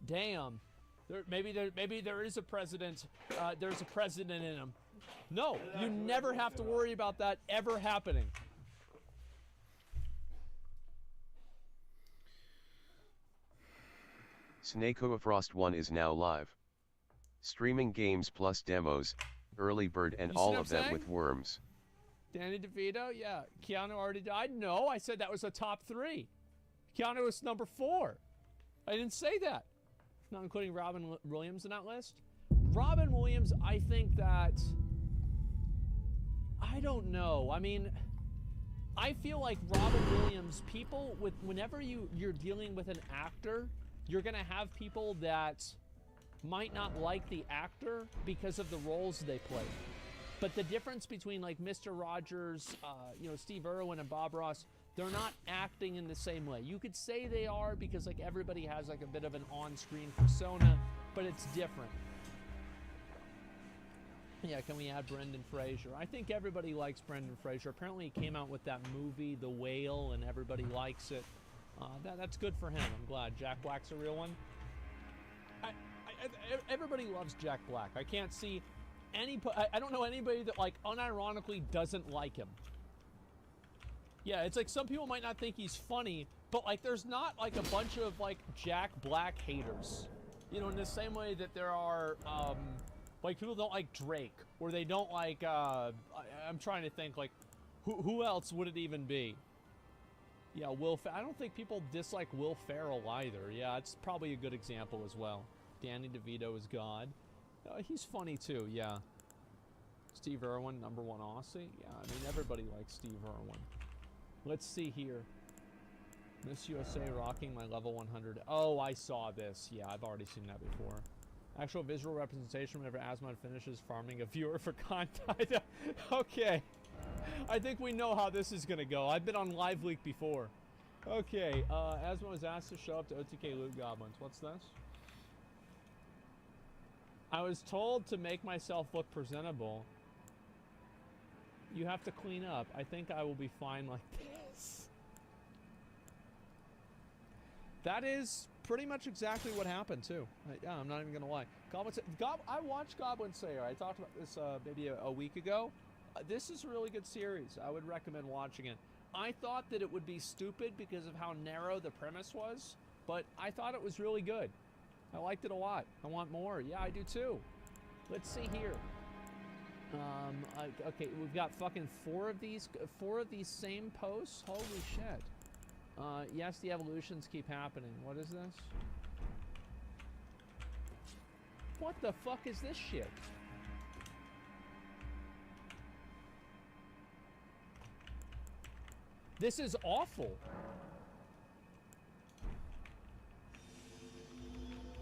Damn. Maybe there is a president. There's a president in him. No, you never have to worry about that ever happening. S.W.Frost 1 is now live. Streaming games plus demos, early bird and all of them with worms. Danny DeVito, yeah. Keanu already died? No, I said that was a top 3. Keanu was number 4. I didn't say that. Not including Robin Williams in that list. Robin Williams, I think that... I don't know. I mean, I feel like Robin Williams, people with... Whenever you're dealing with an actor, you're going to have people that might not like the actor because of the roles they play. But the difference between, like, Mr. Rogers, you know, Steve Irwin and Bob Ross, they're not acting in the same way. You could say they are because, like, everybody has, like, a bit of an on-screen persona, but it's different. Yeah, can we add Brendan Fraser? I think everybody likes Brendan Fraser. Apparently he came out with that movie, The Whale, and everybody likes it. That's good for him. I'm glad. Jack Black's a real one. Everybody loves Jack Black. I can't see I don't know anybody that, like, unironically doesn't like him. Yeah, it's like some people might not think he's funny, but, like, there's not, like, a bunch of, like, Jack Black haters. You know, in the same way that there are, like, people don't like Drake, or they don't like, I'm trying to think, like, who else would it even be? Yeah, I don't think people dislike Will Ferrell either. Yeah, it's probably a good example as well. Danny DeVito is God. He's funny too, yeah. Steve Irwin, #1 Aussie. Yeah, I mean, everybody likes Steve Irwin. Let's see here. Miss USA rocking my level 100. Oh, I saw this. Yeah, I've already seen that before. Actual visual representation whenever Asmod finishes farming a viewer for content. Okay. I think we know how this is going to go. I've been on Live Leak before. Okay, Asmod was asked to show up to OTK Loot Goblins. What's this? I was told to make myself look presentable. You have to clean up. I think I will be fine like this. That is pretty much exactly what happened, too. Yeah, I'm not even going to lie. I watched Goblin Slayer. I talked about this maybe a week ago. This is a really good series. I would recommend watching it. I thought that it would be stupid because of how narrow the premise was, but I thought it was really good. I liked it a lot. I want more. Yeah, I do too. Let's see here. Okay, we've got fucking four of these same posts. Holy shit. Yes, the evolutions keep happening. What is this? What the fuck is this shit? This is awful.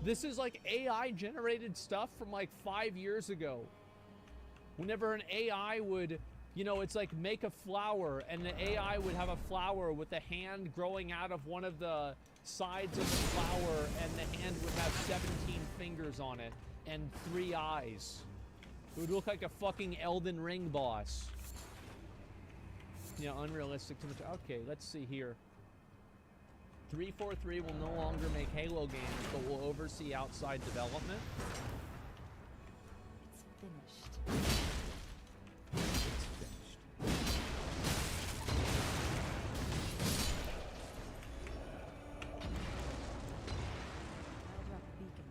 This is like AI generated stuff from like 5 years ago. Whenever an AI would, you know, it's like make a flower and the AI would have a flower with a hand growing out of one of the sides of the flower and the hand would have 17 fingers on it and 3 eyes. It would look like a fucking Elden Ring boss. Yeah, unrealistic too much. Okay, let's see here. 343 will no longer make Halo games, but will oversee outside development. It's finished. It's finished. I'll drop a beacon.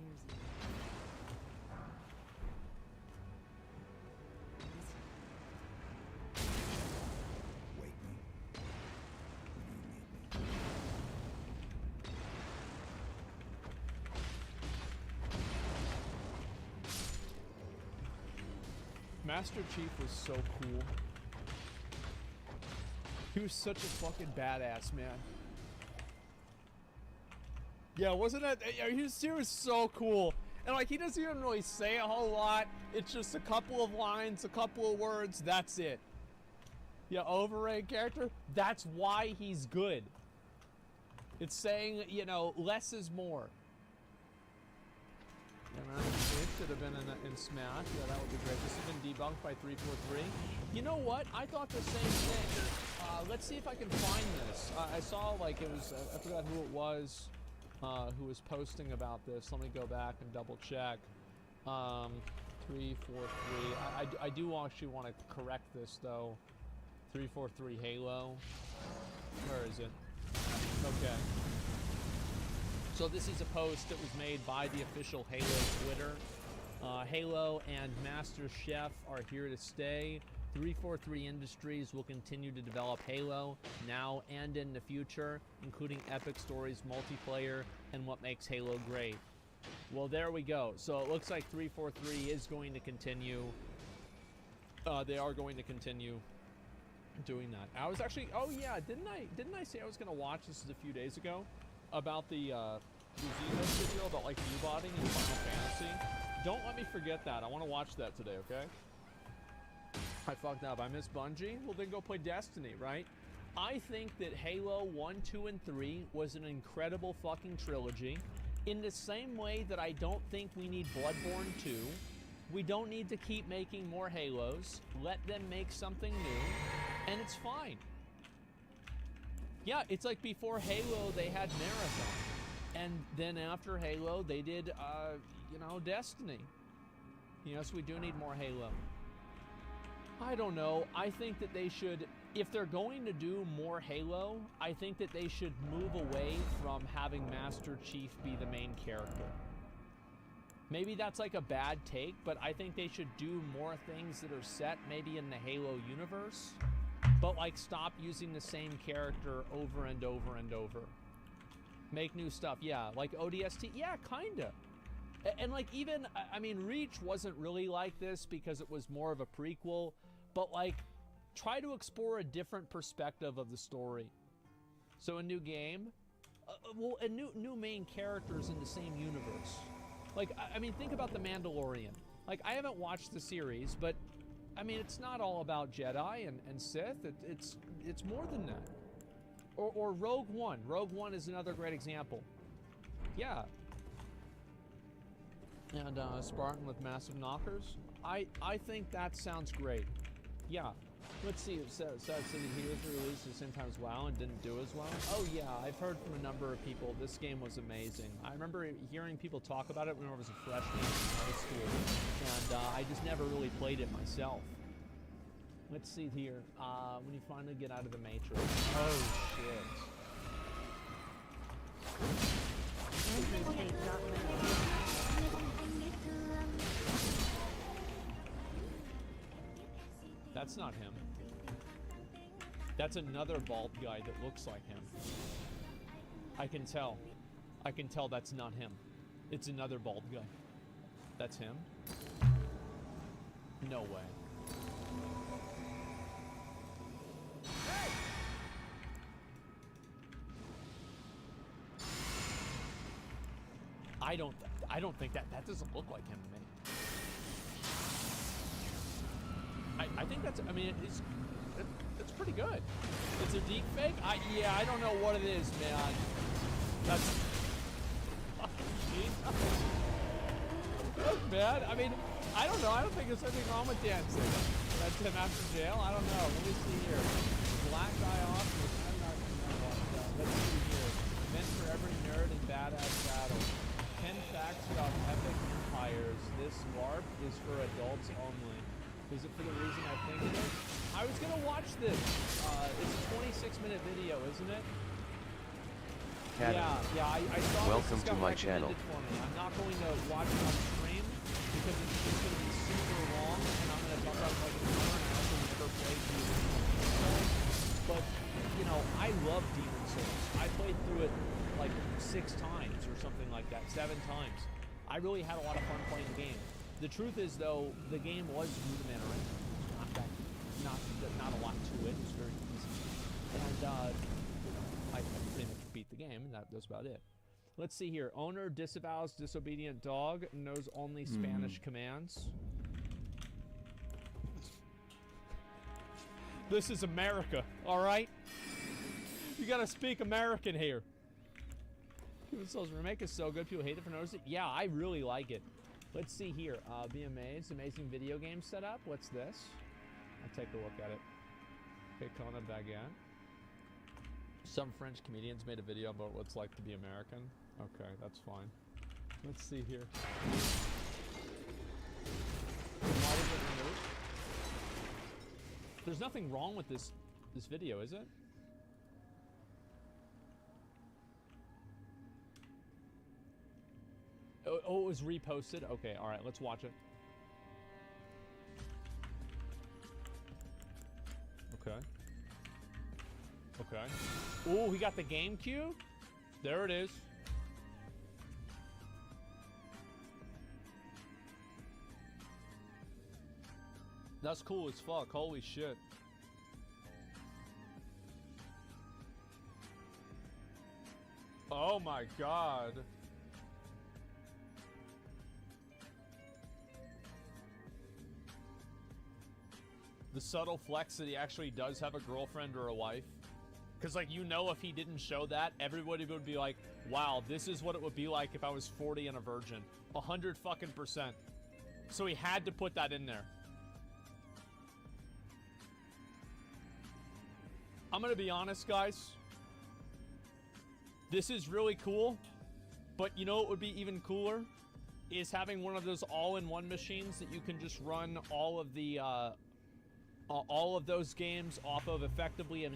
Years ago. Master Chief was so cool. He was such a fucking badass, man. Yeah, wasn't it? He was so cool. And like, he doesn't even really say a whole lot. It's just a couple of lines, a couple of words, that's it. Yeah, overrated character. That's why he's good. It's saying, you know, less is more. And it should have been in Smash. Yeah, that would be great. This has been debunked by 343. You know what? I thought the same thing. Let's see if I can find this. I saw, like, it was, I forgot who it was who was posting about this. Let me go back and double check. 343. I do actually want to correct this, though. 343 Halo. Where is it? Okay. So this is a post that was made by the official Halo Twitter. Halo and Master Chef are here to stay. 343 Industries will continue to develop Halo now and in the future, including epic stories, multiplayer, and what makes Halo great. Well, there we go. So it looks like 343 is going to continue. They are going to continue doing that. I was actually, oh yeah, didn't I say I was going to watch this a few days ago about the Xenos video about like U-botting in Final Fantasy? Don't let me forget that. I want to watch that today, okay? I fucked up. I missed Bungie. Well, then go play Destiny, right? I think that Halo 1, 2, and 3 was an incredible fucking trilogy. In the same way that I don't think we need Bloodborne 2. We don't need to keep making more Halos. Let them make something new, and it's fine. Yeah, it's like before Halo, they had Marathon. And then after Halo, they did, you know, Destiny. Yes, we do need more Halo. I don't know. I think that they should, if they're going to do more Halo, I think that they should move away from having Master Chief be the main character. Maybe that's like a bad take, but I think they should do more things that are set maybe in the Halo universe, but like stop using the same character over and over and over. Make new stuff, yeah, like ODST, yeah, kinda. And like even, I mean, Reach wasn't really like this because it was more of a prequel, but like try to explore a different perspective of the story. So a new game, well, a new main characters in the same universe. Like, I mean, think about The Mandalorian. Like, I haven't watched the series, but I mean, it's not all about Jedi and Sith. It's more than that. Or Rogue One. Rogue One is another great example. Yeah. And Spartan with massive knockers. I think that sounds great. Yeah. Let's see. It says City Heroes released at the same time as WoW and didn't do as well. Oh yeah, I've heard from a number of people this game was amazing. I remember hearing people talk about it when I was a freshman in high school, and I just never really played it myself. Let's see here. When you finally get out of the Matrix. Oh shit. That's not him. That's another bald guy that looks like him. I can tell. I can tell that's not him. It's another bald guy. That's him? No way. I don't think that doesn't look like him to me. I think that's, I mean, it's pretty good. It's a deep fake? Yeah, I don't know what it is, man. That's that's bad. I mean, I don't know. I don't think there's anything wrong with dancing. That's him after jail? I don't know. Let me see here. Black guy off. Let's see here. Meant for every nerd in badass battle. 10 facts about epic empires. This LARP is for adults only. Is it for the reason I think it is? I was gonna watch this. It's a 26-minute video, isn't it? Yeah, I saw Welcome this to my channel. For me. I'm not going to watch it on stream because it's just going to be super long, and I'm going to talk about like an hour, and I also never played Demon Souls. But you know, I love Demon Souls. I played through it like 6 times or something like that, 7 times. I really had a lot of fun playing the game. The truth is, though, the game was rudimentary. Not a lot to it. It was very easy, and I pretty much beat the game, and that's about it. Let's see here. Owner disavows disobedient dog. Knows only Spanish commands. This is America, all right? You gotta speak American here. Demon Souls remake is so good. People hate it for noticing it. Yeah, I really like it. Let's see here. Be amazed. Amazing video game setup. What's this? I'll take a look at it. Okay, Kona Baguette. Some French comedians made a video about what it's like to be American. Okay, that's fine. Let's see here. Why did it remove? There's nothing wrong with this video, is it? Oh, it was reposted? Okay, alright, let's watch it. Okay. Okay. Oh, he got the GameCube? There it is. That's cool as fuck. Holy shit. Oh my god. The subtle flex that he actually does have a girlfriend or a wife. Because, like, you know, if he didn't show that, everybody would be like, wow, this is what it would be like if I was 40 and a virgin. 100 fucking %. So he had to put that in there. I'm gonna be honest, guys. This is really cool. But you know what would be even cooler? Is having one of those all-in-one machines that you can just run all of the, all of those games off of effectively an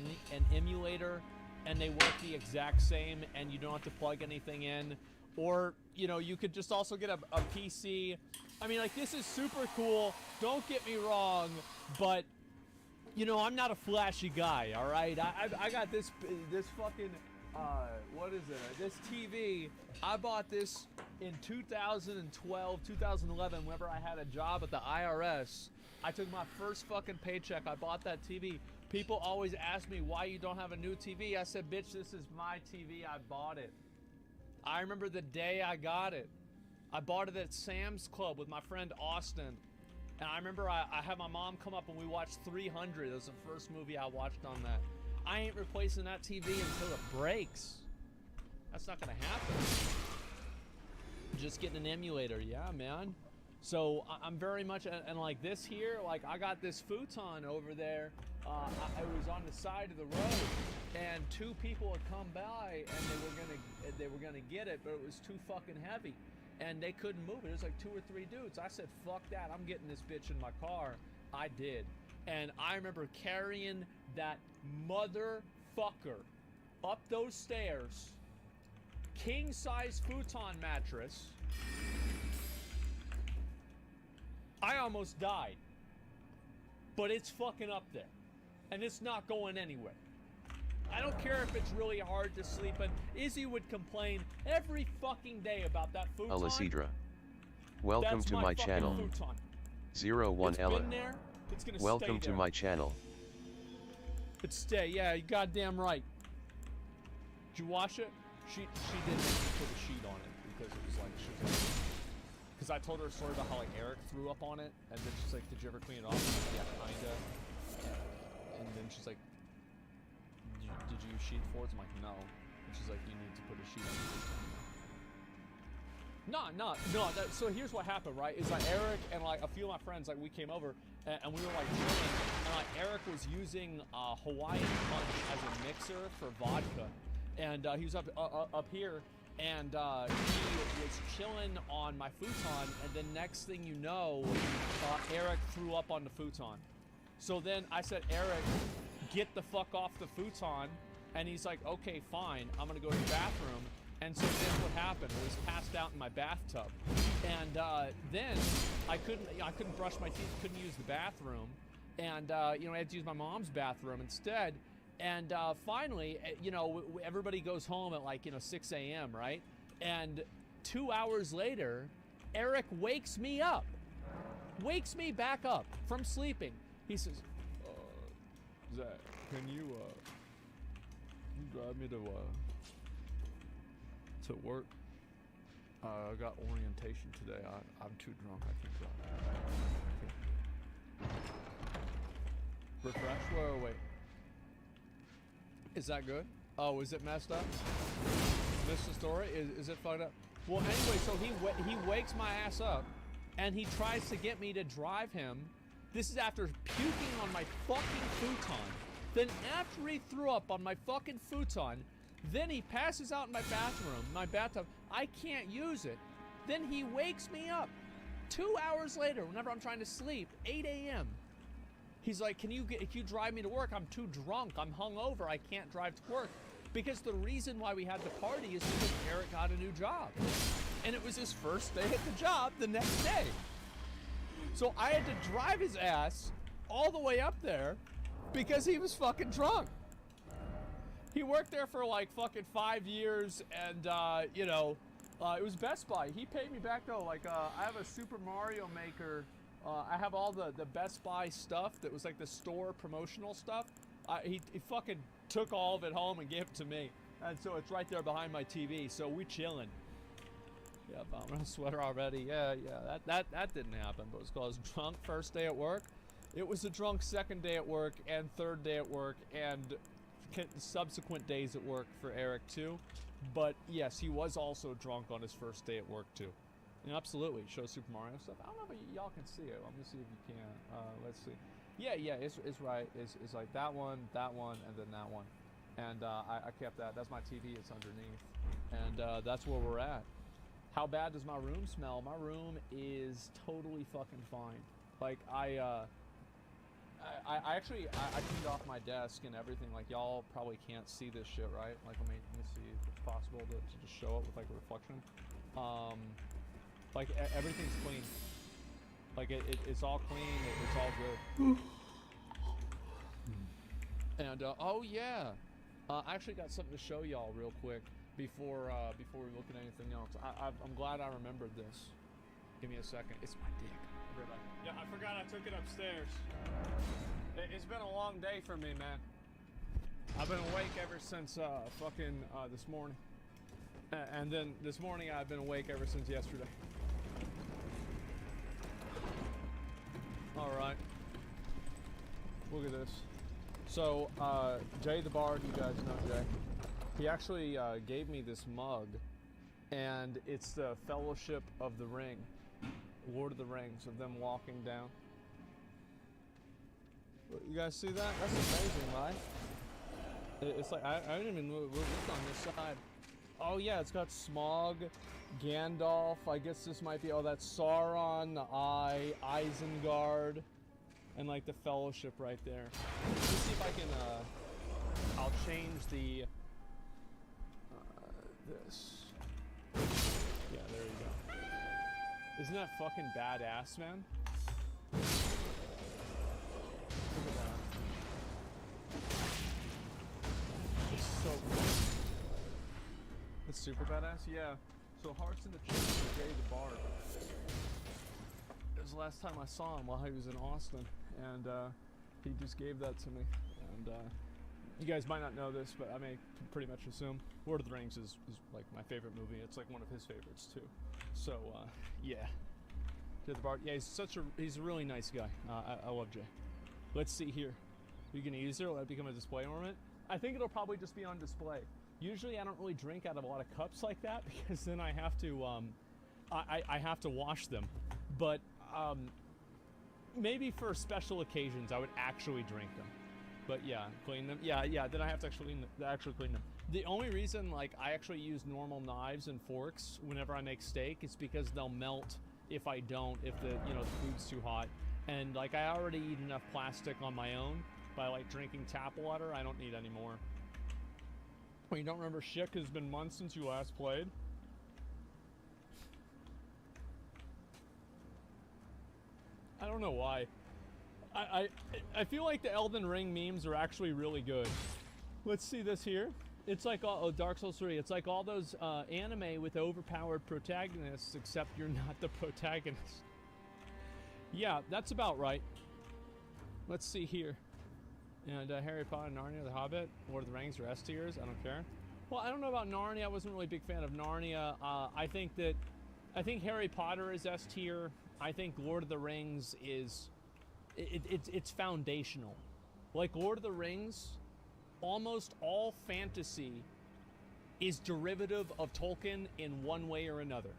emulator, and they work the exact same, and you don't have to plug anything in. Or, you know, you could just also get a PC. I mean, like, this is super cool. Don't get me wrong, but, you know, I'm not a flashy guy, all right? I got this fucking, what is it? This TV. I bought this in 2012, 2011, whenever I had a job at the IRS. I took my first fucking paycheck. I bought that TV. People always ask me why you don't have a new TV. I said, bitch, this is my TV. I bought it. I remember the day I got it. I bought it at Sam's Club with my friend Austin. And I remember I had my mom come up and we watched 300. It was the first movie I watched on that. I ain't replacing that TV until it breaks. That's not gonna happen. Just getting an emulator. Yeah, man. So I'm very much, and like this here, like I got this futon over there. I was on the side of the road, and two people had come by, and they were gonna get it, but it was too fucking heavy, and they couldn't move it. It was like 2 or 3 dudes. I said, "Fuck that! I'm getting this bitch in my car." I did, and I remember carrying that motherfucker up those stairs, king size futon mattress. I almost died, but it's fucking up there, and it's not going anywhere. I don't care if it's really hard to sleep in. Izzy would complain every fucking day about that futon. Alicidra, welcome to my channel. Futon. 01 Ella, It's gonna welcome stay to my channel. But stay, yeah, you goddamn right. Did you wash it? She didn't put a sheet on it because it was like, she was like, because I told her a story about how like Eric threw up on it, and then she's like, "Did you ever clean it off?" I'm like, "Yeah, kinda." And then she's like, "Did you use sheet for it?" I'm like, "No." And she's like, "You need to put a sheet on it." No. So here's what happened, right? Is like Eric and like a few of my friends, like we came over and we were like chilling, and like Eric was using Hawaiian Punch as a mixer for vodka, and he was up here. And he was chilling on my futon, and the next thing you know, Eric threw up on the futon. So then I said, "Eric, get the fuck off the futon." And he's like, "Okay, fine, I'm gonna go to the bathroom." And so then what happened? I was passed out in my bathtub, and then I couldn't brush my teeth, couldn't use the bathroom, and you know, I had to use my mom's bathroom instead. And finally, you know, everybody goes home at like, you know, 6 a.m., right? And 2 hours later, Eric wakes me up. Wakes me back up from sleeping. He says, "Zach, can you drive me to work? I got orientation today. I'm too drunk. I can't drive." Okay. Refresh? Wait. Is that good? Oh, is it messed up? Missed the story? Is it fucked up? Well, anyway, so he wakes my ass up, and he tries to get me to drive him. This is after puking on my fucking futon. Then after he threw up on my fucking futon, then he passes out in my bathroom, my bathtub. I can't use it. Then he wakes me up 2 hours later, whenever I'm trying to sleep, 8 a.m. He's like, can you drive me to work? I'm too drunk. I'm hungover. I can't drive to work. Because the reason why we had the party is because Eric got a new job. And it was his first day at the job the next day. So I had to drive his ass all the way up there because he was fucking drunk. He worked there for like fucking 5 years, and it was Best Buy. He paid me back though. Like I have a Super Mario Maker. I have all the Best Buy stuff that was like the store promotional stuff. He fucking took all of it home and gave it to me, and so it's right there behind my TV. So we chilling. Yeah, I'm in a sweater already. Yeah. That didn't happen, but it was called drunk first day at work. It was a drunk second day at work and third day at work and subsequent days at work for Eric too. But yes, he was also drunk on his first day at work too. And absolutely, show Super Mario stuff. I don't know if y'all can see it. Let me see if you can. Let's see. Yeah, it's right. It's like that one, and then that one. And I kept that. That's my TV. It's underneath. And that's where we're at. How bad does my room smell? My room is totally fucking fine. Like I actually cleaned off my desk and everything. Like y'all probably can't see this shit, right? Like let me see if it's possible to just show it with like a reflection. Like everything's clean. Like it's all clean. It's all good. And oh yeah, I actually got something to show y'all real quick before we look at anything else. I'm glad I remembered this. Give me a second. It's my dick. Everybody. Yeah, I forgot I took it upstairs. It's been a long day for me, man. I've been awake ever since this morning. And then this morning I've been awake ever since yesterday. All right. Look at this. So, Jay the Bard, you guys know Jay. He actually gave me this mug, and it's the Fellowship of the Ring, Lord of the Rings, of them walking down. You guys see that? That's amazing, right? It's like, I don't even know what's on this side. Oh yeah, it's got Smaug, Gandalf, I guess this might be, oh that's Sauron, the Eye, Isengard, and like the Fellowship right there. Let me see if I can, I'll change the, this. Yeah, there you go. Isn't that fucking badass, man? Look at that. It's so cool. It's super badass, yeah. So Hearts in the Church for Jay the Bard. It was the last time I saw him while he was in Austin, and he just gave that to me. And you guys might not know this, but I may pretty much assume Lord of the Rings is like my favorite movie. It's like one of his favorites too. So yeah, Jay the Bard. Yeah, he's a really nice guy. I love Jay. Let's see here. Are you gonna use it? Will that become a display ornament? I think it'll probably just be on display. Usually I don't really drink out of a lot of cups like that because then I have to I have to wash them. But maybe for special occasions I would actually drink them. But yeah, clean them. Yeah, then I have to actually clean them. The only reason like I actually use normal knives and forks whenever I make steak is because they'll melt if I don't, if the the food's too hot. And like I already eat enough plastic on my own by like drinking tap water. I don't need any more. Well, you don't remember shit 'cause it's been months since you last played? I don't know why. I feel like the Elden Ring memes are actually really good. Let's see this here. It's like Dark Souls 3. It's like all those anime with overpowered protagonists, except you're not the protagonist. Yeah, that's about right. Let's see here. And Harry Potter, Narnia, The Hobbit, Lord of the Rings are S tiers. I don't care. Well, I don't know about Narnia. I wasn't really a big fan of Narnia. I think Harry Potter is S tier. I think Lord of the Rings is it's foundational. Like Lord of the Rings, almost all fantasy is derivative of Tolkien in one way or another.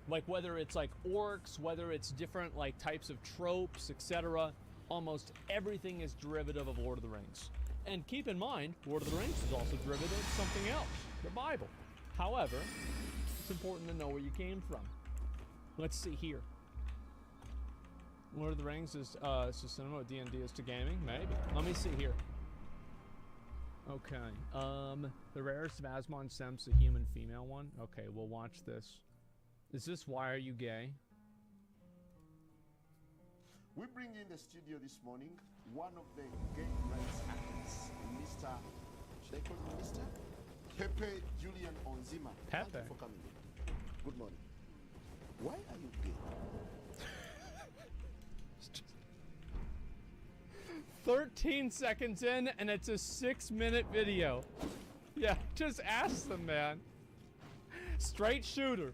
Like whether it's like orcs, whether it's different like types of tropes, etc. Almost everything is derivative of Lord of the Rings. And keep in mind, Lord of the Rings is also derivative of something else, the Bible. However, it's important to know where you came from. Let's see here. Lord of the Rings is to cinema, what D&D is to gaming? Maybe. Let me see here. Okay. The rarest of Asmon stems, the human female one. Okay, we'll watch this. Is this Why Are You Gay? We bring in the studio this morning one of the gay rights activists, Mr. Should I call him Mr.? Pepe Julian Onzima. Thank Pepe. you for coming in. Good morning. Why are you gay? 13 seconds in, and it's a 6-minute video. Yeah, just ask them, man. Straight shooter.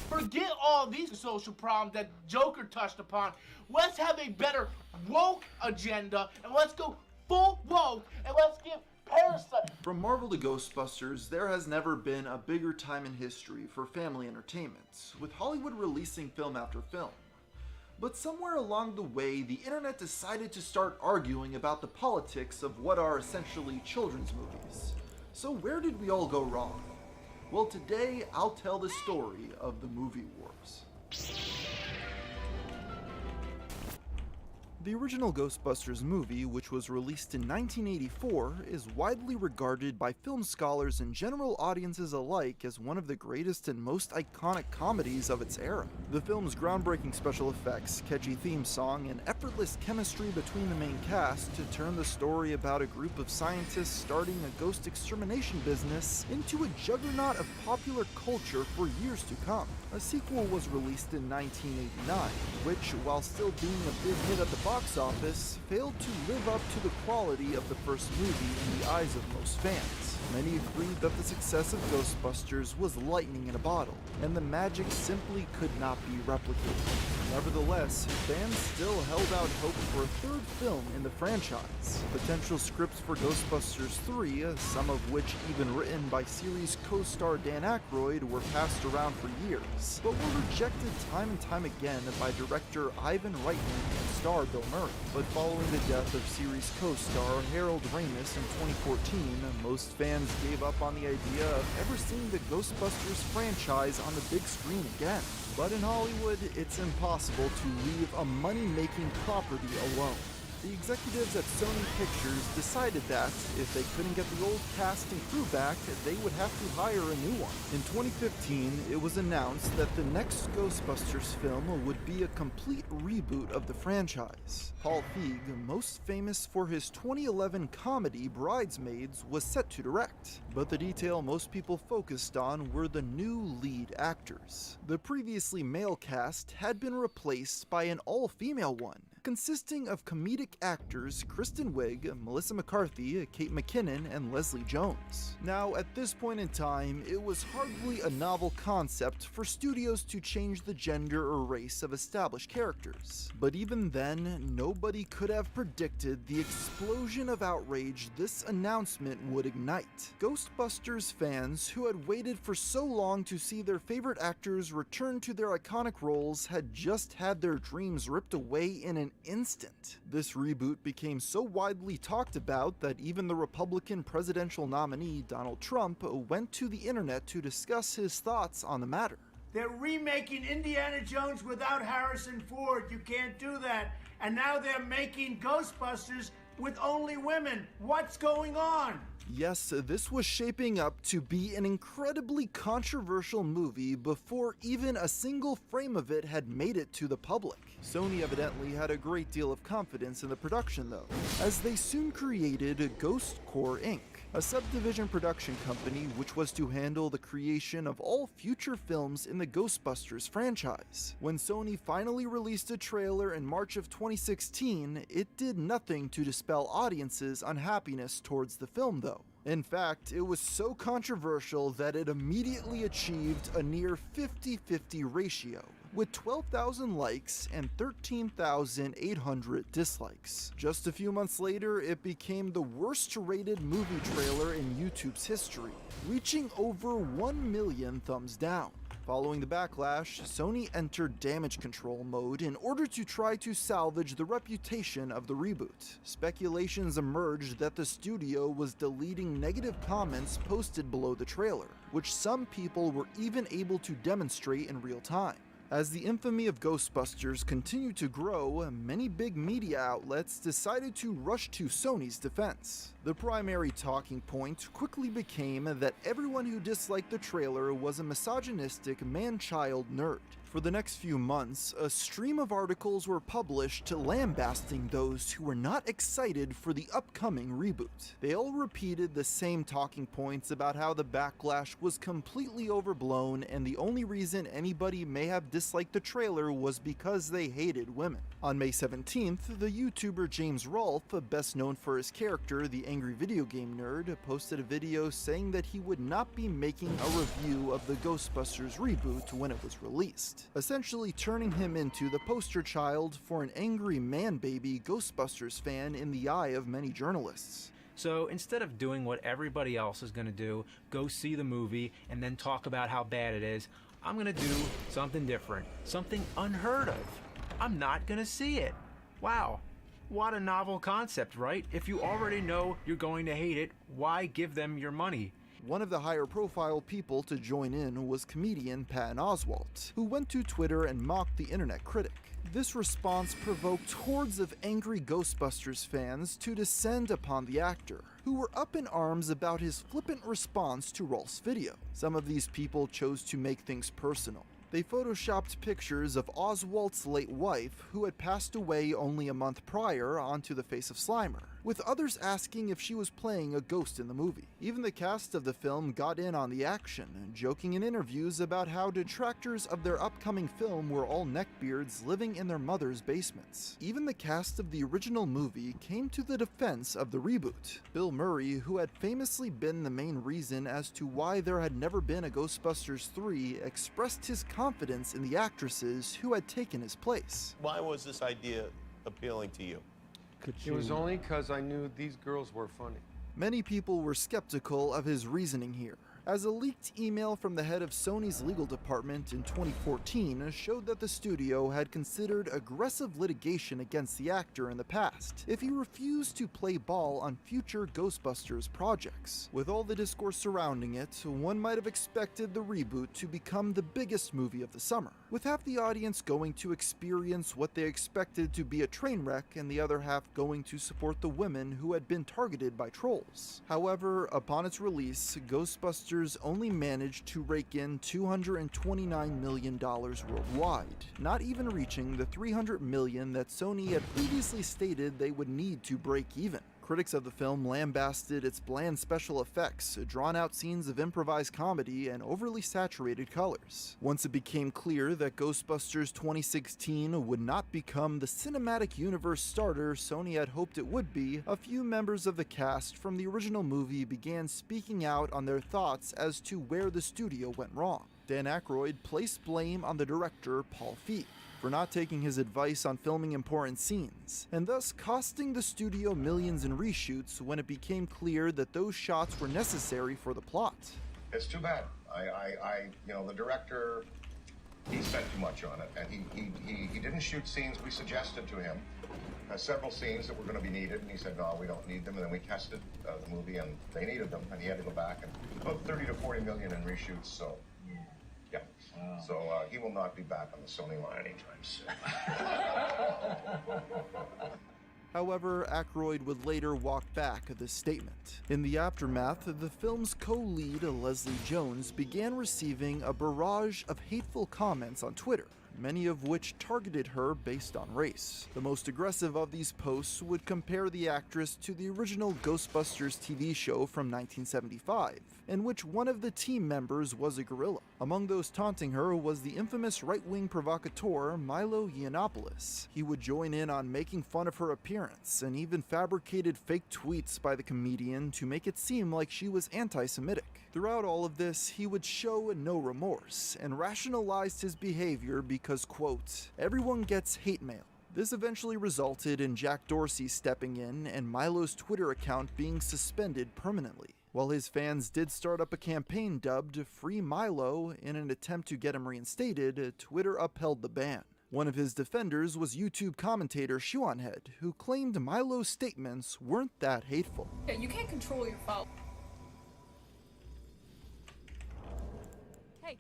Forget all these social problems that Joker touched upon. Let's have a better woke agenda, and let's go full woke, and let's give Parasite. From Marvel to Ghostbusters, there has never been a bigger time in history for family entertainment, with Hollywood releasing film after film. But somewhere along the way, the internet decided to start arguing about the politics of what are essentially children's movies. So where did we all go wrong? Well, today I'll tell the story of the movie wars. The original Ghostbusters movie, which was released in 1984, is widely regarded by film scholars and general audiences alike as one of the greatest and most iconic comedies of its era. The film's groundbreaking special effects, catchy theme song, and effortless chemistry between the main cast to turn the story about a group of scientists starting a ghost extermination business into a juggernaut of popular culture for years to come. A sequel was released in 1989, which, while still being a big hit at the box office, failed to live up to the quality of the first movie in the eyes of most fans. Many agreed that the success of Ghostbusters was lightning in a bottle, and the magic simply could not be replicated. Nevertheless, fans still held out hope for a third film in the franchise. Potential scripts for Ghostbusters 3, some of which even written by series co-star Dan Aykroyd, were passed around for years, but were rejected time and time again by director Ivan Reitman and star Bill Murray. But following the death of series co-star Harold Ramis in 2014, most fans gave up on the idea of ever seeing the Ghostbusters franchise on the big screen again. But in Hollywood, it's impossible to leave a money-making property alone. The executives at Sony Pictures decided that, if they couldn't get the old cast and crew back, they would have to hire a new one. In 2015, it was announced that the next Ghostbusters film would be a complete reboot of the franchise. Paul Feig, most famous for his 2011 comedy Bridesmaids, was set to direct. But the detail most people focused on were the new lead actors. The previously male cast had been replaced by an all-female one, consisting of comedic actors Kristen Wiig, Melissa McCarthy, Kate McKinnon, and Leslie Jones. Now, at this point in time, it was hardly a novel concept for studios to change the gender or race of established characters. But even then, nobody could have predicted the explosion of outrage this announcement would ignite. Ghostbusters fans, who had waited for so long to see their favorite actors return to their iconic roles, had just had their dreams ripped away in an instant. This reboot became so widely talked about that even the Republican presidential nominee Donald Trump went to the internet to discuss his thoughts on the matter. They're remaking Indiana Jones without Harrison Ford. You can't do that. And now they're making Ghostbusters with only women. What's going on? Yes, this was shaping up to be an incredibly controversial movie before even a single frame of it had made it to the public. Sony evidently had a great deal of confidence in the production though, as they soon created Ghost Corps Inc., a subdivision production company which was to handle the creation of all future films in the Ghostbusters franchise. When Sony finally released a trailer in March of 2016, it did nothing to dispel audiences' unhappiness towards the film though. In fact, it was so controversial that it immediately achieved a near 50-50 ratio, with 12,000 likes and 13,800 dislikes. Just a few months later, it became the worst-rated movie trailer in YouTube's history, reaching over 1 million thumbs down. Following the backlash, Sony entered damage control mode in order to try to salvage the reputation of the reboot. Speculations emerged that the studio was deleting negative comments posted below the trailer, which some people were even able to demonstrate in real time. As the infamy of Ghostbusters continued to grow, many big media outlets decided to rush to Sony's defense. The primary talking point quickly became that everyone who disliked the trailer was a misogynistic man-child nerd. For the next few months, a stream of articles were published lambasting those who were not excited for the upcoming reboot. They all repeated the same talking points about how the backlash was completely overblown and the only reason anybody may have disliked the trailer was because they hated women. On May 17th, the YouTuber James Rolfe, best known for his character, the Angry Video Game Nerd, posted a video saying that he would not be making a review of the Ghostbusters reboot when it was released, essentially turning him into the poster child for an angry man-baby Ghostbusters fan in the eye of many journalists. So instead of doing what everybody else is going to do, go see the movie and then talk about how bad it is, I'm going to do something different, something unheard of. I'm not going to see it. Wow. What a novel concept, right? If you already know you're going to hate it, why give them your money? One of the higher profile people to join in was comedian Patton Oswalt, who went to Twitter and mocked the internet critic. This response provoked hordes of angry Ghostbusters fans to descend upon the actor, who were up in arms about his flippant response to Rolfe's video. Some of these people chose to make things personal. They photoshopped pictures of Oswalt's late wife, who had passed away only a month prior, onto the face of Slimer, with others asking if she was playing a ghost in the movie. Even the cast of the film got in on the action, joking in interviews about how detractors of their upcoming film were all neckbeards living in their mother's basements. Even the cast of the original movie came to the defense of the reboot. Bill Murray, who had famously been the main reason as to why there had never been a Ghostbusters 3, expressed his confidence in the actresses who had taken his place. Why was this idea appealing to you? It was only because I knew these girls were funny. Many people were skeptical of his reasoning here, as a leaked email from the head of Sony's legal department in 2014 showed that the studio had considered aggressive litigation against the actor in the past if he refused to play ball on future Ghostbusters projects. With all the discourse surrounding it, one might have expected the reboot to become the biggest movie of the summer, with half the audience going to experience what they expected to be a train wreck and the other half going to support the women who had been targeted by trolls. However, upon its release, Ghostbusters only managed to rake in $229 million worldwide, not even reaching the $300 million that Sony had previously stated they would need to break even. Critics of the film lambasted its bland special effects, drawn-out scenes of improvised comedy, and overly saturated colors. Once it became clear that Ghostbusters 2016 would not become the cinematic universe starter Sony had hoped it would be, a few members of the cast from the original movie began speaking out on their thoughts as to where the studio went wrong. Dan Aykroyd placed blame on the director, Paul Feig, for not taking his advice on filming important scenes, and thus costing the studio millions in reshoots when it became clear that those shots were necessary for the plot. It's too bad. The director, he spent too much on it, and he didn't shoot scenes we suggested to him. Several scenes that were going to be needed, and he said, no, we don't need them, and then we tested the movie, and they needed them, and he had to go back, and about 30 to 40 million in reshoots, so... Yeah. Wow. So he will not be back on the Sony line anytime soon. However, Aykroyd would later walk back this statement. In the aftermath, the film's co-lead, Leslie Jones, began receiving a barrage of hateful comments on Twitter, many of which targeted her based on race. The most aggressive of these posts would compare the actress to the original Ghostbusters TV show from 1975, in which one of the team members was a gorilla. Among those taunting her was the infamous right-wing provocateur Milo Yiannopoulos. He would join in on making fun of her appearance, and even fabricated fake tweets by the comedian to make it seem like she was anti-Semitic. Throughout all of this, he would show no remorse, and rationalized his behavior because, quote, everyone gets hate mail. This eventually resulted in Jack Dorsey stepping in and Milo's Twitter account being suspended permanently. While his fans did start up a campaign dubbed Free Milo in an attempt to get him reinstated, Twitter upheld the ban. One of his defenders was YouTube commentator Shuanhead, who claimed Milo's statements weren't that hateful. Yeah, you can't control your fault. Hey.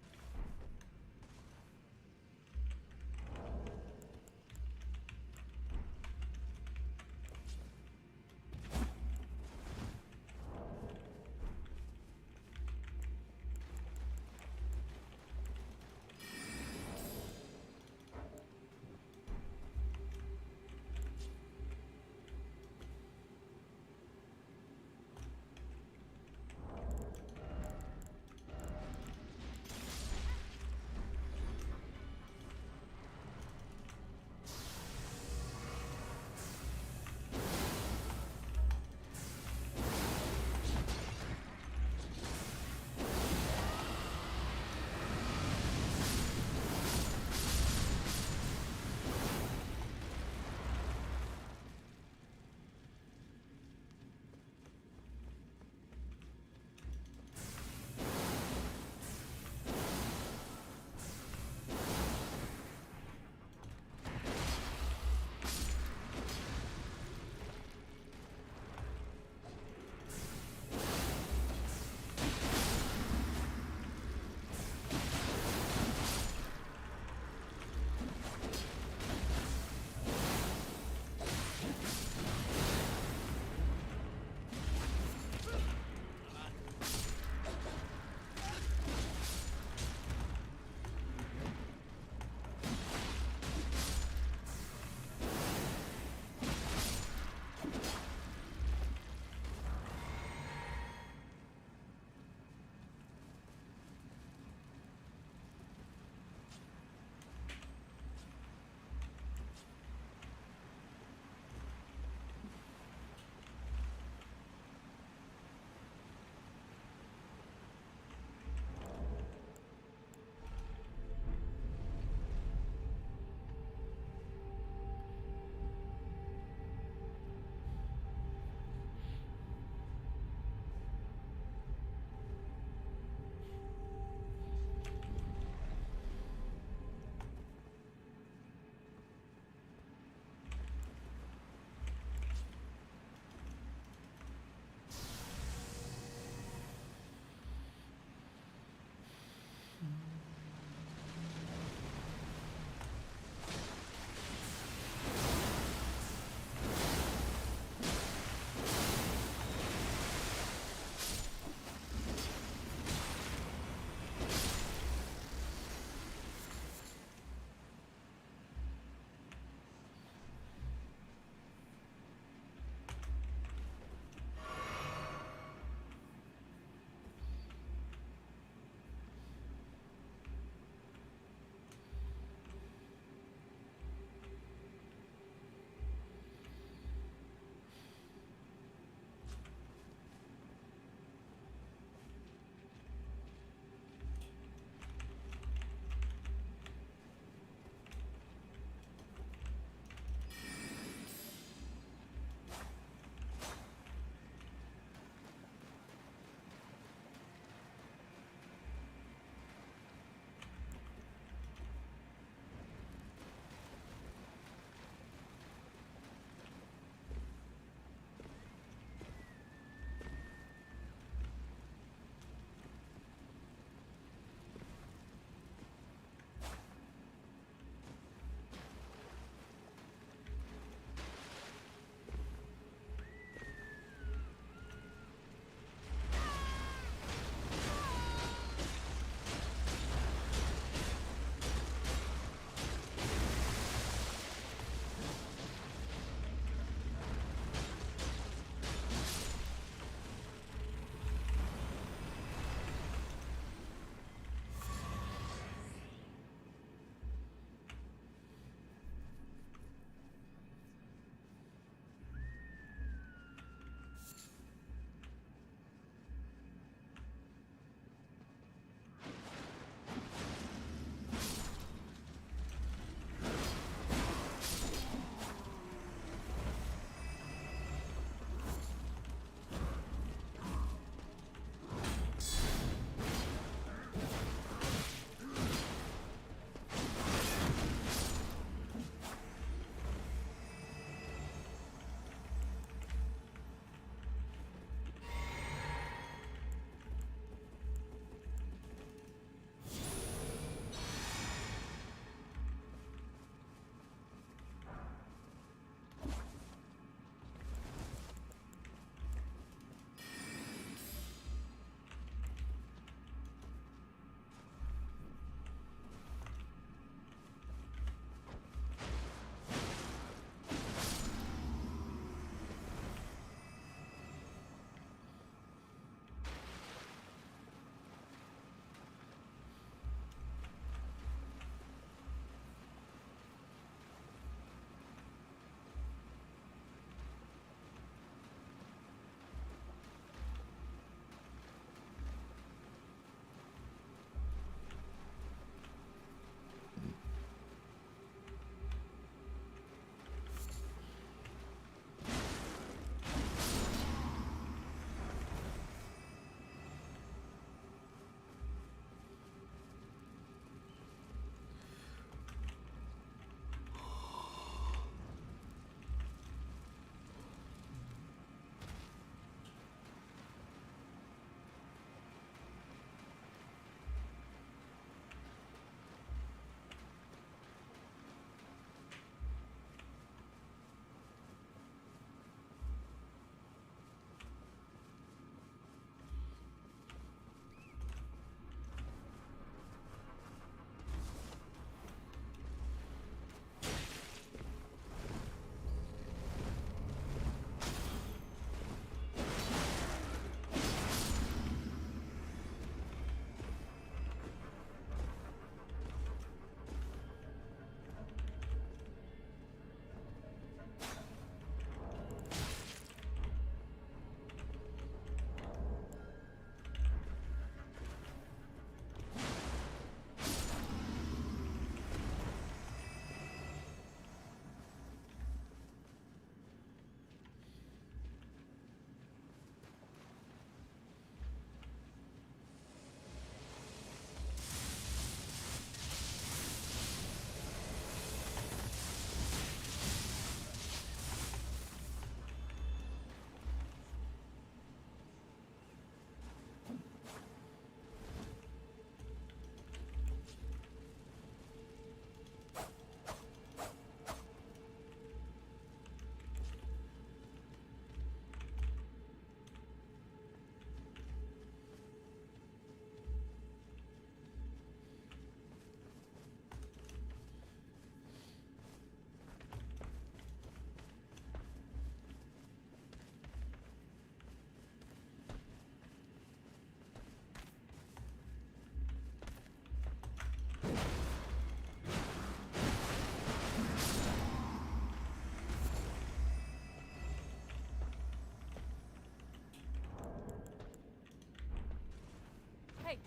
Hey.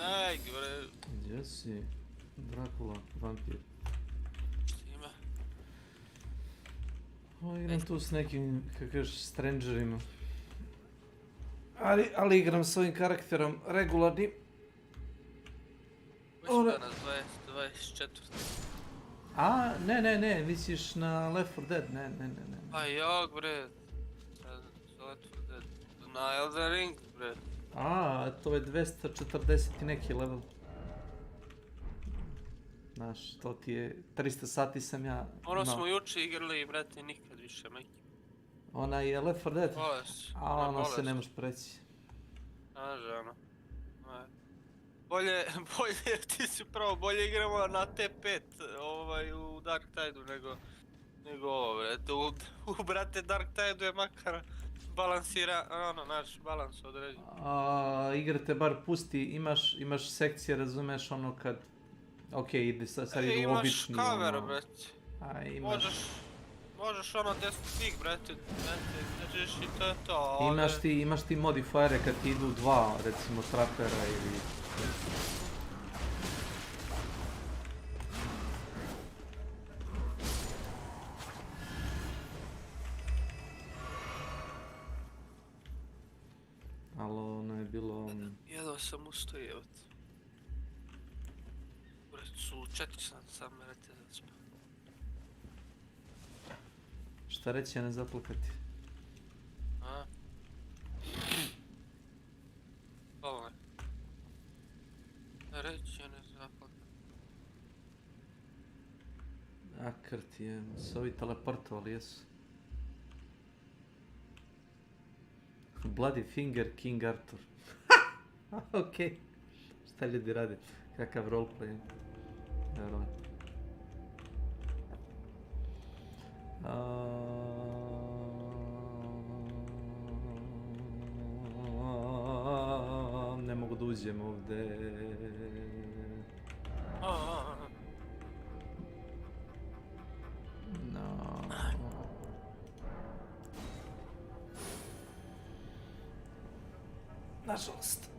Ajde, bre. Gdje si? Dracula, vampir. Šta ima? O, igram tu s nekim, kako kažeš, strangerima. Ali igram s ovim karakterom regularnim. Koji su danas 24. A, ne, misliš na Left 4 Dead, ne. Pa jok, bre. Na Elden Ring, bre. A, to je 240 i neki level. Znaš, to ti je, 300 sati sam ja Ono imao. smo juče igrali, brate, nikad više, majke. Ona je Left 4 Dead, Bolest. a ono se ne može preći. Kaže, ono. Bolje, ti si pravo, bolje igramo na T5 u Dark Tideu nego ovo, brate. Brate, Dark Tideu je makar balansira, naš balans određen. Igra te bar pusti, imaš sekcije, razumeš, ono kad... Okej, ide sad idu obični, imaš cover, ono... brate. Možeš ono desktop, brate, držиш i to je to. Imaš ti modifajere kad ti idu dva, recimo trapera ili... Ali ono je bilo... Jedva sam ustao, evo te. Su 4 sam, brate, da spam. Šta reći, a ne zaplakati? A? Hvala. Reći, a ne zaplakati. A krti je, se ovi teleportovali, jesu. Bloody Finger King Arthur. Okej. Šta ljudi rade? Kakav roleplay. Vjerovatno. Ne mogu da uđem ovdje. No. Nažalost.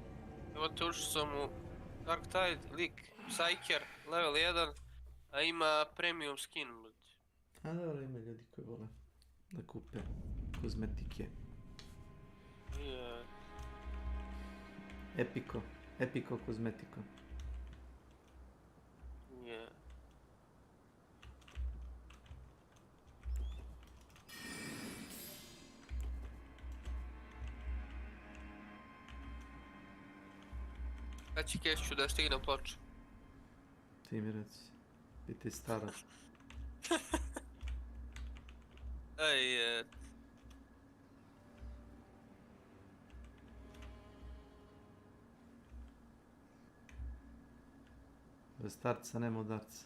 Evo te ušao sam u Dark Tide, lik, Psyker, level 1, a ima premium skin. A dobro, ima ljudi koji vole da kupe kozmetike. Epiko kozmetiko. Kad će Kešću da stignem ploču? Ti mi reci, pitaj stara. Ej, Bez starca nema udarca.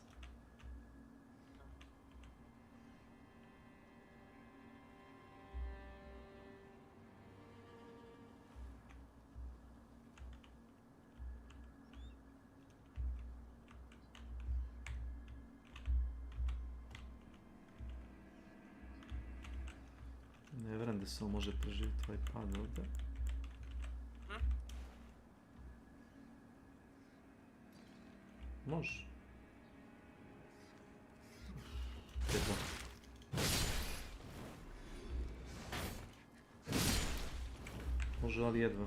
Ne vjerujem da se on može preživjeti ovaj pad ovdje. Može. Jedva. Može, ali jedva.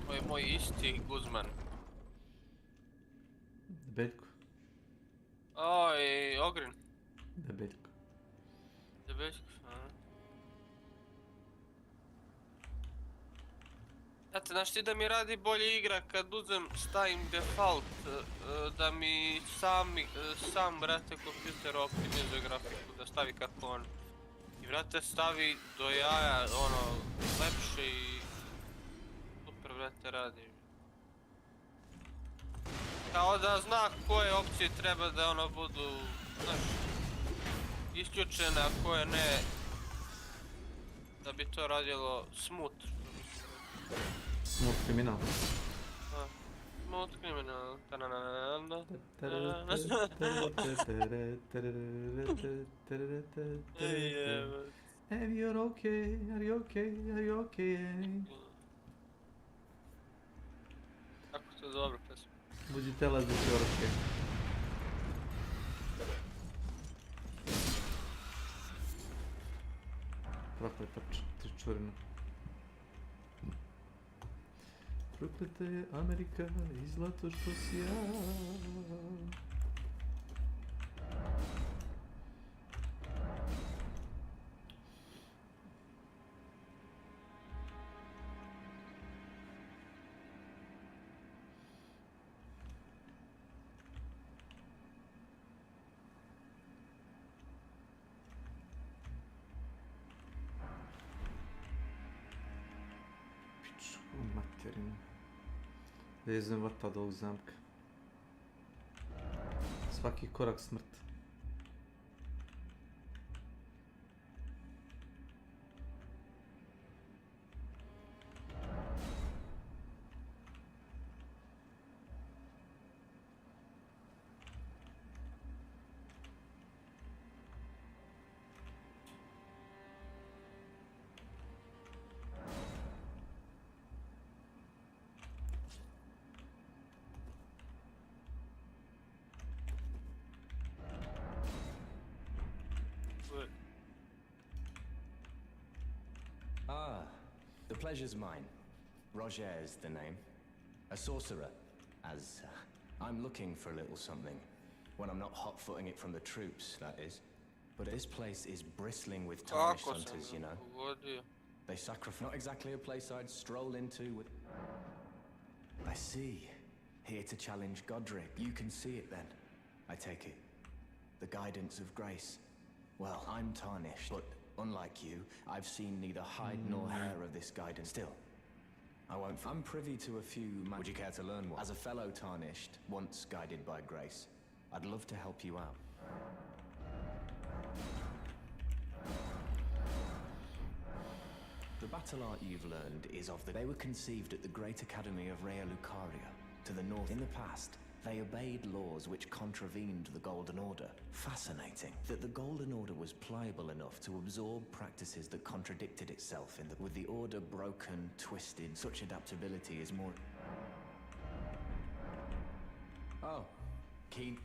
Ovo je moj isti Guzman. Debeljko. Oj, Ogrin. Debeljko. Debeljko, a? Eto, znaš ti da mi radi bolje igra kad stavim default, da mi sam, brate, kompjuter optimizuje grafiku, da stavi kako on. I, brate, stavi do jaja, ono, lepše i super, brate, radi. Kao da zna koje opcije treba da ono budu, znaš, isključene, a koje ne, da bi to radilo smooth. Smooth kriminal. Smooth criminal. Are you okay? Are you okay? Are you okay? Kako to je dobro pesma. Would you tell us that you're okay? Prokleta čurina. Prokleta je Amerika i zlato što sija. Materinu. Vezem vrta od ovog zamka. Svaki korak smrt. Ah, the pleasure's mine. Roger's the name. A sorcerer, as I'm looking for a little something. When I'm not hot-footing it from the troops, that is. But this place is bristling with tarnished hunters, you know. They sacrifice. Not exactly a place I'd stroll into with... I see. Here to challenge Godric. You can see it then, I take it. The guidance of grace. Well, I'm tarnished, but unlike you, I've seen neither hide nor hair of this guidance. Still, I won't. I'm privy to a few. Would you care to learn more? As a fellow tarnished, once guided by grace, I'd love to help you out. The battle art you've learned is of the... They were conceived at the Great Academy of Rea Lucaria, to the north. In the past, they obeyed laws which contravened the Golden Order. Fascinating that the Golden Order was pliable enough to absorb practices that contradicted itself with the Order broken, twisted. Such adaptability is more... Oh, keen.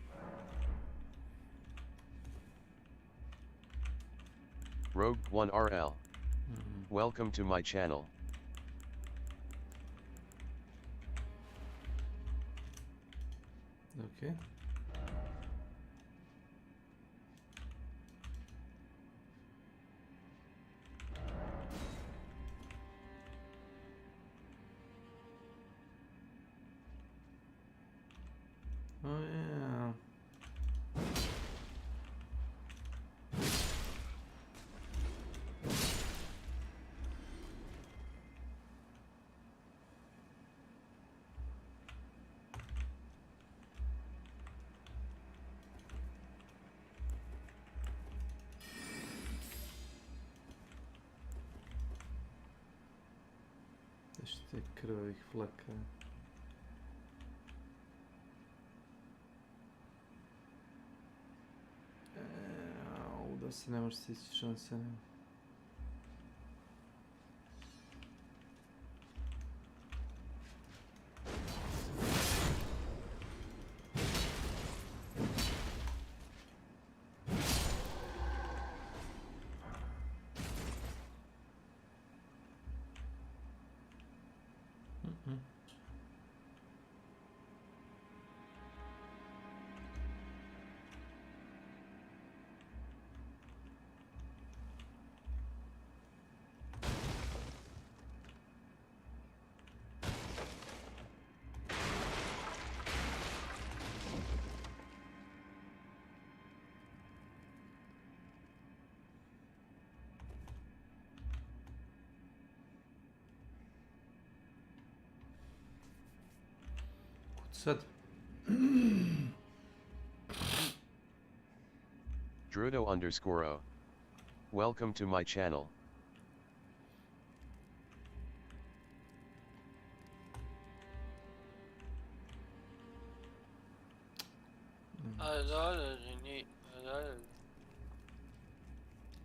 Rogue 1 RL. Welcome to my channel. Okay. Oh yeah. Ještě krvavých flaka. Da se ne može stići, šanse nema. Sad. Drudo_o. Welcome to my channel.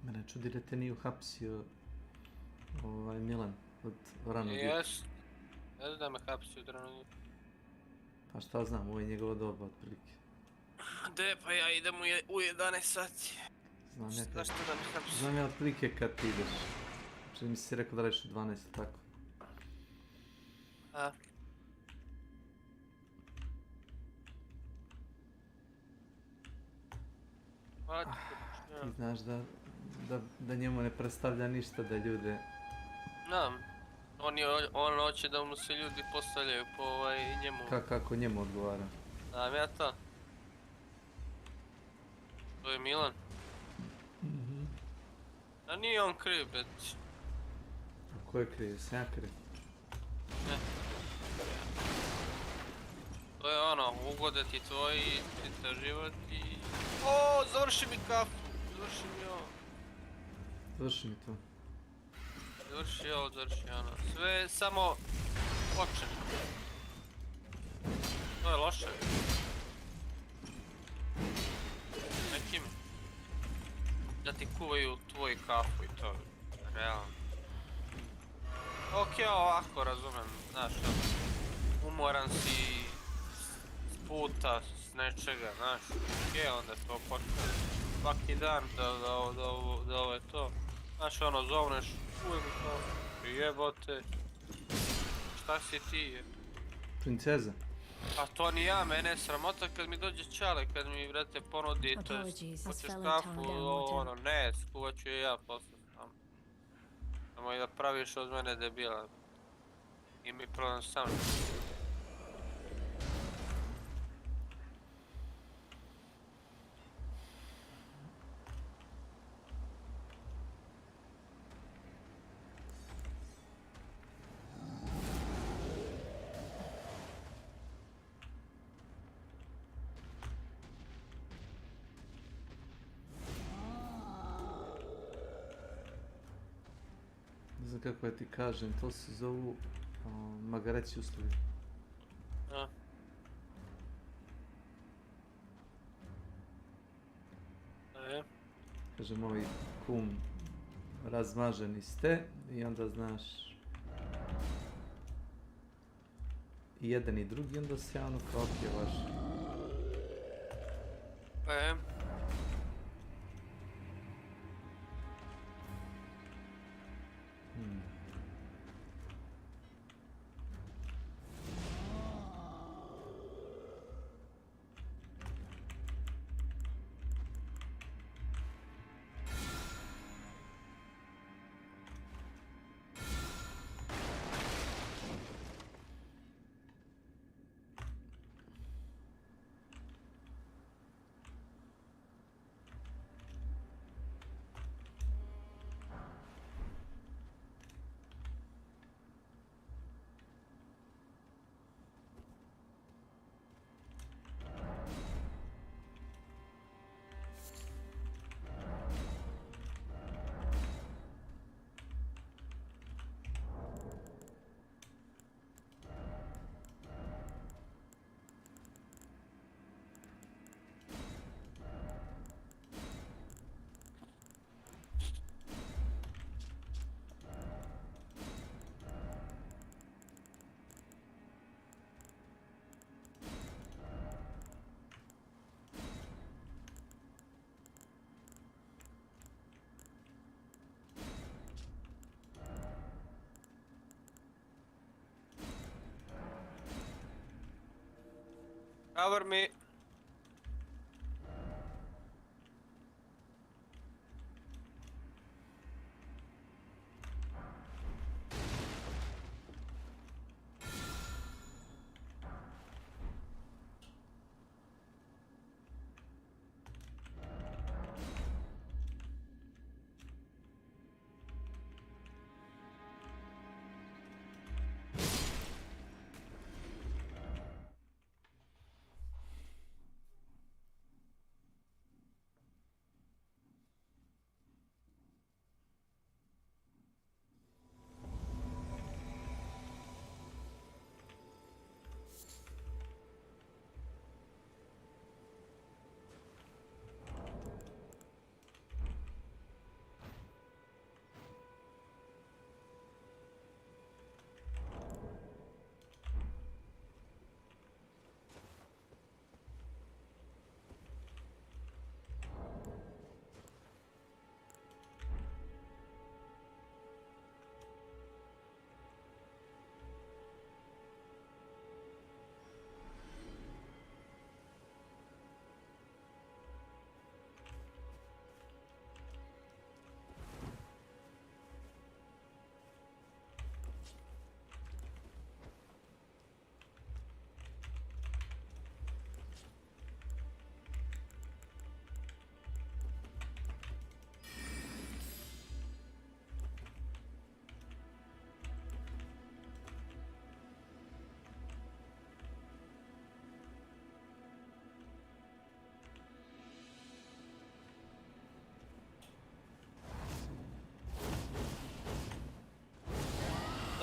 Mene čudi da te nije uhapsio Milan od ranog jutra. Jes. Ne znam da me hapsi od ranog jutra. Pa šta znam, ovo je njegovo doba otprilike. De, pa ja idem u 11 sati. Zašto da me hapsi? Znam ja otprilike kad ti ideš. Znači mi si rekao da radiš u 12, tako? A. Ti znaš da njemu ne predstavlja ništa da ljude... Znam. On hoće da mu se ljudi postavljaju po njemu. Kako njemu odgovara? Znam ja to. To je Milan. A nije on kriv, bet. Ko je kriv? Sam ja kriv? Ne. To je ono, ugode ti tvoji, život i... O, završi mi kafu, završi mi ovo. Završi mi to. Završi ovo, završi ono. Sve samo počne. To je loše. Nekim da ti kuvaju tvoju kafu i to. Realno. Ok, ovako razumem, znaš, umoran si s puta, s nečega, znaš, ok, onda to počne svaki dan da ovo je to. Znaš, ono, zovneš, uj mi to, jebote, šta si ti je? Princeza. A to ni ja, mene je sramota kad mi dođe čale, kad mi, brate, ponudi, to je, hoćeš kafu, ono, ne, skuvat ću je ja posle sam. Samo i da praviš od mene debila. I mi problem sam. Ne znam kako ja ti kažem, to se zovu magareći usluge. A. Kažem, ovaj kum razmaženi ste i onda znaš i jedan i drugi, onda se javno kao opjevaš. Cover me.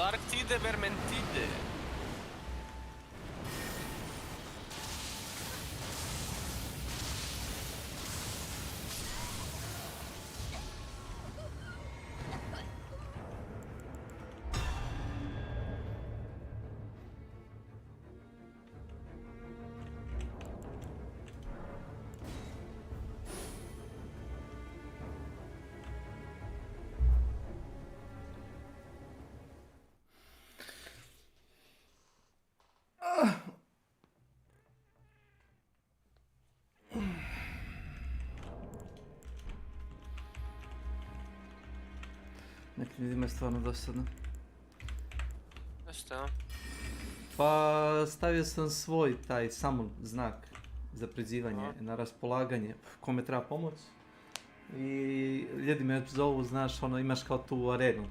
Arktide Vermentide. Nekim ljudima je stvarno dosadno. Šta? Pa stavio sam svoj taj samo znak za prizivanje na raspolaganje kome treba pomoć. I ljudi me zovu, znaš, ono, imaš kao tu arenu.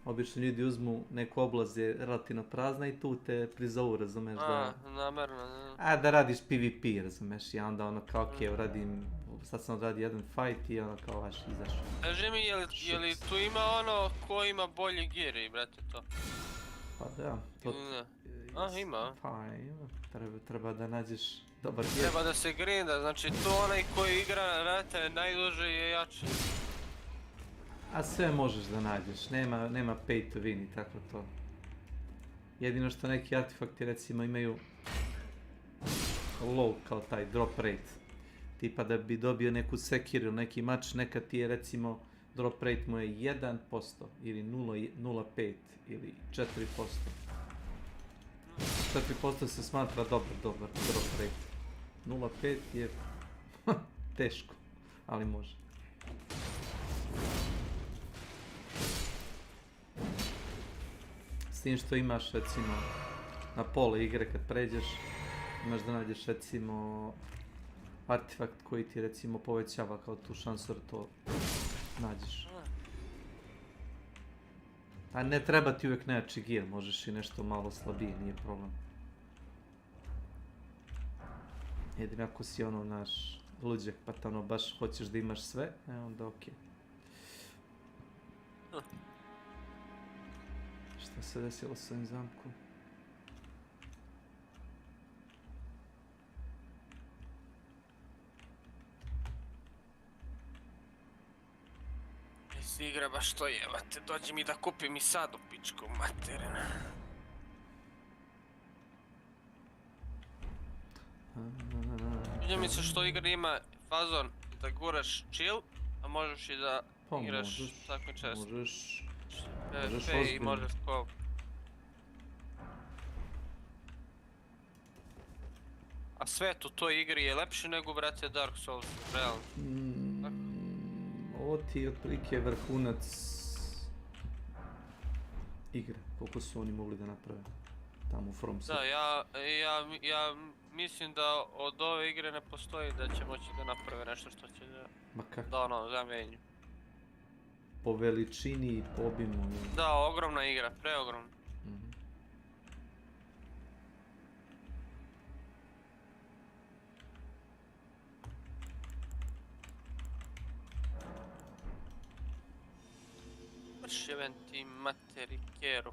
Obično ljudi uzmu neku oblast je relativno prazna i tu te prizovu, razumeš, da... Namerno, ne. Da radiš PvP, razumeš, i onda ono kao okej, radim, sad sam odradio jedan fight i ono kao vaš izašao. Kaži mi, je li tu ima ono ko ima bolji gear, brate, to? Pa da, to... Ima. Pa ima, treba da nađeš dobar gear. Treba da se grinda, znači tu onaj koji igra rate najduže je jači. A sve možeš da nađeš, nema pay to win i tako to. Jedino što neki artefakti recimo imaju low kao taj drop rate. Tipa da bi dobio neku sekiru, neki mač, neka ti je recimo drop rate mu je 1% ili 0,5 ili 4%. 4% se smatra dobar drop rate. 0,5 je teško, ali može. S tim što imaš recimo na pola igre kad pređeš, imaš da nađeš recimo artefakt koji ti recimo povećava kao tu šansu da to nađeš. A ne treba ti uvijek najjači gear, možeš i nešto malo slabije, nije problem. Jedino ako si ono naš luđak pa ono baš hoćeš da imaš sve, onda okej. Šta se desilo s ovim zamkom? Iz igra baš to jebate, dođi mi da kupim i sad u pičku materina. Sviđa mi se što igra ima fazon da guraš chill, a možeš i da igraš takmičarstvo. Možeš i možeš ko... A svet u toj igri je lepši nego, brate, Dark Souls, realno. Ovo ti je otprilike vrhunac igre, koliko su oni mogli da naprave tamo u From Da, ja mislim da od ove igre ne postoji da će moći da naprave nešto što će da ono zamenju. Po veličini i po obimu. Da, ogromna igra, preogromna. Vrševenti materi keru.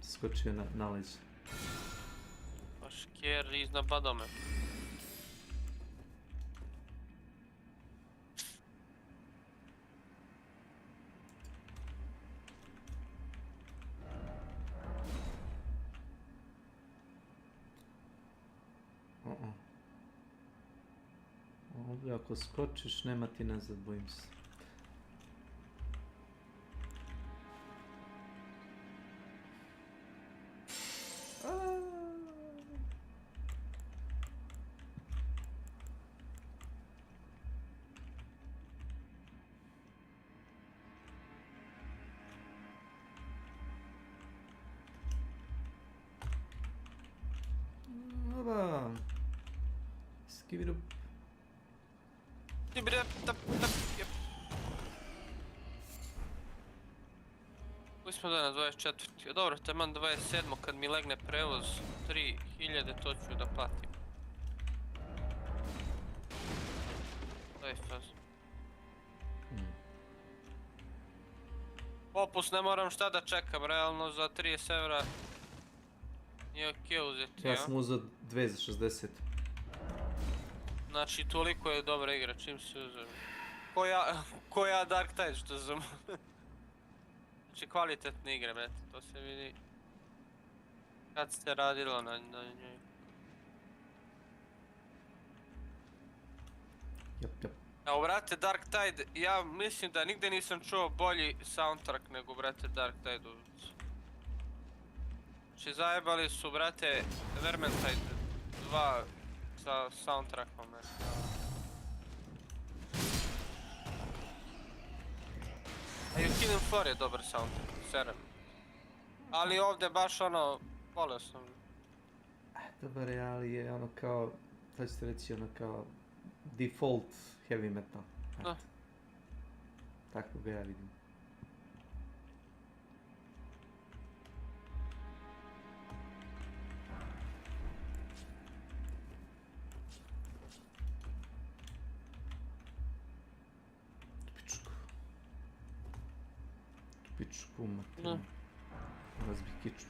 Skočio na leđe. Baš ker iznabadao me. Ovdje ako skočiš, nema ti nazad, bojim se. Ova. Give it up. Koji smo danas, 24. Dobro, taman 27. kad mi legne prevoz 3000, to ću da platim. To je faz. Opus ne moram šta da čekam, realno za 30 evra je okej uzeti, Ja sam uzeo 2 za 60. Znači, toliko je dobra igra, čim si uzeo. Ko ja Dark Tide, što sam... Znači, kvalitetne igre, brete, to se vidi. Kad ste radilo na njoj. Jep. Evo, brate, Dark Tide, ja mislim da nigde nisam čuo bolji soundtrack nego, brate, Dark Tide. Znači, zajebali su, brate, Vermintide 2 sa soundtrackom, A i u Killing Floor je dobar soundtrack, serem. Ali ovdje baš ono, volio sam. Dobar je, ali je ono kao, sad ćete reći ono kao default heavy metal. No. Tako ga ja vidim. Pičku materinu. Razbi kiču.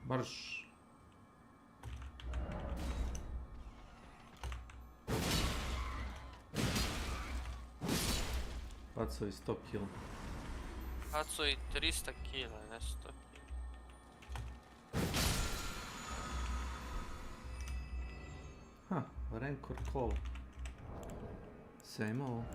Marš. Bacao i 100 kila. Bacao i 300 kila, ne 100 kila. Ha, Rancor Call. Same old.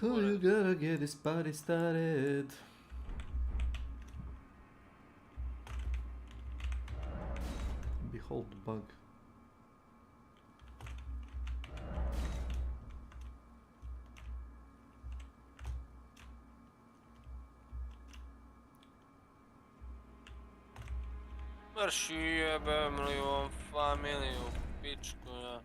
So you gotta get this party started. Behold the bug. Marš jebem li ovom familiju, pičku ja.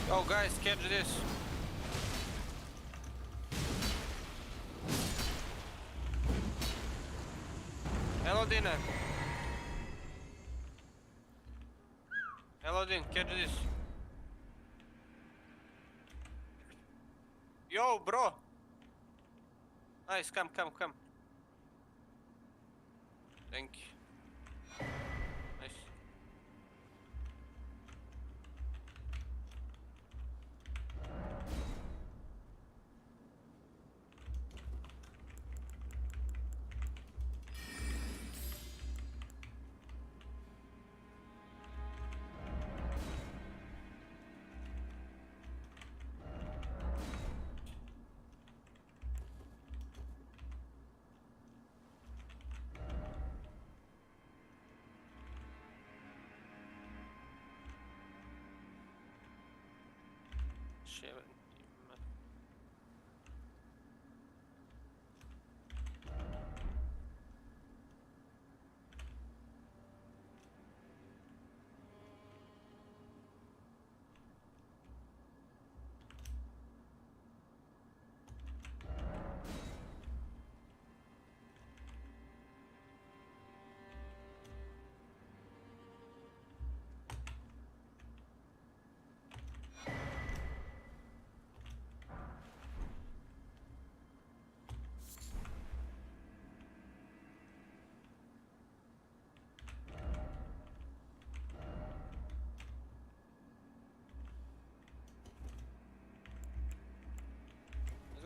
Oh guys, catch this. Elodin. Elodin, catch this. Yo, bro. Nice, come. Thank you. Nice.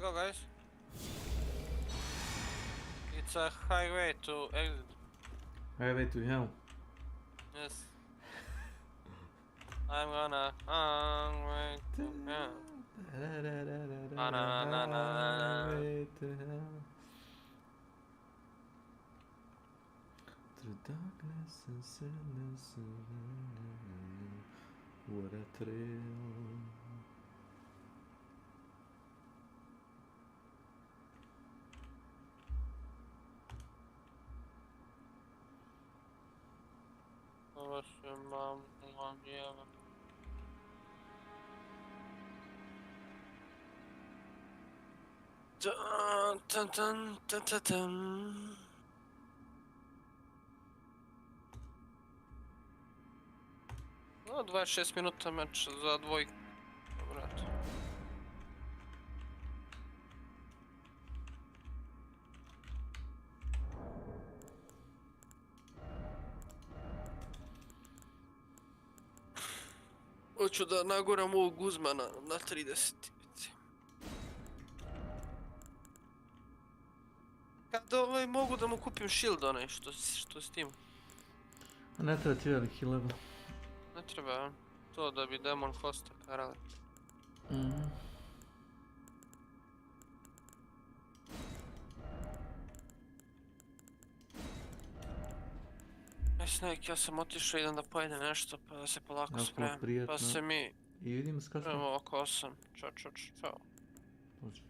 go, guys. It's a highway to exit. Highway to hell. Yes. I'm gonna highway to hell. Highway to hell. Through darkness and sadness, what a thrill. What's your mom? Yeah. Dun, dun, dun, dun, dun, dun. No, 26 minuta mecz za dwójkę. Dobra. Hoću da naguram ovog Guzmana na 30. Kad mogu da mu kupim shield onaj što s tim? A ne treba ti veliki level. Ne treba, to da bi demon hosta karali. Snake, ja sam otišao, idem da pojedem nešto, pa da se polako spremam. Pa se mi... I vidimo s kasno. Spremamo oko 8. Čao. Dođe.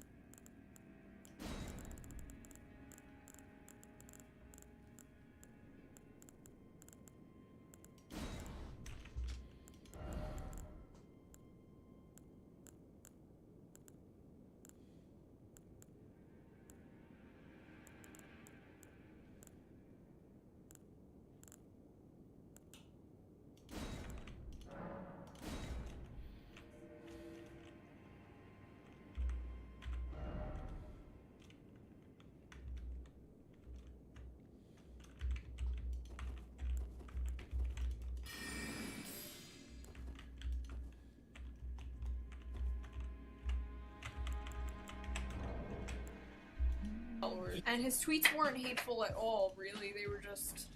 And his tweets weren't hateful at all, really. They were just...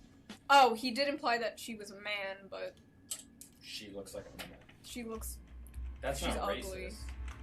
Oh, he did imply that she was a man, but... She looks like a man. She looks... That's she's not ugly. racist.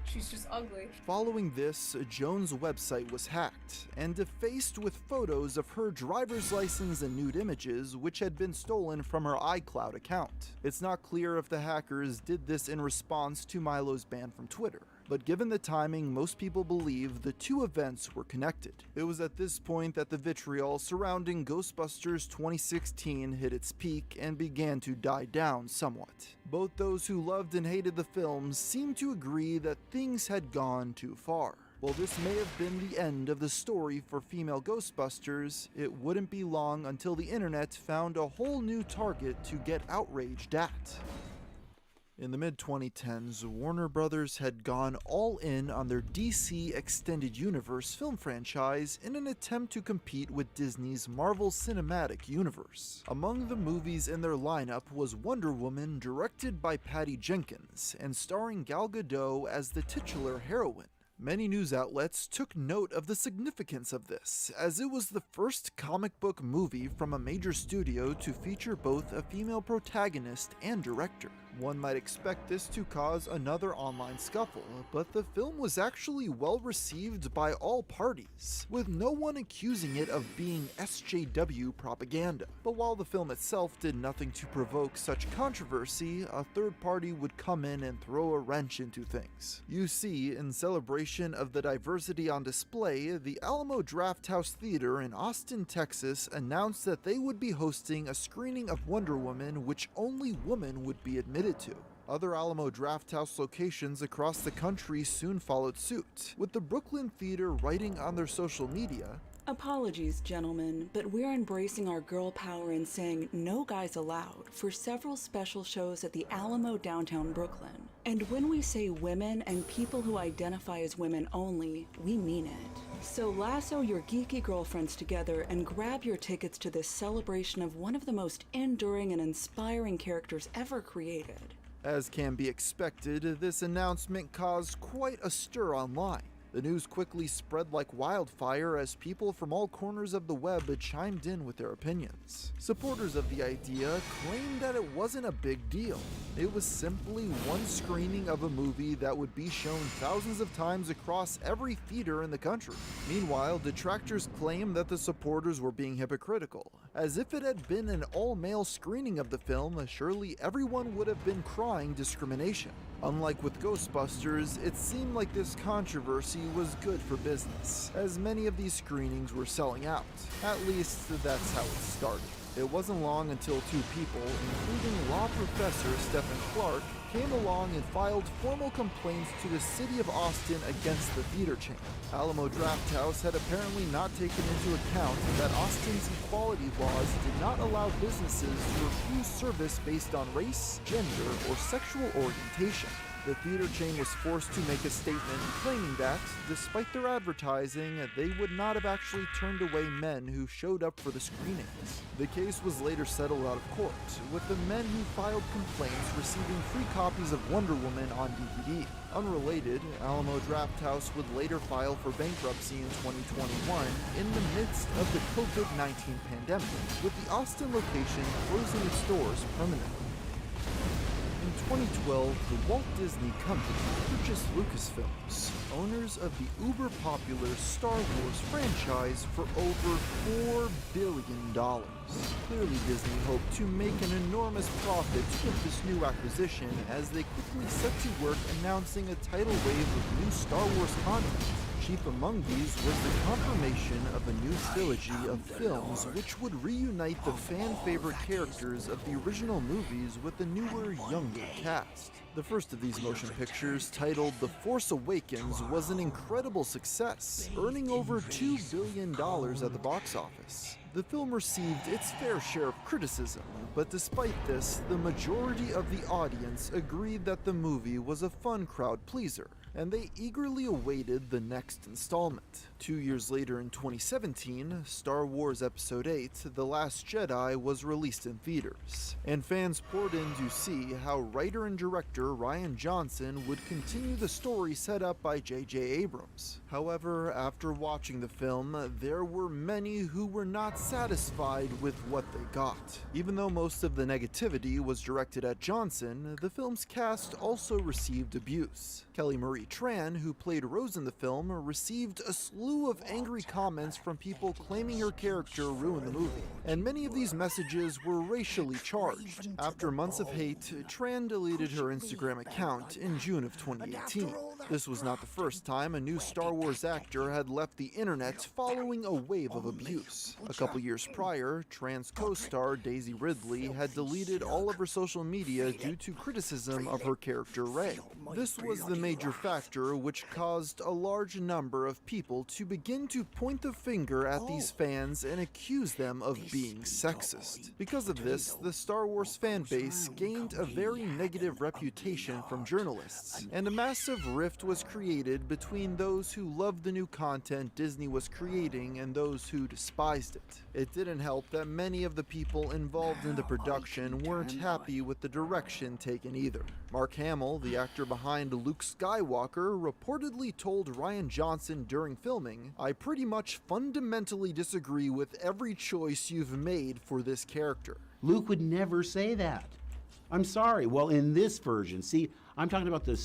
She's just ugly. Following this, Joan's website was hacked and defaced with photos of her driver's license and nude images, which had been stolen from her iCloud account. It's not clear if the hackers did this in response to Milo's ban from Twitter, but given the timing, most people believe the two events were connected. It was at this point that the vitriol surrounding Ghostbusters 2016 hit its peak and began to die down somewhat. Both those who loved and hated the films seemed to agree that things had gone too far. While this may have been the end of the story for female Ghostbusters, it wouldn't be long until the internet found a whole new target to get outraged at. In the mid-2010s, Warner Brothers had gone all in on their DC Extended Universe film franchise in an attempt to compete with Disney's Marvel Cinematic Universe. Among the movies in their lineup was Wonder Woman, directed by Patty Jenkins, and starring Gal Gadot as the titular heroine. Many news outlets took note of the significance of this, as it was the first comic book movie from a major studio to feature both a female protagonist and director. One might expect this to cause another online scuffle, but the film was actually well received by all parties, with no one accusing it of being SJW propaganda. But while the film itself did nothing to provoke such controversy, a third party would come in and throw a wrench into things. You see, in celebration of the diversity on display, the Alamo Drafthouse Theater in Austin, Texas announced that they would be hosting a screening of Wonder Woman which only women would be admitted to. Other Alamo Drafthouse locations across the country soon followed suit, with the Brooklyn Theater writing on their social media, "Apologies, gentlemen, but we're embracing our girl power and saying no guys allowed for several special shows at the Alamo downtown Brooklyn. And when we say women and people who identify as women only, we mean it. So lasso your geeky girlfriends together and grab your tickets to this celebration of one of the most enduring and inspiring characters ever created." As can be expected, this announcement caused quite a stir online. The news quickly spread like wildfire as people from all corners of the web chimed in with their opinions. Supporters of the idea claimed that it wasn't a big deal. It was simply one screening of a movie that would be shown thousands of times across every theater in the country. Meanwhile, detractors claimed that the supporters were being hypocritical. As if it had been an all-male screening of the film, surely everyone would have been crying discrimination. Unlike with Ghostbusters, it seemed like this controversy was good for business, as many of these screenings were selling out. At least, that's how it started. It wasn't long until two people, including law professor Stephen Clark, came along and filed formal complaints to the city of Austin against the theater chain. Alamo Drafthouse had apparently not taken into account that Austin's equality laws did not allow businesses to refuse service based on race, gender, or sexual orientation. The theater chain was forced to make a statement claiming that, despite their advertising, they would not have actually turned away men who showed up for the screenings. The case was later settled out of court, with the men who filed complaints receiving free copies of Wonder Woman on DVD. Unrelated, Alamo Drafthouse would later file for bankruptcy in 2021 in the midst of the COVID-19 pandemic, with the Austin location closing its doors permanently. In 2012, the Walt Disney Company purchased Lucasfilms, owners of the uber-popular Star Wars franchise, for over $4 billion. Clearly, Disney hoped to make an enormous profit with this new acquisition as they quickly set to work announcing a tidal wave of new Star Wars content. Chief among these was the confirmation of a new trilogy of films which would reunite the fan-favorite characters of the original movies with a newer, younger cast. The first of these motion pictures, titled The Force Awakens, was an incredible success, earning over $2 billion at the box office. The film received its fair share of criticism, but despite this, the majority of the audience agreed that the movie was a fun crowd pleaser, and they eagerly awaited the next installment. 2 years later in 2017, Star Wars Episode 8, The Last Jedi was released in theaters, and fans poured in to see how writer and director Rian Johnson would continue the story set up by J.J. Abrams. However, after watching the film, there were many who were not satisfied with what they got. Even though most of the negativity was directed at Johnson, the film's cast also received abuse. Kelly Marie Tran, who played Rose in the film, received a slew of angry comments from people claiming her character ruined the movie, and many of these messages were racially charged. After months of hate, Tran deleted her Instagram account in June of 2018. This was not the first time a new Star Wars actor had left the internet following a wave of abuse. A couple years prior, Tran's co-star Daisy Ridley had deleted all of her social media due to criticism of her character Rey. This was the major factor which caused a large number of people to begin to point the finger at these fans and accuse them of being sexist. Because of this, the Star Wars fan base gained a very negative reputation from journalists, and a massive rift was created between those who loved the new content Disney was creating and those who despised it. It didn't help that many of the people involved in the production weren't happy with the direction taken either. Mark Hamill, the actor behind Luke Skywalker, reportedly told Rian Johnson during filming, "I pretty much fundamentally disagree with every choice you've made for this character." Luke would never say that. I'm sorry. Well, in this version, see, I'm talking about the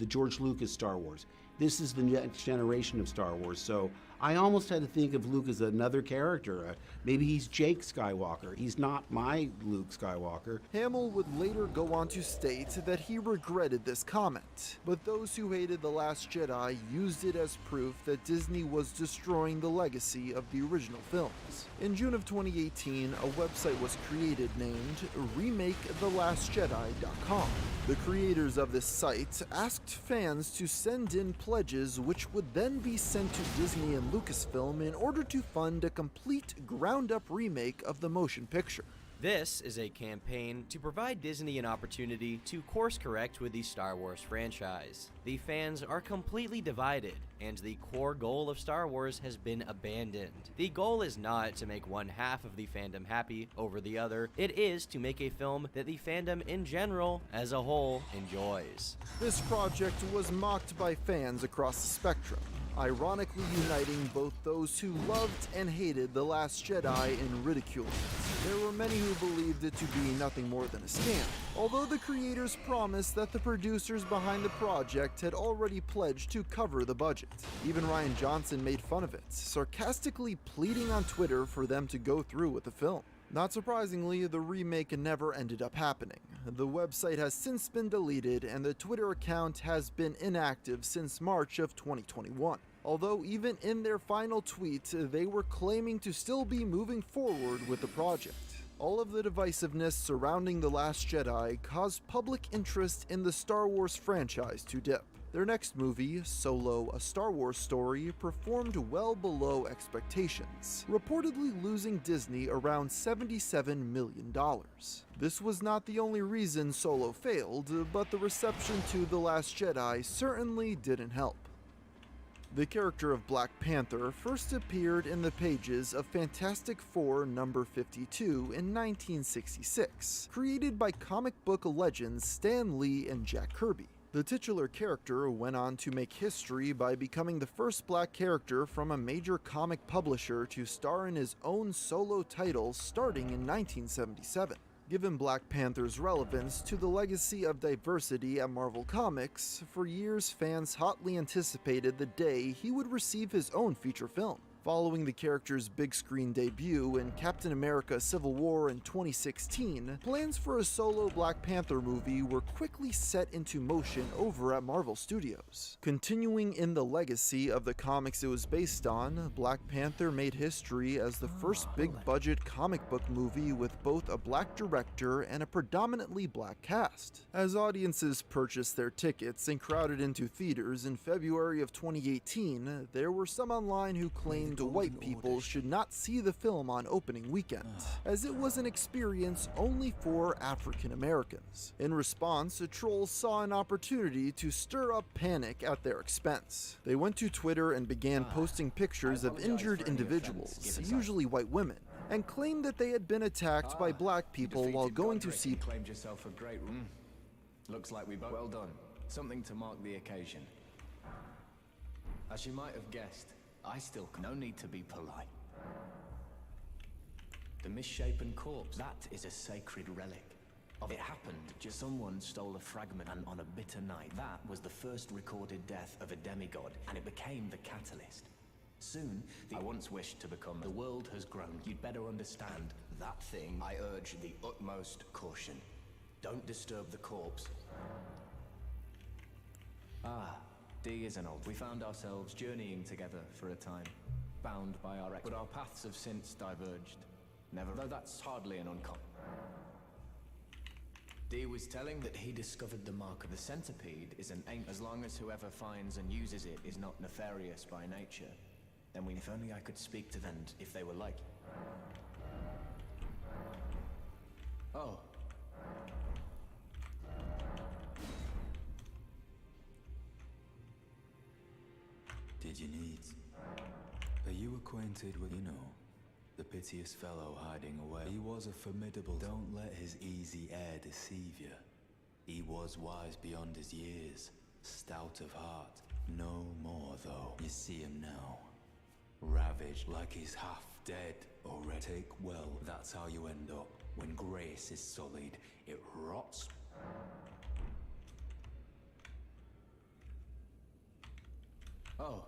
George Lucas Star Wars. This is the next generation of Star Wars, so I almost had to think of Luke as another character. Maybe he's Jake Skywalker. He's not my Luke Skywalker. Hamill would later go on to state that he regretted this comment, but those who hated The Last Jedi used it as proof that Disney was destroying the legacy of the original films. In June of 2018, a website was created named RemakeTheLastJedi.com. The creators of this site asked fans to send in pledges which would then be sent to Disney and Lucasfilm in order to fund a complete ground-up remake of the motion picture. This is a campaign to provide Disney an opportunity to course correct with the Star Wars franchise. The fans are completely divided, and the core goal of Star Wars has been abandoned. The goal is not to make one half of the fandom happy over the other, it is to make a film that the fandom in general, as a whole, enjoys. This project was mocked by fans across the spectrum. ironically uniting both those who loved and hated The Last Jedi in ridicule. There were many who believed it to be nothing more than a scam, although the creators promised that the producers behind the project had already pledged to cover the budget. Even Rian Johnson made fun of it, sarcastically pleading on Twitter for them to go through with the film. Not surprisingly, the remake never ended up happening. The website has since been deleted, and the Twitter account has been inactive since March of 2021. Although even in their final tweet, they were claiming to still be moving forward with the project. All of the divisiveness surrounding The Last Jedi caused public interest in the Star Wars franchise to dip. Their next movie, Solo: A Star Wars Story, performed well below expectations, reportedly losing Disney around $77 million. This was not the only reason Solo failed, but the reception to The Last Jedi certainly didn't help. The character of Black Panther first appeared in the pages of Fantastic Four number 52 in 1966, created by comic book legends Stan Lee and Jack Kirby. The titular character went on to make history by becoming the first black character from a major comic publisher to star in his own solo title starting in 1977. Given Black Panther's relevance to the legacy of diversity at Marvel Comics, for years fans hotly anticipated the day he would receive his own feature film. Following the character's big screen debut in Captain America: Civil War in 2016, plans for a solo Black Panther movie were quickly set into motion over at Marvel Studios. Continuing in the legacy of the comics it was based on, Black Panther made history as the first big-budget comic book movie with both a black director and a predominantly black cast. As audiences purchased their tickets and crowded into theaters in February of 2018, there were some online who claimed white people should not see the film on opening weekend, as it was an experience only for African Americans. In response, trolls saw an opportunity to stir up panic at their expense. They went to Twitter and began posting pictures of injured individuals, usually white women, and claimed that they had been attacked by black people while going to see. Claimed yourself a great room. Looks like we both. Well done. Something to mark the occasion. As you might have guessed, I still no need to be polite. The misshapen corpse, that is a sacred relic. It happened, just someone stole a fragment and on a bitter night. That was the first recorded death of a demigod, and it became the catalyst. Soon, I once wished to become. The world has grown. You'd better understand that thing. I urge the utmost caution. Don't disturb the corpse. D isn't old. We found ourselves journeying together for a time, bound by our but our paths have since diverged. Never, though that's hardly an uncommon. D was telling that he discovered the mark of the centipede is an ain't as long as whoever finds and uses it is not nefarious by nature. Then if only I could speak to them if they were like. Oh. Did you need? Are you acquainted with, the piteous fellow hiding away? He was a formidable. Don't let his easy air deceive you. He was wise beyond his years, stout of heart. No more, though. You see him now, ravaged like he's half dead already. Take well, that's how you end up. When grace is sullied, it rots. Oh.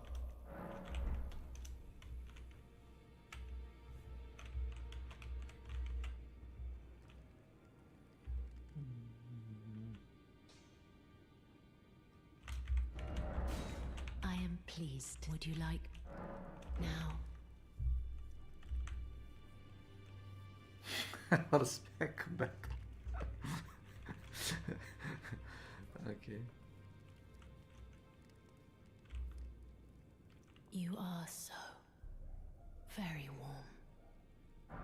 I am pleased. Would you like now? What a spec back. Okay. You are so very warm.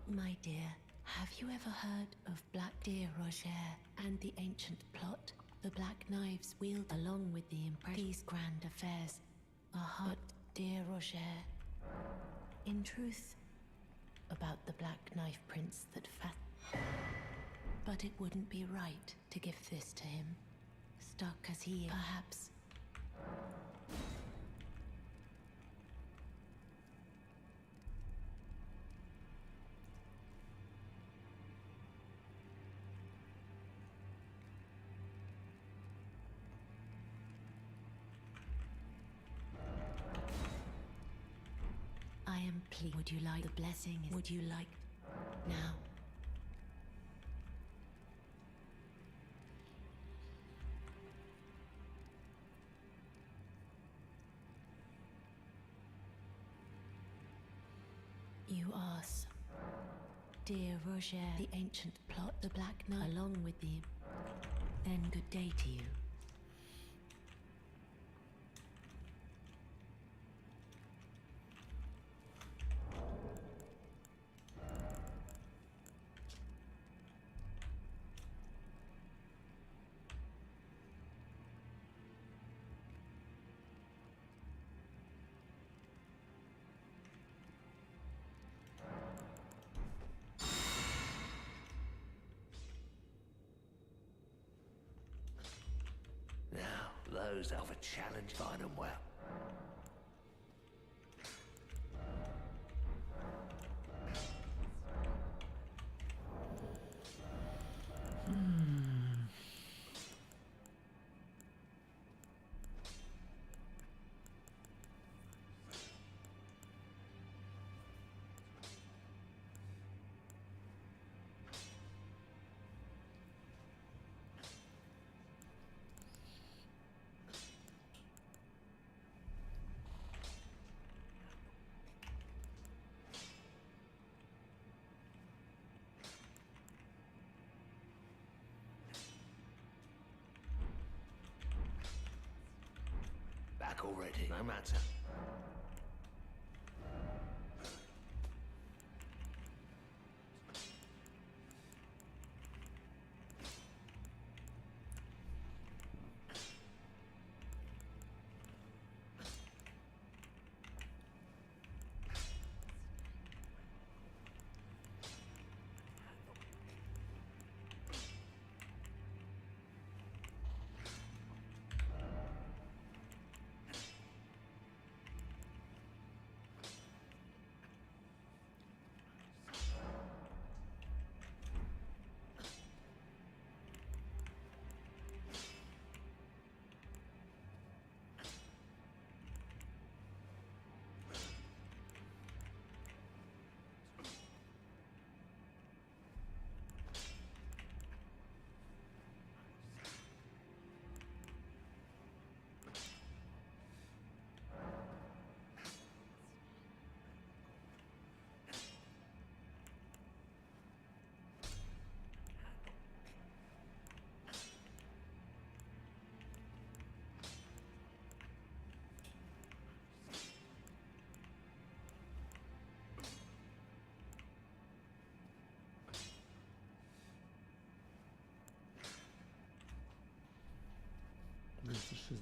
My dear, have you ever heard of Black Deer Roger and the ancient plot? The Black Knives wield along with the these grand affairs are hard, dear Roger. In truth, about the Black Knife Prince that but it wouldn't be right to give this to him, stuck as he is. Perhaps I am pleased. Would you like the blessing? Would you like now? You ask, dear Roger, the ancient plot, the Black Knight, along with the... Then good day to you. Those that have a challenge, find them well. Back already, no matter. Za 60.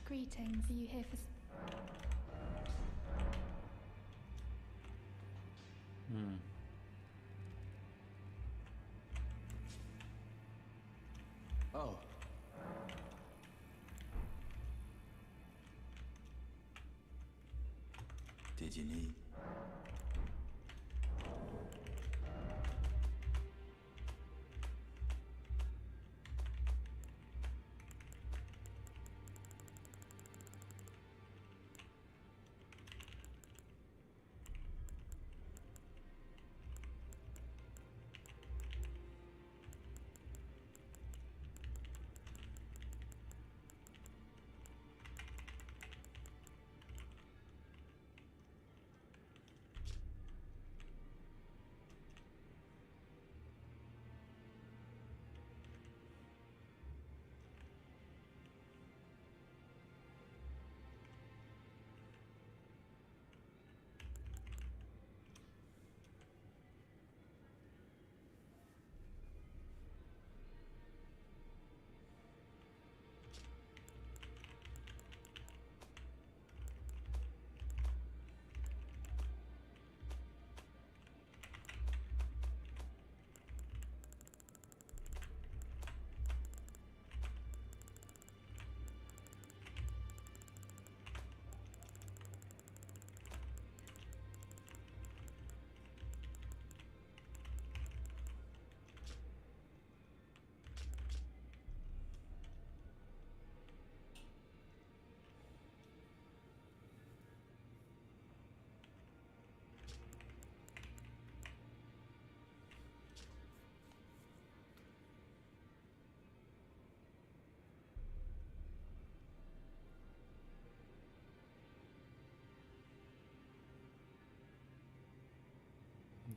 Greetings, are you here for... Oh. Did you need?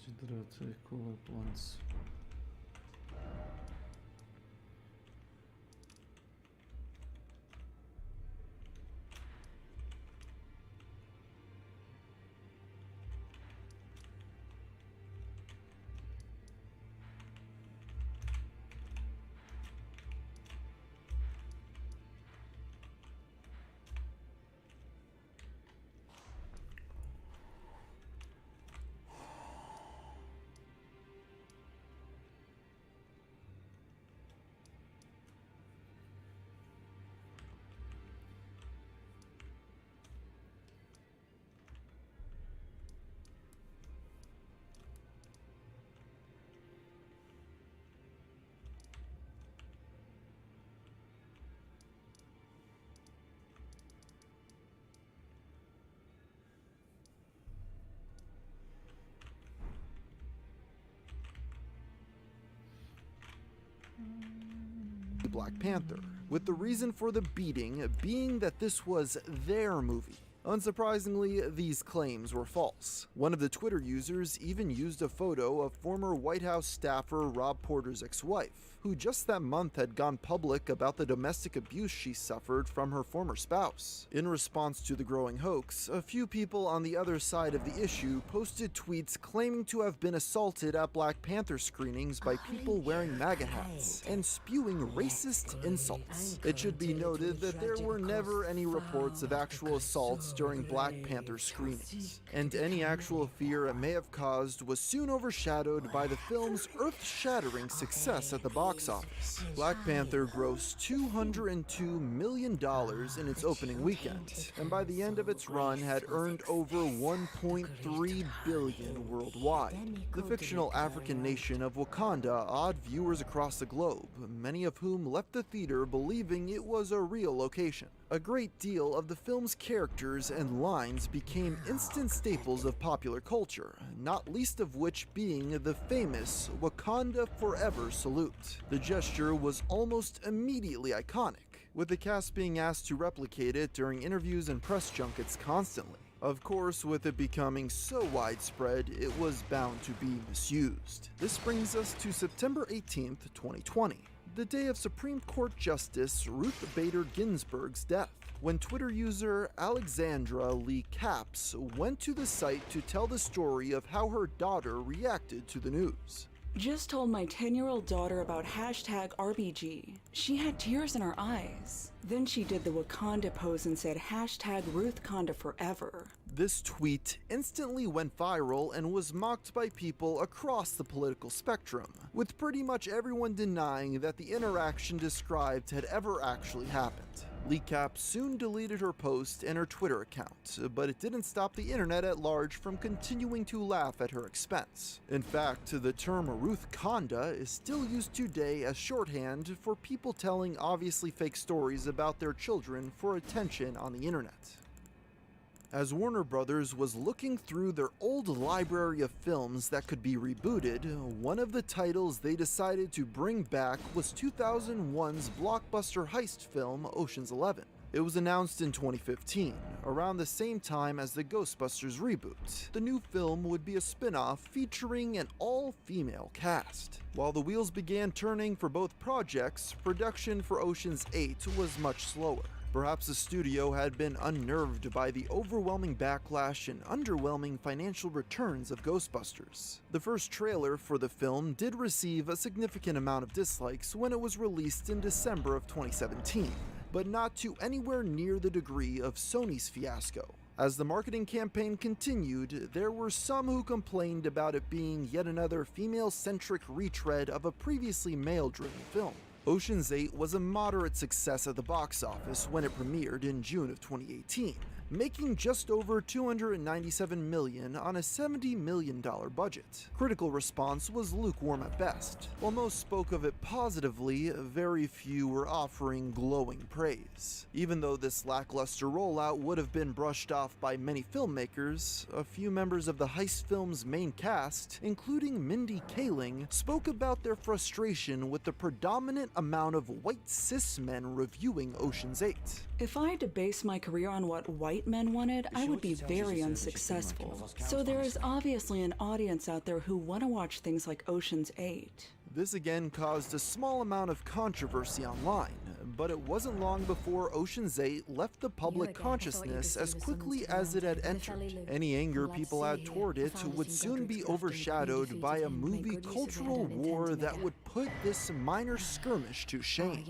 Hydrate coolant once. Black Panther, with the reason for the beating being that this was their movie. Unsurprisingly, these claims were false. One of the Twitter users even used a photo of former White House staffer Rob Porter's ex-wife, who just that month had gone public about the domestic abuse she suffered from her former spouse. In response to the growing hoax, a few people on the other side of the issue posted tweets claiming to have been assaulted at Black Panther screenings by people wearing MAGA hats and spewing racist insults. It should be noted that there were never any reports of actual assaults during Black Panther screenings, and any actual fear it may have caused was soon overshadowed by the film's earth-shattering success at the box office. Black Panther grossed $202 million in its opening weekend, and by the end of its run had earned over $1.3 billion worldwide. The fictional African nation of Wakanda awed viewers across the globe, many of whom left the theater believing it was a real location. A great deal of the film's characters and lines became instant staples of popular culture, not least of which being the famous Wakanda Forever salute. The gesture was almost immediately iconic, with the cast being asked to replicate it during interviews and press junkets constantly. Of course, with it becoming so widespread, it was bound to be misused. This brings us to September 18th, 2020. The day of Supreme Court Justice Ruth Bader Ginsburg's death, when Twitter user Alexandra Lee Capps went to the site to tell the story of how her daughter reacted to the news. Just told my 10-year-old daughter about #RBG. She had tears in her eyes. Then she did the Wakanda pose and said #RuthKonda forever. This tweet instantly went viral and was mocked by people across the political spectrum, with pretty much everyone denying that the interaction described had ever actually happened. Lee Capps soon deleted her post and her Twitter account, but it didn't stop the internet at large from continuing to laugh at her expense. In fact, the term RuthKonda is still used today as shorthand for people telling obviously fake stories about their children for attention on the internet. As Warner Brothers was looking through their old library of films that could be rebooted, one of the titles they decided to bring back was 2001's blockbuster heist film Ocean's 11. It was announced in 2015, around the same time as the Ghostbusters reboot. The new film would be a spin-off featuring an all-female cast. While the wheels began turning for both projects, production for Ocean's 8 was much slower. Perhaps the studio had been unnerved by the overwhelming backlash and underwhelming financial returns of Ghostbusters. The first trailer for the film did receive a significant amount of dislikes when it was released in December of 2017, but not to anywhere near the degree of Sony's fiasco. As the marketing campaign continued, there were some who complained about it being yet another female-centric retread of a previously male-driven film. Ocean's 8 was a moderate success at the box office when it premiered in June of 2018, making just over $297 million on a $70 million budget. Critical response was lukewarm at best. While most spoke of it positively, very few were offering glowing praise. Even though this lackluster rollout would have been brushed off by many filmmakers, a few members of the heist film's main cast, including Mindy Kaling, spoke about their frustration with the predominant amount of white cis men reviewing Ocean's 8. If I had to base my career on what white men wanted, I would be very unsuccessful. So there is obviously an audience out there who want to watch things like Ocean's 8. This again caused a small amount of controversy online, but it wasn't long before Ocean's 8 left the public consciousness as quickly as it had entered. Any anger people had toward it would soon be overshadowed by a movie cultural war that would put this minor skirmish to shame.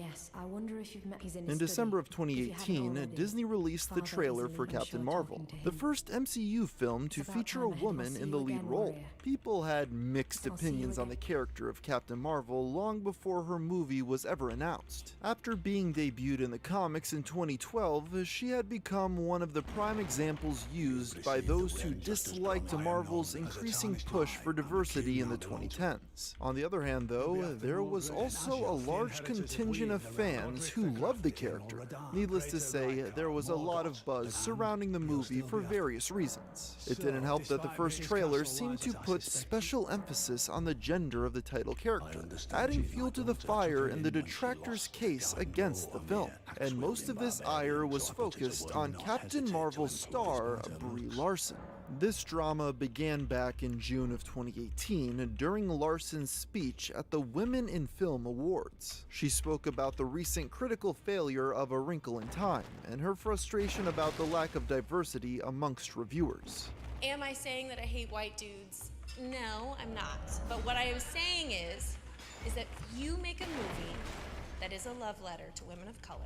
In December of 2018, Disney released the trailer for Captain Marvel, the first MCU film to feature a woman in the lead role. People had mixed opinions on the character of Captain Marvel long before her movie was ever announced. After being debuted in the comics in 2012, she had become one of the prime examples used by those who disliked Marvel's increasing push for diversity in the 2010s. On the other hand, though, there was also a large contingent of fans who loved the character. Needless to say, there was a lot of buzz surrounding the movie for various reasons. It didn't help that the first trailer seemed to put special emphasis on the gender of the title character, adding fuel to the fire in the detractors' case against the film. And most of this ire was focused on Captain Marvel's star, Brie Larson. This drama began back in June of 2018 during Larson's speech at the Women in Film Awards. She spoke about the recent critical failure of A Wrinkle in Time and her frustration about the lack of diversity amongst reviewers. Am I saying that I hate white dudes? No, I'm not. But what I am saying is that you make a movie that is a love letter to women of color.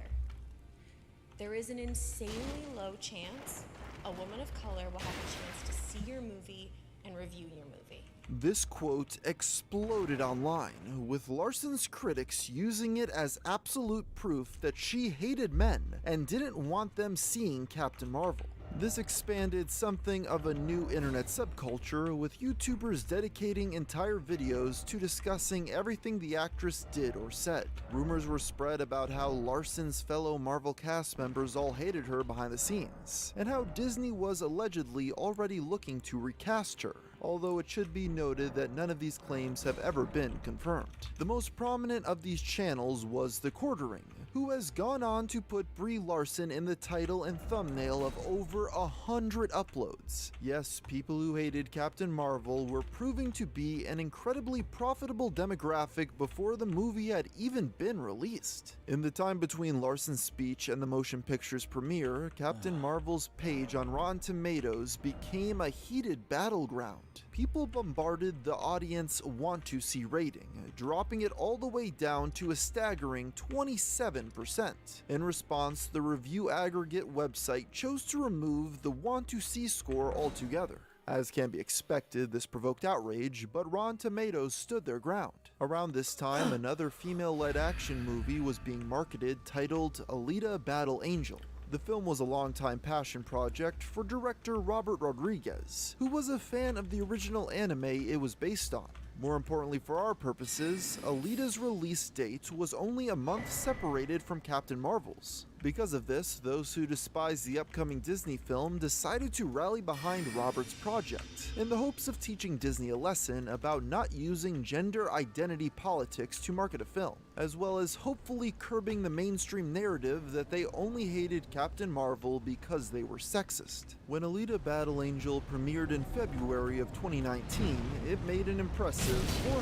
There is an insanely low chance a woman of color will have a chance to see your movie and review your movie. This quote exploded online, with Larson's critics using it as absolute proof that she hated men and didn't want them seeing Captain Marvel. This expanded something of a new internet subculture, with YouTubers dedicating entire videos to discussing everything the actress did or said. Rumors were spread about how Larson's fellow Marvel cast members all hated her behind the scenes, and how Disney was allegedly already looking to recast her, although it should be noted that none of these claims have ever been confirmed. The most prominent of these channels was The Quartering, who has gone on to put Brie Larson in the title and thumbnail of over 100 uploads. Yes, people who hated Captain Marvel were proving to be an incredibly profitable demographic before the movie had even been released. In the time between Larson's speech and the motion picture's premiere, Captain Marvel's page on Rotten Tomatoes became a heated battleground. People bombarded the audience want-to-see rating, dropping it all the way down to a staggering 27%. In response, the review aggregate website chose to remove the want-to-see score altogether. As can be expected, this provoked outrage, but Rotten Tomatoes stood their ground. Around this time, another female-led action movie was being marketed titled Alita: Battle Angel. The film was a longtime passion project for director Robert Rodriguez, who was a fan of the original anime it was based on. More importantly for our purposes, Alita's release date was only a month separated from Captain Marvel's. Because of this, those who despised the upcoming Disney film decided to rally behind Robert's project, in the hopes of teaching Disney a lesson about not using gender identity politics to market a film, as well as hopefully curbing the mainstream narrative that they only hated Captain Marvel because they were sexist. When Alita: Battle Angel premiered in February of 2019, it made an impressive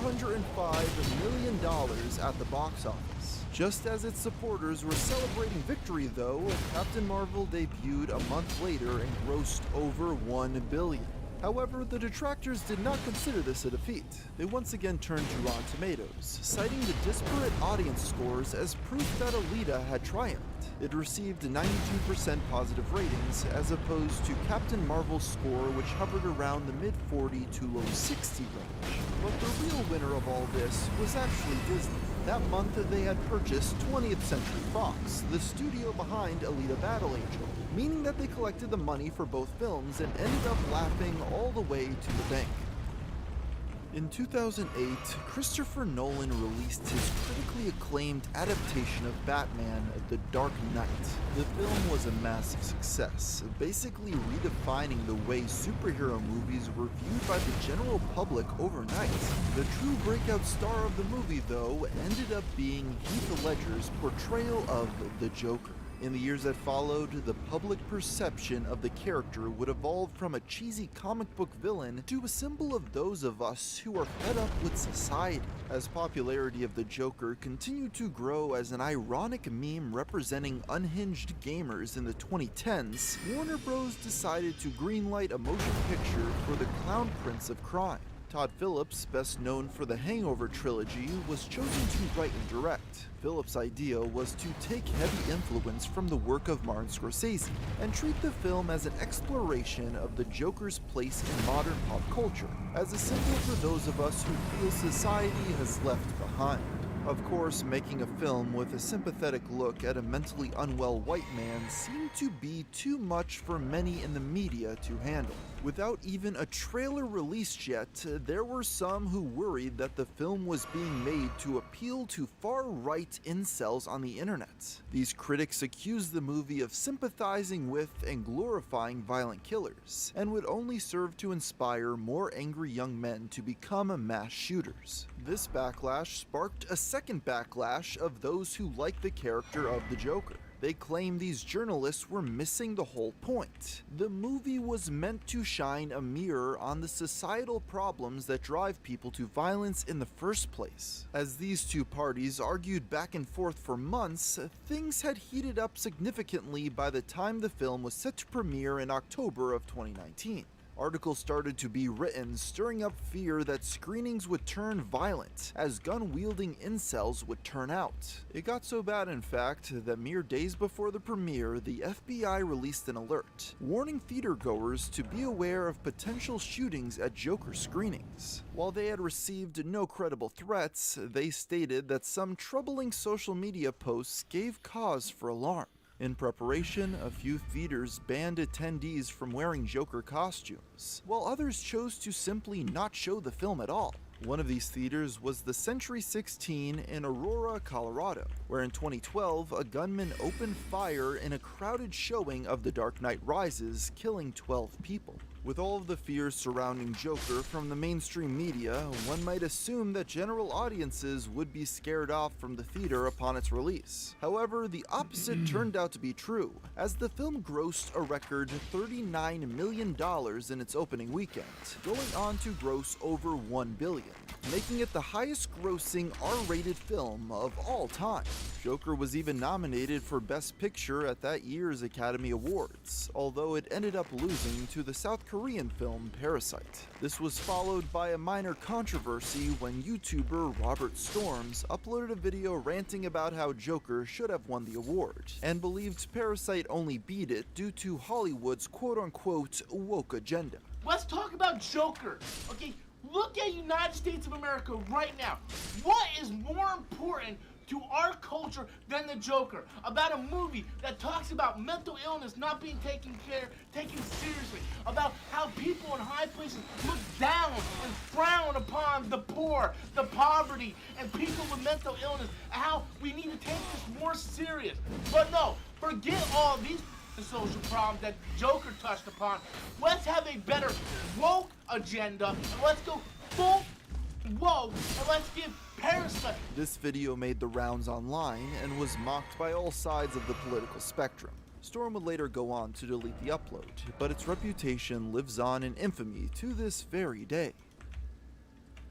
$405 million at the box office. Just as its supporters were celebrating victory, though, Captain Marvel debuted a month later and grossed over $1 billion. However, the detractors did not consider this a defeat. They once again turned to Rotten Tomatoes, citing the disparate audience scores as proof that Alita had triumphed. It received 92% positive ratings, as opposed to Captain Marvel's score, which hovered around the mid-40 to low 60 range. But the real winner of all this was actually Disney. That month, they had purchased 20th Century Fox, the studio behind Alita: Battle Angel, meaning that they collected the money for both films and ended up laughing all the way to the bank. In 2008, Christopher Nolan released his critically acclaimed adaptation of Batman, The Dark Knight. The film was a massive success, basically redefining the way superhero movies were viewed by the general public overnight. The true breakout star of the movie, though, ended up being Heath Ledger's portrayal of the Joker. In the years that followed, the public perception of the character would evolve from a cheesy comic book villain to a symbol of those of us who are fed up with society. As popularity of the Joker continued to grow as an ironic meme representing unhinged gamers in the 2010s, Warner Bros. Decided to greenlight a motion picture for the Clown Prince of Crime. Todd Phillips, best known for the Hangover trilogy, was chosen to write and direct. Phillips' idea was to take heavy influence from the work of Martin Scorsese and treat the film as an exploration of the Joker's place in modern pop culture, as a symbol for those of us who feel society has left behind. Of course, making a film with a sympathetic look at a mentally unwell white man seemed to be too much for many in the media to handle. Without even a trailer released yet, there were some who worried that the film was being made to appeal to far-right incels on the internet. These critics accused the movie of sympathizing with and glorifying violent killers, and would only serve to inspire more angry young men to become mass shooters. This backlash sparked a second backlash of those who like the character of the Joker. They claim these journalists were missing the whole point. The movie was meant to shine a mirror on the societal problems that drive people to violence in the first place. As these two parties argued back and forth for months, things had heated up significantly by the time the film was set to premiere in October of 2019. Articles started to be written, stirring up fear that screenings would turn violent, as gun-wielding incels would turn out. It got so bad, in fact, that mere days before the premiere, the FBI released an alert, warning theatergoers to be aware of potential shootings at Joker screenings. While they had received no credible threats, they stated that some troubling social media posts gave cause for alarm. In preparation, a few theaters banned attendees from wearing Joker costumes, while others chose to simply not show the film at all. One of these theaters was the Century 16 in Aurora, Colorado, where in 2012 a gunman opened fire in a crowded showing of The Dark Knight Rises, killing 12 people. With all of the fears surrounding Joker from the mainstream media, one might assume that general audiences would be scared off from the theater upon its release. However, the opposite turned out to be true, as the film grossed a record $39 million in its opening weekend, going on to gross over $1 billion, making it the highest grossing R-rated film of all time. Joker was even nominated for Best Picture at that year's Academy Awards, although it ended up losing to the South Korean film Parasite. This was followed by a minor controversy when YouTuber Robert Storms uploaded a video ranting about how Joker should have won the award, and believed Parasite only beat it due to Hollywood's quote-unquote woke agenda. Let's talk about Joker, okay? Look at United States of America right now. What is more important to our culture than the Joker? About a movie that talks about mental illness not being taken seriously, about how people in high places look down and frown upon the poor, the poverty, and people with mental illness, and how we need to take this more serious. But no, forget all these social problems that Joker touched upon. Let's have a better woke agenda, and let's go full woke, and let's give Parasite. This video made the rounds online and was mocked by all sides of the political spectrum. Storm would later go on to delete the upload, but its reputation lives on in infamy to this very day.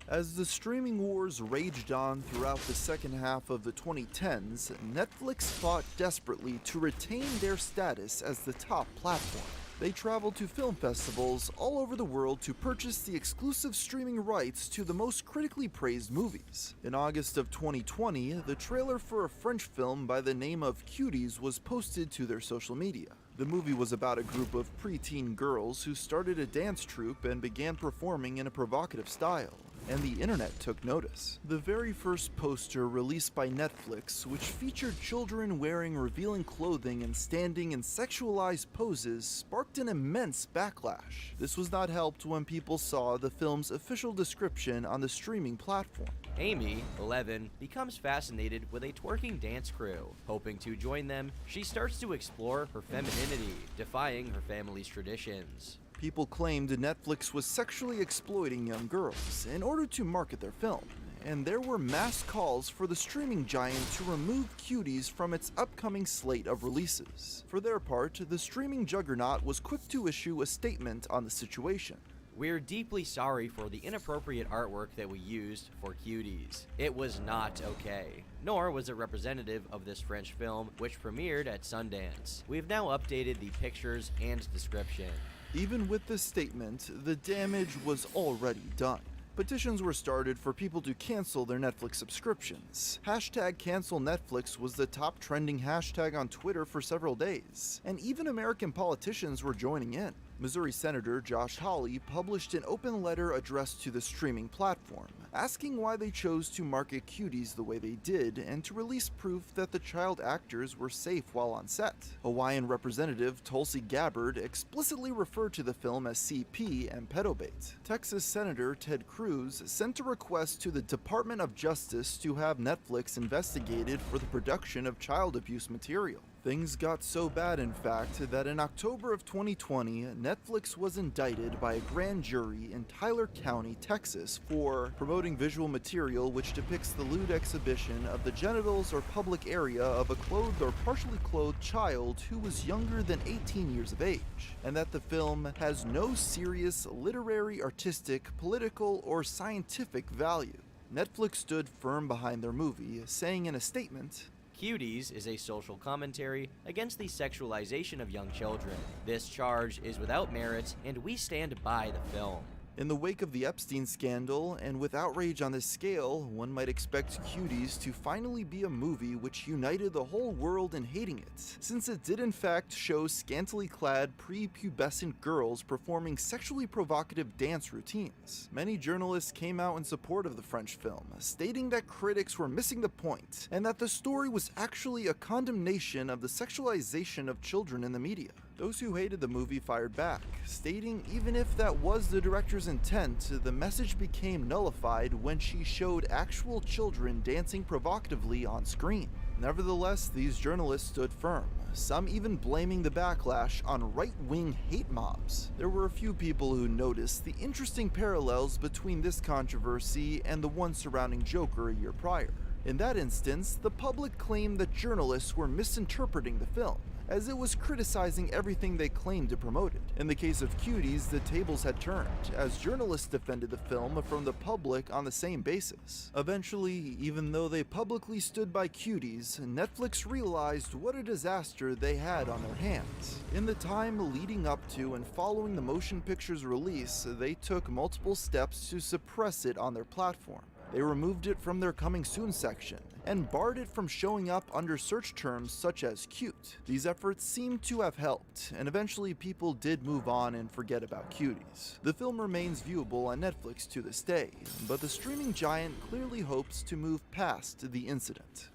As the streaming wars raged on throughout the second half of the 2010s, Netflix fought desperately to retain their status as the top platform. They traveled to film festivals all over the world to purchase the exclusive streaming rights to the most critically praised movies. In August of 2020, the trailer for a French film by the name of Cuties was posted to their social media. The movie was about a group of preteen girls who started a dance troupe and began performing in a provocative style. and the internet took notice. The very first poster released by Netflix, which featured children wearing revealing clothing and standing in sexualized poses, sparked an immense backlash. This was not helped when people saw the film's official description on the streaming platform. Amy, 11, becomes fascinated with a twerking dance crew. Hoping to join them, she starts to explore her femininity, defying her family's traditions. People claimed Netflix was sexually exploiting young girls in order to market their film, and there were mass calls for the streaming giant to remove Cuties from its upcoming slate of releases. For their part, the streaming juggernaut was quick to issue a statement on the situation. We're deeply sorry for the inappropriate artwork that we used for Cuties. It was not okay. Nor was it representative of this French film, which premiered at Sundance. We've now updated the pictures and description. Even with this statement, the damage was already done. Petitions were started for people to cancel their Netflix subscriptions. #CancelNetflix was the top trending hashtag on Twitter for several days, and even American politicians were joining in. Missouri Senator Josh Hawley published an open letter addressed to the streaming platform, asking why they chose to market Cuties the way they did and to release proof that the child actors were safe while on set. Hawaiian Representative Tulsi Gabbard explicitly referred to the film as CP and pedobait. Texas Senator Ted Cruz sent a request to the Department of Justice to have Netflix investigated for the production of child abuse material. Things got so bad, in fact, that in October of 2020, Netflix was indicted by a grand jury in Tyler County, Texas, for promoting visual material which depicts the lewd exhibition of the genitals or public area of a clothed or partially clothed child who was younger than 18 years of age, and that the film has no serious literary, artistic, political, or scientific value. Netflix stood firm behind their movie, saying in a statement, Cuties is a social commentary against the sexualization of young children. This charge is without merit, and we stand by the film. In the wake of the Epstein scandal, and with outrage on this scale, one might expect Cuties to finally be a movie which united the whole world in hating it, since it did in fact show scantily clad prepubescent girls performing sexually provocative dance routines. Many journalists came out in support of the French film, stating that critics were missing the point, and that the story was actually a condemnation of the sexualization of children in the media. Those who hated the movie fired back, stating even if that was the director's intent, the message became nullified when she showed actual children dancing provocatively on screen. Nevertheless, these journalists stood firm, some even blaming the backlash on right-wing hate mobs. There were a few people who noticed the interesting parallels between this controversy and the one surrounding Joker a year prior. In that instance, the public claimed that journalists were misinterpreting the film, as it was criticizing everything they claimed to promote it. In the case of Cuties, the tables had turned, as journalists defended the film from the public on the same basis. Eventually, even though they publicly stood by Cuties, Netflix realized what a disaster they had on their hands. In the time leading up to and following the motion picture's release, they took multiple steps to suppress it on their platform. They removed it from their coming soon section and barred it from showing up under search terms such as cute. These efforts seemed to have helped, and eventually people did move on and forget about Cuties. The film remains viewable on Netflix to this day, but the streaming giant clearly hopes to move past the incident.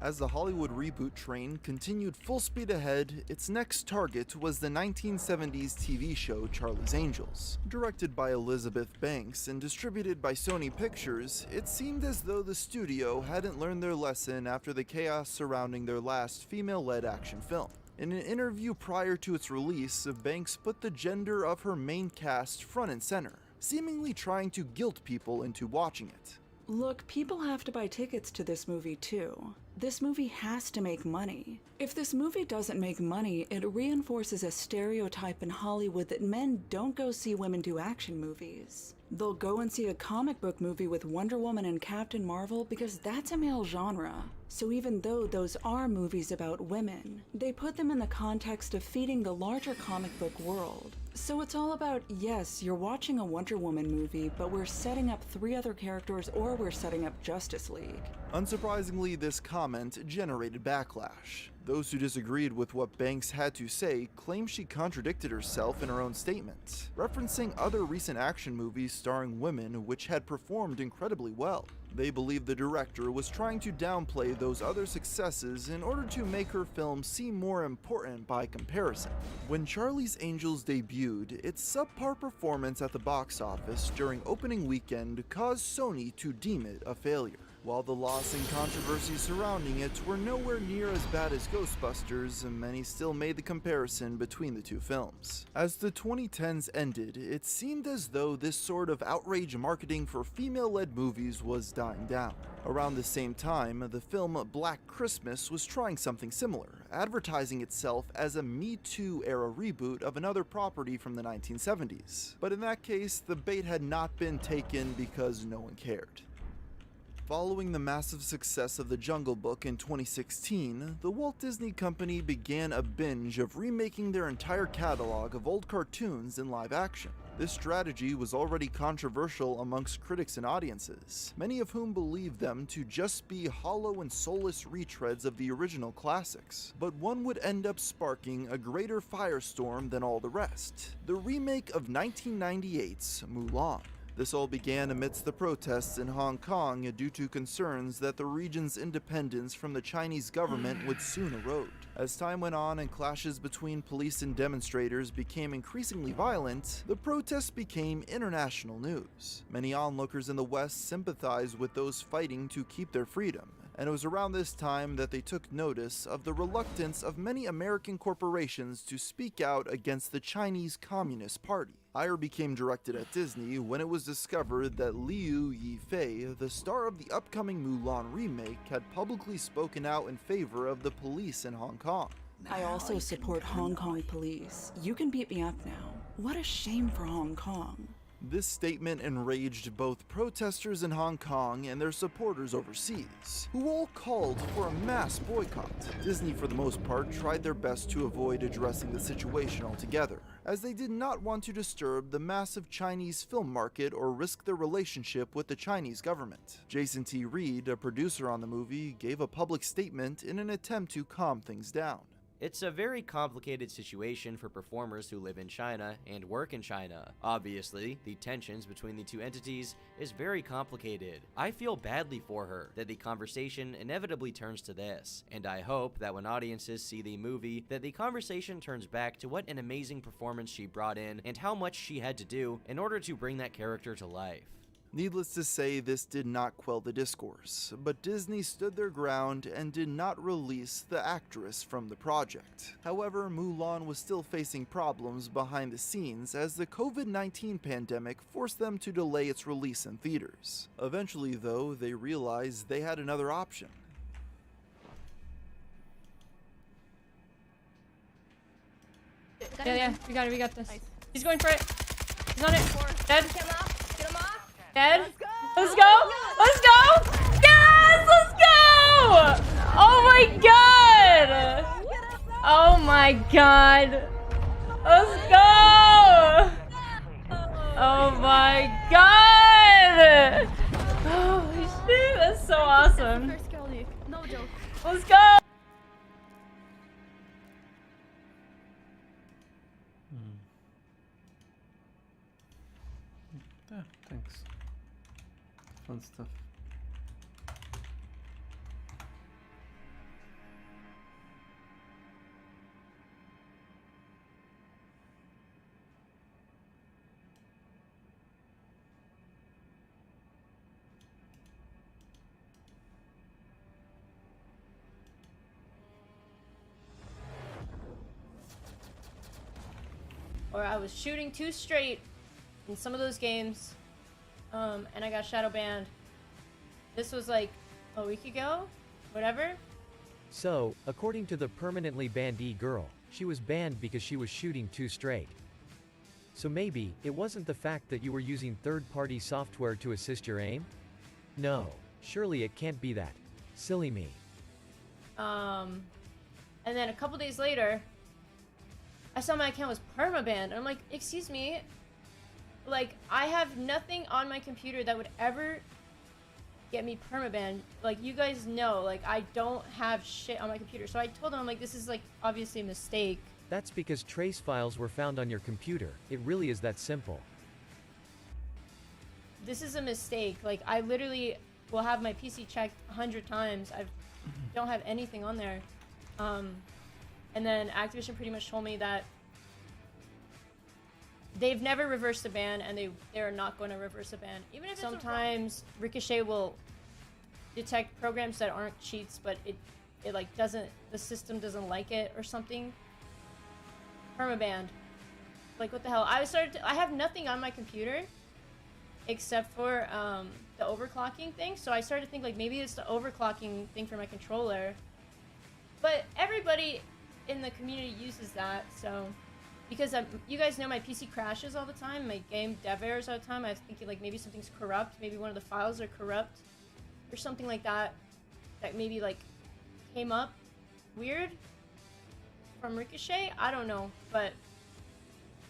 As the Hollywood reboot train continued full speed ahead, its next target was the 1970s TV show Charlie's Angels. Directed by Elizabeth Banks and distributed by Sony Pictures, it seemed as though the studio hadn't learned their lesson after the chaos surrounding their last female-led action film. In an interview prior to its release, Banks put the gender of her main cast front and center, seemingly trying to guilt people into watching it. Look, people have to buy tickets to this movie too. This movie has to make money. If this movie doesn't make money, it reinforces a stereotype in Hollywood that men don't go see women do action movies. They'll go and see a comic book movie with Wonder Woman and Captain Marvel because that's a male genre. So even though those are movies about women, they put them in the context of feeding the larger comic book world. So it's all about, yes, you're watching a Wonder Woman movie, but we're setting up 3 other characters or we're setting up Justice League. Unsurprisingly, this comment generated backlash. Those who disagreed with what Banks had to say claimed she contradicted herself in her own statement, referencing other recent action movies starring women which had performed incredibly well. They believe the director was trying to downplay those other successes in order to make her film seem more important by comparison. When Charlie's Angels debuted, its subpar performance at the box office during opening weekend caused Sony to deem it a failure. While the loss and controversy surrounding it were nowhere near as bad as Ghostbusters, many still made the comparison between the two films. As the 2010s ended, it seemed as though this sort of outrage marketing for female-led movies was dying down. Around the same time, the film Black Christmas was trying something similar, advertising itself as a Me Too era reboot of another property from the 1970s. But in that case, the bait had not been taken because no one cared. Following the massive success of The Jungle Book in 2016, the Walt Disney Company began a binge of remaking their entire catalog of old cartoons in live action. This strategy was already controversial amongst critics and audiences, many of whom believed them to just be hollow and soulless retreads of the original classics. But one would end up sparking a greater firestorm than all the rest: the remake of 1998's Mulan. This all began amidst the protests in Hong Kong due to concerns that the region's independence from the Chinese government would soon erode. As time went on and clashes between police and demonstrators became increasingly violent, the protests became international news. Many onlookers in the West sympathized with those fighting to keep their freedom, and it was around this time that they took notice of the reluctance of many American corporations to speak out against the Chinese Communist Party. Ire became directed at Disney when it was discovered that Liu Yifei, the star of the upcoming Mulan remake, had publicly spoken out in favor of the police in Hong Kong. I also support Hong Kong police. You can beat me up now. What a shame for Hong Kong. This statement enraged both protesters in Hong Kong and their supporters overseas, who all called for a mass boycott. Disney, for the most part, tried their best to avoid addressing the situation altogether, as they did not want to disturb the massive Chinese film market or risk their relationship with the Chinese government. Jason T. Reed, a producer on the movie, gave a public statement in an attempt to calm things down. It's a very complicated situation for performers who live in China and work in China. Obviously, the tensions between the two entities is very complicated. I feel badly for her that the conversation inevitably turns to this, and I hope that when audiences see the movie, that the conversation turns back to what an amazing performance she brought in and how much she had to do in order to bring that character to life. Needless to say, this did not quell the discourse, but Disney stood their ground and did not release the actress from the project. However, Mulan was still facing problems behind the scenes as the COVID-19 pandemic forced them to delay its release in theaters. Eventually, though, they realized they had another option. Yeah, we got it, we got this. He's going for it. He's on it. Dead. Dead. Let's go. Let's go. Yes, let's go. Oh my god. Oh my god. Let's go. Oh my god. Holy shit, that's so awesome. Let's go. Yeah, thanks. Fun stuff. Or I was shooting too straight in some of those games, and I got shadow banned. This was like a week ago, whatever. So, according to the permanently banned E-girl, she was banned because she was shooting too straight. So maybe, it wasn't the fact that you were using third-party software to assist your aim? No, surely it can't be that. Silly me. And then a couple days later, I saw my account was permabanned. And I'm like, excuse me? Like, I have nothing on my computer that would ever get me permabanned. Like, you guys know, like, I don't have shit on my computer. So I told them, I'm like, this is, like, obviously a mistake. That's because trace files were found on your computer. It really is that simple. This is a mistake. Like, I literally will have my PC checked 100 times. I don't have anything on there. And then Activision pretty much told me that they've never reversed a ban, and they're not going to reverse a ban. Even if sometimes Ricochet will detect programs that aren't cheats, but it like doesn't, the system doesn't like it or something. Permabanned. Like, what the hell? I have nothing on my computer except for the overclocking thing. So I started to think like maybe it's the overclocking thing for my controller. But everybody in the community uses that, so because you guys know my PC crashes all the time, my game dev errors all the time. I was thinking like maybe something's corrupt, maybe one of the files are corrupt or something like that, that maybe like came up weird from Ricochet. I don't know, but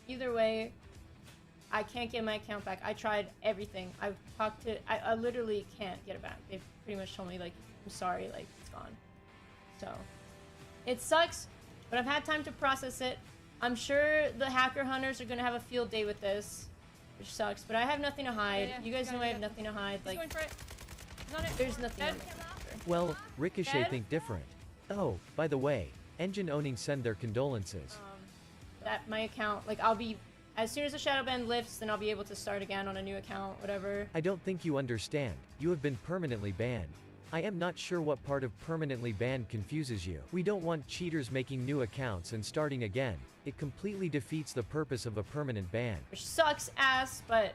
either way, I can't get my account back. I tried everything. I've talked to, I literally can't get it back. They've pretty much told me like, I'm sorry, like it's gone. So it sucks, but I've had time to process it. I'm sure the hacker hunters are gonna have a field day with this, which sucks, but I have nothing to hide. Yeah, you guys know I have nothing to hide. Like, there's nothing on my computer. Well, Ricochet think different. Oh, by the way, engine owning send their condolences. That my account, like I'll be, as soon as the shadow ban lifts, then I'll be able to start again on a new account, whatever. I don't think you understand. You have been permanently banned. I am not sure what part of permanently banned confuses you. We don't want cheaters making new accounts and starting again. It completely defeats the purpose of a permanent ban. Which sucks ass, but...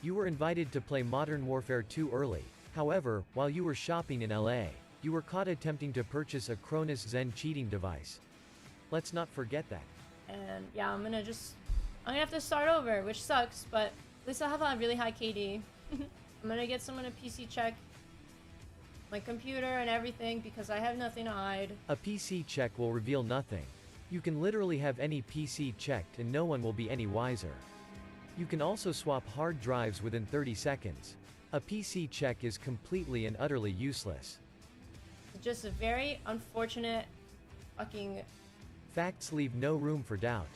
You were invited to play Modern Warfare 2 early. However, while you were shopping in LA, you were caught attempting to purchase a Cronus Zen cheating device. Let's not forget that. And yeah, I'm gonna have to start over, which sucks, but at least I'll have a really high KD. I'm gonna get someone to PC check my computer and everything because I have nothing to hide. A PC check will reveal nothing. You can literally have any PC checked and no one will be any wiser. You can also swap hard drives within 30 seconds. A PC check is completely and utterly useless. It's just a very unfortunate fucking... Facts leave no room for doubt.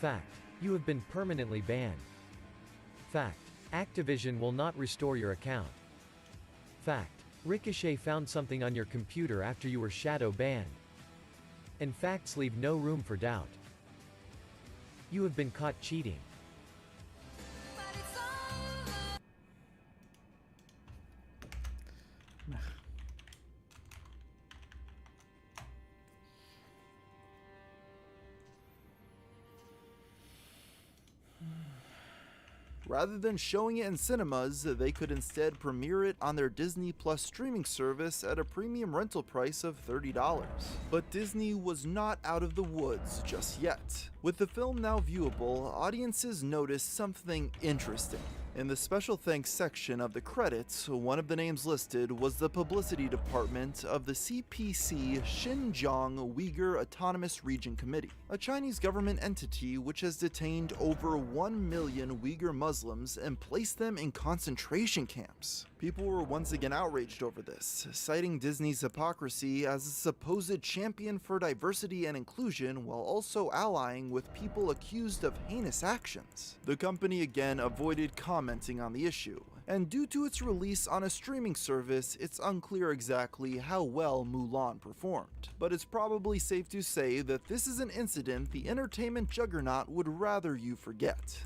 Fact. You have been permanently banned. Fact. Activision will not restore your account. Fact. Ricochet found something on your computer after you were shadow banned. And facts leave no room for doubt. You have been caught cheating. Rather than showing it in cinemas, they could instead premiere it on their Disney Plus streaming service at a premium rental price of $30. But Disney was not out of the woods just yet. With the film now viewable, audiences noticed something interesting. In the special thanks section of the credits, one of the names listed was the publicity department of the CPC Xinjiang Uyghur Autonomous Region Committee, a Chinese government entity which has detained over 1 million Uyghur Muslims and placed them in concentration camps. People were once again outraged over this, citing Disney's hypocrisy as a supposed champion for diversity and inclusion while also allying with people accused of heinous actions. The company again avoided commenting on the issue, and due to its release on a streaming service, it's unclear exactly how well Mulan performed. But it's probably safe to say that this is an incident the entertainment juggernaut would rather you forget.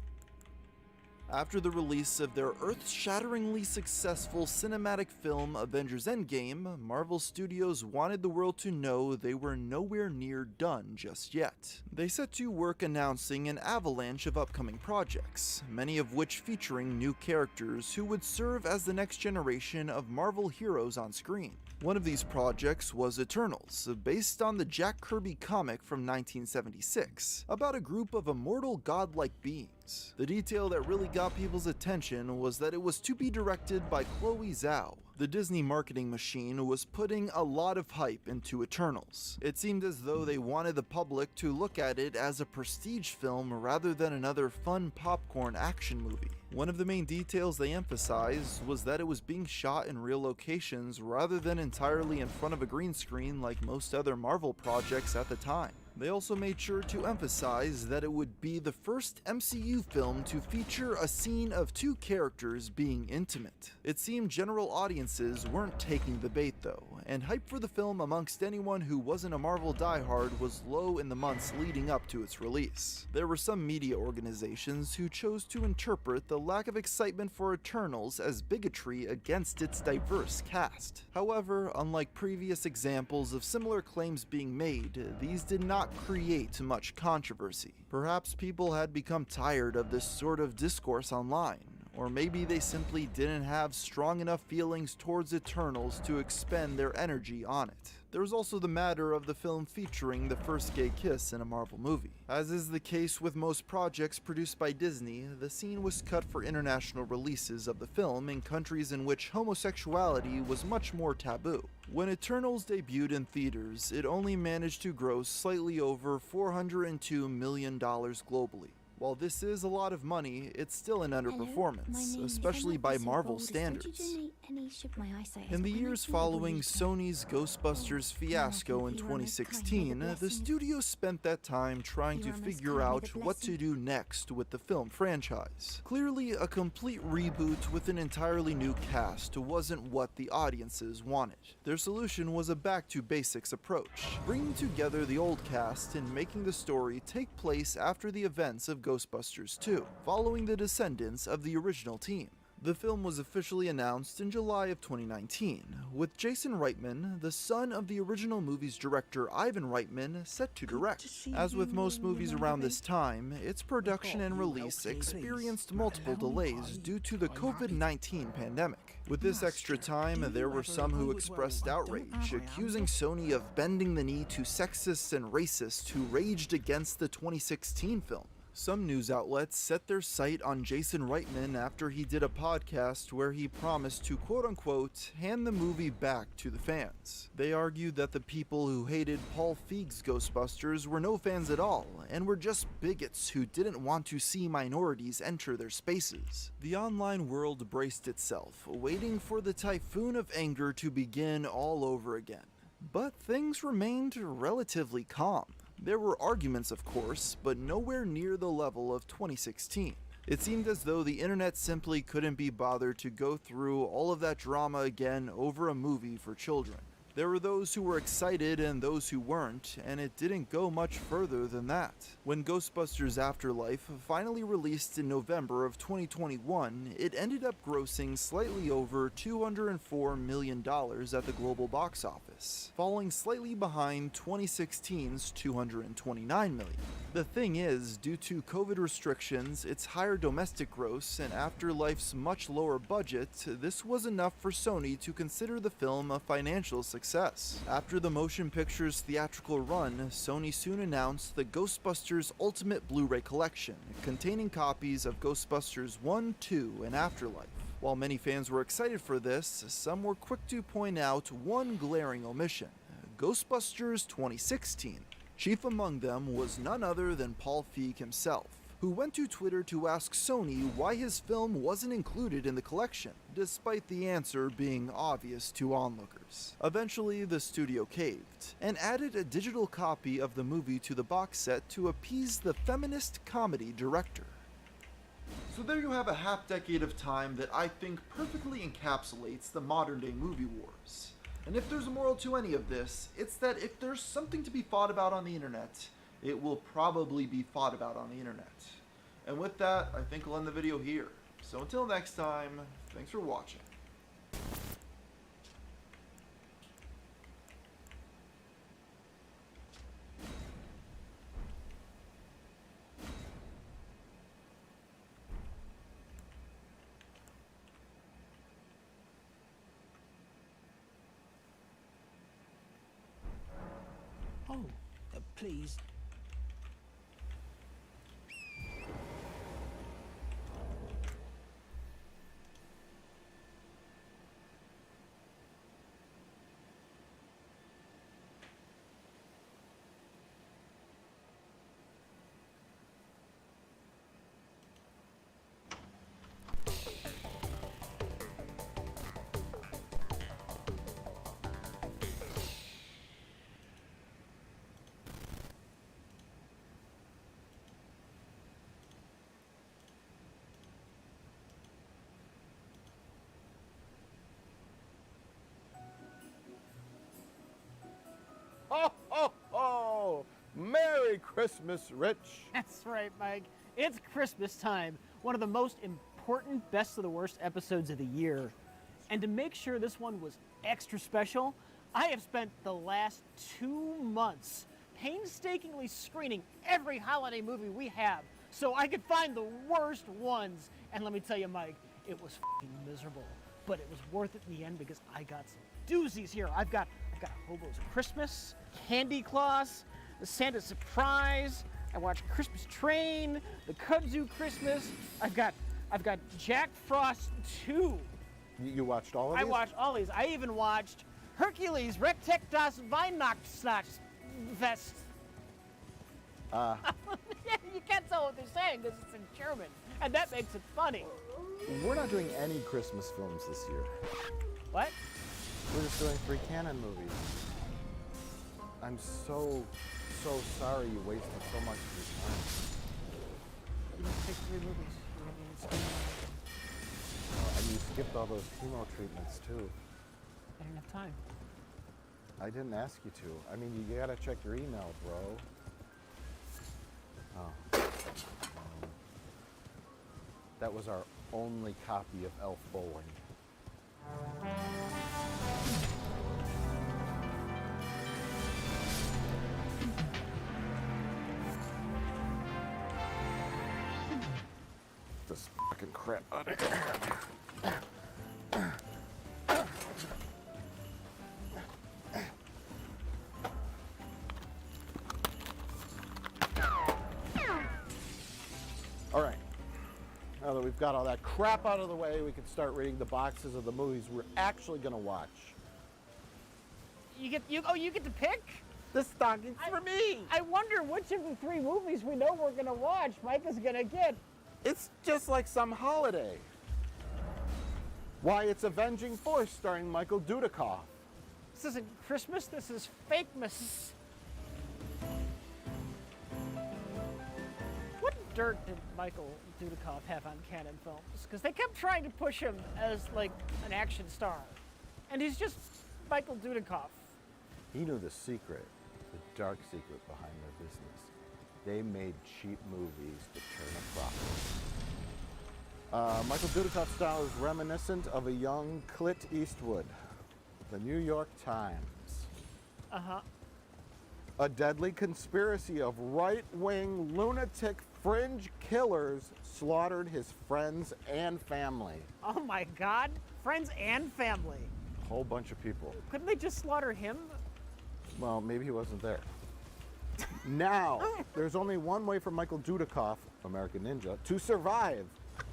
After the release of their earth-shatteringly successful cinematic film Avengers Endgame, Marvel Studios wanted the world to know they were nowhere near done just yet. They set to work announcing an avalanche of upcoming projects, many of which featuring new characters who would serve as the next generation of Marvel heroes on screen. One of these projects was Eternals, based on the Jack Kirby comic from 1976, about a group of immortal godlike beings. Wars. The detail that really got people's attention was that it was to be directed by Chloe Zhao. The Disney marketing machine was putting a lot of hype into Eternals. It seemed as though they wanted the public to look at it as a prestige film rather than another fun popcorn action movie. One of the main details they emphasized was that it was being shot in real locations rather than entirely in front of a green screen like most other Marvel projects at the time. They also made sure to emphasize that it would be the first MCU film to feature a scene of two characters being intimate. It seemed general audiences weren't taking the bait though, and hype for the film amongst anyone who wasn't a Marvel diehard was low in the months leading up to its release. There were some media organizations who chose to interpret the lack of excitement for Eternals as bigotry against its diverse cast. However, unlike previous examples of similar claims being made, these did not create much controversy. Perhaps people had become tired of this sort of discourse online, or maybe they simply didn't have strong enough feelings towards Eternals to expend their energy on it. There was also the matter of the film featuring the first gay kiss in a Marvel movie. As is the case with most projects produced by Disney, the scene was cut for international releases of the film in countries in which homosexuality was much more taboo. When Eternals debuted in theaters, it only managed to gross slightly over $402 million globally. While this is a lot of money, it's still an underperformance, especially by Marvel standards. In the years following Sony's Ghostbusters fiasco in 2016, the studio spent that time trying to figure out what to do next with the film franchise. Clearly, a complete reboot with an entirely new cast wasn't what the audiences wanted. Their solution was a back-to-basics approach, bringing together the old cast and making the story take place after the events of Ghostbusters 2, following the descendants of the original team. The film was officially announced in July of 2019, with Jason Reitman, the son of the original movie's director Ivan Reitman, set to direct. As with most movies around this time, its production and release experienced multiple delays due to the COVID-19 pandemic. With this extra time, there were some who expressed outrage, accusing Sony of bending the knee to sexists and racists who raged against the 2016 film. Some news outlets set their sight on Jason Reitman after he did a podcast where he promised to quote-unquote hand the movie back to the fans. They argued that the people who hated Paul Feig's Ghostbusters were no fans at all, and were just bigots who didn't want to see minorities enter their spaces. The online world braced itself, waiting for the typhoon of anger to begin all over again. But things remained relatively calm. There were arguments, of course, but nowhere near the level of 2016. It seemed as though the internet simply couldn't be bothered to go through all of that drama again over a movie for children. There were those who were excited and those who weren't, and it didn't go much further than that. When Ghostbusters Afterlife finally released in November of 2021, it ended up grossing slightly over $204 million at the global box office, falling slightly behind 2016's $229 million. The thing is, due to COVID restrictions, its higher domestic gross, and Afterlife's much lower budget, this was enough for Sony to consider the film a financial success. After the motion picture's theatrical run, Sony soon announced the Ghostbusters Ultimate Blu-ray Collection, containing copies of Ghostbusters 1, 2, and Afterlife. While many fans were excited for this, some were quick to point out one glaring omission: Ghostbusters 2016. Chief among them was none other than Paul Feig himself, who went to Twitter to ask Sony why his film wasn't included in the collection, despite the answer being obvious to onlookers. Eventually, the studio caved, and added a digital copy of the movie to the box set to appease the feminist comedy director. So there you have a half-decade of time that I think perfectly encapsulates the modern-day movie wars. And if there's a moral to any of this, it's that if there's something to be fought about on the internet, it will probably be fought about on the internet. And with that, I think I'll end the video here. So until next time, thanks for watching. Oh, please. Christmas, Rich. That's right, Mike. It's Christmas time, one of the most important Best of the Worst episodes of the year. And to make sure this one was extra special, I have spent the last 2 months painstakingly screening every holiday movie we have so I could find the worst ones. And let me tell you, Mike, it was f***ing miserable, but it was worth it in the end because I got some doozies here. I've got A Hobo's Christmas, Candy Claus, The Santa Surprise. I watched Christmas Train, The Kudzu Christmas. I've got Jack Frost 2. You watched all of these? I watched all these. I even watched Hercules Rectek das Weihnachtsfest. You can't tell what they're saying because it's in German, and that makes it funny. We're not doing any Christmas films this year. What? We're just doing 3 canon movies. I'm so sorry you wasted so much of your time. You just picked 3 movies. You haven't even seen them. And you skipped all those chemo treatments too. I didn't have time. I didn't ask you to. I mean, you gotta check your email, bro. Oh. That was our only copy of Elf Bowling. This fucking crap out of here. All right. Now that we've got all that crap out of the way, we can start reading the boxes of the movies we're actually gonna watch. You get to pick? This stocking's for me. I wonder which of the 3 movies we know we're gonna watch Mike is gonna get. It's just like some holiday. Why, it's Avenging Force starring Michael Dudikoff. This isn't Christmas, this is Fakemas. What dirt did Michael Dudikoff have on canon films? Because they kept trying to push him as like an action star. And he's just Michael Dudikoff. He knew the secret, the dark secret behind their business. They made cheap movies to turn a profit. Michael Dudikoff's style is reminiscent of a young Clint Eastwood. The New York Times. Uh-huh. A deadly conspiracy of right-wing lunatic fringe killers slaughtered his friends and family. Oh my God, friends and family. A whole bunch of people. Couldn't they just slaughter him? Well, maybe he wasn't there. Now, there's only one way for Michael Dudikoff, American Ninja, to survive.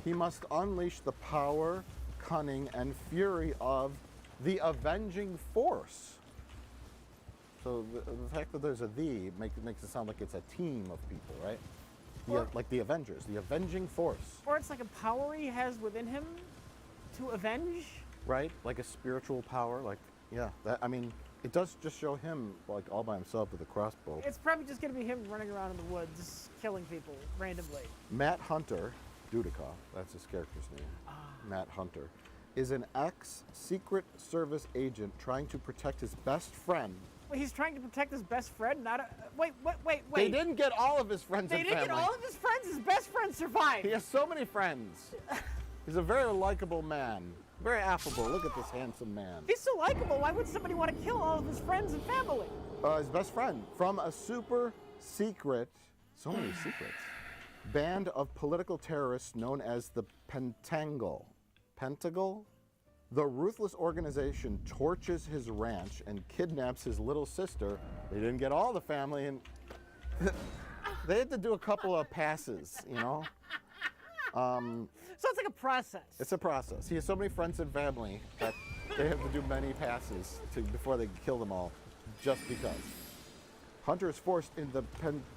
He must unleash the power, cunning, and fury of the Avenging Force. So the fact that there's a "the" makes it sound like it's a team of people, right? Yeah, like the Avengers, the Avenging Force. Or it's like a power he has within him to avenge? Right? Like a spiritual power, like, yeah. That, I mean, it does just show him, like, all by himself with a crossbow. It's probably just gonna be him running around in the woods, killing people randomly. Matt Hunter, Dudikoff, that's his character's name, Matt Hunter, is an ex-Secret Service agent trying to protect his best friend. Wait, he's trying to protect his best friend, not a... Wait. They didn't get all of his friends and They didn't family. get all of his friends? His best friend survived! He has so many friends. He's a very likable man. Very affable. Look at this handsome man. He's so likable, why would somebody want to kill all of his friends and family? His best friend from a super secret, so many secrets, band of political terrorists known as the Pentagle. Pentagle? The ruthless organization torches his ranch and kidnaps his little sister. They didn't get all the family, and they had to do a couple of passes, you know? So it's like a process. It's a process. He has so many friends and family that they have to do many passes before they kill them all, just because. Hunter is forced into the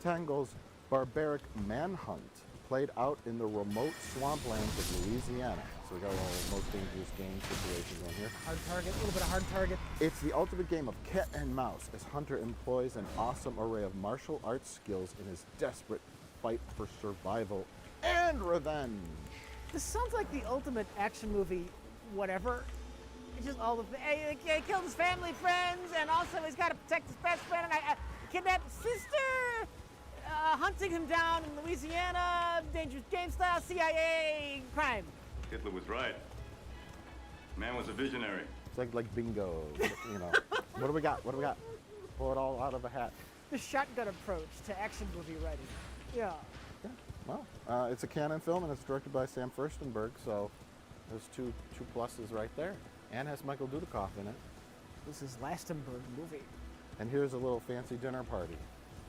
Pentangle's barbaric manhunt, played out in the remote swamplands of Louisiana. So we got a little most dangerous game situation going here. Hard target, a little bit of hard target. It's the ultimate game of cat and mouse as Hunter employs an awesome array of martial arts skills in his desperate fight for survival and revenge. This sounds like the ultimate action movie, whatever. It's just all the... He killed his family, friends, and also he's got to protect his best friend, and I kidnapped his sister! hunting him down in Louisiana, dangerous game style, CIA crime. Hitler was right. Man was a visionary. It's like bingo, you know. What do we got? What do we got? Pull it all out of a hat. The shotgun approach to action movie writing. Yeah. Well, it's a canon film and it's directed by Sam Furstenberg, so there's two pluses right there. And has Michael Dudikoff in it. This is Lastenberg movie. And here's a little fancy dinner party.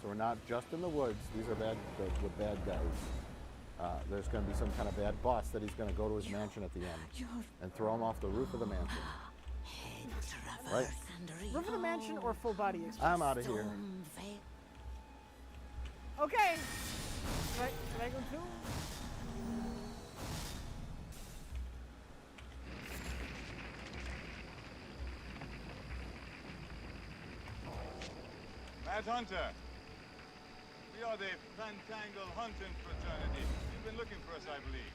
So we're not just in the woods. These are bad guys. There's going to be some kind of bad boss that he's going to go to his mansion at the end and throw him off the roof of the mansion. Right? Roof of the mansion or full body experience? I'm out of here. Okay. Should I go too? Matt Hunter. We are the Fantangle Hunting Fraternity. You've been looking for us, I believe.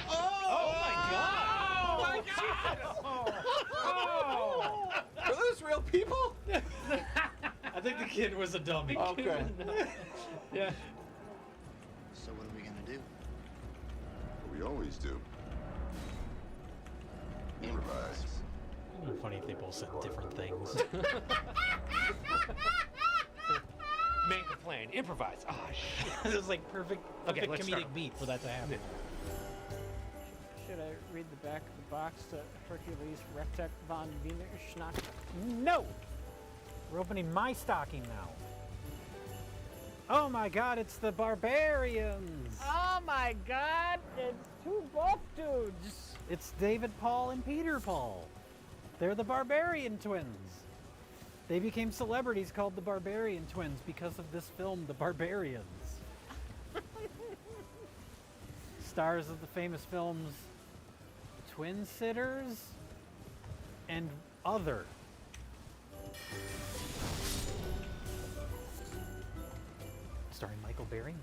Oh my God! Oh my God! Are those real people? I think the kid was a dummy. Okay. Yeah. So what are we gonna do? What we always do. Improvise. It'd be funny if they both said different things. Make a plan. Improvise. Ah, shit. This is like perfect comedic beat for that to happen. Should I read the back of the box to Hercules Reptek von Wiener Schnack? No! We're opening my stocking now. Oh my God, it's the Barbarians! Oh my God, it's two buff dudes! It's David Paul and Peter Paul. They're the Barbarian twins. They became celebrities called the Barbarian Twins because of this film, The Barbarians. Stars of the famous films Twin Sitters and Other. Starring Michael Berryman.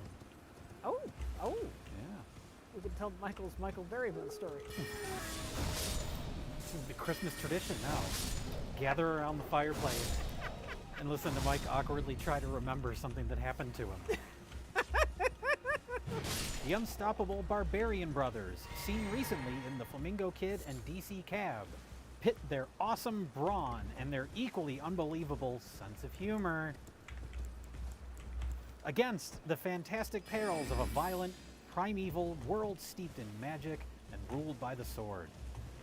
Oh! Yeah. We can tell Michael Berryman story. It's the Christmas tradition now. Gather around the fireplace and listen to Mike awkwardly try to remember something that happened to him. The Unstoppable Barbarian Brothers, seen recently in The Flamingo Kid and DC Cab, pit their awesome brawn and their equally unbelievable sense of humor against the fantastic perils of a violent, primeval world steeped in magic and ruled by the sword.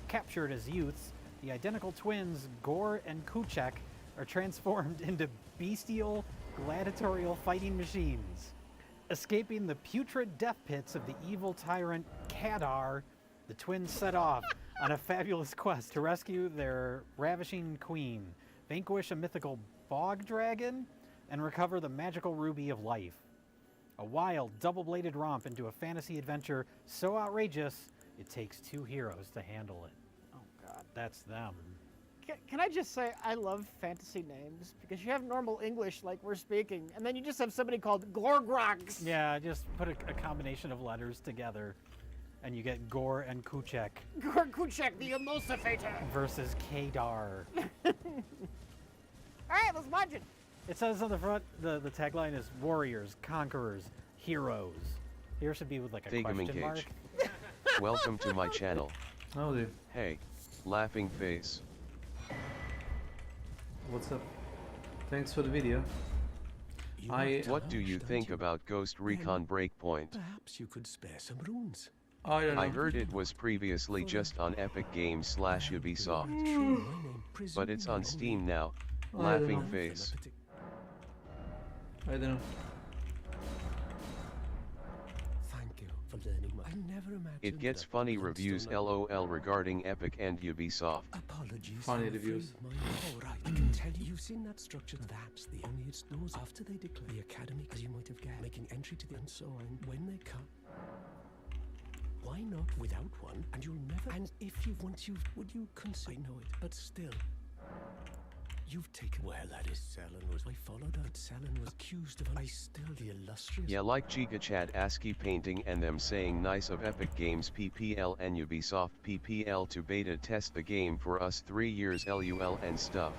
Captured as youths, the identical twins Gore and Kuchek are transformed into bestial, gladiatorial fighting machines. Escaping the putrid death pits of the evil tyrant Kadar, the twins set off on a fabulous quest to rescue their ravishing queen, vanquish a mythical bog dragon, and recover the magical ruby of life. A wild, double-bladed romp into a fantasy adventure so outrageous, it takes two heroes to handle it. Oh God, that's them. Can I just say I love fantasy names because you have normal English like we're speaking, and then you just have somebody called Glorgrox. Yeah, just put a combination of letters together, and you get Gore and Kuchek. Gore Kuchek, the emulsifier. Versus Kadar. All right, let's watch it. It says on the front, the tagline is warriors, conquerors, heroes. Here should be with like a question mark. Welcome to my channel. Oh, dude. Hey, laughing face. What's up? Thanks for the video. What do you think about Ghost Recon Breakpoint? Perhaps you could spare some runes. I don't know. I heard it was previously just on Epic Games / Ubisoft. But it's on Steam now. Laughing face. I don't know. Thank you for learning more. I never imagined It gets funny reviews LOL regarding Epic and Ubisoft. Apologies. Funny reviews. All right, I can tell you, you've seen that structure. That's the only it knows after they declare the academy, as you might have guessed, making entry to the and so on. When they come, why not without one? And you'll never. And if you want, would you consider? I know it, but still. You've taken. Well, that is Selen was. I followed her, but Selen was accused of. I still the illustrious. Yeah, like GigaChat ASCII painting and them saying nice of Epic Games PPL and Ubisoft PPL to beta test the game for us 3 years LUL and stuff.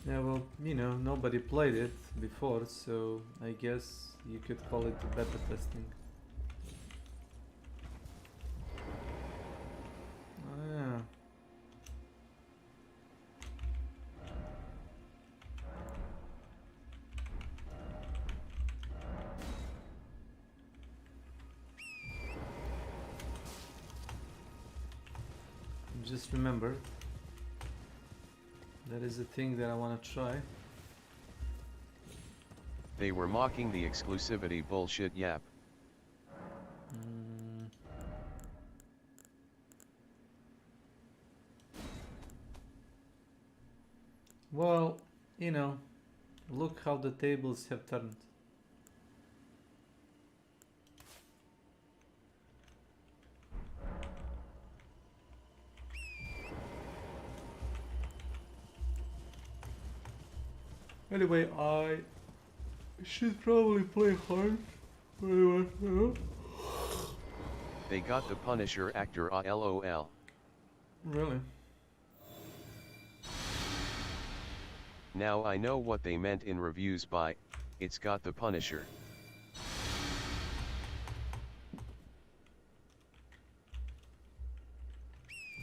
Yeah, well, you know, nobody played it before, so I guess you could call it beta testing. Oh, yeah. Just remember, that is a thing that I want to try. They were mocking the exclusivity bullshit yap. Well, you know, look how the tables have turned. Anyway, I should probably play hard. They got the Punisher actor LOL. Really? Now I know what they meant in reviews by, it's got the Punisher.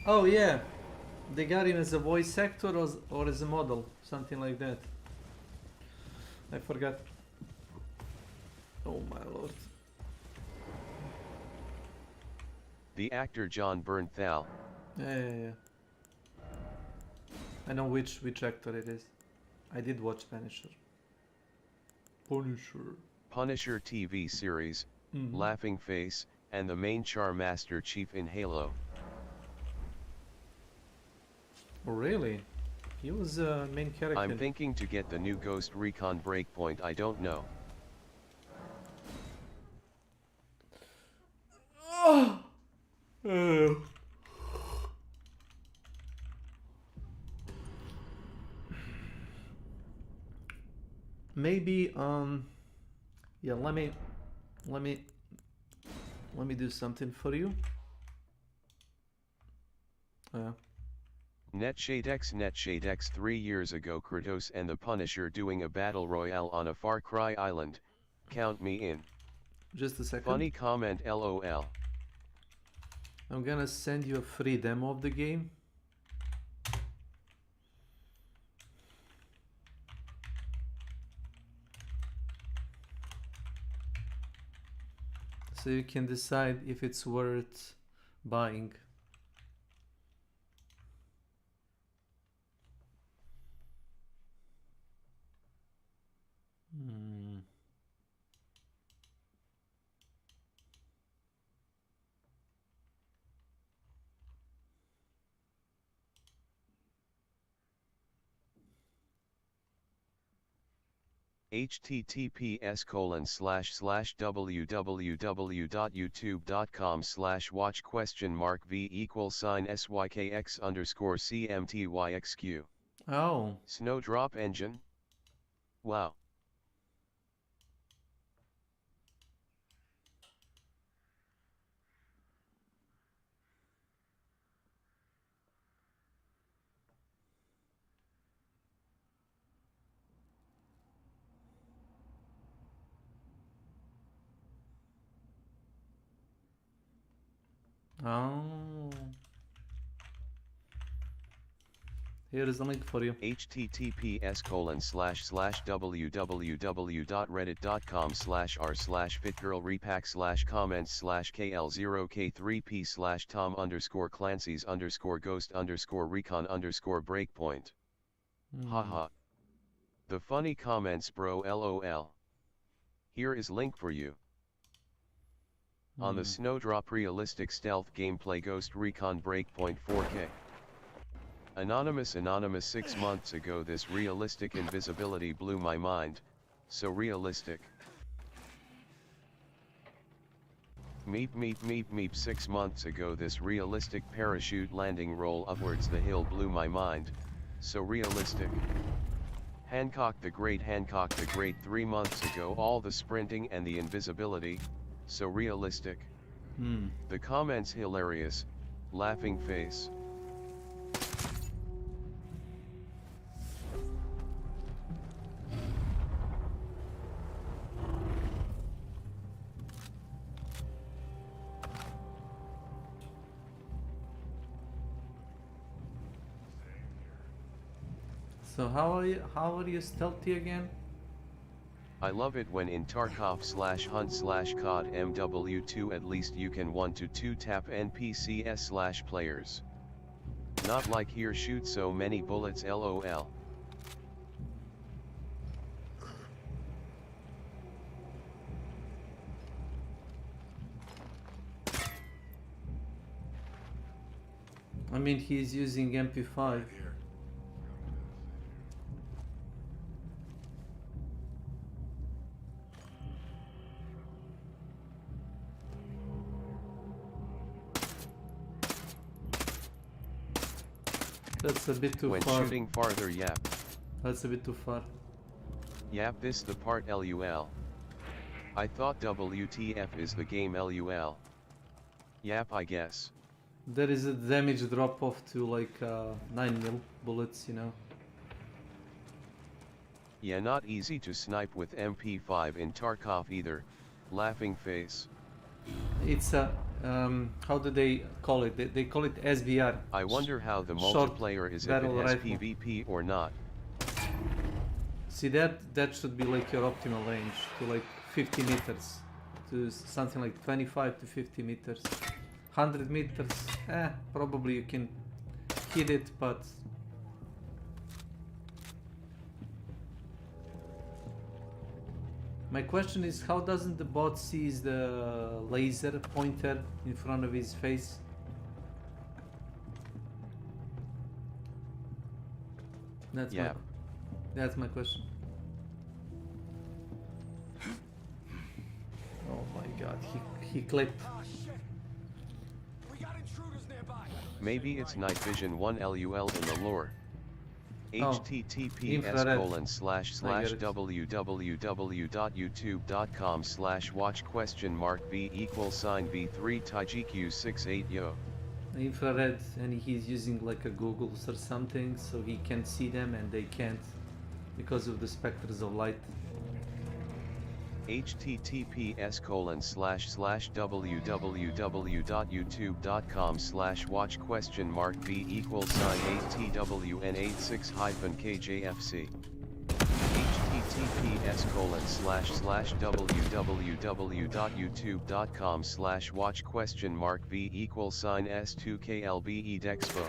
Oh yeah, they got him as a voice actor or as a model, something like that. I forgot. Oh my lord. The actor John Bernthal. Yeah. I know which actor it is. I did watch Punisher. Punisher TV series, Laughing Face, and the main Charmaster Chief in Halo. Oh really? He was a main character. I'm thinking to get the new Ghost Recon Breakpoint, I don't know. Maybe yeah, let me do something for you. NetShadeX 3 years ago, Kratos and the Punisher doing a battle royale on a Far Cry island. Count me in. Just a second. Funny comment LOL. I'm gonna send you a free demo of the game. So you can decide if it's worth buying. https://www.youtube.com/watch?mark v=SYKX_CMTYXQ. Oh. Snowdrop engine? Wow. Oh. Here is the link for you. https://www.reddit.com/r/fitgirlrepack/comments/kl0k3p/tom_underscore clancy's_breakpoint. Haha. The funny comments bro LOL. Here is link for you. On the Snowdrop realistic stealth gameplay Ghost Recon Breakpoint 4K. Anonymous 6 months ago this realistic invisibility blew my mind, so realistic. Meep 6 months ago this realistic parachute landing roll upwards the hill blew my mind, so realistic. Hancock the Great 3 months ago all the sprinting and the invisibility, so realistic. The comments hilarious, laughing face. So how are you stealthy again? I love it when in Tarkov/Hunt/COD MW2 at least you can 1 to 2 tap NPCs/players. Not like here shoot so many bullets lol. I mean, he's using MP5. That's a bit too when far. When shooting farther, yap. That's a bit too far. Yap, this the part lul. I thought WTF is the game lul. Yap, I guess. There is a damage drop off to like 9mm bullets, you know. Yeah, not easy to snipe with MP5 in Tarkov either. Laughing face. It's a how do they call it? They call it SBR. I wonder how the multiplayer is, if it has PvP or not. See, that should be like your optimal range to like 50 meters, to something like 25 to 50 meters. 100 meters, probably you can hit it, but my question is, how doesn't the bot see the laser pointer in front of his face? That's my question. Oh my god, he clipped. Maybe it's night vision 1 LUL in the lore. https://www.youtube.com/watch?v=v3 TaijiQ68 yo. Infrared, and he's using like a goggles or something so he can see them and they can't because of the specters of light. https://www.youtube.com/watch?v=8TWN86-KJFC. https://www.youtube.com/watch?v=S2KLBE-Dexpo.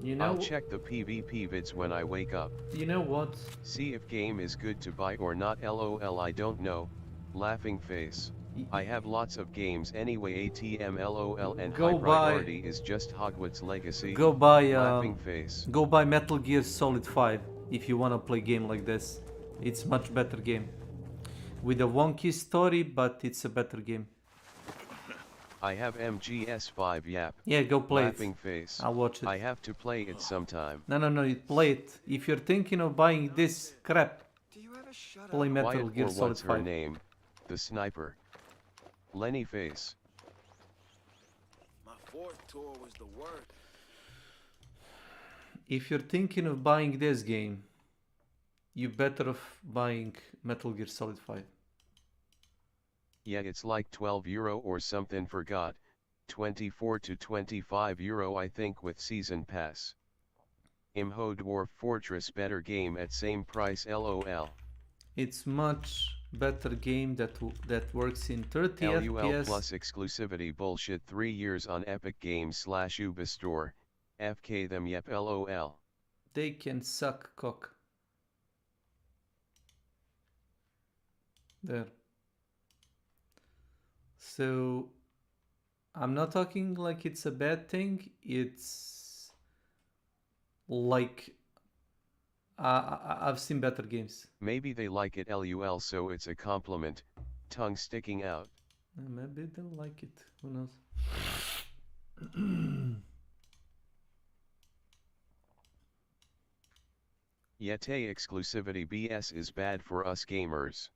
You know, I'll check the PvP vids when I wake up. You know what? See if game is good to buy or not lol, I don't know. Laughing face. I have lots of games anyway ATM lol, and high priority is just Hogwarts Legacy. Go buy laughing face. Go buy Metal Gear Solid 5 if you wanna play game like this. It's much better game. With a wonky story, but it's a better game. I have MGS5 yap. Yeah, go play laughing it. Face. I'll watch it. I have to play it sometime. No, you play it. If you're thinking of buying this crap, play Metal Gear Solid what's 5. Her name? The sniper. Lenny Face. My fourth tour was the worst. If you're thinking of buying this game, you're better off buying Metal Gear Solid 5. Yeah, it's like €12 or something, forgot. 24 to €25 I think with season pass. Imho Dwarf Fortress better game at same price lol. It's much better game that works in 30 LUL FPS. plus exclusivity bullshit 3 years on Epic Games/Ubi Store. FK them yep lol. They can suck cock. There. So I'm not talking like it's a bad thing. It's like I've seen better games. Maybe they like it lul, so it's a compliment. Tongue sticking out. Maybe they like it. Who knows? Yete exclusivity BS is bad for us gamers.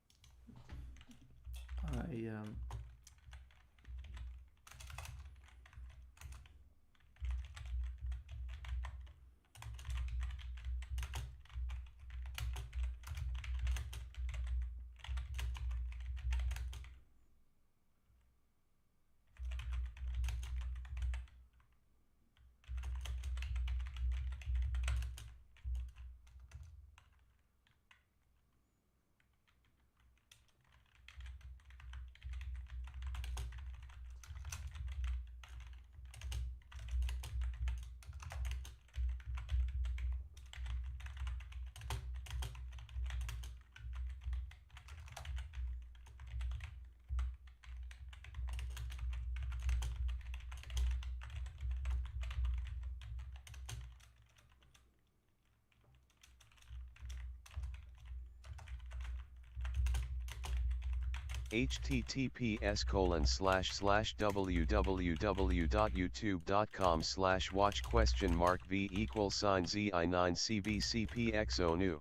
https://www.youtube.com/watch?v=zi9cbcpxonu.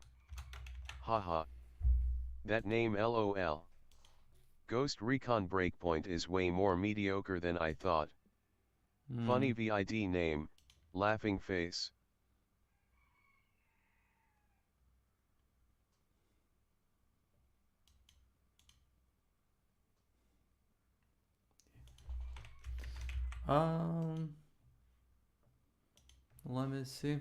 Haha. That name LOL. Ghost Recon Breakpoint is way more mediocre than I thought. Funny VID name, laughing face. Let me see.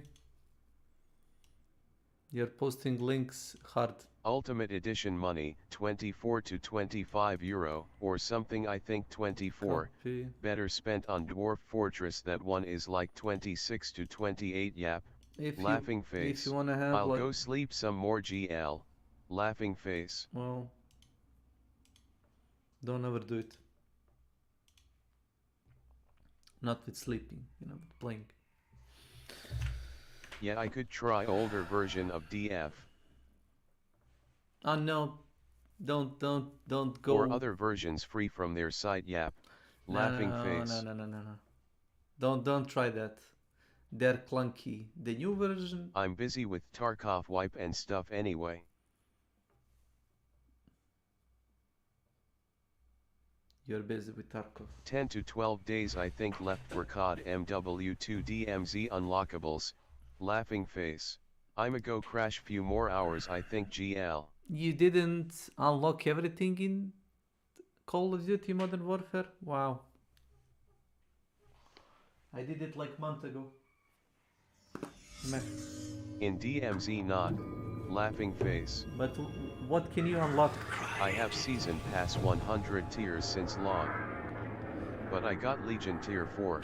You're posting links hard. Ultimate Edition money, 24 to 25 euro, or something. I think 24. Copy. Better spent on Dwarf Fortress. That one is like 26 to 28. Yap. Laughing face. If you wanna have I'll like, go sleep some more. GL. Laughing face. well, don't ever do it. Not with sleeping, you know, with playing. Yeah, I could try older version of DF. No, don't go. Or other versions free from their site. Yap. Laughing face. No. Don't try that. They're clunky. The new version. I'm busy with Tarkov wipe and stuff anyway. You're busy with Tarkov. 10 to 12 days I think left for COD MW2 DMZ unlockables. Laughing face. I'ma go crash few more hours I think. GL. You didn't unlock everything in Call of Duty Modern Warfare? Wow. I did it like a month ago. Meh. In DMZ not. Laughing face. But what can you unlock? I have Season Pass 100 tiers since long. But I got Legion Tier 4.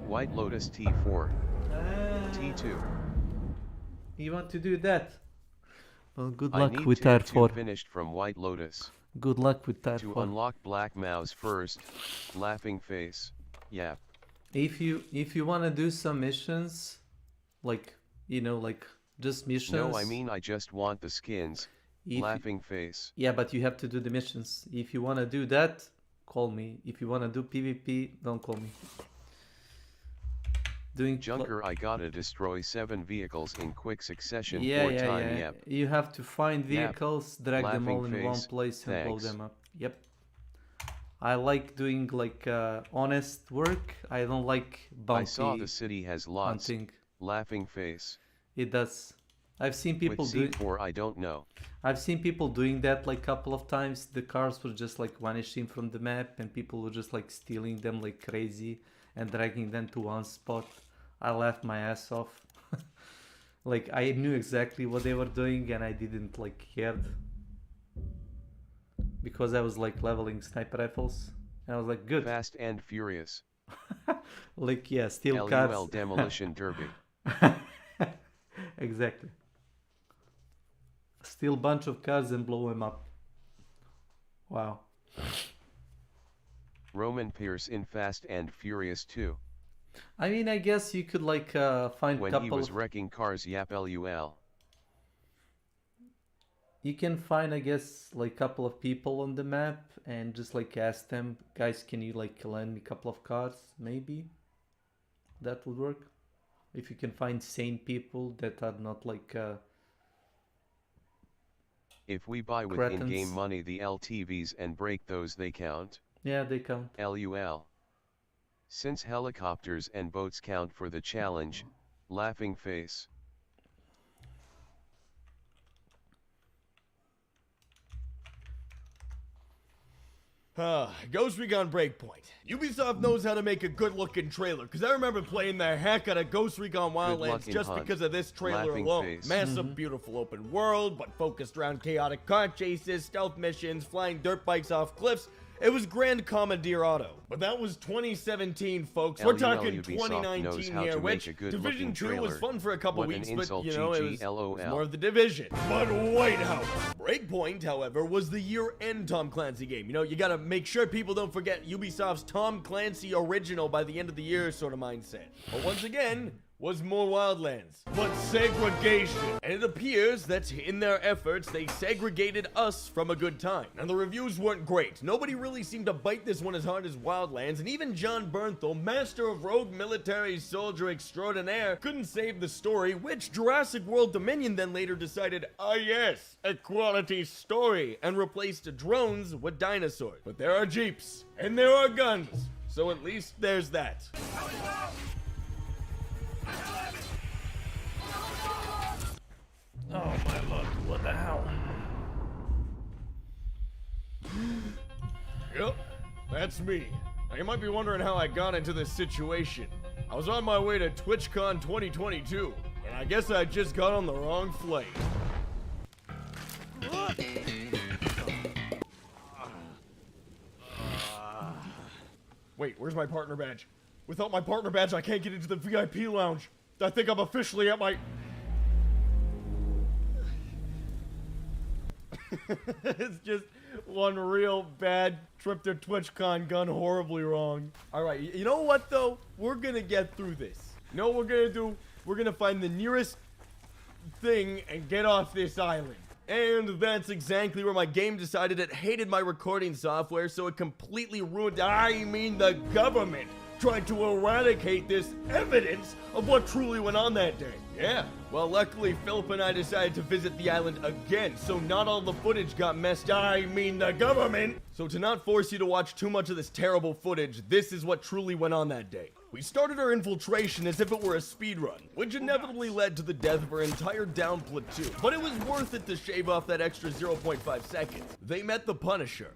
White Lotus T4. T2. You want to do that? Well, good I luck need with Tier Tier 2 4. finished from White Lotus. Good luck with Tier 4. To unlock Black Mouse first. Laughing face. Yap. If you want to do some missions, like, you know, like just missions. No, I mean I just want the skins. Laughing face. Yeah, but you have to do the missions. If you want to do that, call me. If you want to do PvP, don't call me. Doing Junker, I gotta destroy 7 vehicles in quick succession. Yeah. Yep. You have to find vehicles, drag them all in one face. place and blow Thanks. them up. Yep. I like doing like honest work. I don't like bounty. I saw the city has lots. Hunting. Laughing face. It does. I've seen people With do. C4, I don't know. I've seen people doing that like a couple of times. The cars were just like vanishing from the map, and people were just like stealing them like crazy and dragging them to one spot. I laughed my ass off. Like I knew exactly what they were doing, and I didn't like care because I was like leveling sniper rifles, and I was like, good. Fast and Furious. Like yeah, steal LUL cars. Demolition Derby. Exactly. Steal bunch of cars and blow them up. Wow. Roman Pierce in Fast and Furious 2. I mean, I guess you could like find When couple. he was wrecking cars. Yap LUL. You can find, I guess, like couple of people on the map and just like ask them, guys, can you like lend me a couple of cars? Maybe that would work. If you can find sane people that are not like. If we buy with Cretins. in-game money the LTVs and break those, they count. Yeah, they count. LUL. Since helicopters and boats count for the challenge. Laughing face. Ghost Recon Breakpoint. Ubisoft knows how to make a good-looking trailer, because I remember playing the heck out of Ghost Recon Wildlands just hunt. because of this trailer Laughing alone. face. Massive, beautiful open world, but focused around chaotic car chases, stealth missions, flying dirt bikes off cliffs. It was Grand Commandeer Auto. But that was 2017, folks. We're talking Ubisoft 2019 knows how here, to which make a good Division looking 2 was trailer. fun for a couple What an weeks, but, insult, you know, it GG, was LOL. more of the Division. But wait, how? Breakpoint, however, was the year-end Tom Clancy game. You know, you gotta make sure people don't forget Ubisoft's Tom Clancy original by the end of the year sort of mindset. But once again, was more Wildlands, but segregation. And it appears that in their efforts, they segregated us from a good time. Now, the reviews weren't great. Nobody really seemed to bite this one as hard as Wildlands, and even John Bernthal, master of rogue military soldier extraordinaire, couldn't save the story, which Jurassic World Dominion then later decided, ah yes, a quality story, and replaced drones with dinosaurs. But there are jeeps, and there are guns, so at least there's that. Oh my lord, what the hell? Yep, that's me. Now you might be wondering how I got into this situation. I was on my way to TwitchCon 2022, and I guess I just got on the wrong flight. Wait, where's my partner badge? Without my partner badge, I can't get into the VIP lounge. I think I'm officially at my... It's just one real bad trip to TwitchCon gone horribly wrong. Alright, you know what though? We're gonna get through this. You know what we're gonna do? We're gonna find the nearest thing and get off this island. And that's exactly where my game decided it hated my recording software, so it completely ruined, the government tried to eradicate this evidence of what truly went on that day. Yeah, well, luckily Philip and I decided to visit the island again, so not all the footage got messed up. The government! So to not force you to watch too much of this terrible footage, this is what truly went on that day. We started our infiltration as if it were a speedrun, which inevitably led to the death of our entire down platoon, but it was worth it to shave off that extra 0.5 seconds. They met the Punisher.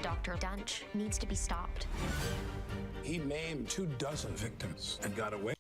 Dr. Dunch needs to be stopped. He maimed 24 victims and got away.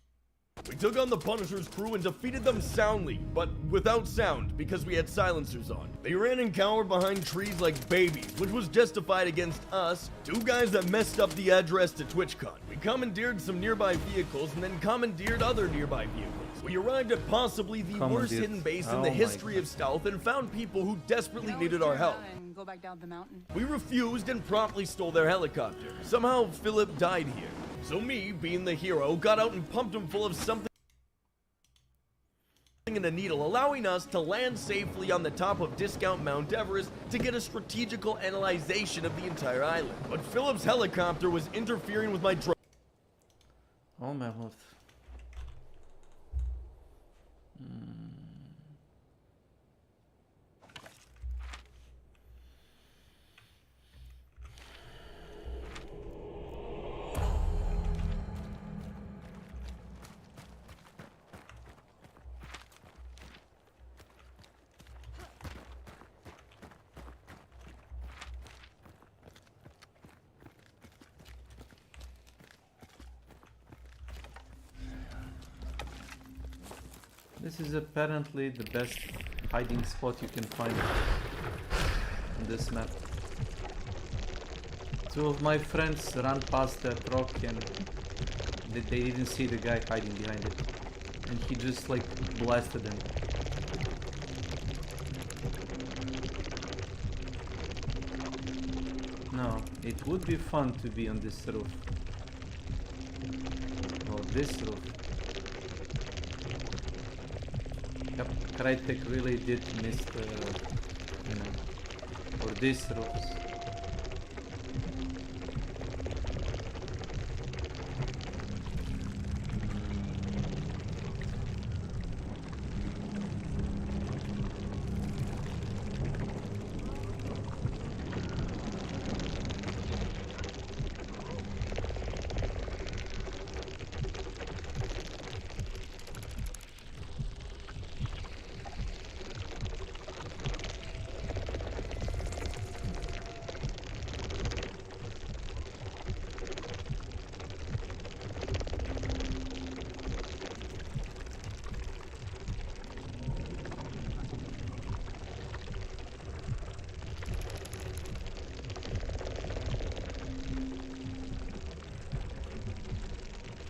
We took on the Punisher's crew and defeated them soundly, but without sound because we had silencers on. They ran and cowered behind trees like babies, which was justified against us, two guys that messed up the address to TwitchCon. We commandeered some nearby vehicles and then commandeered other nearby vehicles. We arrived at possibly the worst hidden base in the history of stealth and found people who desperately needed our help. Go back down the mountain. We refused and promptly stole their helicopter. Somehow, Philip died here. So me, being the hero, got out and pumped him full of something in a needle, allowing us to land safely on the top of Discount Mount Everest to get a strategical analyzation of the entire island. But Philip's helicopter was interfering with my drone. Oh my lord. This is apparently the best hiding spot you can find on this map. Two of my friends ran past that rock and they didn't see the guy hiding behind it. And he just like blasted them. No, it would be fun to be on this roof. Or this roof. Yep, Crytek really did miss the, or these roofs.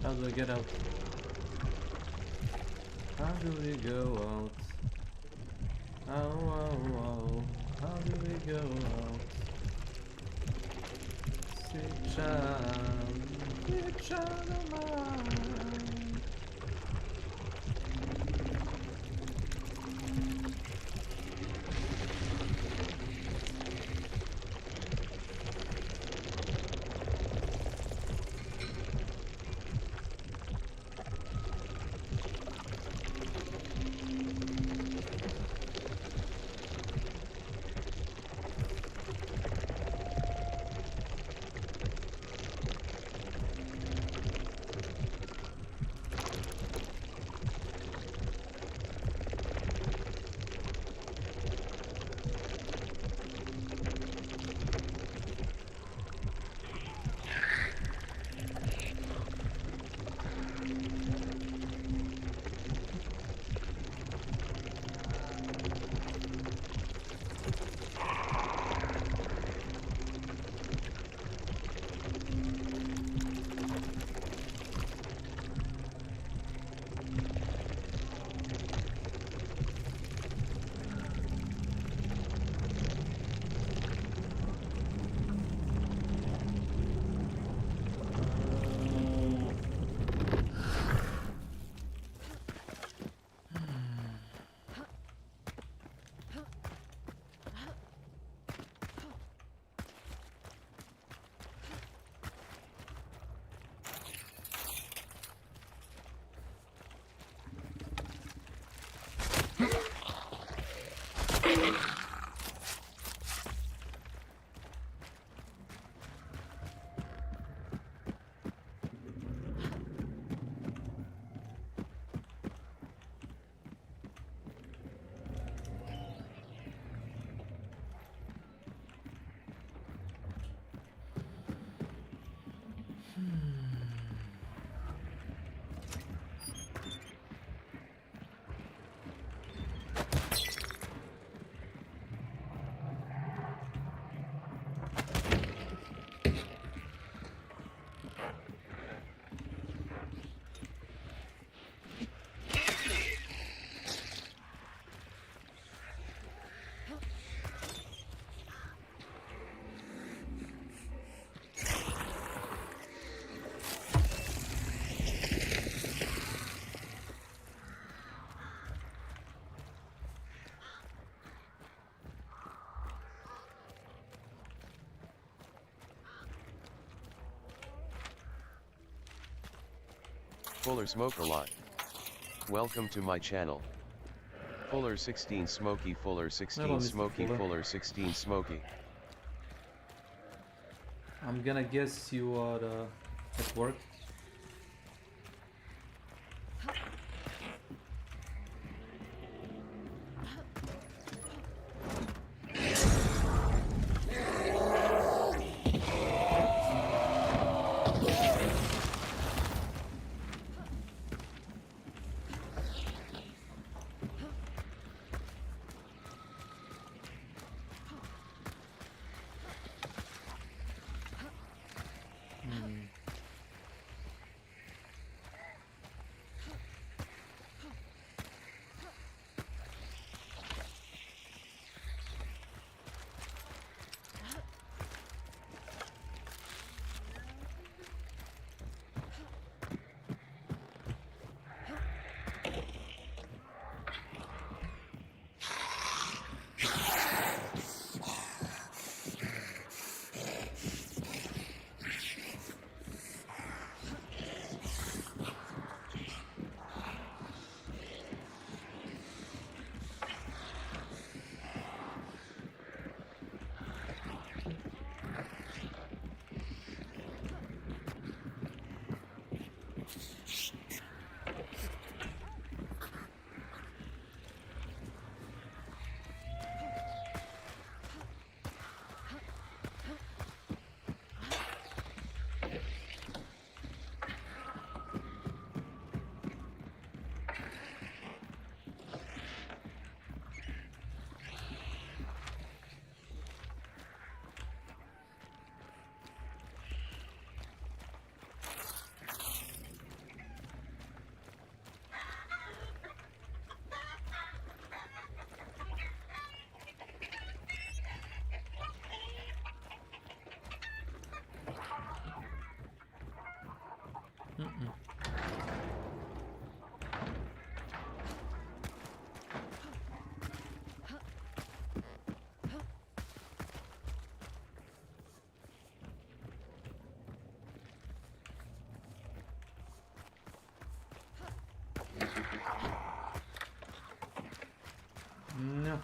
How do I get out? How do we go out? Oh, how do we go out? Sichan of mine. Fuller Smoke a lot. Welcome to my channel. Fuller 16 Smoky, Fuller 16 Hello, Mr. Smoky, Fuller. Fuller 16 Smoky. I'm gonna guess you are at work. No.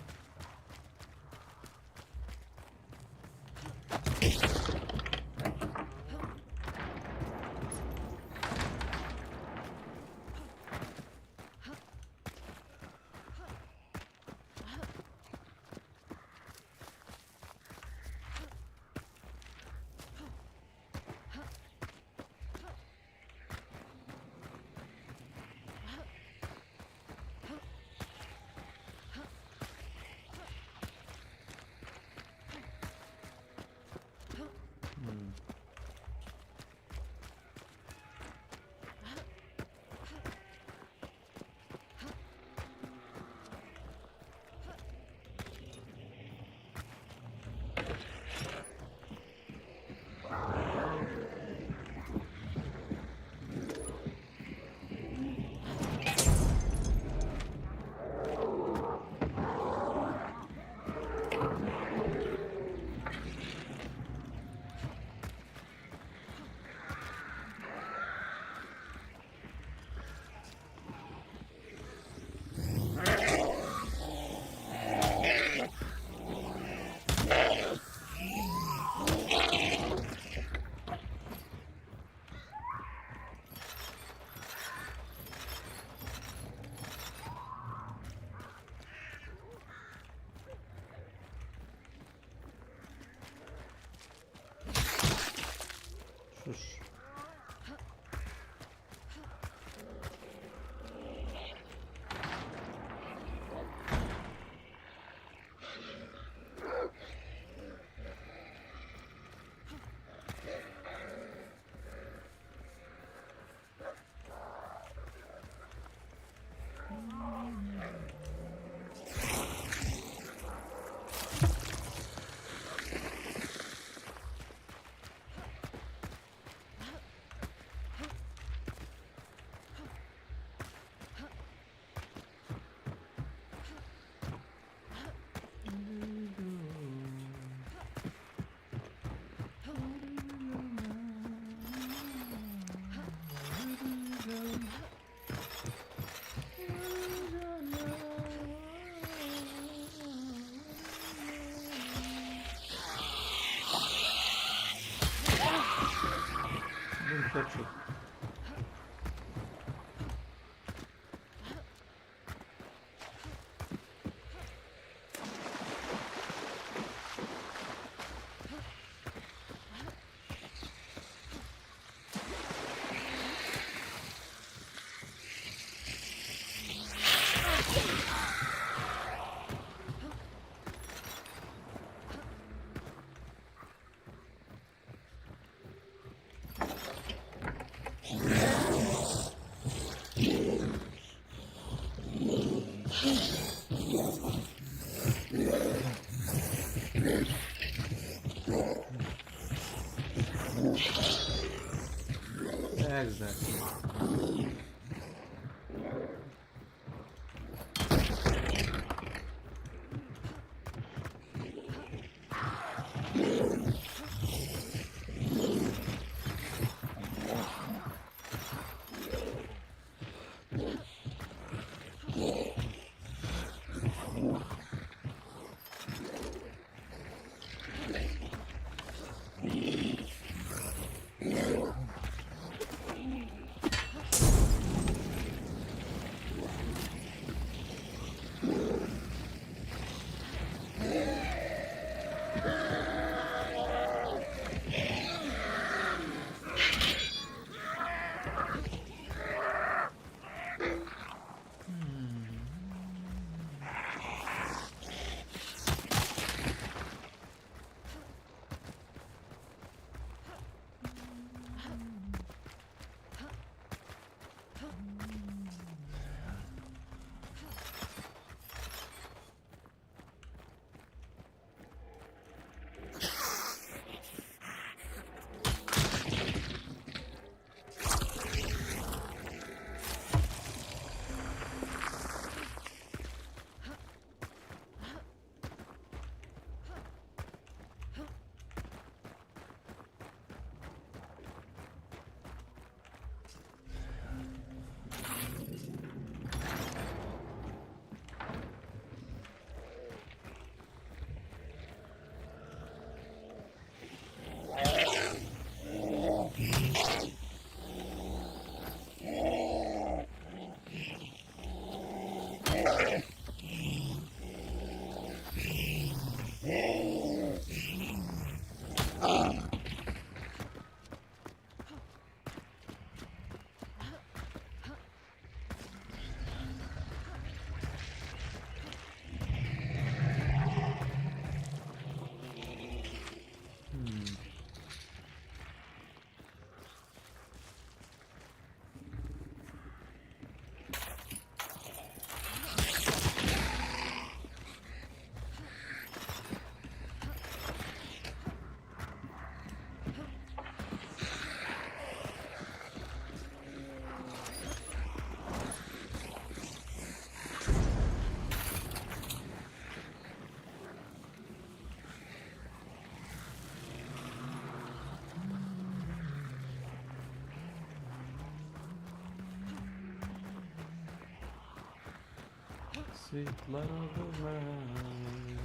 Shush. Don't touch it. Exactly. Sweet love of mine.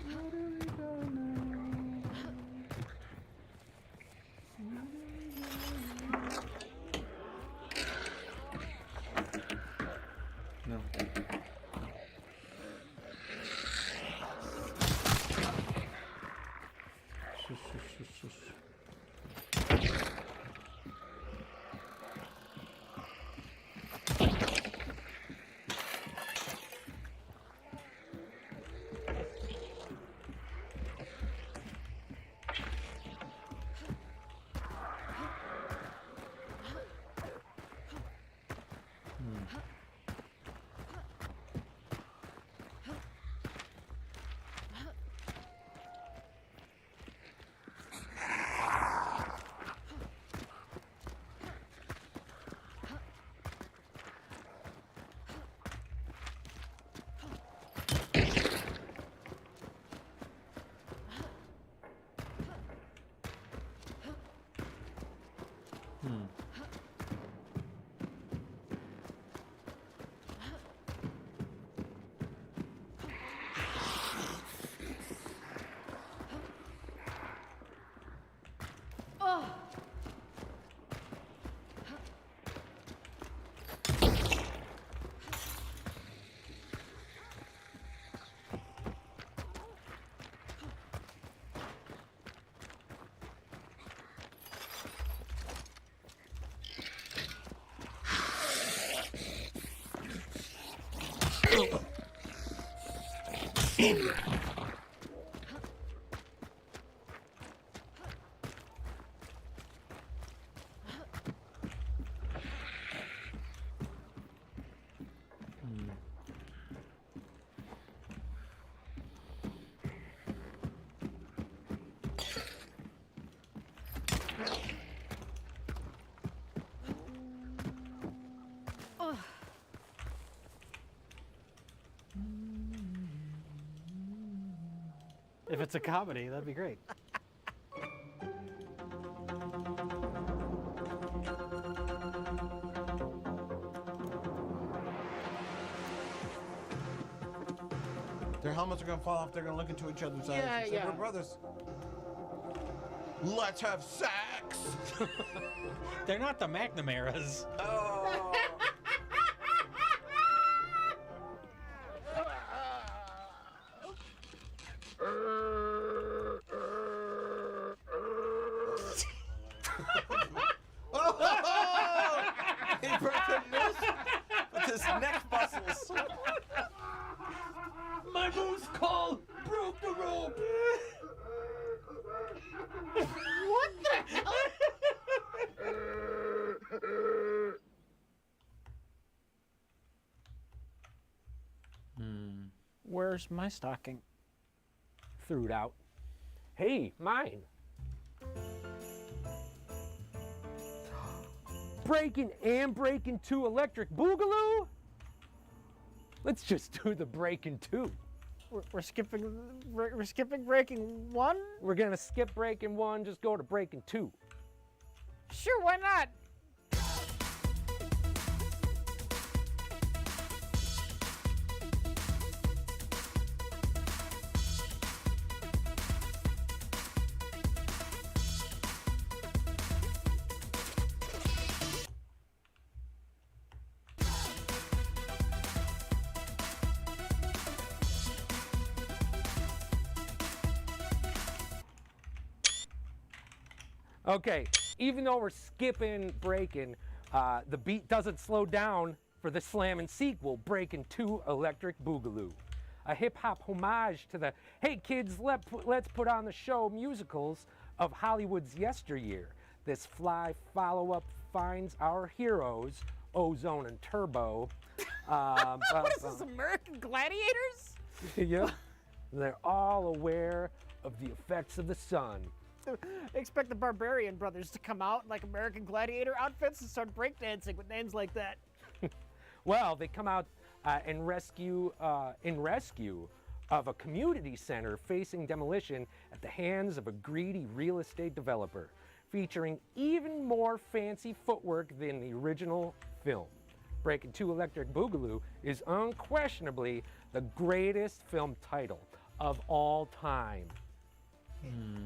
What are we gonna No. Shush, shush, shush, shush. If it's a comedy, that'd be great. Their helmets are gonna fall off. They're gonna look into each other's eyes Yeah, and say, yeah. "We're brothers. Let's have sex." They're not the McNamaras. Oh. He broke the nose with his neck muscles. My moose call broke the rope. What the hell? Where's my stocking? Threw it out. Hey, mine. Breaking and Breaking 2 Electric Boogaloo? Let's just do the Breaking 2. We're skipping Breaking 1? We're gonna skip Breaking 1, just go to Breaking 2. Sure, why not? Okay, even though we're skipping Breaking, the beat doesn't slow down for the slammin' sequel, Breaking 2 Electric Boogaloo. A hip-hop homage to the, hey kids, let's put on the show musicals of Hollywood's yesteryear. This fly follow-up finds our heroes, Ozone and Turbo. What is this, American Gladiators? Yeah, they're all aware of the effects of the sun. Expect the Barbarian Brothers to come out in like American Gladiator outfits and start breakdancing with names like that. Well, they come out in rescue of a community center facing demolition at the hands of a greedy real estate developer, featuring even more fancy footwork than the original film. Breaking 2 Electric Boogaloo is unquestionably the greatest film title of all time.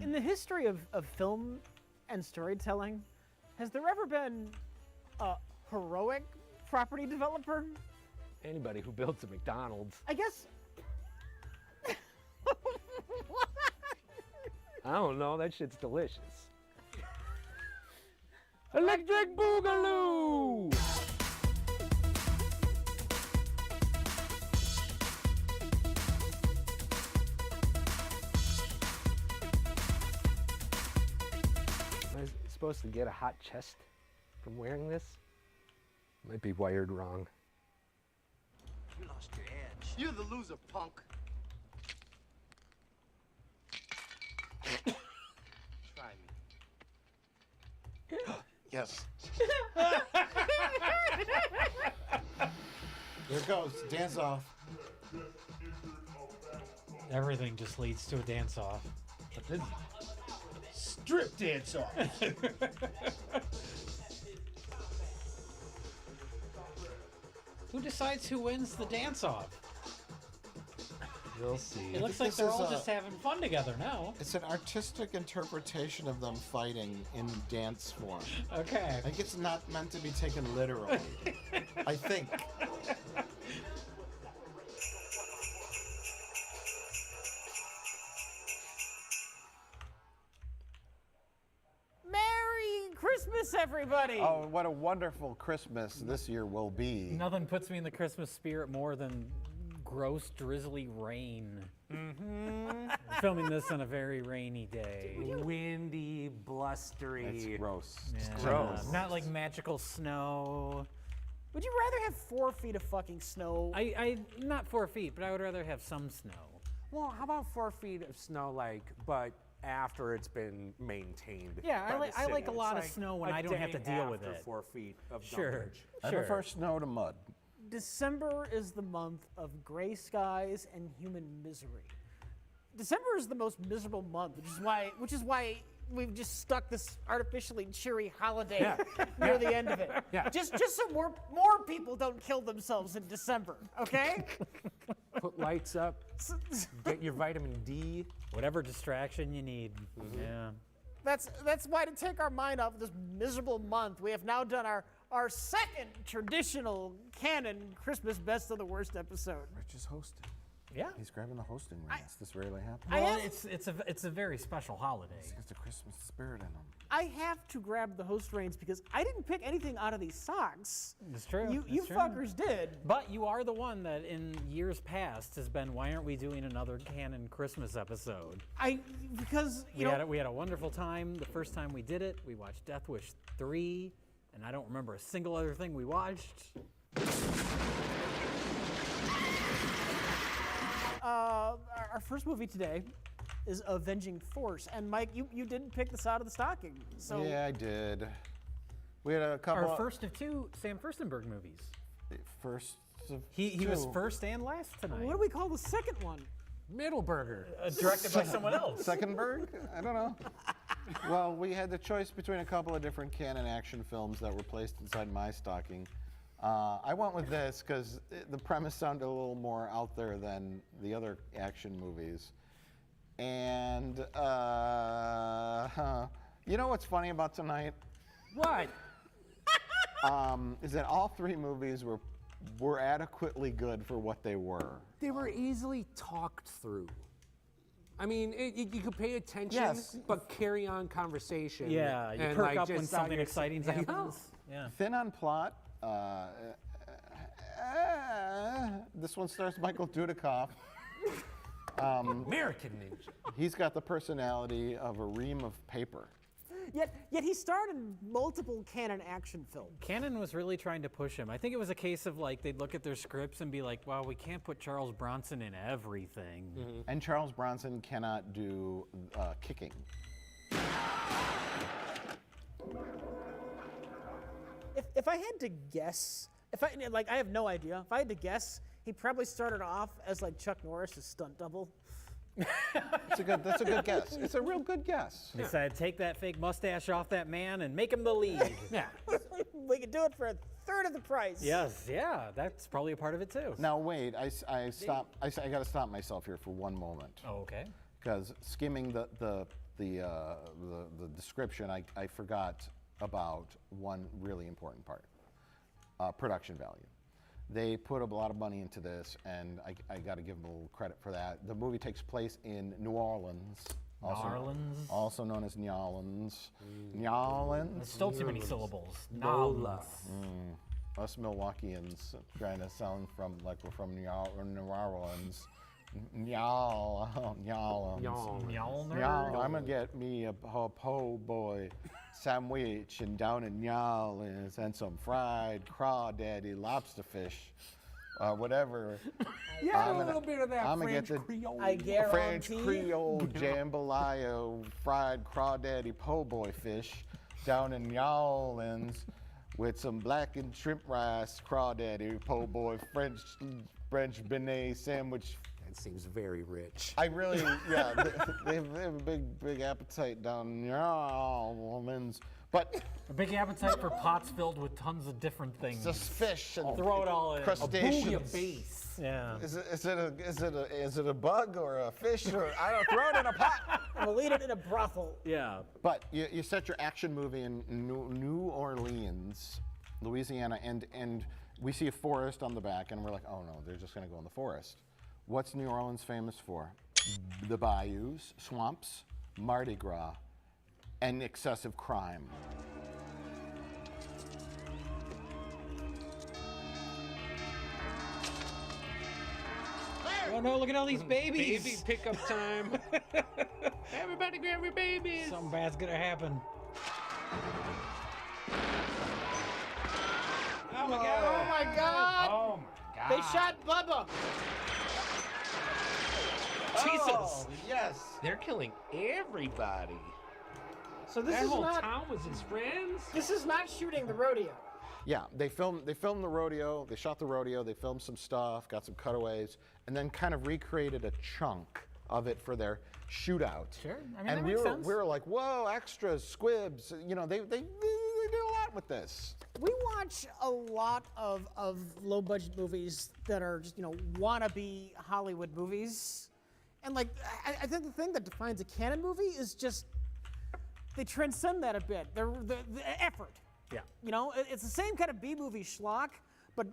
In the history of film and storytelling, has there ever been a heroic property developer? Anybody who builds a McDonald's. I guess. I don't know, that shit's delicious. Electric Boogaloo! Am I supposed to get a hot chest from wearing this? Might be wired wrong. You lost your edge. You're the loser, punk. Try me. Yes. Here it goes. Dance off. Everything just leads to a dance-off. But then strip dance off. Who decides who wins the dance-off? You'll see. It looks like they're all just having fun together now. It's an artistic interpretation of them fighting in dance form. Okay. I think it's not meant to be taken literally. I think. Merry Christmas, everybody! Oh, what a wonderful Christmas this year will be. Nothing puts me in the Christmas spirit more than gross, drizzly rain. Mm-hmm. We're filming this on a very rainy day. Windy, blustery. It's gross. It's Yeah. gross. Not like magical snow. Would you rather have 4 feet of fucking snow? I not 4 feet, but I would rather have some snow. Well, how about 4 feet of snow, but after it's been maintained? Yeah, by the I like a city? lot It's of snow when a I don't have to day deal with after it. 4 feet of Sure. dumpage. I prefer snow to mud. December is the month of gray skies and human misery. December is the most miserable month, which is why we've just stuck this artificially cheery holiday near the end of it. Yeah. Just so more people don't kill themselves in December, okay? Put lights up, get your vitamin D. Whatever distraction you need. Yeah. That's why, to take our mind off of this miserable month, we have now done our second traditional canon Christmas Best of the Worst episode. Rich is hosting. Yeah. He's grabbing the hosting reins. This rarely happens. Well, it's a very special holiday. It's got the Christmas spirit in them. I have to grab the host reins because I didn't pick anything out of these socks. It's true. You fuckers did. But you are the one that in years past has been, why aren't we doing another canon Christmas episode? Because we had a wonderful time the first time we did it. We watched Death Wish 3, and I don't remember a single other thing we watched. Our first movie today is Avenging Force, and Mike, you didn't pick this out of the stocking. So Yeah, I did. We had a couple. Our first of 2 Sam Furstenberg movies. First of He was first and last tonight. what do we call the second one? Middleburger, directed by someone else. Secondberg? I don't know. Well, we had the choice between a couple of different canon action films that were placed inside my stocking. I went with this because the premise sounded a little more out there than the other action movies. And you know what's funny about tonight? What? Is that all 3 movies were adequately good for what they were. They were easily talked through. I mean, you could pay attention, Yes. but carry on conversation. Yeah, you and perk up just when thought something you're- exciting happens. Yeah. Thin on plot. This one stars Michael Dudikoff. American Ninja. He's got the personality of a ream of paper. Yet he starred in multiple canon action films. Canon was really trying to push him. I think it was a case of like they'd look at their scripts and be like, well, we can't put Charles Bronson in everything. And Charles Bronson cannot do kicking. If I had to guess, I have no idea. If I had to guess, he probably started off as like Chuck Norris's stunt double. That's a good guess. It's a real good guess. Decided to take that fake mustache off that man and make him the lead. Yeah. We could do it for a third of the price. Yes, yeah, that's probably a part of it too. Now wait, I got to stop myself here for one moment. Oh, okay. Because skimming the description, I forgot about one really important part: production value. They put a lot of money into this, and I got to give them a little credit for that. The movie takes place in New Orleans. Also known as New Orleans. New Orleans. There's still too many syllables. Nola. Us Milwaukeeans trying to sound like we're from New Orleans. I'm gonna get me a po' boy sandwich and down in New Orleans and some fried crawdaddy lobster fish. Whatever. Yeah, a little bit of that French Creole. I French guarantee. Creole jambalaya fried crawdaddy po' boy fish down in New Orleans with some blackened shrimp rice crawdaddy po' boy French beignet sandwich. That seems very rich. I really, yeah, they have a big appetite down in New Orleans. But a big appetite for pots filled with tons of different things. Just fish and throw it all in. Crustaceans. A bouillabaisse. Yeah. Is it a bug or a fish or I don't throw it in a pot. We'll eat it in a brothel. Yeah. But you set your action movie in New Orleans, Louisiana, and we see a forest on the back, and we're like, oh no, they're just gonna go in the forest. What's New Orleans famous for? The bayous, swamps, Mardi Gras, and excessive crime. Oh no, look at all these babies. Baby pickup time. Everybody grab your babies. Something bad's gonna happen. Oh my god. Oh my god. Oh my god. They shot Bubba. Jesus. Oh, yes. They're killing everybody. So this that is whole not. town was his friends? This is not shooting the rodeo. Yeah, they filmed the rodeo, they shot the rodeo, they filmed some stuff, got some cutaways, and then kind of recreated a chunk of it for their shootout. Sure, I mean, and that we makes were sense. we were like, whoa, extras, squibs, you know, they did a lot with this. We watch a lot of low budget movies that are just, wannabe Hollywood movies. And like, I think the thing that defines a canon movie is just, they transcend that a bit. The effort. Yeah. It's the same kind of B-movie schlock, but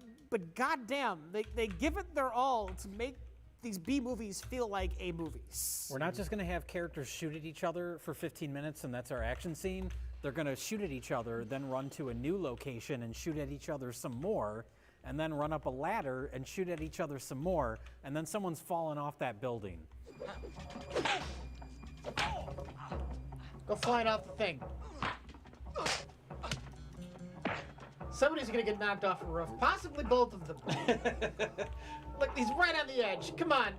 goddamn, they give it their all to make these B-movies feel like A-movies. We're not just gonna have characters shoot at each other for 15 minutes and that's our action scene. They're gonna shoot at each other, then run to a new location and shoot at each other some more, and then run up a ladder and shoot at each other some more, and then someone's fallen off that building. Go flying off the thing. Somebody's gonna get knocked off a roof, possibly both of them. Look, he's right on the edge. Come on.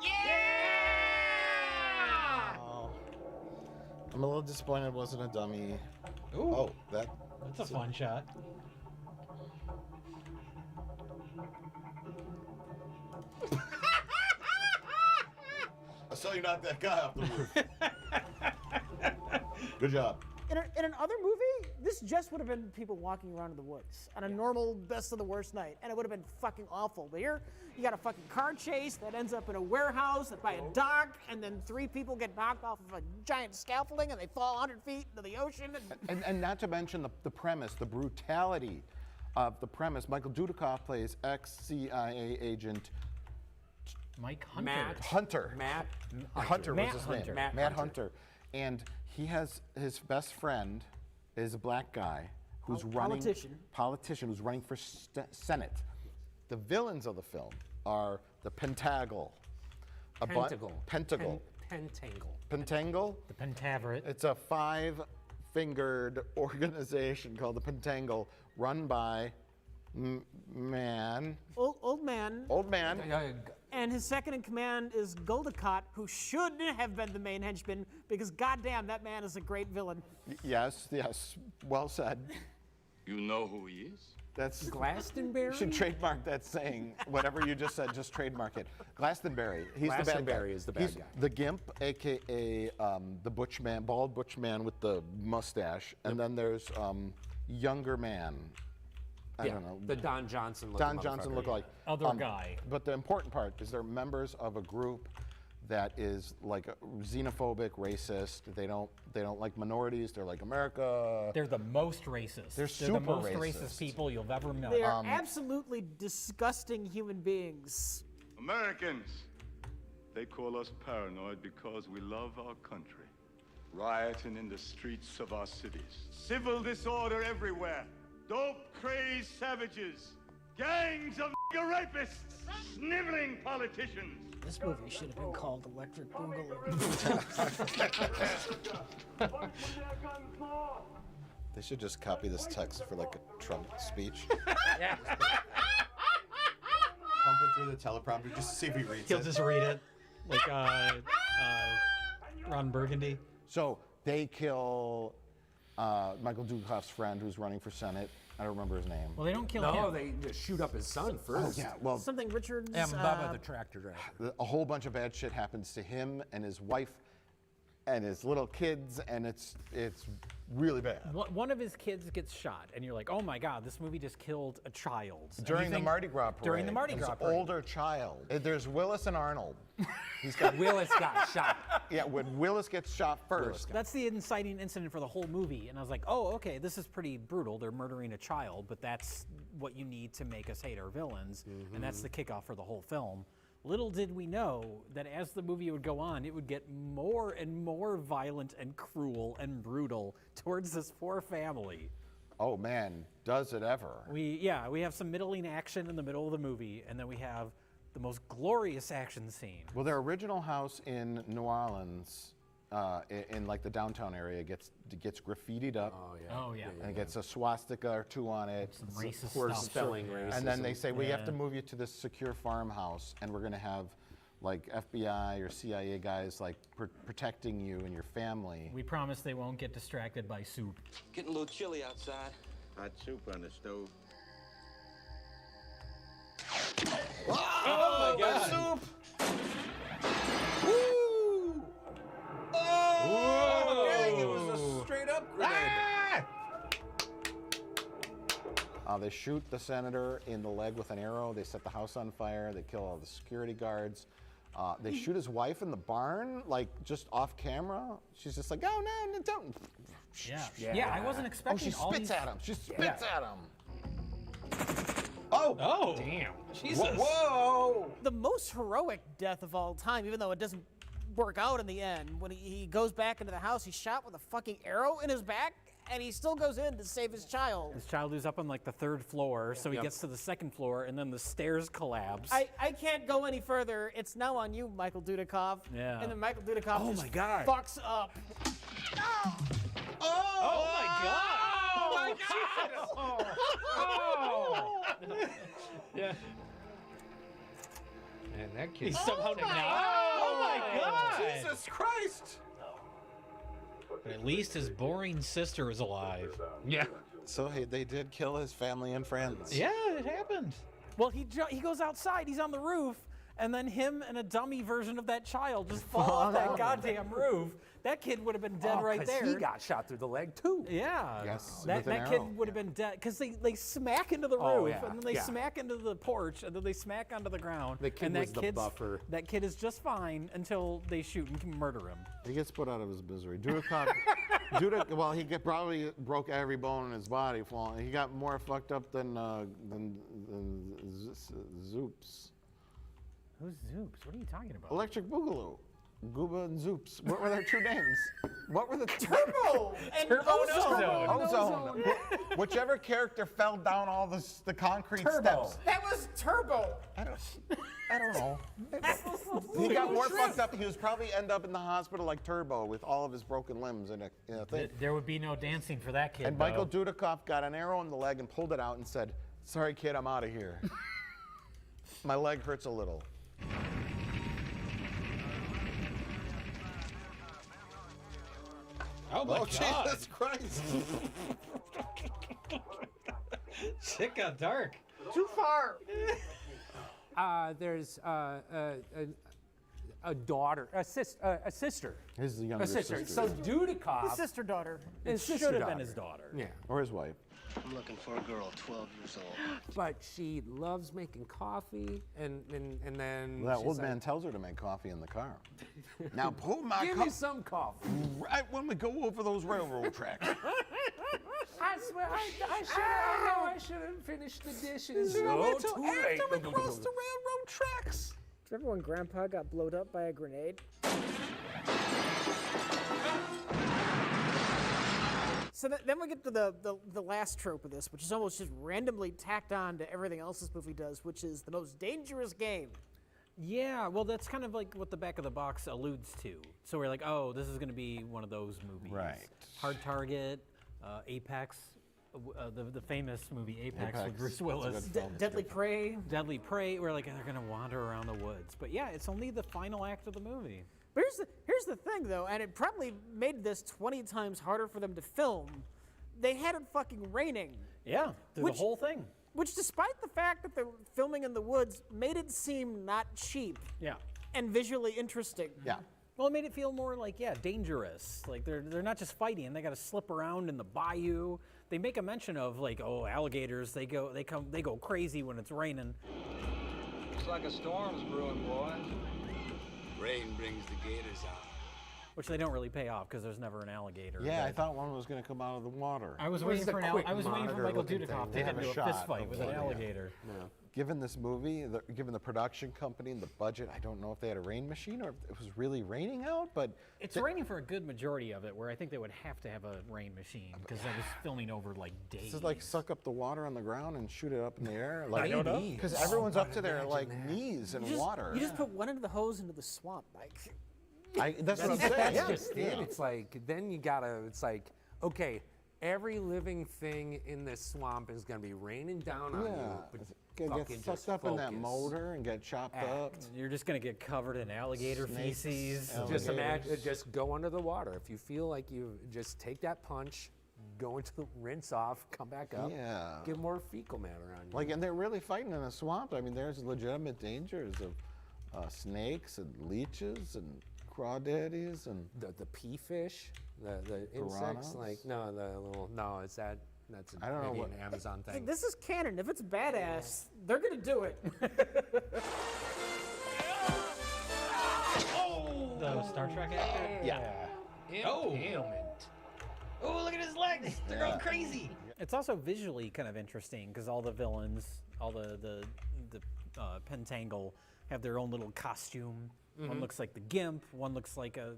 Yeah! Oh. I'm a little disappointed it wasn't a dummy. Ooh. Oh, That's a fun shot. So you're not that guy off the roof. Good job. In another movie, this just would have been people walking around in the woods on a normal best of the worst night, and it would have been fucking awful. But here, you got a fucking car chase that ends up in a warehouse by a dock, and then 3 people get knocked off of a giant scaffolding, and they fall 100 feet into the ocean. And not to mention the premise, the brutality of the premise. Michael Dudikoff plays ex-CIA agent Mike Hunter. Matt Hunter. Hunter was his Hunter. name. Matt Hunter. And he has his best friend is a black guy who's politician who's running for Senate. The villains of the film are the Pentagle. Pentacle. Pentagle. Pentangle. The Pentaveret. It's a 5-fingered organization called the Pentagle, run by Old man. Old man. And his second in command is Goldacott, who should have been the main henchman, because goddamn, that man is a great villain. Yes, well said. You know who he is? That's Glastonbury? You should trademark that saying. Whatever you just said, just trademark it. Glastonbury. He's the bad guy. Glastonbury is the bad guy. The Gimp, a.k.a. the butch man, bald butch man with the mustache. And then there's younger man. I don't know. The Don Johnson look. Don Johnson look-alike. Other guy. But the important part is they're members of a group that is like xenophobic, racist. They don't like minorities. They're like America. They're the most racist. They're super the most racist. people you'll ever know. They are absolutely disgusting human beings. Americans, they call us paranoid because we love our country. Rioting in the streets of our cities. Civil disorder everywhere. Dope-crazed savages. Gangs of rapists. Sniveling politicians. This movie should have been called Electric Boogaloo. They should just copy this text for like a Trump speech. Yeah. Pump it through the teleprompter just to see if he reads He'll it. just read it, like Ron Burgundy. So they kill Michael Dudikoff's friend who's running for Senate. I don't remember his name. Well, they don't kill No, him. they just shoot up his son first. Oh, yeah, well, Something Richards. And Bubba the tractor driver. a whole bunch of bad shit happens to him and his wife and his little kids, and it's really bad. One of his kids gets shot, and you're like, oh my God, this movie just killed a child. And During you the think- Mardi Gras parade. During the Mardi It was Gras an parade. older child. There's Willis and Arnold. He's got Willis got shot. Yeah, when Willis gets shot first. That's the inciting incident for the whole movie. And I was like, oh, okay, this is pretty brutal. They're murdering a child, but that's what you need to make us hate our villains. And that's the kickoff for the whole film. Little did we know that as the movie would go on, it would get more and more violent and cruel and brutal towards this poor family. Oh man, does it ever. We have some middling action in the middle of the movie, and then we have the most glorious action scene. Well, their original house in New Orleans, in like the downtown area, gets graffitied up. Oh yeah. And it gets a swastika or two on it. Some racist Poor stuff. spelling racism. And then they say, we have to Yeah. move you to this secure farmhouse, and we're going to have like FBI or CIA guys like protecting you and your family. We promise they won't get distracted by soup. Getting a little chilly outside. Hot soup on the stove. Oh my God! Woo! Oh! Dang, it was a straight up grenade. They shoot the senator in the leg with an arrow. They set the house on fire. They kill all the security guards. They shoot his wife in the barn, like just off camera. She's just like, oh no, don't. Yeah, I wasn't expecting she all spits these... at him. She spits at him. Oh, damn! Jesus! Whoa! The most heroic death of all time, even though it doesn't work out in the end. When he goes back into the house, he's shot with a fucking arrow in his back, and he still goes in to save his child. His child is up on like the 3rd floor, so he gets to the 2nd floor, and then the stairs collapse. I can't go any further. It's now on you, Michael Dudikoff. Yeah. And then Michael Dudikoff just my God. fucks up. Oh my God! Oh my God! Oh! Yeah. And that kid. He's somehow Oh my God! Jesus Christ! But at least his boring sister is alive. Yeah. So they did kill his family and friends. Yeah, it happened. Well, he goes outside, he's on the roof, and then him and a dummy version of that child just fall off that goddamn roof. That kid would have been dead right 'cause there. he got shot through the leg too. Yeah. Yes, That with an kid arrow. would have been dead because they smack into the roof Oh, yeah, and then they yeah. smack into the porch and then they smack onto the ground. The kid and that was the kid's- buffer. That kid is just fine until they shoot and can murder him. He gets put out of his misery. Dudikoff, well, he probably broke every bone in his body. He got more fucked up than Zoops. Who's Zoops? What are you talking about? Electric Boogaloo. Gooba and Zoops. What were their true names? What were the Turbo and Ozone. Ozone. Whichever character fell down all the concrete Turbo. steps. That was Turbo. I don't know. He got more fucked up. He was probably end up in the hospital like Turbo with all of his broken limbs in a thing. There would be no dancing for that kid. And Michael Dudikoff got an arrow in the leg and pulled it out and said, "Sorry, kid, I'm out of here. My leg hurts a little." Oh my God! Jesus Christ! Shit got dark. Too far. There's a daughter, a sister. His younger sister. So Dudikoff. His sister daughter. It His should sister have been daughter. his daughter. Yeah. Or his wife. I'm looking for a girl, 12 years old. But she loves making coffee, and then That she's old like, man tells her to make coffee in the car. Now pull my give me some coffee. right when we go over those railroad tracks. I swear, I should have finished the dishes. Too Oh, late. too late. After we crossed the railroad tracks. Remember when Grandpa got blowed up by a grenade? So then we get to the last trope of this, which is almost just randomly tacked on to everything else this movie does, which is the most dangerous game. Yeah, well, that's kind of like what the back of the box alludes to. So we're like, oh, this is going to be one of those movies. Right. Hard Target, Apex, the famous movie Apex with Bruce Willis. Deadly Prey. Deadly Prey. We're like, they're going to wander around the woods. But yeah, it's only the final act of the movie. But here's the thing, though, and it probably made this 20 times harder for them to film. They had it fucking raining. Yeah, through the whole thing. Which, despite the fact that they're filming in the woods, made it seem not cheap. Yeah. And visually interesting. Yeah. Well, it made it feel more like, dangerous. Like they're not just fighting; they got to slip around in the bayou. They make a mention of like, oh, alligators. They go crazy when it's raining. Looks like a storm's brewing, boys. Rain brings the gators out. Which they don't really pay off because there's never an alligator. Yeah, I thought one was going to come out of the water. I was waiting for Michael Dudikoff to get into a fist fight with an alligator. Yeah. Given this movie, given the production company and the budget, I don't know if they had a rain machine or if it was really raining out, but... It's raining for a good majority of it, where I think they would have to have a rain machine because I was filming over like days. This is like suck up the water on the ground and shoot it up in the air? Like, I don't know. Because everyone's up to their like knees in water. You just put one end of the hose into the swamp, Mike. That's what I'm saying. That's just it. It's like, then you gotta, it's like, okay, every living thing in this swamp is gonna be raining down on you. But get sucked up in that motor and get chopped up. You're just gonna get covered in alligator feces. Just imagine, just go under the water. If you feel like you just take that punch, go into the rinse off, come back up, get more fecal matter on you. Like, and they're really fighting in a swamp. I mean, there's legitimate dangers of snakes and leeches and crawdaddies and the pea fish, the insects. Like it's that. That's maybe an Amazon thing. This is canon. If it's badass, they're gonna do it. The Star Trek actor? Yeah. Impalement. Oh, look at his legs. They're going crazy. It's also visually kind of interesting because all the villains, all the Pentangle have their own little costume. Mm-hmm. One looks like the Gimp. One looks like a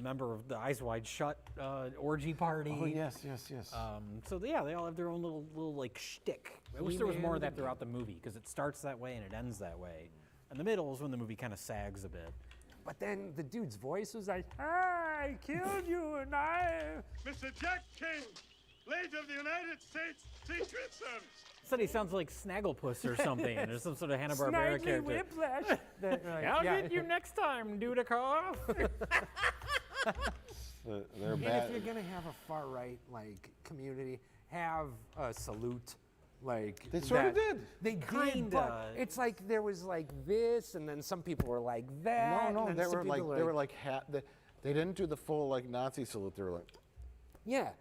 member of the Eyes Wide Shut orgy party. Oh, yes. So yeah, they all have their own little like shtick. I wish there was more of that throughout the movie because it starts that way and it ends that way. And the middle is when the movie kind of sags a bit. But then the dude's voice was like, I killed you and I... Mr. Jack King, late of the United States Secret Service. Said he sounds like Snagglepuss or something. There's some sort of Hanna-Barbera character. Whiplash. I'll get you next time, Dudikoff. They're and bad. if you're gonna have a far right like community, have a salute. Like they sort of did. They did, but it's like there was like this, and then some people were like that. No, and they then were like they were like they didn't do the full like Nazi salute. They were like, yeah.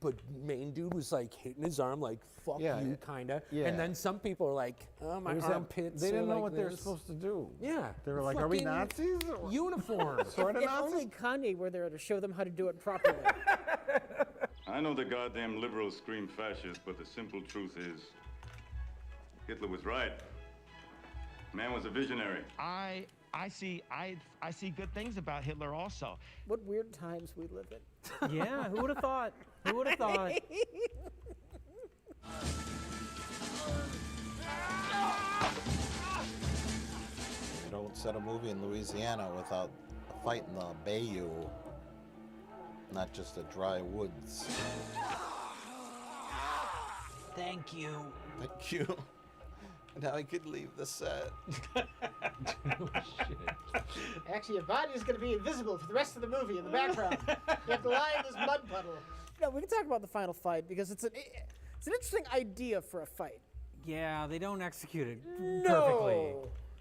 But main dude was like hitting his arm like fuck you kinda. Yeah. And then some people are like, oh my armpits. They didn't know like what they were this. supposed to do. Yeah. They were like, are we Nazis? Uniform. Sort of if Nazis? only Kanye were there to show them how to do it properly. I know the goddamn liberals scream fascist, but the simple truth is, Hitler was right. Man was a visionary. I see good things about Hitler also. What weird times we live in. Yeah, who would have thought? Who would have thought? You don't set a movie in Louisiana without a fight in the bayou, not just the dry woods. Thank you. Thank you. Now I could leave the set. Actually, your body is going to be invisible for the rest of the movie in the background. You have to lie in this mud puddle. No, we can talk about the final fight because it's an interesting idea for a fight. Yeah, they don't execute it perfectly.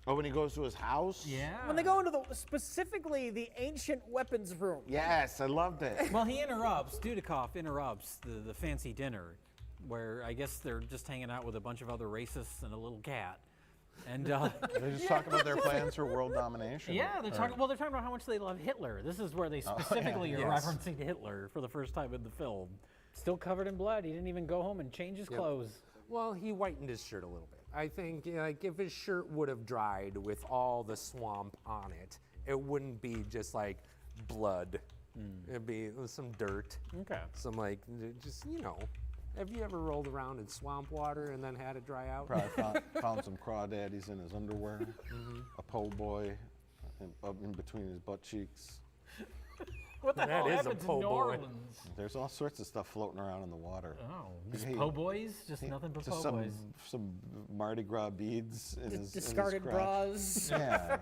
Oh, when he goes to his house? Yeah. When they go into specifically the ancient weapons room. Yes, I loved it. Well, Dudikoff interrupts the fancy dinner where I guess they're just hanging out with a bunch of other racists and a little cat. And they just talk about their plans for world domination. Yeah, they're talking. Well, they're talking about how much they love Hitler. This is where they specifically are referencing Hitler for the first time in the film. Still covered in blood. He didn't even go home and change his clothes. Well, he whitened his shirt a little bit. I think like if his shirt would have dried with all the swamp on it, it wouldn't be just like blood. It'd be some dirt. Okay. Some like just Have you ever rolled around in swamp water and then had it dry out? Probably found some crawdaddies in his underwear, a po' boy in between his butt cheeks. What the hell happened to New Orleans? There's all sorts of stuff floating around in the water. Oh, just po' boys? Just nothing but po' boys. Some Mardi Gras beads in his discarded crotch. bras. Yeah.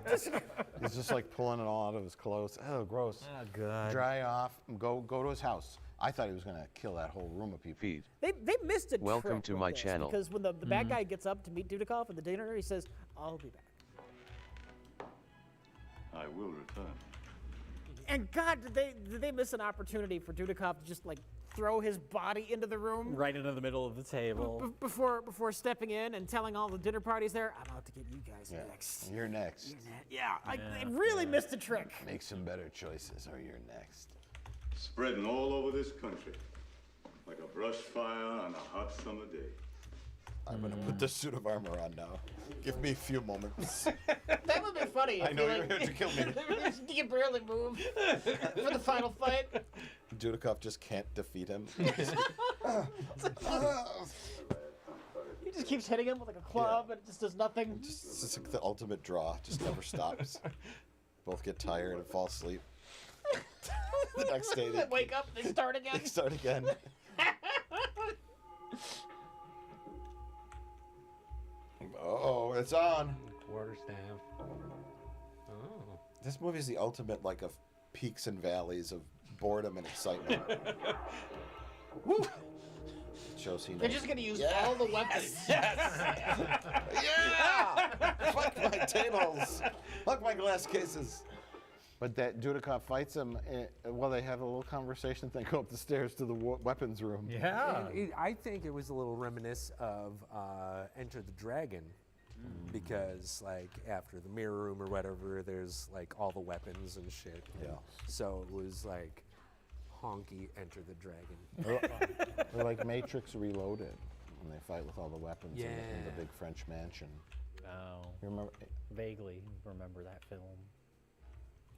He's just like pulling it all out of his clothes. Oh, gross. Oh, God. Dry off. Go to his house. I thought he was going to kill that whole room of people. They missed a Welcome trick to with my this, channel. Because when the bad guy gets up to meet Dudikoff at the dinner, he says, "I'll be back." I will return. And God, did they miss an opportunity for Dudikoff to just like throw his body into the room Right into the middle of the table. before stepping in and telling all the dinner parties there, "I'm out to get you guys next." You're next. They really missed a trick. Make some better choices or you're next. Spreading all over this country like a brush fire on a hot summer day. I'm going to put this suit of armor on now. Give me a few moments. That would be funny. I know you're here to kill me. You can barely move for the final fight. Dudikoff just can't defeat him. He just keeps hitting him with like a club and it just does nothing. It's just like the ultimate draw. Just never stops. Both get tired and fall asleep. The next day They wake up, they start again. They start again. Oh, it's on. Quarterstaff. Oh. This movie is the ultimate like of peaks and valleys of boredom and excitement. Woo! Shows he knows. They're just gonna use all the weapons. Yeah! Fuck my tables. Fuck my glass cases. But that Dudikoff fights him. Well, they have a little conversation. They go up the stairs to the weapons room. Yeah. I think it was a little reminiscent of Enter the Dragon. Because like after the mirror room or whatever, there's like all the weapons and shit. Yeah. So it was like honky Enter the Dragon. They're like Matrix Reloaded when they fight with all the weapons in the big French mansion. Oh. You remember? Vaguely remember that film.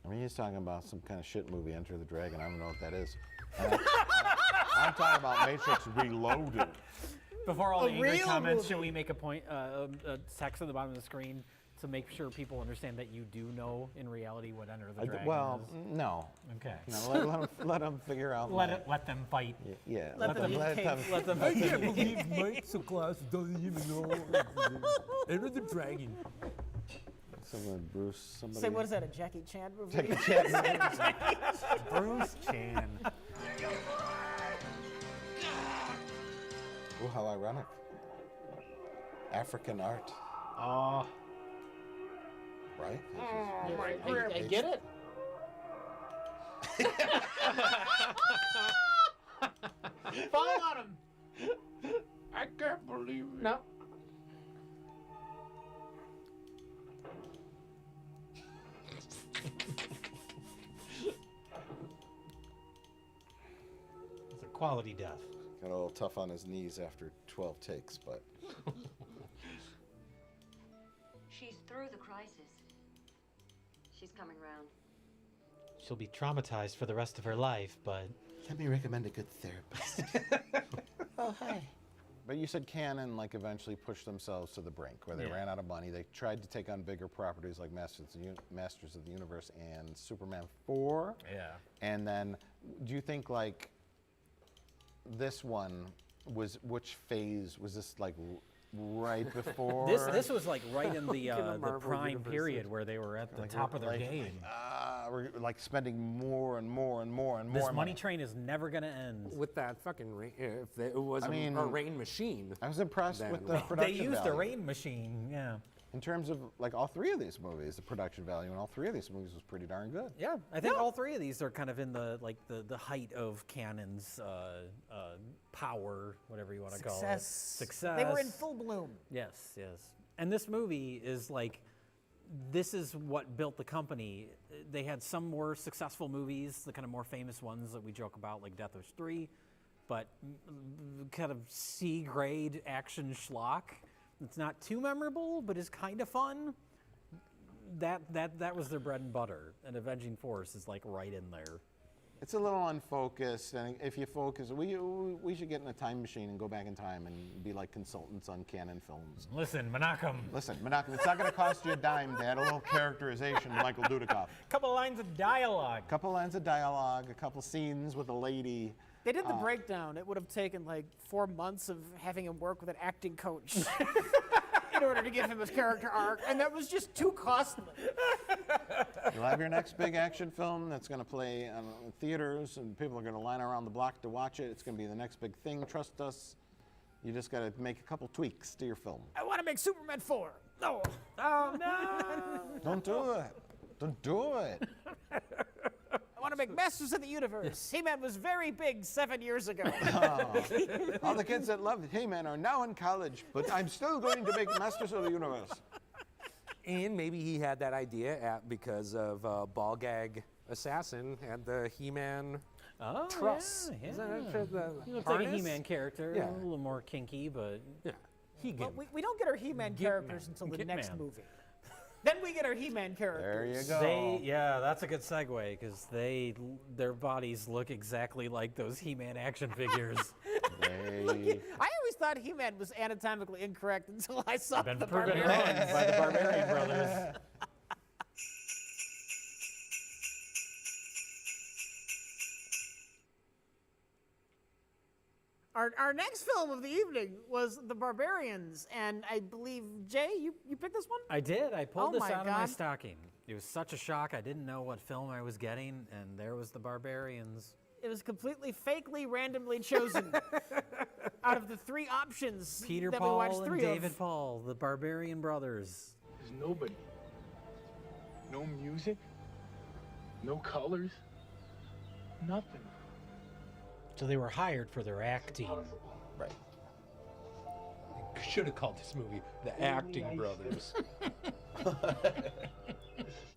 I mean, he's talking about some kind of shit movie, Enter the Dragon. I don't know what that is. I'm talking about Matrix Reloaded. Before all the angry comments, should we make a point, text at the bottom of the screen to make sure people understand that you do know in reality what Enter the Dragon is? No. Okay. No, let them figure out. Let them fight. Yeah. Let them. I can't believe Mike so class doesn't even know Enter the Dragon. Someone, Bruce, somebody. Say, what is that, a Jackie Chan movie? Jackie Chan. Bruce Chan. Oh, how ironic. African art. Oh. Right? Oh, I get it. Fall on him. I can't believe it. No. It's a quality death. Got a little tough on his knees after 12 takes, but. She's through the crisis. She's coming round. She'll be traumatized for the rest of her life, but... Let me recommend a good therapist. Oh, hi. But you said Canon eventually pushed themselves to the brink where they ran out of money. They tried to take on bigger properties like Masters of the Universe and Superman 4. Yeah. And then, do you think this one was, which phase was this right before? This was right in the prime period where they were at the top of their game. We're spending more and more and more and more. This money train is never gonna end. With that fucking rain, if it was a rain machine. I was impressed with the production They used value. the rain machine, yeah. In terms of like all three of these movies, the production value in all three of these movies was pretty darn good. Yeah, I think all three of these are kind of in the the height of Cannon's power, whatever you want to call it. Success. They were in full bloom. Yes, yes. And this movie is like, this is what built the company. They had some more successful movies, the kind of more famous ones that we joke about, like Death Wish 3, but kind of C-grade action schlock. It's not too memorable, but is kind of fun. That was their bread and butter, and Avenging Force is like right in there. It's a little unfocused, and if you focus, we should get in a time machine and go back in time and be like consultants on Canon films. Listen, Menachem. Listen, Menachem, it's not going to cost you a dime to add a little characterization to Michael Dudikoff. Couple lines of dialogue. Couple lines of dialogue, a couple scenes with a lady. They did the breakdown. It would have taken like 4 months of having him work with an acting coach in order to give him his character arc, and that was just too costly. You'll have your next big action film that's going to play in theaters, and people are going to line around the block to watch it. It's going to be the next big thing. Trust us. You just got to make a couple tweaks to your film. I want to make Superman 4. No. Oh, no. Don't do it. Don't do it. I want to make Masters of the Universe. He-Man was very big 7 years ago. All the kids that loved He-Man are now in college, but I'm still going to make Masters of the Universe. And maybe he had that idea because of Ball Gag Assassin and the He-Man truss. Yeah. Is that the He looks like a harness? He-Man character, Yeah. a little more kinky, but yeah. Well, we don't get our He-Man characters until the next Gitman. movie. Then we get our He-Man characters. There you go. Yeah, that's a good segue because their bodies look exactly like those He-Man action figures. I always thought He-Man was anatomically incorrect until I saw Been the proven Barbarians. wrong by the Barbarian brothers. Our next film of the evening was The Barbarians, and I believe, Jay, you picked this one? I did. I pulled this my out of my God. stocking. It was such a shock. I didn't know what film I was getting, and there was The Barbarians. It was completely fakely, randomly chosen out of the three options Peter that we Paul watched and three David of. Paul, the Barbarian brothers. There's nobody. No music. No colors. Nothing. So they were hired for their acting. Right. Should have called this movie The Acting Brothers.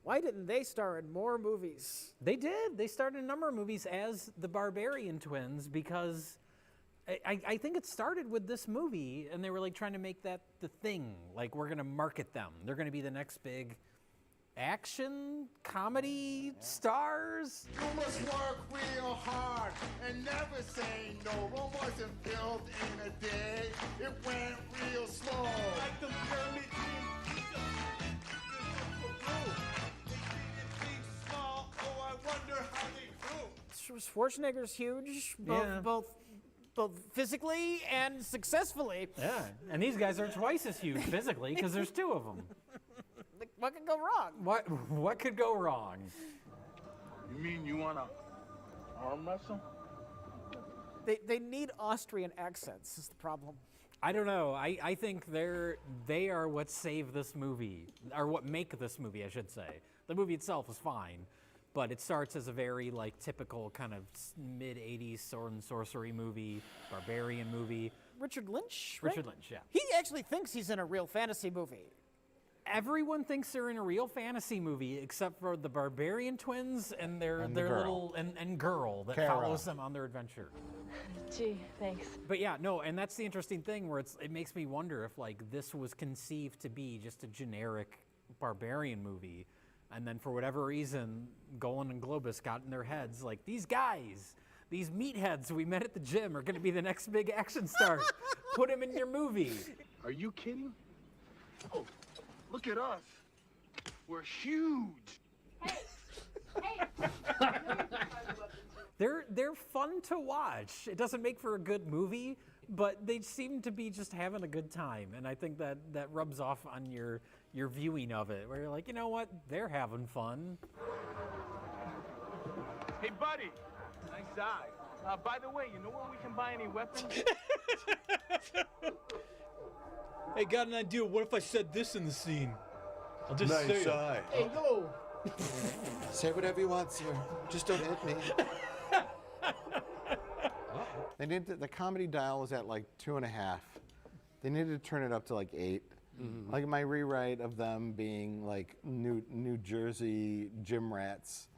Why didn't they star in more movies? They did. They starred in a number of movies as the Barbarian twins because I think it started with this movie, and they were like trying to make that the thing. Like, we're going to market them. They're going to be the next big action comedy stars. You must work real hard and never say no. Rome wasn't built in a day. It went real slow. Like the pyramid oh, I wonder how they grew. Schwarzenegger's huge, both physically and successfully. Yeah, and these guys are twice as huge physically because there's two of them. What could go wrong? What could go wrong? You mean you wanna arm wrestle? They need Austrian accents is the problem. I don't know. I think they are what save this movie, or what make this movie, I should say. The movie itself is fine, but it starts as a very like typical kind of mid-'80s sword and sorcery movie, barbarian movie. Richard Lynch? Richard right? Lynch, yeah. He actually thinks he's in a real fantasy movie. Everyone thinks they're in a real fantasy movie except for the Barbarian twins and their little and girl that follows them on their adventure. Gee, thanks. But yeah, no, and that's the interesting thing where it makes me wonder if like this was conceived to be just a generic barbarian movie, and then for whatever reason, Golan and Globus got in their heads like these guys, these meatheads we met at the gym are going to be the next big action star. Put them in your movie. Are you kidding? Oh, look at us. We're huge. They're fun to watch. It doesn't make for a good movie, but they seem to be just having a good time, and I think that rubs off on your viewing of it, where you're like, you know what, they're having fun. Hey, buddy. Nice eye. By the way, you know where we can buy any weapons? Hey, got an idea. What if I said this in the scene? I'll just Nice say it. eye. Hey, yo. Say whatever you want, sir. Just don't hit me. They need the comedy dial was at like 2.5. They needed to turn it up to like 8. Like my rewrite of them being like New Jersey gym rats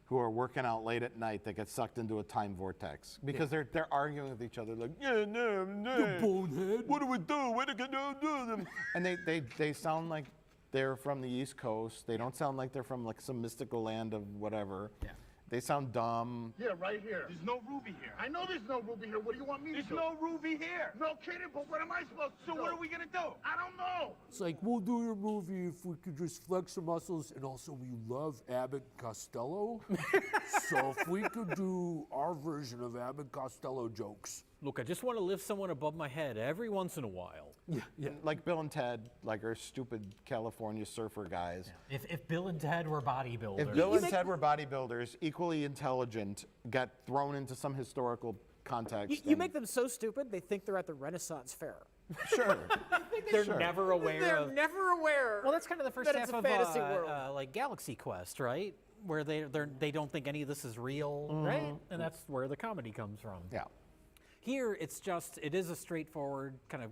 who are working out late at night that get sucked into a time vortex because they're arguing with each other like, yeah, no, You bonehead. what do we do? What are we gonna do them? And they sound like they're from the East Coast. They don't sound like they're from like some mystical land of whatever. Yeah. They sound dumb. Yeah, right here. There's no ruby here. I know there's no ruby here. What do you want me to do? There's no ruby here. No kidding, but what am I supposed to do? So what are we gonna do? I don't know. It's like, we'll do your movie if we could just flex our muscles, and also we love Abbott and Costello. So if we could do our version of Abbott Costello jokes. Look, I just want to lift someone above my head every once in a while. Yeah. Like Bill and Ted, like our stupid California surfer guys. Yeah. If Bill and Ted were bodybuilders. If Bill and Ted were bodybuilders, equally intelligent, got thrown into some historical context. You make them so stupid, they think they're at the Renaissance Fair. Sure. They're never aware They're of... never aware. Well, that's kind of the first that half it's a of fantasy world. like Galaxy Quest, right? Where they don't think any of this is real, right? And that's where the comedy comes from. Yeah. Here, it is a straightforward kind of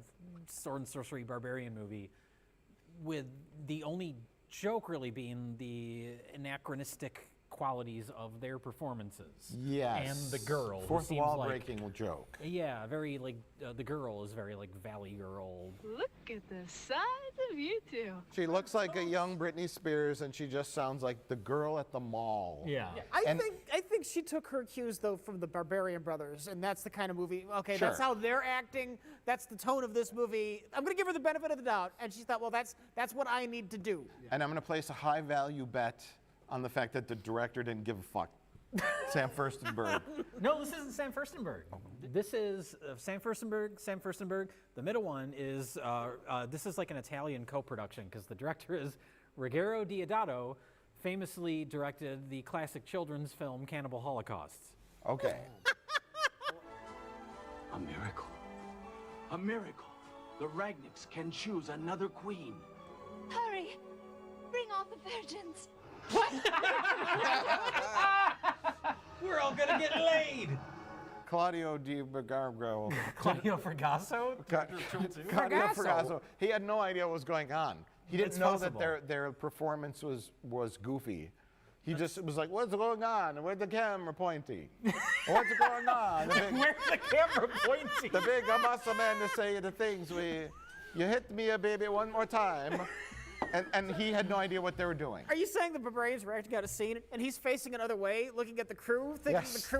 sword and sorcery barbarian movie, with the only joke really being the anachronistic qualities of their performances. Yes. And the girl. who Fourth seems wall like, breaking joke. Yeah, very like, the girl is very like Valley Girl. Look at the size of you two. She looks like a young Britney Spears, and she just sounds like the girl at the mall. Yeah. I think she took her cues though from the Barbarian Brothers, and that's the kind of movie. Okay, Sure. that's how they're acting. That's the tone of this movie. I'm gonna give her the benefit of the doubt, and she thought, well, that's what I need to do. And I'm going to place a high value bet on the fact that the director didn't give a fuck. Sam Furstenberg. No, this isn't Sam Furstenberg. This is Sam Furstenberg. The middle one is, this is like an Italian co-production because the director is Ruggero Deodato, famously directed the classic children's film Cannibal Holocaust. Okay. A miracle. A miracle. The Ragniks can choose another queen. Hurry! Bring all the virgins. We're all gonna get laid. Claudio Di Bergargo. Claudio Fragasso? Claudio Fragasso. He had no idea what was going on. He didn't It's know possible. that their performance was goofy. He just was like, what's going on? Where's the camera pointing? What's going on? Where's the camera pointing? The big muscle man to say the things you hit me, baby, one more time. And he had no idea what they were doing. Are you saying the barbarians were acting out a scene, and he's facing another way, looking at the crew, thinking Yes. the crew?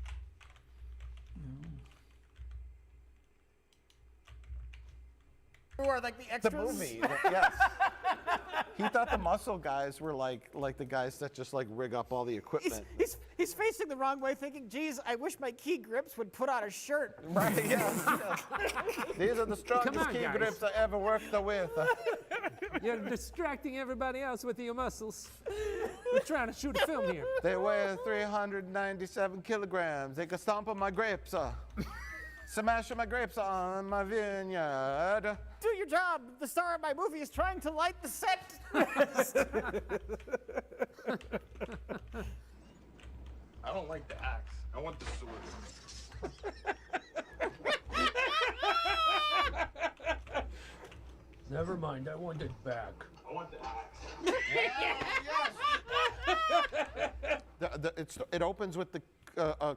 Who are like the The extras? movie, yes. He thought the muscle guys were like the guys that just like rig up all the equipment. He's facing the wrong way, thinking, "Geez, I wish my key grips would put on a shirt." Right? Yes. These are the strongest Come on, key guys. grips I ever worked with. You're distracting everybody else with your muscles. We're trying to shoot a film here. They weigh 397 kilograms. They can stomp on my grapes. Smash my grapes on my vineyard. Do your job. The star of my movie is trying to light the set. I don't like the axe. I want the sword. Never mind, I want it back. I want the axe. It opens with a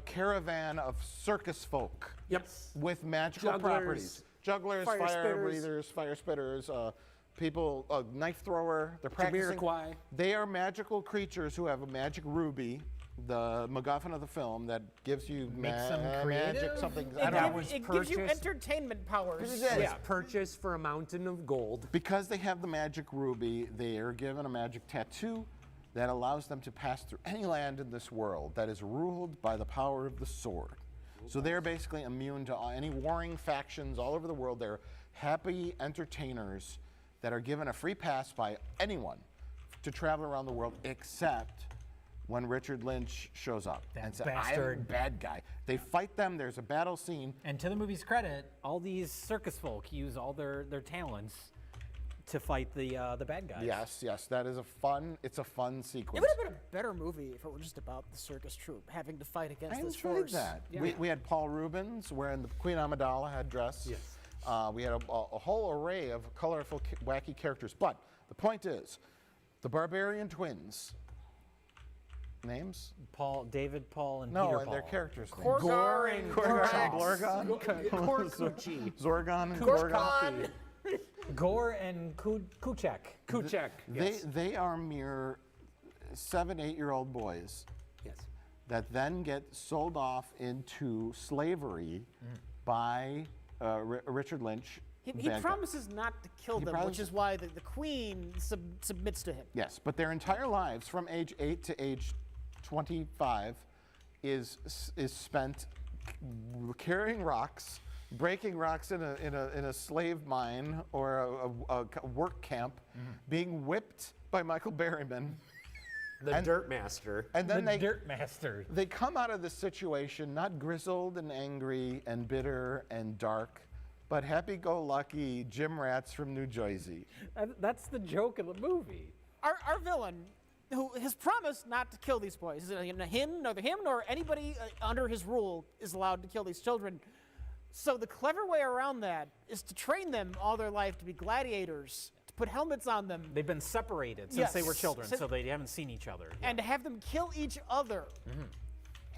caravan of circus folk. Yep. With magical Jugglers, properties. Jugglers, fire fire spitters. breathers, fire spitters, people, knife thrower. They're practicing. Jamiroquai. They are magical creatures who have a magic ruby, the MacGuffin of the film that gives you Makes them magic creative? something. It gives you entertainment powers. Yeah, purchased for a mountain of gold. Because they have the magic ruby, they are given a magic tattoo that allows them to pass through any land in this world that is ruled by the power of the sword. So they're basically immune to any warring factions all over the world. They're happy entertainers that are given a free pass by anyone to travel around the world except when Richard Lynch shows up and says, bastard. I'm a bad guy. They fight them, there's a battle scene. And to the movie's credit, all these circus folk use all their talents to fight the bad guys. Yes, that is a fun sequence. It would have been a better movie if it were just about the circus troupe having to fight against this force. I enjoyed that. Yeah. We had Paul Rubens wearing the Queen Amidala headdress. Yes. We had a whole array of colorful, wacky characters. But the point is, the Barbarian twins, names? David, Paul, and no, Peter and Paul. their characters. Gorgar and Gorgon. Gorkuchi. Zorgon and Gorgon. Gore and Kuchek. They are mere 7-8-year-old boys. Yes. That then get sold off into slavery by Richard Lynch. He promises not to kill them, which is why the queen submits to him. Yes, but their entire lives, from age 8 to age 25, is spent carrying rocks, breaking rocks in a slave mine or a work camp, being whipped by Michael Berryman. The Dirt Master. And then Dirt Master. They come out of this situation not grizzled and angry and bitter and dark, but happy-go-lucky gym rats from New Jersey. That's the joke of the movie. Our villain, who has promised not to kill these boys, neither him nor anybody under his rule is allowed to kill these children. So the clever way around that is to train them all their life to be gladiators, to put helmets on them. They've been separated since they were children, so they haven't seen each other. And to have them kill each other.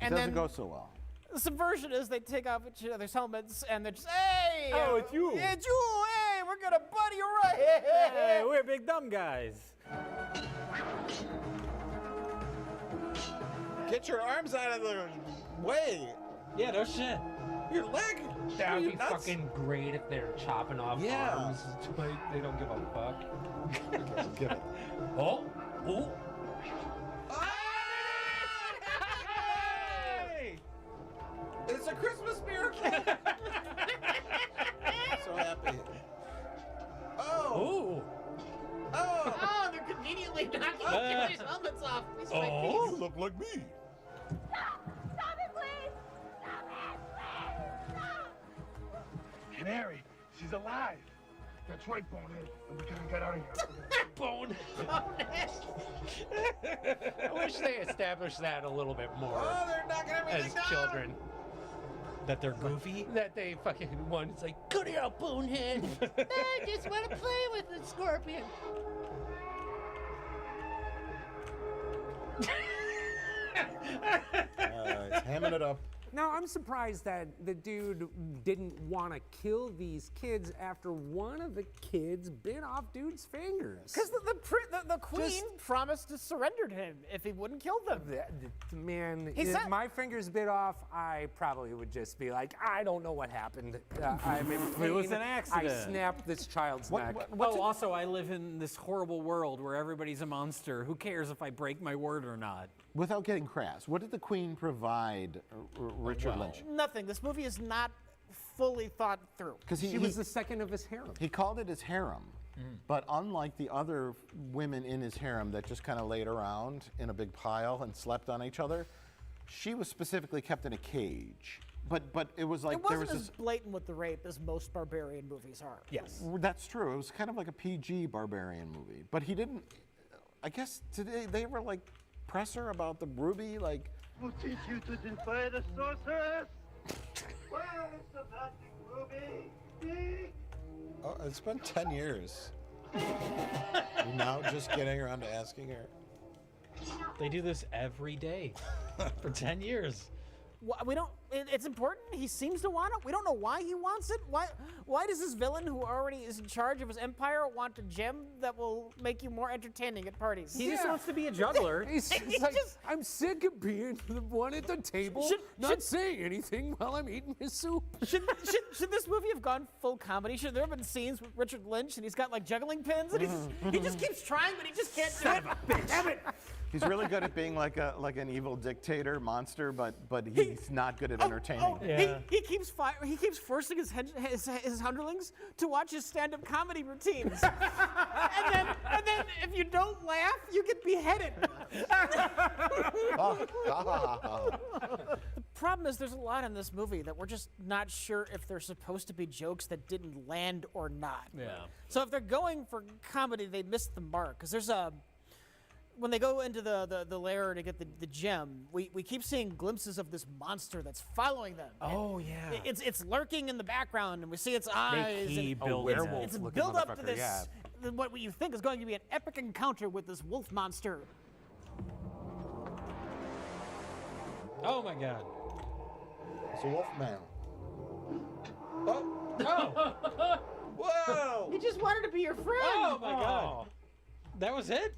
It doesn't go so well. The subversion is they take off each other's helmets and they're just, hey! Oh, it's you. It's you! Hey, we're gonna buddy you right! Hey, we're big dumb guys. Get your arms out of the way. Yeah, no shit. Your leg. That would be fucking great if they're chopping off arms. They don't give a fuck. Give it. Oh. Hey! It's a Christmas miracle. So happy. Oh. Oh, they're conveniently knocking each other's helmets off. These are my You piece. look like me. Stop it, please! Stop it, please! Stop! Canary, she's alive. That's right, Bonehead. And we gotta get out of here. Bonehead. I wish they established that a little bit more. Oh, they're knocking everything as down. children. That they're goofy? That they fucking want. It's like, cut it out, Bonehead. I just want to play with the scorpion. He's hamming it up. Now, I'm surprised that the dude didn't want to kill these kids after one of the kids bit off dude's fingers. Because the queen promised to surrender to him if he wouldn't kill them. Man, He if said- my fingers bit off, I probably would just be like, I don't know what happened. I'm in pain. It was an accident. I snapped this child's neck. Also, I live in this horrible world where everybody's a monster. Who cares if I break my word or not? Without getting crass, what did the Queen provide Richard Lynch? Nothing. This movie is not fully thought through. Because She was the second of his harem. He called it his harem. But unlike the other women in his harem that just kind of laid around in a big pile and slept on each other, she was specifically kept in a cage. But it was like It wasn't there was as blatant with the rape as most barbarian movies are. Yes. That's true. It was kind of like a PG barbarian movie. But he didn't. I guess today they were like press her about the ruby, like. We'll teach you to defy the sorceress. Where is the magic ruby? Oh, it's been 10 years. You're now just getting around to asking her. They do this every day for 10 years. We don't. It's important. He seems to want it. We don't know why he wants it. Why does this villain, who already is in charge of his empire, want a gem that will make you more entertaining at parties? He just wants to be a juggler. He's like, I'm sick of being the one at the table, not saying anything while I'm eating his soup. Should this movie have gone full comedy? Should there have been scenes with Richard Lynch and he's got like juggling pins and he just keeps trying but he just can't do it? Damn it! He's really good at being like an evil dictator monster, but he's not good at entertaining. He keeps forcing his underlings to watch his stand-up comedy routines, and then if you don't laugh, you get beheaded. The problem is there's a lot in this movie that we're just not sure if they're supposed to be jokes that didn't land or not. Yeah. So if they're going for comedy, they missed the mark. Because there's when they go into the lair to get the gem, we keep seeing glimpses of this monster that's following them. Oh, yeah. It's lurking in the background, and we see its eyes. Keep and building it's a build up to this, what you think is going to be an epic encounter with this wolf monster. Oh my God. It's a wolf man. Oh. Whoa! He just wanted to be your friend. Oh my God. That was it?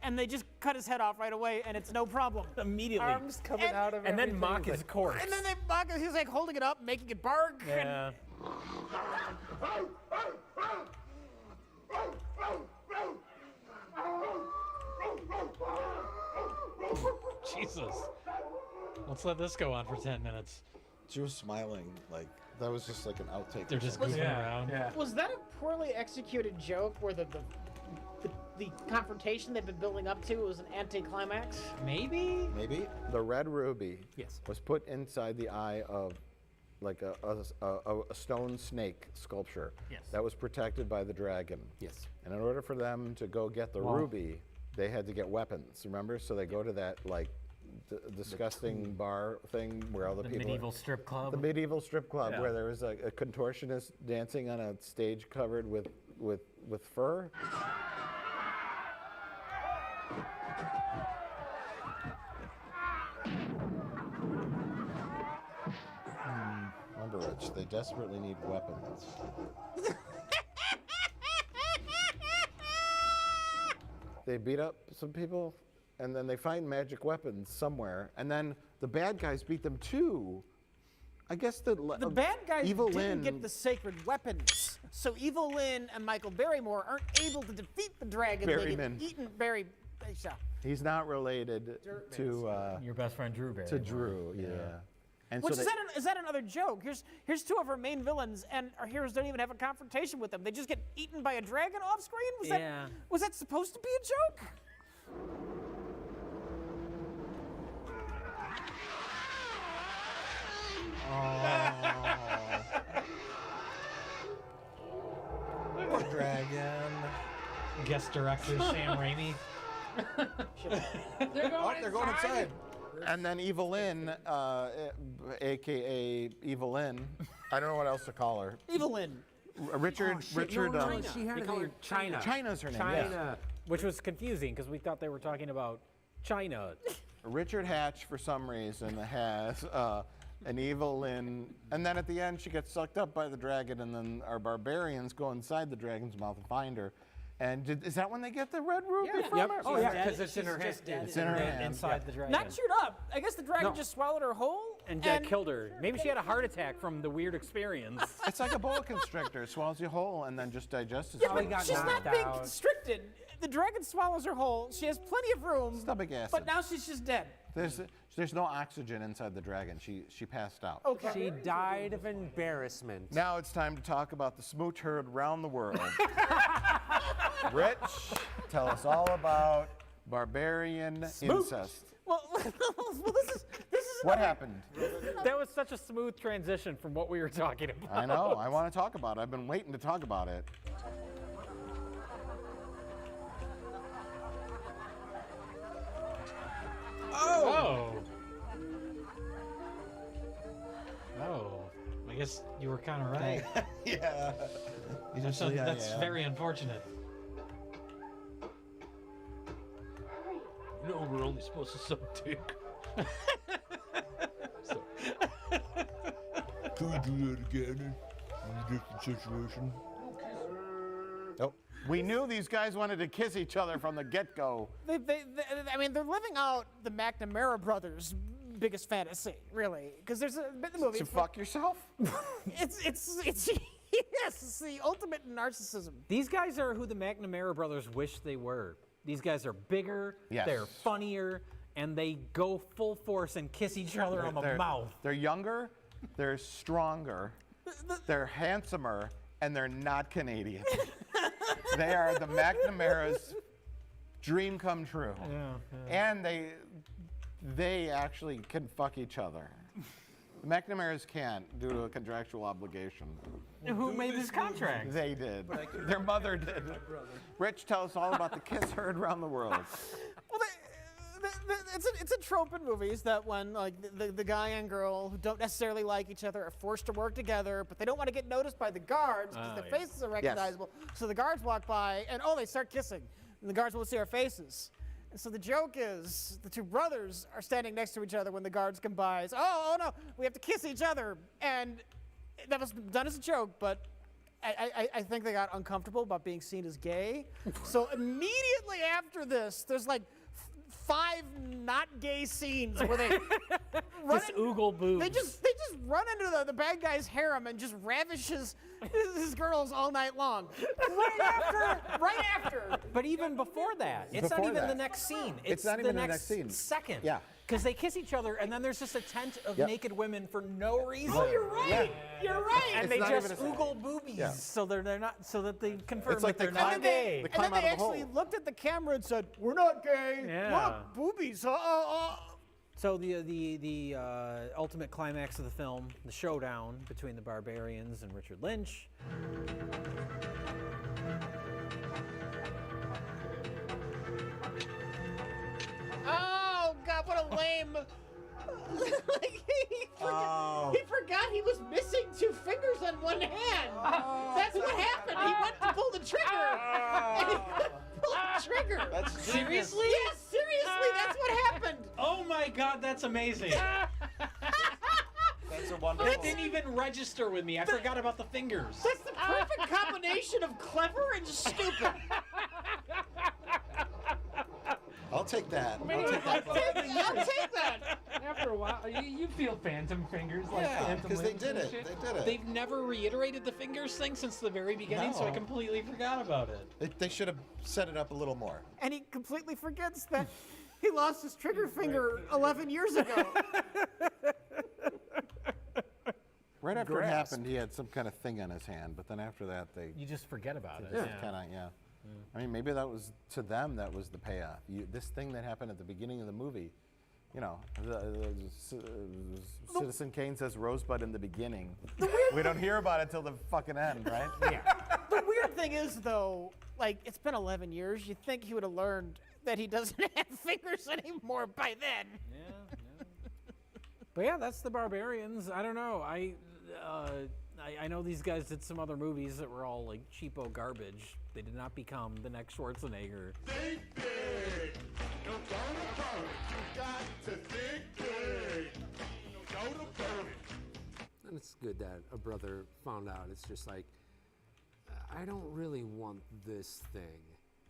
And they just cut his head off right away, and it's no problem. Immediately. Arms coming out of And then everything. mock his corpse. And then they mock it. He's like holding it up, making it bark. Yeah. Jesus. Let's let this go on for 10 minutes. She was smiling, like that was just like an outtake. They're just goofing around. Yeah. Was that a poorly executed joke where the confrontation they've been building up to was an anticlimax? Maybe? Maybe the red ruby Yes. was put inside the eye of like a stone snake sculpture. Yes. That was protected by the dragon. Yes. And in order for them to go get the ruby, they had to get weapons. Remember? So they go to that like disgusting bar thing where all the people. Medieval strip club. The medieval strip club Yeah. where there was a contortionist dancing on a stage covered with fur. Remember, Rich, they desperately need weapons. They beat up some people, and then they find magic weapons somewhere, and then the bad guys beat them too. I guess the bad guys Evil didn't Lynn, get the sacred weapons, so Evil Lynn and Michael Barrymore aren't able to defeat the dragon. They Berryman. get eaten. Barry. He's not related to your best friend Drew Barrymore. to Drew. Yeah. And Which so is that another joke? Here's two of our main villains, and our heroes don't even have a confrontation with them. They just get eaten by a dragon off screen. Was that supposed to be a joke? Poor dragon. Guest director Sam Raimi. They're going inside. And then Evil Lynn, aka Evil Lynn, I don't know what else to call her. Evil Lynn. Richard. China. She had a name. China. China's her name. China. Yes. Which was confusing because we thought they were talking about China. Richard Hatch, for some reason, has an Evil Lynn, and then at the end she gets sucked up by the dragon, and then our barbarians go inside the dragon's mouth and find her. And is that when they get the red ruby from her? Oh yeah, because it's in her hand. It's in her hand. Inside the dragon. Not chewed up. I guess the dragon just swallowed her whole. And Jack killed her. Maybe she had a heart attack from the weird experience. It's like a boa constrictor. It swallows you whole and then just digests Yeah, it. but she's not being constricted. The dragon swallows her whole. She has plenty of room. Stomach acid. But now she's just dead. There's no oxygen inside the dragon. She passed out. Okay. She died of embarrassment. Now it's time to talk about the smooch herd around the world. Rich, tell us all about barbarian incest. Well, this is What happened? That was such a smooth transition from what we were talking about. I know. I want to talk about it. I've been waiting to talk about it. Oh. I guess you were kind of right. Yeah. That's very unfortunate. No, we're only supposed to suck dick. Can we do that again in a different situation? Nope. We knew these guys wanted to kiss each other from the get-go. I mean, they're living out the McNamara brothers' biggest fantasy, really, because there's a bit in the movie. To fuck yourself? It's yes, it's the ultimate in narcissism. These guys are who the McNamara brothers wish they were. These guys are bigger, Yes. they're funnier, and they go full force and kiss each other on the mouth. They're younger, they're stronger, they're handsomer, and they're not Canadian. They are the McNamara's dream come true. Yeah. And they actually can fuck each other. The McNamara's can't due to a contractual obligation. Who made this contract? They did. Their mother did. Rich, tell us all about the kiss heard around the world. Well, it's a trope in movies that when like the guy and girl who don't necessarily like each other are forced to work together, but they don't want to get noticed by the guards because their faces are recognizable. So the guards walk by and they start kissing, and the guards won't see our faces. And so the joke is the two brothers are standing next to each other when the guards come by. It's, oh no, we have to kiss each other, and that was done as a joke, but I think they got uncomfortable about being seen as gay. So immediately after this, there's like 5 not gay scenes where they just oogle boobs. They just run into the bad guy's harem and just ravish his girls all night long. Right after. But even before that, it's not even the next scene. It's not even the next scene. Second. Yeah. Because they kiss each other, and then there's just a tent of naked women for no reason. Oh, you're right. Yeah. You're right. And they just oogle boobies, so they're not, so that they confirm It's like that they're not gay. And then they actually looked at the camera and said, "We're not gay. Yeah. Look, boobies." So the ultimate climax of the film, the showdown between the Barbarians and Richard Lynch. Oh God, what a lame! He forgot he was missing 2 fingers on one hand. That's what happened. He went to pull the trigger. And he couldn't pull the trigger. That's Seriously? Yes, seriously, that's what happened. Oh my God, that's amazing. That's a wonderful. That didn't even register with me. I forgot about the fingers. That's the perfect combination of clever and stupid. I'll take that. I'll take that. After a while, you feel phantom fingers like phantom because they limbs did and it. shit. They did it. They've never reiterated the fingers thing since the very beginning, so I completely forgot about it. They should have set it up a little more. And he completely forgets that he lost his trigger finger 11 years ago. Right after it happened, he had some kind of thing on his hand, but then after that, You just forget about it. I mean, maybe that was, to them, that was the payoff. This thing that happened at the beginning of the movie, you know, Citizen Kane says Rosebud in the beginning. We don't hear about it till the fucking end, right? Yeah. The weird thing is, though, like, it's been 11 years. You'd think he would have learned that he doesn't have fingers anymore by then. But yeah, that's the Barbarians. I don't know. I know these guys did some other movies that were all like cheapo garbage. They did not become the next Schwarzenegger. Think big. No doubt about it. You got to think big. No doubt about it. And it's good that a brother found out. It's just like, I don't really want this thing.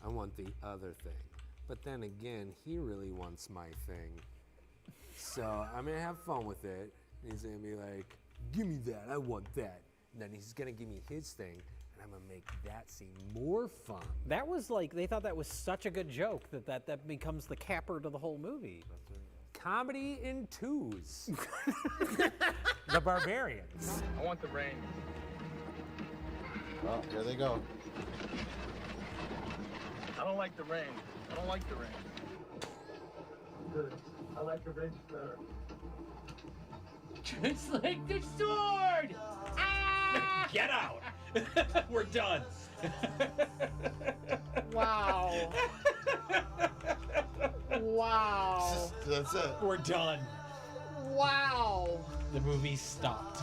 I want the other thing. But then again, he really wants my thing. So I'm gonna have fun with it. He's gonna be like, give me that, I want that. And then he's gonna give me his thing, and I'm gonna make that seem more fun. That was like, they thought that was such a good joke that becomes the capper to the whole movie. Comedy in twos. The Barbarians. I want the rain. Well, here they go. I don't like the rain. I don't like the rain. Good. I like the rain better. Just like the sword! Ah! Get out! We're done. Wow. Wow. That's it. We're done. Wow. The movie stopped.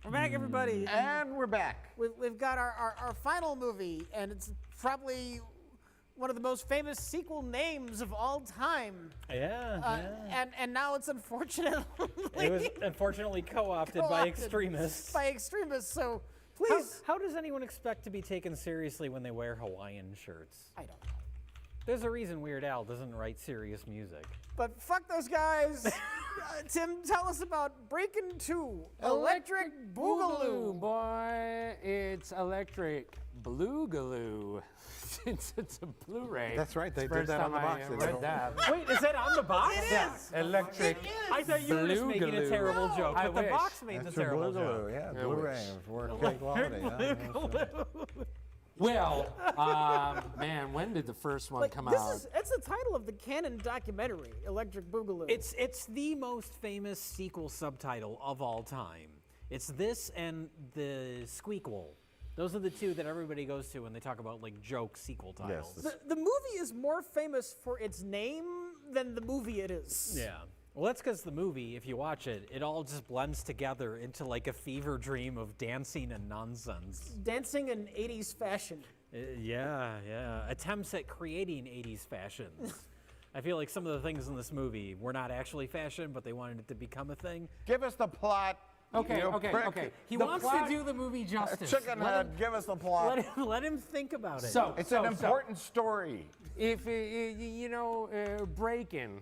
We're back, everybody. And we're back. We've got our final movie, and it's probably one of the most famous sequel names of all time. And now it's unfortunately... It was unfortunately co-opted by extremists. By extremists, so please... How does anyone expect to be taken seriously when they wear Hawaiian shirts? I don't know. There's a reason Weird Al doesn't write serious music. But fuck those guys. Tim, tell us about Breakin' 2, Electric Boogaloo. Boy, it's Electric Boogaloo. Since it's a Blu-ray. That's right, they It's did first that on the time box. I They read don't- that. Wait, is that on the box? It is. Electric. I thought you were just making a Boogaloo. terrible joke, I but the wish. box made the terrible joke. Yeah, I Blu-ray. wish. For good quality. Yeah. Well, man, when did the first one come this out? It's the title of the canon documentary, Electric Boogaloo. It's the most famous sequel subtitle of all time. It's this and the Squeakquel. Those are the two that everybody goes to when they talk about like joke sequel titles. The movie is more famous for its name than the movie it is. Yeah. Well, that's because the movie, if you watch it, it all just blends together into like a fever dream of dancing and nonsense. Dancing in 80s fashion. Yeah. Attempts at creating 80s fashions. I feel like some of the things in this movie were not actually fashion, but they wanted it to become a thing. Give us the plot. Okay. He The wants plot- to do the movie justice. Chicken head, give us the plot. Let him think about it. So It's an important story. If Breakin'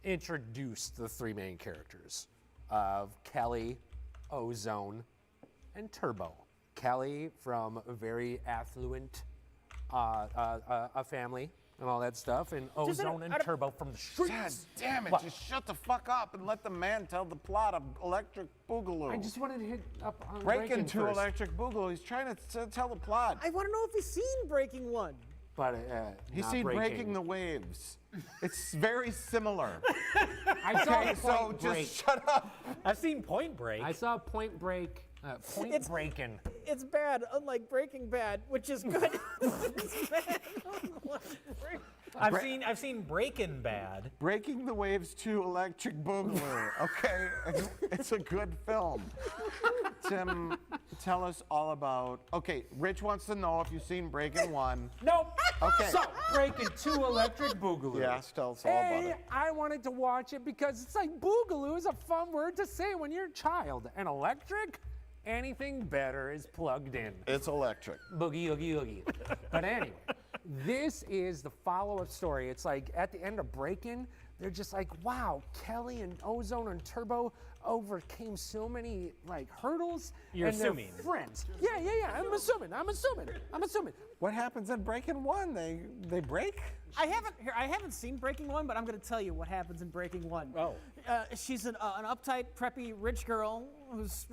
introduced the three main characters of Kelly, Ozone, and Turbo. Kelly from a very affluent a family and all that stuff, and Ozone and Turbo from the streets. God damn it, What? just shut the fuck up and let the man tell the plot of Electric Boogaloo. I just wanted to hit up on Breakin' 2 first. Electric Boogaloo. He's trying to tell the plot. I want to know if he's seen Breaking 1. But He's not seen Breaking the Waves. It's very similar. I saw Okay, so Point Break. just shut up. I've seen Point Break. I saw Point Break. Point Breakin'. It's bad, unlike Breaking Bad, which is good. It's bad. I've seen Breakin' Bad. Breaking the Waves 2 Electric Boogaloo. Okay, it's a good film. Tim, tell us all about. Okay, Rich wants to know if you've seen Breaking 1. Nope. Okay. So, Breaking 2 Electric Boogaloo. Yeah, tell us all about it. I wanted to watch it because it's like Boogaloo is a fun word to say when you're a child. And electric, anything better is plugged in. It's electric. Boogie, oogie, oogie. But anyway, this is the follow-up story. It's like at the end of Breakin', they're just like, wow, Kelly and Ozone and Turbo overcame so many like hurdles. You're and assuming. They're friends. Yeah. I'm assuming. What happens in Breaking 1? They break? I haven't seen Breaking 1, but I'm going to tell you what happens in Breaking 1. Oh. She's an uptight, preppy, rich girl whose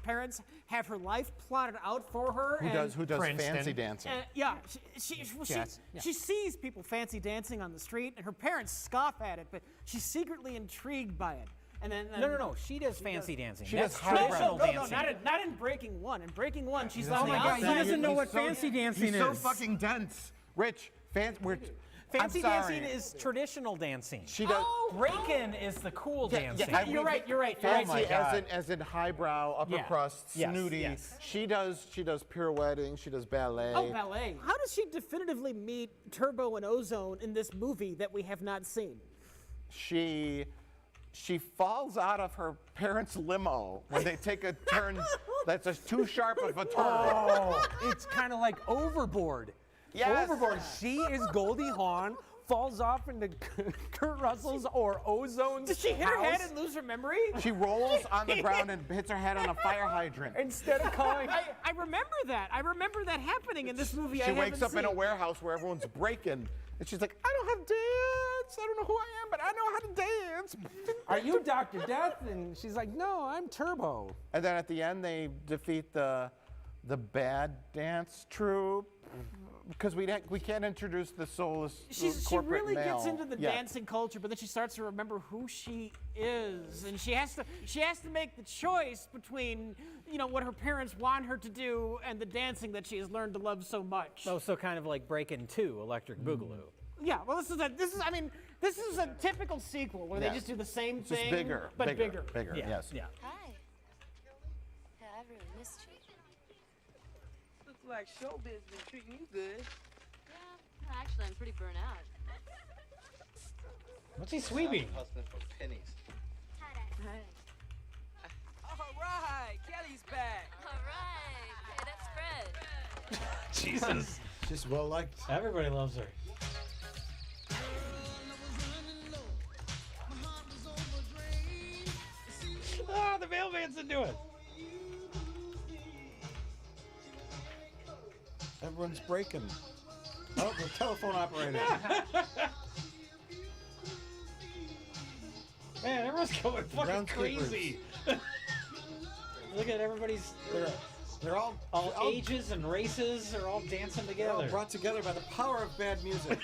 parents have her life plotted out for her. Who does fancy dancing? She sees people fancy dancing on the street, and her parents scoff at it, but she's secretly intrigued by it. And then No. She does fancy dancing. She That's does high traditional brow. dancing. not in Breaking 1. In Breaking 1, she's Oh on the my God, outside. he doesn't know what fancy dancing He's so is. fucking dense. Rich, Fancy dancing is traditional dancing. She does. Breakin' is the cool dancing. You're right. Fancy as in highbrow, upper crust, snooty. Yes. She does pirouetting. She does ballet. Oh, ballet. How does she definitively meet Turbo and Ozone in this movie that we have not seen? She falls out of her parents' limo when they take a turn that's just too sharp of a turn. Oh, it's kind of like Overboard. Yes. Overboard. She is Goldie Hawn, falls off into Kurt Russell's or Ozone's Did she hit her head house. and lose her memory? She rolls on the ground and hits her head on a fire hydrant. Instead of calling. I remember that. I remember that happening in this movie. She wakes up in a warehouse where everyone's breaking, and she's like, I don't have dance. I don't know who I am, but I know how to dance. Are you Dr. Death? And she's like, no, I'm Turbo. And then at the end, they defeat the bad dance troupe. Because we can't introduce the soulless She corporate really male gets into the yet. dancing culture, but then she starts to remember who she is, and she has to make the choice between what her parents want her to do and the dancing that she has learned to love so much. Oh, so kind of like Breakin' 2 Electric Boogaloo. Yeah, well, this is a typical sequel where they just do the same It's just thing, bigger, but bigger. Yeah. Yes. Yeah. Hi. Yeah, I really missed you. Looks like showbiz been treating you good. Yeah, actually, I'm pretty burnt out. What's he sweeping? Hustling for pennies. Hi. All right, Kelly's back. All right. Hey, that's Fred. Jesus. She's well liked. Everybody loves her. dancing to it. Everyone's breaking. Oh, the telephone operator. Man, everyone's going fucking crazy. Look at everybody's. They're all ages and races are all dancing together. They're all brought together by the power of bad music.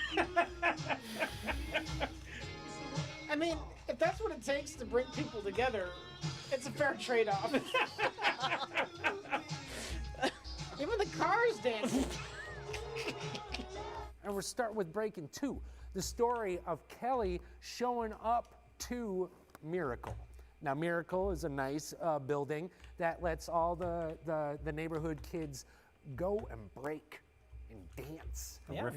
I mean, if that's what it takes to bring people together, it's a fair trade-off. Even the cars dancing. And we'll start with Breaking 2, the story of Kelly showing up to Miracle. Now, Miracle is a nice building that lets all the neighborhood kids go and break and dance. Yeah.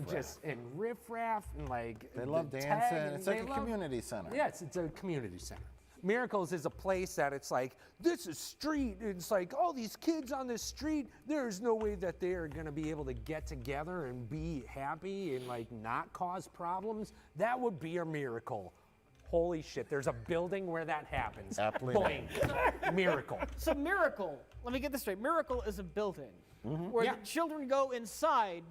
And riff-raff and like They love the dancing. tag, It's like they a community center. Yes, it's a community center. Miracles is a place that it's like, this is street. It's like, all these kids on this street, there's no way that they are going to be able to get together and be happy and like not cause problems. That would be a miracle. Holy shit, there's a building where that happens. Aptly Boing. Miracle. So Miracle, let me get this straight. Miracle is a building where the children go inside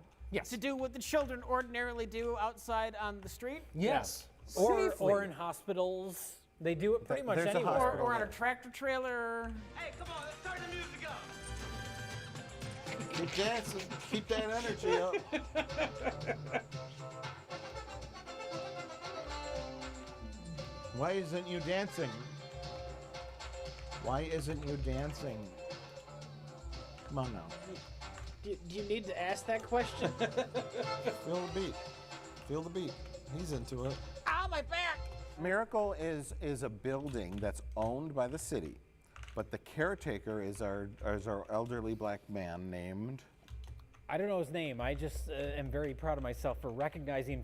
to do what the children ordinarily do outside on the street. Yes. Or in hospitals. They do it pretty much There's a anywhere. hospital Or on a tractor trailer. Hey, come on, let's turn the music up. Keep dancing. Keep that energy up. Why isn't you dancing? Why isn't you dancing? Come on now. Do you need to ask that question? Feel the beat. Feel the beat. He's into it. Ow, my back! Miracle is a building that's owned by the city, but the caretaker is our elderly black man named. I don't know his name. I just am very proud of myself for recognizing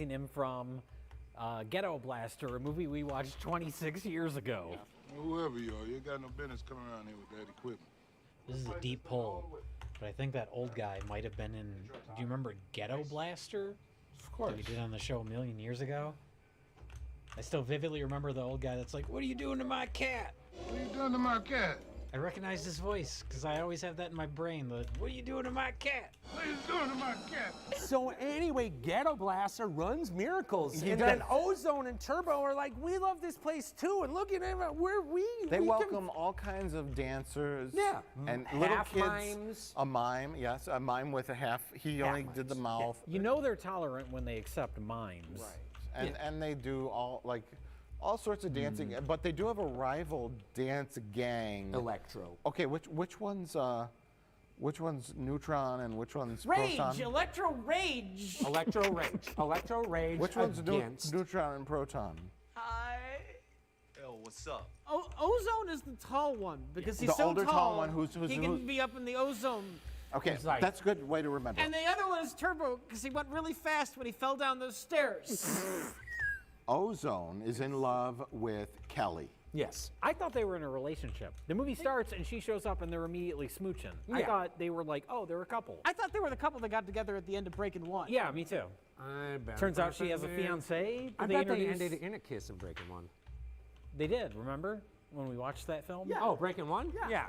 him from Ghetto Blaster, a movie we watched 26 years ago. Whoever you are, you ain't got no business coming around here with that equipment. This is a deep pull, but I think that old guy might have been in. Do you remember Ghetto Blaster? Of course. That we did on the show a million years ago. I still vividly remember the old guy that's like, "What are you doing to my cat?" What are you doing to my cat? I recognized his voice because I always have that in my brain. The "What are you doing to my cat?" What are you doing to my cat? So anyway, Ghetto Blaster runs Miracles. He and does. then Ozone and Turbo are like, we love this place too. And look at him, They welcome all kinds of dancers. Yeah. And little Half kids. mimes. A mime, yes, a mime with a half. He only did the mouth. You know they're tolerant when they accept mimes. Right. And they do all sorts of dancing, but they do have a rival dance gang. Electro. Okay, which one's Neutron and which one's Rage! Proton? Electro Rage! Electro Rage. Electro Rage. Which one's against. Neutron and Proton? Hi. Yo, what's up? Ozone is the tall one because he's The so older tall one who's he can be up in the ozone. Okay, that's a good way to remember. And the other one is Turbo because he went really fast when he fell down those stairs. Ozone is in love with Kelly. Yes. I thought they were in a relationship. The movie starts and she shows up and they're immediately smooching. I Yeah. thought they were like, oh, they're a couple. I thought they were the couple that got together at the end of Breaking 1. Yeah, me too. Turns out she has a fiance. I Did thought they introduce- ended in a kiss in Breaking 1. They did, remember? When we watched that film? Yeah. Oh, Breaking 1? Yeah.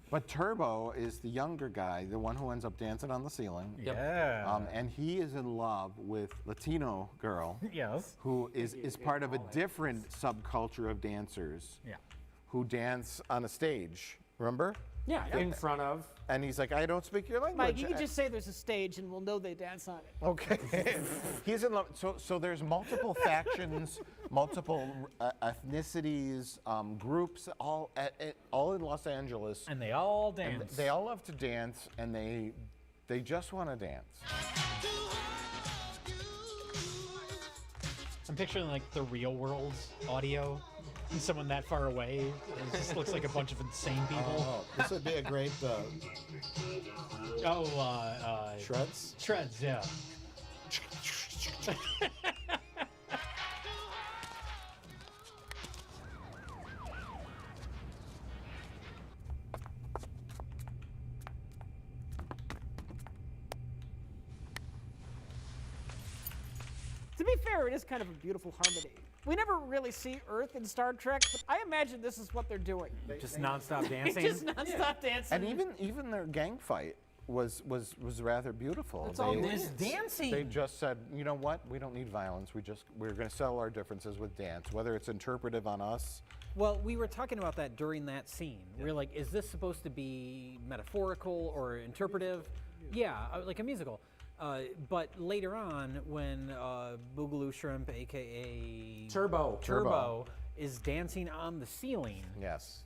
But Turbo is the younger guy, the one who ends up dancing on the ceiling. Yeah. And he is in love with Latino girl. Yes. Who is part of a different subculture of dancers. Yeah. Who dance on a stage. Remember? Yeah, in front of. And he's like, I don't speak your language. Mike, you can just say there's a stage and we'll know they dance on it. Okay. He's in love. So there's multiple factions, multiple ethnicities, groups, all in Los Angeles. And they all And dance. they all love to dance, and they just want to dance. I'm picturing like the Real World's audio. And someone that far away, it just looks like a bunch of insane people. Oh, this would be a great Shreds? Shreds, yeah. To be fair, it is kind of a beautiful harmony. We never really see Earth in Star Trek, but I imagine this is what they're doing. Just nonstop dancing. Just nonstop dancing. And even their gang fight was rather beautiful. It's all this dancing. They just said, you know what? We don't need violence. We're going to settle our differences with dance, whether it's interpretive on us. Well, we were talking about that during that scene. We were like, is this supposed to be metaphorical or interpretive? Yeah, like a musical. But later on, when Boogaloo Shrimp, aka Turbo, is dancing on the ceiling. Yes.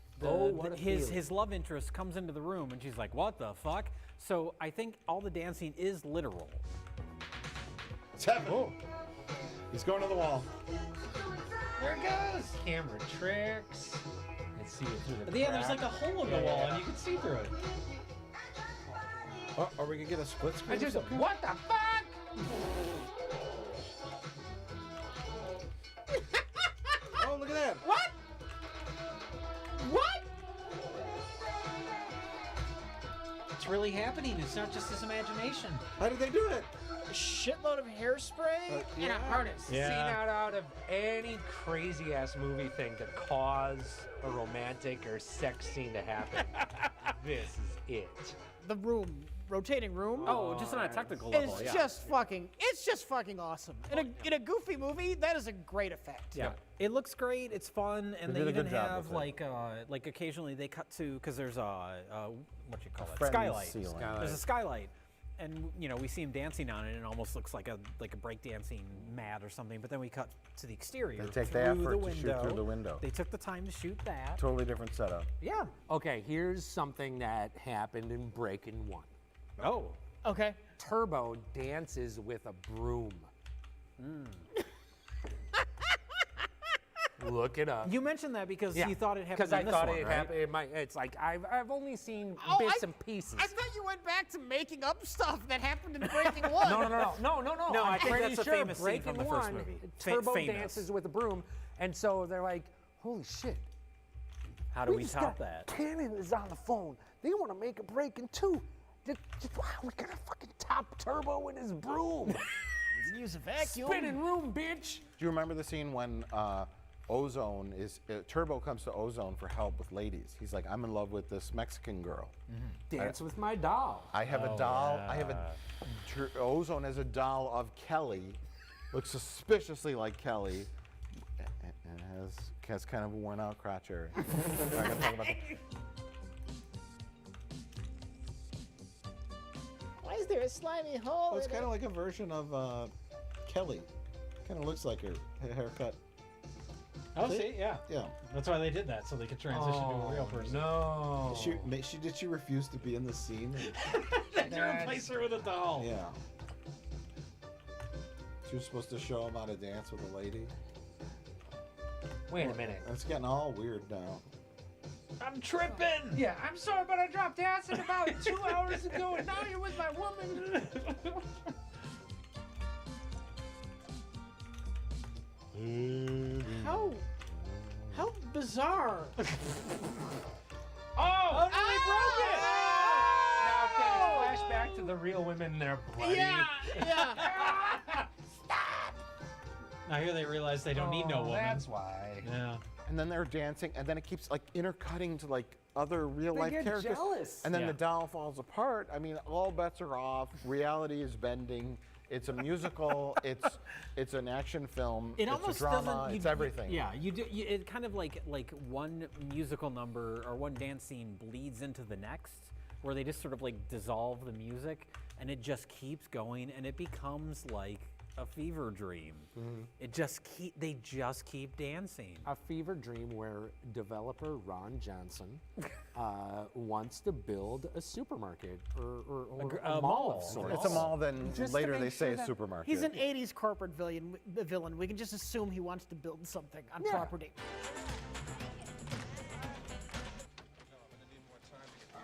His love interest comes into the room, and she's like, "What the fuck?" So I think all the dancing is literal. It's happening. Oh. He's going to the wall. There it goes. Camera tricks. Let's see it through the Yeah, there's like a hole in the wall, and you can see through it. Oh, are we gonna get a split screen? What the fuck? Oh, look at that. What? What? It's really happening. It's not just his imagination. How did they do it? A shitload of hairspray and a harness. Seen out of any crazy ass movie thing to cause a romantic or sex scene to happen. This is it. The room, rotating room. Oh, just on a technical level. It's just fucking awesome. In a goofy movie, that is a great effect. Yeah, it looks great. It's fun, and They they did a even good job have with it. like occasionally they cut to because there's what you call it, friendly skylight. ceiling. There's a skylight, and we see him dancing on it, and it almost looks like a breakdancing mat or something. But then we cut to the exterior. They take the through effort the to shoot window. through the window. They took the time to shoot that. Totally different setup. Yeah. Okay, here's something that happened in Breaking 1. Oh. Okay. Turbo dances with a broom. Look it up. You mentioned that because you thought it happened Because in I this thought one, it right? happened. It's like I've only seen Oh, bits and pieces. I thought you went back to making up stuff that happened in Breaking One. No. No, I'm I think pretty that's a sure famous scene Breaking from the first 1, movie. Turbo Famous. dances with a broom, and so they're like, "Holy shit! How do we just top got- that? Cannon is on the phone. They want to make a Breaking 2. Wow, we're gonna fucking top Turbo in his broom. Use a vacuum. Spinning room, bitch." Do you remember the scene when Ozone Turbo comes to Ozone for help with ladies? He's like, I'm in love with this Mexican girl. Dance with my doll. I have a doll. I have Ozone has a doll of Kelly, looks suspiciously like Kelly, and has kind of a worn out crotch area. I'm not gonna talk about that. Why is there a slimy hole? Oh, it's in kind it? of like a version of Kelly. Kind of looks like her haircut. Oh, see, yeah. Yeah. That's why they did that, so they could transition to a real person. No. Did she refuse to be in the scene? They replace her with a doll. Yeah. She was supposed to show him how to dance with a lady. Wait a minute. It's getting all weird now. I'm tripping. Yeah, I'm sorry, but I dropped acid about 2 hours ago, and now you're with my woman. How bizarre. Oh, they broke it! Now if they flash back to the real women, they're bloody. Yeah. Now here they realize they don't need no woman. That's why. Yeah. And then they're dancing, and then it keeps like intercutting to like other real life get characters. jealous. And then Yeah. the doll falls apart. I mean, all bets are off. Reality is bending. It's a musical. it's an action film. It it's almost a drama. doesn't. It's everything. Yeah, you do. It kind of like one musical number or one dance scene bleeds into the next, where they just sort of like dissolve the music, and it just keeps going, and it becomes like a fever dream. It just they just keep dancing. A fever dream where developer Ron Johnson wants to build a supermarket or A a mall mall. of sorts. It's a mall, then Just to later make they say sure a that- supermarket. He's an 80s corporate villain. We can just assume he wants to build something on property.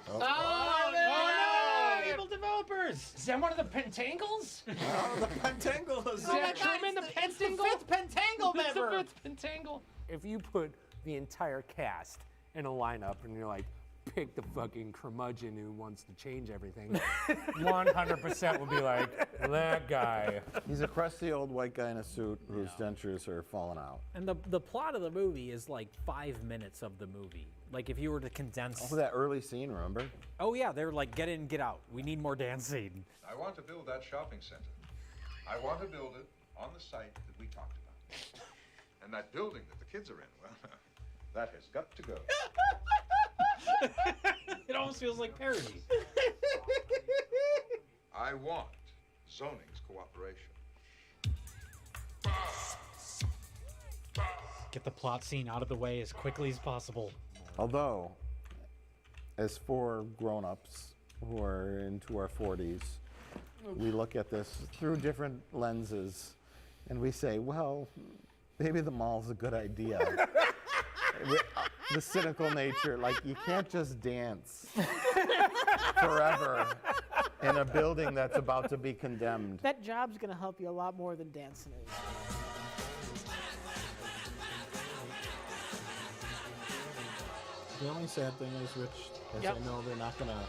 Oh, no! Evil developers! Is that one of the Pentangles? Oh, the Pentangle is Is that Truman the Pentangle? Fifth Pentangle It's the member. fifth Pentangle. If you put the entire cast in a lineup and you're like, pick the fucking curmudgeon who wants to change everything, 100% would be like, that guy. He's a crusty old white guy in a suit whose dentures are falling out. And the plot of the movie is like 5 minutes of the movie. Like if you were to condense. Oh, that early scene, remember? Oh yeah, they're like, get in, get out. We need more dancing. I want to build that shopping center. I want to build it on the site that we talked about. And that building that the kids are in, well, that has got to go. It almost feels like parody. I want zoning's cooperation. Get the plot scene out of the way as quickly as possible. Although, as 4 grown-ups who are into our 40s, we look at this through different lenses, and we say, well, maybe the mall's a good idea. The cynical nature, like you can't just dance forever in a building that's about to be condemned. That job's gonna help you a lot more than dancing is. The only sad thing is, Rich, is Yep. I know they're not gonna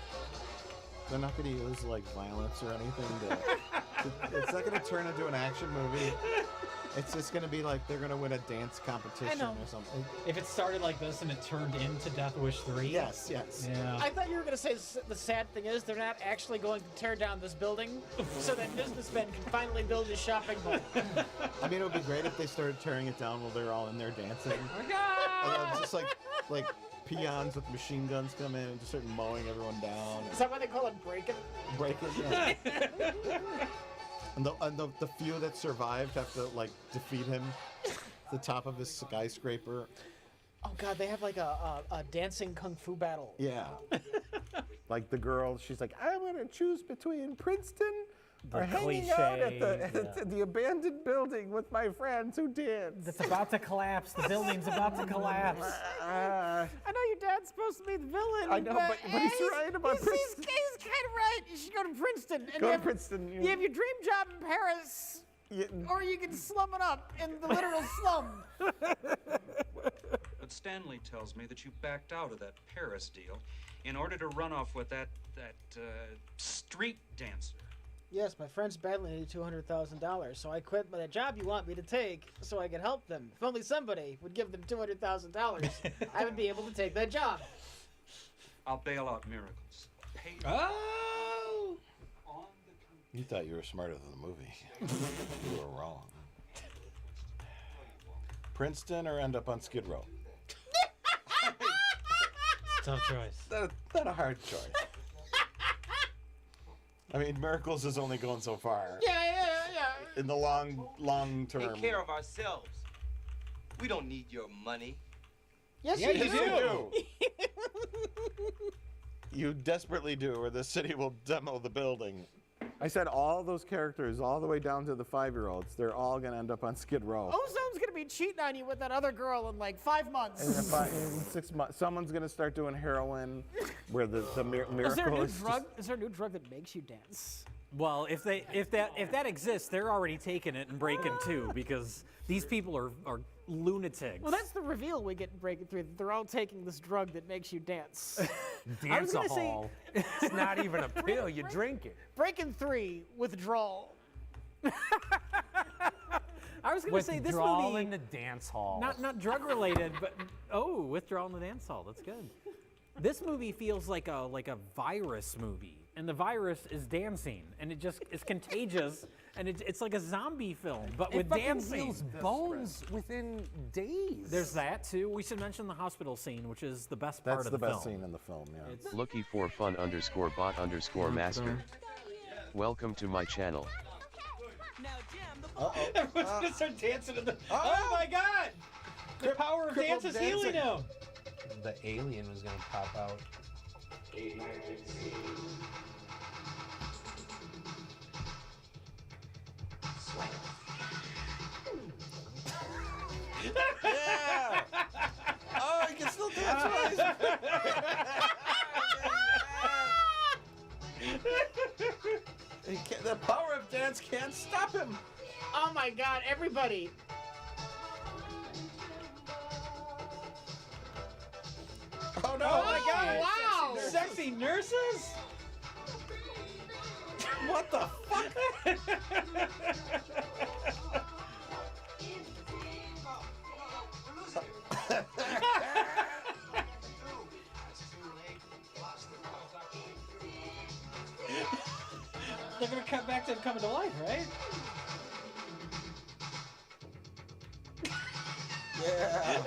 use like violence or anything. It's not gonna turn into an action movie. It's just gonna be like they're gonna win a dance competition or something. If it started like this and it turned into Death Wish 3. Yes. Yeah. I thought you were going to say the sad thing is they're not actually going to tear down this building so that businessmen can finally build a shopping mall. I mean, it would be great if they started tearing it down while they're all in there dancing. And then just like peons with machine guns come in and just start mowing everyone down. Is that why they call it breaking? Breaking, yeah. And the few that survived have to like defeat him to the top of his skyscraper. Oh god, they have like a dancing kung fu battle. Yeah. Like the girl, she's like, I'm gonna choose between Princeton or hanging out at the abandoned building with my friends who dance. It's about to collapse. The building's about to collapse. I know your dad's supposed to be the villain. I know, but he's right about Princeton. He's kind of right. You should go to Princeton. And Go to Princeton. You have your dream job in Paris, or you can slum it up in the literal slum. But Stanley tells me that you backed out of that Paris deal in order to run off with that street dancer. Yes, my friends badly needed $200,000, so I quit the job you want me to take so I could help them. If only somebody would give them $200,000, I would be able to take that job. I'll bail out miracles. Pay Oh! You thought you were smarter than the movie. You were wrong. Princeton or end up on Skid Row? Tough choice. Not a hard choice. I mean, Miracles is only going so far. Yeah. In the long term. Take care of ourselves. We don't need your money. Yes, Yeah, you you do. You desperately do, or the city will demo the building. I said all those characters, all the way down to the 5-year-olds, they're all gonna end up on Skid Row. Ozone's gonna be cheating on you with that other girl in like 5 months. In 6 months, someone's gonna start doing heroin, where the miracle Is there a new is drug? Is there a new drug that makes you dance? Well, if that exists, they're already taking it and breaking too, because these people are lunatics. Well, that's the reveal we get in Breaking Through. That they're all taking this drug that makes you dance. Dance-a-hall. It's not even a pill, you drink it. Breaking 3, withdrawal. I was going to say this Withdrawal movie in the dance hall. not drug related, but withdrawal in the dance hall. That's good. This movie feels like a virus movie, and the virus is dancing, and it's contagious, and it's like a zombie film, but with dancing. Heals bones within days. There's that too. We should mention the hospital scene, which is the best part That's of the the best film. scene in the film, yeah. Looky for fun_bot_master. Welcome to my channel. Everyone's gonna start dancing in the. Oh my god! The power of dance is healing him. The alien was gonna pop out. Yeah! Oh, he can still dance, The power of dance can't stop him. Oh my god, everybody. Oh no! Oh my god, wow! Sexy nurses? What the fuck? They're gonna cut back to him coming to life, right? Yeah.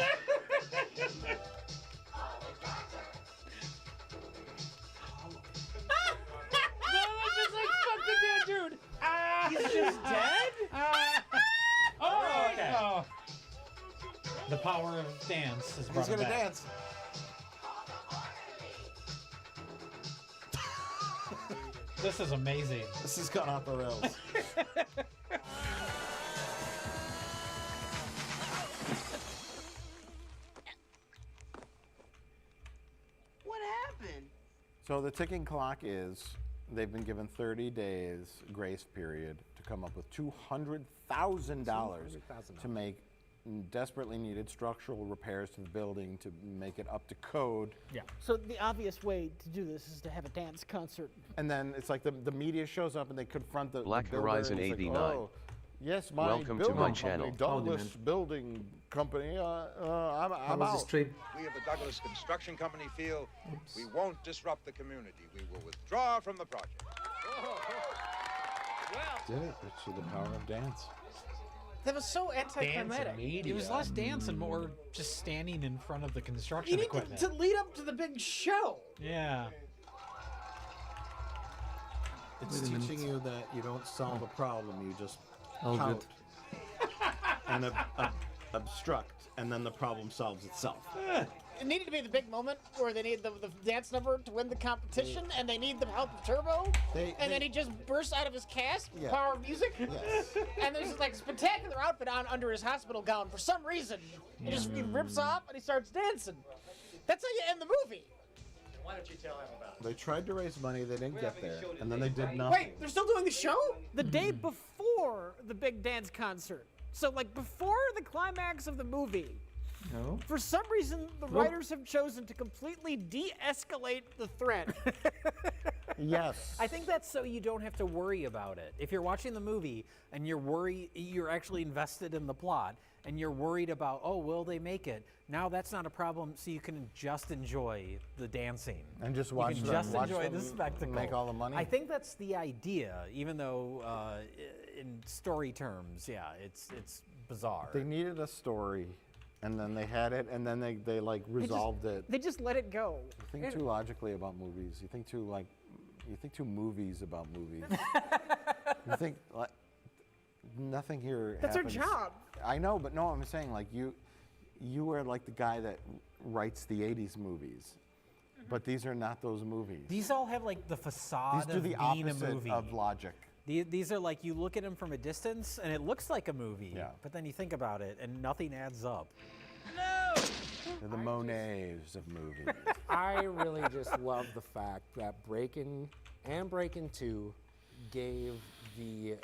Just like fuck the dead dude. He's just dead? Oh, okay. Oh. The power of dance is brought He's gonna him back. dance. This is amazing. This has gone off the rails. What happened? So the ticking clock is they've been given 30 days grace period to come up with $200,000 to make desperately needed structural repairs to the building to make it up to code. Yeah. So the obvious way to do this is to have a dance concert. And then it's like the media shows up and they confront the Black builder Horizon and he's 89. Like, oh, yes, my Welcome to building my company, channel. Douglas Building Company. I'm out. We of the Douglas Construction Company feel we won't disrupt the community. We will withdraw from the project. Did it? It's the power of dance. That was so anticlimactic. It was less dance and more just standing in front of the construction You need equipment. to lead up to the big show. Yeah. It's teaching you that you don't solve a problem, you just Oh, pout and obstruct, and then the problem solves itself. It needed to be the big moment where they need the dance number to win the competition, and they need the help of Turbo. And then he just bursts out of his cast, Yeah. power of music. Yes. And there's this like spectacular outfit on under his hospital gown for some reason. He rips off and he starts dancing. That's how you end the movie. Why don't you tell him about it? They tried to raise money, they didn't get there, and then they did nothing. Wait, they're still doing the show? The day before the big dance concert. So like before the climax of the movie. No. For some reason, the writers have chosen to completely de-escalate the threat. Yes. I think that's so you don't have to worry about it. If you're watching the movie and you're actually invested in the plot and you're worried about, oh, will they make it? Now that's not a problem, so you can just enjoy the dancing. And just watch you can them, just watch enjoy them the spectacle. make all the money? I think that's the idea, even though in story terms, yeah, it's bizarre. They needed a story, and then they had it, and then they like resolved it. They just let it go. You think too logically about movies. You think too movies about movies. You think like nothing here That's our happens. job. I know, but no, I'm saying like you are like the guy that writes the 80s movies. But these are not those movies. These all have like the facade These do of the being a opposite movie. of logic. These are like you look at them from a distance and it looks like a movie, Yeah. but then you think about it and nothing adds up. They're the Monets of movies. I really just love the fact that Breakin' and Breakin' 2 gave the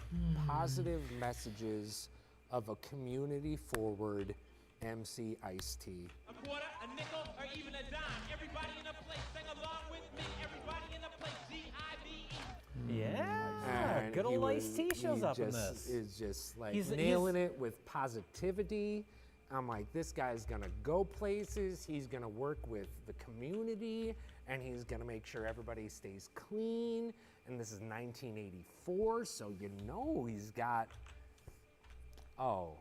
positive messages of a community-forward MC Ice-T. A quarter, a nickel, or even a dime. Everybody in a place, sing along with me. Everybody in a place, D-I-V-E. Yeah, And good he old was- Ice-T shows he up in just this. Is just like He's- nailing it with positivity. I'm like, this guy's gonna go places. He's gonna work with the community, and he's gonna make sure everybody stays clean. And this is 1984, so you know he's got. Oh.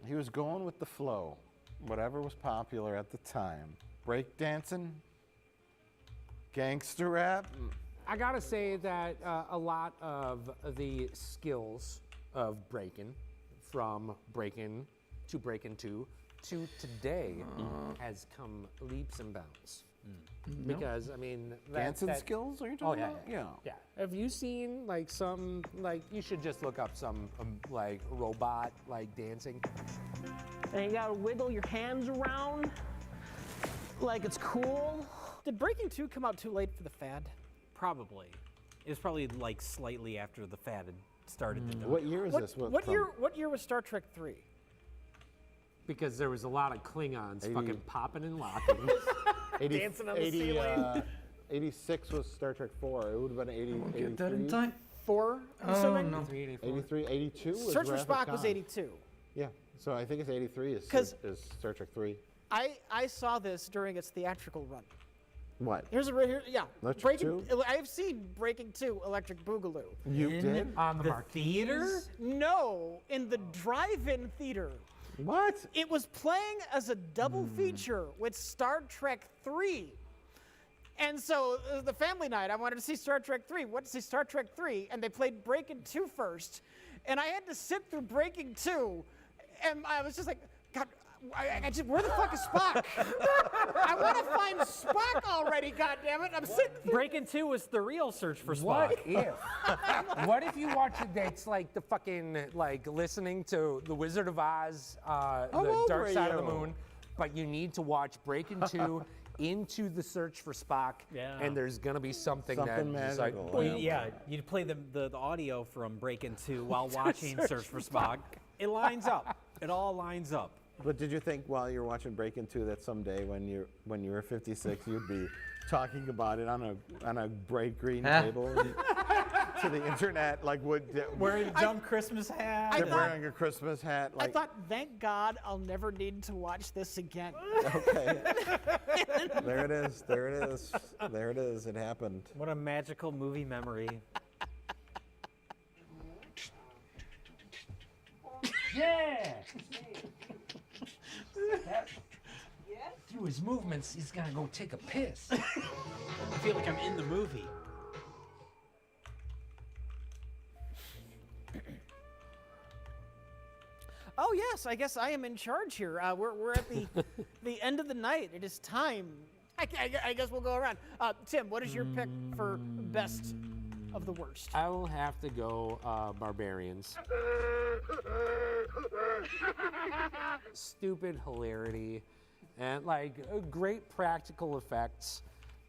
He was going with the flow, whatever was popular at the time. Breakdancing, gangster rap. I gotta say that a lot of the skills of Breakin', from Breakin' to Breakin' 2 to today, has come leaps and bounds. Because I mean, Dancing skills? Are you talking about? Yeah. Have you seen like some you should just look up some like robot like dancing. And you gotta wiggle your hands around like it's cool. Did Breaking 2 come out too late for the fad? Probably. It was probably like slightly after the fad had started. To What year is this? What year was Star Trek 3? because there was a lot of Klingons fucking popping and locking. Dancing on the ceiling. 86 was Star Trek 4. It would have been 83. Get that in time. 4? Oh, no. 83, 82 was Search for Wrath of Spock was Khan. 82. Yeah, so I think it's 83 is Star Trek 3. I saw this during its theatrical run. What? Electric 2? I've seen Breaking 2 Electric Boogaloo. You did? On the theater? No, in the drive-in theater. What? It was playing as a double feature with Star Trek 3. And so the family night, I wanted to see Star Trek 3. Went to see Star Trek 3, and they played Breaking 2 first. And I had to sit through Breaking 2, and I was just like, God, I just, where the fuck is Spock? I want to find Spock already, goddammit. I'm sitting through. Breaking 2 was the real Search for Spock. What if you watch it? It's like the fucking like listening to The Wizard of Oz, The Dark Side of the Moon, but you need to watch Breaking 2 into the Search for Spock, and there's gonna be something that just like, you'd play the audio from Breaking 2 while watching Search for Spock. It lines up. It all lines up. But did you think while you're watching Breaking 2 that someday when you were 56 you'd be talking about it on a bright green table to the internet, like wearing a dumb Christmas hat? Wearing a Christmas hat. I thought, thank God I'll never need to watch this again. Okay. There it is. There it is. There it is. It happened. What a magical movie memory. Yeah! Through his movements, he's gonna go take a piss. I feel like I'm in the movie. Oh yes, I guess I am in charge here. We're at the end of the night. It is time. I guess we'll go around. Tim, what is your pick for best of the worst? I will have to go Barbarians. Stupid hilarity and like great practical effects,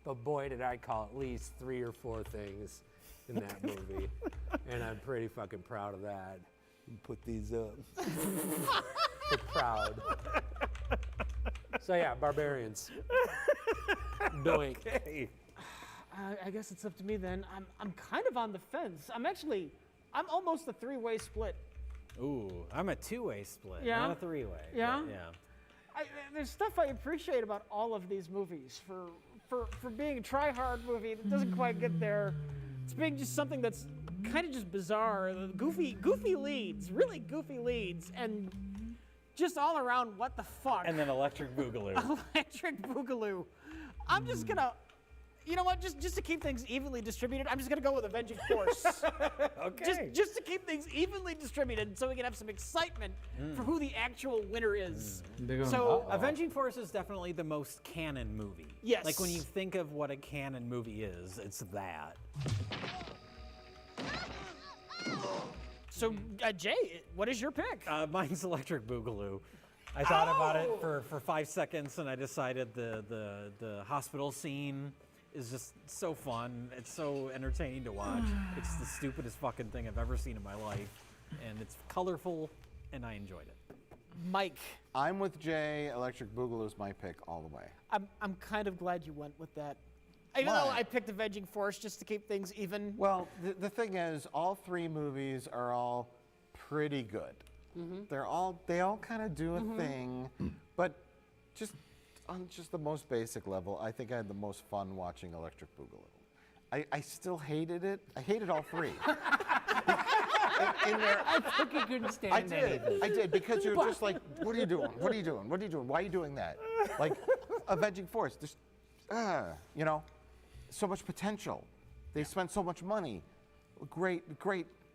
but boy did I call at least 3 or 4 things in that movie, and I'm pretty fucking proud of that. Put these up. So proud. So yeah, Barbarians. Doink. Okay. I guess it's up to me then. I'm kind of on the fence. I'm almost a 3-way split. Ooh, I'm a 2-way split, Yeah? not a 3-way. Yeah? Yeah. There's stuff I appreciate about all of these movies. For being a try-hard movie that doesn't quite get there, it's being just something that's kind of just bizarre. Goofy leads, really goofy leads, and just all around what the fuck. And then Electric Boogaloo. Electric Boogaloo. I'm just gonna, you know what? Just to keep things evenly distributed, I'm just gonna go with Avenging Force. Okay. Just to keep things evenly distributed, so we can have some excitement for who the actual winner is. So Avenging Force is definitely the most canon movie. Yes. Like when you think of what a canon movie is, it's that. So Jay, what is your pick? Mine's Electric Boogaloo. I thought about it for 5 seconds, and I decided the hospital scene is just so fun. It's so entertaining to watch. It's the stupidest fucking thing I've ever seen in my life, and it's colorful, and I enjoyed it. Mike. I'm with Jay. Electric Boogaloo is my pick all the way. I'm kind of glad you went with that. Even though I picked Avenging Force just to keep things even. Well, the thing is, all 3 movies are all pretty good. They all kind of do a thing, but just on just the most basic level, I think I had the most fun watching Electric Boogaloo. I still hated it. I hated all 3. I think you couldn't stand anything. I did, because you're just like, what are you doing? What are you doing? What are you doing? Why are you doing that? Like, Avenging Force, just, you know, so much potential. They spent so much money. Great,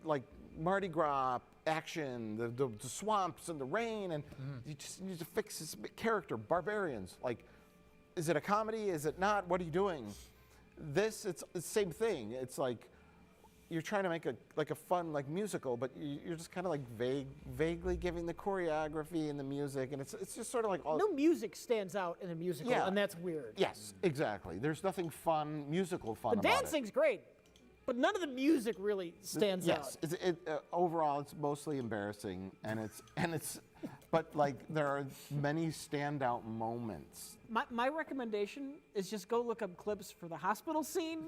like, Mardi Gras action, the swamps and the rain, and you just need to fix this character. Barbarians, like, is it a comedy? Is it not? What are you doing? This, it's the same thing. It's like you're trying to make a fun like musical, but you're just kind of like vaguely giving the choreography and the music, and it's just sort of like all. No music stands out in a musical, and that's weird. Yes, exactly. There's nothing fun, musical fun The about dancing's great. But none of the music really stands out. Yes, overall it's mostly embarrassing, but like there are many standout moments. My recommendation is just go look up clips for the hospital scene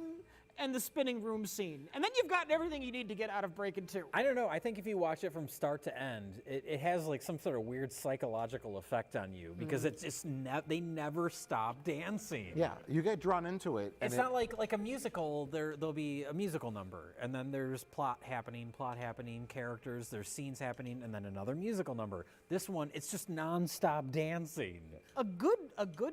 and the spinning room scene. And then you've gotten everything you need to get out of Breakin' 2. I don't know. I think if you watch it from start to end, it has like some sort of weird psychological effect on you because it's just they never stop dancing. Yeah, you get drawn into it. It's not like a musical. There'll be a musical number, and then there's plot happening, characters, there's scenes happening, and then another musical number. This one, it's just nonstop dancing. A good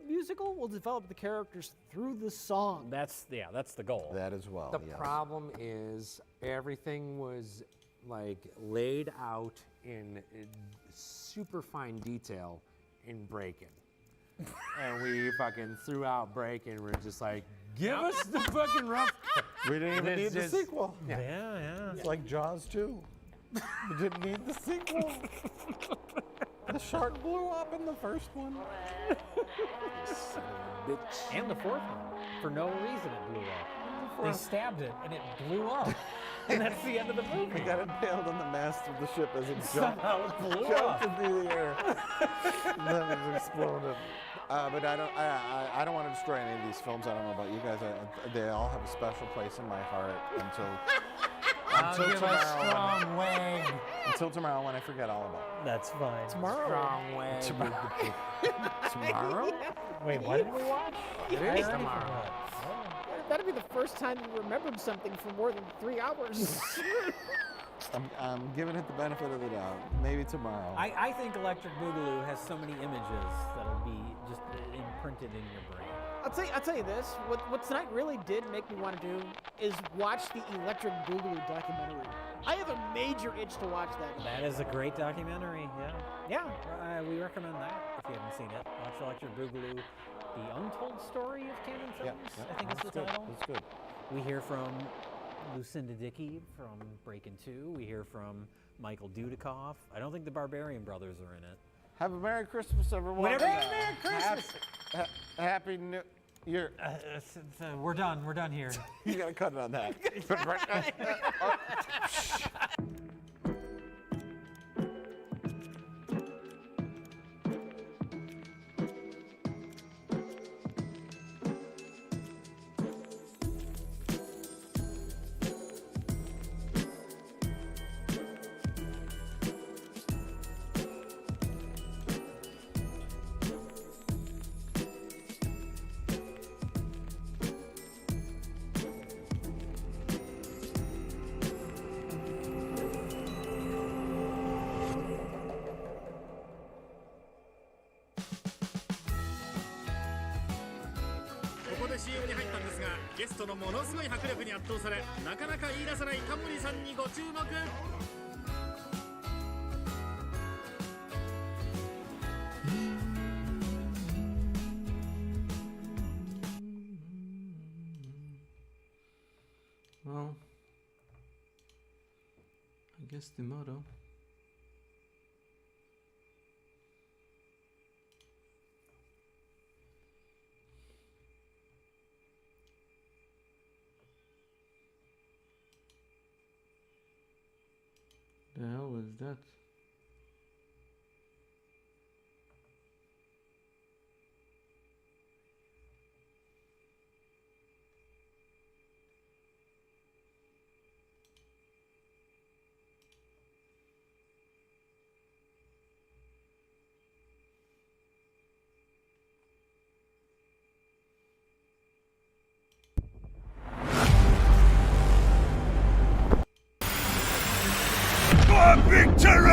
musical will develop the characters through the song. That's the goal. That as well. The problem is everything was like laid out in super fine detail in Breakin'. And we fucking threw out Breakin'. We're just like, give us the fucking rough. We didn't even need the sequel. Yeah. It's like Jaws 2. We didn't need the sequel. The shark blew up in the first one. Bitch. And the fourth one. For no reason it blew up. They stabbed it and it blew up. And that's the end of the movie. He got impaled on the mast of the ship as it jumped, Somehow it blew jumped up. into the air. And then it exploded. But I don't want to destroy any of these films. I don't know about you guys. They all have a special place in my heart until tomorrow. Until tomorrow when I forget all about it. That's fine. Tomorrow. Strong way. Tomorrow? Wait, what did we watch? It is tomorrow. That'd be the first time you remembered something for more than 3 hours. I'm giving it the benefit of the doubt. Maybe tomorrow. I think Electric Boogaloo has so many images that'll be just imprinted in your brain. I'll tell you this. What tonight really did make me want to do is watch the Electric Boogaloo documentary. I have a major itch to watch that. That is a great documentary, Yeah. we recommend that if you haven't seen it. Watch Electric Boogaloo, The Untold Story of Canon Films, I think is the title. That's good. We hear from Lucinda Dickey from Breakin' 2. We hear from Michael Dudikoff. I don't think the Barbarian Brothers are in it. Have a Merry Christmas, everyone. Whatever. Merry Christmas. Happy New Year. We're done. We're done here. You gotta cut it on that. CM に入ったんですが、ゲストのものすごい迫力に圧倒され、なかなか言い出せないタモリさんにご注目。Well, I guess the motto. The hell is that? Victory!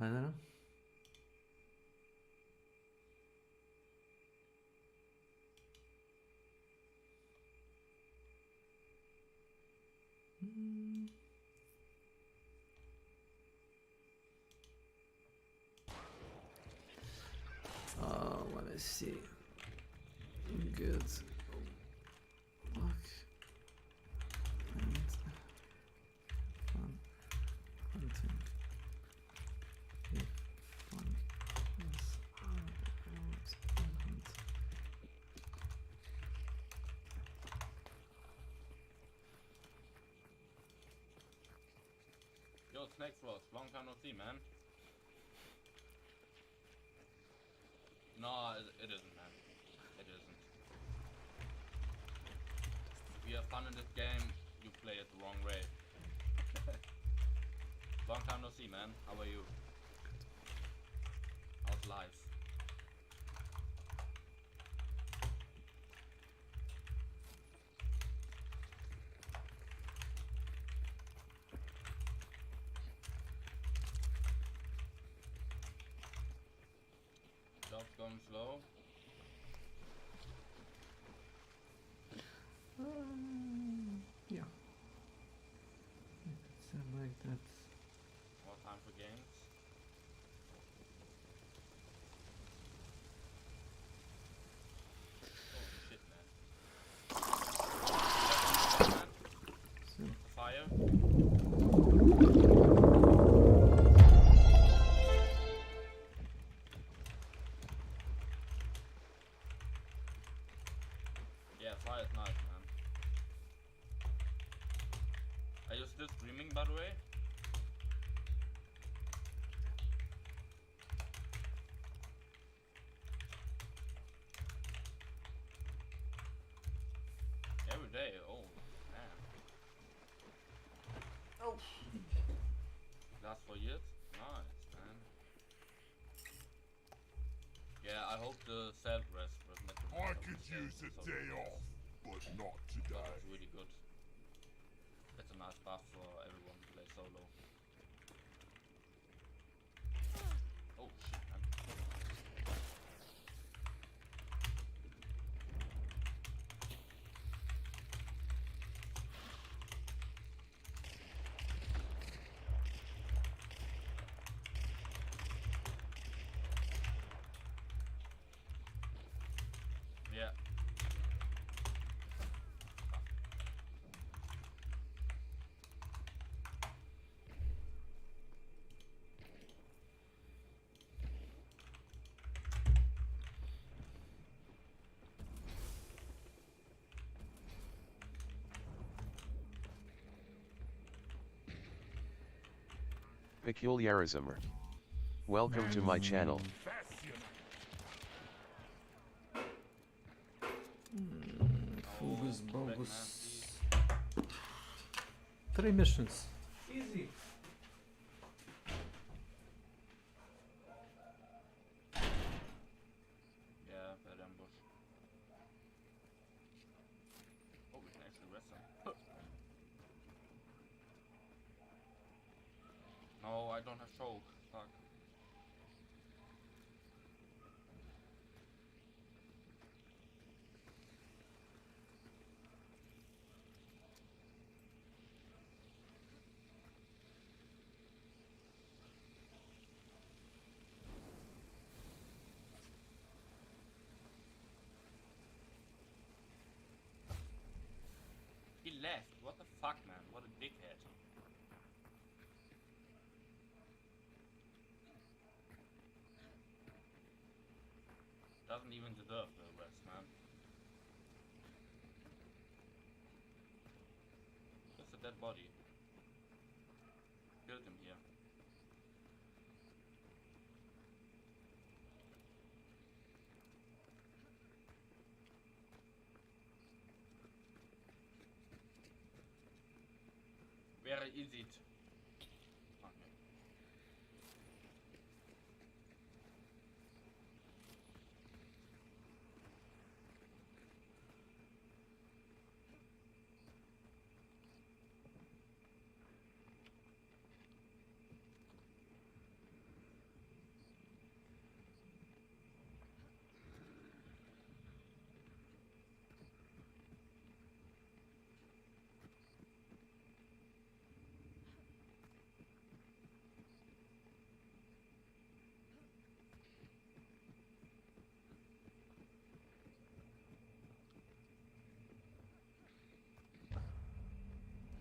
I don't know. Let me see. Good luck and fun hunting. If fun is out and hunt. Yo, S.W.Frost, long time no see, man. No, it isn't, man. It isn't. If you have fun in this game, you play it the wrong way. Long time no see, man. How are you? How's life? Job's going slow. Yeah. It's like that. More time for games. Holy shit, man. Fire. Yeah, fire is nice, man. Are you still streaming, by the way? Every day, oh man. Oh. Last 4 years? Nice, man. Yeah, I hope the self-rest was not I could use a day off, but not today. That's really good. That's a nice buff for everyone to play solo. Oh shit, man. Yeah. Peculiarismer. Welcome to my channel. Focus, bogus. 3 missions. Easy. Yeah, bad ambush. Oh, we can actually rest them. No, I don't have choke. Fuck. He left. What the fuck, man? What a dickhead. Doesn't even deserve the rest, man. Just a dead body. Killed him here. Where is it? Okay.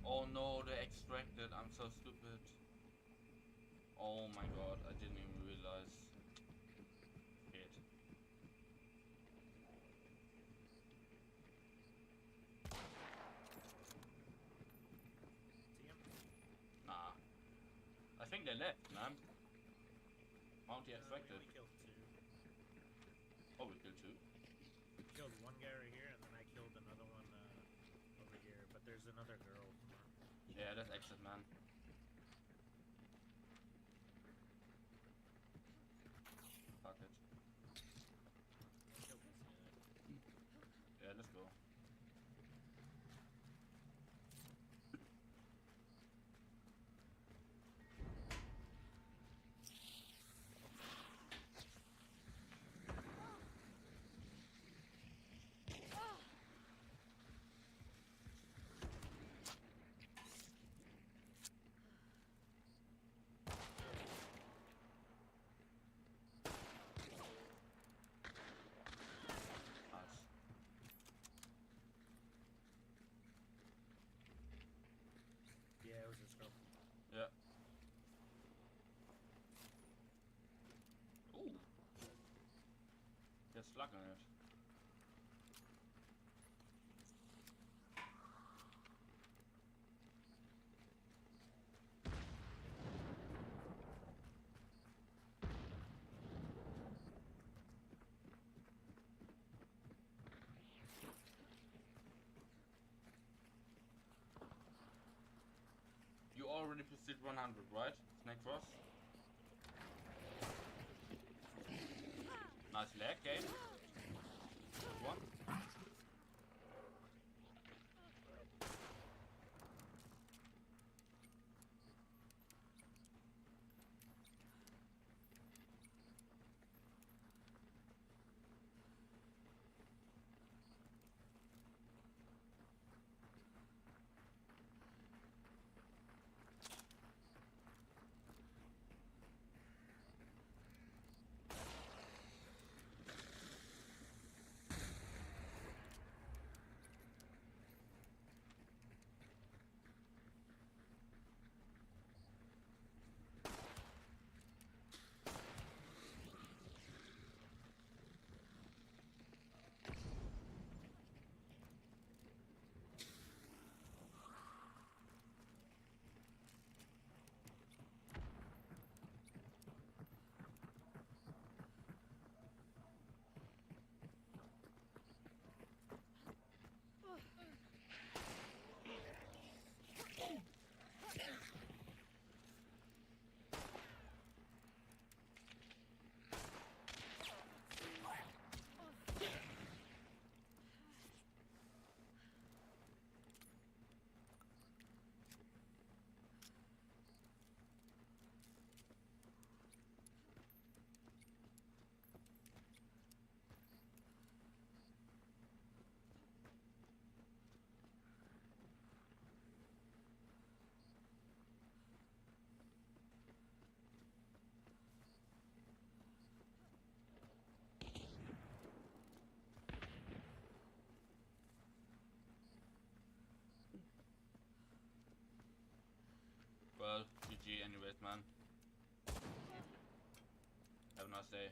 Oh no, they extracted. I'm so stupid. Oh my god, I didn't even realize. Shit. Nah. I think they left, man. Mountie extracted. We killed two. Oh, we killed two? We killed one guy right here, and then I killed another one over here. But there's another girl. Yeah, that's exit, man. Fuck it. Yeah, let's go. Yeah, it was this girl. Yeah. Ooh. Get stuck on it. You already pursued 100, right? S.W.Frost? Nice leg, game. One. Well, GG anyways, man. Have a nice day.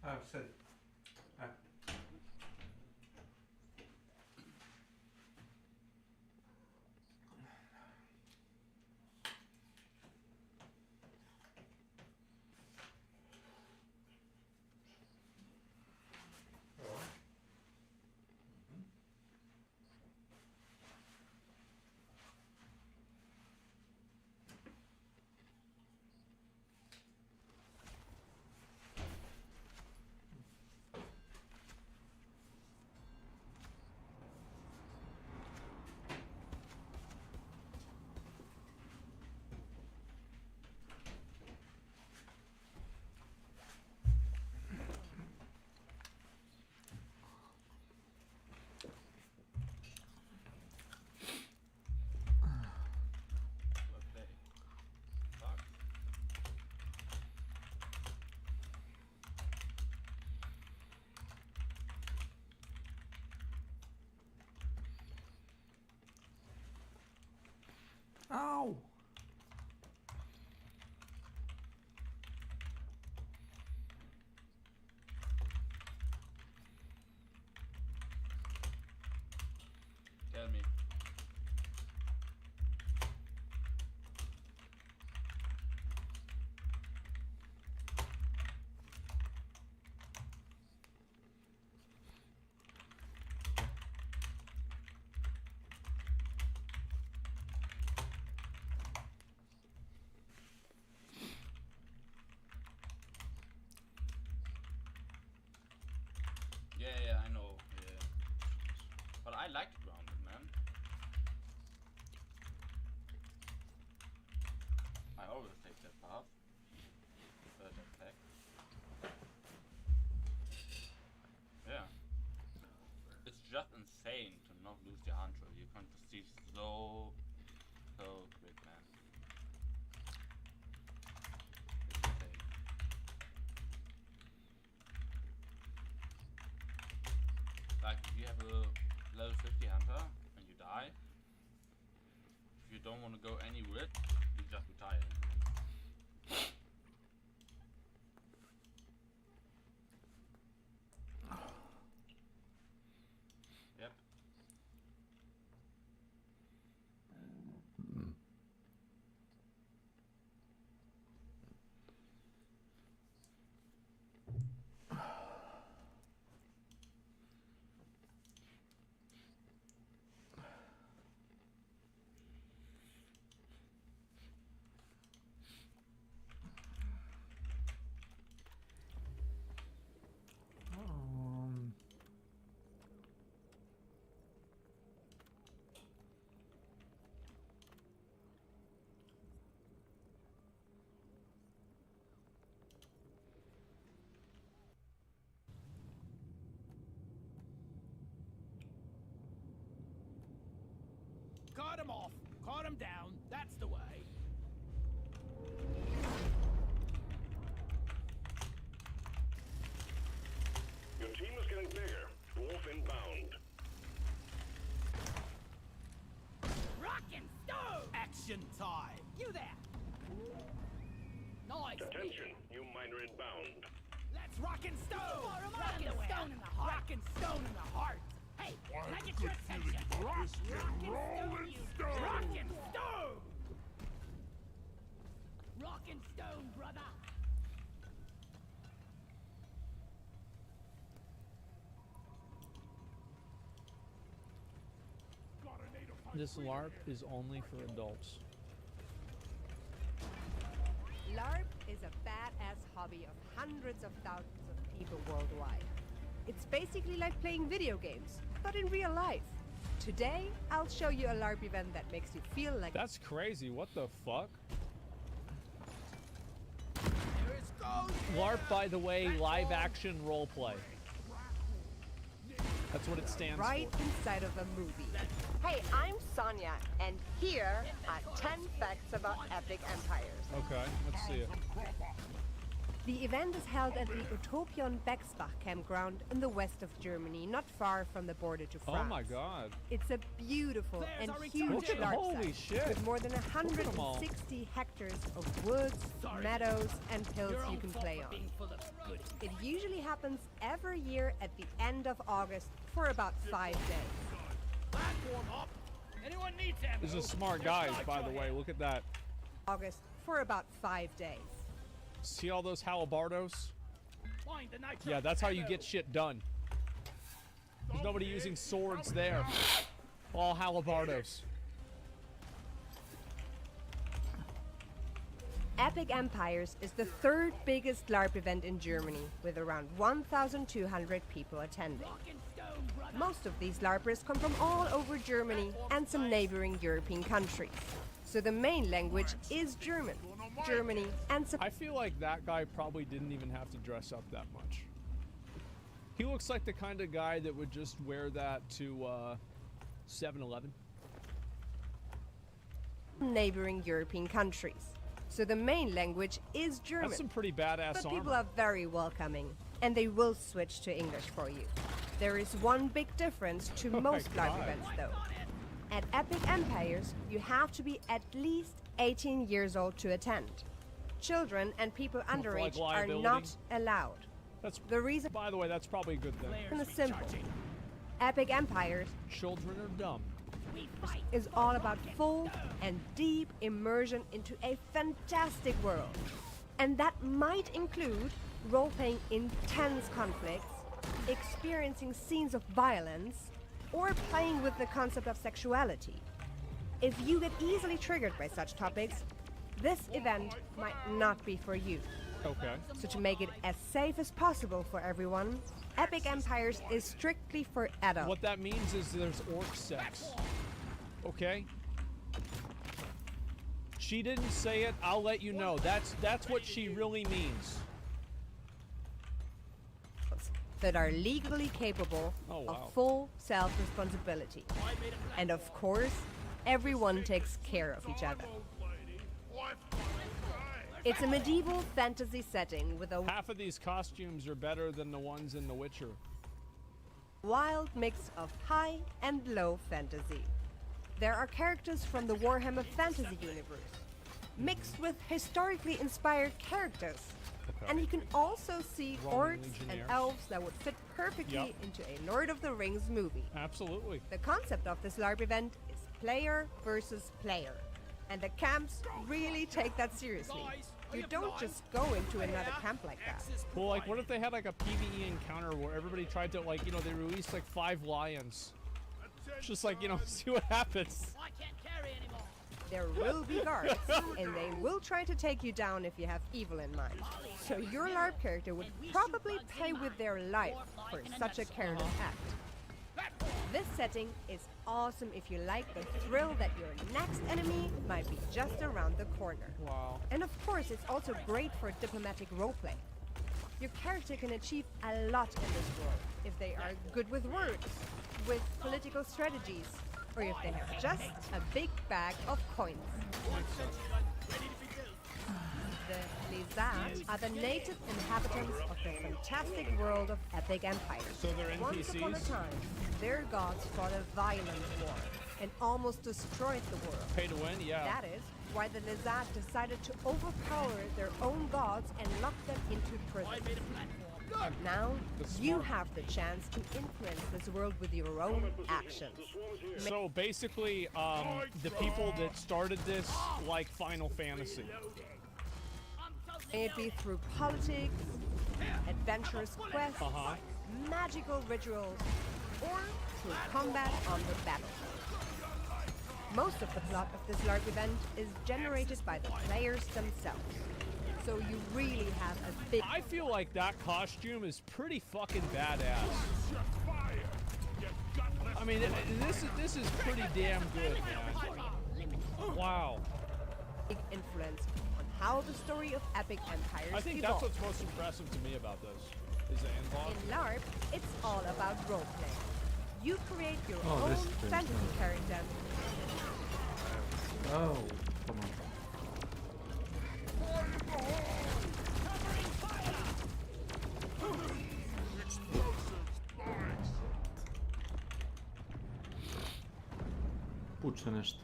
I've said. Ow! Tell me. Yeah, I know. Yeah. But I like grounded, man. I always take that path. That pack. Yeah. It's just insane to not lose your hunter. You can just see so quick, man. It's insane. Like if you have a level 50 hunter and you die, if you don't want to go anywhere, you just retire. Yep. Cut him off. Cut him down. That's the way. Your team is getting bigger. Dwarf inbound. Rock and stone. Action time. You there. Nice. Attention, new miner inbound. Let's rock and stone. Rock and stone in the heart. Rock and stone in the heart. Hey, can I get your attention? Rock and stone, you. Rock and stone. Rock and stone, brother. This LARP is only for adults. LARP is a badass hobby of hundreds of thousands of people worldwide. It's basically like playing video games, but in real life. Today, I'll show you a LARP event that makes you feel like— That's crazy. What the fuck? LARP, by the way, live action roleplay. That's what it stands right for. inside of a movie. Hey, I'm Sonia, and here are 10 facts about Epic Empires. Okay, let's see it. The event is held at the Utopion Bexbach campground in the west of Germany, not far from the border to France. Oh my god. It's a beautiful and huge Look at LARP holy site shit. with more than Look at 'em all. 160 hectares of woods, meadows, and hills you can play on. It usually happens every year at the end of August for about 5 days. Platform up. Anyone needs ammo? This is smart guys, by the way. Look at that. August for about 5 days. See all those halabardos? Find the nitro Yeah, that's how you ammo. get shit done. There's nobody using swords there. All halabardos. Epic Empires is the third biggest LARP event in Germany, with around 1,200 people attending. Most of these LARPers come from all over Germany and some neighboring European countries. So the main language is German. Germany and some— I feel like that guy probably didn't even have to dress up that much. He looks like the kind of guy that would just wear that to 7-Eleven. Neighboring European countries. So the main language is German. That's some pretty badass But armor. people are very welcoming, and they will switch to English for you. There is one big difference to Oh my most LARP God. events, though. At Epic Empires, you have to be at least 18 years old to attend. Children and people underage are not allowed. That's the reason. By the way, that's probably a good thing. Is simple. Epic Empires. Children are dumb. Is all about full and deep immersion into a fantastic world, and that might include role-playing intense conflicts, experiencing scenes of violence, or playing with the concept of sexuality. If you get easily triggered by such topics, this event might not be for you. Okay. So to make it as safe as possible for everyone, Epic Empires is strictly for adults. What that means is there's orc sex. Okay? She didn't say it, I'll let you know. That's what she really means. That are legally capable of full self-responsibility. And of course, everyone takes care of each other. It's a medieval fantasy setting with a half of these costumes are better than the ones in The Witcher. Wild mix of high and low fantasy. There are characters from the Warhammer Fantasy universe, mixed with historically inspired characters. And you can also see orcs and elves that would fit perfectly into a Lord of the Rings movie. Absolutely. The concept of this LARP event is player versus player. And the camps really take that seriously. You don't just go into another camp like that. Well, like, what if they had like a PvE encounter where everybody tried to, like, you know, they released like 5 lions? Just like, you know, see what happens. There will be guards, and they will try to take you down if you have evil in mind. So your LARP character would probably pay with their life for such a careless act. This setting is awesome if you like the thrill that your next enemy might be just around the corner. Wow. And of course, it's also great for diplomatic roleplay. Your character can achieve a lot in this world if they are good with words, with political strategies, or if they have just a big bag of coins. The Lizard are the native inhabitants of the fantastic world of Epic Empires. So they're NPCs? Once upon a time, their gods fought a violent war and almost destroyed the world. Pay to win, yeah. That is why the Lizard decided to overpower their own gods and lock them into prison. And now, you have the chance to influence this world with your own actions. So basically, the people that started this like Final Fantasy. May it be through politics, adventurous quests, magical rituals, or through combat on the battlefield. Most of the plot of this LARP event is generated by the players themselves. So you really have a big... I feel like that costume is pretty fucking badass. I mean, this is pretty damn good, man. Wow. Big influence on how the story of Epic Empires I think evolved. that's what's most impressive to me about this, is the involved. In LARP, it's all about roleplay. You create your Oh, own this is pretty fantasy fun. character. Oh, come on. Puče nešto.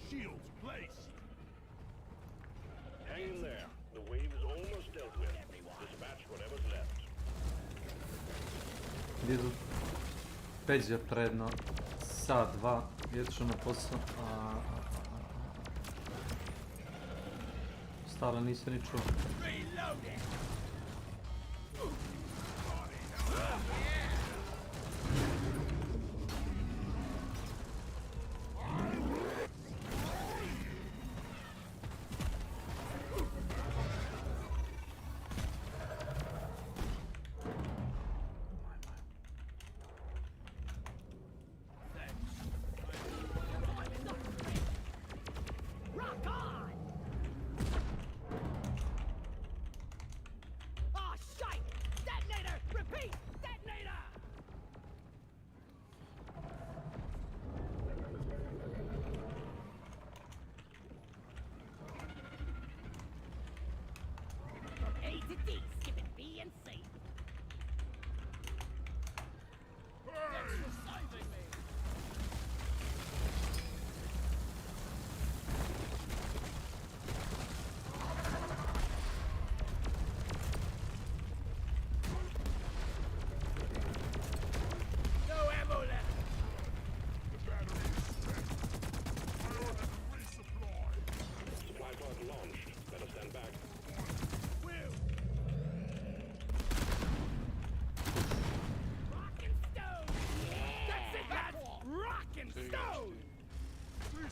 Shields placed. Hang in there. The wave is almost dealt with. Dispatch whatever's left. Idu Peđa predno sat, dva, je išao na posao, a stala nisam ni čuo. Rock on! Oh, shite! Detonator! Repeat! Detonator!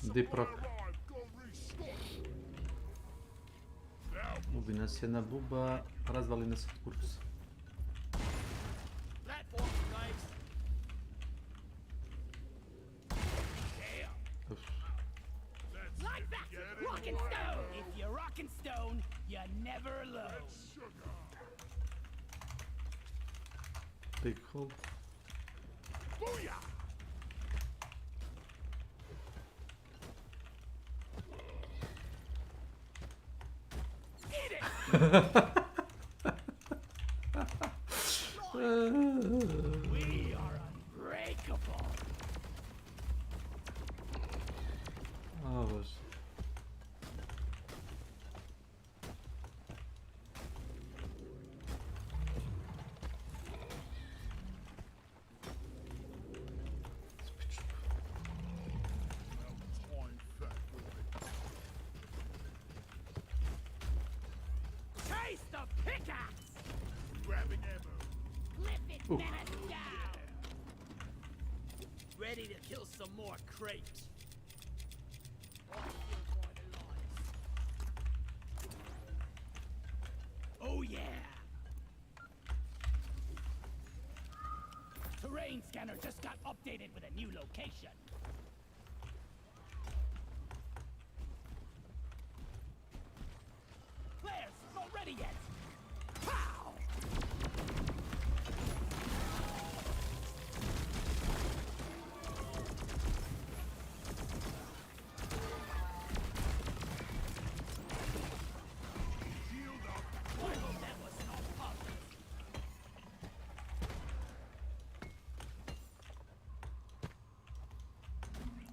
Diprok. Ubi nas jedna buba, razvali nas kurs. Like that! Rock and stone! If you rock and stone, you're never alone. Big hole. Booyah! Eat it! We are unbreakable. O Boże. Taste the pickaxe! Grabbing ammo. Flip it, Ooh. menace down! Ready to kill some more crepes. Oh yeah! Terrain scanner just got updated with a new location. Flares, not ready yet. Pow! That wasn't on purpose.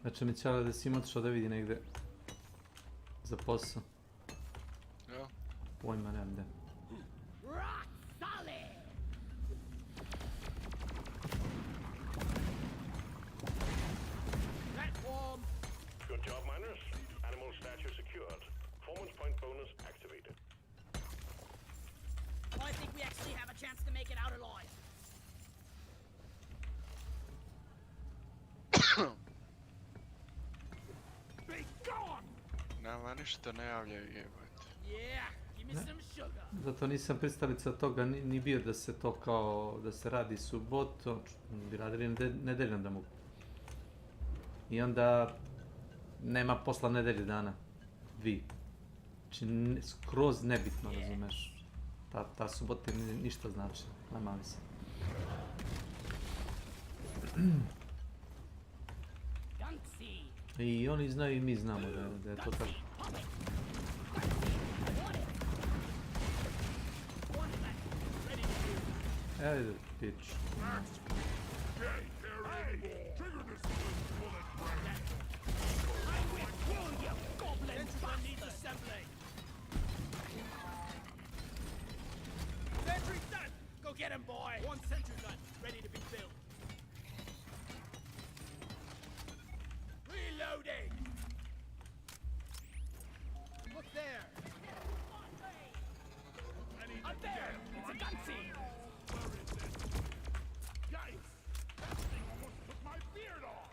Znači mi cijela da si ima otišao da vidi negdje za posao. Ja. Pojma nemam gdje. Rock solid! Platform! Good job, miners. Animal statue secured. Performance point bonus activated. I think we actually have a chance to make it out alive. Be gone! Nama ništa ne javljaju jebate. Yeah, give me some sugar. Zato nisam pristalica toga ni bio da se to kao, da se radi subotom, bi radili nedeljom da mogu. I onda nema posla nedelje dana, dvi. Znači skroz nebitno, razumeš. Ta subota ništa znači, nema li se. I oni znaju i mi znamo da je to tako. Ajde, pić. Sentry's done! Go get him, boy! One sentry gun, ready to be filled. Reloading! Look there! Up there! It's a gun scene! Yikes! That thing almost took my beard off!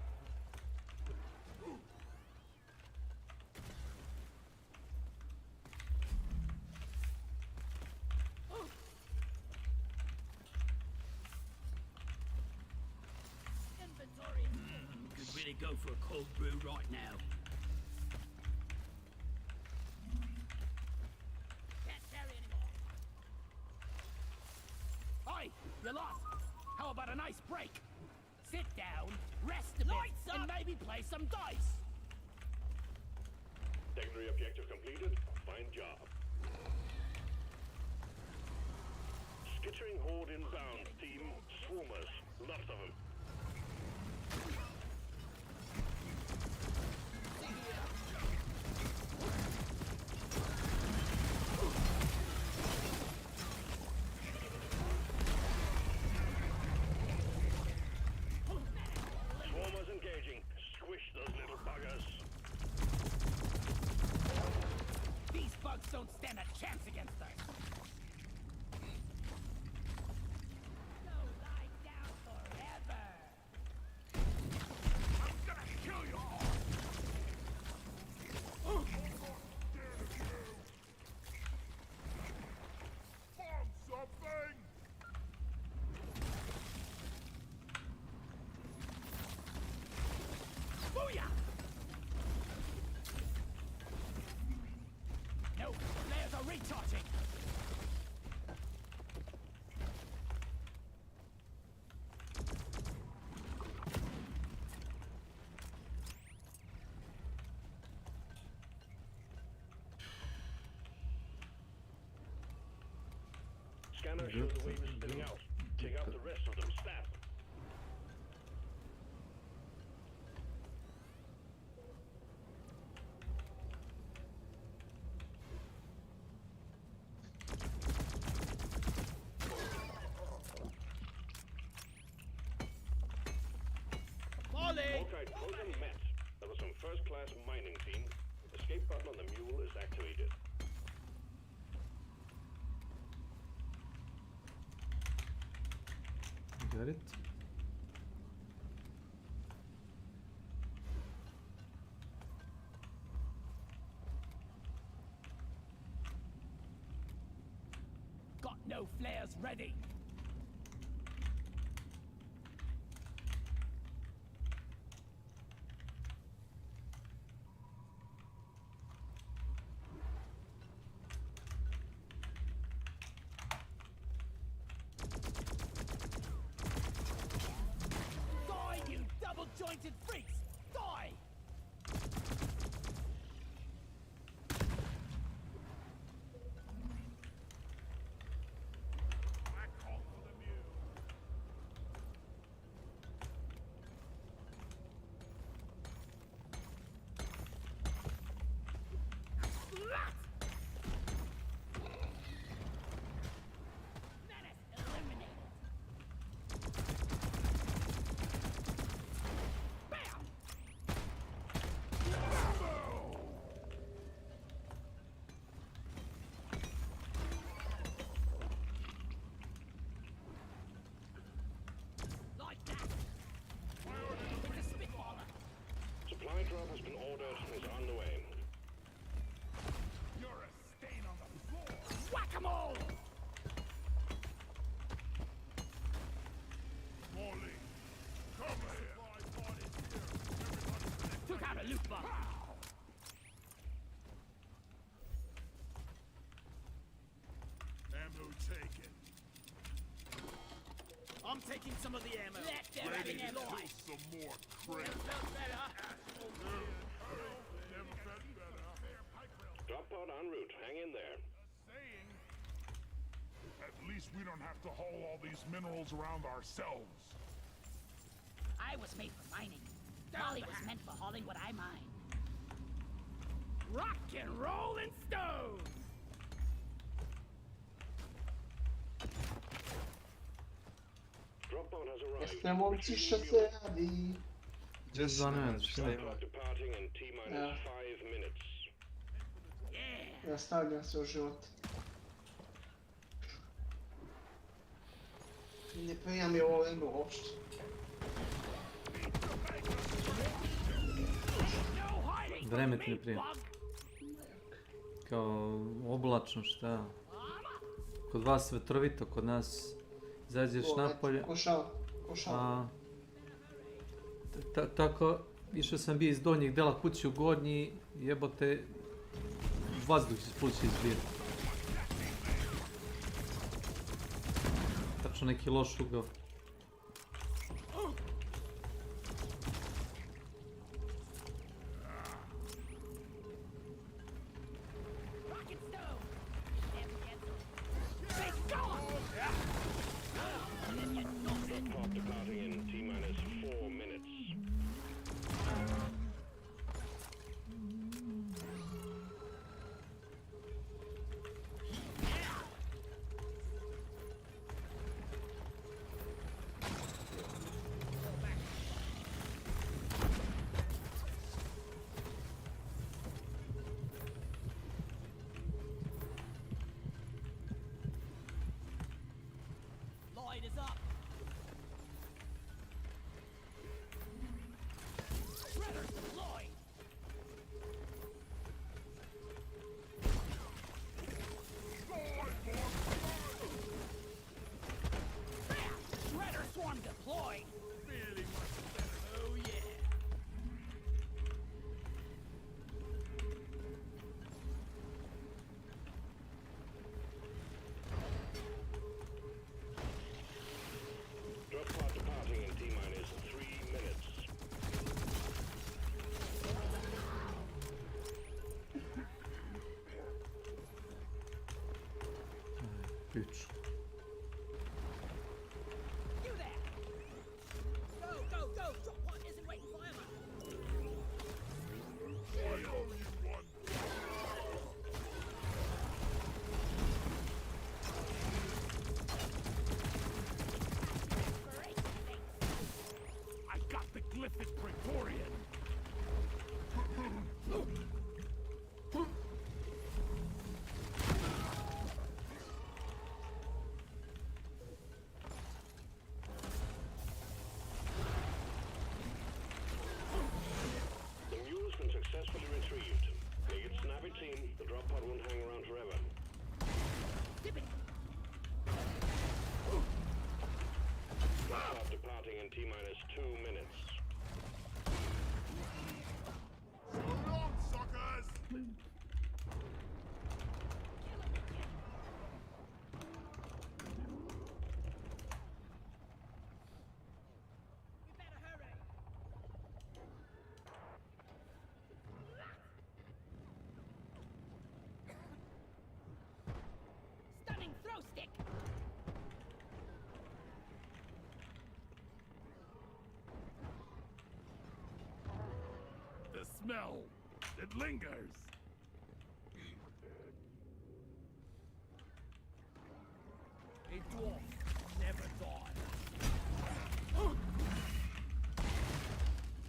Inventory! Could really go for a cold brew right now. Can't carry anymore. Oi, you lost. How about a nice break? Sit down, rest a bit, and maybe play some dice. Secondary objective completed. Fine job. Skittering horde inbound, team. Swarmers. Lots of them. Swarmers engaging. Squish those little buggers. These bugs don't stand a chance against us. No lie down forever. I'm gonna kill you all. Booyah! No, flares are recharging. Scanner shows the wave is spinning out. Take out the rest of them. Stab. Okay, program met. That was some first-class mining team. Escape button on the mule is activated. Got it. Got no flares ready. Die, you double-jointed freaks! Die! Supply drop has been ordered and is on the way. You're a stain on the floor! Whack-a-mole! Molly, come here. Took out a loot bomb. Ammo taken. I'm taking some of the ammo. Let them have Ready it, to Lloyd. kill some more crap. Never felt better. Drop pod en route. Hang in there. Saying. At least we don't have to haul all these minerals around ourselves. I was made for mining. Molly was meant for hauling what I mine. Rock and roll and stone! Drop pod has arrived. Stiamo uccisi. Clock departing in T-minus 5 minutes. Ja stavljam se u život. Ne prijam je ovo jedno uopšte. Vreme ti ne prije. Kao oblačno, šta? Kod vas vetrovito, kod nas izađeš napolje. Košava. A, tako, išao sam bio iz donjeg dela kuće u gornji, jebote, vazduh iz pluća izbija. Tačno neki loš ugao. Clock departing in T-minus 4 minutes. Lloyd is up. Shredder's deployed. Shredder swarm deployed. Oh yeah. piču. You there! Go, go, go! Drop one isn't waiting for ever! I got the glyphic Praetorian. The mule's been successfully retrieved. Make it snappy, team. The drop pod won't hang around forever. Drop pod departing in T-minus 2 minutes. So long, suckers! Stunning throw stick! The smell, it lingers. A dwarf never dies.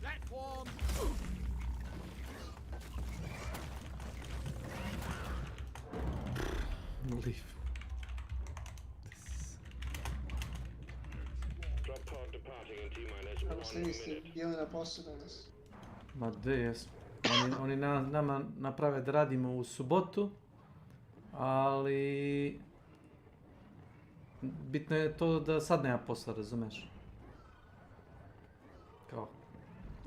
Platform! Leave. Drop pod departing in T-minus Ako ste 1 vi ste minute. bili na poslu danas. Ma gde jesmo? Oni nama naprave da radimo u subotu, ali bitno je to da sad nema posla, razumeš? Kao,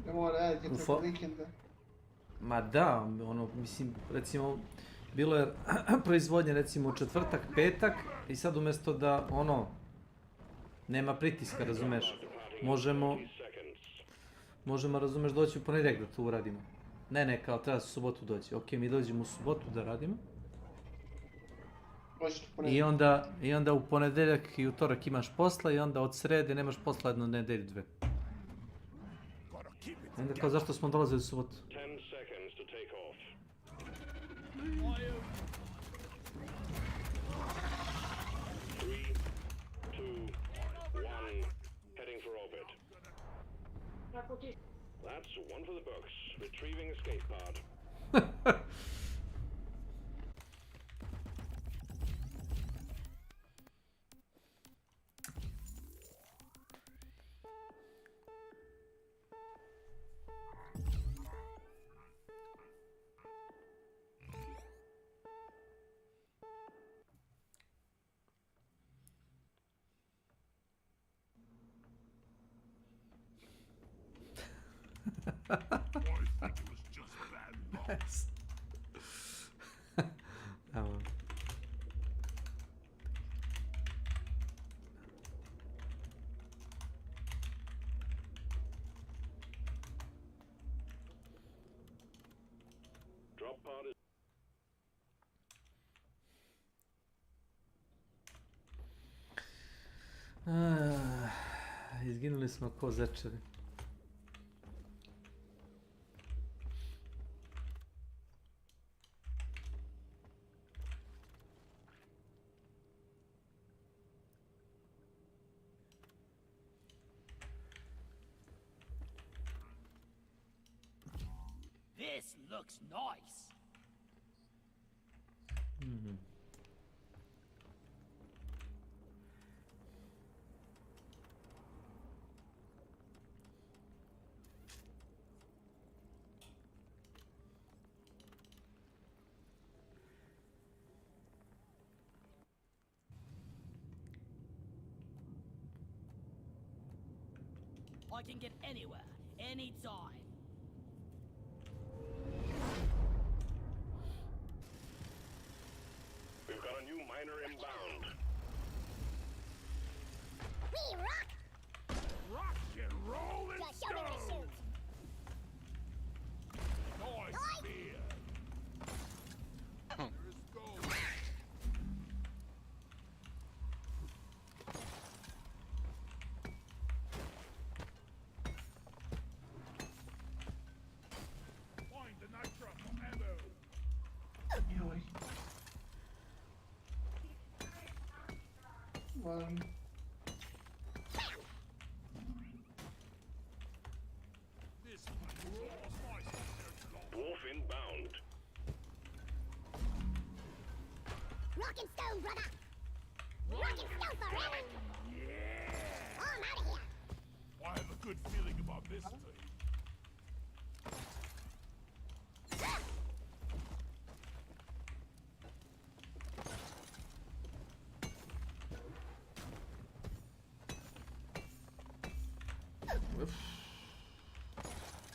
Ne mora raditi preko vikenda. ma da, ono, mislim, recimo, bilo je proizvodnje recimo u četvrtak, petak i sad umjesto da, ono, nema pritiska, razumeš? Možemo, razumeš, doći u ponedjeljak da to uradimo. Ne, kao treba u subotu doći. Ok, mi dođemo u subotu da radimo. I onda u ponedjeljak i utorak imaš posla i onda od srede nemaš posla jednu nedelju, dve. Onda kao zašto smo dolazili u subotu? 10 seconds to take off. 3, 2, 1. Heading for orbit. That's one for the books. Retrieving escape pod. I think it was just bad luck. Yes. Tamam. Drop pod is Izginuli smo ko zečevi. This looks nice. I can get anywhere, anytime. We've got a new miner inbound. We rock! Rock and roll and stone! Nice spear! Here's gold. One. Dwarf inbound. Rock and stone, brother! Rock and stone forever! Yeah! Oh, I'm out of here! I have a good feeling about this thing.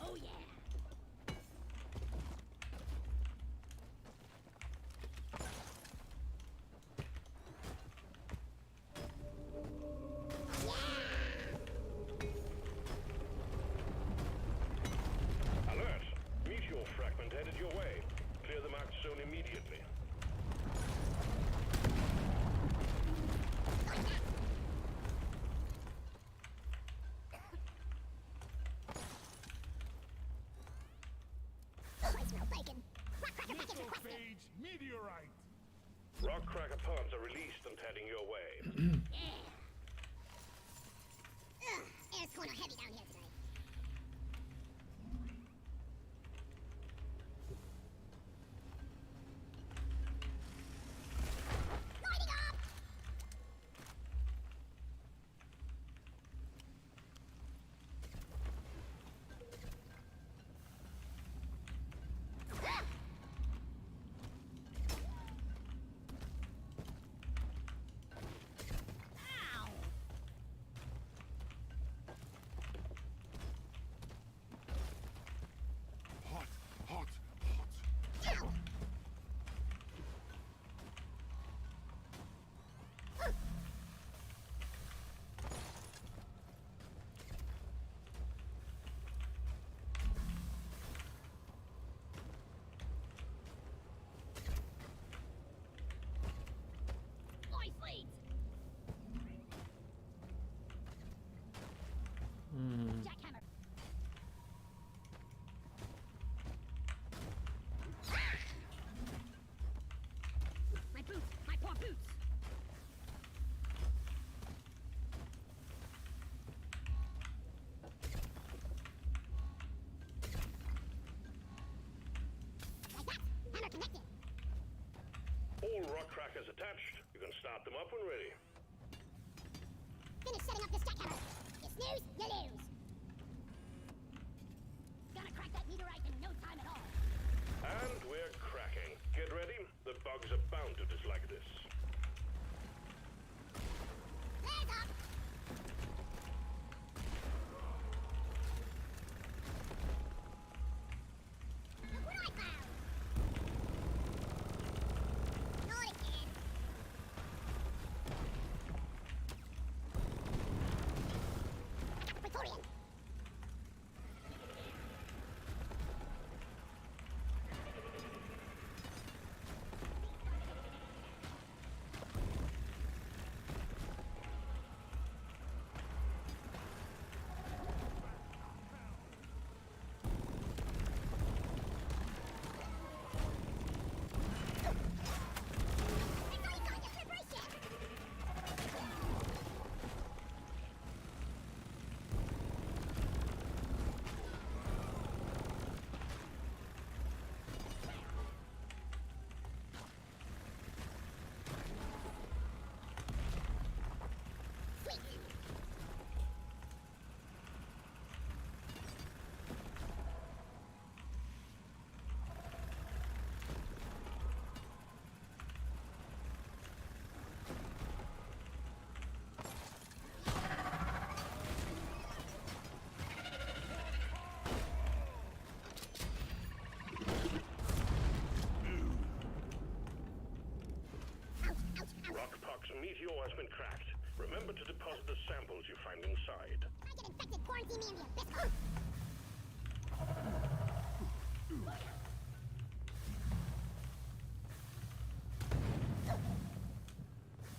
Oh, yeah! Alert! Meteor fragment headed your way. Clear the marked zone immediately. Oh, I smell bacon! Rock cracker package requested! Phage meteorite. Rock cracker pods are released and heading your way. Yeah! Ugh, air's kind of heavy down here today. Lighting up! Ow! Hot, hot, hot. Ow! Boy, fleet! Jackhammer! My boots! My poor boots! Like that! Hammer connected! All rock crackers attached. You can start them up when ready. Finish setting up this jackhammer! You snooze, you lose! Gonna crack that meteorite in no time at all! And we're cracking. Get ready. The bugs are bound to dislike this. Flares up! Look what I found! Not again! Praetorian! Rockpox meteor has been cracked. Remember to deposit the samples you find inside. I get infected, quarantine me in the abyss!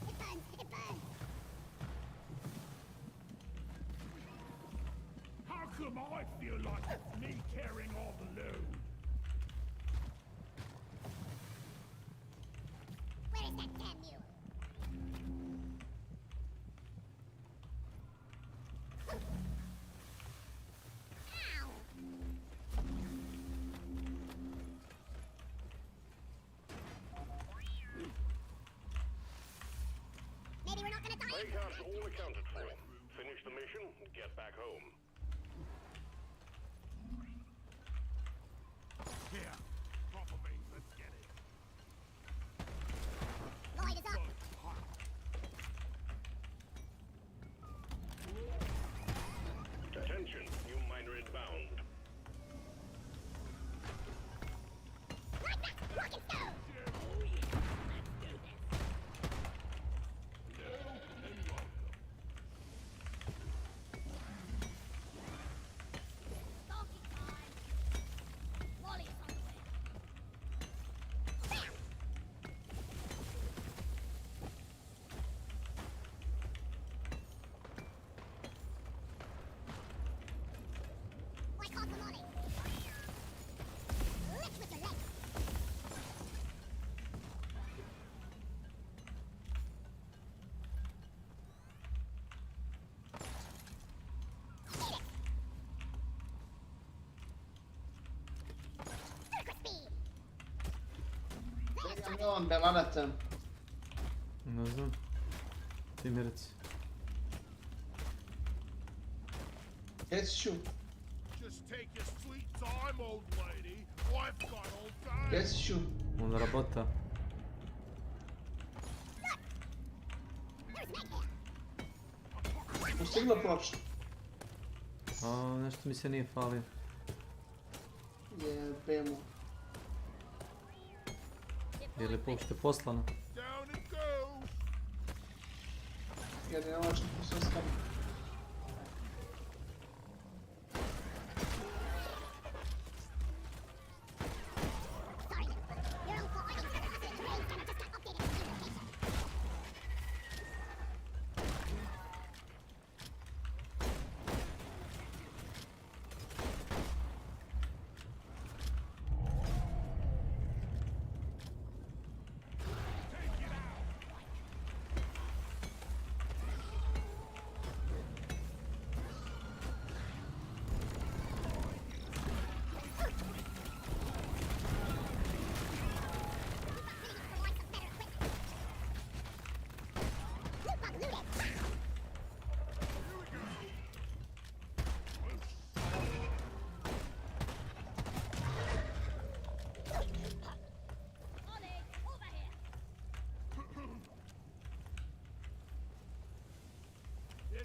It burns! It burns! How come I feel like it's me carrying all the load? Where is that damn mule? Paycards all accounted for. Finish the mission, get back home. Here, proper beans, let's get it. Light is up. Attention, new miner inbound. Like that, rock and stone. Donkey time. Wally is on the way. Bam! Like hot tamale. Lift with your legs. Geliyorum, devam ettim. Ne znam. Primjerice. Geç şu. Just take your sweet time, old lady. I've got all day. Geç şu. Onda rabota. Postigla ploču. A, nešto mi se nije falio. Jebemo. Je li pošte poslano? Down it goes. Jedino oči posluskam.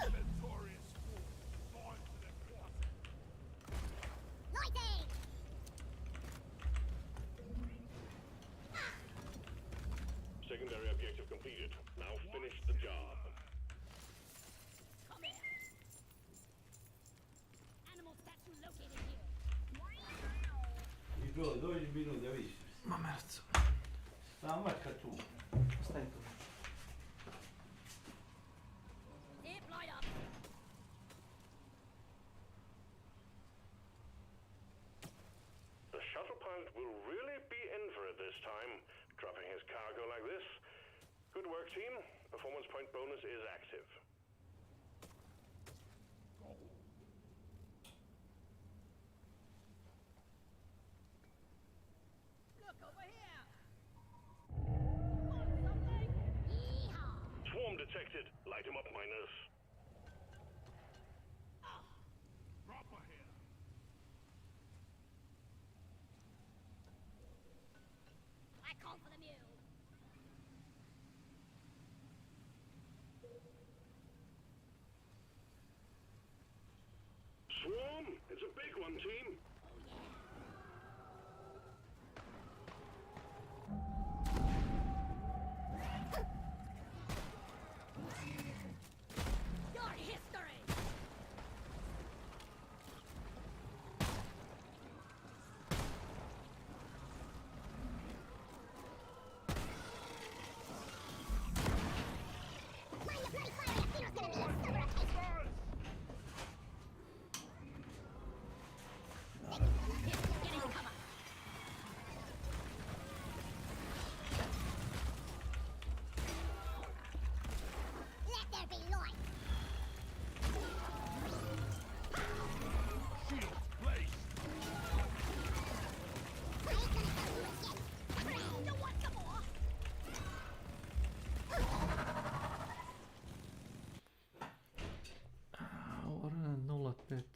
Inventory is full. Going to the closet. Lighting! Secondary objective completed. Now finish the job. Come here. Animal statue located here. I to dođi minut da vidiš. Ma mercu. Samo kad tu. Staj tu. Zip light up. The shuttle pilot will really be in for it this time, dropping his cargo like this. Good work, team. Performance point bonus is active. Look over here. Swarm detected. Light him up, miners. Proper here. I call for the mule. Swarm, it's a big one, team. Your history.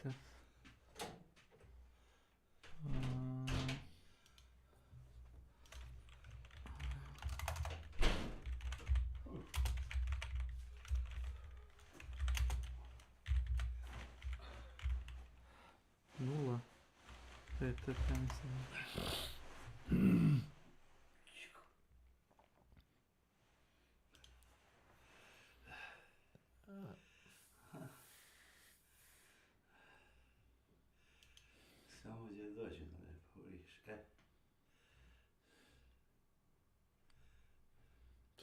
Čekajte. Nula. Pet, mislim. Samo gdje dođe da ne povriš.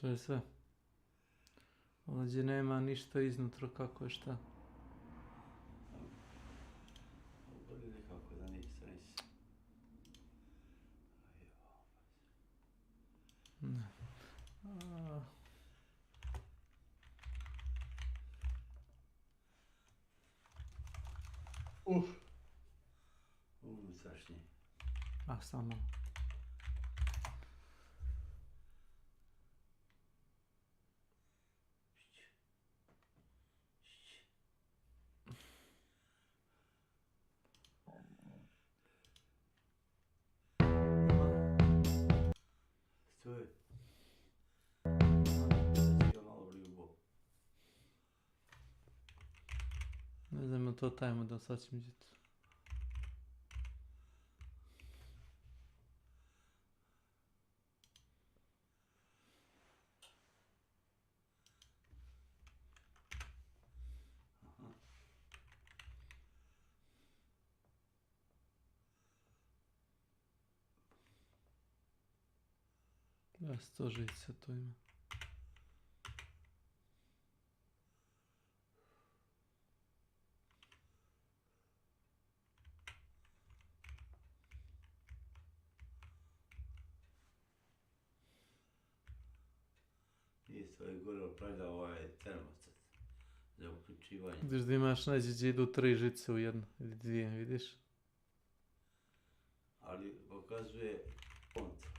To je sve. Ovdje nema ništa iznutra kako je šta. Bolje nekako da nisi. Ne. Unutrašnji. A samo. Stoj. Ne znam to tajmo da sad ćemo vidjeti. Da, stožica to ima. Isto je gore opravda ovaj termostat za uključivanje. Vidiš da imaš nađe gdje idu 3 žice u jedno ili 2, vidiš? Ali pokazuje kontra.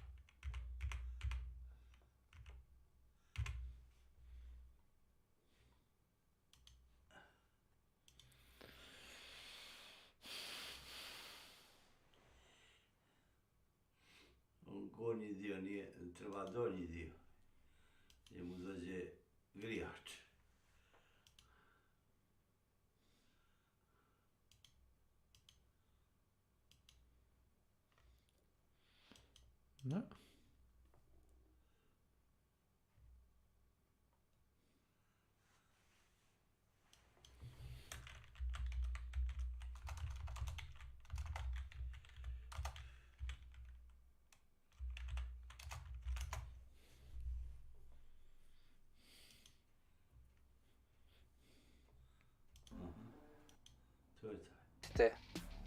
Gornji dio nije, treba donji dio. Gdje mu dođe grijač. Da.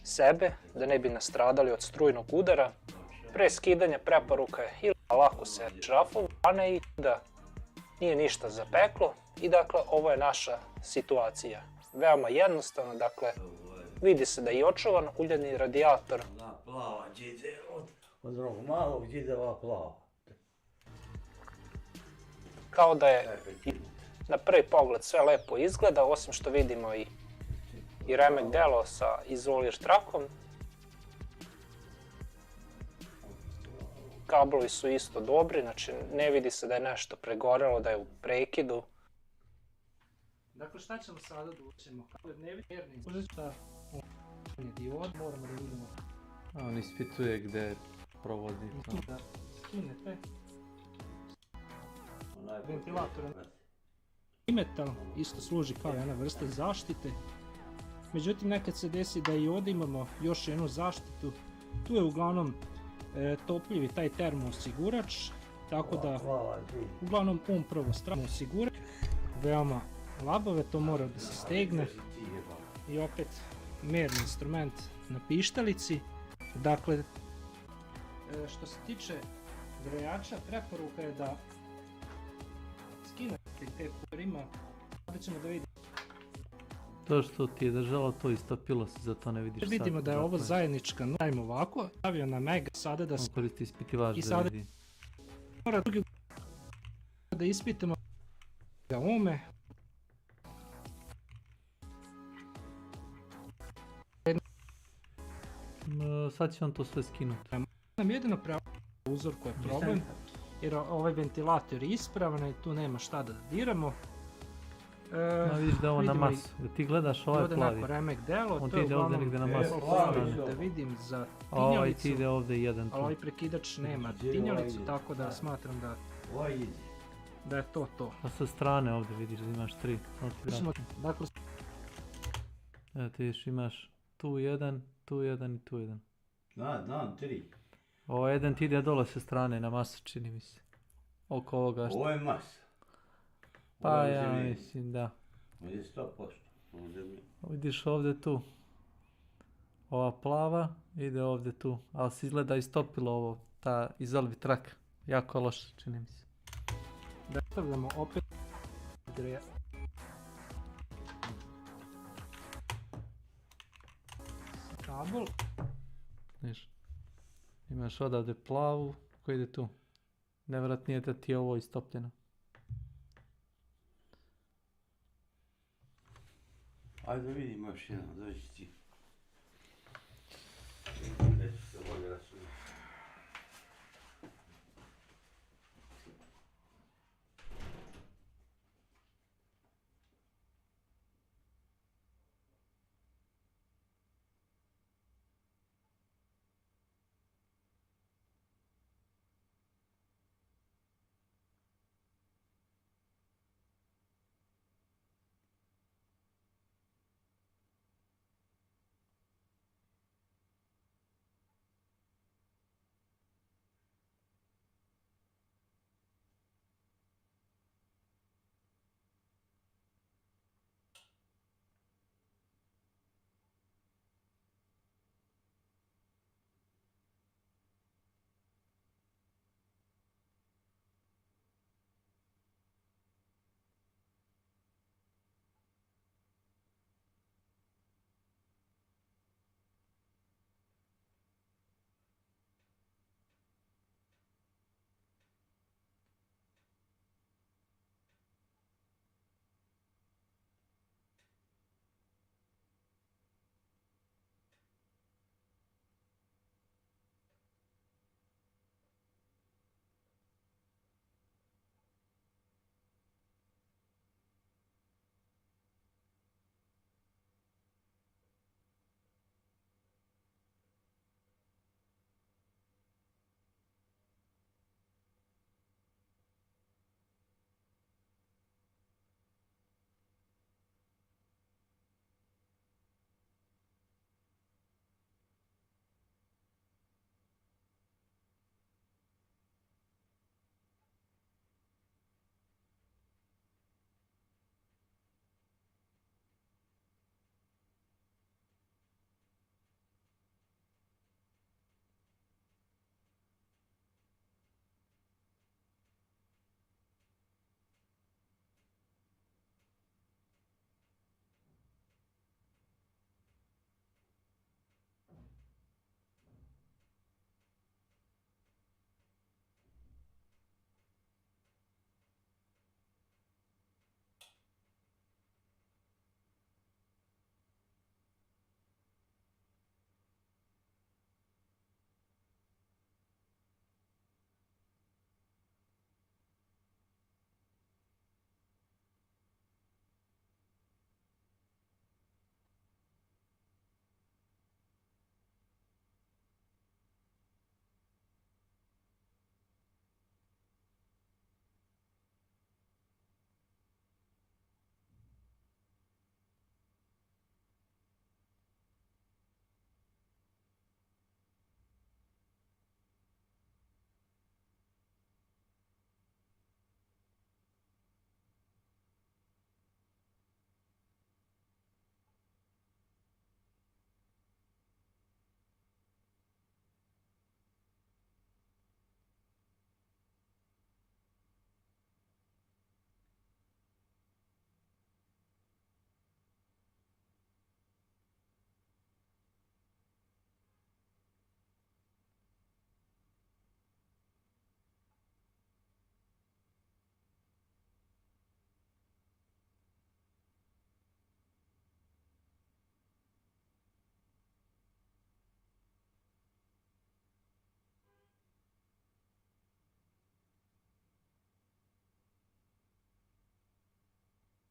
Sebe, da ne bi nastradali od strujnog udara. Pre skidanja preporuka je ili lako se šrafom, a ne i da nije ništa zapeklo. I dakle, ovo je naša situacija. Veoma jednostavno, dakle, vidi se da je očuvan uljani radijator. Plava, gdje ide od ovog malog, gdje ide ova plava. Kao da je na prvi pogled sve lepo izgleda, osim što vidimo i remek delo sa izolir trakom. Kablovi su isto dobri, znači ne vidi se da je nešto pregorelo, da je u prekidu. Dakle, šta ćemo sada da učimo? Kako ne vjerni, uzeti šta on je diod, moramo da vidimo. A on ispituje gdje provodi to. Da skinete ventilatora. I metal isto služi kao jedna vrsta zaštite. Međutim, nekad se desi da i ovdje imamo još jednu zaštitu. Tu je uglavnom topljivi taj termoosigurač, tako da uglavnom prvo strano osigura. Veoma labave, to mora da se stegne. I opet merni instrument na pištalici. Dakle, što se tiče grejača, preporuka je da skinete te kurima, da ćemo da vidimo. To što ti je držalo, to istopilo se, zato ne vidiš sad. Vidimo da je ovo zajednička, najmo ovako, stavio na mega sada da se... On koristi ispitivač da vidi. Mora drugi da ispitamo ome. sad će on to sve skinuti. Nam jedino pravo uzor koji je problem, jer ovaj ventilator je ispravan i tu nema šta da diramo. Vidiš da je ovo na vidimo masu, da ti gledaš ovaj ovdje plavi. neko remek delo, On to ti je ide ovdje uglavnom negdje na masu. da vidim za A ovaj tinjalicu, ti ide ovdje jedan ali tu. ovaj prekidač nema tinjalicu, tako da smatram da je to to. A sa strane ovdje vidiš da imaš 3. Dakle, Evo ti vidiš, imaš tu jedan, tu jedan i tu jedan. Znam, 3. Ovo jedan ti ide dole sa strane na masu, čini mi se. Oko ovoga što... Ovo je masa. Pa ja mislim da. Ovo je 100%. Vidiš ovdje tu. Ova plava ide ovdje tu. Ali se izgleda istopilo ovo. Ta izolvi trak. Jako loše, čini mi se. Da stavljamo opet kabel. Viš. Imaš odavde plavu koja ide tu. Nevjerojatnije da ti je ovo istopljeno. Ajde vidimo još jedno, dođi ti. Neću se bolje računati.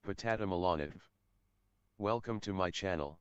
Patata Milanov. Welcome to my channel.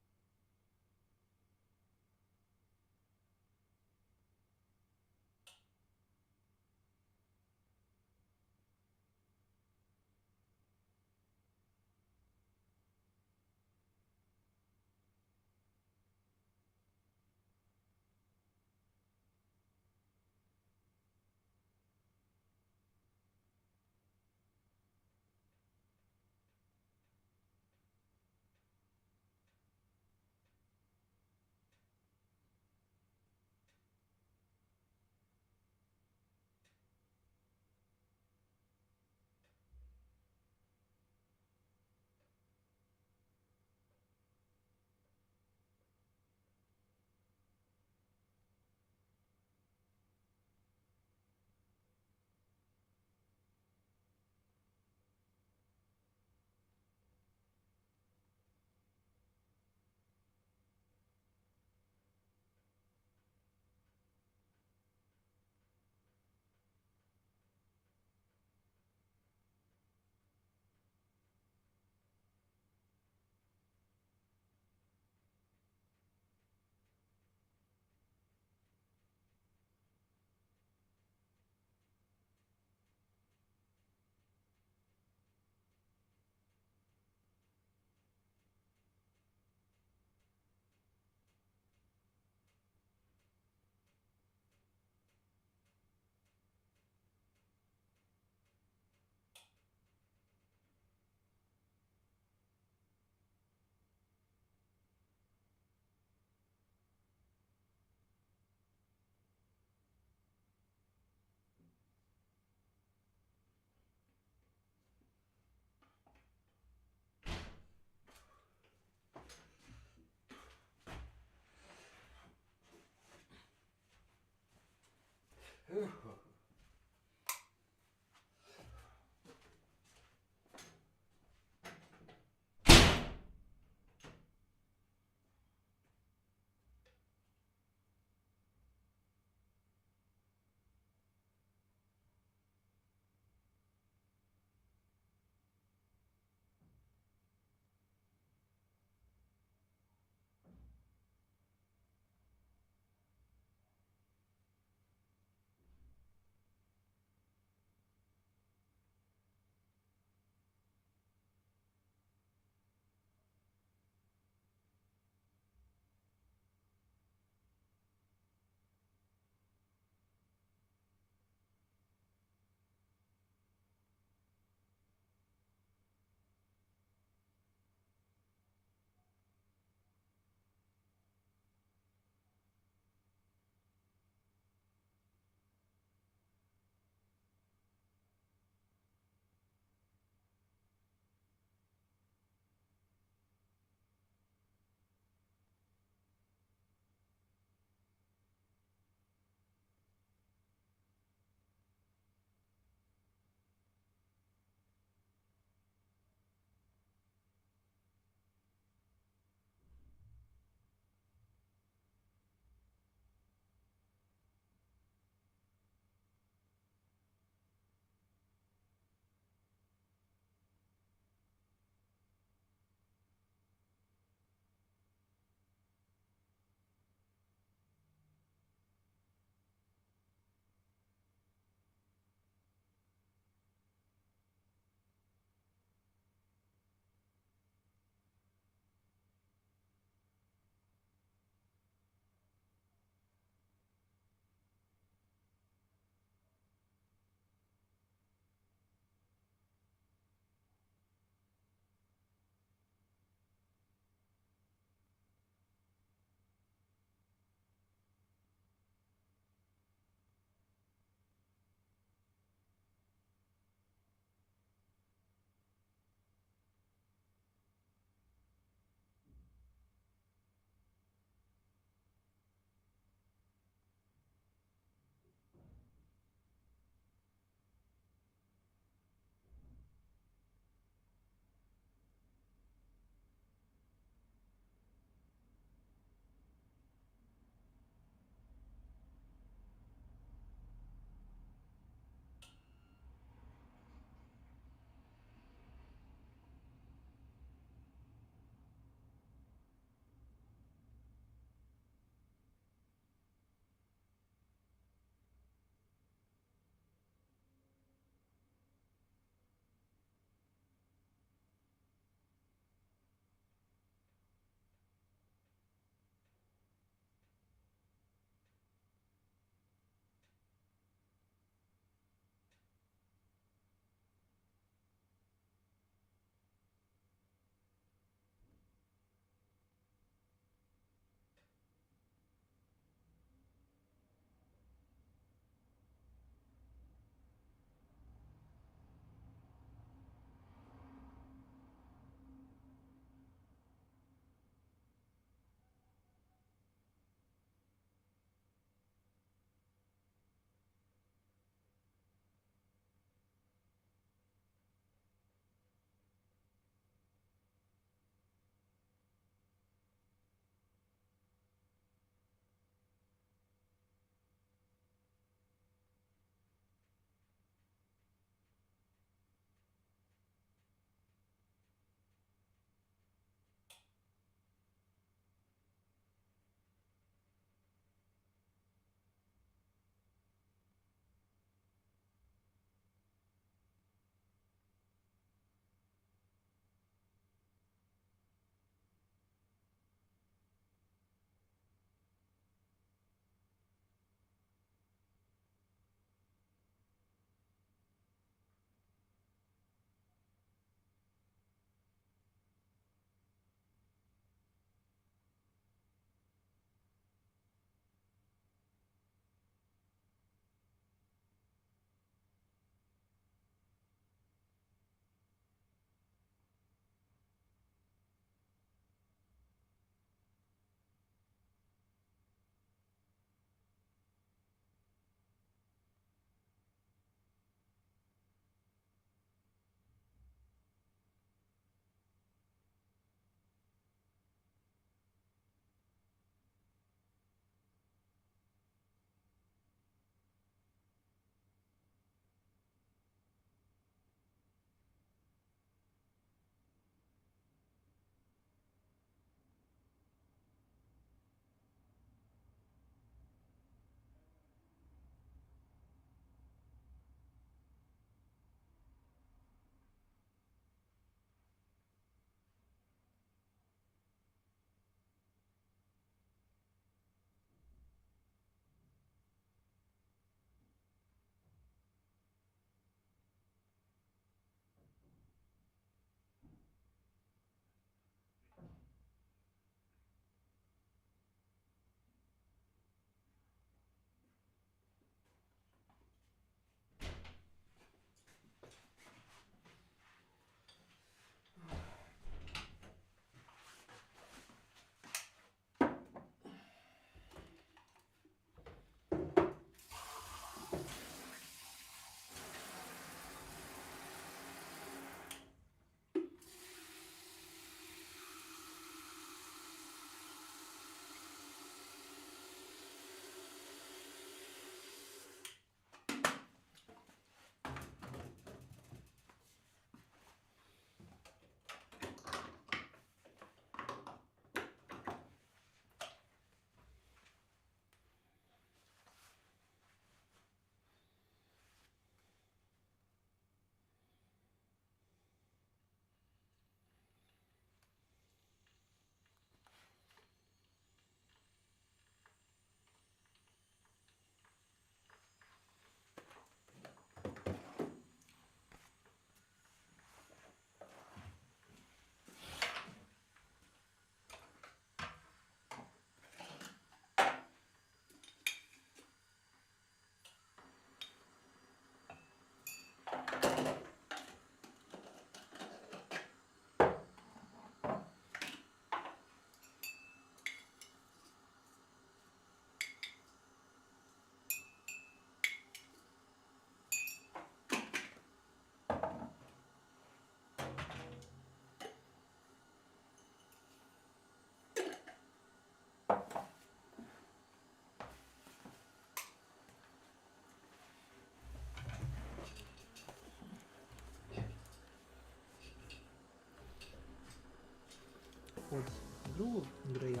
drugog broja.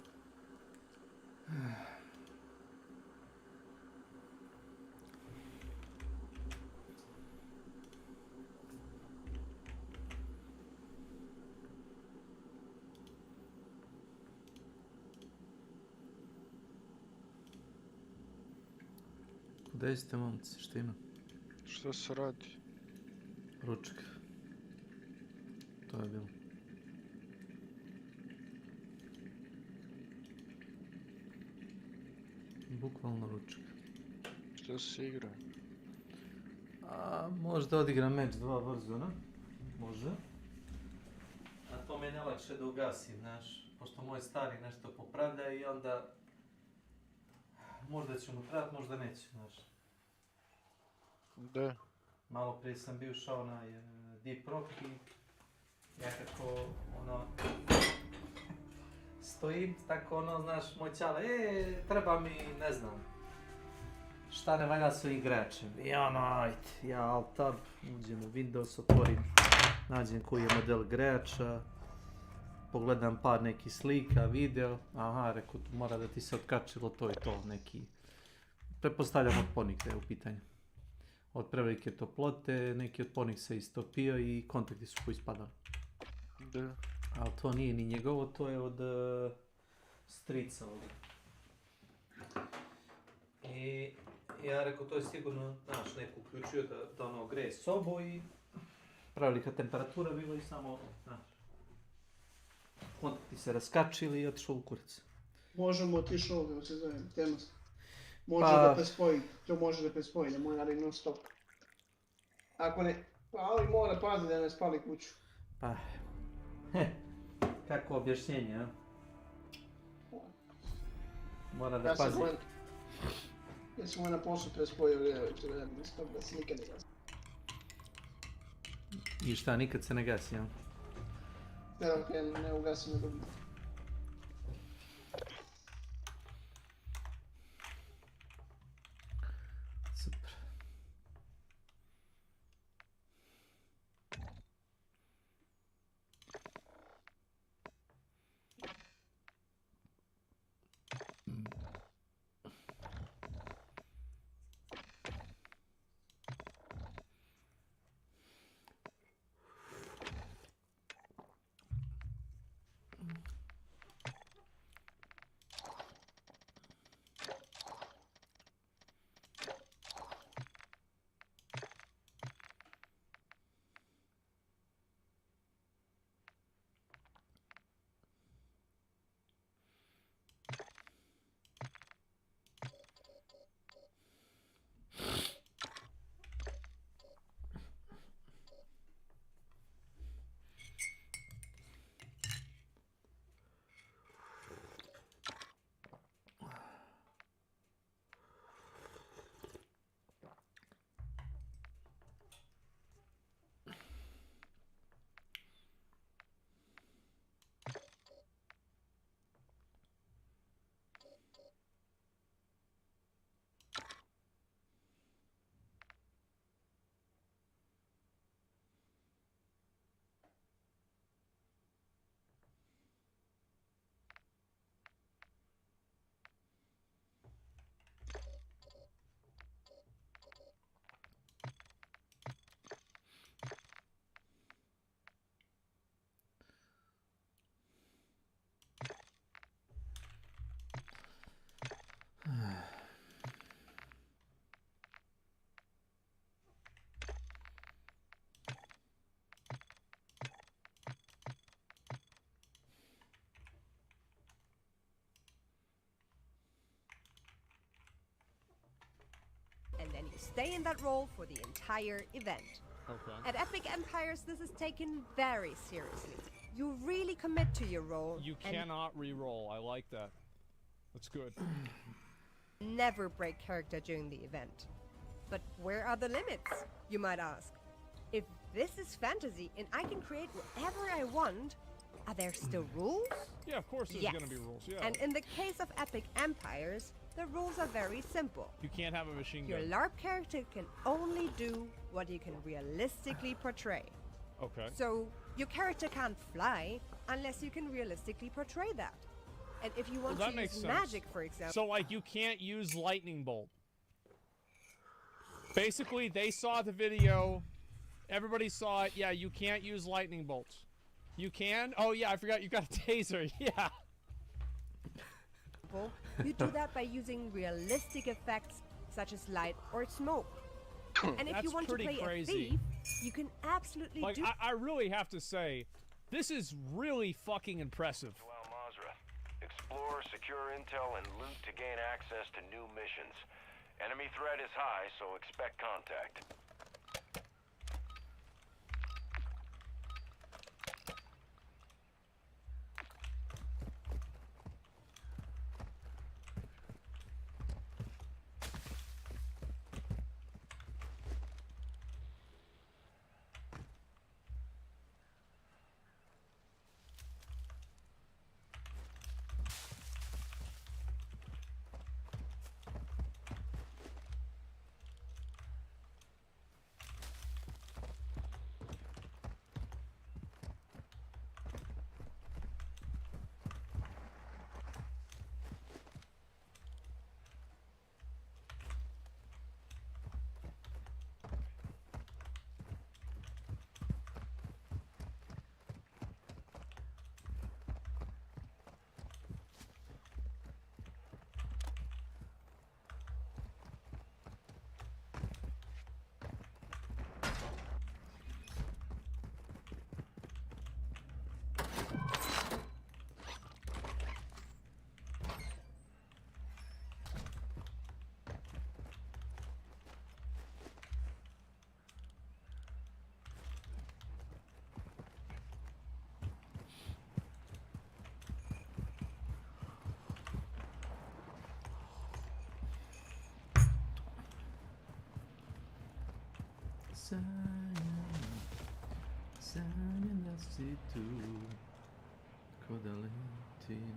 Gdje ste, momci? Šta ima? Šta se radi? Ručak. To je bilo. Bukvalno ručak. Šta se igra? A možda odigram meč 2 Warzona. Može. A to mi je najlakše da ugasim, znaš. Pošto moj stari nešto popravlja i onda... Možda će mu trebati, možda neće, znaš. Da. Malo prije sam bio šao na Deep Rock i nekako, ono... Stojim, tako ono, znaš, moj ćale, treba mi, ne znam, šta ne valja sa igračem. I ono, ajde, ja Alt-Tab, uđem u Windows, otvorim, nađem koji je model igrača, pogledam par nekih slika, video, aha, rekao, mora da ti se otkačilo to i to, neki, pretpostavljam otpornik da je u pitanju. Od prevelike toplote, neki otpornik se istopio i kontakti su poispadali. Da. Ali to nije ni njegovo, to je od strica ovdje. I ja rekao, to je sigurno, znaš, neko uključio da ono greje sobu i prevelika temperatura bilo i samo, znaš, kontakti se raskačili i otišao u kurac. Možemo otići ovdje, se zove, tema se. Može Pa... da prespoji, to može da prespoji, ne mora non stop. Ako ne, ali mora paziti da ne spali kuću. Pa, kako objašnjenje, a? Mora da pazi. Ja sam moj na poslu prespojio vjeroviću da non stop, da se nikad ne gasi. I šta, nikad se ne gasi, a? Ne ugasim nego vidim. Super. And then you stay in that role for the entire event. Okay. At Epic Empires, this is taken very seriously. You really commit to your role. You cannot re-roll. I like that. That's good. Never break character during the event. But where are the limits, you might ask? If this is fantasy and I can create whatever I want, are there still rules? Yeah, of course there's Yes. gonna be rules, yeah. And in the case of Epic Empires, the rules are very simple. You can't have a machine Your gun. LARP character can only do what you can realistically portray. Okay. So, your character can't fly unless you can realistically portray that. And if you Well, want that to makes use sense. magic, for example... So, like, you can't use lightning bolt. Basically, they saw the video. Everybody saw it. Yeah, you can't use lightning bolts. You can? Oh, yeah, I forgot you got a taser. Yeah. You do that by using realistic effects such as light or smoke. And if you That's want to pretty play crazy. a thief, you can absolutely Like, do... I really have to say, this is really fucking impressive. Al-Mazrah. Explore, secure intel, and loot to gain access to new missions. Enemy threat is high, so expect contact.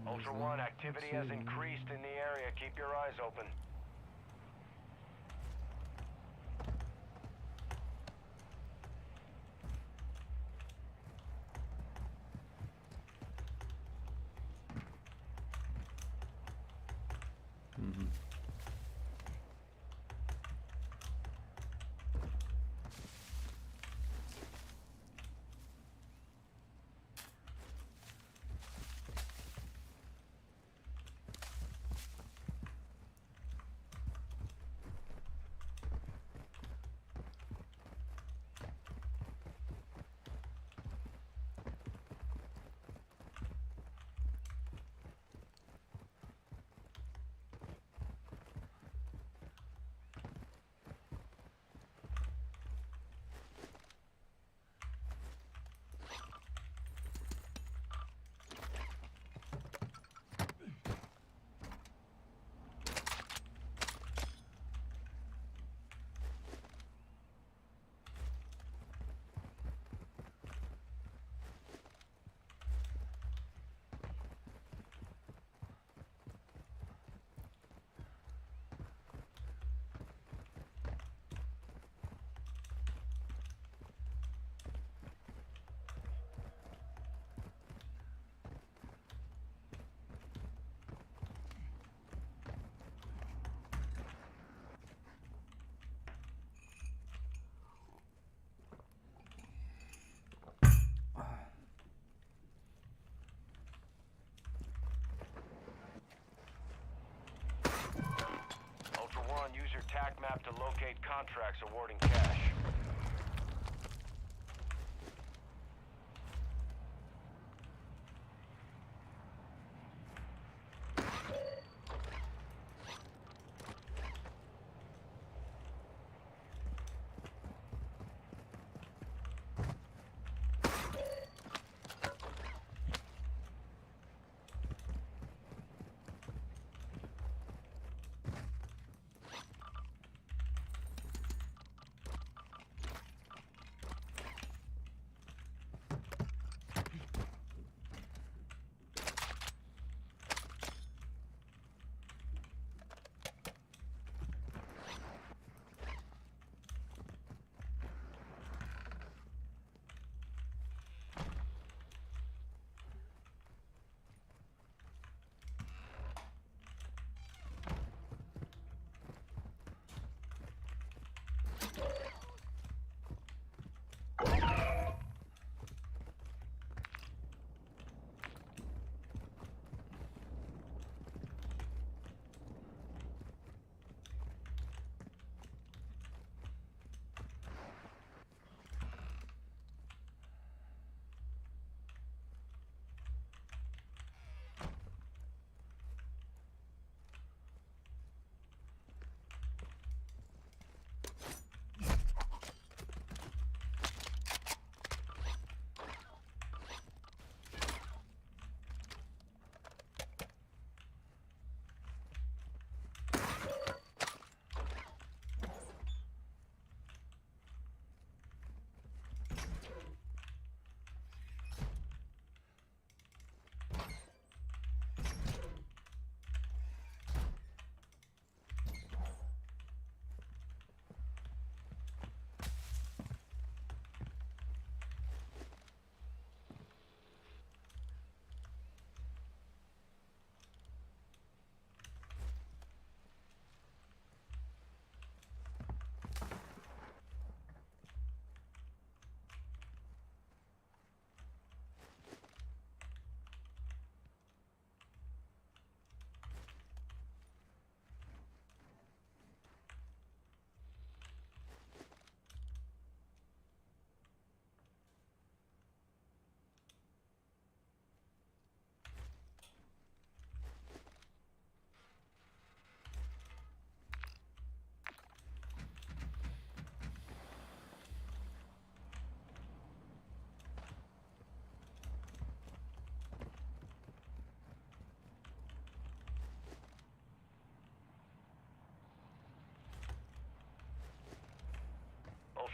Ultra One, activity has increased in the area. Keep your eyes open. Ultra One, use your TAC map to locate contracts awarding cash.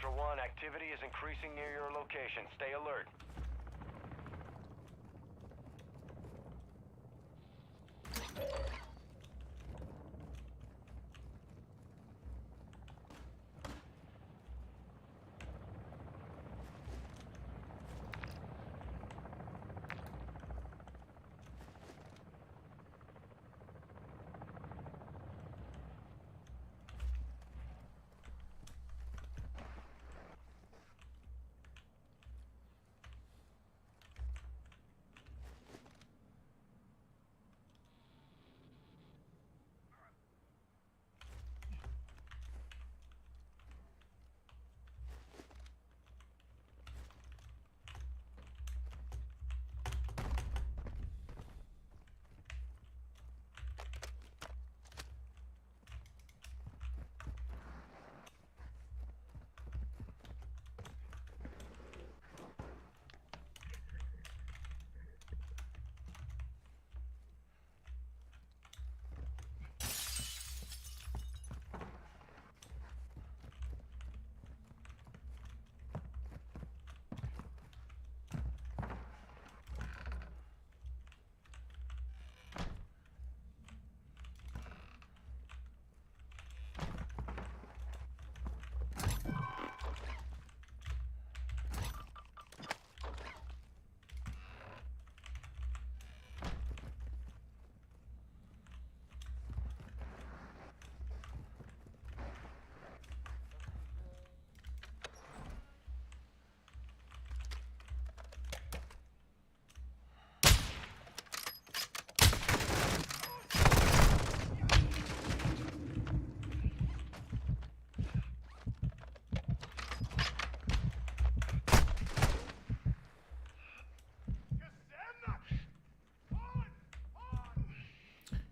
Ultra One, activity is increasing near your location. Stay alert.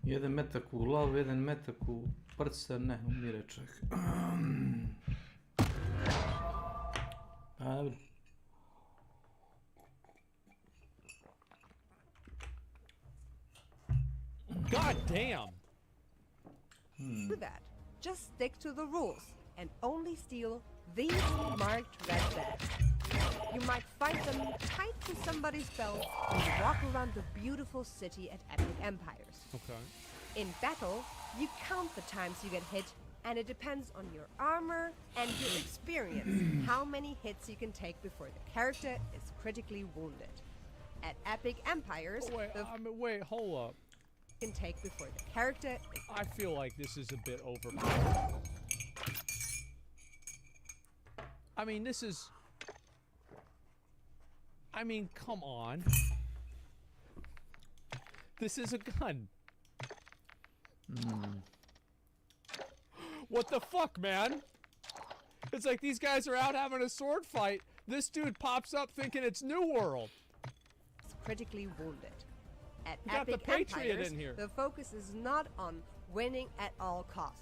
Jedan metak u glavu, jedan metak u prsa, ne, umire čovjek. A, God damn! Do that. Just stick to the rules and only steal these marked red bags. You might find them tied to somebody's belt when you walk around the beautiful city at Epic Empires. Okay. In battle, you count the times you get hit, and it depends on your armor and your experience how many hits you can take before the character is critically wounded. At Epic Empires, Wait, hold up. Can take before the character is... I feel like this is a bit overpowered. I mean, this is... I mean, come on. This is a gun. What the fuck, man? It's like these guys are out having a sword fight. This dude pops up thinking it's New World. Critically wounded. At We got Epic the Patriot Empires, in here. the focus is not on winning at all costs.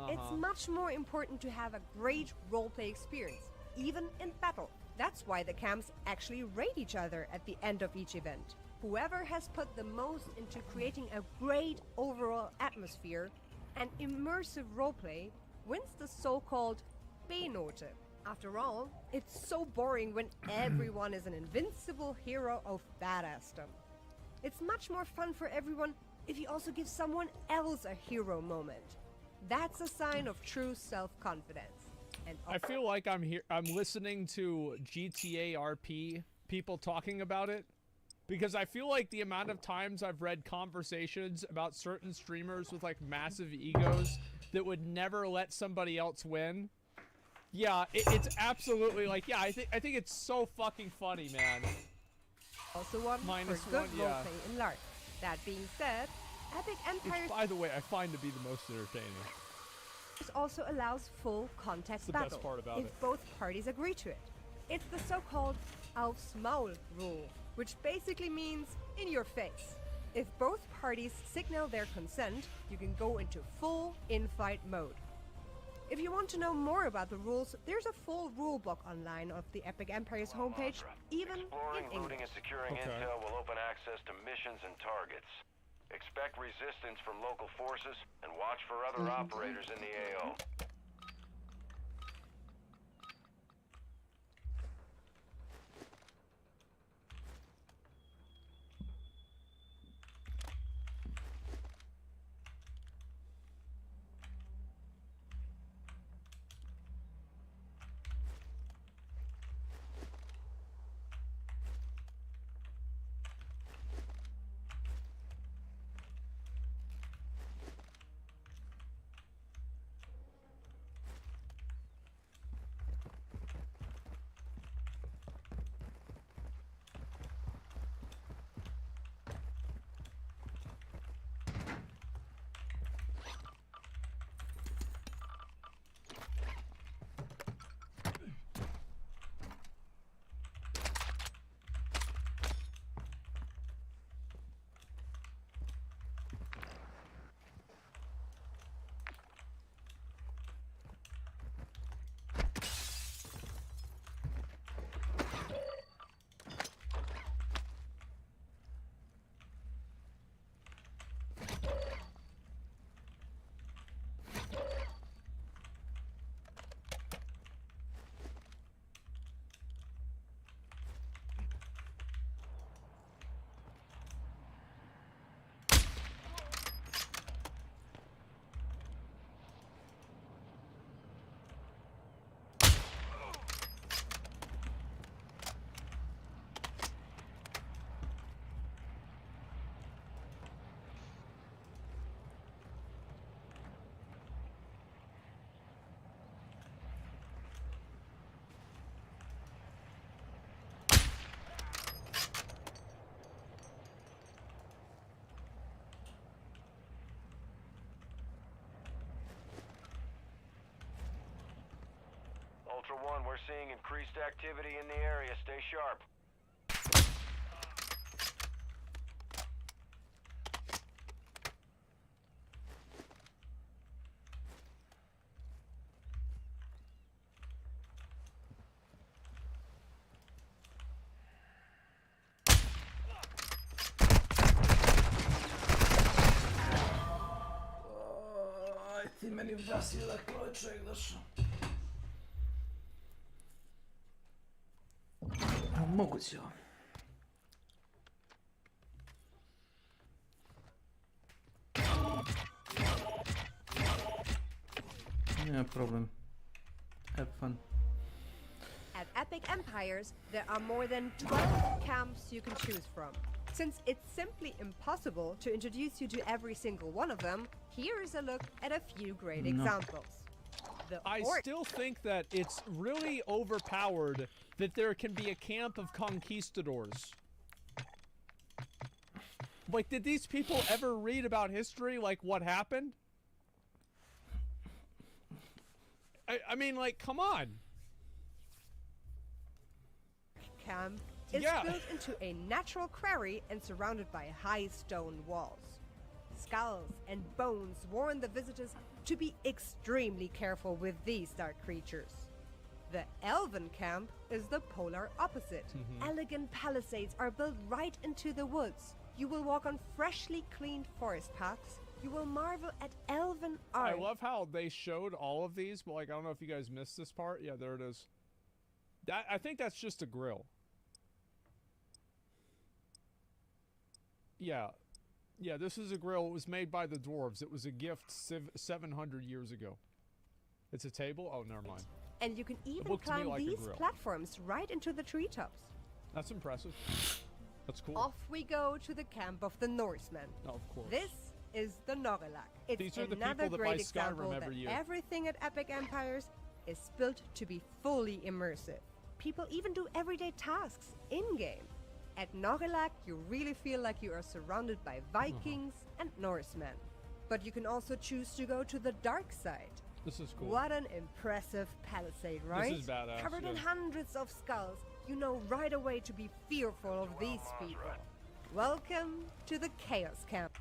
It's much more important to have a great roleplay experience, even in battle. That's why the camps actually rate each other at the end of each event. Whoever has put the most into creating a great overall atmosphere and immersive roleplay wins the so-called B-Note. After all, it's so boring when everyone is an invincible hero of badassdom. It's much more fun for everyone if you also give someone else a hero moment. That's a sign of true self-confidence. And I feel like I'm listening to GTA RP people talking about it, because I feel like the amount of times I've read conversations about certain streamers with like massive egos that would never let somebody else win. Yeah, it's absolutely like, yeah, I think it's so fucking funny, man. Also one Minus for good one, yeah. roleplay in LARP. That being said, Epic Empires Which, by the way, I find to be the most entertaining. also allows full contact the battle best part about if it. both parties agree to it. It's the so-called aufs Maul rule, which basically means in your face. If both parties signal their consent, you can go into full in-fight mode. If you want to know more about the rules, there's a full rulebook online of the Epic Empires homepage, even Exploring, in looting, English. and securing intel will open access to missions and targets. Expect resistance from local forces and watch for other operators in the AO. Ultra One, we're seeing increased activity in the area. Stay sharp. Aj ti meni ugasio dakle ovaj čovjek došao. A moguće ovo. Nema problem. Have fun. At Epic Empires, there are more than 12 camps you can choose from. Since it's simply impossible to introduce you to every single one of them, here's a look at a few great examples. I still think that it's really overpowered that there can be a camp of conquistadors. Like, did these people ever read about history, like what happened? I mean, like, come on. Camp is built into a natural quarry and surrounded by high stone walls. Skulls and bones warn the visitors to be extremely careful with these dark creatures. The Elven camp is the polar opposite. Elegant palisades are built right into the woods. You will walk on freshly cleaned forest paths. You will marvel at elven art. I love how they showed all of these, but like, I don't know if you guys missed this part. Yeah, there it is. That, I think that's just a grill. Yeah. Yeah, this is a grill. It was made by the dwarves. It was a gift 700 years ago. It's a table? Oh, never mind. And you can even looked to me climb like a these grill. platforms right into the treetops. That's impressive. That's cool. Off we go to the camp of the Norsemen. Oh, of course. This is the Norrelak. It's These are the another people that buy great example Skyrim that every year. everything at Epic Empires is built to be fully immersive. People even do everyday tasks in-game. At Norrelak, you really feel like you are surrounded by Vikings and Norsemen. But you can also choose to go to the dark side. This is cool. What an impressive palisade, right? This is badass, Covered in yeah. hundreds of skulls, you know right away to be fearful of these people. Welcome to the Chaos Camp.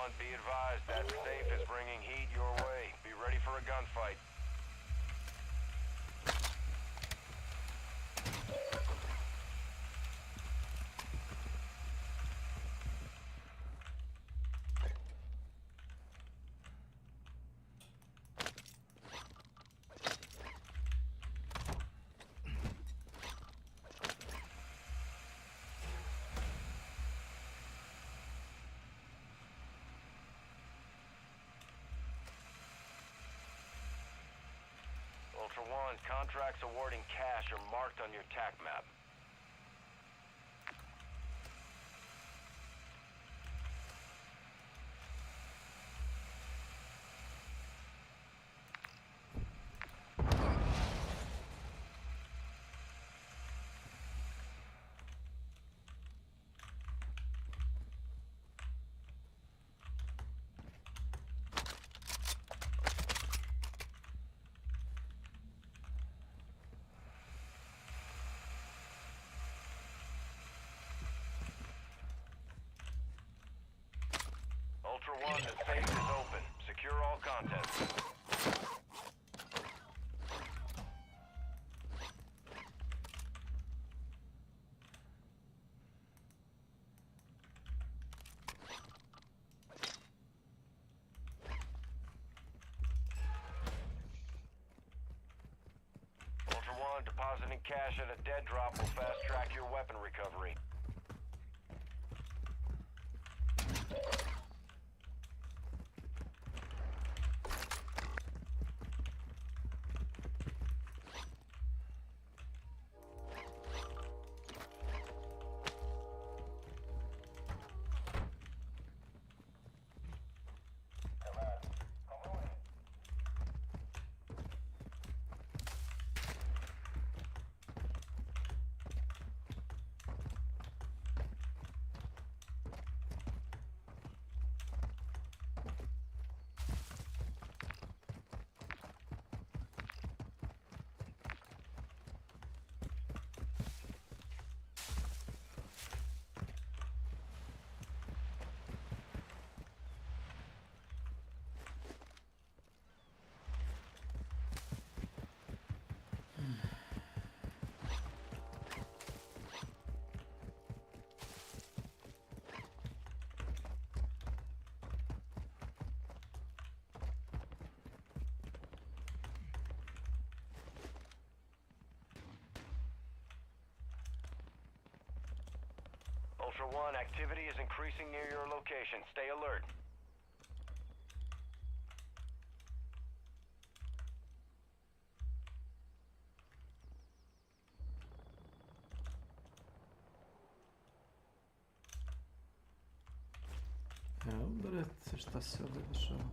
One, be advised that safe is bringing heat your way. Be ready for a gunfight. Ultra One, contracts awarding cash are marked on your TAC map. Ultra One, the safe is open. Secure all contents. Ultra One, depositing cash at a dead drop will fast track your weapon recovery. Ultra One, activity is increasing near your location. Stay alert. Evo, brate, šta se ovdje dešava?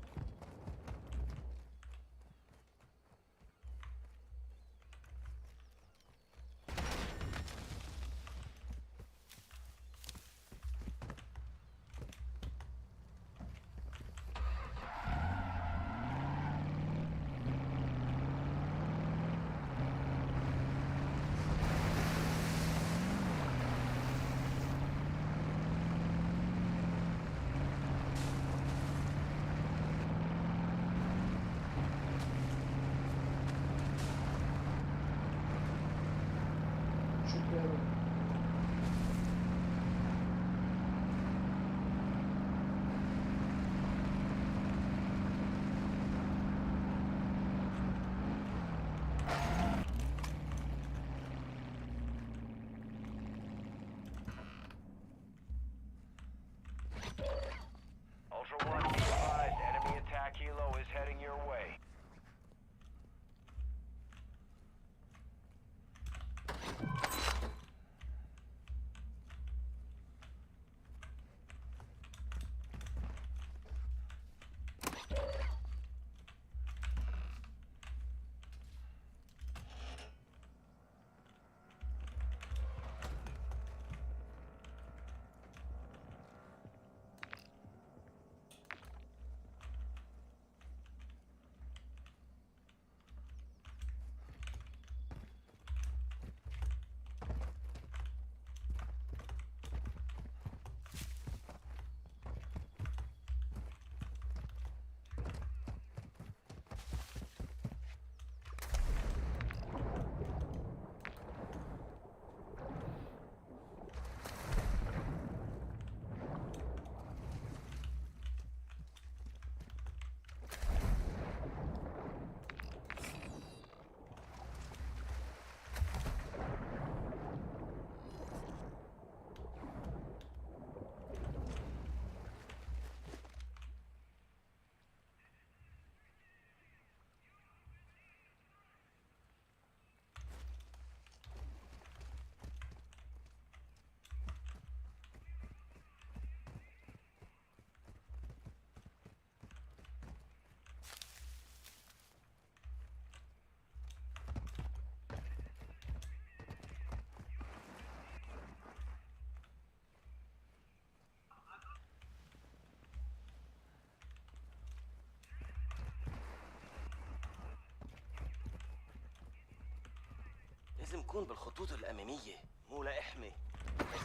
لازم كون بالخطوط الأمامية مو لإحمي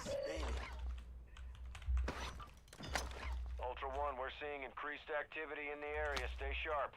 زبالة. Ultra One, we're seeing increased activity in the area. Stay sharp.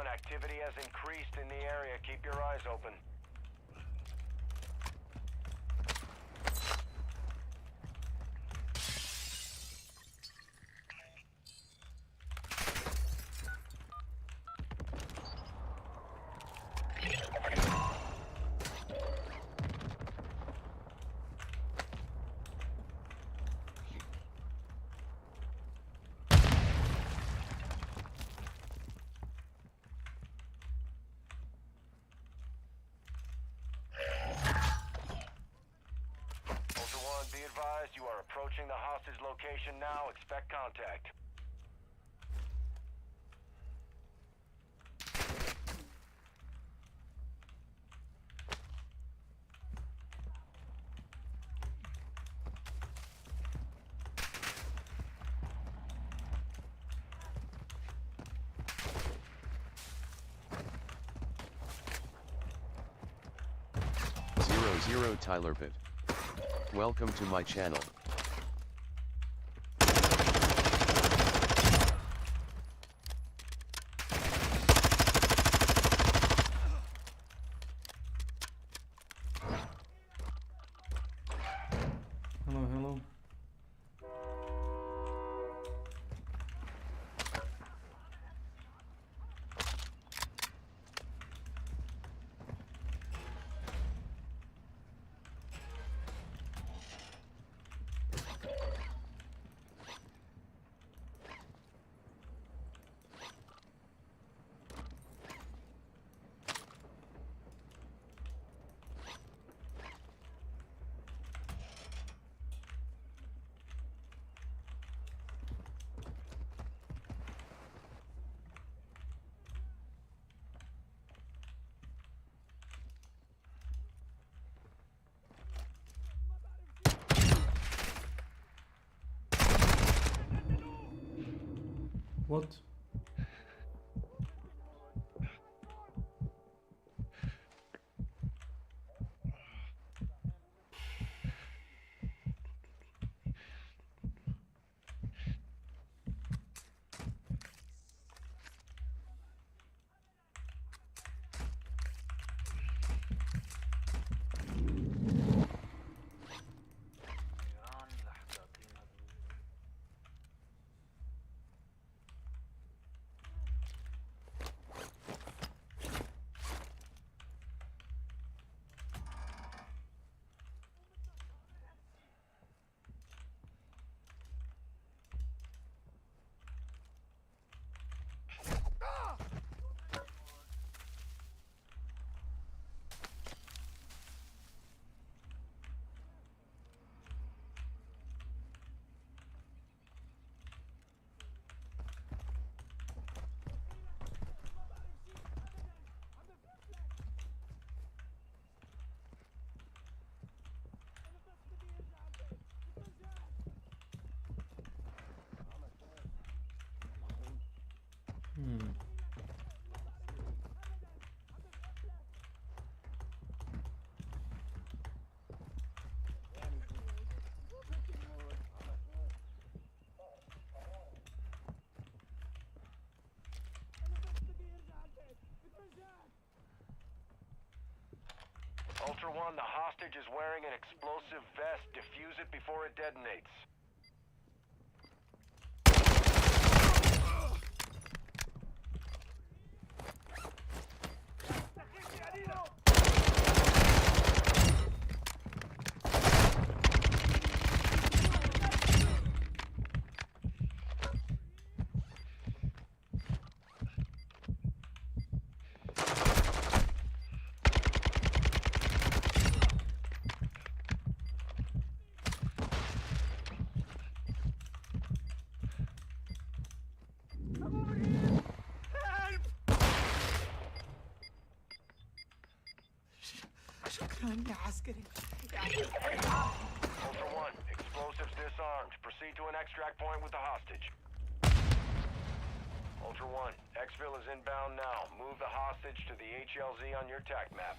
1, activity has increased in the area. Keep your eyes open. Be advised, you are approaching the hostage location now. Expect contact. Zero Tyler Bit. Welcome to my channel. Hello, hello. What? Ultra One, the hostage is wearing an explosive vest. Defuse it before it detonates. Ultra One, explosives disarmed. Proceed to an extract point with the hostage. Ultra One, exfil is inbound now. Move the hostage to the HLZ on your TAC map.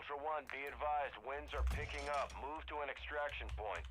Ultra One, be advised, winds are picking up. Move to an extraction point.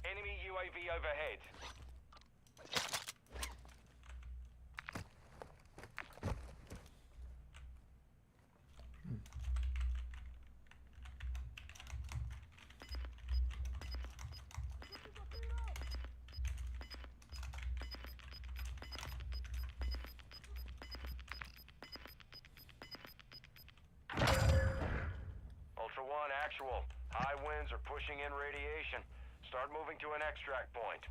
Enemy UAV overhead. Ultra One, actual. High winds are pushing in radiation. Start moving to an extract point.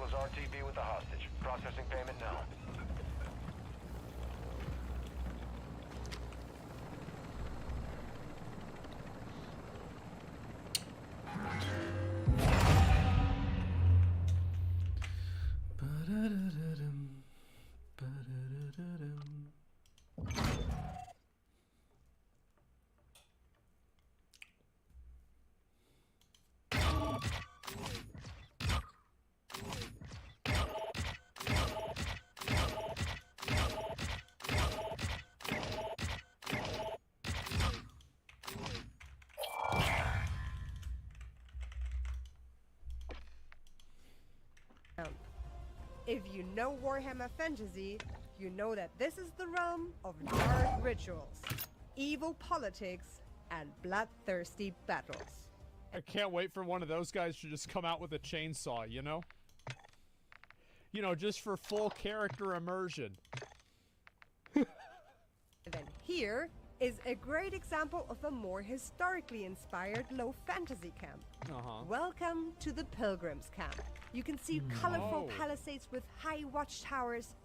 Echo's RTB with the hostage. Processing payment now. If you know Warhammer Fantasy, you know that this is the realm of dark rituals, evil politics, and bloodthirsty battles. I can't wait for one of those guys to just come out with a chainsaw, you know? You know, just for full character immersion. Then here is a great example of a more historically inspired low fantasy camp. Welcome to the Pilgrims Camp. You can see colorful palisades with high watchtowers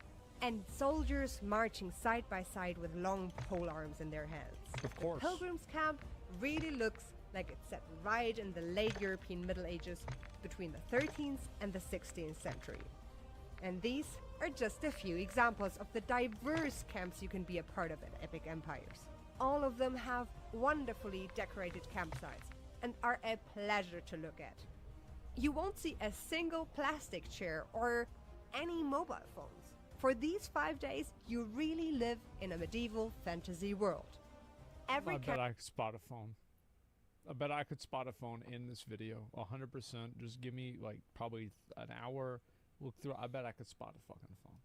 and soldiers marching side by side with long pole arms in their hands. Of course. The Pilgrims Camp really looks like it's set right in the late European Middle Ages between the 13th and the 16th century. And these are just a few examples of the diverse camps you can be a part of at Epic Empires. All of them have wonderfully decorated campsites and are a pleasure to look at. You won't see a single plastic chair or any mobile phones. For these 5 days, you really live in a medieval fantasy world. I bet I could spot a phone. I bet I could spot a phone in this video. 100%. Just give me like probably an hour. Look through. I bet I could spot a fucking phone.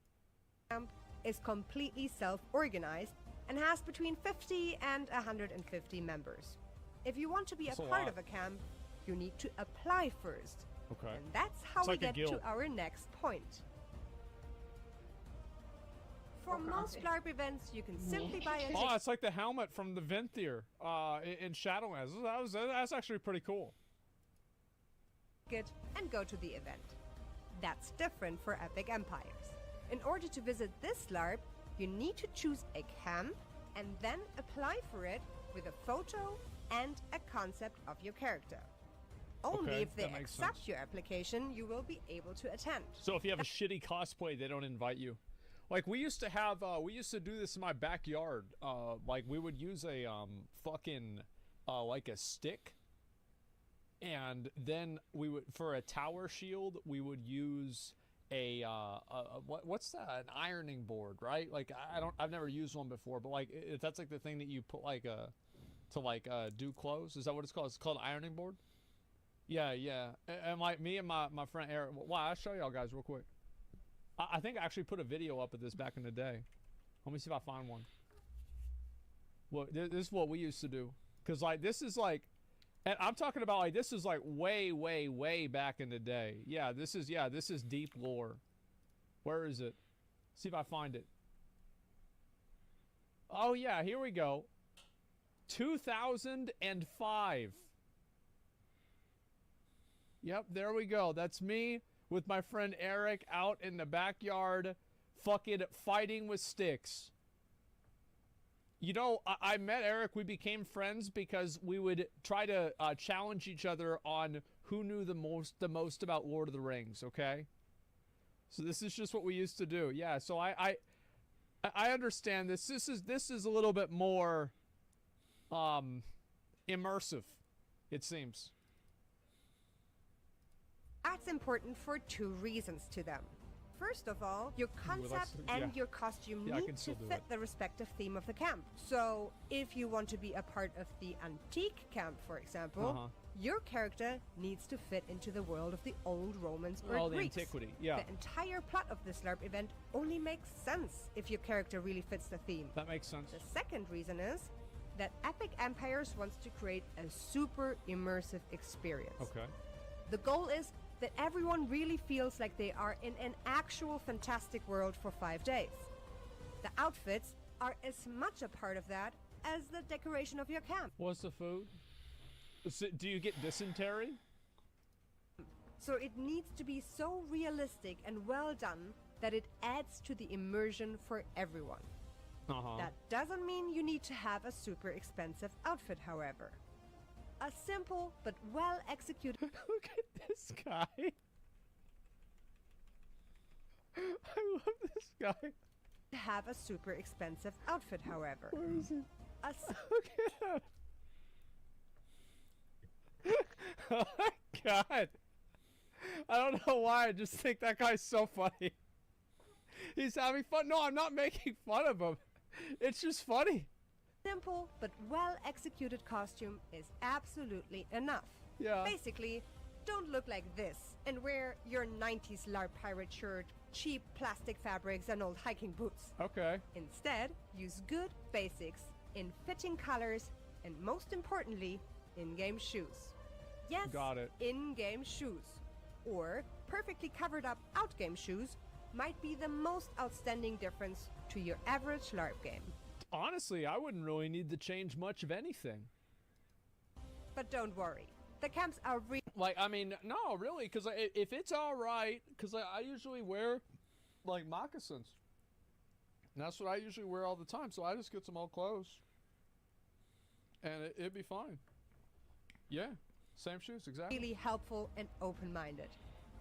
Camp is completely self-organized and has between 50 and 150 members. If you want to be That's a a part lot. of a camp, you need to apply first. Okay. And that's how It's we like a get guild. to our next point. For most LARP events, you can simply buy a Oh, it's like the helmet from the Venthyr in Shadowlands. That's actually pretty cool. ticket and go to the event. That's different for Epic Empires. In order to visit this LARP, you need to choose a camp and then apply for it with a photo and a concept of your character. Only Okay, if they that makes accept sense. your your application, you will be able to attend. So if you have a shitty cosplay, they don't invite you. Like we used to have, we used to do this in my backyard. Like we would use a fucking like a stick, and then we would for a tower shield we would use a what's that? An ironing board, right? Like I've never used one before, but like if that's like the thing that you put like to do clothes. Is that what it's called? It's called an ironing board. Yeah, yeah. And like me and my friend Eric. Wow, I'll show y'all guys real quick. I think I actually put a video up of this back in the day. Let me see if I find one. Well, this is what we used to do. Cause like this is like, and I'm talking about like this is like way, way, way back in the day. Yeah, this is deep lore. Where is it? See if I find it. Oh yeah, here we go. 2005. Yep, there we go. That's me with my friend Eric out in the backyard fucking fighting with sticks. You know, I met Eric, we became friends because we would try to challenge each other on who knew the most about Lord of the Rings, okay? So this is just what we used to do. Yeah, so I understand this. This is a little bit more immersive, it seems. That's important for two reasons to them. First of all, your concept and your costume Yeah, I need can to still do fit it. the respective theme of the camp. So, if you want to be a part of the antique camp, for example, your character needs to fit into the world of the old Romans or Oh, the Greeks. antiquity, yeah. The entire plot of this LARP event only makes sense if your character really fits the theme. That makes sense. The second reason is that Epic Empires wants to create a super immersive experience. Okay. The goal is that everyone really feels like they are in an actual fantastic world for 5 days. The outfits are as much a part of that as the decoration of your camp. What's the food? Do you get dysentery? So it needs to be so realistic and well done that it adds to the immersion for everyone. That doesn't mean you need to have a super expensive outfit, however. A simple but well executed Look at this guy. I love this guy. Have a super expensive outfit, however. Where is he? Look at him. Oh my god. I don't know why, I just think that guy's so funny. He's having fun. No, I'm not making fun of him. It's just funny. Simple but well executed costume is absolutely enough. Yeah. Basically, don't look like this and wear your 90s LARP pirate shirt, cheap plastic fabrics, and old hiking boots. Okay. Instead, use good basics in fitting colors and, most importantly, in-game shoes. Yes, got it. In-game shoes. Or perfectly covered up out-game shoes might be the most outstanding difference to your average LARP game. Honestly, I wouldn't really need to change much of anything. But don't worry, the camps are like, I mean, no, really, because if it's alright, because I usually wear, like, moccasins. And that's what I usually wear all the time, so I just get some old clothes. And it'd be fine. Yeah, same shoes, exactly. really helpful and open-minded.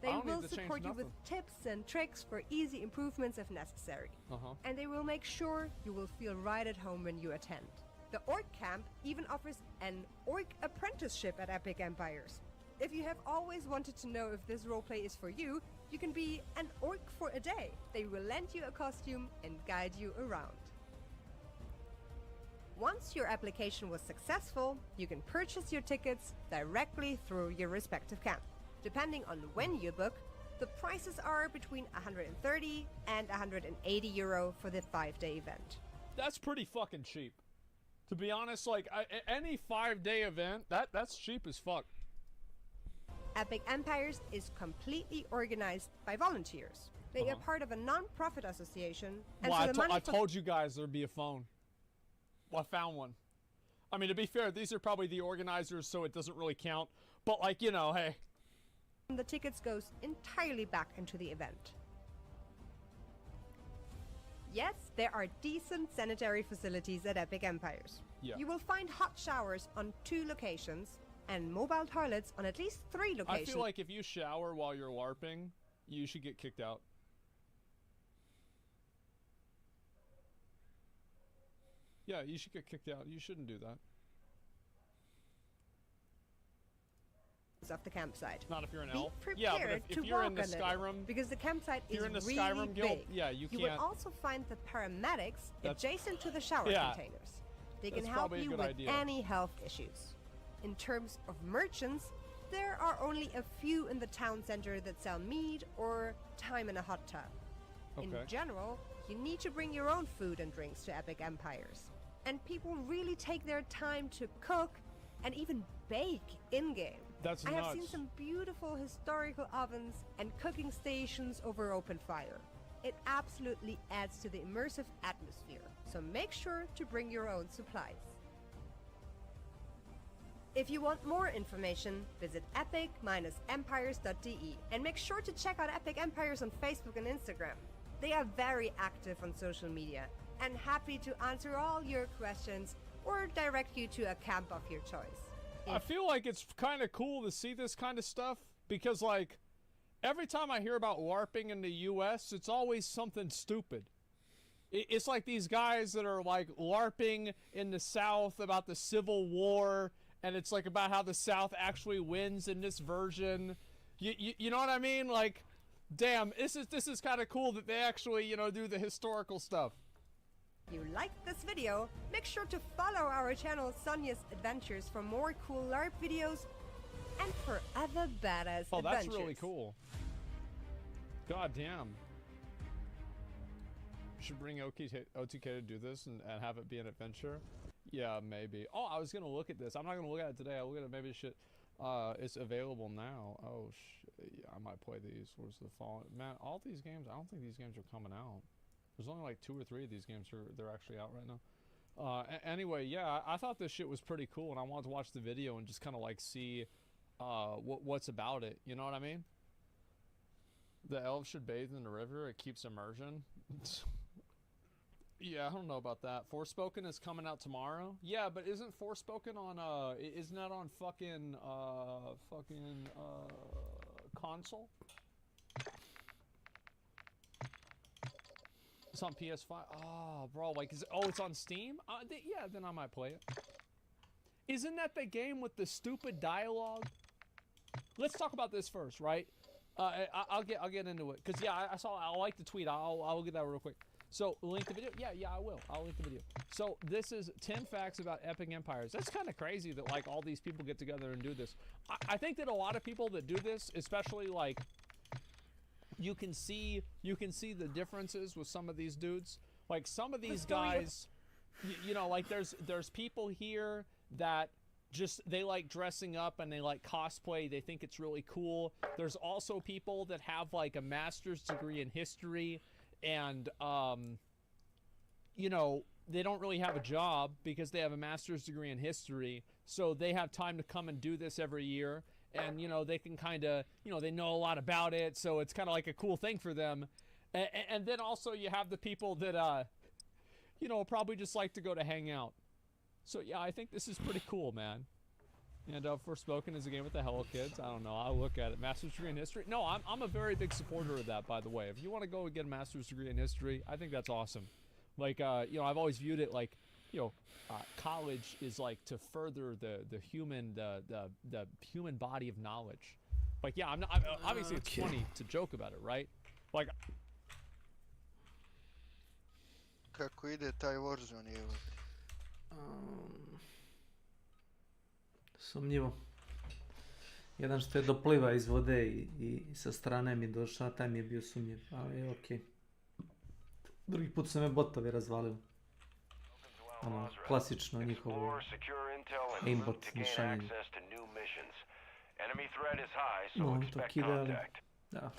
They I don't will need to change support you with nothing. tips and tricks for easy improvements if necessary. And they will make sure you will feel right at home when you attend. The Orc Camp even offers an Orc apprenticeship at Epic Empires. If you have always wanted to know if this roleplay is for you, you can be an Orc for a day. They will lend you a costume and guide you around. Once your application was successful, you can purchase your tickets directly through your respective camp. Depending on when you book, the prices are between 130 and 180 euro for the 5-day event. That's pretty fucking cheap. To be honest, like, any 5-day event, that's cheap as fuck. Epic Empires is completely organized by volunteers. They are part of a non-profit association, and Well, so the money I told you guys there'd be a phone. Well, I found one. I mean, to be fair, these are probably the organizers, so it doesn't really count. But, like, you know, hey. the tickets goes entirely back into the event. Yes, there are decent sanitary facilities at Epic Empires. Yeah. You will find hot showers on 2 locations and mobile toilets on at least 3 I locations. feel like if you shower while you're LARPing, you should get kicked out. Yeah, you should get kicked out. You shouldn't do that. of the campsite. Not if you're an Be elf. prepared Yeah, but if to you're in walk the a little, Skyrim, because the campsite if you're is in the really Skyrim guild, big. yeah, you will can't. also find the paramedics That's- adjacent to the shower yeah. containers. They can That's help probably a you good with idea. any health issues. In terms of merchants, there are only a few in the town center that sell mead or time in a hot tub. In Okay. general, you need to bring your own food and drinks to Epic Empires. And people really take their time to cook and even bake in-game. That's I have seen nuts. some beautiful historical ovens and cooking stations over open fire. It absolutely adds to the immersive atmosphere, so make sure to bring your own supplies. If you want more information, visit epic-empires.de and make sure to check out Epic Empires on Facebook and Instagram. They are very active on social media and happy to answer all your questions or direct you to a camp of your choice. I feel like it's kind of cool to see this kind of stuff because, like, every time I hear about LARPing in the U.S., it's always something stupid. It's like these guys that are, like, LARPing in the South about the Civil War, and it's, like, about how the South actually wins in this version. You know what I mean? Like, damn, this is kind of cool that they actually, you know, do the historical stuff. If you liked this video, make sure to follow our channel Sonya's Adventures for more cool LARP videos and for other badass Oh, that's adventures. really cool. God damn. Should bring OTK to do this and have it be an adventure? Yeah, maybe. Oh, I was gonna look at this. I'm not gonna look at it today. I'll look at it maybe it's available now. Oh, yeah, I might play these. Where's the fall? Man, all these games, I don't think these games are coming out. There's only like 2 or 3 of these games they're actually out right now. Anyway, yeah, I thought this shit was pretty cool, and I wanted to watch the video and just kind of like see what's about it. You know what I mean? The elves should bathe in the river. It keeps immersion. Yeah, I don't know about that. Forspoken is coming out tomorrow. Yeah, but isn't Forspoken on isn't that on fucking console? It's on PS5. Oh, bro, like it's on Steam? Yeah, then I might play it. Isn't that the game with the stupid dialogue? Let's talk about this first, right? I'll get into it, cause yeah, I like the tweet. I'll get that real quick. So link the video. Yeah, I will. I'll link the video. So this is 10 facts about epic empires. That's kind of crazy that like all these people get together and do this. I think that a lot of people that do this, especially like, you can see the differences with some of these dudes. Like some of these guys, you know, like there's people here that just they like dressing up and they like cosplay. They think it's really cool. There's also people that have like a master's degree in history and you know, they don't really have a job because they have a master's degree in history, so they have time to come and do this every year, and you know, they can kind of, you know, they know a lot about it, so it's kind of like a cool thing for them. And then also you have the people that you know, probably just like to go to hang out. So yeah, I think this is pretty cool, man. And Forspoken is a game with the Hello Kids. I don't know. I'll look at it. Master's degree in history. No, I'm a very big supporter of that, by the way. If you want to go and get a master's degree in history, I think that's awesome. Like, you know, I've always viewed it like, you know, college is like to further the human body of knowledge. Like, yeah, obviously it's funny to joke about it, right? Like. Kako ide taj Warzone, evo? Sumnjivo. Jedan što je dopliva iz vode i sa strane mi došao, taj mi je bio sumnjiv, ali je okej. Drugi put su me botovi razvalili. Ono, klasično njihovo aimbot mišljenje. No, to kide, ali da.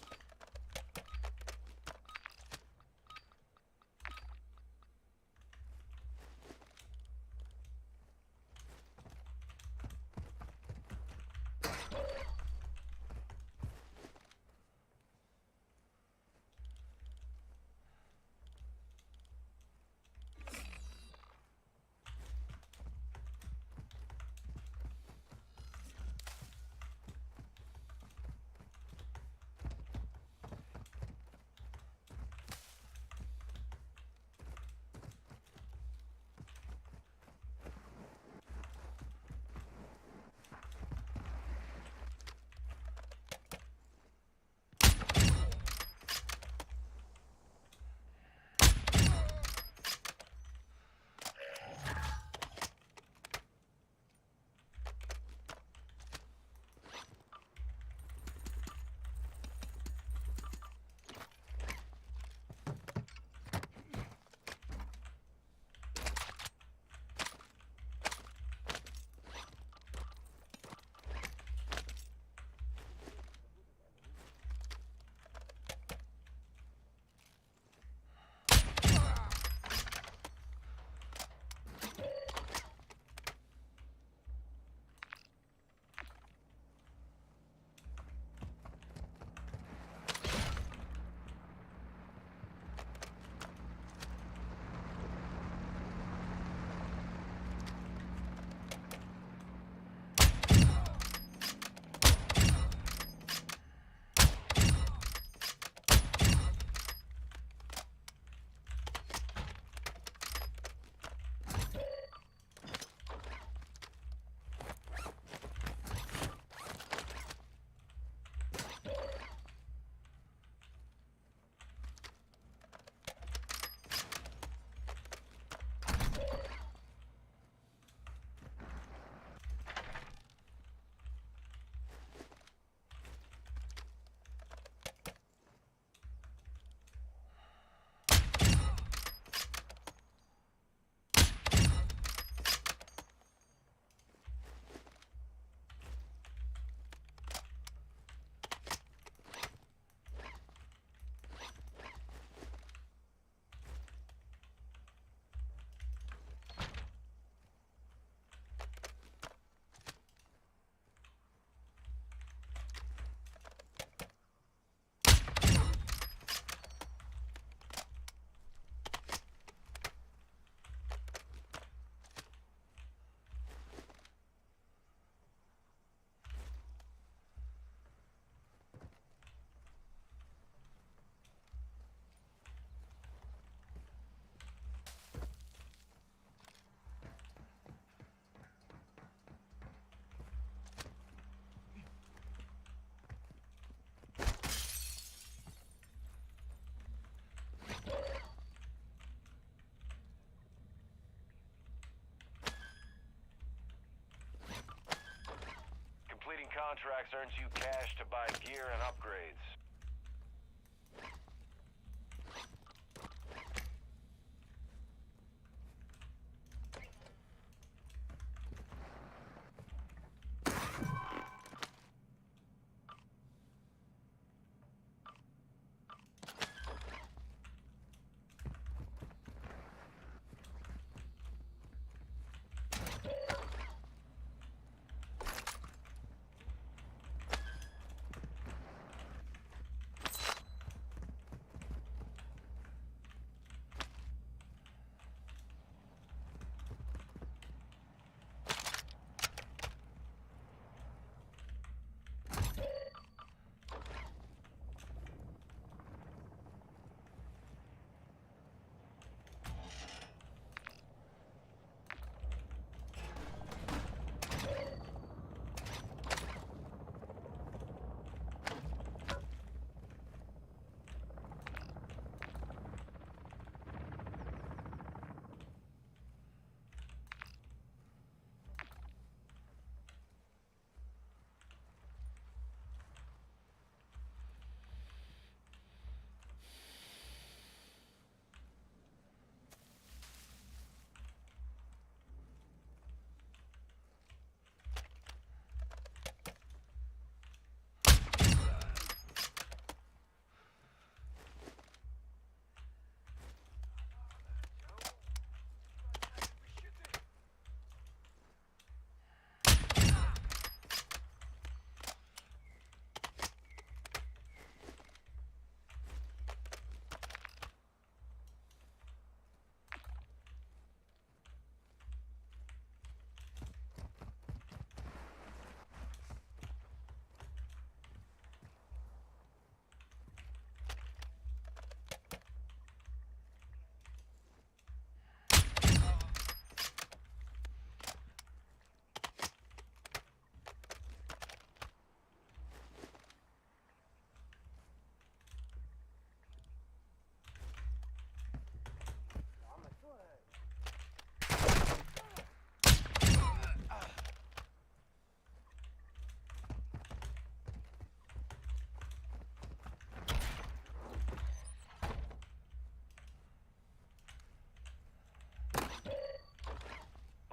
contracts earns you cash to buy gear and upgrades.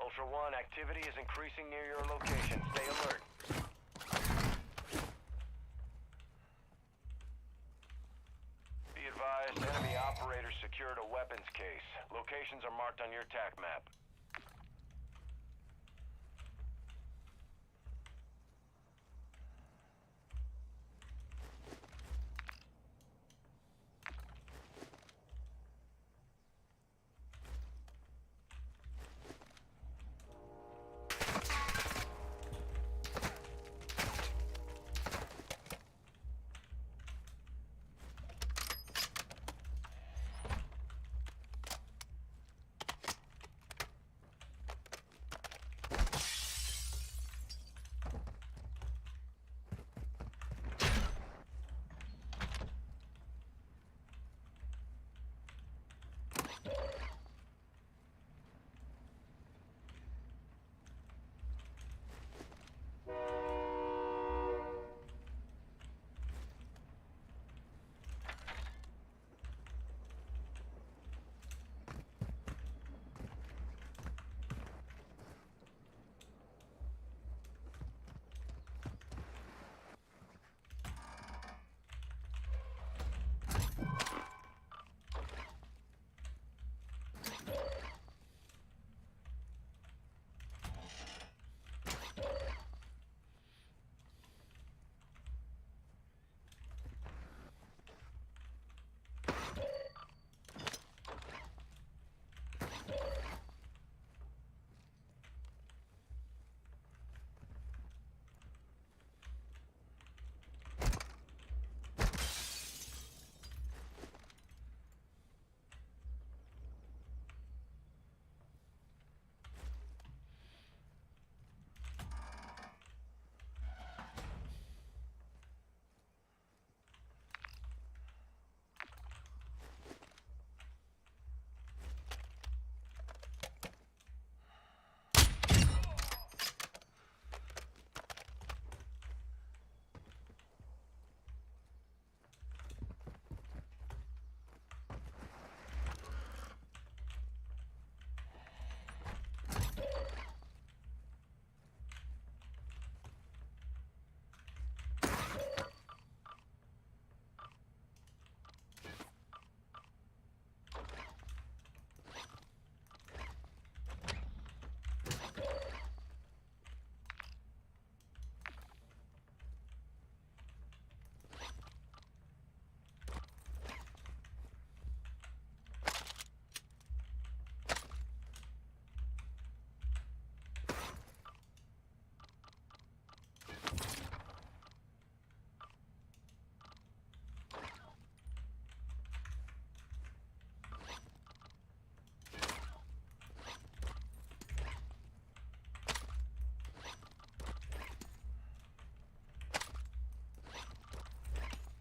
Ultra One, activity is increasing near your location. Stay alert. Be advised, enemy operators secured a weapons case. Locations are marked on your TAC map.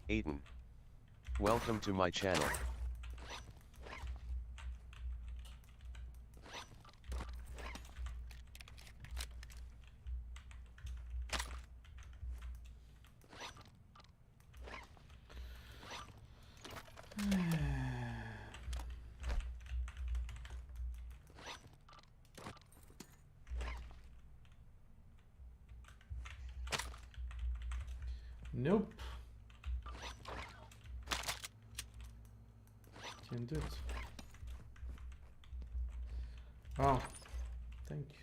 Aiton. Welcome to my channel. Nope. Can't do it. Oh, thank you.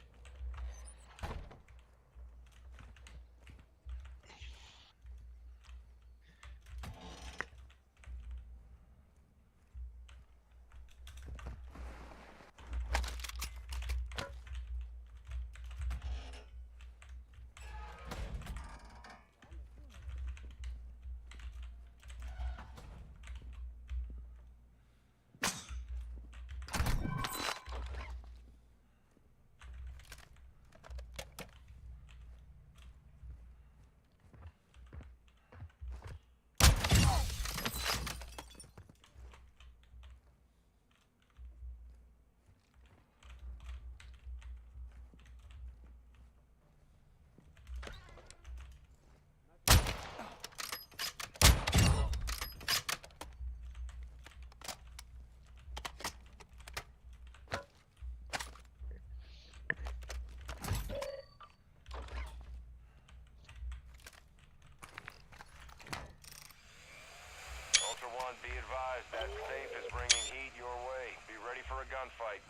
Ultra One, be advised that safe is bringing heat your way. Be ready for a gunfight.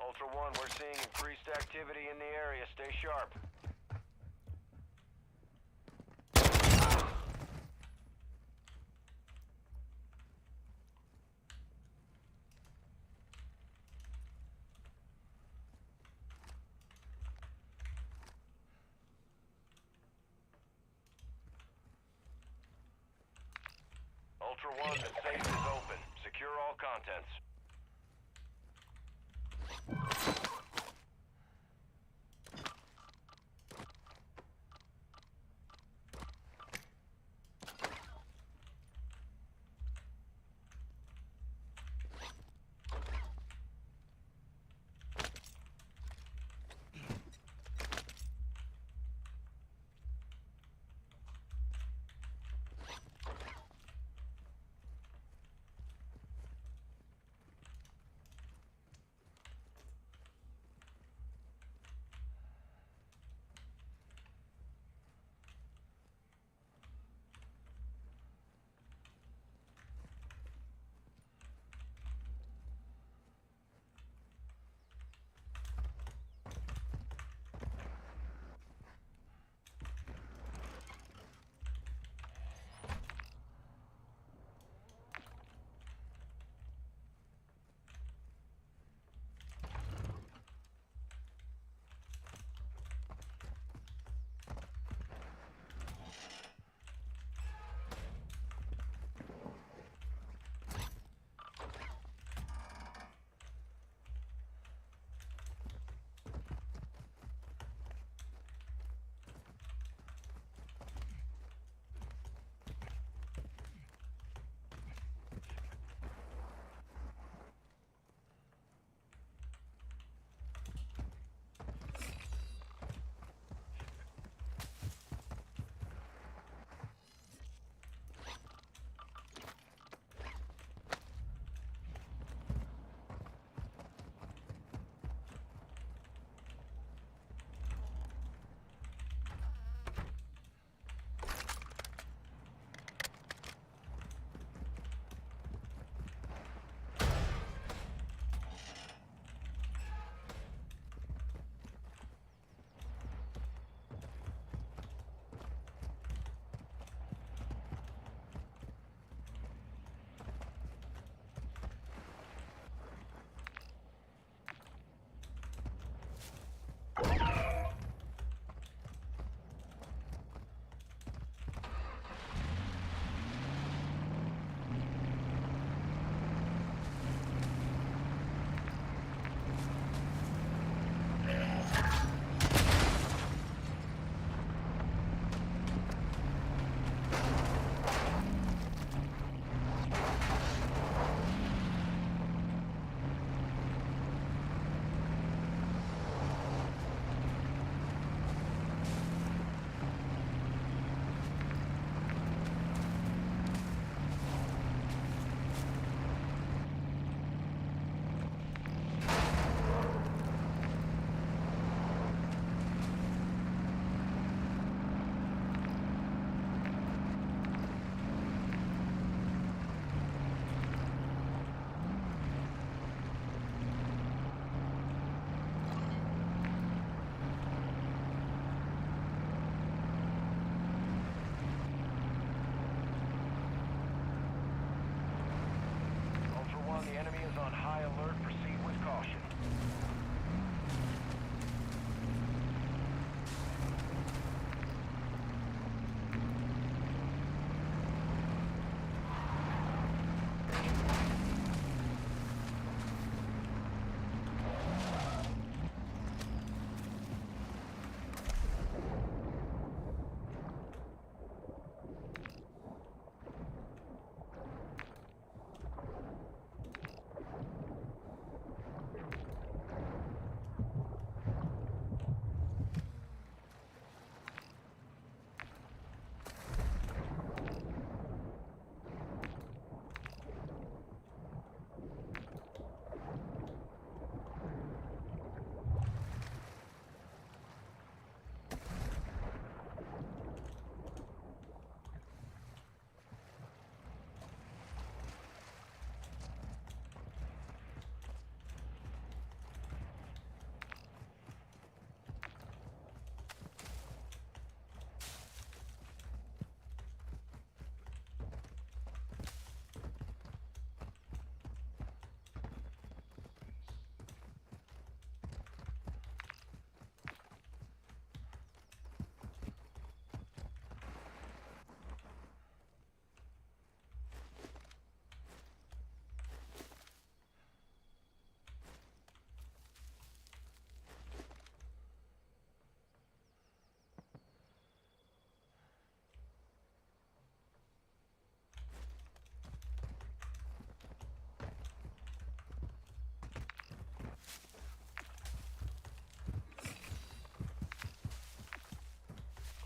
Ultra One, we're seeing increased activity in the area. Stay sharp. Ultra One, the safe is open. Secure all contents. on high alert. Proceed with caution.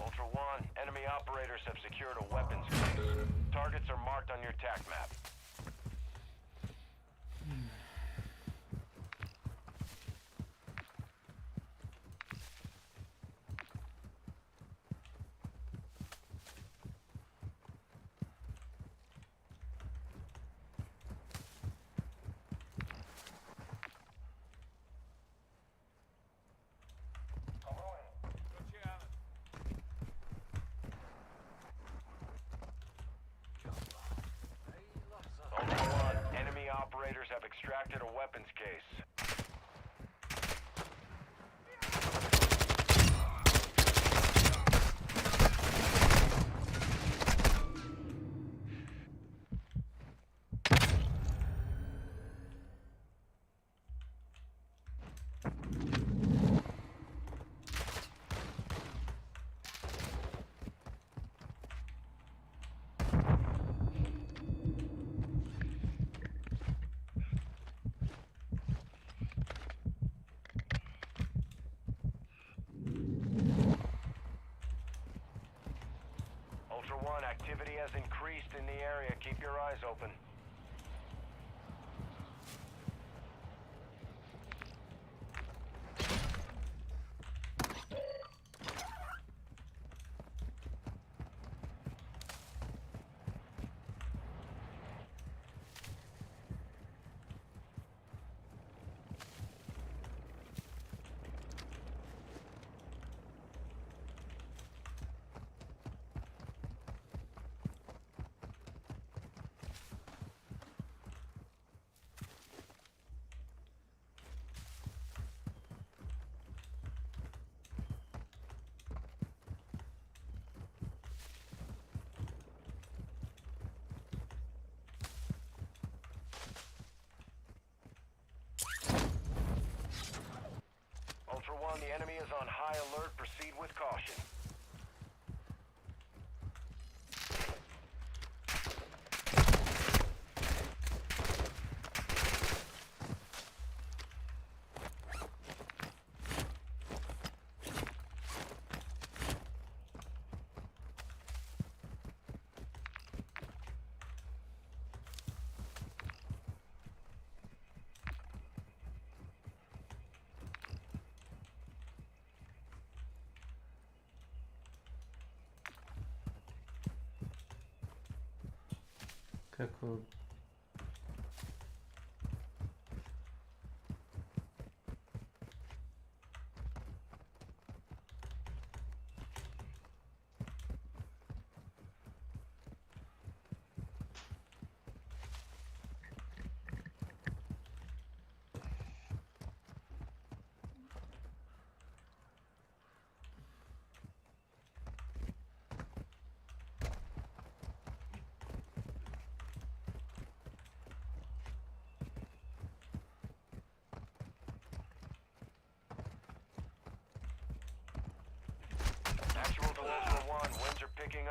Ultra One, enemy operators have secured a weapons case. Targets are marked on your TAC map. Ultra One, enemy operators have extracted a weapons case. Ultra One, activity has increased in the area. Keep your eyes open. Ultra One, the enemy is on high alert. Proceed with caution. Kako...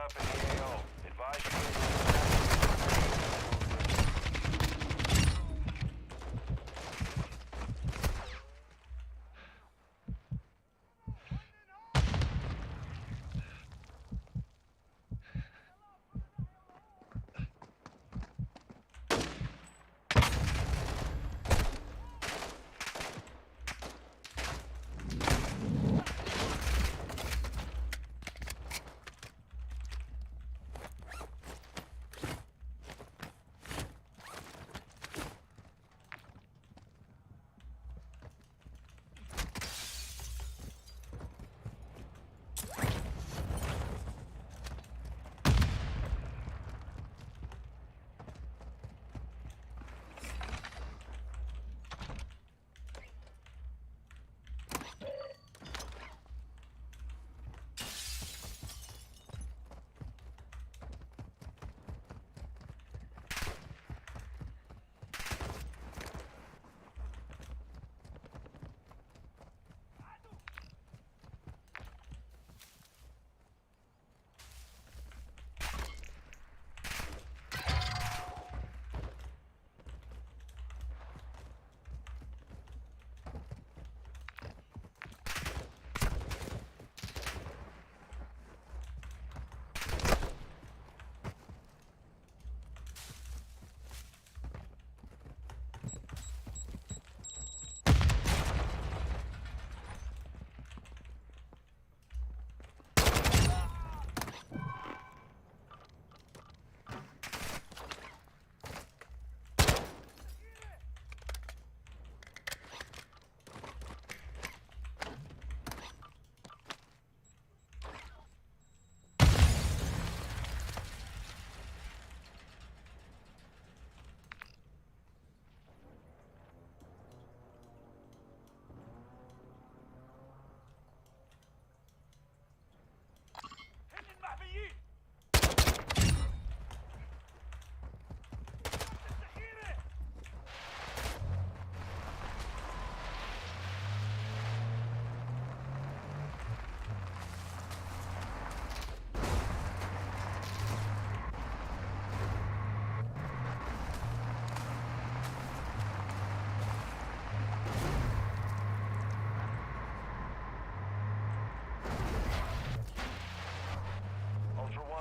up in the AO. Advise you.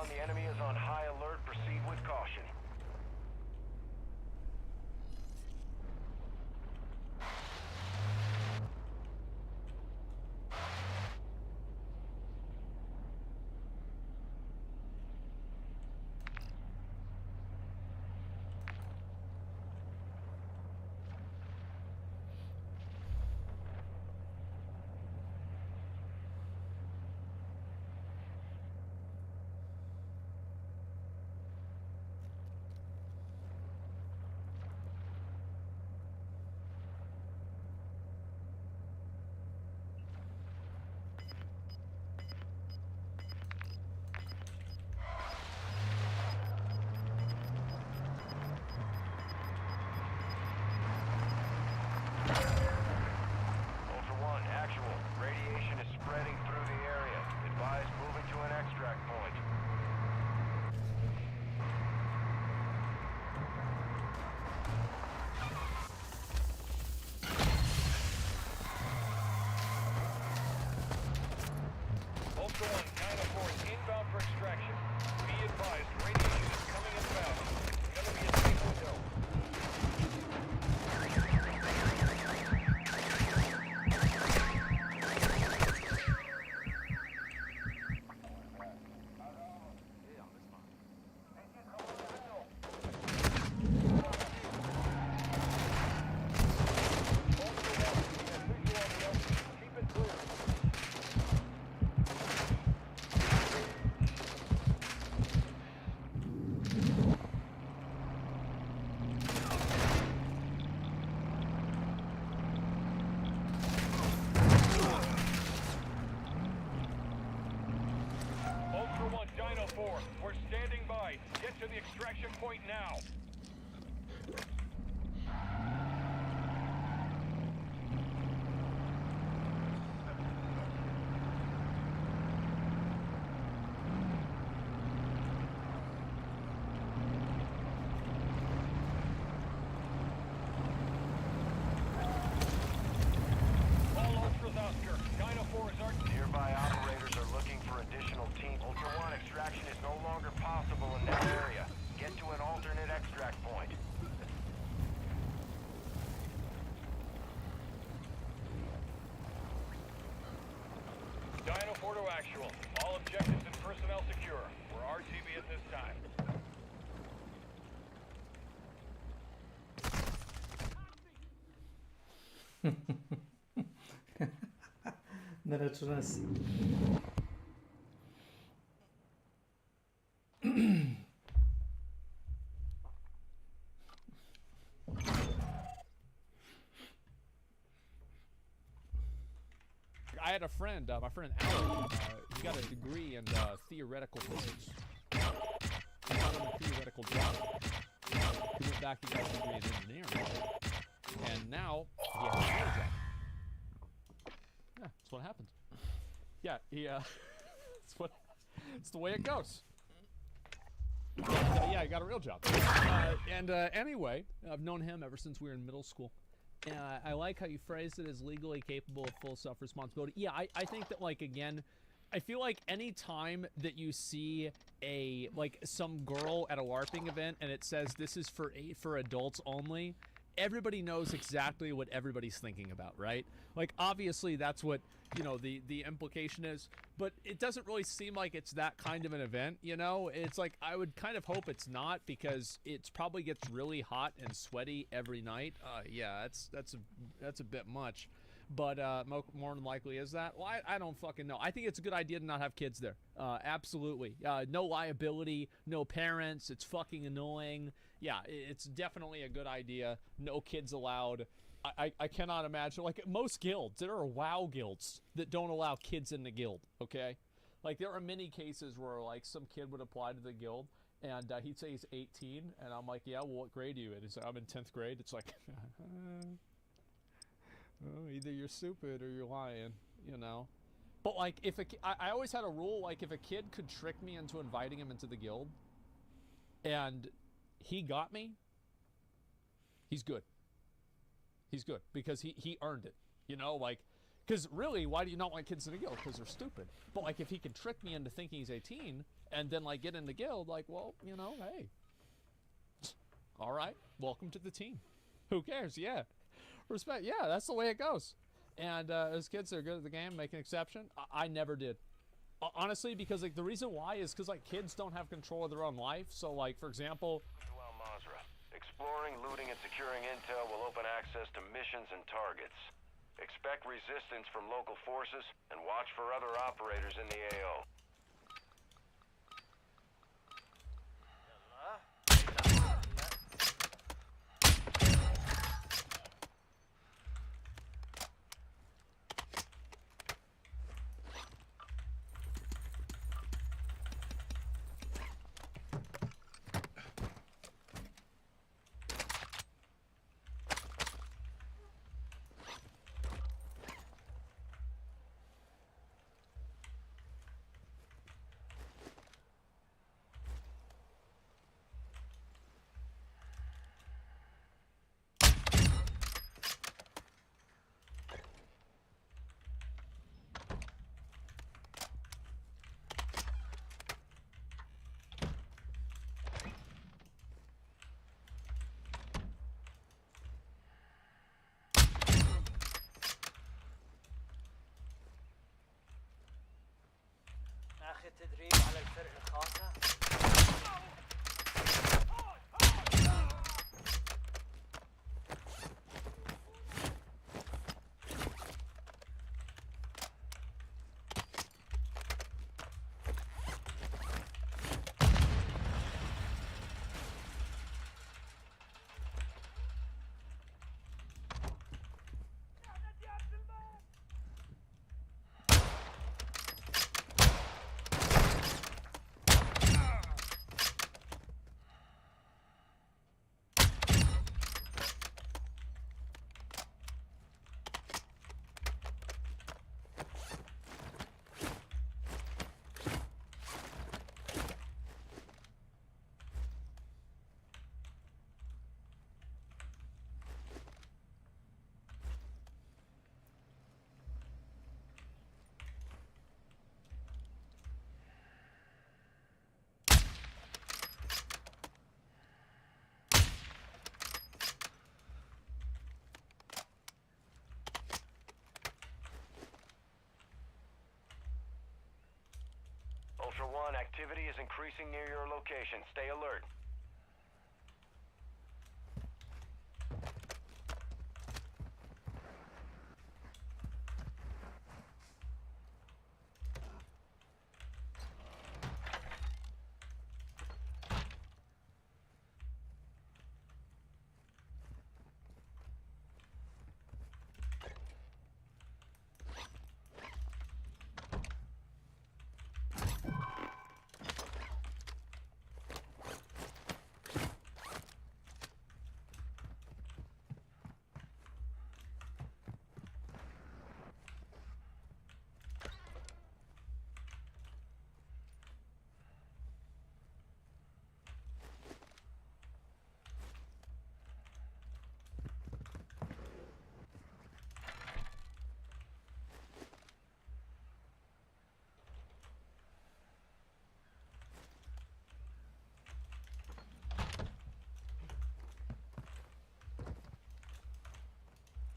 The enemy is on high alert. Proceed with caution. to the extraction point now. an alternate extract point. Dino 4 to actual. All objectives and personnel secure. We're RTB at this time. Ne računa se. I had a friend, my friend Alan, he got a degree in theoretical physics. He got him a theoretical job. He went back and got a degree in engineering. And now, he has a real job. Yeah, that's what happens. Yeah, it's the way it goes. Yeah, he got a real job. Anyway, I've known him ever since we were in middle school. And I like how you phrased it as legally capable of full self-responsibility. Yeah, I think that, like, again, I feel like any time that you see some girl at a LARPing event and it says this is for adults only, everybody knows exactly what everybody's thinking about, right? Like, obviously that's what, you know, the implication is, but it doesn't really seem like it's that kind of an event, you know? It's like, I would kind of hope it's not, because it probably gets really hot and sweaty every night. Yeah, that's a bit much. But more than likely is that? Well, I don't fucking know. I think it's a good idea to not have kids there. Absolutely. No liability, no parents. It's fucking annoying. Yeah, it's definitely a good idea. No kids allowed. I cannot imagine. Like, most guilds, there are WoW guilds that don't allow kids in the guild, okay? Like, there are many cases where, like, some kid would apply to the guild, and he'd say he's 18, and I'm like, yeah, well, what grade are you in? He's like, I'm in 10th grade. It's like... Oh, either you're stupid or you're lying, you know. But, like, if I always had a rule, like, if a kid could trick me into inviting him into the guild and he got me, he's good. He's good, because he earned it, you know, like, because really, why do you not want kids in the guild? Because they're stupid. But, like, if he can trick me into thinking he's 18 and then, like, get in the guild, like, well, you know, hey, all right, welcome to the team. Who cares? Yeah. Respect, yeah, that's the way it goes. And as kids that are good at the game, make an exception. I never did, honestly, because, like, the reason why is because, like, kids don't have control of their own life. So, like, for example, Exploring, looting, and securing intel will open access to missions and targets. Expect resistance from local forces and watch for other operators in the AO. اخي التدريب على الفرق الخاصة. One, activity is increasing near your location. Stay alert.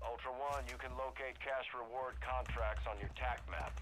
Ultra One, you can locate cash reward contracts on your TAC map.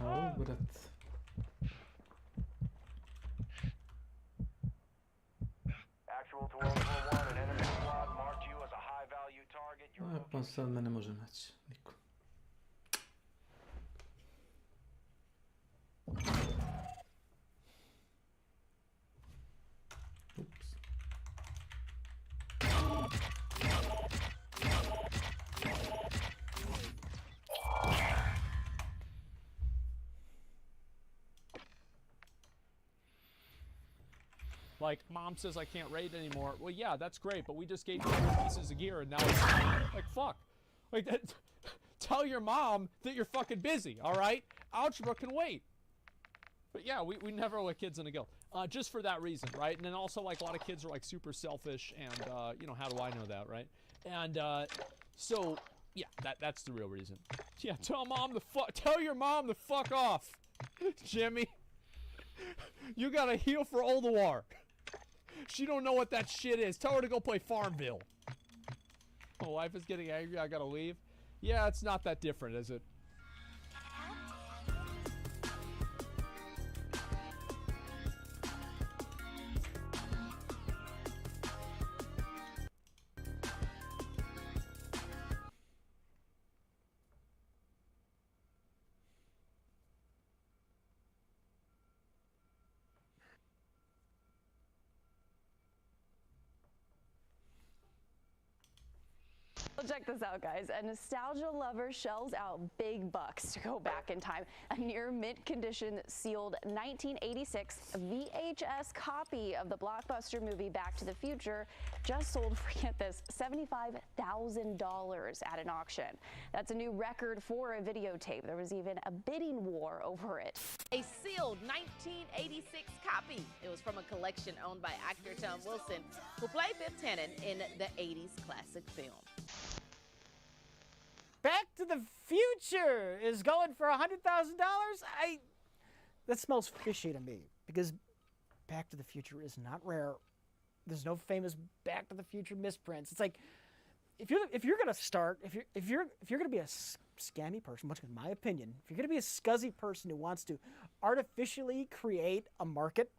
Au, brat. Actual to Ultra One, an enemy squad marked you as a high-value target. Your Pa sad me ne može naći niko. Ups. Like, mom says I can't raid anymore. Well, yeah, that's great, but we just gave you 2 pieces of gear, and now it's like, fuck. Like, that, tell your mom that you're fucking busy, all right? Algebra can wait. But yeah, we never let kids in a guild. Just for that reason, right? And then also, like, a lot of kids are, like, super selfish, and, you know, how do I know that, right? And, so, yeah, that's the real reason. Yeah, tell your mom to fuck off, Jimmy. You gotta heal for Oldawar. She don't know what that shit is. Tell her to go play Farmville. My wife is getting angry. I gotta leave. Yeah, it's not that different, is it? Well, check this out, guys. A nostalgia lover shells out big bucks to go back in time. A near mint condition sealed 1986 VHS copy of the blockbuster movie Back to the Future just sold for, get this, $75,000 at an auction. That's a new record for a videotape. There was even a bidding war over it. A sealed 1986 copy. It was from a collection owned by actor Tom Wilson, who played Biff Tannen in the 80s classic film. Back to the Future is going for $100,000. That smells fishy to me, because Back to the Future is not rare. There's no famous Back to the Future misprints. It's like, if you're gonna start, if you're gonna be a scammy person, which is my opinion, if you're gonna be a scuzzy person who wants to artificially create a market,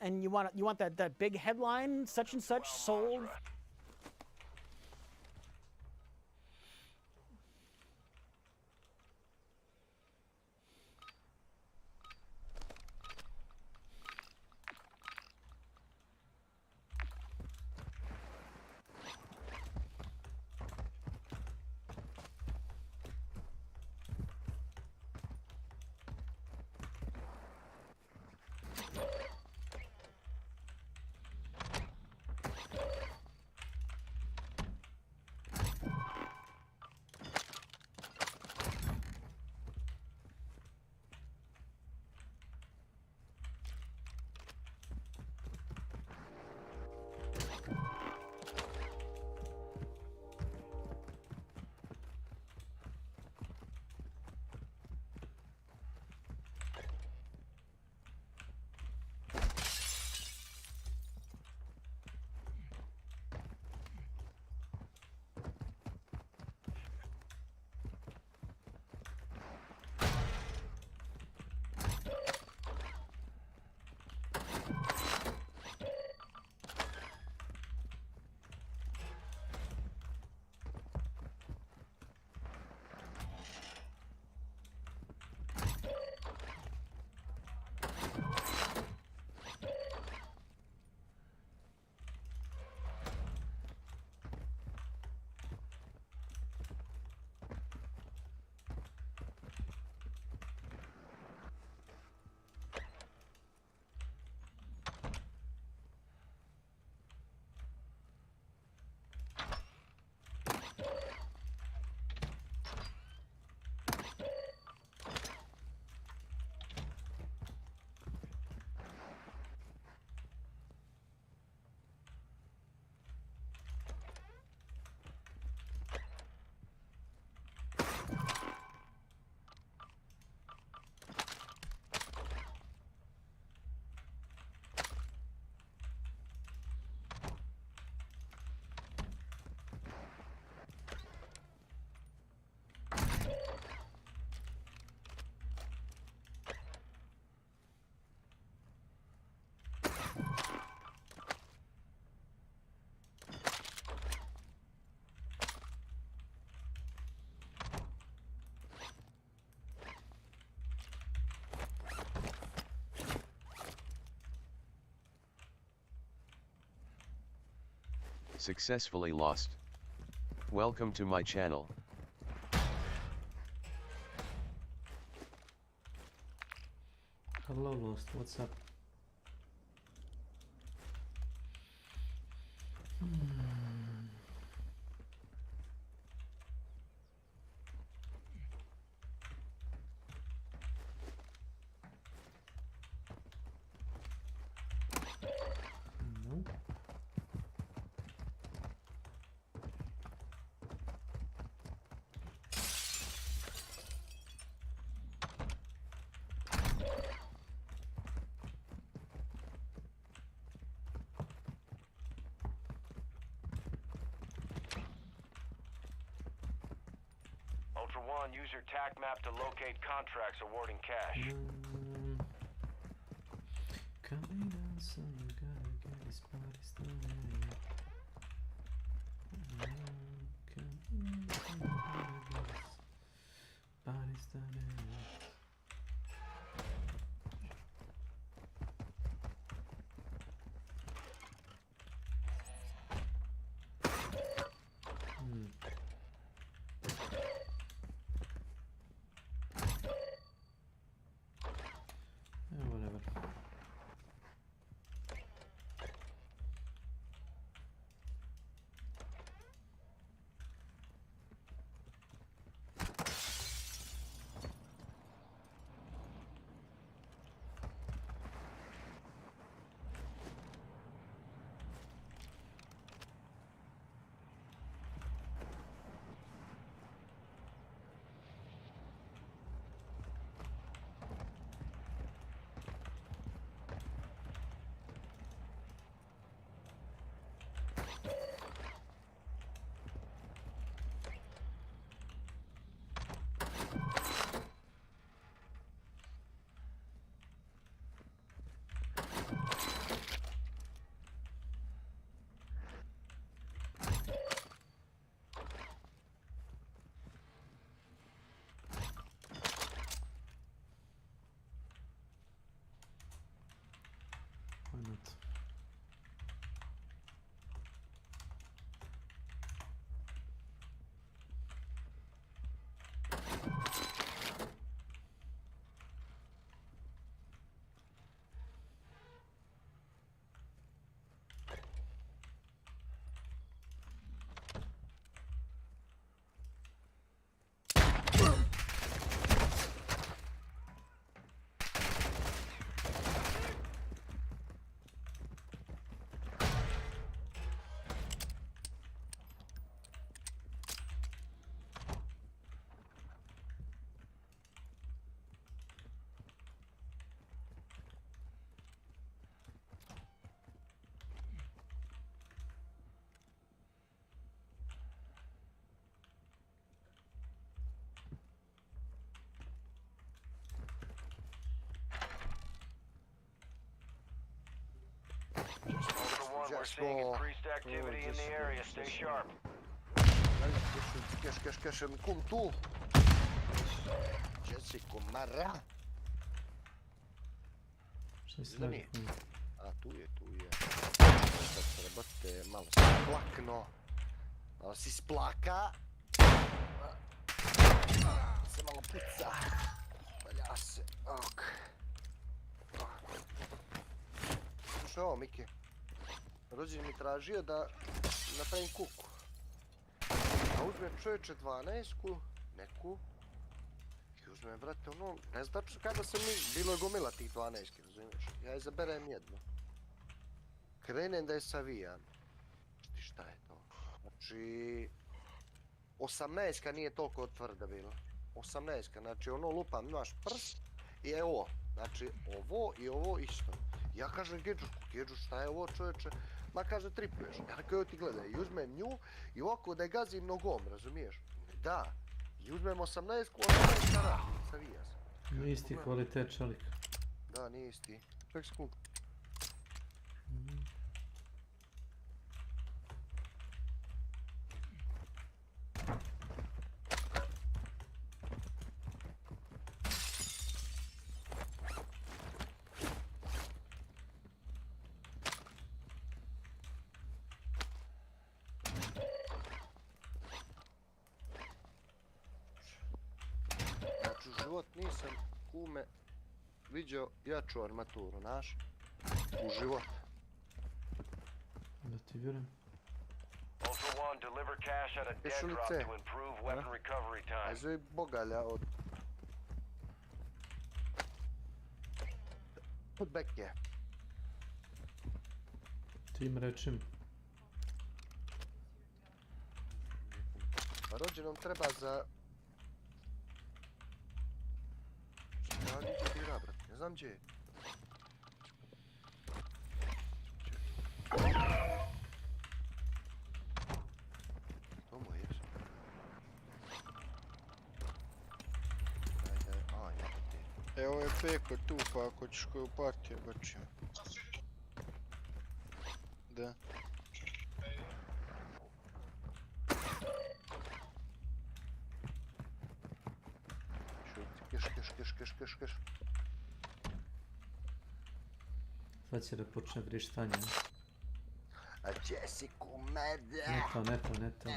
and you want that big headline, such and such sold. Successfully lost. Welcome to my channel. Hello Lost, what's up? No. Ultra One, use your TAC map to locate contracts awarding cash. Coming on, son, you gotta get this party started. Coming on, son, you gotta get this party started. Whatever. Why not? We're seeing increased activity in the area. Stay sharp. Keš, kom tu? Jessico, marra. Šta si Da nije? radi? A, tu je. Sad trebate, malo si splakno. Malo si splaka. Se malo puca. Valja se, ok. Slušaj ovo, Miki. Rođen mi tražio da napravim kuku. A uzmem čovječe 12-ku, neku. I uzmem, brate, ono, ne znam tačno kada sam mi, bilo je gomila tih 12-ki, razumiješ? Ja izaberem jednu. Krenem da je savijam. Šta je to? Znači... 18-ka nije toliko tvrda bila. 18-ka, znači ono lupam, imaš prst i je ovo. Znači ovo i ovo isto. Ja kažem Gedžu, šta je ovo čovječe? Ma kaže tripuješ. Ja rekao, evo ti gledaj, i uzmem nju i ovako da je gazim nogom, razumiješ? Da. I uzmem 18-ku, 18-ka radi, savija se. Nije isti kvalitet čelika. Da, nije isti. Ček sekundu. Nisam kume vidio jaču armaturu, znaš, u život. Da ti vjerujem. Ultra One, deliver cash at a dead drop to improve weapon recovery time. A zove bogalja od beke. Ti im rečim. Pa rođenom treba za... Ja gdje ti igra, brat, ne znam gdje je. To mu je. Ajde, ti. Evo je Peko tu, pa ako ćeš koju partiju bačim. Da. Keš. Sad će da počne vrištanje. A Jessica, mede! Ne to.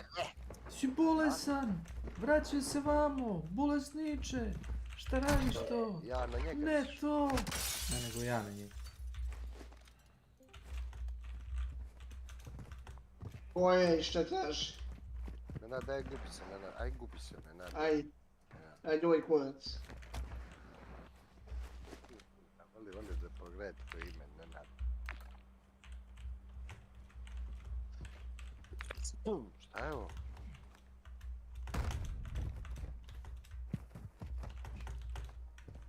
Si bolesan! Vraćaj se vamo! Bolesniče! Šta radiš to? Ja na njega. Ne to! Ne, nego ja na njega. Koje, šta traži? Nenad, aj gubi se, Nenad. Aj, doj kurac. Voli da pogledati to ime, Nenad. Šta je ovo?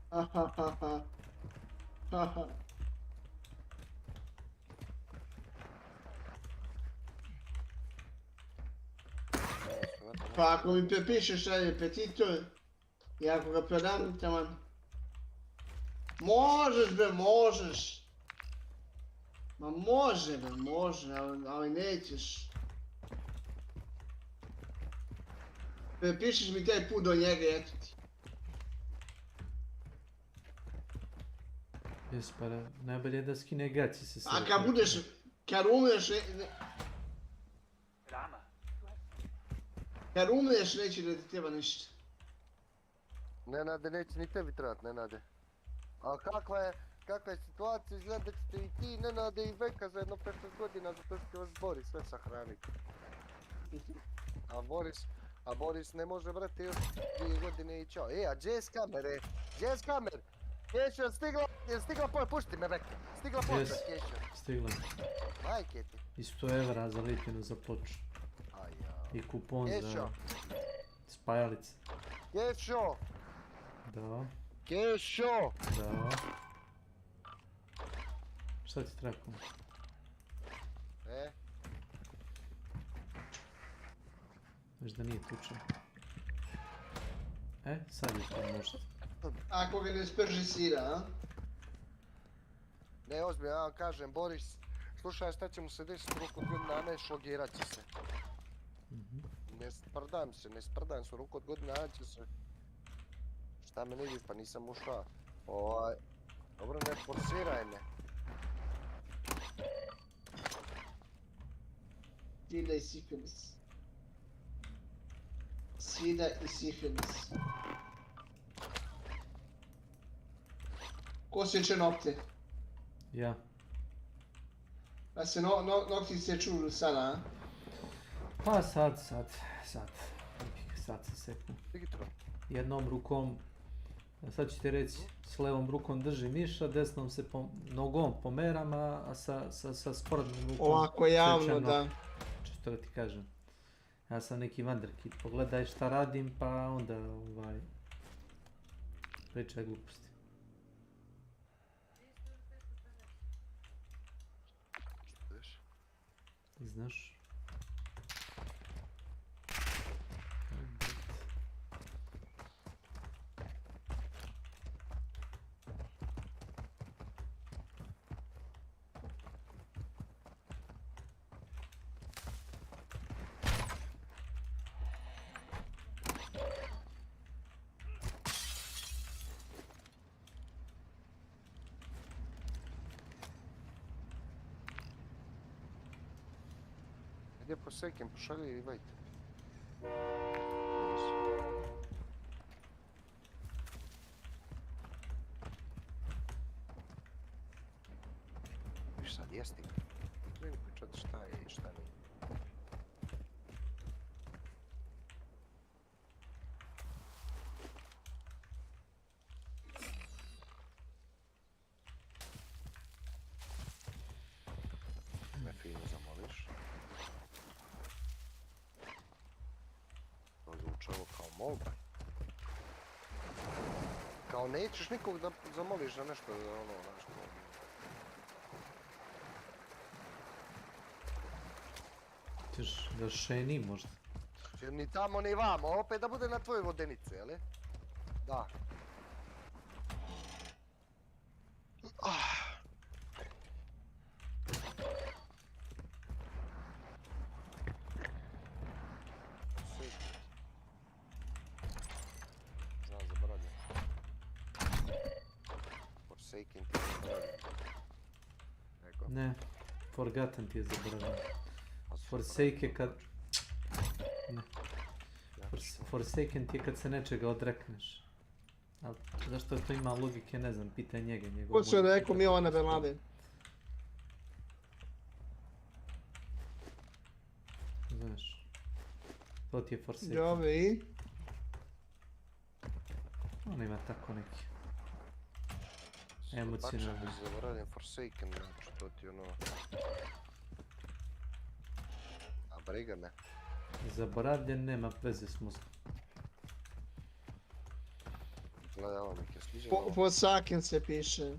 Haha. Pa ako mi prepišeš taj petitor, i ako ga prodam, taman. Možeš. Ma može, ali nećeš. Prepišeš mi taj put do njega, eto ti. Jes, pa najbolje je da skine gaći se A kad umreš, kad umreš neće da ti treba ništa. Nenade, neće ni tebi trebat, Nenade. A kakva je situacija, izgleda da ćete i ti, Nenade, i Veka za jedno 15 godina, zato što će vas Boris sve sahraniti. A Boris ne može, brate, još 2 godine i čao. A gdje je s kamere? Gdje je s kamer? Kešo, je stigla pošta, pušti me, Veka. Stigla pošta, Kešo. Stigla. Majke ti. I 100 evra za litinu za ploču. I kupon za spajalice. Kešo! Da. Kešo! Da. Šta ti treba pomoć? Možda nije tučan. Sad je to možda. Ako ga ne sprži sira, a? Ne, ozbiljno, ja vam kažem, Boris, slušaj šta će mu se desiti u roku od godina, ne šlogirat će se. Ne sprdam se, u roku od godina će se. Šta me ne vidi, pa nisam ušao. Dobro, ne forsiraj me. Sida i sifilis. Sida i sifilis. Ko sjeće nokte? Ja. Pa se nokti sječu sada, a? Pa sad se seku. Jednom rukom, sad ću ti reći, s levom rukom drži miša, desnom se nogom pomeram, a sa sporednom rukom ovako javno, da. Što da ti kažem. Ja sam neki wonderkid, pogledaj šta radim, pa onda pričaj gluposti. Znaš? Gdje posekem, pošalji i vajte. Viš sad jesti? Treba pričati šta je i šta nije. Me fino zamoliš. Zvuči ovo kao molba. Kao nećeš nikog da zamoliš za nešto, nešto. Ćeš da šeni možda? Ni tamo ni vamo, opet da bude na tvojoj vodenici, jeli? Da. Ne, Forgotten ti je zaboravljen. Forsake je kad... Ne. Forsaken ti je kad se nečega odrekneš. Ali zašto to ima logike, ne znam, pitaj njega. Ko se rekao Milana Belade? Znaš, to ti je Forsaken. Dobro, i? On ima tako neki emocionalni. Zaboravljam Forsaken, znači to ti ono... A briga me. Zaboravljen nema veze s mozgom. Gledaj ovo mi je sliđa. Forsaken se piše.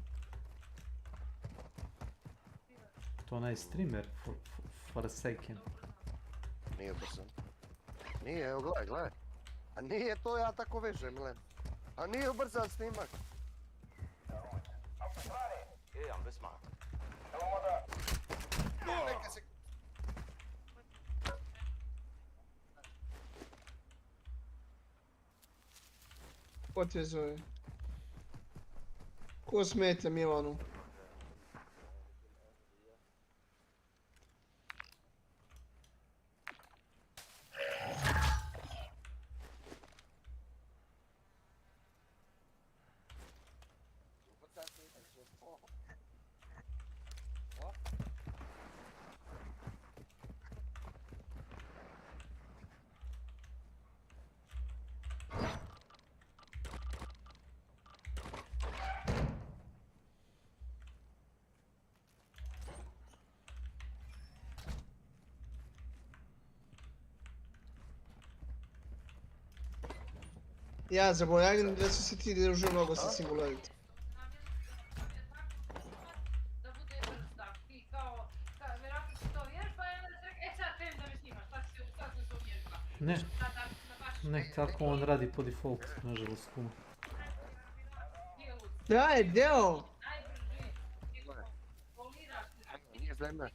To onaj streamer, Forsaken. Nije ubrzan. Nije, evo gledaj. A nije to, ja tako vežem, Milan. A nije ubrzan snimak. ايه عم بسمع Neka se... Ko te zove? Ko smeta Milanu? Ja zaboravim da su se ti družio mnogo sa Singularity. Ne. Ne, tako on radi po default, nažalost kuma. Da je deo! Nije za ime.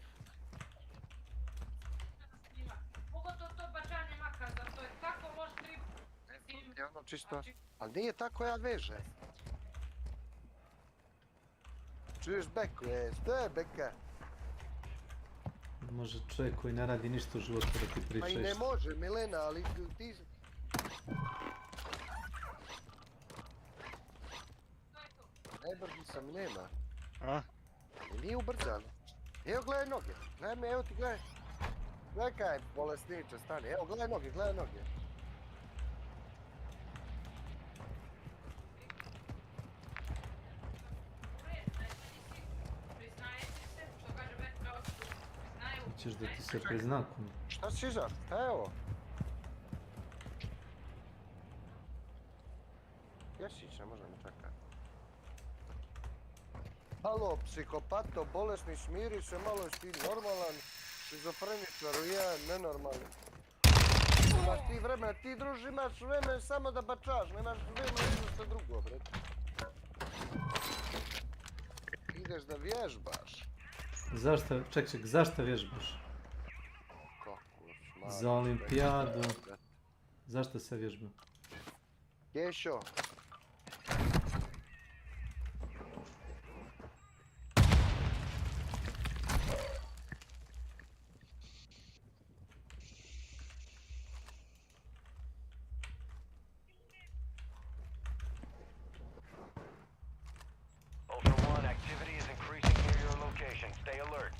Je ono čisto, ali nije tako ja veže. Čuješ beku, što je beka? Može čovjek koji ne radi ništa u životu da ti priča Pa i ne može, Milena, ali ti... Najbrži sam, nema. A? Nije ubrzano. Evo gledaj noge, gledaj me, evo ti gledaj. Gledaj kaj bolesniče stane, evo gledaj noge, gledaj noge. Hoćeš da ti se prizna kuma. Šta šižaš, šta je ovo? Ješić, ne može mi čekati. Halo, psikopato, bolesni, smiri se malo, jesi ti normalan, šizofreničar, ja, nenormalni. Imaš ti vremena, ti druž imaš vremena samo da bačaš, nemaš vremena ništa drugo, bre. Ideš da vježbaš. Zašto, ček, zašto vježbaš? Kako, šmar. Za olimpijadu. Zašto se vježba? Kešo. Ultra One, activity is increasing near your location. Stay alert.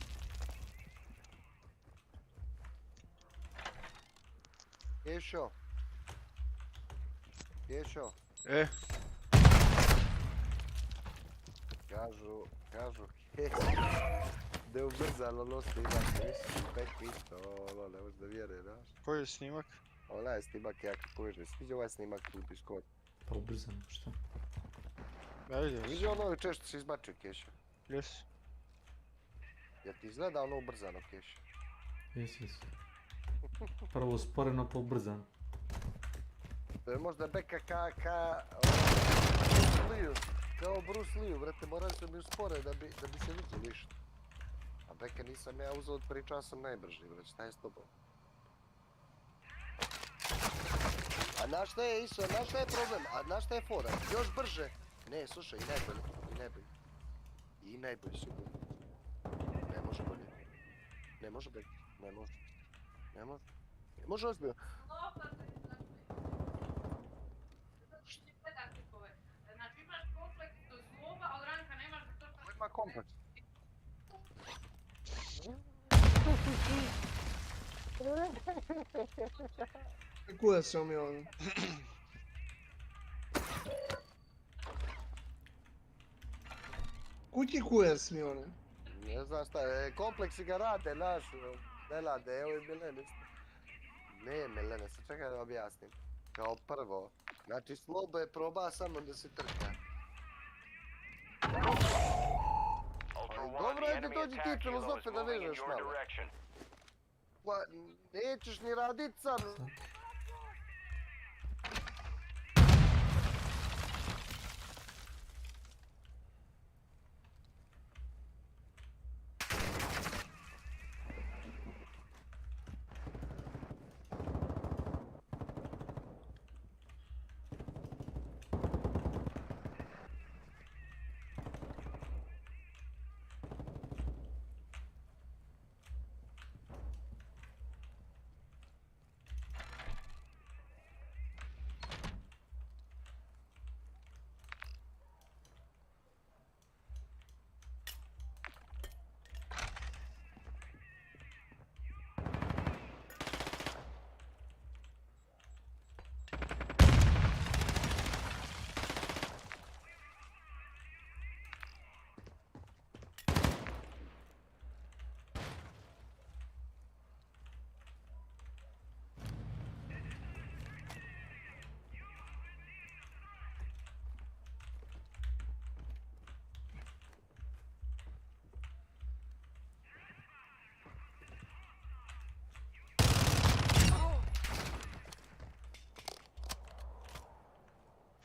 Kešo. Kešo. Kažu, da je ubrzalo lost snimak, viš, peku isto, ovo, ne možeš da vjeruje, znaš. Koji je snimak? Onaj je snimak ja kako viš, sviđa ovaj snimak tu u Discord. Pa ubrzano, šta? Ja vidio Viđe ono jučer što si izbačio, Kešo? Jes. Jel ti izgleda ono ubrzano, Kešo? Jes. Prvo usporeno pa ubrzano. To je možda beka kao Bruce Lee, brate, morali su mi uspore da bi se vidio više. A beka nisam ja uzeo od 3 časa najbrži, brate, šta je s tobom? A znaš šta je Iso, znaš šta je problem, a znaš šta je fora, još brže. Ne, slušaj, i najbolji sigurno. Ne može bolje. Ne može beka, ne može. Ne može ozbiljno. Ima kompleks. Kuda se mi ono? Kući kujas mi ono? Ne znam šta je, kompleksi ga rade, naš, ne rade, evo i Milene. Ne, Milene, se čekaj da objasnim. Kao prvo, znači slobo je proba samo da se trka. Dobro, ajde dođi ti filozofe da vežeš malo. Pa, nećeš ni radit sam.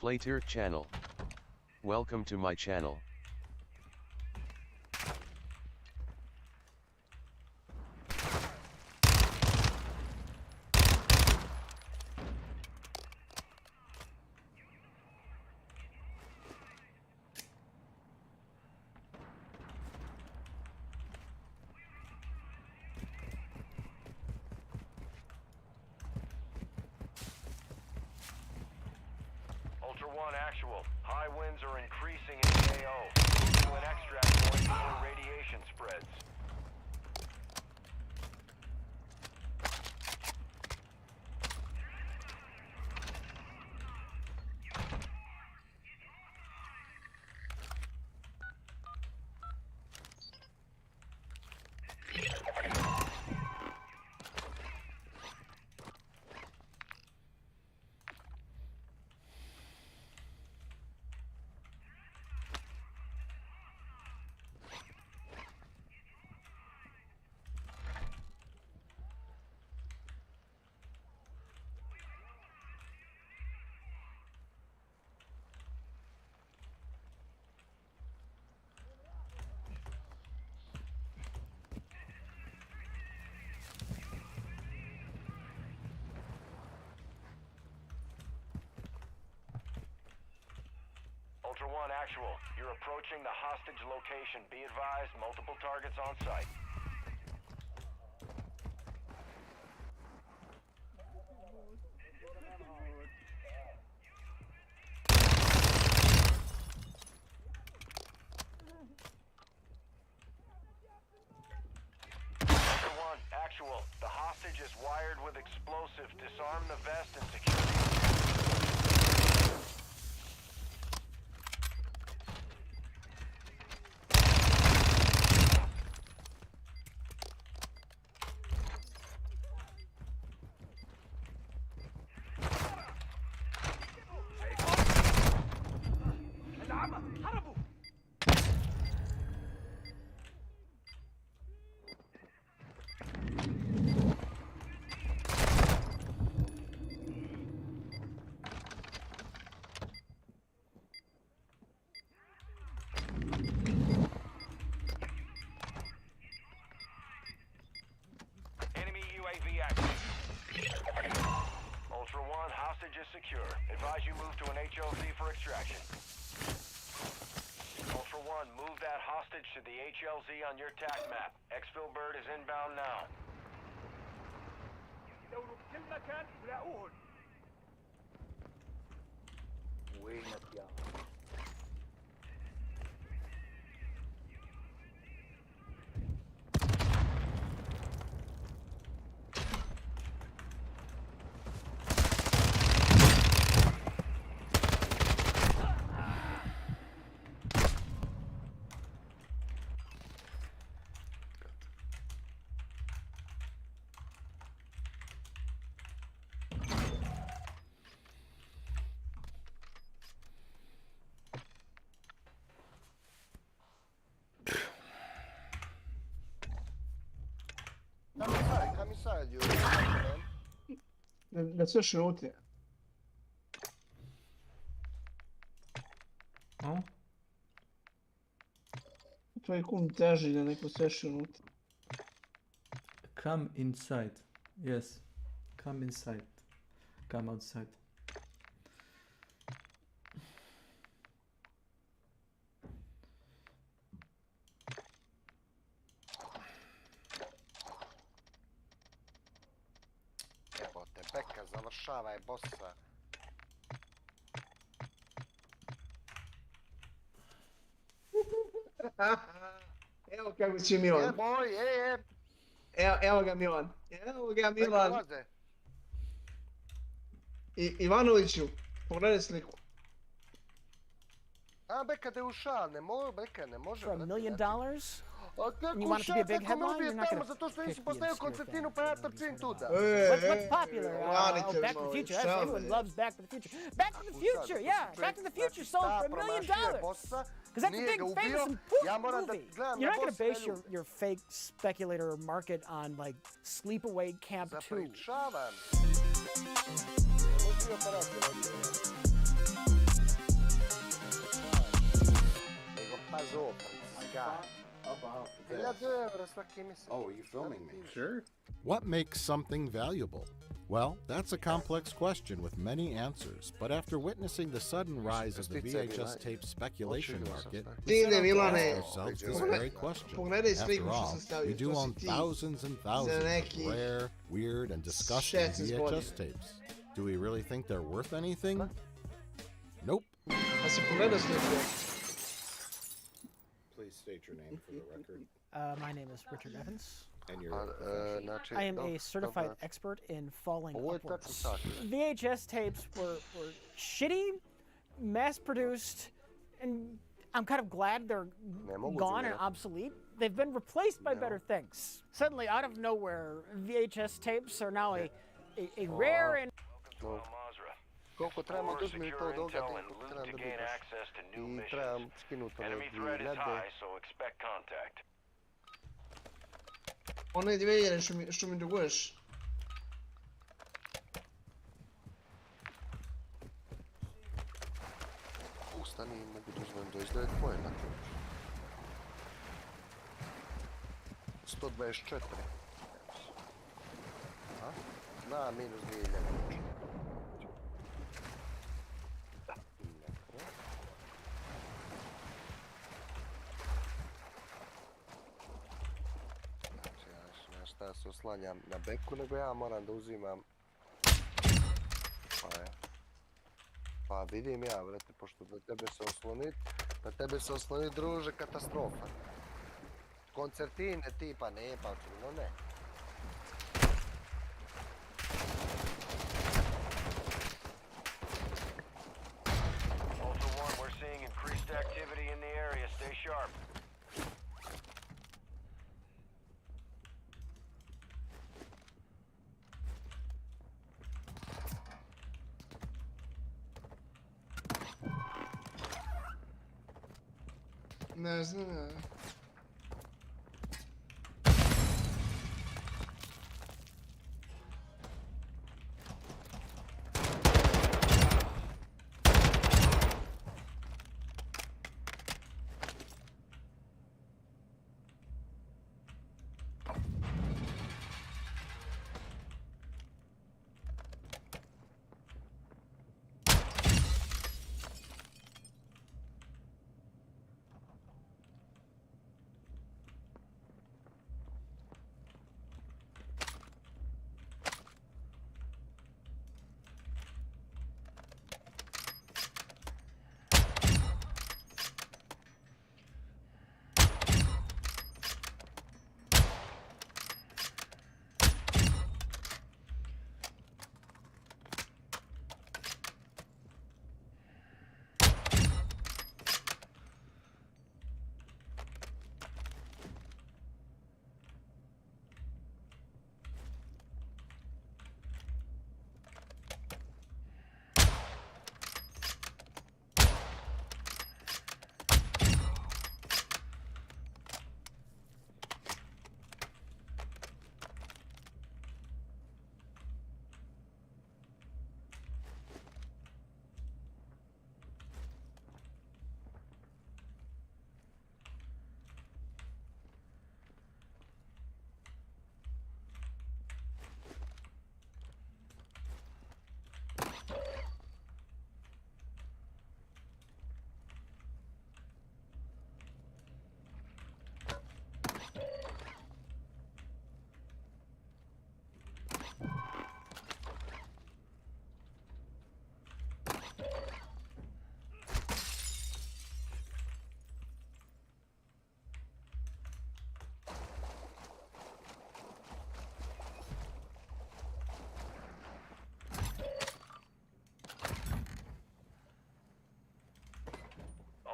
Playtier channel. Welcome to my channel. Ultra One actual. High winds are increasing in the AO. Move to an extract point before radiation spreads. Ultra One actual. You're approaching the hostage location. Be advised, multiple targets on site. Ultra One actual. The hostage is wired with explosive. Disarm the vest and secure the UAV active. Ultra One, hostage is secure. Advise you move to an HLZ for extraction. Ultra One, move that hostage to the HLZ on your TAC map. Exfil Bird is inbound now. يدوروا بكل مكان ولاقوهم. وينك يا Kam inside you, man. Da sve šuti. Oh? To je kum teži da neko sve šuti. Come inside. Yes. Come inside. Come outside. Jebote, Beka, završavaj bossa. Evo kako će Milan. Jeboj, Evo ga Milan. Evo ga Beka, Milan. laze. Ivanoviću, pogledaj sliku. A, Beka, da je ušao, ne može, Beka, ne može. For $1 million? And you want it to be a big headline? You're not gonna zato što pick nisi the postavio obscure koncertinu, thing. pa ja trčim tuda. What's popular? Back to the Future. Everyone loves Back to the Future. Back to the Future, yeah. Back to the Future sold for $1 million. Because that's a big, famous, important movie. You're not going to base your fake speculator market on like Sleepaway Camp 2. Zapričavam. Pazzo, Francisca. About 1000 euro svaki mjesec. Oh, are you filming me? Sure. What makes something valuable? Well, that's a complex question with many answers, but after witnessing the sudden rise of the VHS tape speculation market, we set out to ask ourselves this very question. After all, we do own thousands and thousands of rare, weird, and disgusting VHS tapes. Do we really think they're worth anything? Nope. Please state your name for the record. My name is Richard Evans. And your I am a certified expert in falling upwards. VHS tapes were shitty, mass-produced, and I'm kind of glad they're gone and obsolete. They've been replaced by better things. Suddenly, out of nowhere, VHS tapes are now a rare and... Koliko trebamo da uzmem to događaj, trebam da budeš. I trebam skinuti one lede. Ono je 2000 što mi duguješ. Ustani, mogu da uzmem do izdaje tvoje na to. 124. A? Na, minus 2000. Šta se oslanjam na beku, nego ja moram da uzimam. Pa vidim ja, brate, pošto da tebe se oslonit, druže, katastrofa. Koncertine tipa ne, pa očigledno ne. Ultra One, we're seeing increased activity in the area. Stay sharp. Ne znam ja.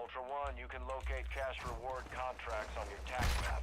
Ultra One, you can locate cash reward contracts on your tax map.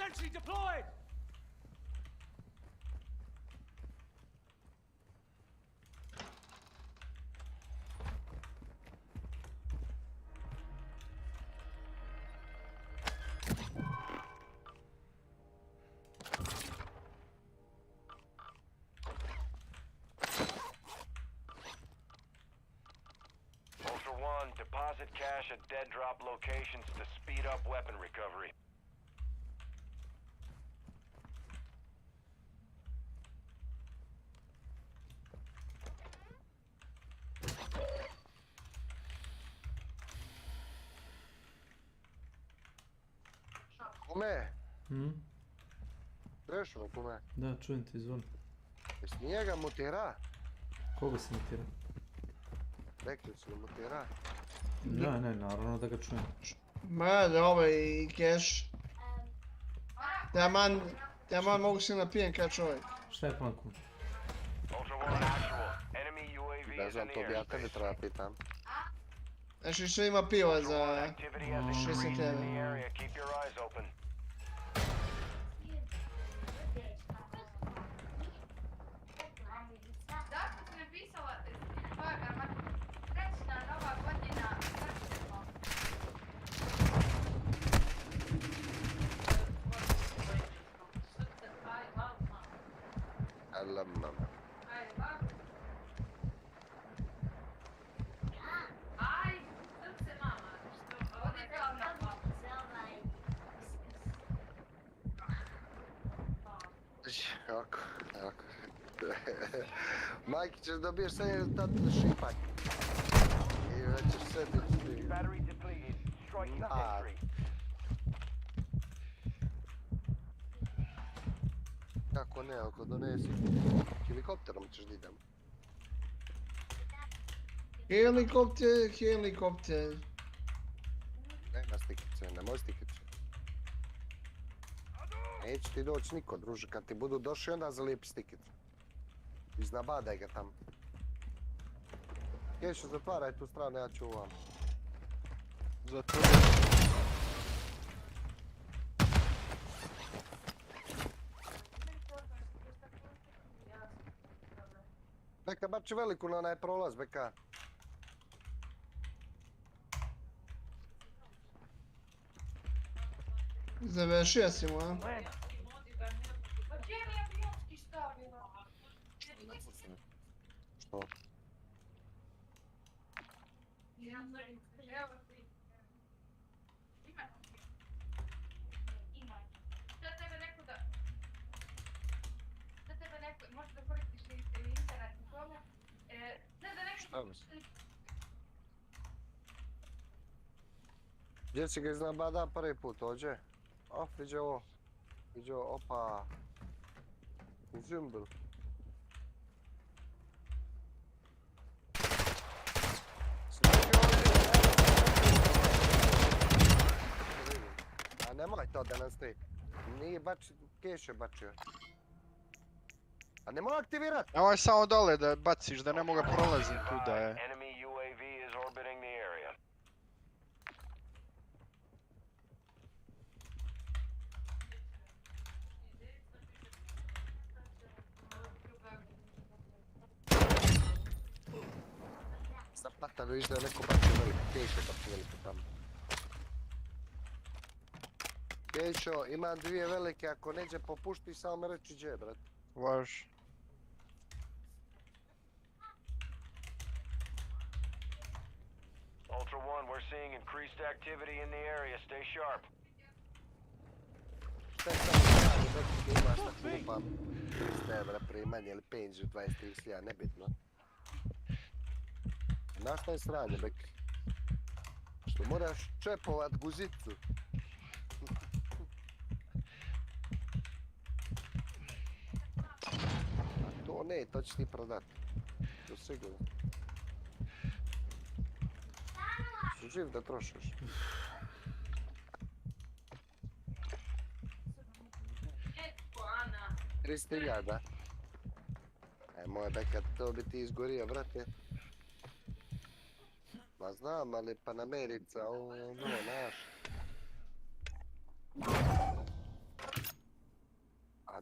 Sentry deployed! Ultra One, deposit cash at dead drop locations to speed up weapon recovery. Kume, Hmm? prešlo kume. Da, čujem te, izvoli. Jesi njega mutira? Koga si mutira? Rekli su mutira. Ne, naravno da ga čujem. Ma, da ovaj keš. Taman mogu se napijem kad čovjek. Šta je plan kum? Ultra One, actual. Enemy UAV Ne is znam, in to the bi ja tebi airspace. treba pitam. Znači što ima piva za Activity has increased 60 in the eura. area. Keep your eyes open. Alamma. Jako. Majki ćeš dobiješ sve tad šipak. I već ćeš sebi... Battery depleted. Striking Nah. sentry. Kako ne, ako donesi. Helikopterom ćeš da idem. Helikopter. Nema stikice, nemoj stikice. Neće ti doći niko, druže, kad ti budu došli onda zalijepi stikicu. Iznabadaj ga tamo. Kešo, zatvaraj tu stranu, ja ću ovam. Zatvorio. Beka, bači veliku na onaj prolaz, Beka. Završio si mu, a? Što? Šta misliš? Gdje si ga iznabada prvi put, ođe? Viđe ovo. Viđe ovo, opa. Zumbel. A nemoj to da nas ti. Nije bači, Keš je bačio. A nemoj aktivirat! Nemoj samo dole da baciš, da ne mogu prolazim tu da je. Enemy UAV is orbiting the area. Zapata vidiš da je neko bačio veliko, Keš je bačio veliko tamo. Kešo, imam dvije velike, ako neđe popušti, samo me reći gdje, brat. Važ. Ultra One, we're seeing increased activity in the area. Stay sharp. Šta je samo strani, već imaš na klupam 300 evra primanje ili penziju 23.000, nebitno. Nastaje sranje, bek. Što moraš čepovat guzicu. A to ne, to ćeš ti prodat. To sigurno. Su živ da trošiš. Tristo hiljada. Moj beka, to bi ti izgorio, brate. Ma znam, ali Panamerica, ono, naš.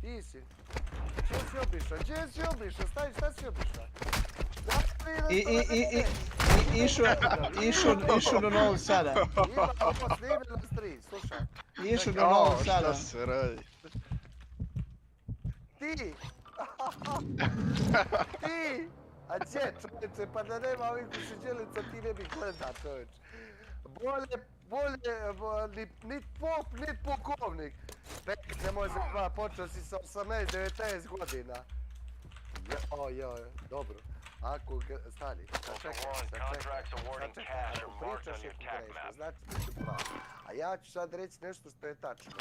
Ti si. Gdje si obišao? Gdje si obišao? Stavi, šta si obišao? Išu do Novog Sada. Ima ovo snime na stream, slušaj. Išu do Novog Sada. Šta se radi? Ti! Ti! A gdje čovječe, pa da nema ovih kušiđelica ti ne bi gleda čovječe. Bolje, nit pop, nit pukovnik. Pek, nemoj se dva, počeo si sa 18-19 godina. Dobro. Ako, stani, sačekaj, ako pričaš je pogrešno, znači da ću pravi. A ja ću sad reći nešto što je tačno.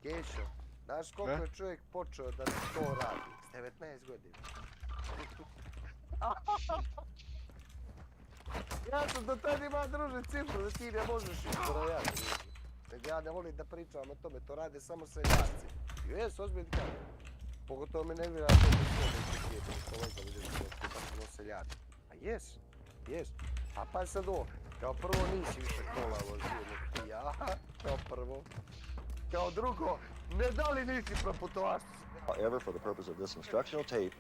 Kešo, znaš koliko je čovjek počeo da to radi? S 19 godina. Ja sam do tada imao druže cifru da ti ne možeš izbrojati. Nego ja ne volim da pričam o tome, to rade samo seljaci. Jes, ozbiljno kako. Pogotovo me ne vira to mi sve neće kijeti, to možda budeš da smo seljaci. A jes. A pa sad ovo, kao prvo nisi više kola vozio nek ti ja, kao prvo. Kao drugo, ne da li nisi proputovaš? However, for the purpose of this instructional tape,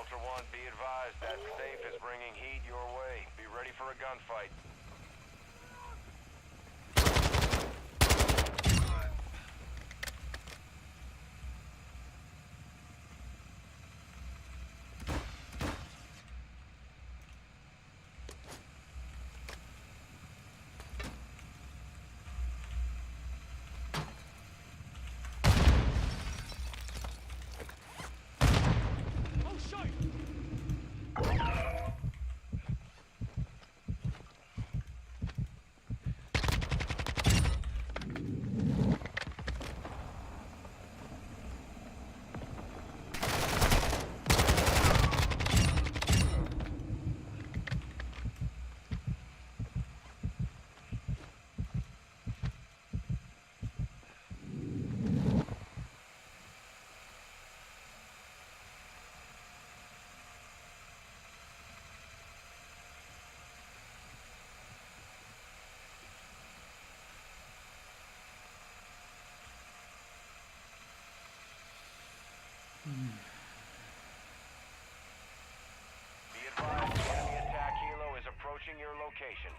Ultra One, be advised that safe is bringing heat your way. Be ready for a gunfight. Be advised, the enemy attack helo is approaching your location.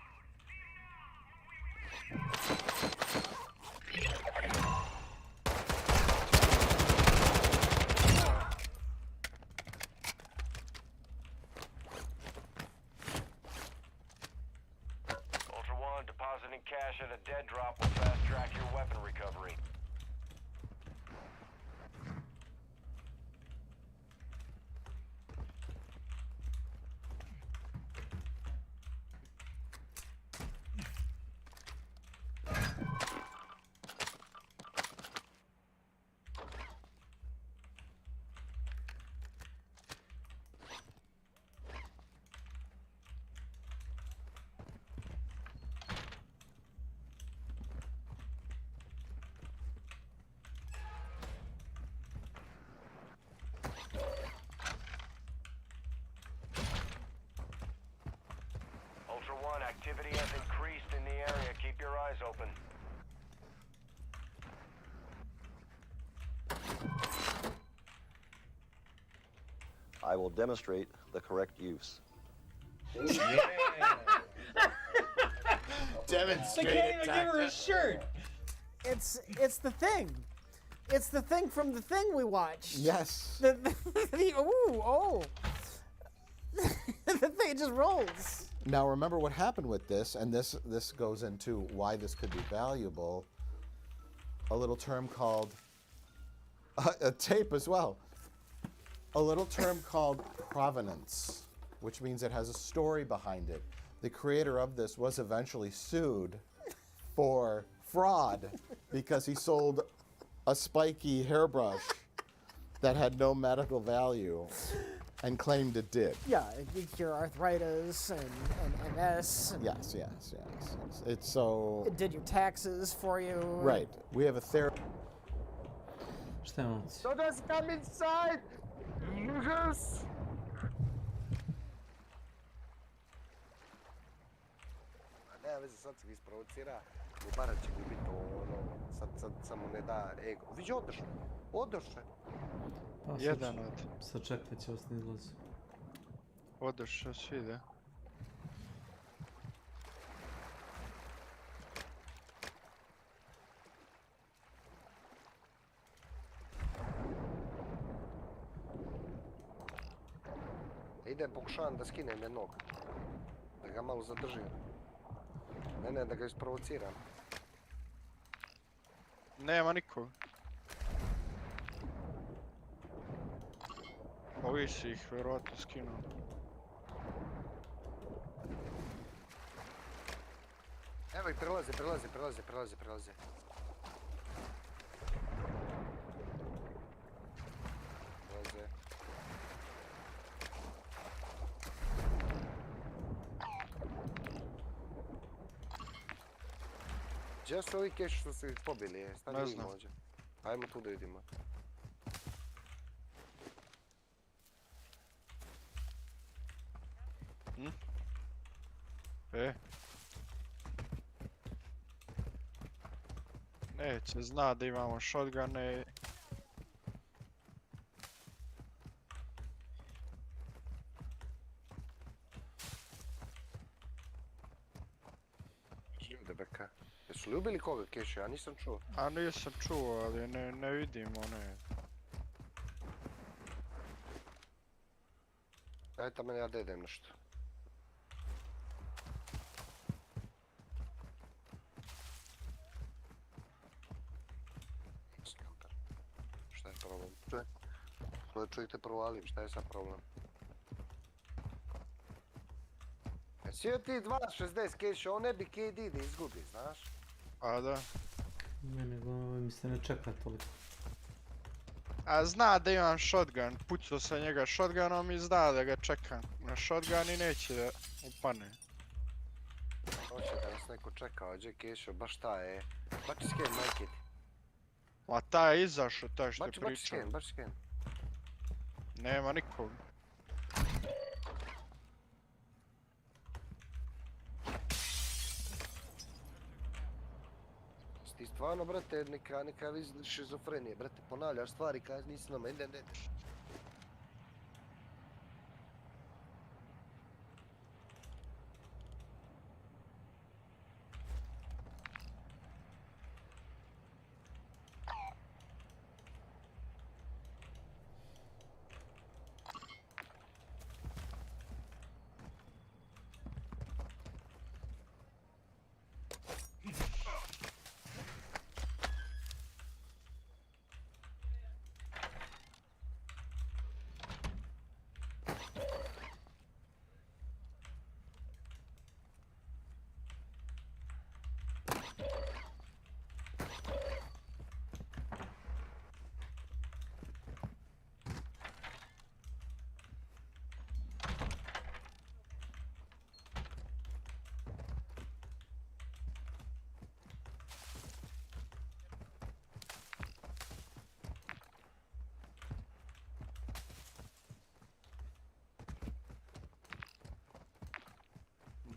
Ultra One, depositing cash at a dead drop will fast track your weapon recovery. Activity has increased in the area. Keep your eyes open. I will demonstrate the correct use. Demonstrate They can't it, even give her a Doctor. shirt. It's the thing. It's the thing from the thing we watched. Yes. Oh. The thing, it just rolls. Now remember what happened with this, and this goes into why this could be valuable. A little term called a tape as well. A little term called provenance, which means it has a story behind it. The creator of this was eventually sued for fraud because he sold a spiky hairbrush that had no medical value and claimed it did. Yeah, it can cure arthritis and MS. And Yes. It's so... it did your taxes for you. Right. We have a therapy. Šta je on? So does come inside! Yes! Nema veze, sad se ga isprovocira. Mubarak će gubiti sad samo ne da ego. Viđi, odoše. Pa Jedan od. Sačekat će vas ne izlazi. Odošao svi, da. Idem, pokušavam da skinem jednog. Da ga malo zadržim. Ne, da ga isprovociram. Nema nikog. Ovi si ih vjerojatno skinuo. Evo ih, prelaze. Gdje su ovi keši što su ih pobili? Ne znam. Ajmo tu da vidimo. Neće, zna da imamo shotgune. Ljude beka. Jesu li ubili koga keši? Ja nisam čuo. A nisam čuo, ali ne vidim one. Dajte meni, ja dedem nešto. Šta je problem? Čovjek te provalim, šta je sad problem? Svi ti 2.60 keša, on ne bi KD da izgubi, znaš? A da. Mene mi se ne čeka toliko. A zna da imam shotgun, pucao sam njega shotgunom i zna da ga čekam na shotgun i neće da upane. Hoće da nas neko čeka, ođe kešo, baš ta je. Bači sken, majke ti. Ma taj je izašao, taj što je pričao. Bači sken. Nema nikog. Ti stvarno, brate, neka vi šizofrenije, brate, ponavljaš stvari kad nisi na mene, ne.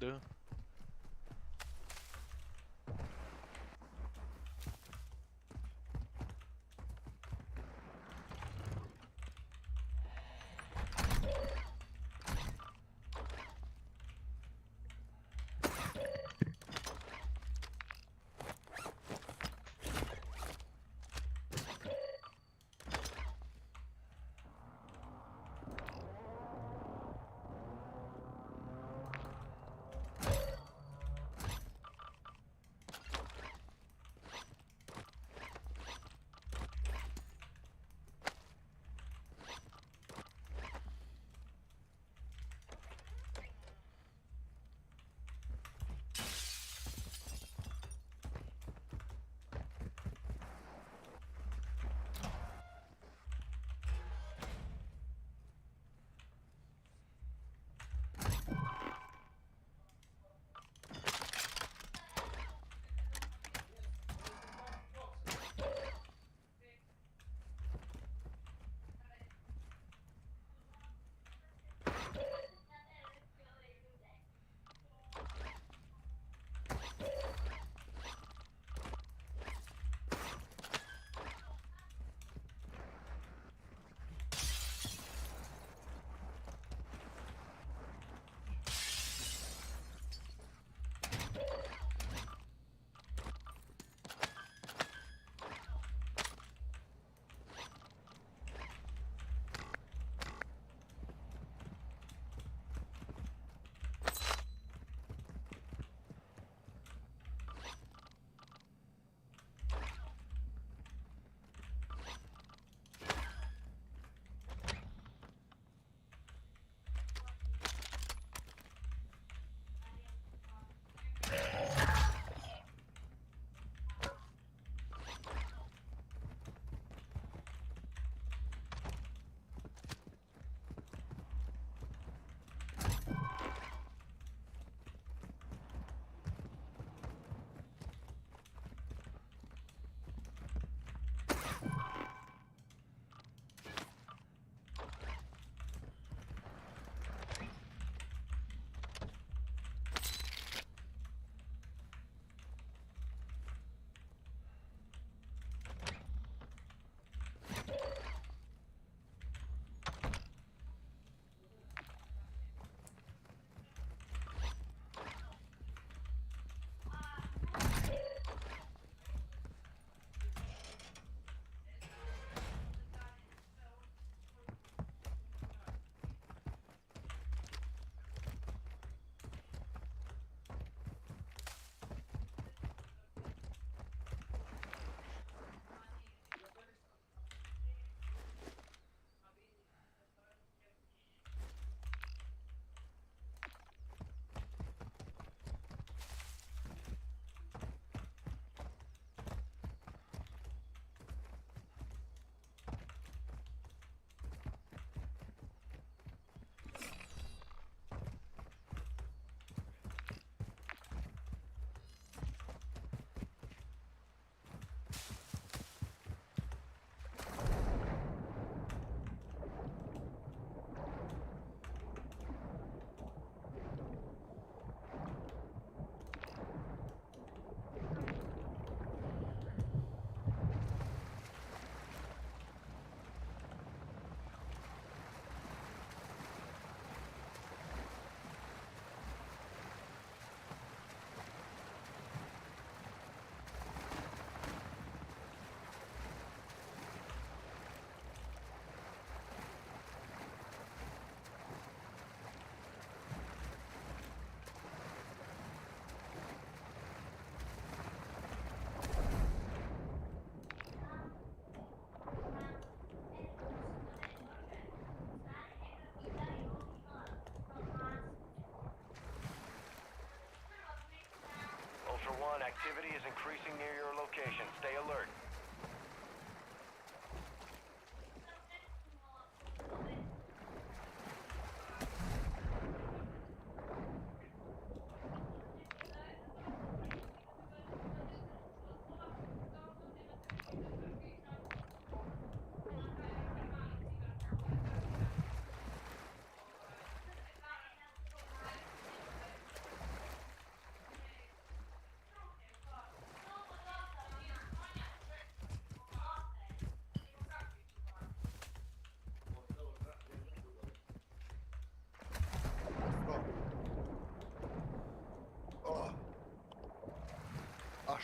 Da.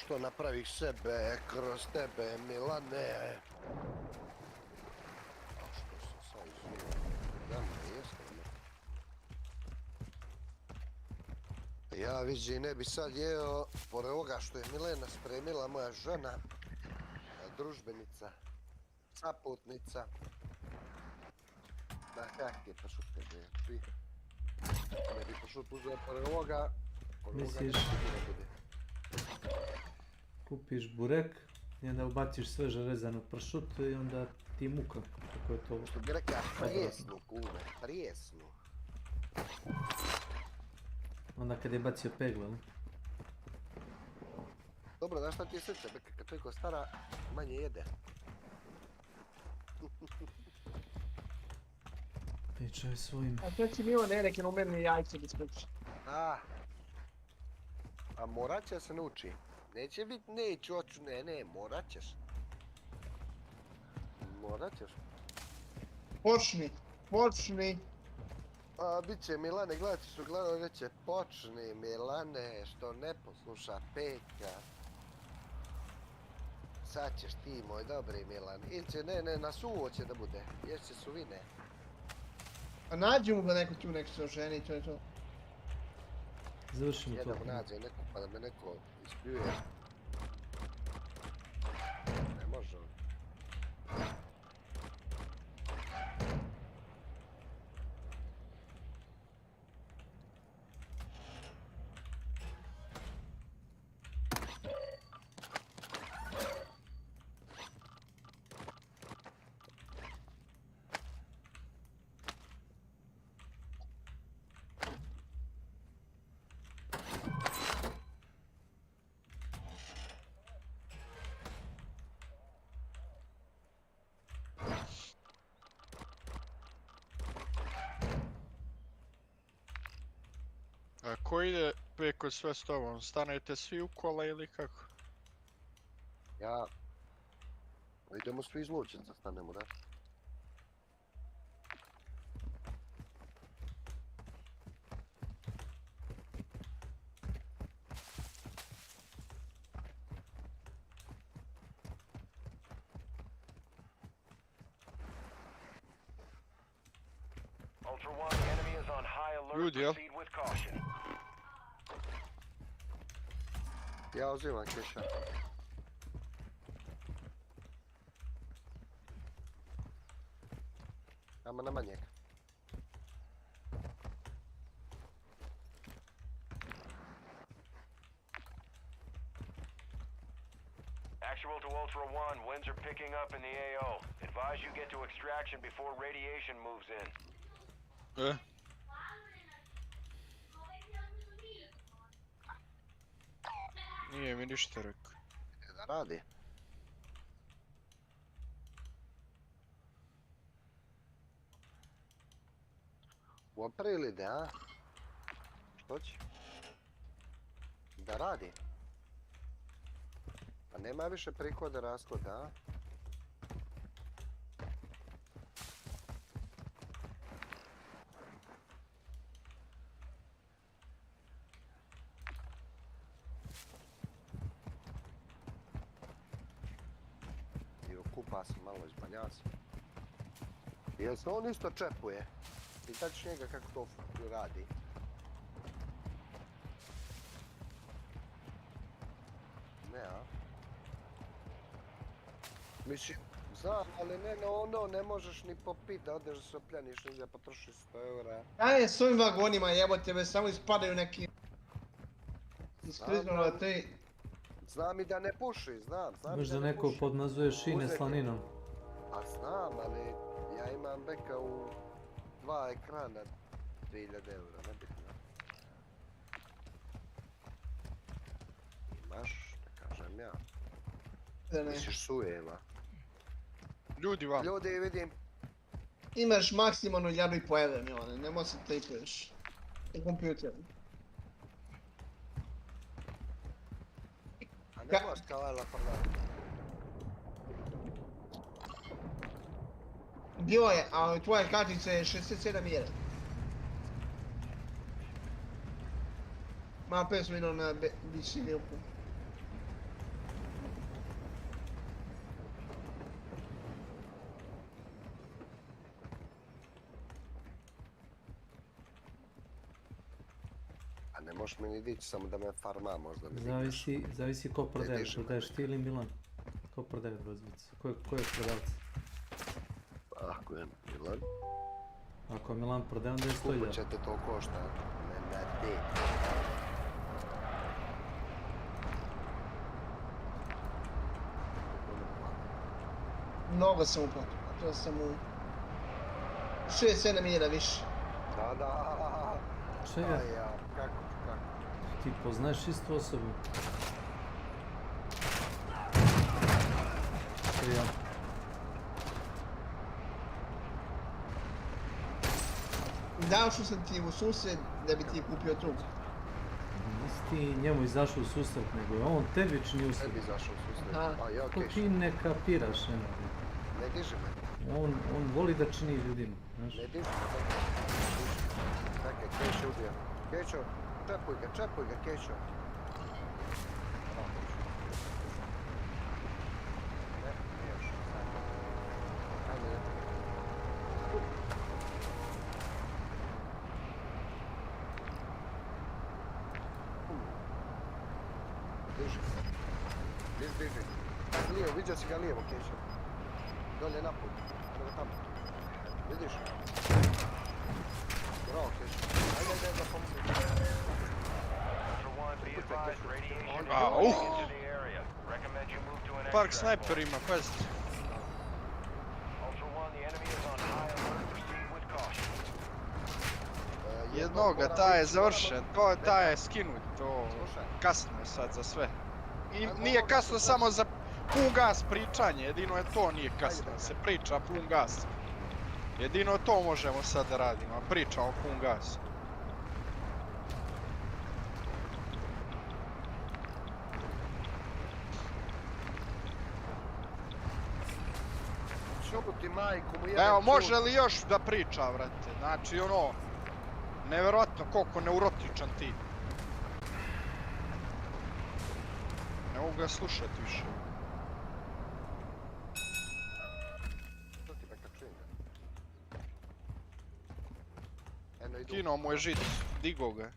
što napravih sebe kroz tebe, Milane. A što sam sad izvio? Da me jeste. Ja viđi ne bi sad jeo, pored ovoga što je Milena spremila, moja žena, družbenica, saputnica. Da, kak je pršut tebe, pi. Ne bi pršut uzeo pored ovoga, Misliš, kupiš burek i onda ubaciš sveže rezano pršut i onda ti muka. Kako je to? Što bi rekao, prijesnu kume, prijesnu. Onda kad je bacio pegla, ne? Dobro, znaš šta ti je srce, kad toliko stara, manje jede. Pričaj svojim. A to će Milan neki numerni jajce da ispriča. A morat će se nauči. Neće bit neću, hoću, ne, morat ćeš. Morat ćeš. Počni. A bit će Milane, gledat ćeš u glavu i reće počni Milane, što ne posluša Petka. Sad ćeš ti, moj dobri Milan. Ili će, ne, na suvo će da bude, ješće suvine. A nađi mu ga neko tu, neko se oženi, to je to. Završimo to. Jedan mu nađe neko, pa da me neko ispljuje. Ne može on. A ko ide preko sve s tobom? Stanete svi u kola ili kako? Ja... Idemo svi iz Lučenca, stanemo, da? Ultra One, the enemy is on high alert. Proceed with caution. Ja uzimam keša. Ajmo na manjeg. Actual to Ultra One, winds are picking up in the AO. Advise you get to extraction before radiation moves in. Nije mi ništa rekao. Da radi. U april ide, a? Što će? Da radi. Pa nema više prihoda, rashoda, a? Kupa se malo iz banjaca. Jel se on isto čepuje? Pitat ću njega kako to radi. Ne, a? Mislim, znam, ali ne možeš ni popit da odeš da se opljaniš i da potrošiš 100 eura. Ajde s ovim vagonima jebote, već samo ispadaju neki... Iskriznula te... Znam i da ne puši, znam Možda neko podmazuje šine slaninom. A znam, ali ja imam beka u 2 ekrana 3000 eura, nebitno. Imaš, da kažem ja. Misliš sujeva. Ljudi vam. Ljudi vidim. Imaš maksimalno 1,5 evra, Milane, nemoj se tripuješ. I kompjuter. A ne možeš kao Ela prodati. Bilo je, ali tvoja kartica je 67.1. Malo pre smo idao na BC Milku. ne možeš mi ni dići, samo da me farma možda mi Zavisi ko prodaje, prodaješ ti ili Milan? Ko prodaje groznice? Ko je prodavac? Ako je Milan. Ako je Milan prodaje, onda je 100.000. Koliko će te to košta? Ne ti. Mnogo sam uplatio, platio sam u 6-7 milijuna više. Da. Čega? Kako? Ti poznaješ istu osobu? Što ja? Dao što sam ti u susret da bi ti kupio tu. Nisi ti njemu izašao u susret, nego je on tebi čini u susret. Tebi izašao u susret. To ti ne kapiraš, ne diži me. On voli da čini ljudima, znaš? Ne diži me. Čekaj, Kećo ubija. Kećo, čepuj ga, Kećo. Ne još. Ajde. Diži. Lijevo, vidio si ga lijevo, Kećo. Dolje naput. Evo ga tamo. Vidiš? Bravo, Kećo. Ajde, da pomoći. Park sniper ima, pazite. Jednoga, taj je završen, taj je skinut, to kasno je sad za sve. I nije kasno samo za pun gas pričanje, jedino je to nije kasno, se priča pun gas. Jedino to možemo sad da radimo, pričamo pun gas. Evo, može li još da priča, vrate? Znači, ono, nevjerojatno koliko neurotičan ti. Ne mogu ga slušati više. Kino mu je žid, digo ga.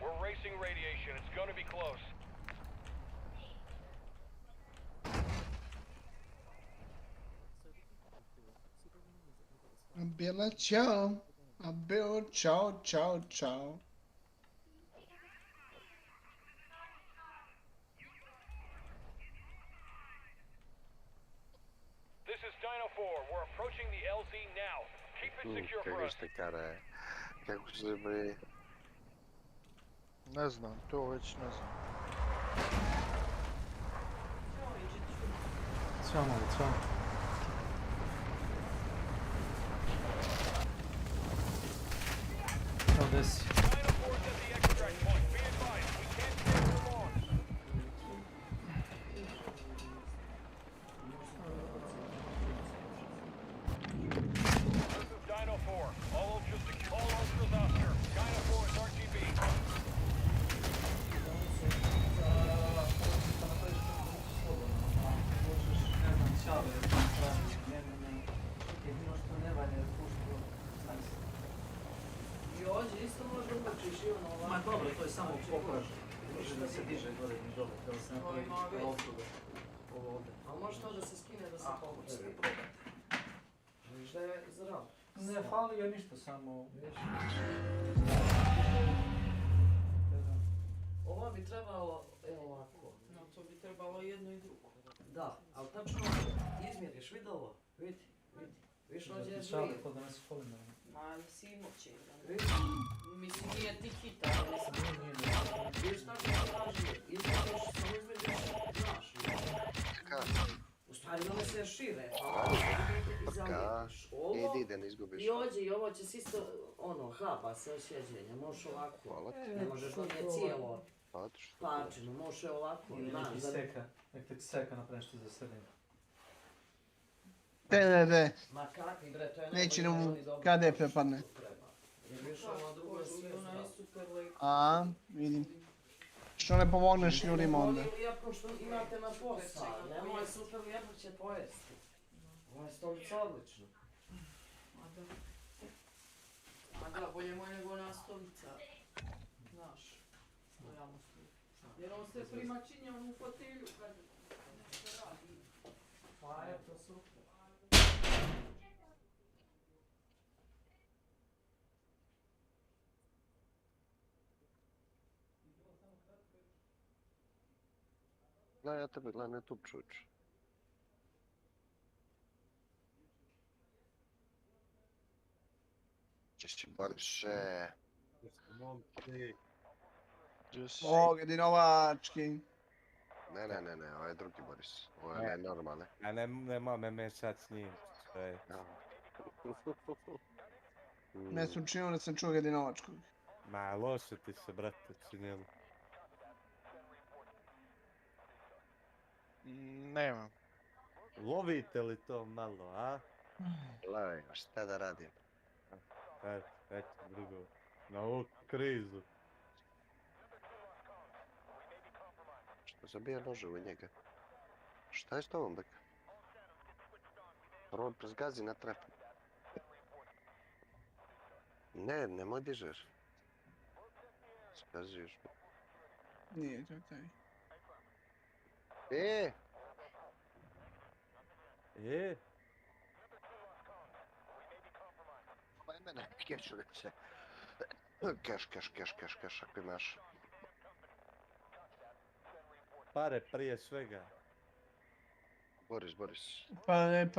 We're racing radiation. It's gonna be close. Bella, ciao. Abeo, ciao, ciao, ciao. This is Dino 4. We're approaching the LZ now. Keep it secure for Kako us. ste kare, kako se bre... Ne znam, to već ne znam. Ćao malo, čao. Ćao, desi. Dino 4. All ultras Oscar. Dino 4 is RTB. I ovdje isto možda ubačiš i ono ovako. Ma dobro, to je samo pokaže. Može da se diže gore ni dole, da se napravi ovdje. A može to da se skine da se pokuće. Viš da je zdrav. Ne fali ga ništa, samo... Ovo bi trebalo, evo ovako. No, to bi trebalo jedno i drugo. Da, ali tačno izmjeriš, vidi ovo, vidi. Viš ovdje je Šale, zlije. to da nas kolima. Ma, Simo će. Vidi. Mislim, nije ti hita. Viš tako se traži, izmjeriš, samo izmjeriš, znaš. U stvari one se šire, i zalijetiš ovo. Idi da ne izgubiš. I ovdje i ovo će se isto, ono, hapa se osjeđenje, možeš ovako. Ne možeš ovdje cijelo pačinu, možeš ovako. Nek ti seka napravi nešto za sebe. Ne. Ma kakvi bre, to je Neće najbolje nam da oni dobro KD prepadne. Jer viš ovo drugo je sve Ona je zdravo. super lepa. A, vidim. Što ne pomogneš ljudima onda? Ovo je lijepo što imate na posao, nemoj super lijepo će pojesti. Ovo je stolica odlična. Ma da, bolje moj nego ona stolica. Znaš, stojamo tu. Jer on se primačinja u fotelju kad se radi. Pa eto, super. Gledaj, ja tebe gledam na YouTube, čuč. Češće Boriše. O, Gedinovački. Ne, ovo je drugi Boris. Ovo je nenormalne. Ja nema me mešat s njim. Ne sam činio da sam čuo Gedinovačkog. Ma, loše ti se, brate, činilo. Nemam. Lovite li to malo, a? Gledaj, šta da radim? Eto, drugo. Na ovu krizu. Što zabija nože u njega? Šta je s tobom, bek? Prvo zgazi na trepu. Ne, nemoj dižeš. Zgaziš. Nije to taj. Pa je mene kešu reće. Keš, ako imaš. Pare prije svega. Boris. Pale,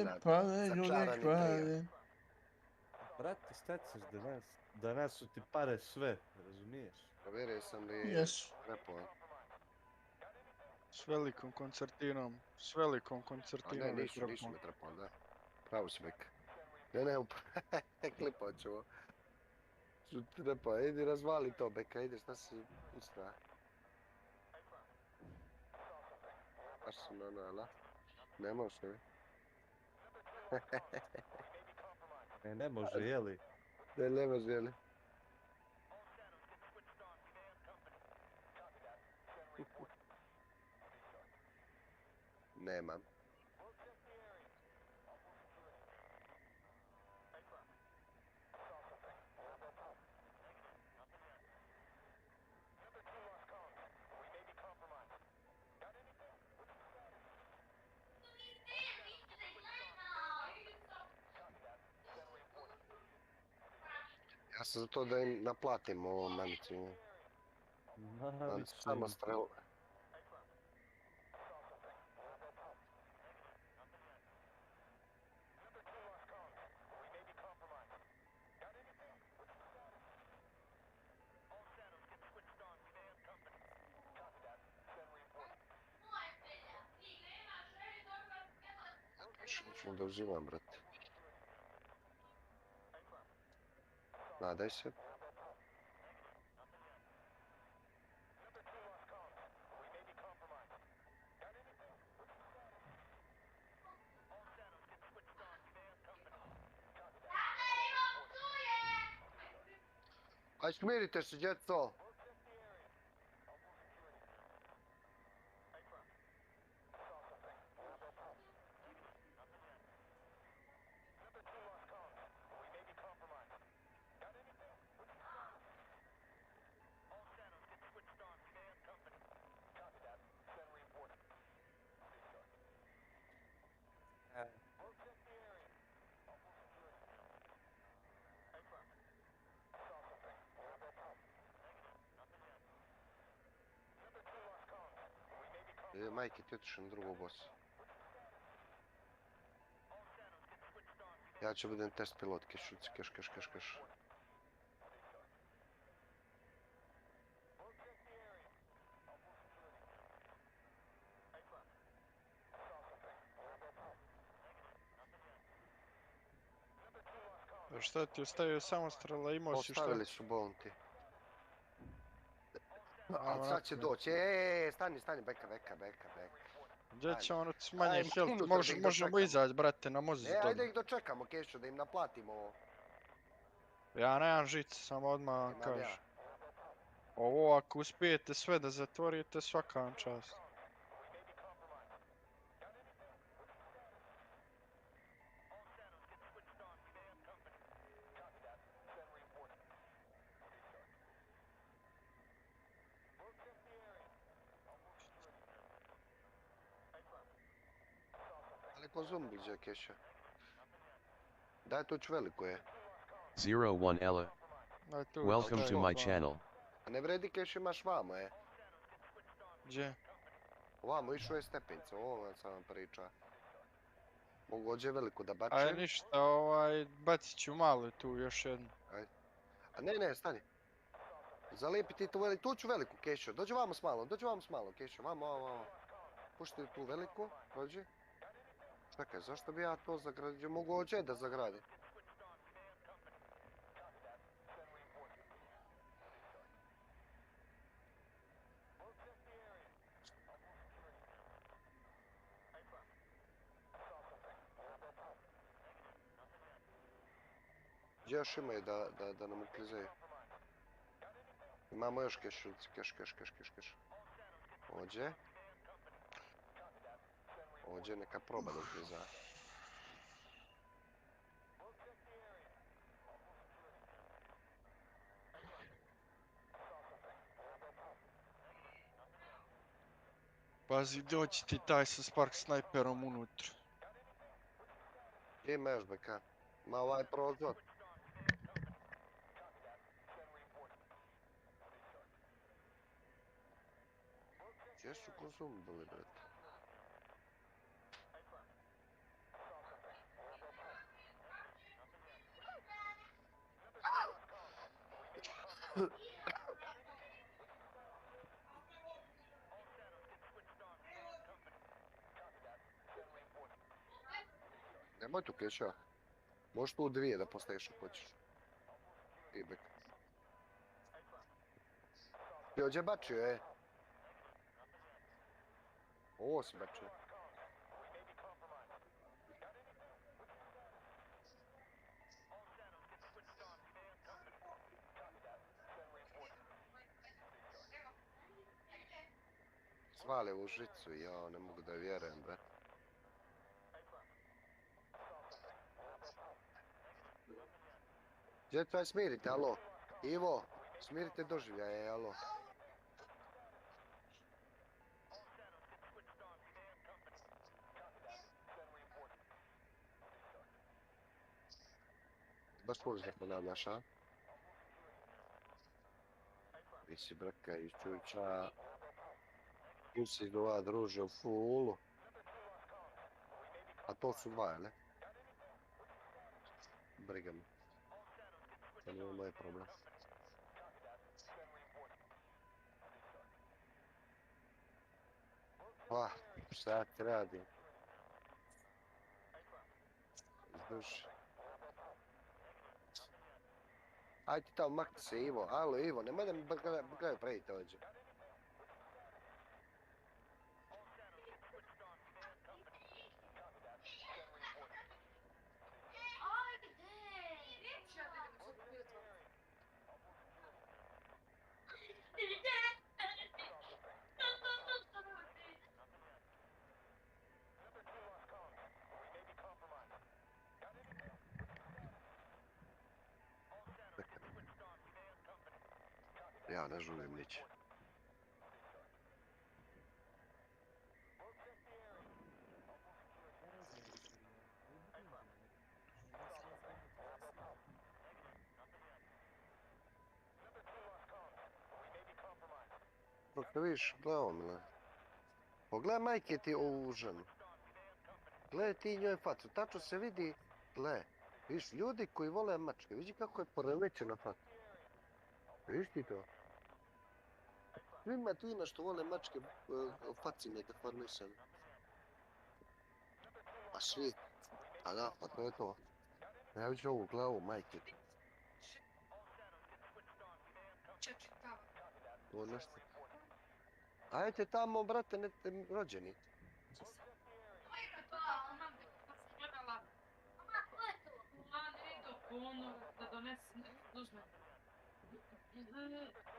Začarani ljude kvale. Brate, šta ćeš danas su ti pare sve, razumiješ? Provjerio sam li Jesu. repo. S velikom koncertinom A ne, nisu me trepali, da. Pravo si bek. Ne, klipao ću ovo. Su trepa, idi razvali to beka, idi šta si usta. Baš sam ala. Ne može vi. Ne može, jeli? Ne može, jeli. Nemam. sam za to da im naplatim ovo mamicu. Samo strel. Neću da uživam, brate. Nadaj se. Aj, smirite se, djeco! Majke, ti otišao na drugu bosu. Ja ću budem test pilot, keš. Šta ti ostavio samostrela, imao si šta? Ostavili su bounty. Ali sad će doći, stani, beka. Gdje će ono smanje health, možemo izaći, brate, na mozi dolje. Ajde ih dočekamo, Kešu, da im naplatimo ovo. Ja nemam žice, samo odmah vam kažem. Ovo ako uspijete sve da zatvorite, svaka vam čast. Ko zombi gdje, Keša? Daj tuć veliko je. 01 Ella. Welcome to my channel. A ne vredi, Keša, imaš vamo, Gdje? Vamo, išao je stepenicu, ovo sam vam priča. Mogu ođe veliko da bačem. Aj ništa, bacit ću malo tu još jednu. Ajde. A ne, stani. Zalijepi ti tu veliku, tuću veliku, Keša. Dođi vamo s malo, Keša, vamo. Pušti tu veliku, dođi. Čekaj, zašto bi ja to zagradio? Mogu ođe da zagradim. Gdje još imaju da nam uklizaju? Imamo još kešulci, keš. Ođe. Ođe, neka proba da ukliza. Pazi, doći ti taj sa spark snajperom unutra. Gdje ima još beka? Ma ovaj prozor. Gdje su ko zumbili, brate? Nemoj tu, Keša. Možeš tu dvije da postaviš ako hoćeš. Ibek. Ti ođe bačio, Ovo si bačio. Svale u žicu, ja ne mogu da vjerujem, brate. Gdje treba smirite, alo? Ivo, smirite doživljaje, alo? Baš polužno ponavljaš, a? si brkajuća. Tu si dva druže u fullu. A to su dva, jel? Briga me. To nije moj problem. Pa, šta ti radim? Izduši. Ajde tamo, makni se Ivo. Alo Ivo, nemoj da mi brgaju predite ovdje. Ja ne želim nići. Kako vidiš, gledaj ovo, Milan. Pogledaj majke ti ovu ženu. Gledaj ti njoj facu, tačno se vidi, gledaj. Vidiš, ljudi koji vole mačke, vidi kako je poremećena faca. Vidiš ti to? Svima tima što vole mačke, facine deformisane. A svi, a da, pa to je to. Ja vidim ovu glavu, majke ti. To nešto. Ajde tamo, brate, ne rođeni. Da donese, uzme.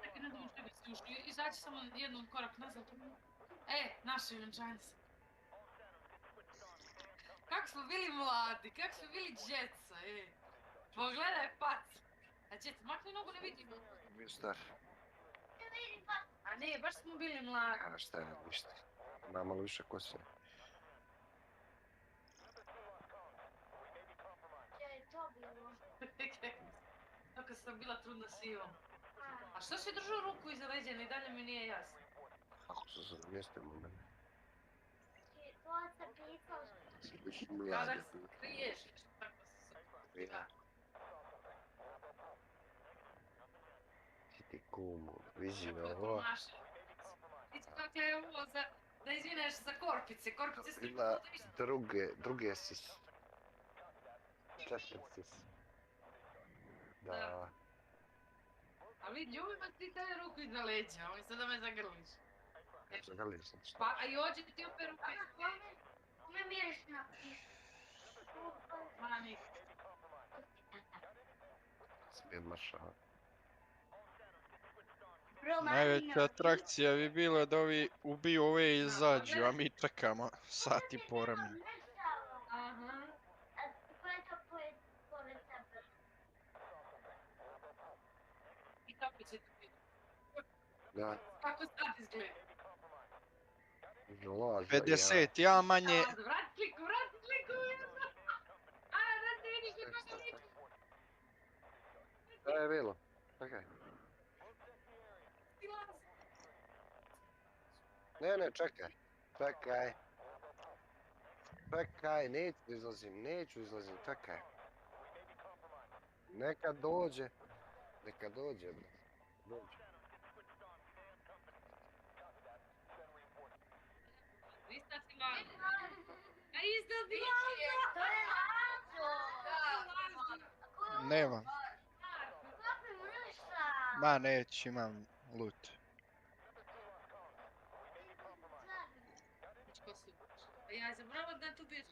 Čekaj, ne znam čega si ušli. Izaći samo jednom korak nazad. Naši venčanice. Kako smo bili mladi, kako smo bili djeca, Pogledaj pac. A djeca, makne nogu, ne vidimo. Bio star. A ne, baš smo bili mladi. A šta je, ništa. Ima malo više kose. To kad sam bila trudna s Ivom. A što si držao ruku iza leđa, i dalje mi nije jasno. Kako se sad mjestimo mene? Kada kriješ, tako se sad. Ti kumu, vidi me ovo. Ti kako je ovo da izvineš za korpice, korpice su... Ima druge sis. Četiri sis. Da. A vidi, ljubim ti taj ruku iza leđa, ovo je sad da me zagrliš. Zagrliš sam što. Pa, a i ođe ti opet ruku iza leđa. Kome miriš na piš? Mani. Smijem maršava. Najveća atrakcija bi bila da ovi ubiju ove i izađu, a mi čekamo sat i po vremena. Aha. A ko je to pored tebe? I kako će to biti? Da. Kako sad izgleda? 50, ja manje. Vrati kliku! Da ti vidiš kako ga vidiš. Šta je bilo? Čekaj. Ne, čekaj. Čekaj, neću izlazim, čekaj. Neka dođe, bre. Dođe. Ista si mali. A ista si To je Lazo! Nema. Ma neću, imam loot. Ja zabrala da tu biješ.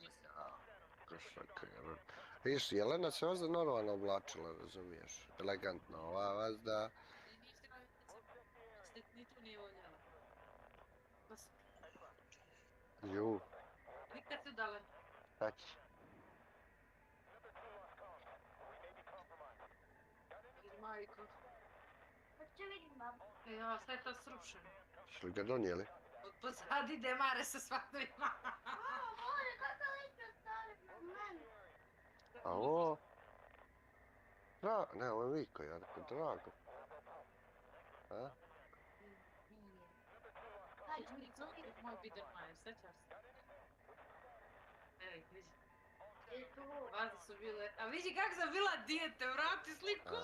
Viš, Jelena se vazda normalno oblačila, razumiješ? Elegantno, ova vazda... Ni tu nije voljela. Ju. Nikad se dala. Tači. Majko. Pa će vidim, babo. Ja, sve je to srušeno. Što li ga donijeli? Od pozadi demare se svatovima. Bože, kako lično stari meni. A ovo... Ne, ovo je Viko, ja rekao, drago. A? vidi, to je moj Bidermajer, sećaš se? Evo ih, vidi. Vaze su bile, a vidi kako sam bila dijete, vrati sliku!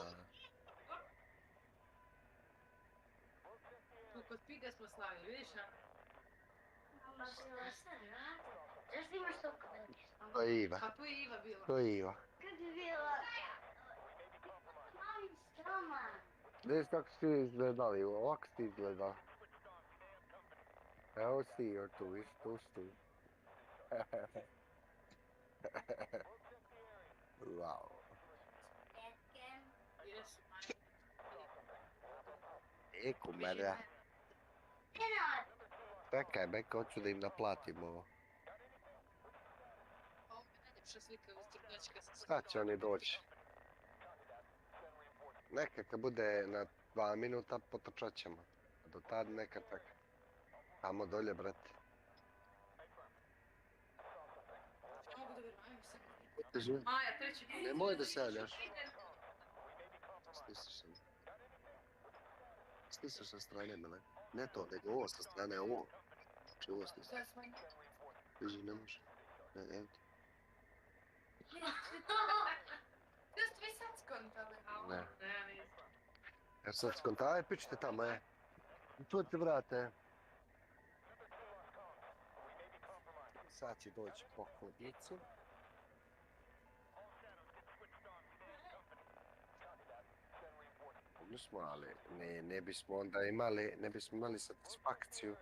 Tu kod Piga smo slavili, vidiš, a? To je Iva. Pa tu je Iva bila. To je Iva. Kad je bila? Mami stroma. Vidiš kako si izgledali, ovako si izgledala. Evo si joj tu, viš, tu si tu. Wow. Kumere. Čekaj, Beka, hoću da im naplatim ovo. Najljepša slika uz crnjačka sa svojom. Sad će oni doći. Neka kad bude na 2 minuta potrčat ćemo. Do tad neka čeka. Tamo dolje, brate. Ja mogu da verujem, ajmo se. Maja, treći put. Nemoj da se javljaš. Stisneš se. Stisneš sa strane mene. Ne to, nego ovo sa strane, ovo. Če ovo stisneš. Viži, ne može. Ne, evo ti. Jeste vi sad skontali? Ne. Ne, nisam. Ja sad skontali, aj pičite tamo, Tu ti vrate. Sad će doći po hladnicu. Smo, ali ne bismo onda imali, satisfakciju.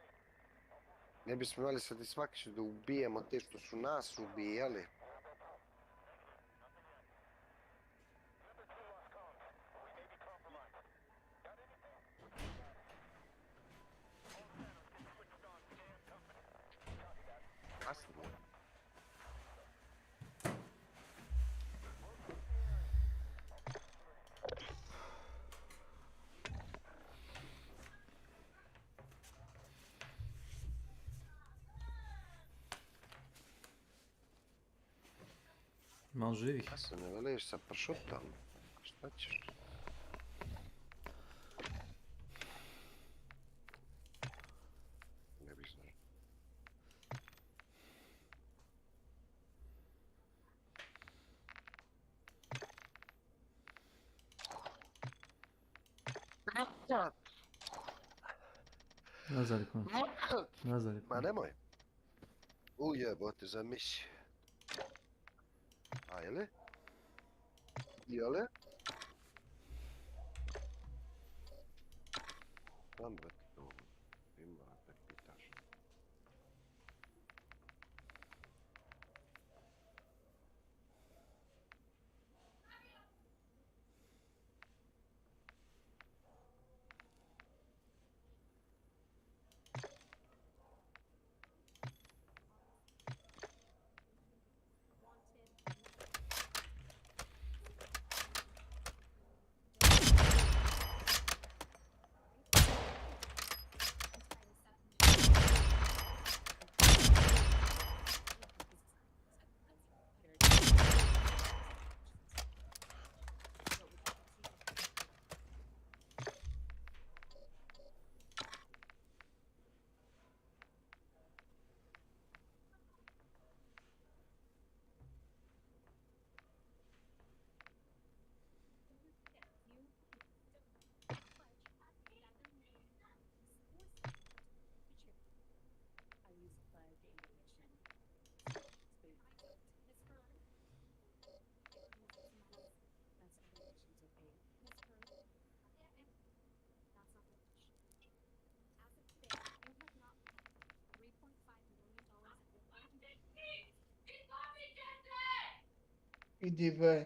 Ne bismo imali satisfakciju da ubijemo te što su nas ubijali. Kasno. Malo živih. Ja se ne veliš sa pršutom. Šta ćeš? Ne bih znao. Nazariko. Ma nemoj. Ujebote, zamisli. Ajele? Jele? Tam brate to. Ima da pitaš. Idi be.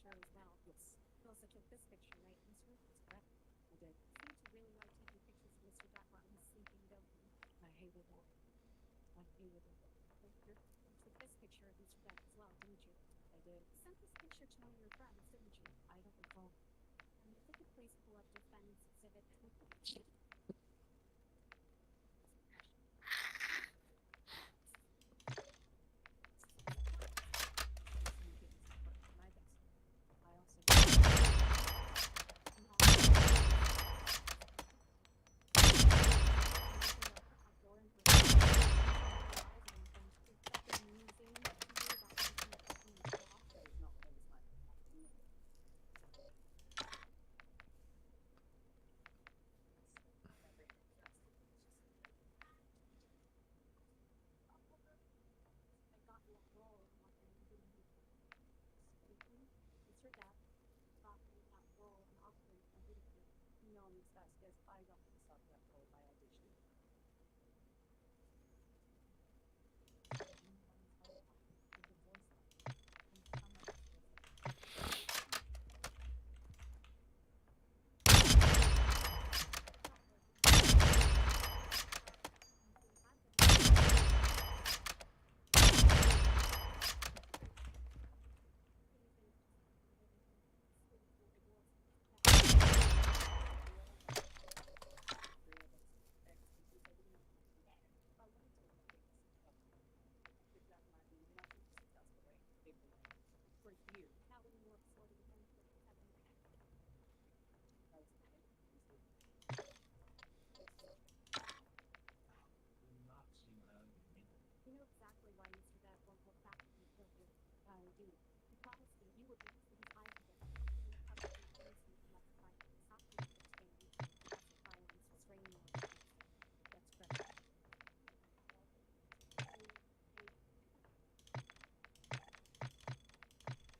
As well. Yes. You also took this picture, right, Mr.? That's correct. I did. You seem to really like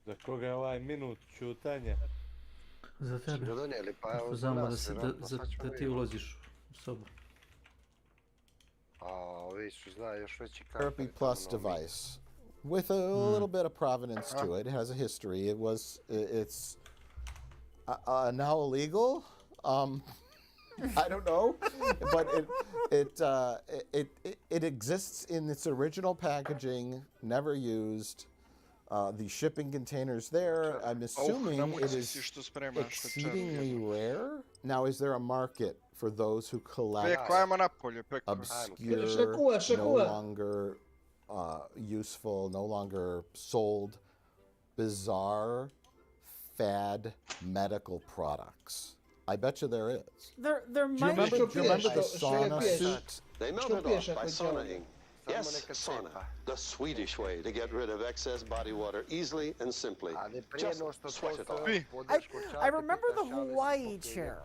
Za koga je ovaj minut čutanja? Za tebe. Su ga donijeli, pa evo za Znamo nas, vjerojatno, sad ćemo da ti vidjeti. ulaziš u sobu. A ovi su znaju još veći Therapy Plus device with a little bit of provenance to it. It has a history. It's now illegal. I don't know, but it exists in its original packaging, never used. The shipping containers there, I'm assuming it is exceedingly rare. Now, is there a market for those who collect obscure, no longer useful, no longer sold, bizarre, fad medical products? I bet you there is. There Do you might remember the sauna suit? They melt it off by saunaing. Yes, sauna. The Swedish way to get rid of excess body water easily and simply. Just sweat it off. I remember the Hawaii chair.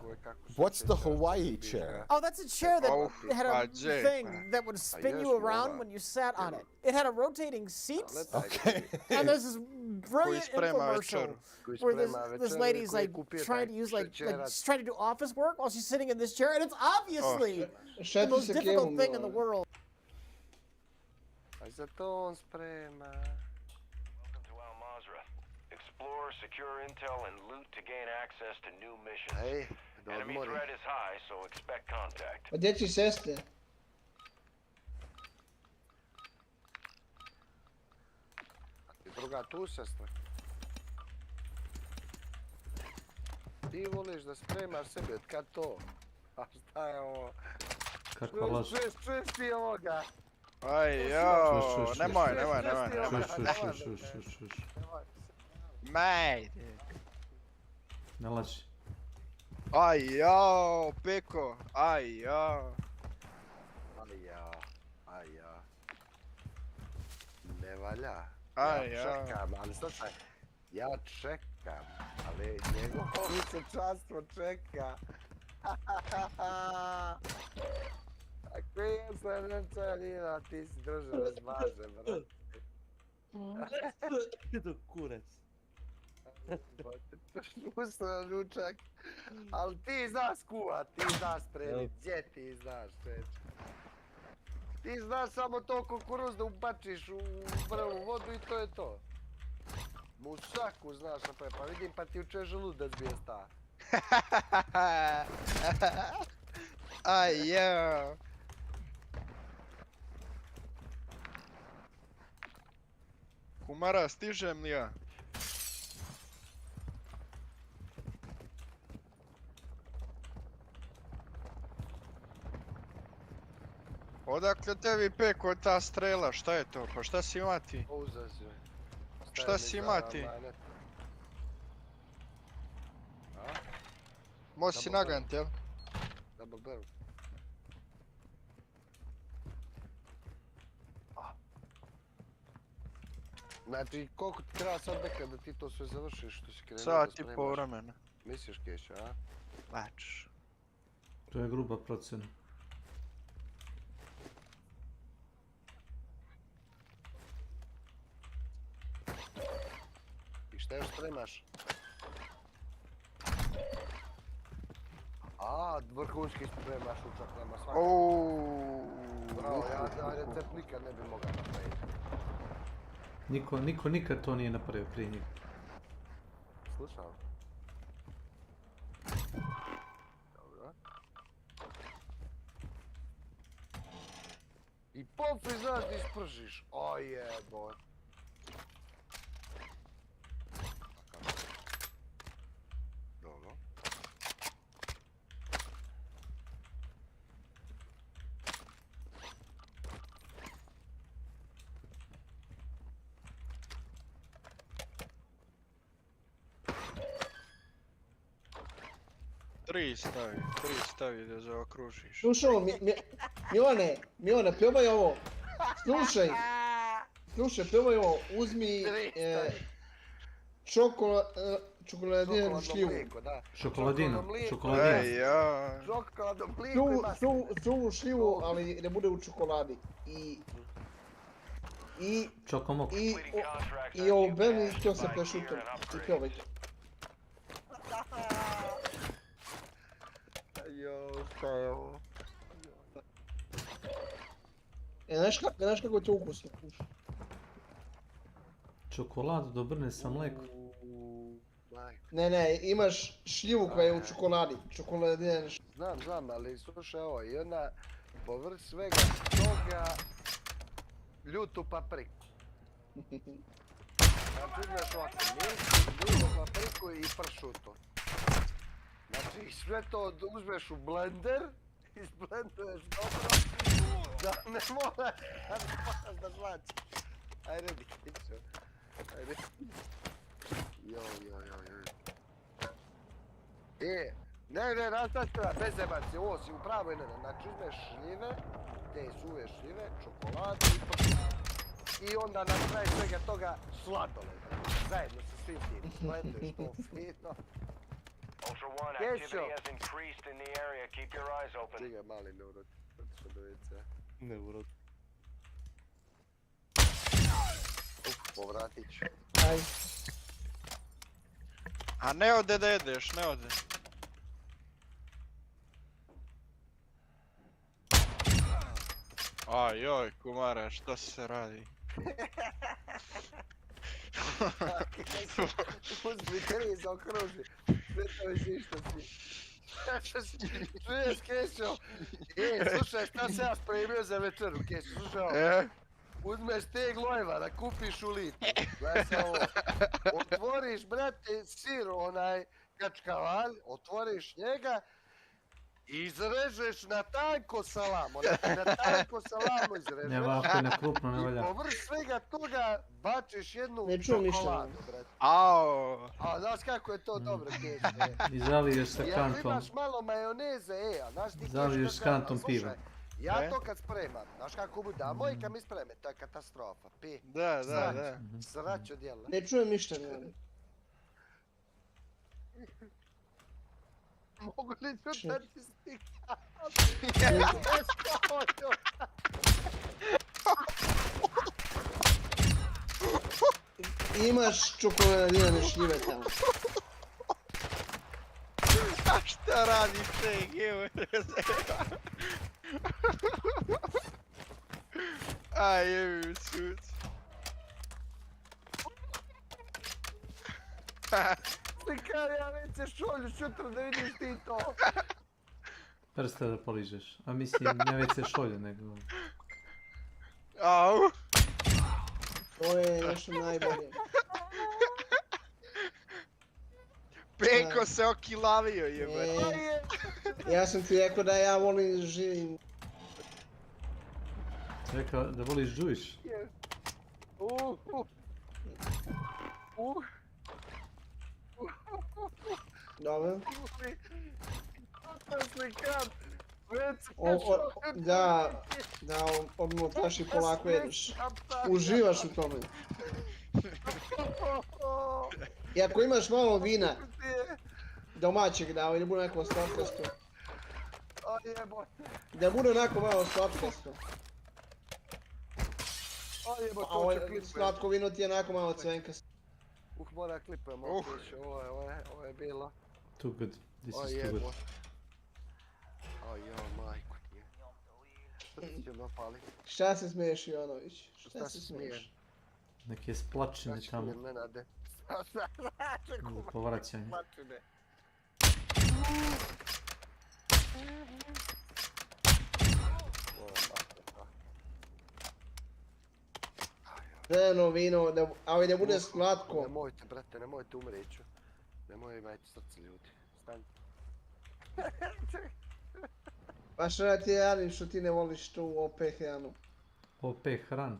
What's the Hawaii chair? Oh, that's a chair that had a thing that would spin you around when you sat on it. It had a rotating seat. Okay. And there's this brilliant infomercial where this lady's like trying to use she's trying to do office work while she's sitting in this chair, and it's obviously the most difficult thing in the world. Aj za to on sprema. Welcome to Al Mazrah. Explore, secure intel, and loot to gain access to new missions. Enemy threat is high, so expect contact. Pa gdje ti seste? Druga tu, sestra. Ti voliš da spremaš sebi, od kad to? A šta je ovo? Kakva laž. Čuješ ti ovoga? Aj jo, nemoj. Majde. Ne laži. Aj jo, Peko, aj jo. Ne valja. Ja čekam, ali slušaj, ja čekam, ali njegovo visočanstvo čeka. Ako je slavljenčanina, ti si druže razmaže, brate. Idu kurac. Šusno ljučak, ali ti znaš kuvat, ti znaš spremit, gdje ti znaš čeče. Ti znaš samo to kukuruz da ubačiš u vrelu vodu i to je to. Mušaku znaš napraviti, pa vidim pa ti uče želudac bijesta. Aj jo. Kumara, stižem li ja? Odakle tebi peko ta strela, šta je to? Pa šta si ima ti? Uzazio. Šta si ima ti? Mo si nagant, jel? Double barrel. Znači, koliko ti treba sad neka da ti to sve završiš što si krenuo da spremaš? Sat i pol vremena. Misliš, Keša, a? Bač. To je gruba procena. I šta još spremaš? A, vrhunski spremaš u čaklama svakako. Bravo, ja recept nikad ne bi mogao napraviti. Niko nikad to nije napravio prije njega. Slušao? Dobro. I popri znaš da ispržiš. O jebo. Dobro. Tri stavi da zaokružiš. Slušaj ovo, Milane, probaj ovo. Slušaj, probaj ovo. Uzmi čokoladinu šljivu. Šokoladinu. Ej, ja. Čokoladno mlijeko ima. Suvu šljivu, ali ne bude u čokoladi. Čokomok. I ovo beli to sa prešutom. I probaj to. Jo, šta je ovo? Znaš kako je to ukusno? Čokoladu dobrne sa mlekom. Ne, imaš šljivu koja je u čokoladi. Čokoladina. Znam, ali slušaj ovo, i onda povrh svega toga ljutu papriku. Znači uzmeš ovako, ljutu papriku i pršuto. Znači sve to uzmeš u blender, izblenduješ dobro, da ne moraš da žvačiš. Ajde, Dikiću. Ajde. Joj. Ne, nastavite, bez zebanci, ovo si u pravoj ne. Znači uzmeš šljive, te suve šljive, čokoladu i pršuto. I onda na kraju svega toga sladoled. Zajedno sa svim tim. Blenduješ to fino. Ultra One, activity has increased in the area. Keep your eyes open. Stiga mali neurod, otišao do WC. Neurod. Povratit ću. Ajde. A ne ode da jedeš, ne ode. Ajoj, kumara, što se radi? Uzmi tri zaokruži. Sve to je ništa si. Čuješ, Kešo? Slušaj, šta se ja spremio za večeru, Kešo? Slušaj ovo. Uzmeš te glojeva da kupiš u litru. Gledaj se ovo. Otvoriš, brate, sir, onaj kačkavalj, otvoriš njega i izrežeš na tanko salam. Na tanko salamu izrežeš. Ne ovako, ne krupno, ne valja. I povrh svega toga bačiš jednu čokoladu, brate. A znaš kako je to dobro, Kešo? I zaliješ sa kantom. Jel imaš malo majoneze, a znaš ti zaliješ s kantom piva. Ja to kad spremam, znaš kako bude, a moj kad mi spreme, to je katastrofa, Da. Srać odjela. Ne čujem ništa, Milane. Mogu li čuti da ti stika? Imaš čokoladine šljive tamo. A šta radi te, Aj, jebi mi suc. Slikaj, ja neće šolju šutra da vidiš ti to. Prste da poližeš. A mislim, ne već se šolje nego... Au. To je nešto najbolje. Penko se okilavio jebate. Ja sam ti rekao da ja volim živim. Rekao da voliš žujiš. Dobro. Da, odmotaš i polako jedeš. Uživaš u tome. I ako imaš malo vina domaćeg, da ne bude neko slatkasto. Da bude onako malo slatkasto. A slatko vino ti je onako malo cvenkasto. Mora klipujem otići, ovo je bilo. Too good, this is too good. Majko nije. Šta ti će napaliti? Šta se smiješ, Ivanović? Šta se smiješ? Neki je splačine tamo. Za povraćanje. Crveno vino, ali da bude slatko. Nemojte, brate, nemojte umreću. Nemoj imajte srce, ljudi. Stanite. Pa što da ti radim što ti ne voliš tu OP hranu? OP hranu?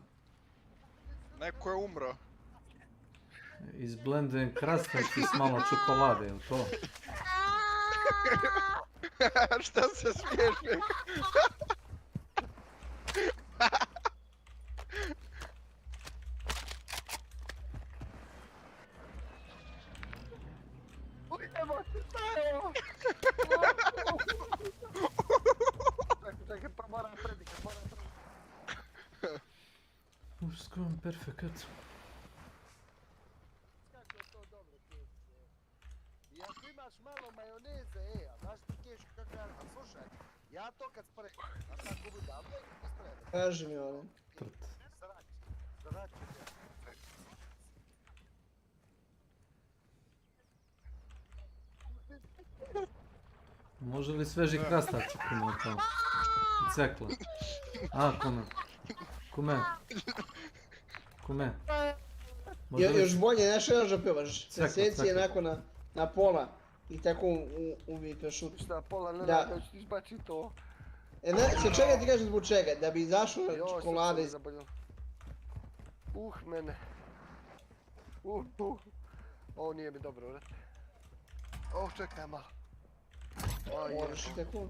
Neko je umro. Izblendujem krastavci s malo čokolade, jel to? Šta se smiješ? Čekaj, pa moram predikat, Skrojen perfekt. Kako je to dobro kječice, I ako imaš malo majoneze, a znaš ti kješ kako ja, a slušaj, ja to kad spremam, a sad gubi davno i ti spremam. Kaži mi ono. Zrači. Može li sveži krastavci kume to? Cekla. A, kume. Još bolje, znaš što još da pevaš? Seci je onako na pola i tako uvijete šut. Šta, pola ne rada, ću ti izbači to. Se čega ti kažem zbog čega? Da bi izašao čokolade iz... Mene. Ovo nije mi dobro, vrati. Čekaj malo. Moraš i tako.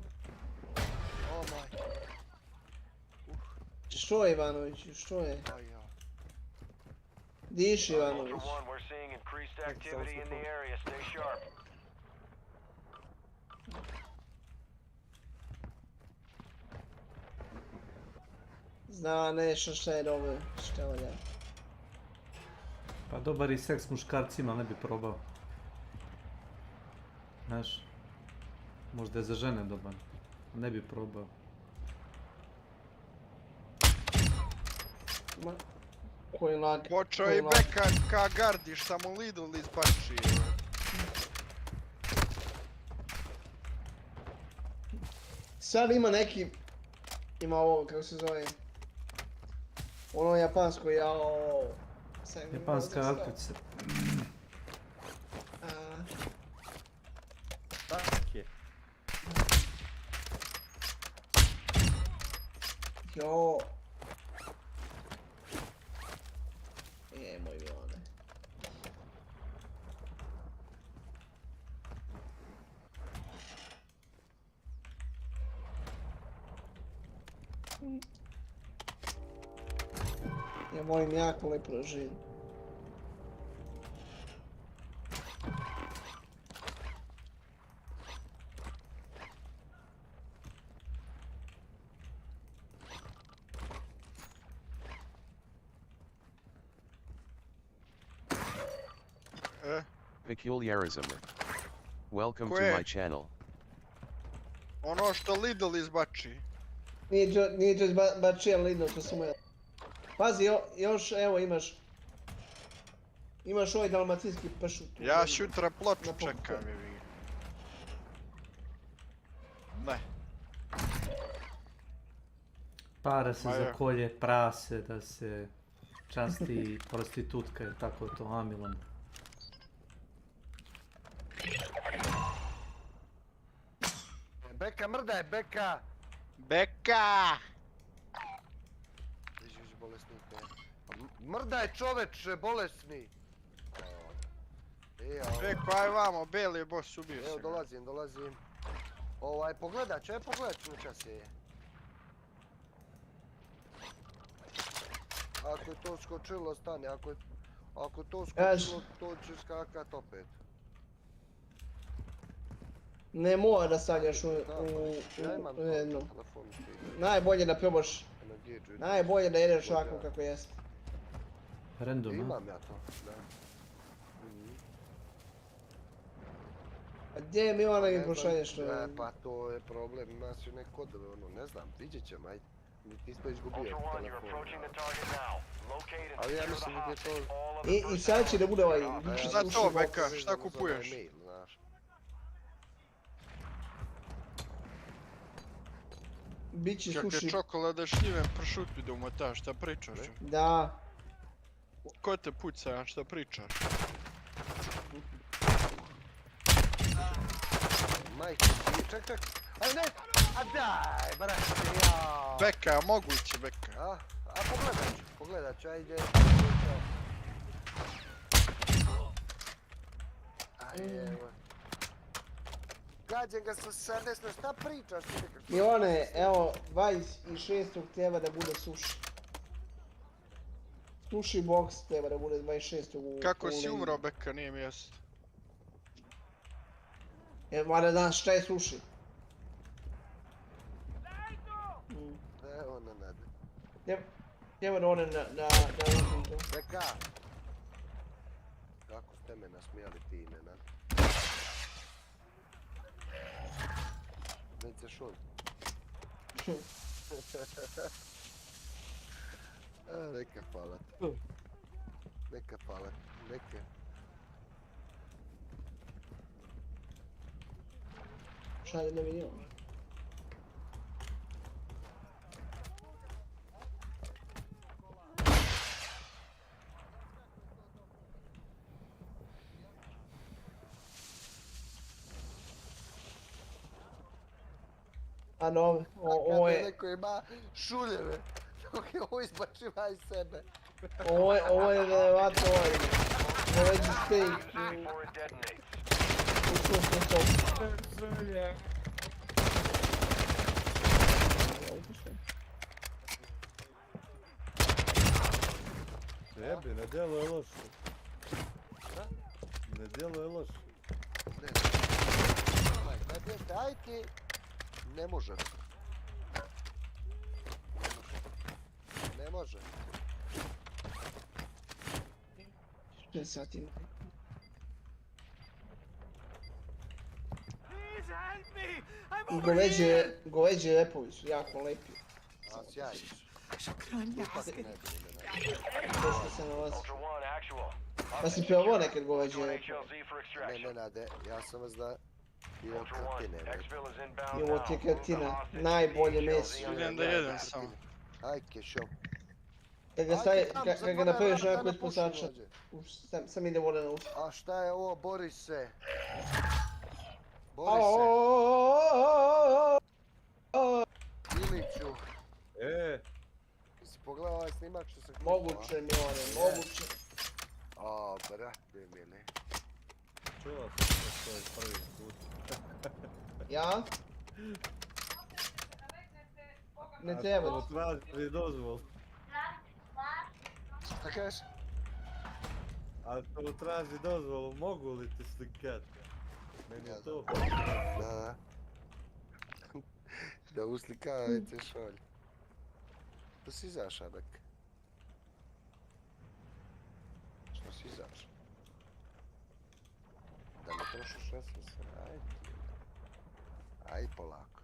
Majko. Što je Ivanović, što je? Diši Ivanović. Zna nešto šta je dobro, šta valja. Pa dobar i seks s muškarcima ne bi probao. Znaš, možda je za žene dobar, ne bi probao. Koji lag? Počeo i beka ka gardi šta mu Lidl izbači. Sad ima neki... Ima ovo, kako se zove... Ono japansko, Japanska alkica. Tak je. Jo. Moj Milane. Ja volim jako lepo da živim. Peculiarism. Welcome to my channel. Ono što Lidl izbači. Nije to izbačija Lidl, to sam ja. Pazi, još evo imaš... Imaš ovaj dalmatinski pršut. Ja šutra ploču čekam je vi. Ne. Para se za kolje prase, da se časti prostitutka i tako to, a Milan? Beka, mrdaj, Beka! Beka! Iži bolesnike. Mrdaj čoveče, bolesni! Beko, aj vamo, beli je boss, ubio se. Evo, dolazim. Pogledat ću na čas je. Ako je to skočilo, stani, ako je to skočilo, to će skakat opet. Ne mora da stanjaš u jednu. Najbolje da probaš. Najbolje da jedeš ovako kako jeste. Random, a? Imam ja to, da. A gdje je Milana i pošalješ to? Pa to je problem, imaš ju neko kodove, ne znam, vidjet ćemo, ajde. Ti smo izgubio telefon. Ali ja mislim da je to... I sad će da bude ovaj... Šta to, Beka, šta kupuješ? Biće suši. Kakve čokolade šljive pršut bi da umotaš, šta pričaš? Da. Ko te puca, šta pričaš? Majke, ček. Aj ne! A daj, brate, jao! Beka, moguće, Beka. A pogledat ću, ajde. Aj, evo. Gađem ga sa 70, šta pričaš? Milane, evo, 26. treba da bude suši. Sushi box treba da bude 26. Kako si umro, Beka, nije mi jasno. Mada znaš šta je suši? Evo na nade. Treba da one na Beka! Kako ste me nasmijali ti, Nenad? Nećeš on. Neka hvala. Neka. Šalje da vidimo. A no, ovo je... Neko ima šuljeve, dok je ovo izbačiva iz sebe. Ovo je vjerovatno ovaj... Doveđi steak. Jebi, ne djeluje loše. Ne djeluje loše. Daj ti. Ne može. Ne može. 6 sati. Goveđe repovi su jako lepi. A sjajni su. Pa si probao nekad goveđe repovi? Ne, Nade, ja sam vas da... Idem krtine, Ovo ti je krtina, najbolje meso. Idem da jedem samo. Ajke, šo. Kad ga napraviš onako iz posača, sam ide voda na usta. A šta je ovo, Borise? Iliću. Si pogledao ovaj snimak što sam klipao? Moguće, Milane, moguće. A, brate, mili. Čuo sam to je prvi put. Ja? Ne treba. Ako traži dozvol. Šta kažeš? Ako traži dozvolu, mogu li ti slikat? Meni je to. Da. Da uslikavajte šolj. Što si izašao, Bek? Što si izašao? Da ne trošiš resurse, ajde. Aj polako.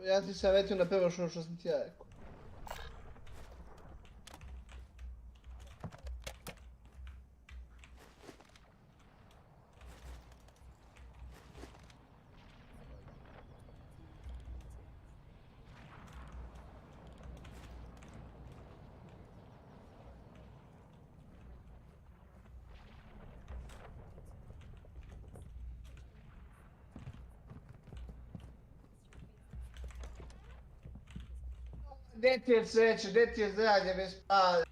Ja ti savjetujem da pevaš ono što sam ti ja rekao. Gdje ti je sreće, gdje ti je zdravlje bez pale?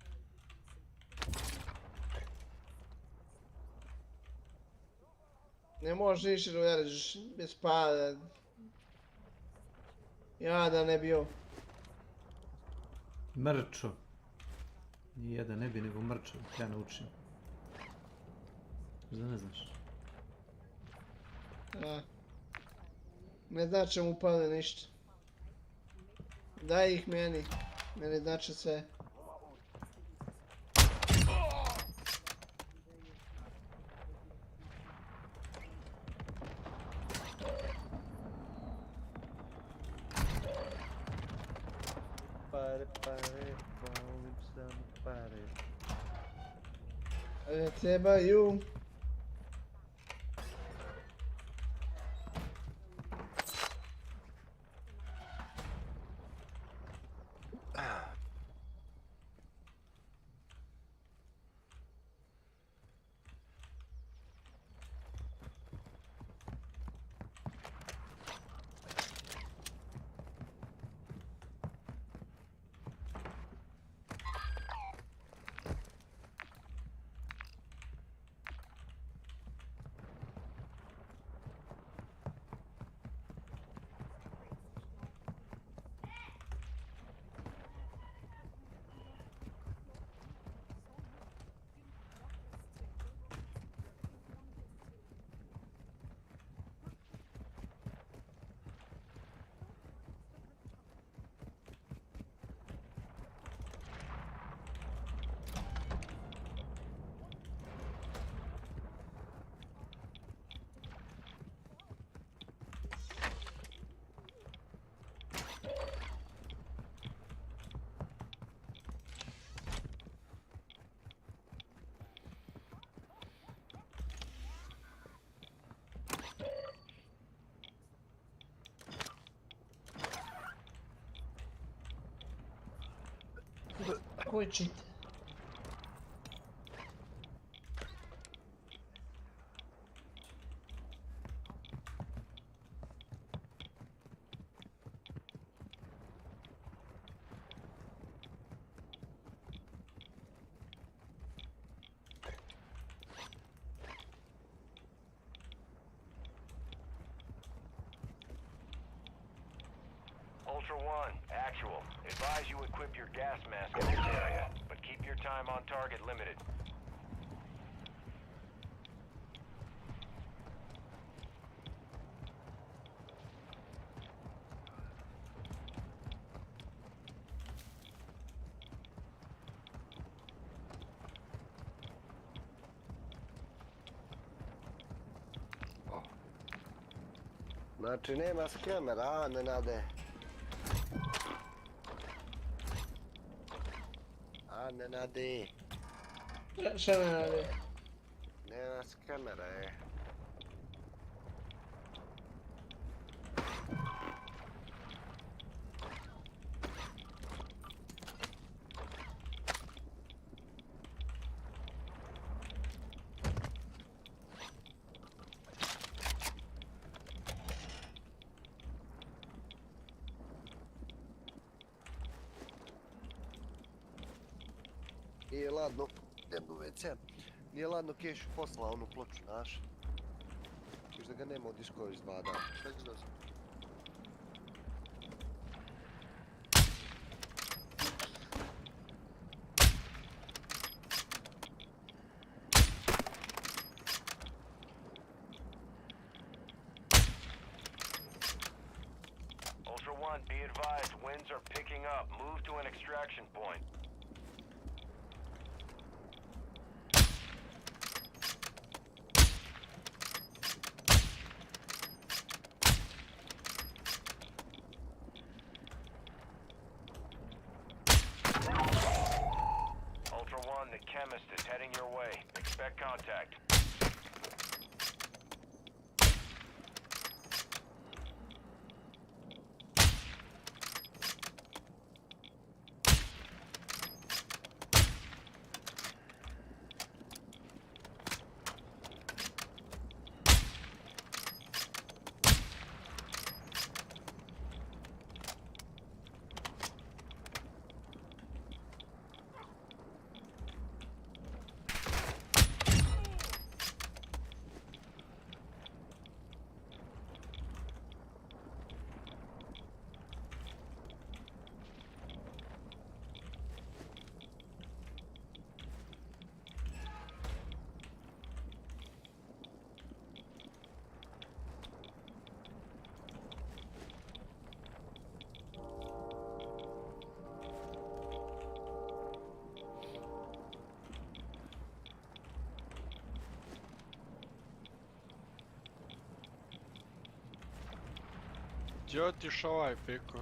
Ne možeš više da uradiš bez para. Ja da ne bio. Mrčo. Nije da ne bi, nego mrčo. Ja naučim. Možda ne znaš. Ne znači mu pale ništa. Daj ih meni. Meni znači sve. Pare, volim samo pare. Ale trebaju. Koji čit? Ultra One, actual. Advise you equip your gas mask in this area, but keep your time on target limited. Znači nema skremera, a ne nade. A ne nade. Šta ne nade? Nema skremera, je. Nije ladno, idem do WC. Nije ladno Kešu poslao onu ploču, znaš. Viš da ga nema u disko iz 2 dana. Šta ćeš da sam? Ultra One, be advised, winds are picking up. Move to an extraction point. chemist is heading your way. Expect contact. Gdje je otišao ovaj piko?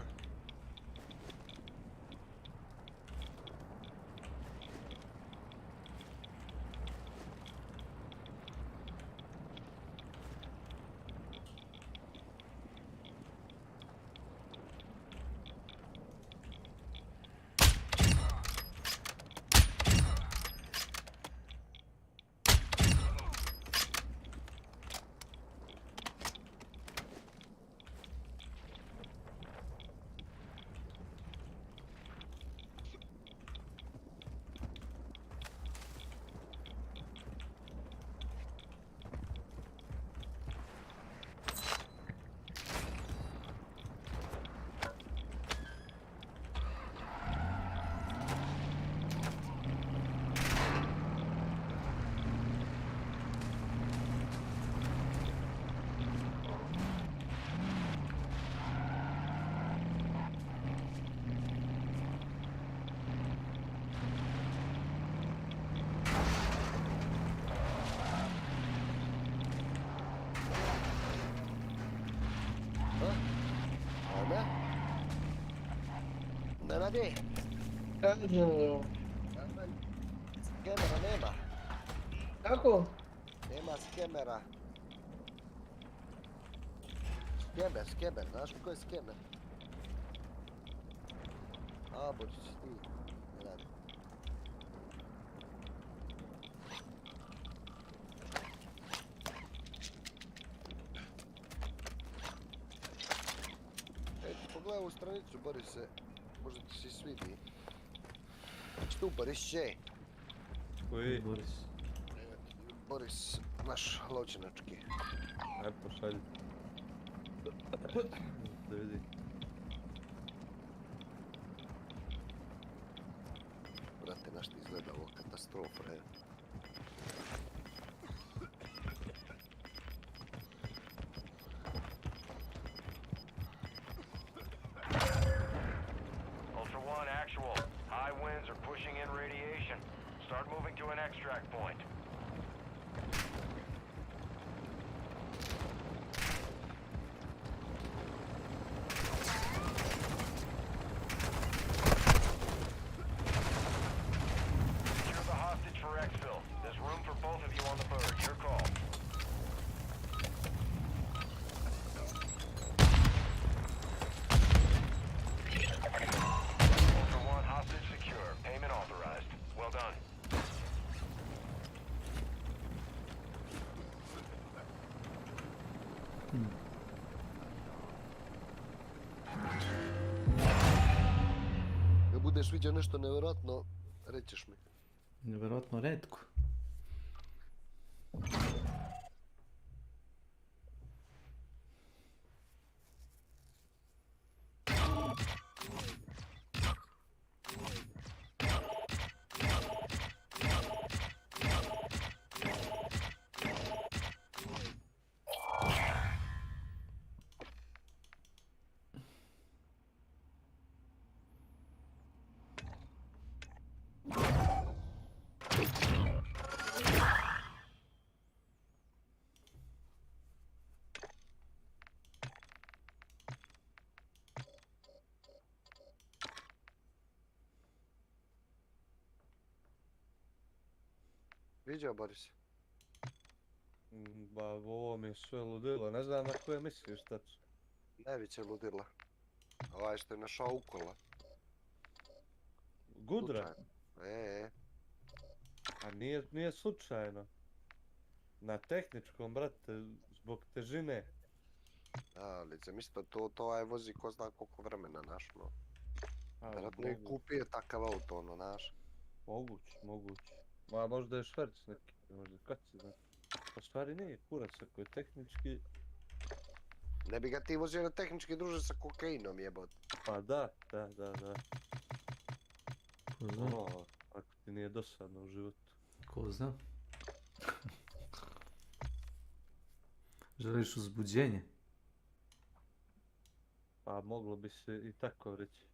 Nenade, Kažem, skemera nema. kako? Nema skemera. Skemer, znaš ko je skemer? A, Bočić, ti. Nenade. Pogledaj ovu stranicu, Borise. Možda ti se svidi. Tu Borisče. Koji? Boris. Boris, naš lovčinački. Aj pošalji. Da vidi. Brate, naš ti izgleda ovo katastrofa, je. Ultra One, actual. High winds are pushing in radiation. Start moving to an extract point. Secure the hostage for exfil. There's room for both of you on the bird. Your call. Ultra One, hostage secure. Payment authorized. Well done. Kad budeš vidio nešto nevjerojatno, rećeš mi. Nevjerojatno retko. Viđao, Boris? Ba, ovo mi je sve ludilo, ne znam na koje misliš tačno. Najveće ludila. Ovaj što je našao ukola. Gudra? A nije slučajno. Na tehničkom, brate, zbog težine. Ali zamisli to ovaj vozi ko zna koliko vremena, naš, no. Vjerojatno je kupio takav auto, ono, naš. Moguće. Ma možda je šverc neki, možda kad se zna. Pa stvari nije, kurac, ako je tehnički... Ne bi ga ti vozio na tehnički druže sa kokainom, jebot. Pa da. Ko zna? Ono, ako ti nije dosadno u životu. Ko zna? Želiš uzbuđenje? Pa moglo bi se i tako reći.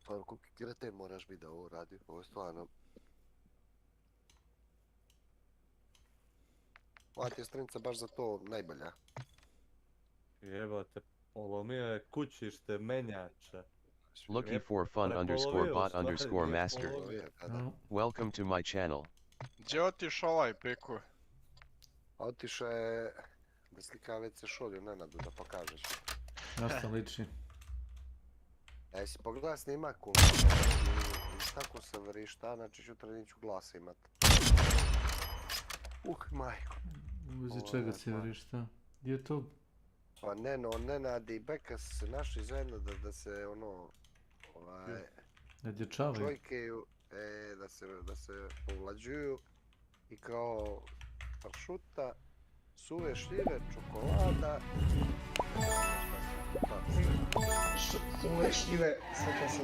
Pa koliki kreten moraš biti da ovo radi, ovo je stvarno... Ova ti je stranica baš za to najbolja. Jebate, polomio je kućište menjača. Looking for fun _ master. Welcome to my channel. Gdje otišao ovaj peku? Otišao je da slika WC šolju Nenadu da pokažeš. Na što liči? A jesi pogledaj snimak i tako se vrišta, znači sutra neću glasa imat. Majko. Uzi čega se vrišta? YouTube? Pa Nenad i Beka su se našli zajedno da se ono... Da dječavaju? Čojkeju, da se povlađuju i kao pršuta, suve šljive, čokolada... Suve šljive, sve se...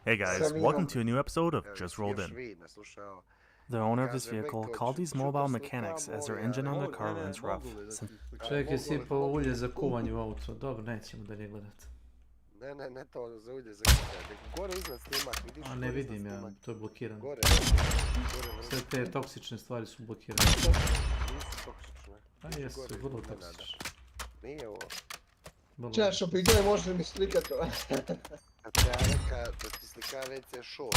Hey guys, welcome to a new episode of Just Rolled In. The owner of this vehicle called these mobile mechanics as their engine on the car runs rough. Čovjek je sipao ulje za kuvanje u auto. Dobro, nećemo dalje gledati. Ne to za ulje za kuvanje. Gore iznad snimak, vidiš? A ne vidim ja, to je blokirano. Gore. Sve te toksične stvari su blokirane. Nisu toksične. A jesu, vrlo toksične. Nije ovo. Češ, opiguje, možeš li mi slikati ovo? Kad te ja reka da ti slika WC šolju.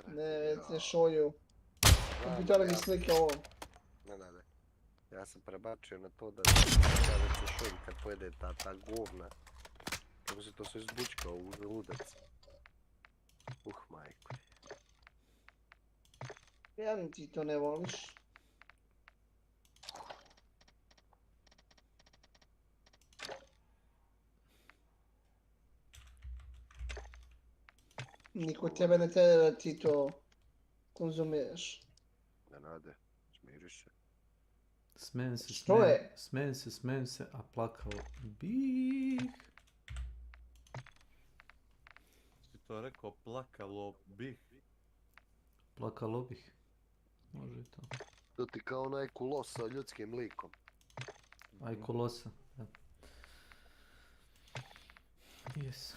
Ne, WC šolju. Opitali mi slike ovo. Ne. Ja sam prebačio na to da ti slika WC šolju kad pojede ta govna. Kako se to sve zbučka u želudac. Majko. Ja ti to ne voliš. Niko tebe ne tebe da ti to konzumiraš. Ne nade, smiriš se. Smen se, a plakao bih. Si to rekao plakalo bih? Plakalo bih. Može i to. To ti kao onaj kulos sa ljudskim likom. Aj kulosa, da. Yes.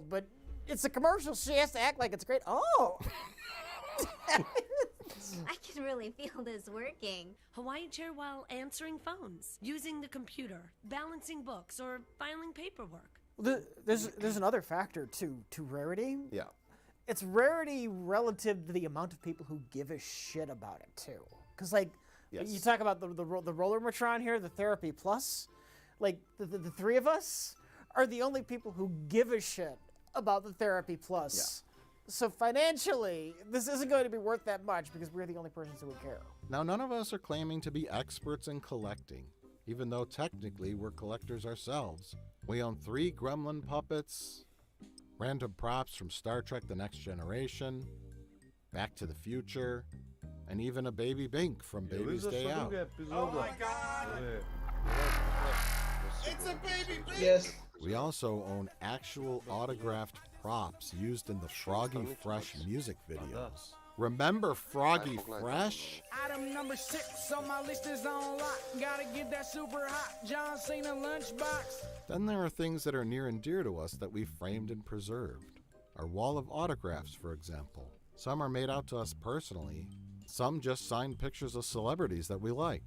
But it's a commercial. She has to act like it's great. Oh! I can really feel this working. Hawaiian chair while answering phones, using the computer, balancing books, or filing paperwork. There's another factor to rarity. Yeah. It's rarity relative to the amount of people who give a shit about it too. Because like, you talk about the roller matron here, the Therapy Plus, like the three of us are the only people who give a shit about the Therapy Plus. Yeah. So financially, this isn't going to be worth that much because we're the only persons who would care. Now, none of us are claiming to be experts in collecting, even though technically we're collectors ourselves. We own 3 gremlin puppets, random props from Star Trek The Next Generation, Back to the Future, and even a baby Bink from Baby's Day Out. Oh my god! Yes. We also own actual autographed props used in the Froggy Fresh music videos. Remember Froggy Fresh? Item number 6 on my list is on lock. Gotta get that super hot John Cena lunchbox. Then there are things that are near and dear to us that we framed and preserved. Our wall of autographs, for example. Some are made out to us personally. Some just signed pictures of celebrities that we like.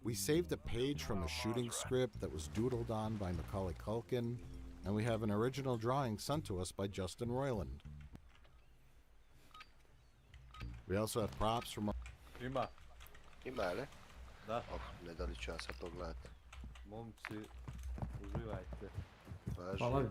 We saved a page from a shooting script that was doodled on by Macaulay Culkin, and we have an original drawing sent to us by Justin Roiland. We also have props from... Ima. Ima, ne? Da. Ne da li ću ja sad to gledati. Momci, uživajte. Važi. Hvala.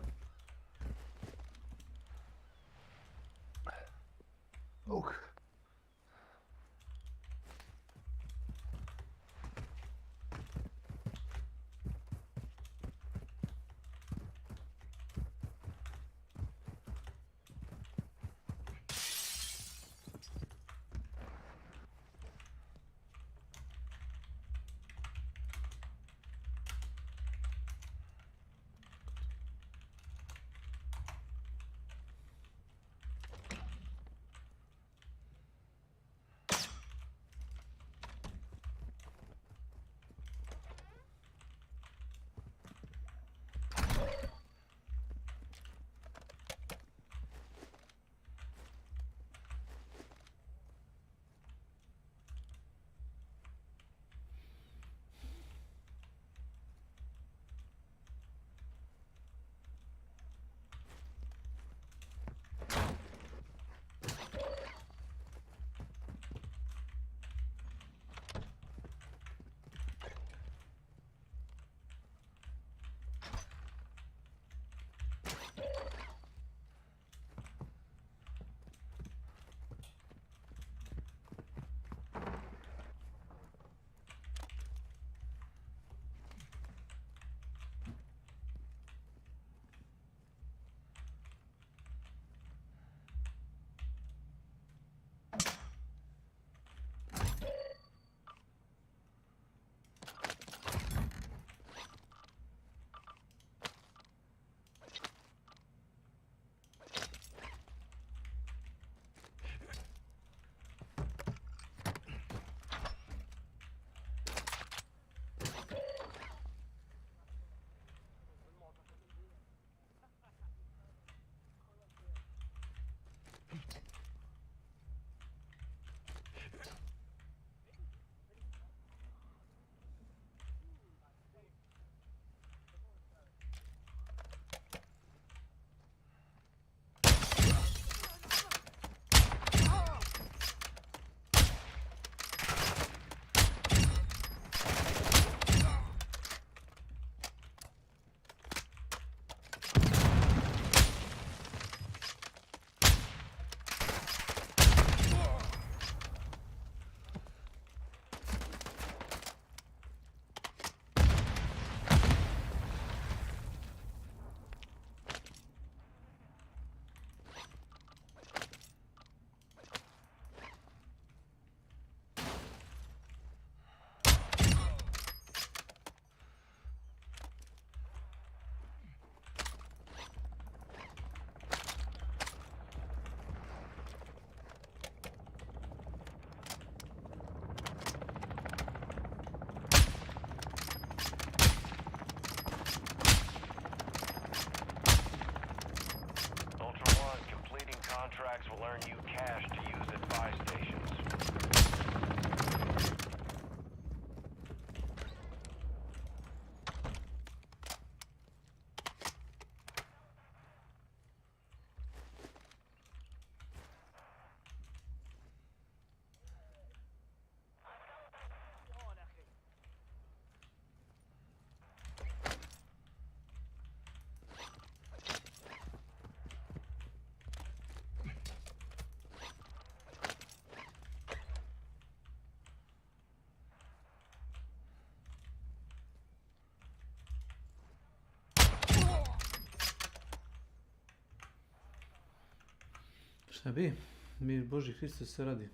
Contracts will earn you cash to use at buy stations. Šta bi? Mir Boži Hristos se radi.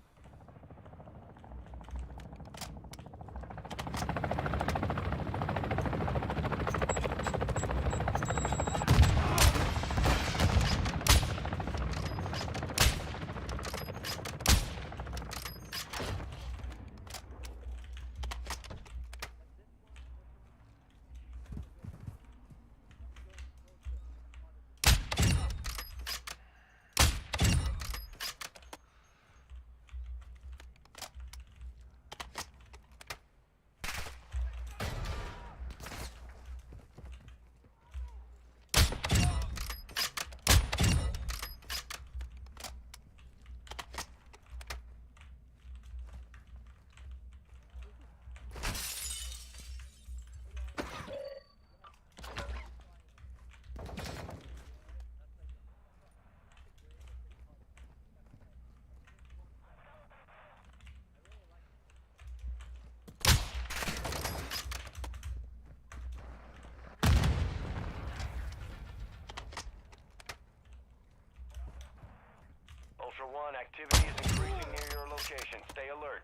Ultra One, activity is increasing near your location. Stay alert.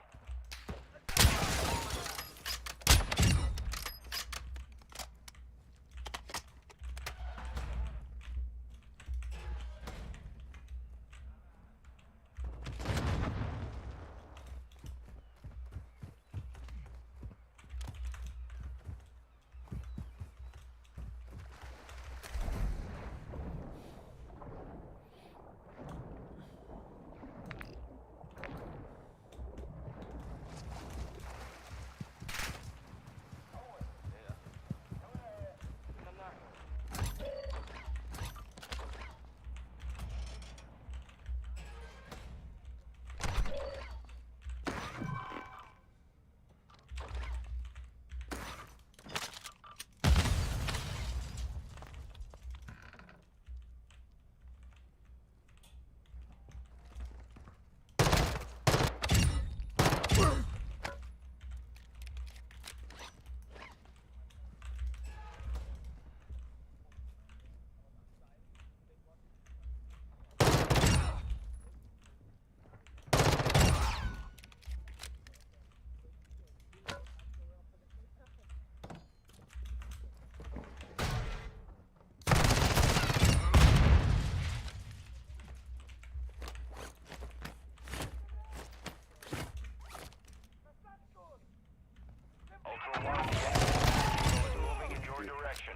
Ultra One, is moving in your direction.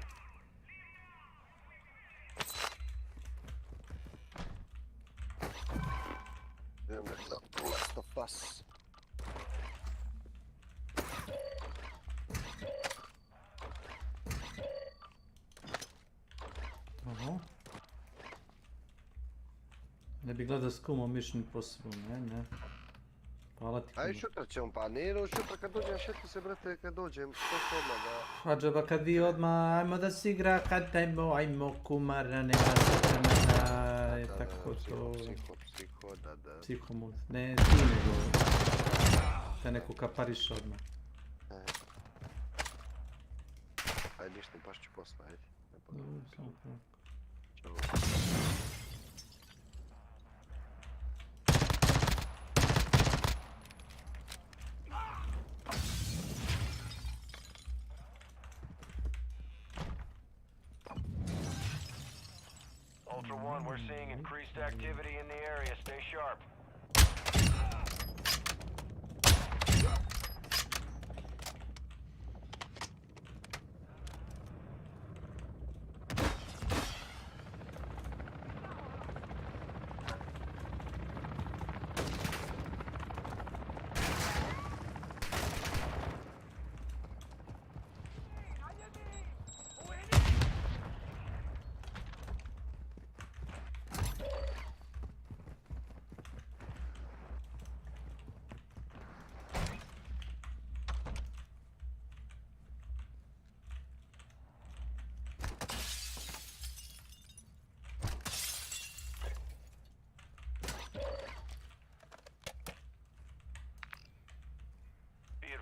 Last of Us. Oho. Ne bi gledao skumo Mission Impossible, ne. Hvala ti. Ajde šutra ćemo, pa nije šutra kad dođem, šeti se brate kad dođem, to su odmah da... A džaba kad vi odmah, ajmo da se igra, kad ajmo kumara, nema se premena, tako to... Psiho, da. Psihomod, ne ti nego, te neko kapariš odmah. Ajde ništa, baš ću posla, ajde. Samo tako. Ćao. Ultra One, we're seeing increased activity in the area. Stay sharp.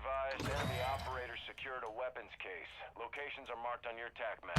Advised, enemy operators secured a weapons case. Locations are marked on your TAC map.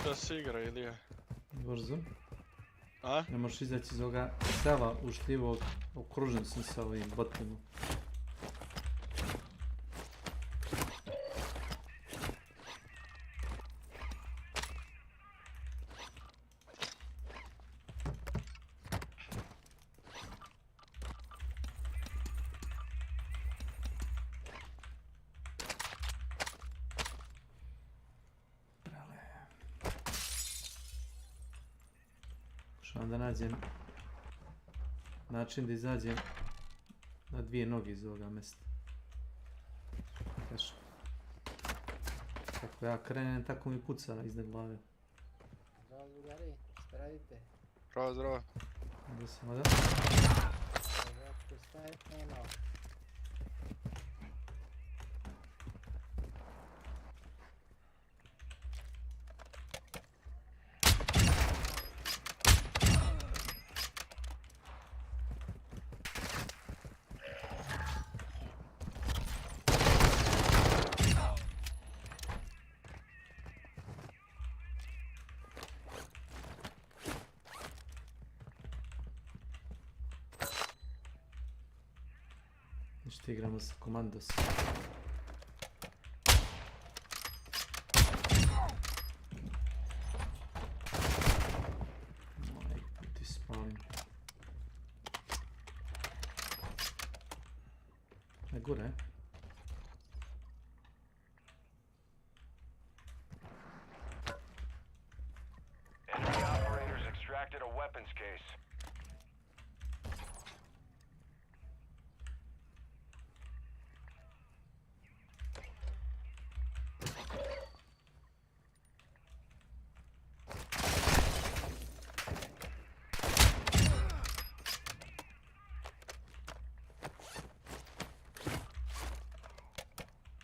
Da se igra ili je? Brzo. A? Ne možeš izaći iz ovoga sela ušljivog, okružen sam sa ovim botima. Pokušavam da nađem način da izađem na dvije noge iz ovoga mjesta. Teško. Kako ja krenem, tako mi puca iznad glave. Zdravo drugari, šta radite? Zdravo, zdravo. Gdje sam ovdje? Šta je eno? Nešto igramo sa komandos. Majku ti spalim. Ne gore. Enemy operators extracted a weapons case.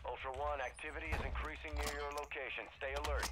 Ultra One, activity is increasing near your location. Stay alert.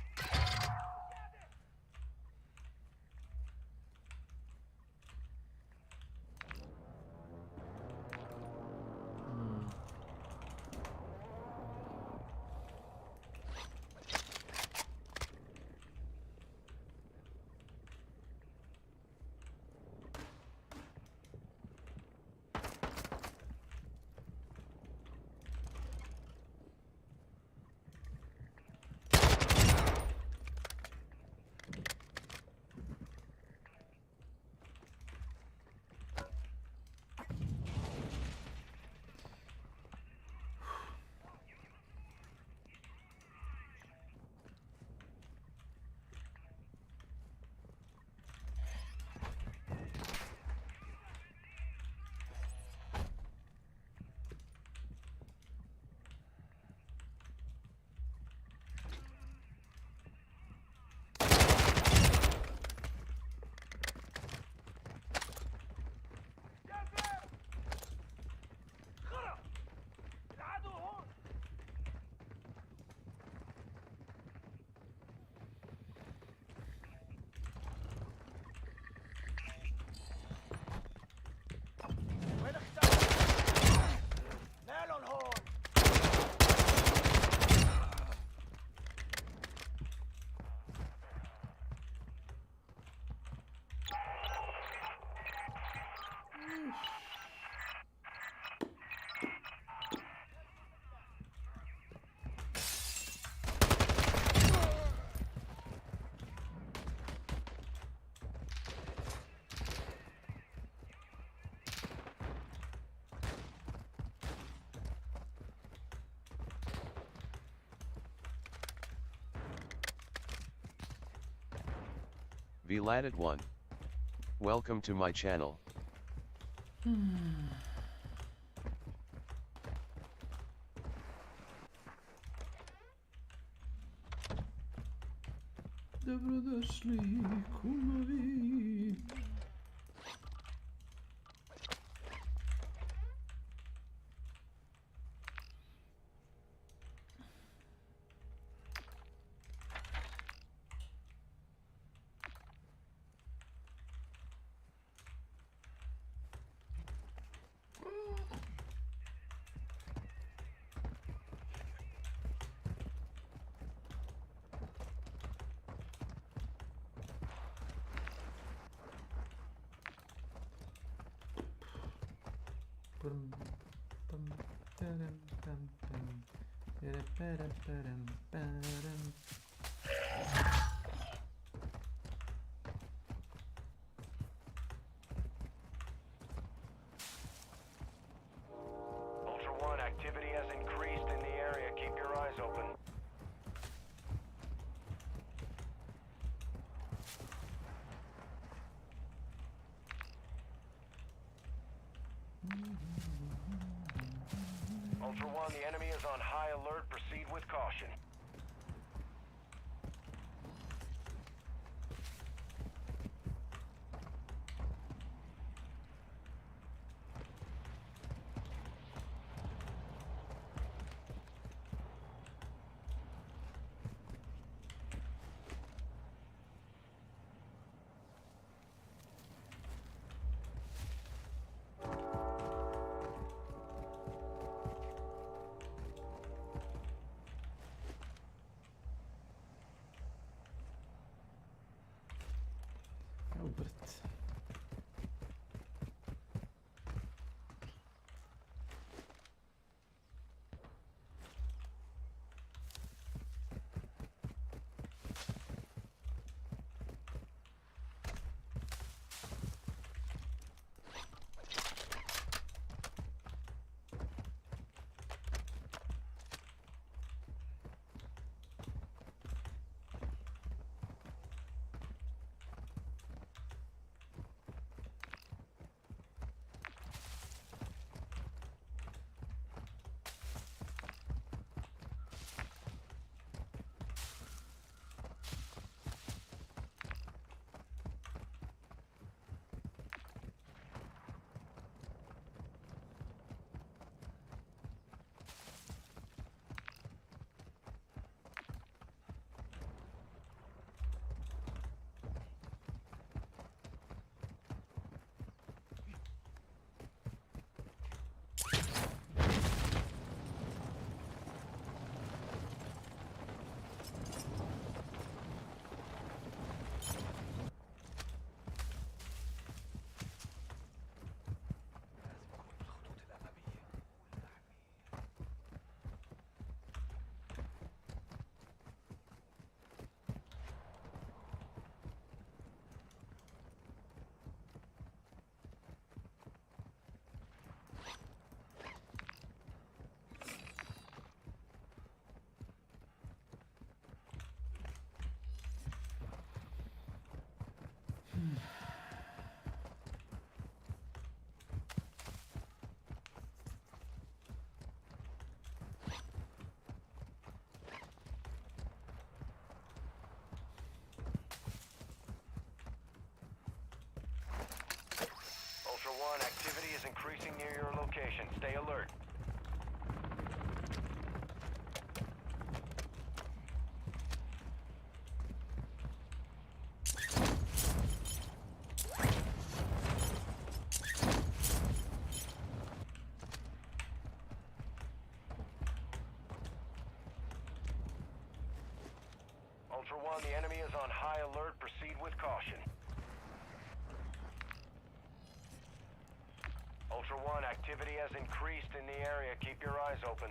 Vladed 1. Welcome to my channel. Dobrodošli kumovi. Ultra One, activity has increased in the area. Keep your eyes open. Ultra One, the enemy is on high alert. Proceed with caution. Ubrt. Ultra One, activity is increasing near your location. Stay alert. Ultra One, the enemy is on high alert. Proceed with caution. Ultra One, activity has increased in the area. Keep your eyes open.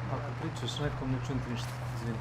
Ako pričaš nekom, ne čujem ti ništa, izvini.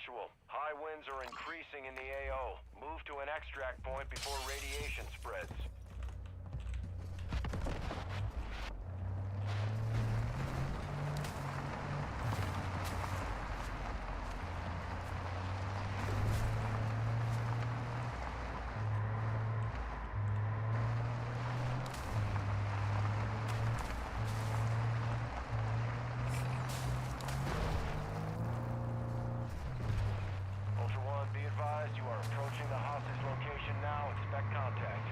Actual. High winds are increasing in the AO. Move to an extract point before radiation spreads. Ultra One, be advised you are approaching the hostage location now. Expect contact.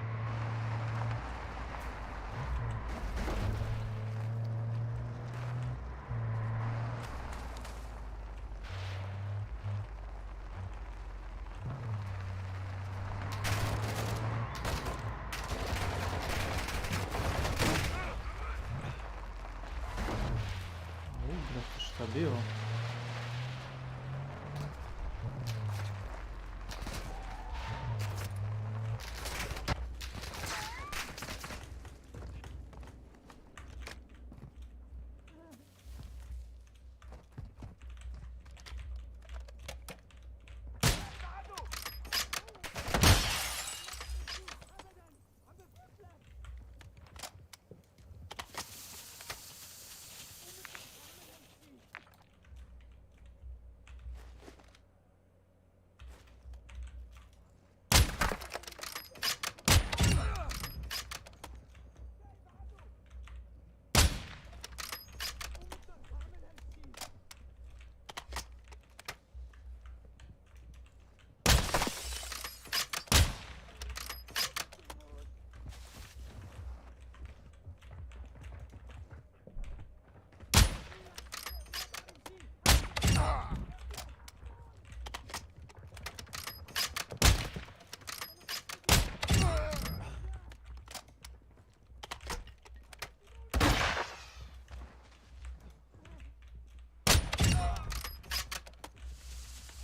Brate, šta bio?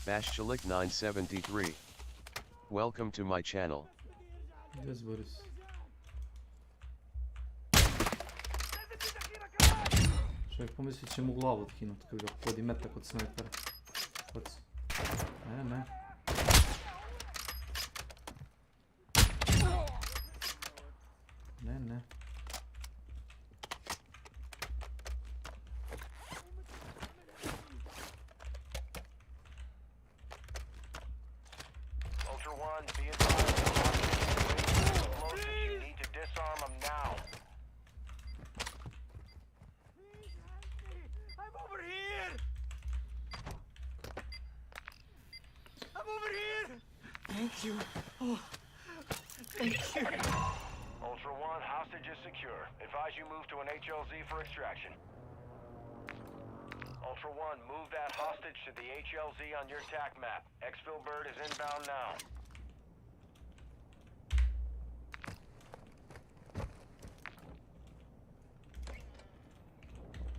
Bashchalik 973. Welcome to my channel. Yes, Boris. Čovjek pomislit će mu glavu otkinut kad ga podi metak od snajpera. Špac. Ne. Ne. Ultra One, be advised. Explosives, you need to disarm them now. I'm over here! I'm over here! Thank you. Oh, thank you. Ultra One, hostage is secure. Advise you move to an HLZ for extraction. Ultra One, move that hostage to the HLZ on your TAC map. Exfil Bird is inbound now.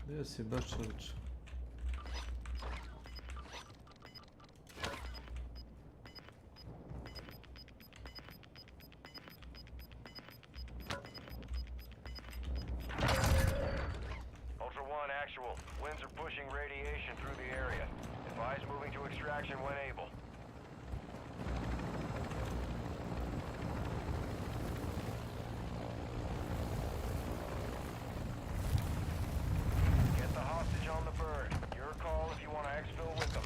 Gdje si baš čovječ? Ultra One, actual. Winds are pushing radiation through the area. Advise moving to extraction when able. Get the hostage on the bird. Your call if you want to exfil with them.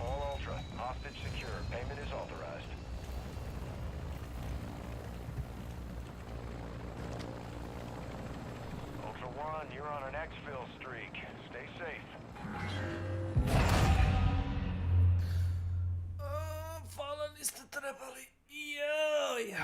All Ultra, hostage secure. Payment is authorized. Ultra One, you're on an exfil streak. Stay safe. Hvala, niste trebali. Joj.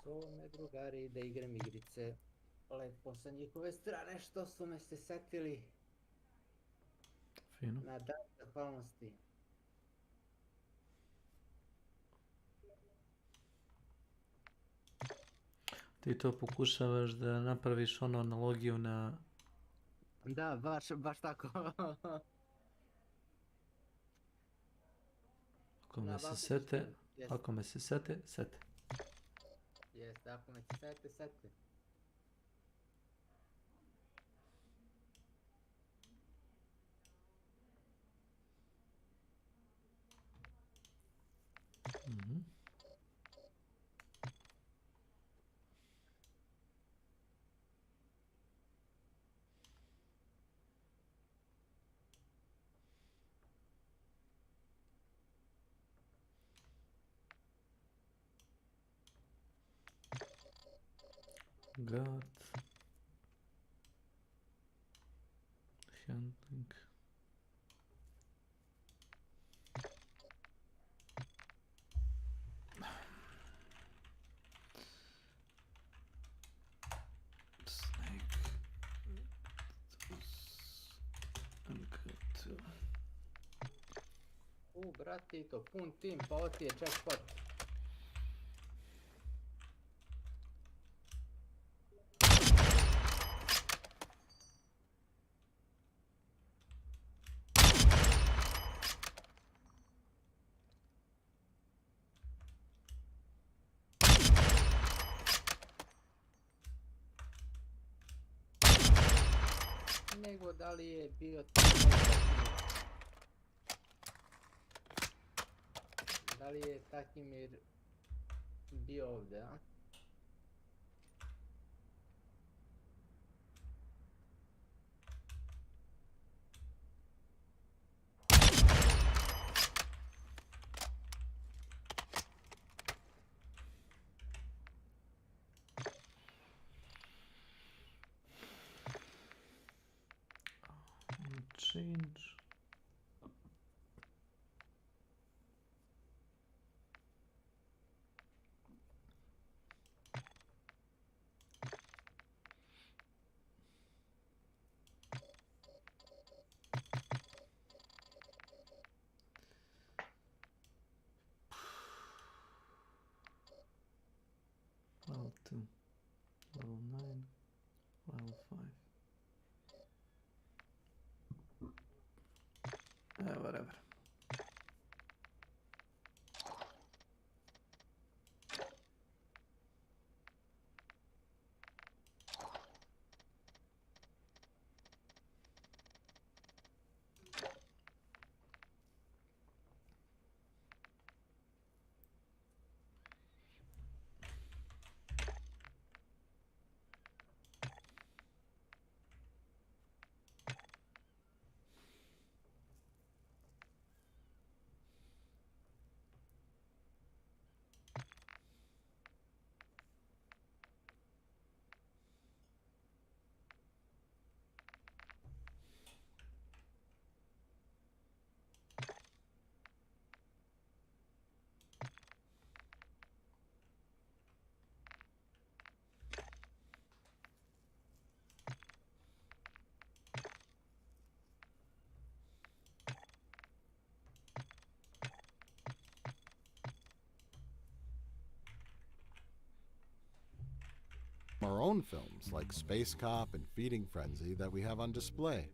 Zovu me drugari da igram igrice. Lepo sa njihove strane što su me se setili. Fino. Na dan zahvalnosti. Ti to pokušavaš da napraviš ono analogiju na... Da, baš tako. Ako me se sete, sete. Jeste, ako me se sete, sete. Got handling. Snake. Bratito, pun tim, pa ovo ti je jackpot. Nego da li je bio da li je Takimir bio ovdje, a? Change. Level 2, level 9, level 5. Whatever. Our own films like Space Cop and Feeding Frenzy that we have on display.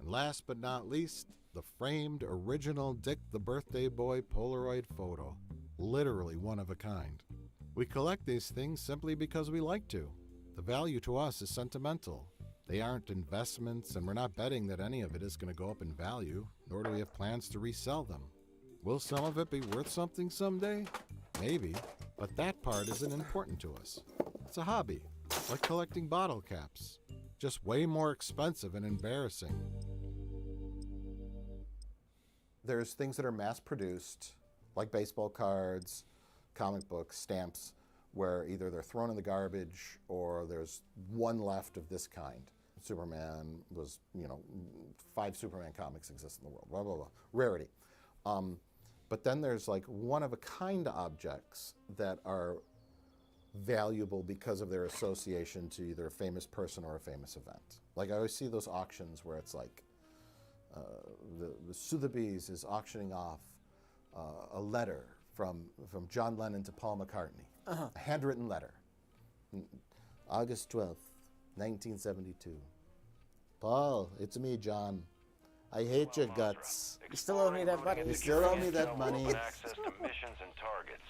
And last but not least, the framed original Dick the Birthday Boy Polaroid photo. Literally one of a kind. We collect these things simply because we like to. The value to us is sentimental. They aren't investments, and we're not betting that any of it is going to go up in value, nor do we have plans to resell them. Will some of it be worth something someday? Maybe, but that part isn't important to us. It's a hobby, like collecting bottle caps, just way more expensive and embarrassing. There's things that are mass-produced, like baseball cards, comic books, stamps, where either they're thrown in the garbage or there's one left of this kind. Superman was, 5 Superman comics exist in the world, blah, blah, blah. Rarity. But then there's like one-of-a-kind objects that are valuable because of their association to either a famous person or a famous event. Like I always see those auctions where it's like the Sotheby's is auctioning off a letter from John Lennon to Paul McCartney, a handwritten letter. August 12th, 1972. Paul, it's me, John. I hate your guts. You still owe me that money. You still owe me that money. Open access to missions and targets.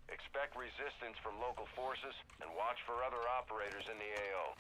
Expect resistance from local forces and watch for other operators in the AO.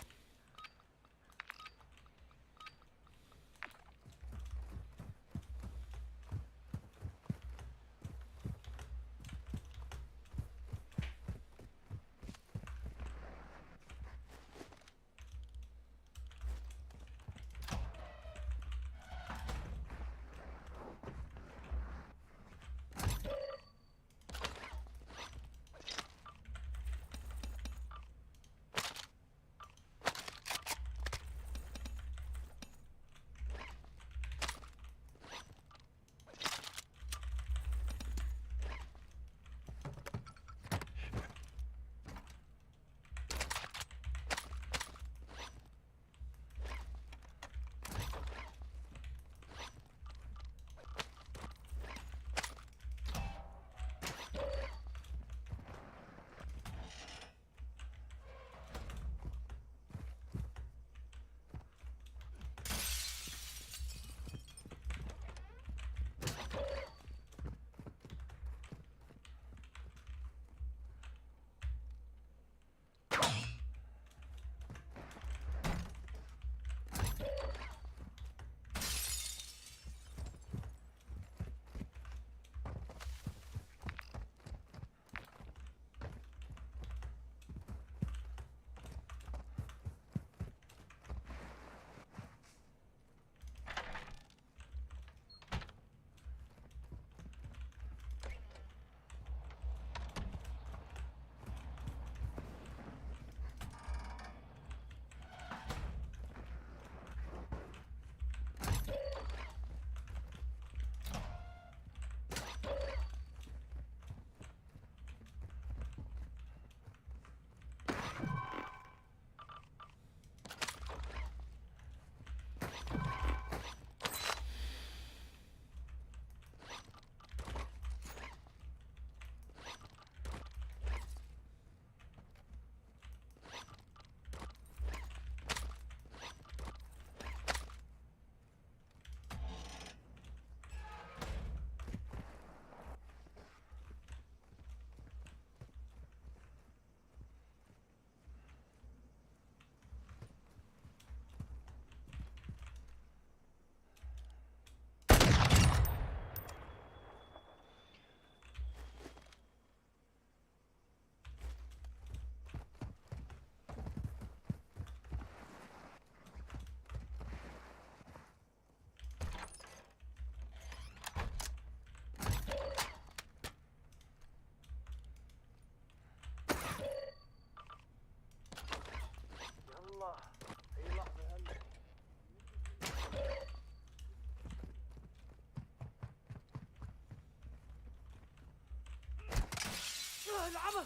العمل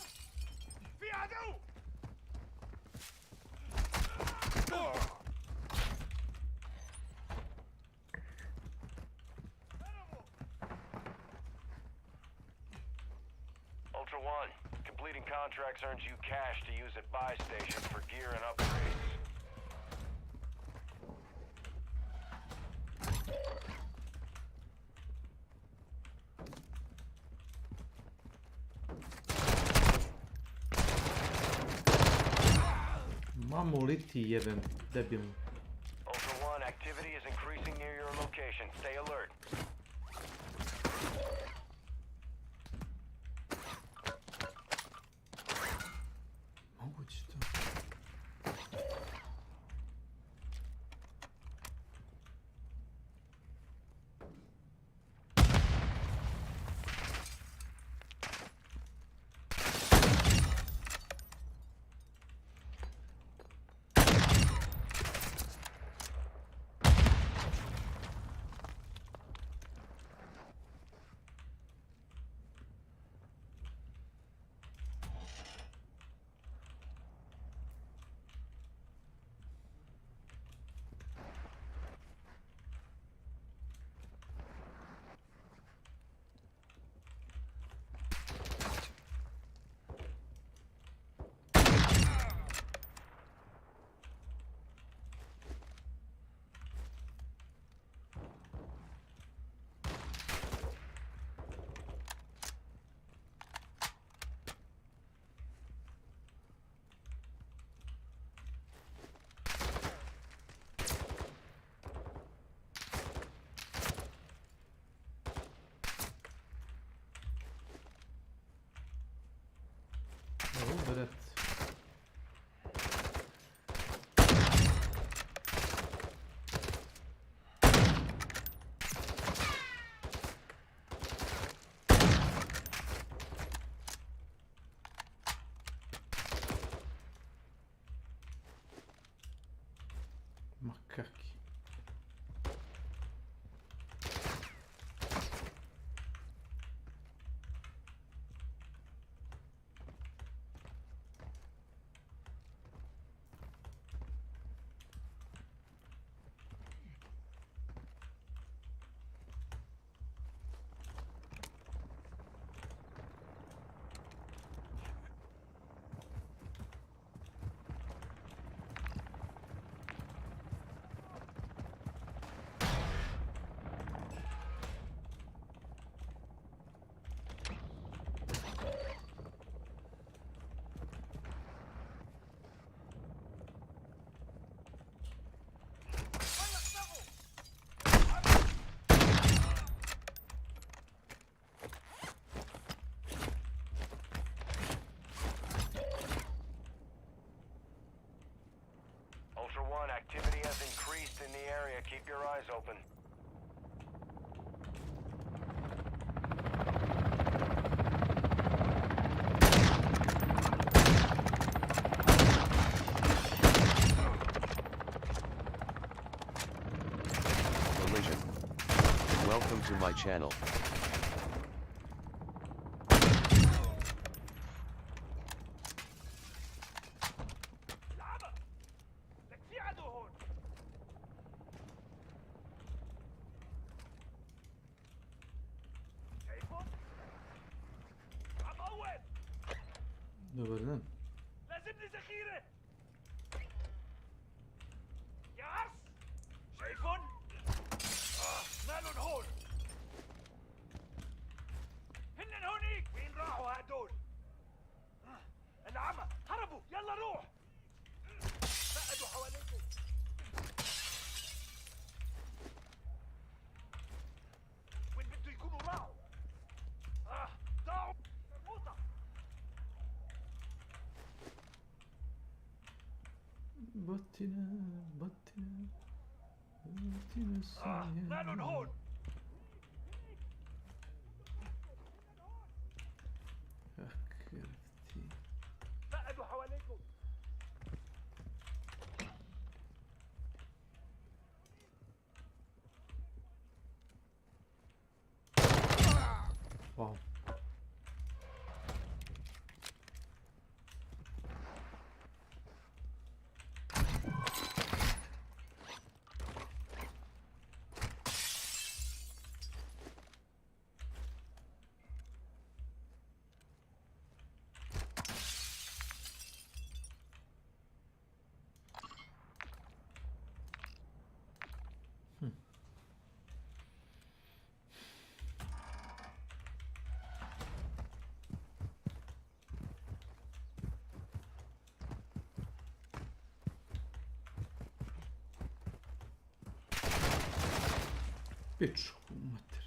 في عدو. Ultra One, completing contracts earns you cash to use at buy stations for gear and upgrades. Mamu li ti jebem, debil. Ultra One, activity is increasing near your location. Stay alert. Moguće to. Kaki. Ultra One, activity has increased in the area. Keep your eyes open. Collision. Welcome to my channel. Dobar dan. لازمني ذخيرة يا عرس شايفون؟ مالن هون هنن هونيك وين راحوا هدول؟ العمى هربوا يلا روح فقدوا حواليكم وين بده يكونوا راحوا؟ ضاعوا موطة بطنا مالن هون أكرتي فقدوا حواليكم واو. Pičku mater.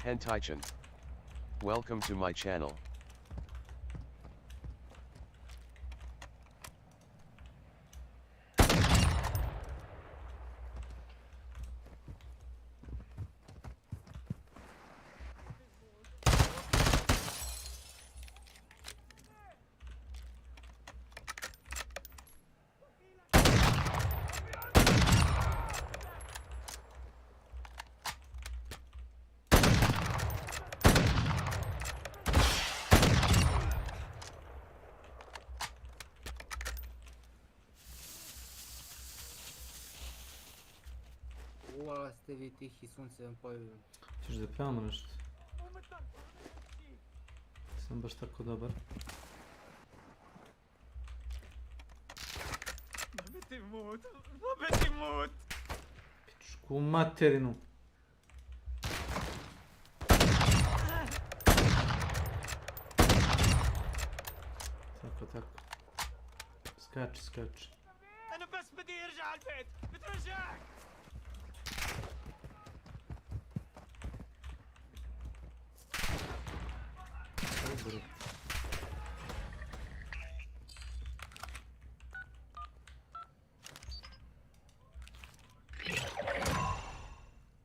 Hentaichen. Welcome to my channel. Ali ste vi tihi, sunce vam pojavio. Ćeš da pevamo nešto? Sam baš tako dobar. Dobiti mut, dobiti mut! Pičku materinu. Tako, tako. Skači, skači. أنا بس بدي أرجع البيت، بترجعك! Dobro.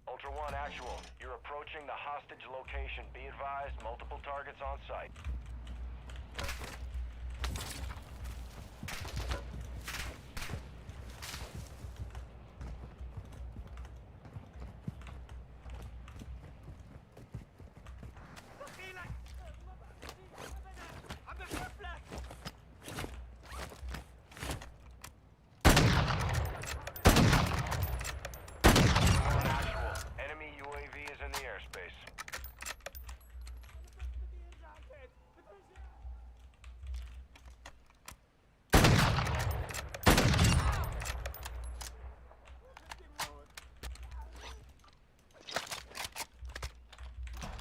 Ultra One, actual. You're approaching the hostage location. Be advised, multiple targets on site. Enemy UAV is in the airspace.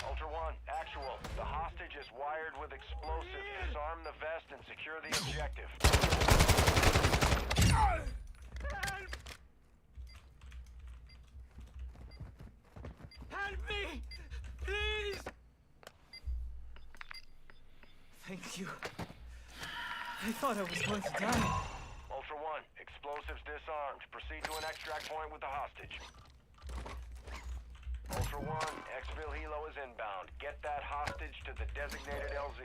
Ultra One, actual. The hostage is wired with explosives. Disarm the vest and secure the objective. Help me! Please! Thank you. I thought I was going to die. Ultra One, explosives disarmed. Proceed to an extract point with the hostage. Ultra One, exfil helo is inbound. Get that hostage to the designated LZ.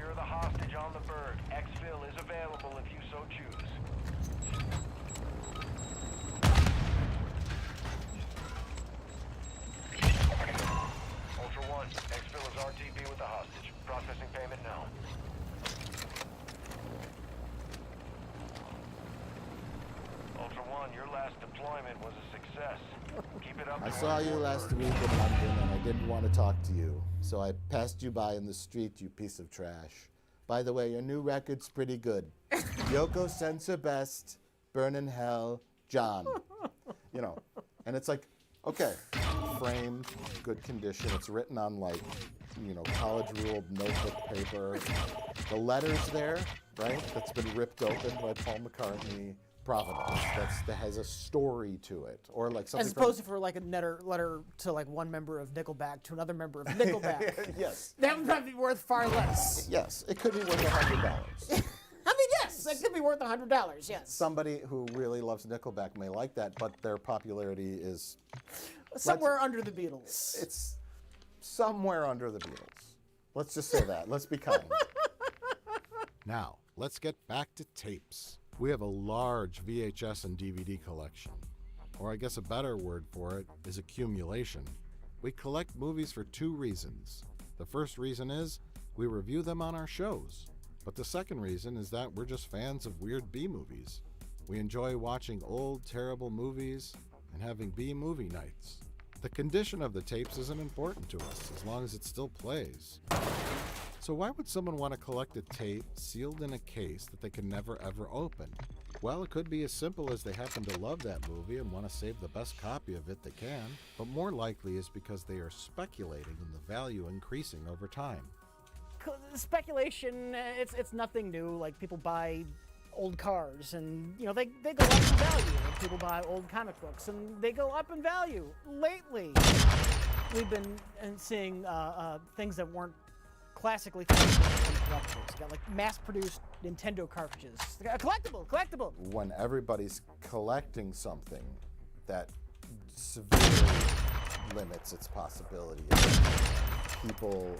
Secure the hostage on the bird. Exfil is available if you so choose. Ultra One, Exfil is RTB with the hostage. Processing payment now. Ultra One, your last deployment was a success. Keep it up. I saw you last week in London and I didn't want to talk to you, so I passed you by in the street, you piece of trash. By the way, your new record's pretty good. Yoko sends her best, Burn in Hell, John. You know, and it's like, okay, framed, good condition. It's written on like, you know, college-ruled notebook paper. The letter's there, right? That's been ripped open by Paul McCartney. Providence. That has a story to it, or like something. As opposed to for like a letter to like one member of Nickelback to another member of Nickelback. Yes. That would probably be worth far less. Yes, it could be worth $100. I mean, yes, it could be worth $100. Yes. Somebody who really loves Nickelback may like that, but their popularity is somewhere under the Beatles. It's somewhere under the Beatles. Let's just say that. Let's be kind. Now, let's get back to tapes. We have a large VHS and DVD collection, or I guess a better word for it is accumulation. We collect movies for two reasons. The first reason is we review them on our shows, but the second reason is that we're just fans of weird B-movies. We enjoy watching old, terrible movies and having B-movie nights. The condition of the tapes isn't important to us as long as it still plays. So why would someone want to collect a tape sealed in a case that they can never ever open? Well, it could be as simple as they happen to love that movie and want to save the best copy of it they can, but more likely is because they are speculating in the value increasing over time. Speculation, it's nothing new. Like people buy old cars and, you know, they go up in value. Like people buy old comic books and they go up in value. Lately, we've been seeing things that weren't classically collectibles. You got like mass-produced Nintendo cartridges. Collectible. When everybody's collecting something that severely limits its possibility, people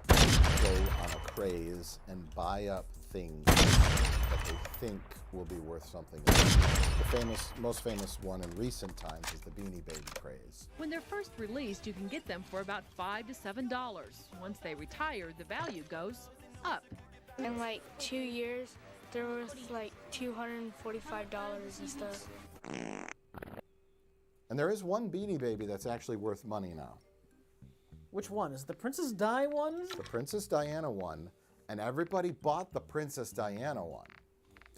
go on a craze and buy up things that they think will be worth something. The most famous one in recent times is the Beanie Baby craze. When they're first released, you can get them for about $5 to $7. Once they retire, the value goes up. In like 2 years, they're worth like $245 and stuff. And there is one Beanie Baby that's actually worth money now. Which one? Is it the Princess Di one? The Princess Diana one, and everybody bought the Princess Diana one.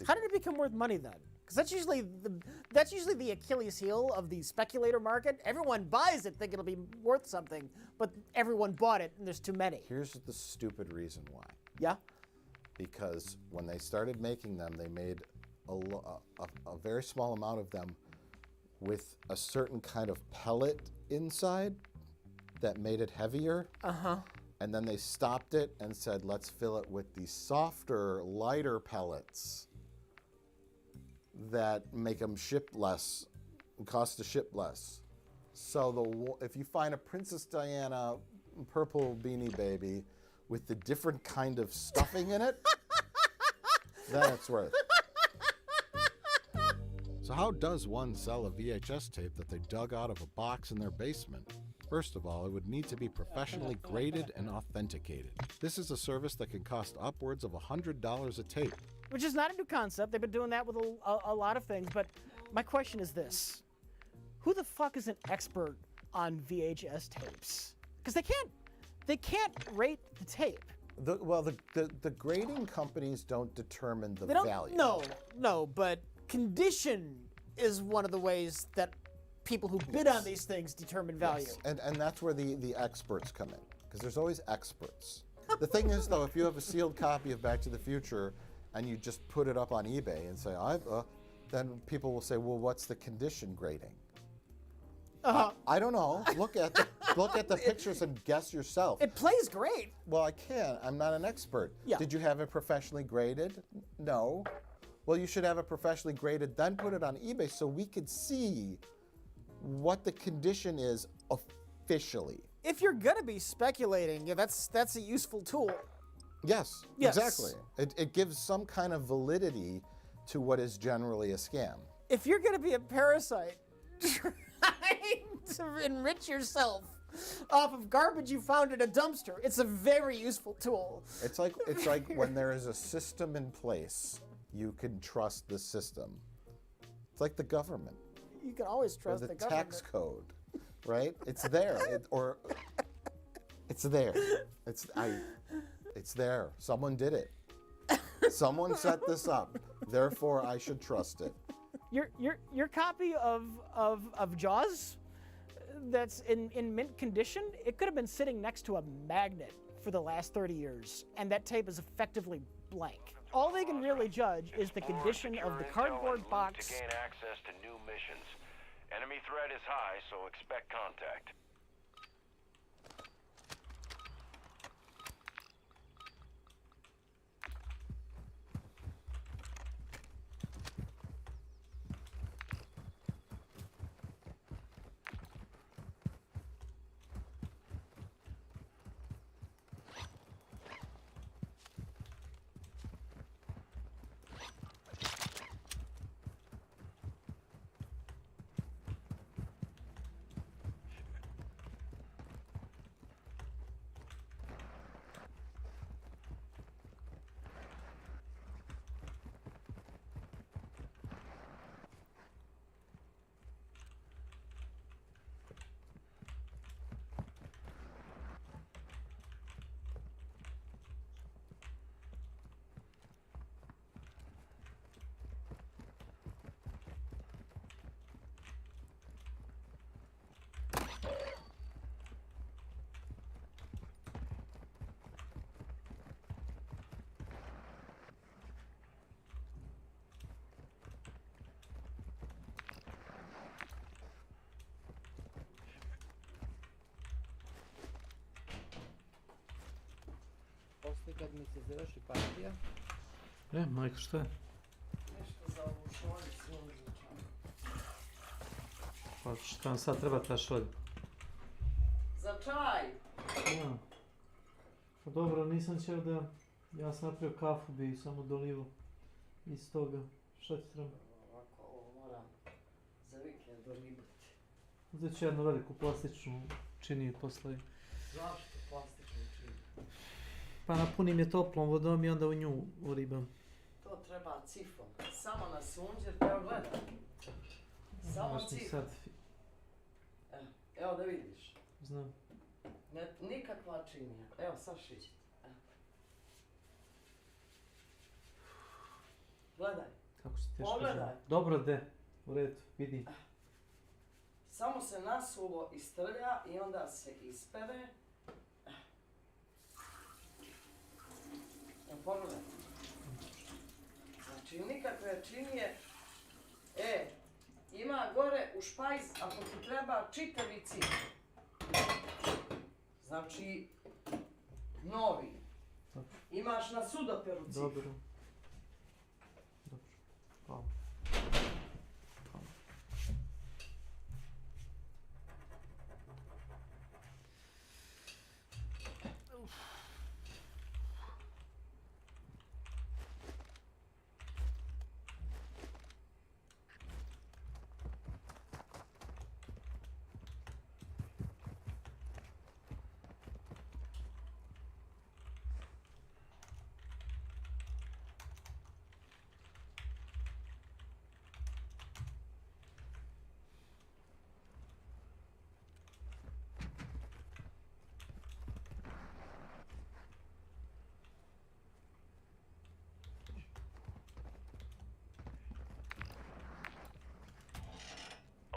How did it become worth money then? Because that's usually the Achilles heel of the speculator market. Everyone buys it thinking it'll be worth something, but everyone bought it and there's too many. Here's the stupid reason why. Yeah? Because when they started making them, they made a very small amount of them with a certain kind of pellet inside that made it heavier. Uh-huh. And then they stopped it and said, let's fill it with these softer, lighter pellets that make them ship less, cost to ship less. So if you find a Princess Diana purple Beanie Baby with the different kind of stuffing in it, then it's worth it. So how does one sell a VHS tape that they dug out of a box in their basement? First of all, it would need to be professionally graded and authenticated. This is a service that can cost upwards of $100 a tape. Which is not a new concept. They've been doing that with a lot of things. But my question is this. Who the fuck is an expert on VHS tapes? Because they can't rate the tape. The grading companies don't determine the value. No, but condition is one of the ways that people who bid on these things determine value. Yes. And that's where the experts come in, because there's always experts. The thing is, though, if you have a sealed copy of Back to the Future and you just put it up on eBay and say, then people will say, well, what's the condition grading? I don't know. Look at the pictures and guess yourself. It plays great. Well, I can't. I'm not an expert. Yeah. Did you have it professionally graded? No. Well, you should have it professionally graded, then put it on eBay so we could see what the condition is officially. If you're gonna be speculating, that's a useful tool. Yes, exactly. It gives some kind of validity to what is generally a scam. If you're going to be a parasite trying to enrich yourself off of garbage you found in a dumpster, it's a very useful tool. It's like when there is a system in place, you can trust the system. It's like the government. You can always trust the government. The tax code, right? It's there. It's there. It's there. Someone did it. Someone set this up. Therefore, I should trust it. Your copy of Jaws that's in mint condition, it could have been sitting next to a magnet for the last 30 years, and that tape is effectively blank. All they can really judge is the condition of the cardboard box. To gain access to new missions. Enemy threat is high, so expect contact. Poslije kad mi se završi partija. Majko, šta je? Nešto za ovu šoljicu označam. Pa šta vam sad treba ta šolja? Za čaj! Ja. Pa dobro, nisam ćeo da... Ja sam napravio kafu, bi samo dolivo iz toga. Šta ti treba? Ovako, ovo moram za vikend dolibati. Uzet ću jednu veliku plastičnu činiju posle. Zašto plastičnu činiju? Pa napunim je toplom vodom i onda u nju uribam. To treba cifom. Samo na sunđer, evo gledaj. Samo cifom. Evo da vidiš. Znam. Nikakva činija. Evo, sad šićite. Gledaj. Kako se teško pogledaj. žena. Dobro, de. U redu, vidim. Samo se nasuvo istrlja i onda se ispere. Evo, pogledaj. Znači, nikakve činije. Ima gore u špajz, ako ti treba, čitavi cif. Znači, novi. Imaš na sudoperu cif. Dobro. Hvala.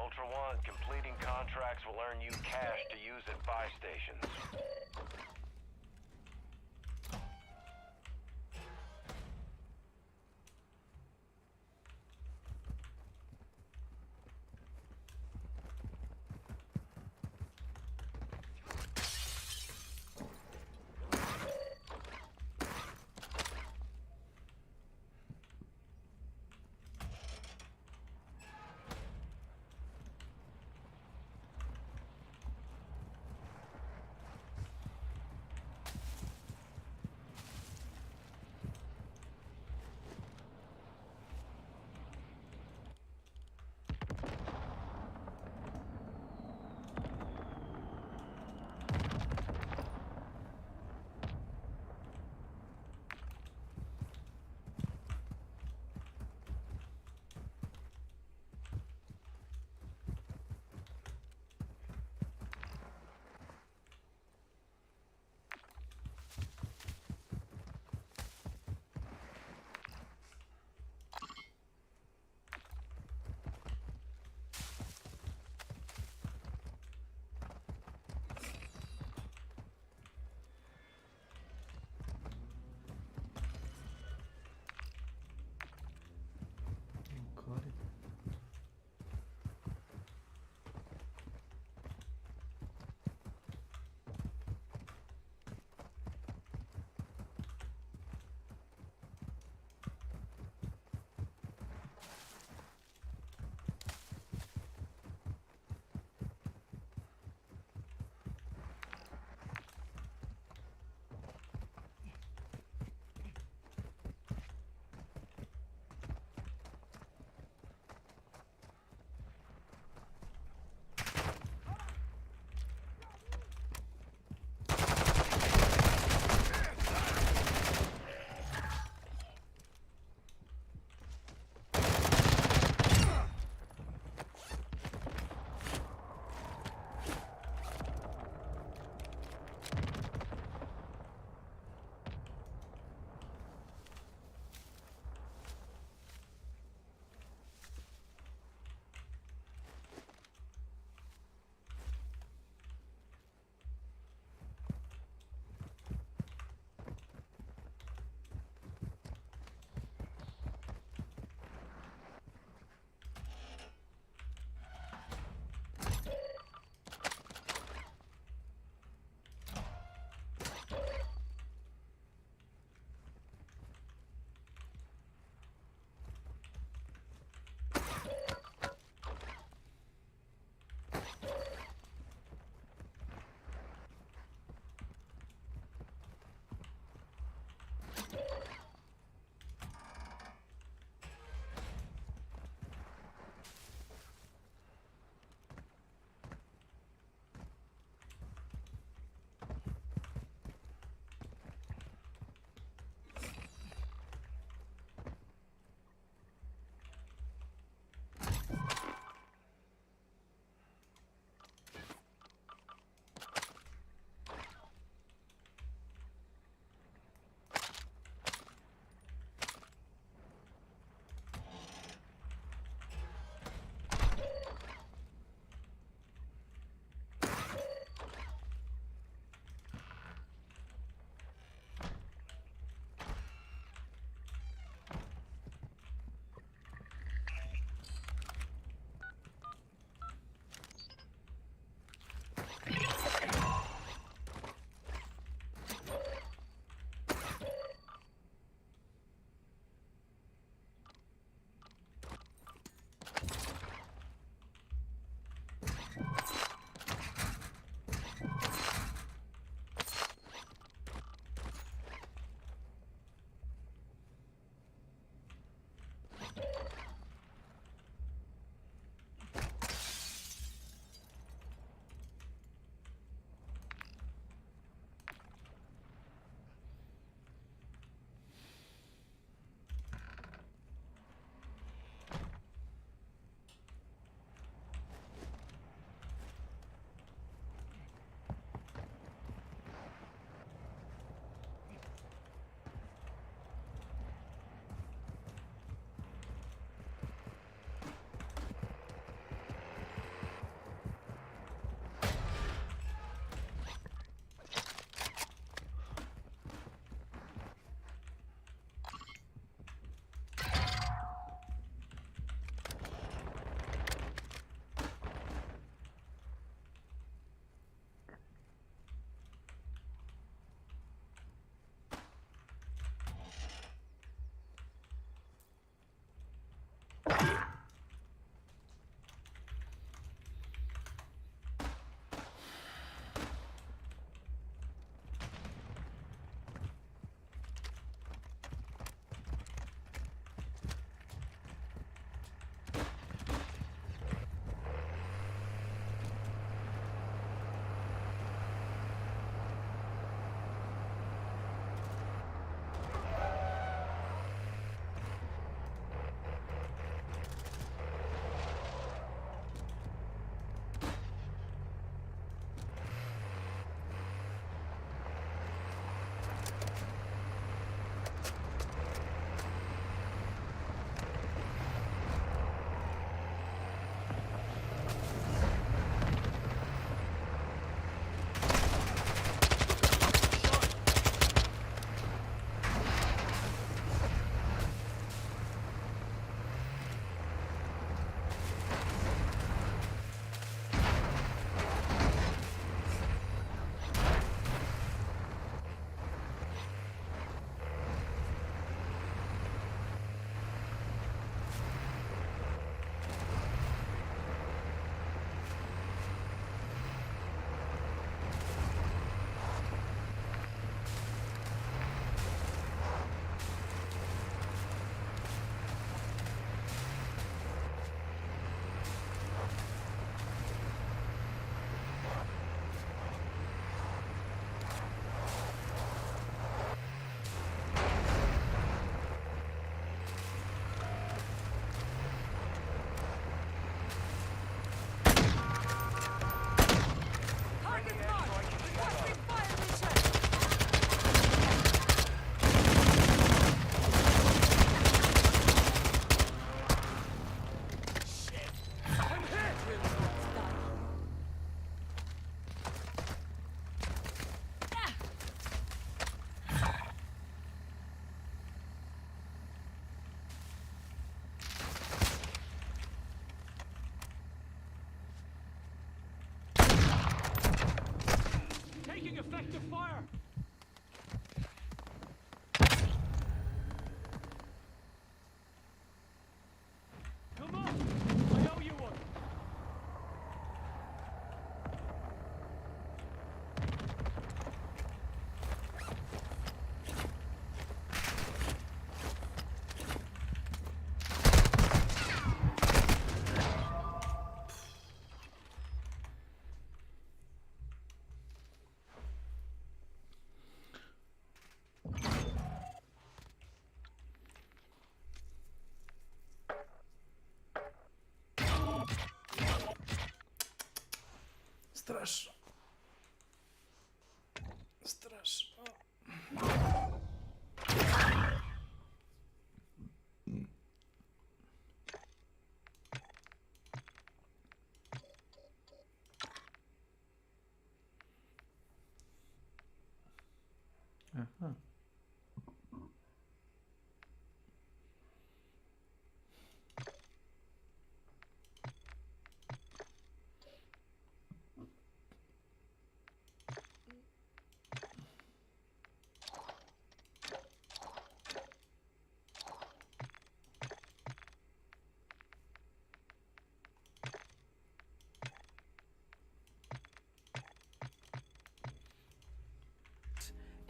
Ultra One, completing contracts will earn you cash to use at buy stations.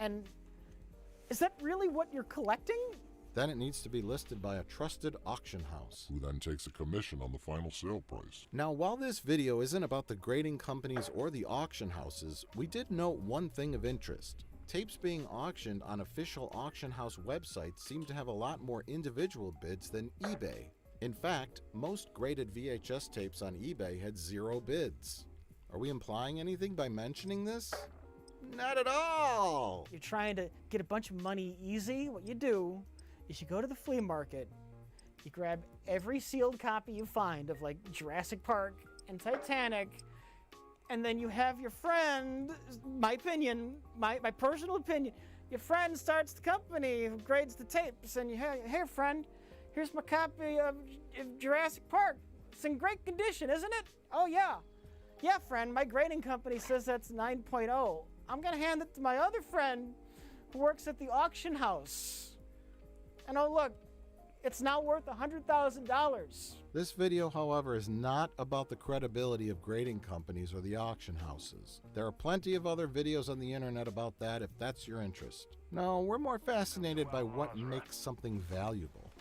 And is that really what you're collecting? Then it needs to be listed by a trusted auction house, who then takes a commission on the final sale price. Now, while this video isn't about the grading companies or the auction houses, we did note one thing of interest. Tapes being auctioned on official auction house websites seem to have a lot more individual bids than eBay. In fact, most graded VHS tapes on eBay had 0 bids. Are we implying anything by mentioning this? Not at all! You're trying to get a bunch of money easy. What you do is you go to the flea market, you grab every sealed copy you find of like Jurassic Park and Titanic, and then you have your friend, my opinion, my personal opinion, your friend starts the company who grades the tapes, and you hey friend, here's my copy of Jurassic Park. It's in great condition, isn't it? Oh yeah. Yeah, friend, my grading company says that's 9.0. I'm gonna hand it to my other friend who works at the auction house. And oh look, it's now worth $100,000. This video, however, is not about the credibility of grading companies or the auction houses. There are plenty of other videos on the internet about that if that's your interest. No, we're more fascinated by what makes something valuable.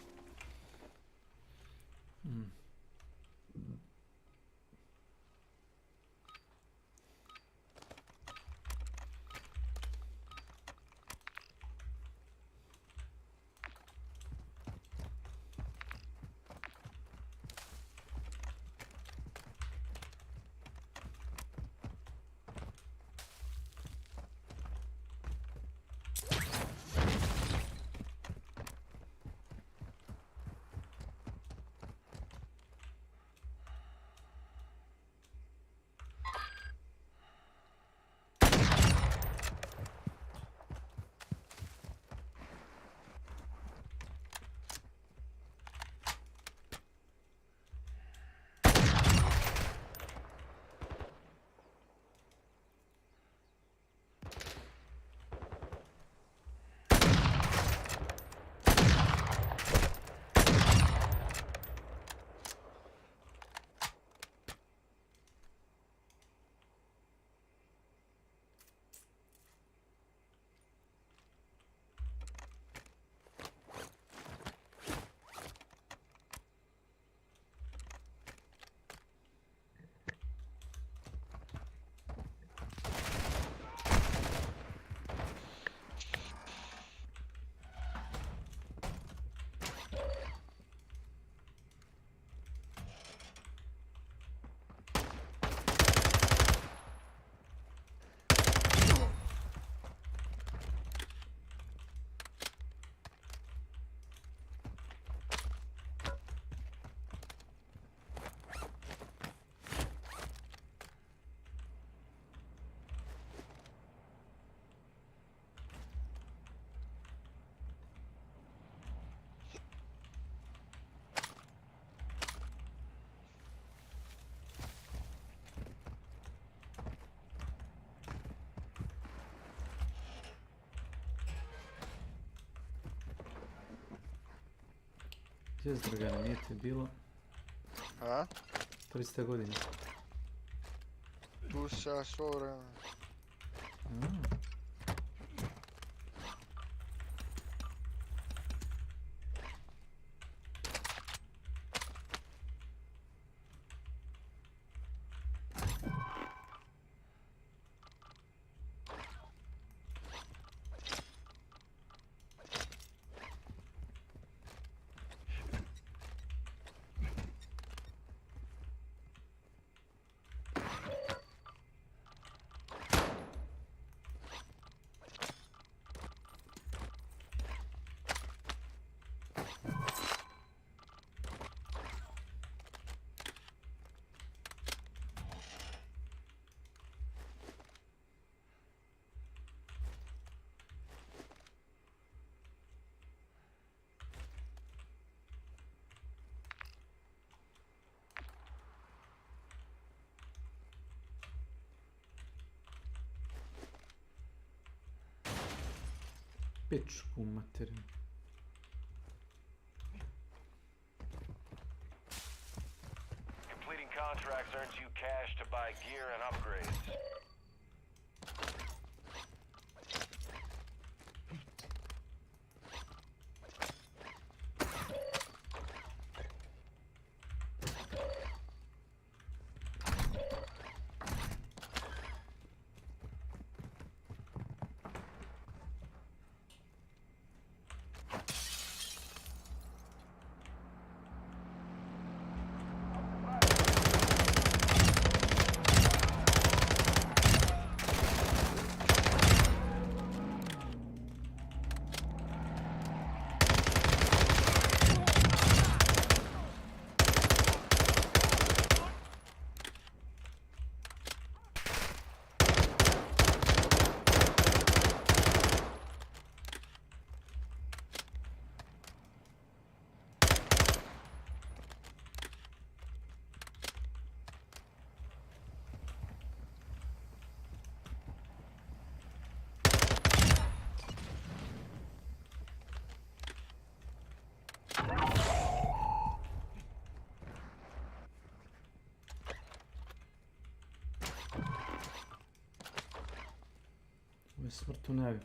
Gdje je Dragana, nije ti bilo? A? 300 godina. Tu sam svo vreme. Pičku materinu. Completing contracts earns you cash to buy gear and upgrades. Smrt u najavi.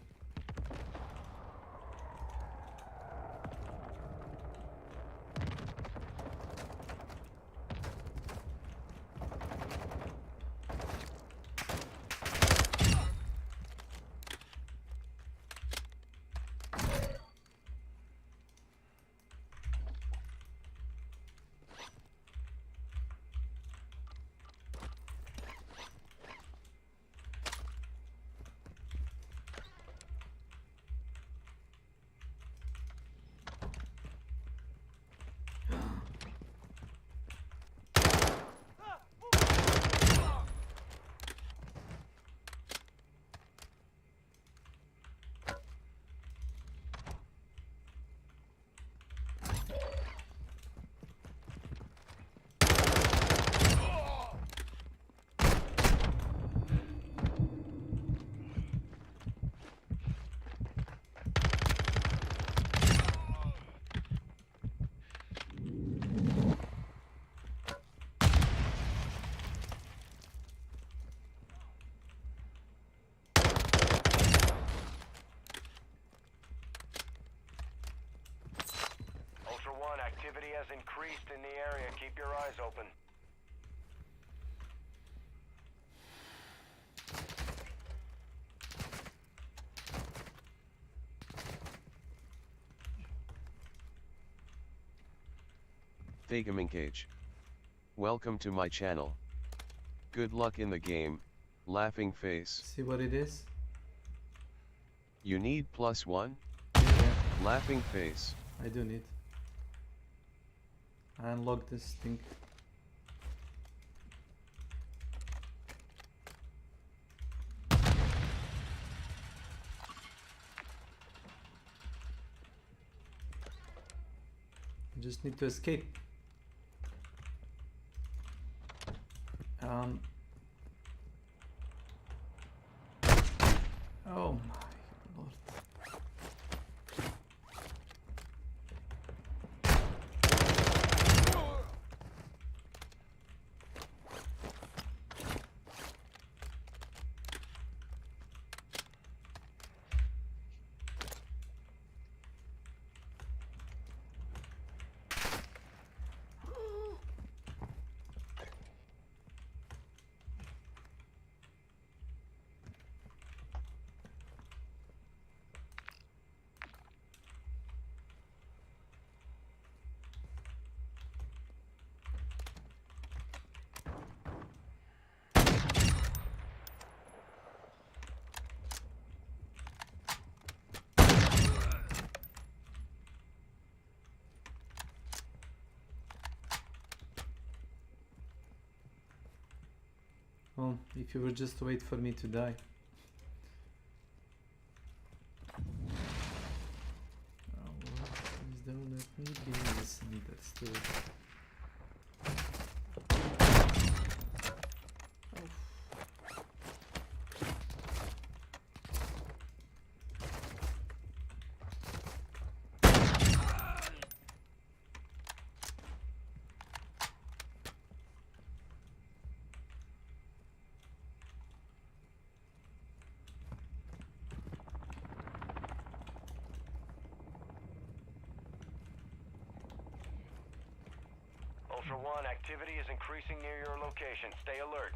Activity has increased in the area. Keep your eyes open. Thagamincage. Welcome to my channel. Good luck in the game, laughing face. See what it is? You need +1? Yeah. Laughing face. I do need. I unlocked this thing. I just need to escape. Oh my lord. Well, if you would just wait for me to die. Oh, please don't let me be misunderstood. Ultra One, activity is increasing near your location. Stay alert.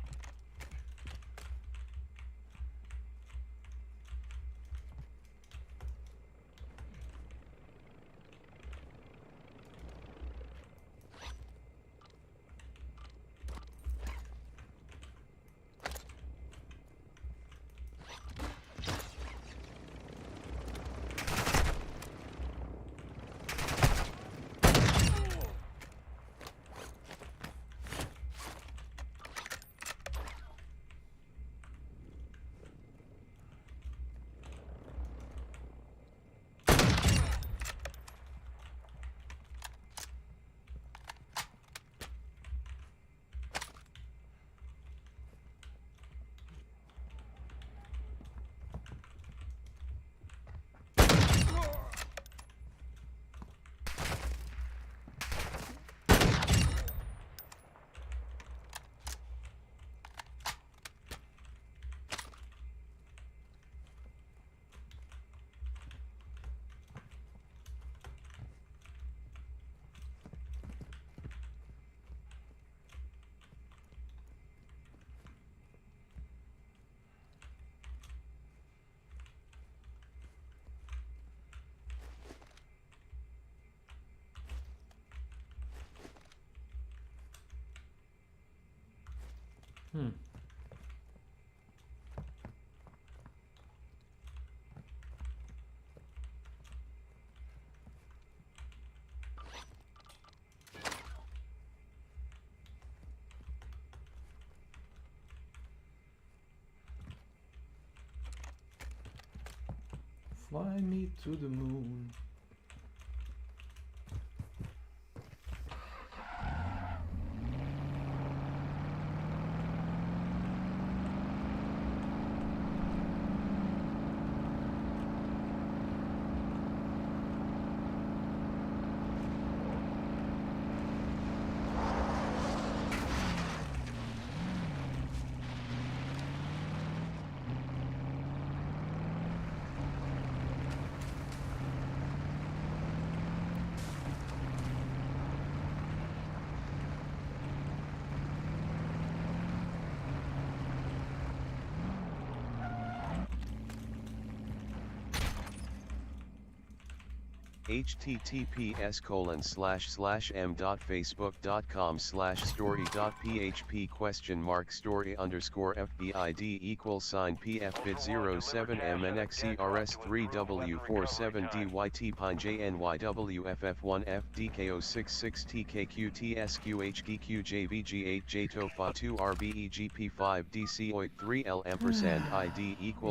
Fly me to the moon.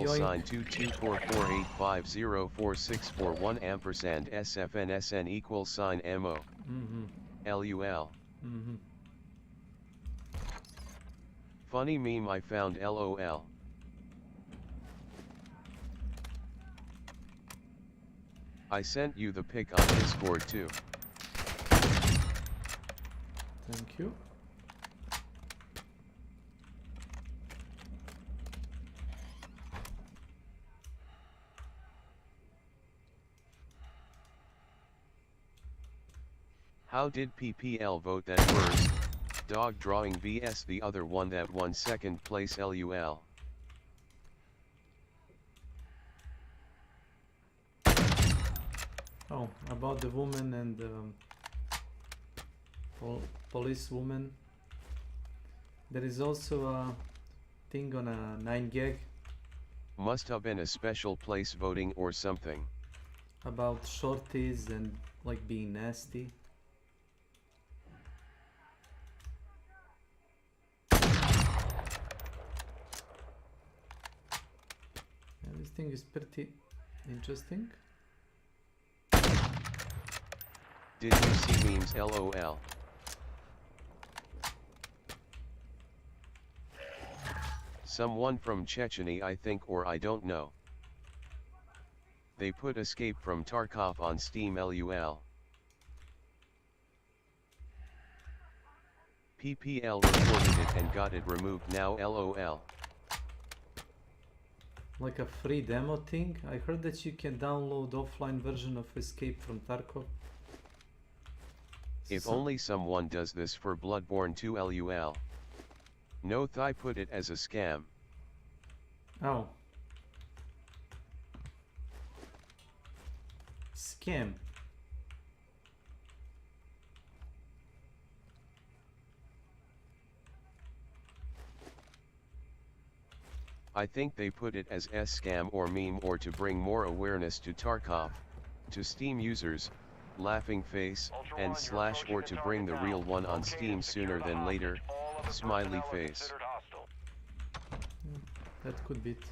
Sign 224485046441 ampersand SFNSN equals sign MO. LUL. Funny meme I found LOL. I sent you the pic on Discord too. Thank you. How did PPL vote that first? Dog drawing vs the other one that won second place LUL. Oh, about the woman and police woman. There is also a thing on a 9gag. Must have been a special place voting or something. About shorties and like being nasty. This thing is pretty interesting. Did you see memes LOL? Someone from Chechnya I think, or I don't know. They put Escape from Tarkov on Steam LUL. PPL reported it and got it removed now LOL. Like a free demo thing? I heard that you can download offline version of Escape from Tarkov. If only someone does this for Bloodborne 2 LUL. No, Thai put it as a scam. Oh. Scam. I think they put it as S-scam or meme, or to bring more awareness to Tarkov, to Steam users, laughing face, and slash, or to bring the real one on Steam sooner than later, smiley face. That could be it.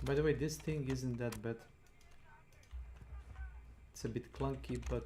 By the way, this thing isn't that bad. It's a bit clunky, but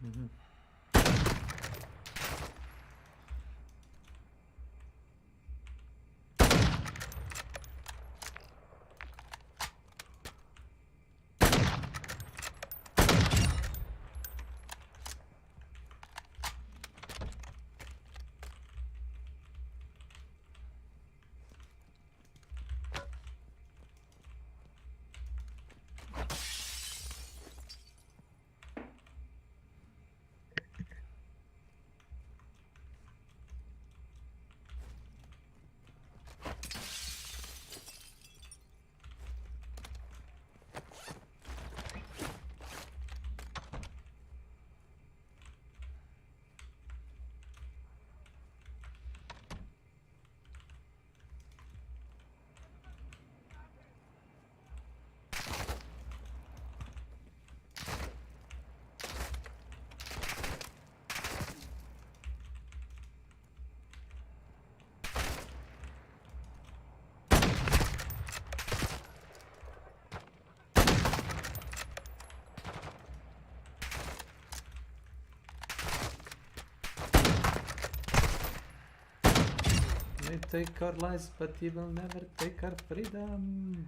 Mhm. They take our lives, but he will never take our freedom.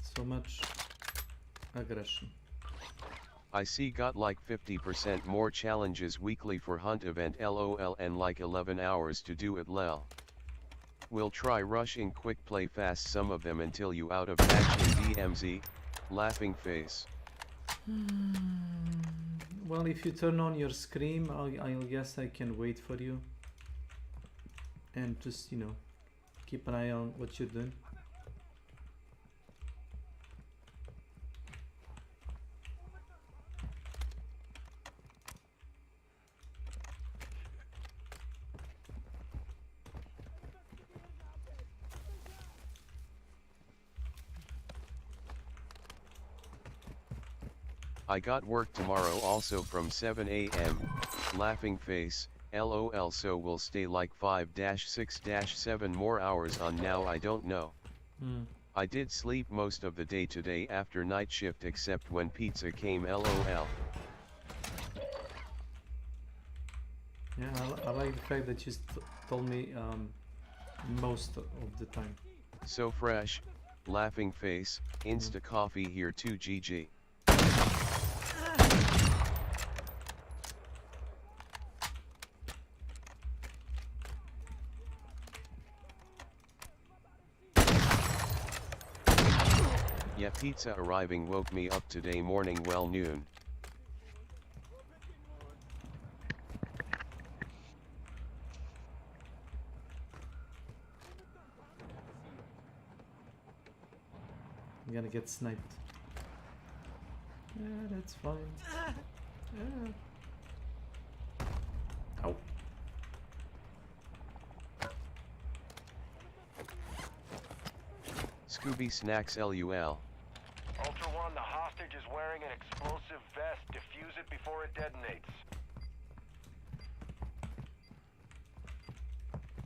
So much aggression. I see got like 50% more challenges weekly for hunt event LOL and like 11 hours to do it lel. We'll try rushing quick play fast some of them until you out of match in DMZ, laughing face. Well, if you turn on your screen, I'll guess I can wait for you. And just, you know, keep an eye on what you're doing. I got work tomorrow also from 7 AM, laughing face, LOL, so we'll stay like 5-6-7 more hours on now. I don't know. I did sleep most of the day today after night shift except when pizza came LOL. Yeah, I like the fact that you told me most of the time. So fresh, laughing face, Insta coffee here too GG. Yeah, pizza arriving woke me up today morning well noon. I'm gonna get sniped. Yeah, that's fine. Yeah. Ow. Scooby Snacks LUL. Ultra One, the hostage is wearing an explosive vest. Defuse it before it detonates.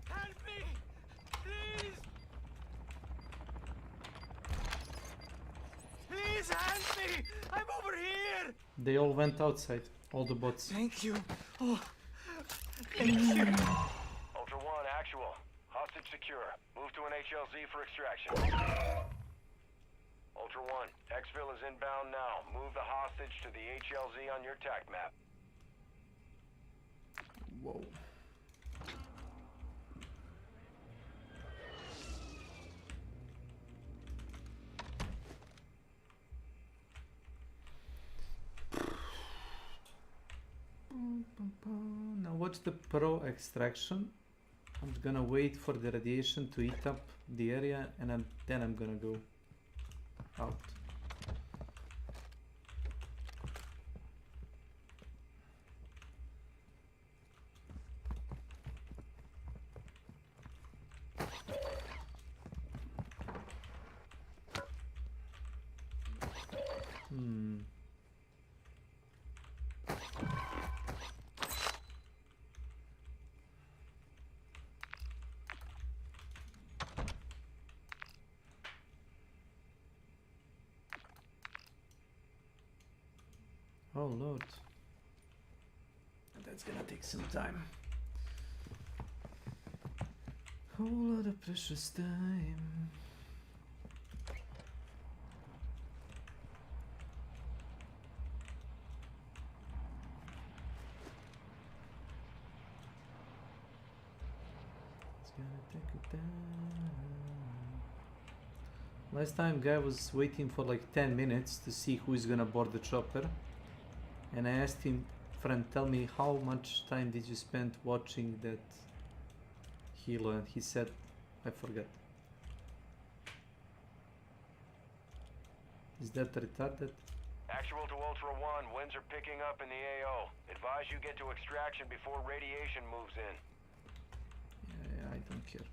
Help me! Please! Please help me! I'm over here! They all went outside, all the bots. Thank you. Oh, thank you. Ultra One, actual. Hostage secure. Move to an HLZ for extraction. Ultra One, Exfil is inbound now. Move the hostage to the HLZ on your TAC map. Whoa. Now what's the pro extraction? I'm gonna wait for the radiation to eat up the area and then I'm gonna go out. Oh lord. That's gonna take some time. Whole lot of precious time. It's gonna take a time. Last time guy was waiting for like 10 minutes to see who is gonna board the chopper. And I asked him, friend, tell me how much time did you spend watching that helo, and he said, I forgot. Is that retarded? Actual to Ultra One, winds are picking up in the AO. Advise you get to extraction before radiation moves in. Yeah, I don't care.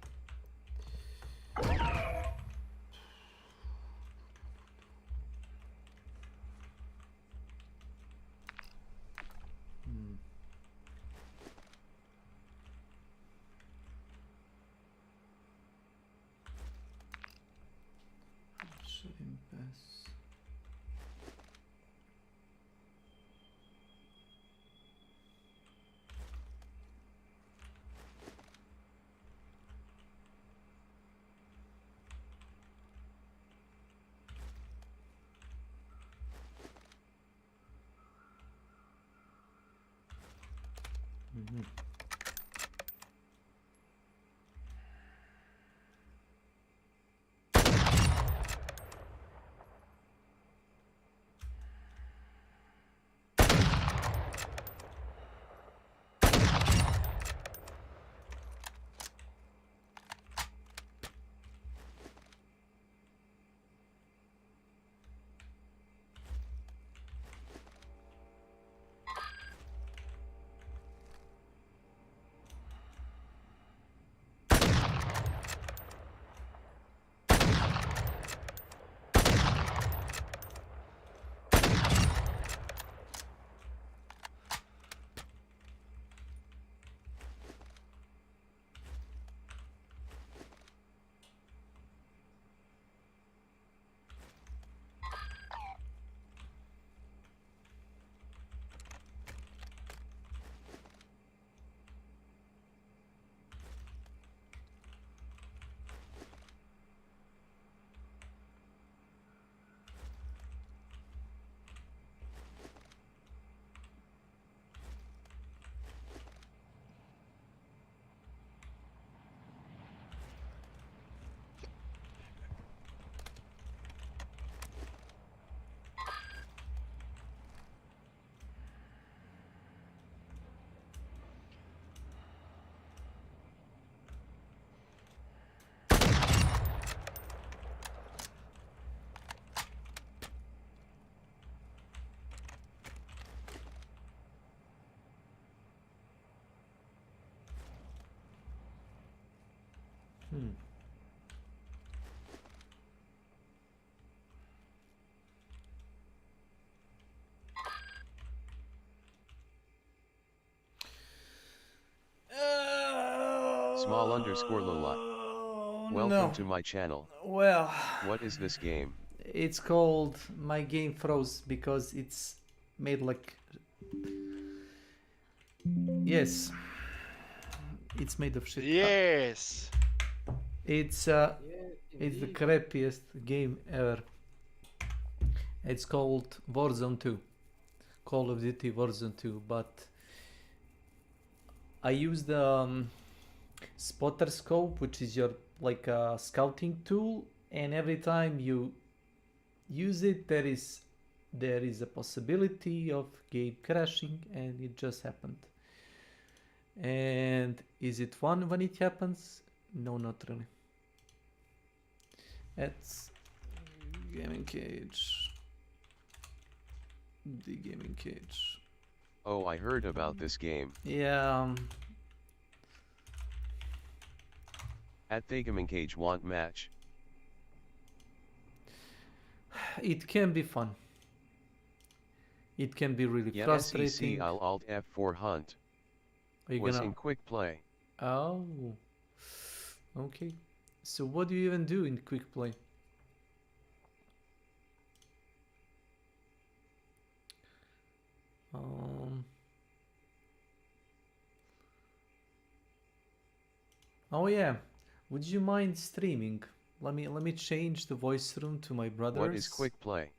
Shouldn't pass. Small underscore Lola. Welcome no. to my channel. Well, what is this game? It's called My Game Froze because it's made like... Yes. It's made of shit. Yes! It's the crappiest game ever. It's called Warzone 2. Call of Duty Warzone 2, but I use the spotter scope, which is your like a scouting tool, and every time you use it there is a possibility of game crashing, and it just happened. And is it fun when it happens? No, not really. That's Gaming Cage. The Gaming Cage. Oh, I heard about this game. Yeah. At the Gaming Cage want match. It can be fun. It can be really Yeah, frustrating. SEC I'll Alt F4 hunt. Was in quick play. Oh. Okay. So what do you even do in quick play? Oh yeah. Would you mind streaming? Let me change the voice room to my brother's. What is quick play?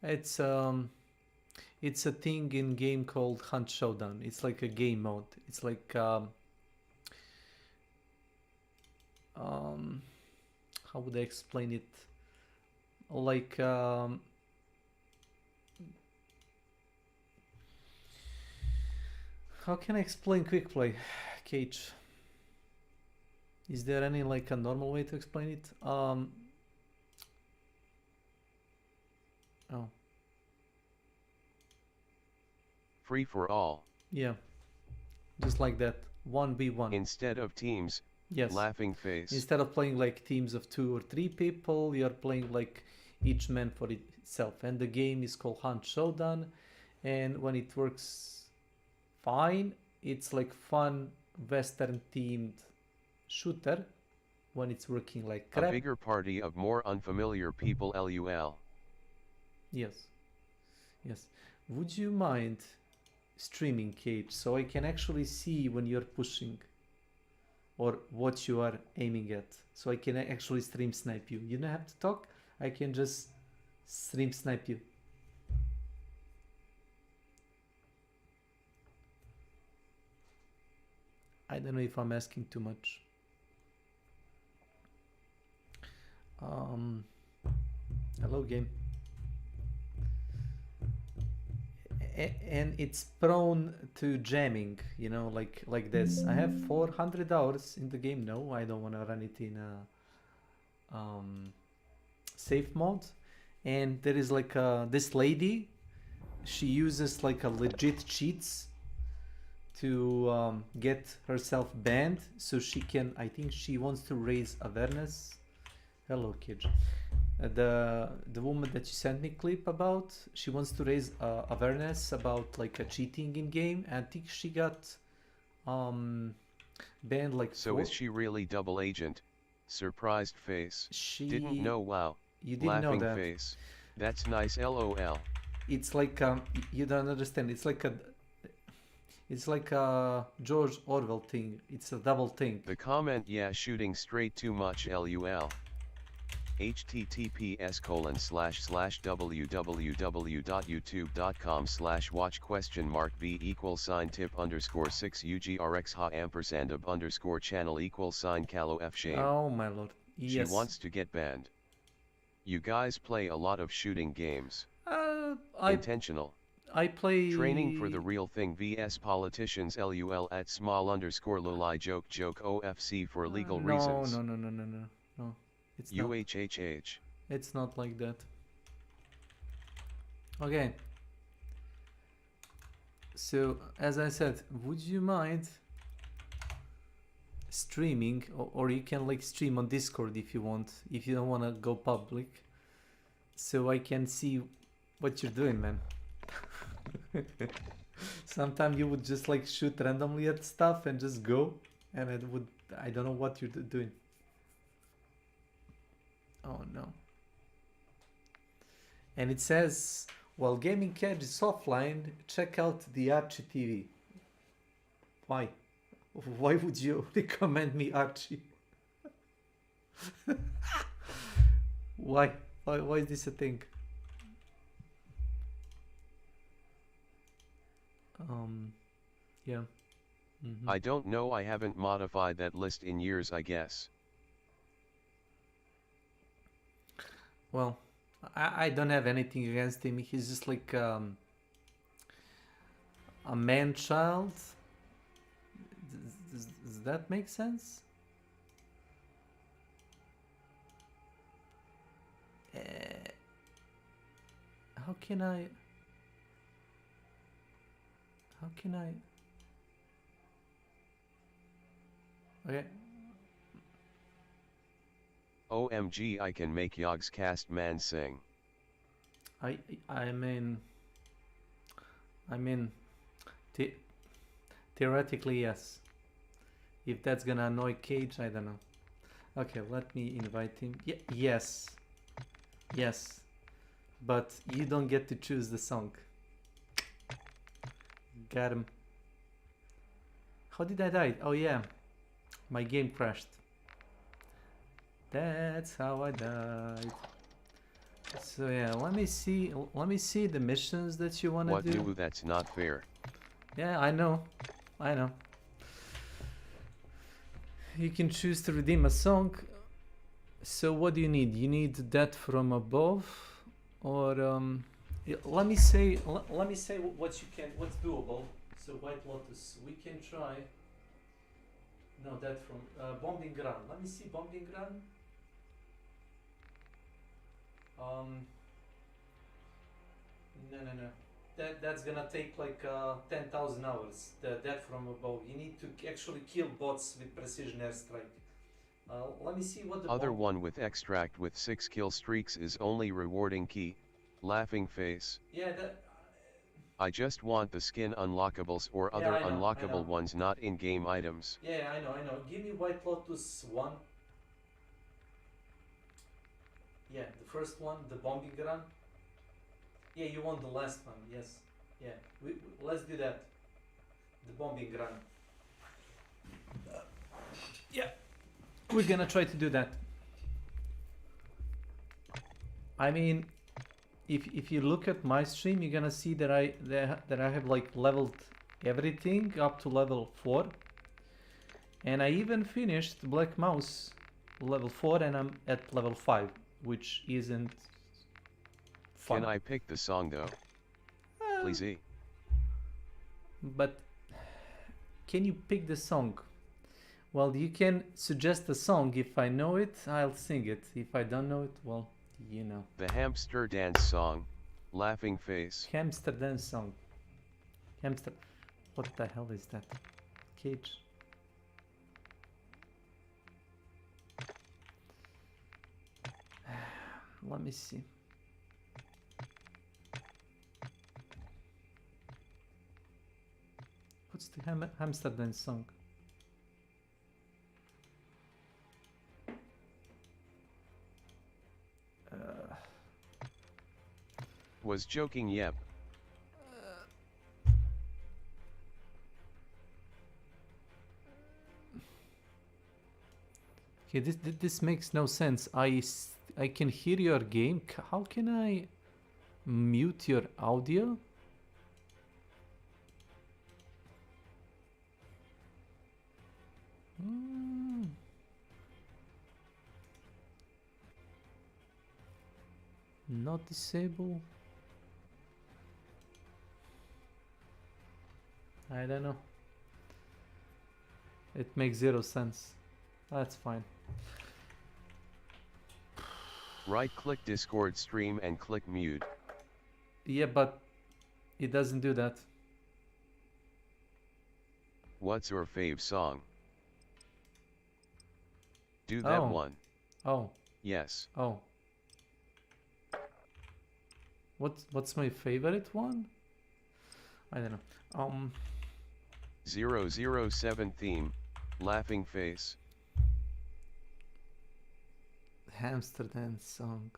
It's a thing in game called Hunt Showdown. It's like a game mode. It's like how would I explain it? Like how can I explain quick play, Cage? Is there any like a normal way to explain it? Oh. Free for all. Yeah. Just like that. 1v1. Instead of teams. Yes. Laughing face. Instead of playing like teams of 2 or 3 people, you're playing like each man for itself. And the game is called Hunt Showdown. And when it works fine, it's like fun Western themed shooter. When it's working like crap. A bigger party of more unfamiliar people LUL. Yes. Yes. Would you mind streaming, Cage, so I can actually see when you're pushing or what you are aiming at, so I can actually stream snipe you? You don't have to talk, I can just stream snipe you. I don't know if I'm asking too much. Hello game. And it's prone to jamming, you know, like this. I have 400 hours in the game. No, I don't want to run it in a safe mode. And there is like this lady, she uses like a legit cheats to get herself banned, so she can, I think she wants to raise awareness. Hello kid. The woman that you sent me clip about, she wants to raise awareness about like a cheating in game, and I think she got banned like. So is she really double agent? Surprised face. She didn't know. Wow. You didn't Laughing know that. Face. That's nice. LOL. It's like you don't understand. It's like a George Orwell thing. It's a double thing. The comment, yeah, shooting straight too much. LUL. https://www.youtube.com/watch?mark v=tip_c_ug_rx_ha_ampersand_channel=calo f shame. Oh my lord. Yes. She wants to get banned. You guys play a lot of shooting games. Intentional. I play training for the real thing vs politicians LUL at small_loli joke OFC for legal reasons. No. It's not. UHHH. It's not like that. Okay. So, as I said, would you mind streaming, or you can like stream on Discord if you want, if you don't want to go public, so I can see what you're doing, man. Sometimes you would just like shoot randomly at stuff and just go, and I don't know what you're doing. Oh no. And it says, while Gaming Cage is offline, check out the Archie TV. Why? Why would you recommend me Archie? Why? Why is this a thing? Yeah. I don't know, I haven't modified that list in years, I guess. Well, I don't have anything against him. He's just like a man-child. Does that make sense? How can I? Okay. OMG, I can make Yogg's cast man sing. I mean, I mean, theoretically, yes. If that's gonna annoy Cage, I don't know. Okay, let me invite him. Yes. Yes. But you don't get to choose the song. Got him. How did I die? Oh yeah. My game crashed. That's how I died. So yeah, let me see the missions that you wanna do. What new? That's not fair. Yeah, I know. You can choose to redeem a song. So what do you need? You need that from above, or let me say what's doable. So White Lotus, we can try. No, that from Bombing Run. Let me see Bombing Run. No. That's gonna take like 10,000 hours. That from above. You need to actually kill bots with precision airstrike. Let me see what the other one with extract with 6 kill streaks is only rewarding key. Laughing face. Yeah, that. I just want the skin unlockables or other unlockable ones, not in-game items. Yeah, I know. Give me White Lotus 1. Yeah, the first one, the Bombing Run. Yeah, you want the last one, yes. Yeah, let's do that. The Bombing Run. Yeah, we're gonna try to do that. I mean, if you look at my stream, you're gonna see that I have like leveled everything up to level 4, and I even finished Black Mouse level 4, and I'm at level 5, which isn't fun. Can I pick the song though? Please. But can you pick the song? Well, you can suggest a song. If I know it, I'll sing it. If I don't know it, well, you know. The hamster dance song, Laughing face. Hamster dance song. Hamster. What the hell is that? Cage. Let me see. What's the hamster dance song? Was joking, yep. Okay, this makes no sense. I can hear your game. How can I mute your audio? Not disable. I don't know. It makes zero sense. That's fine. Right-click Discord stream and click mute. Yeah, but it doesn't do that. What's your fave song? Do that one. Oh. Yes. Oh. What's my favorite one? I don't know. 007 theme, Laughing face. Hamster dance song.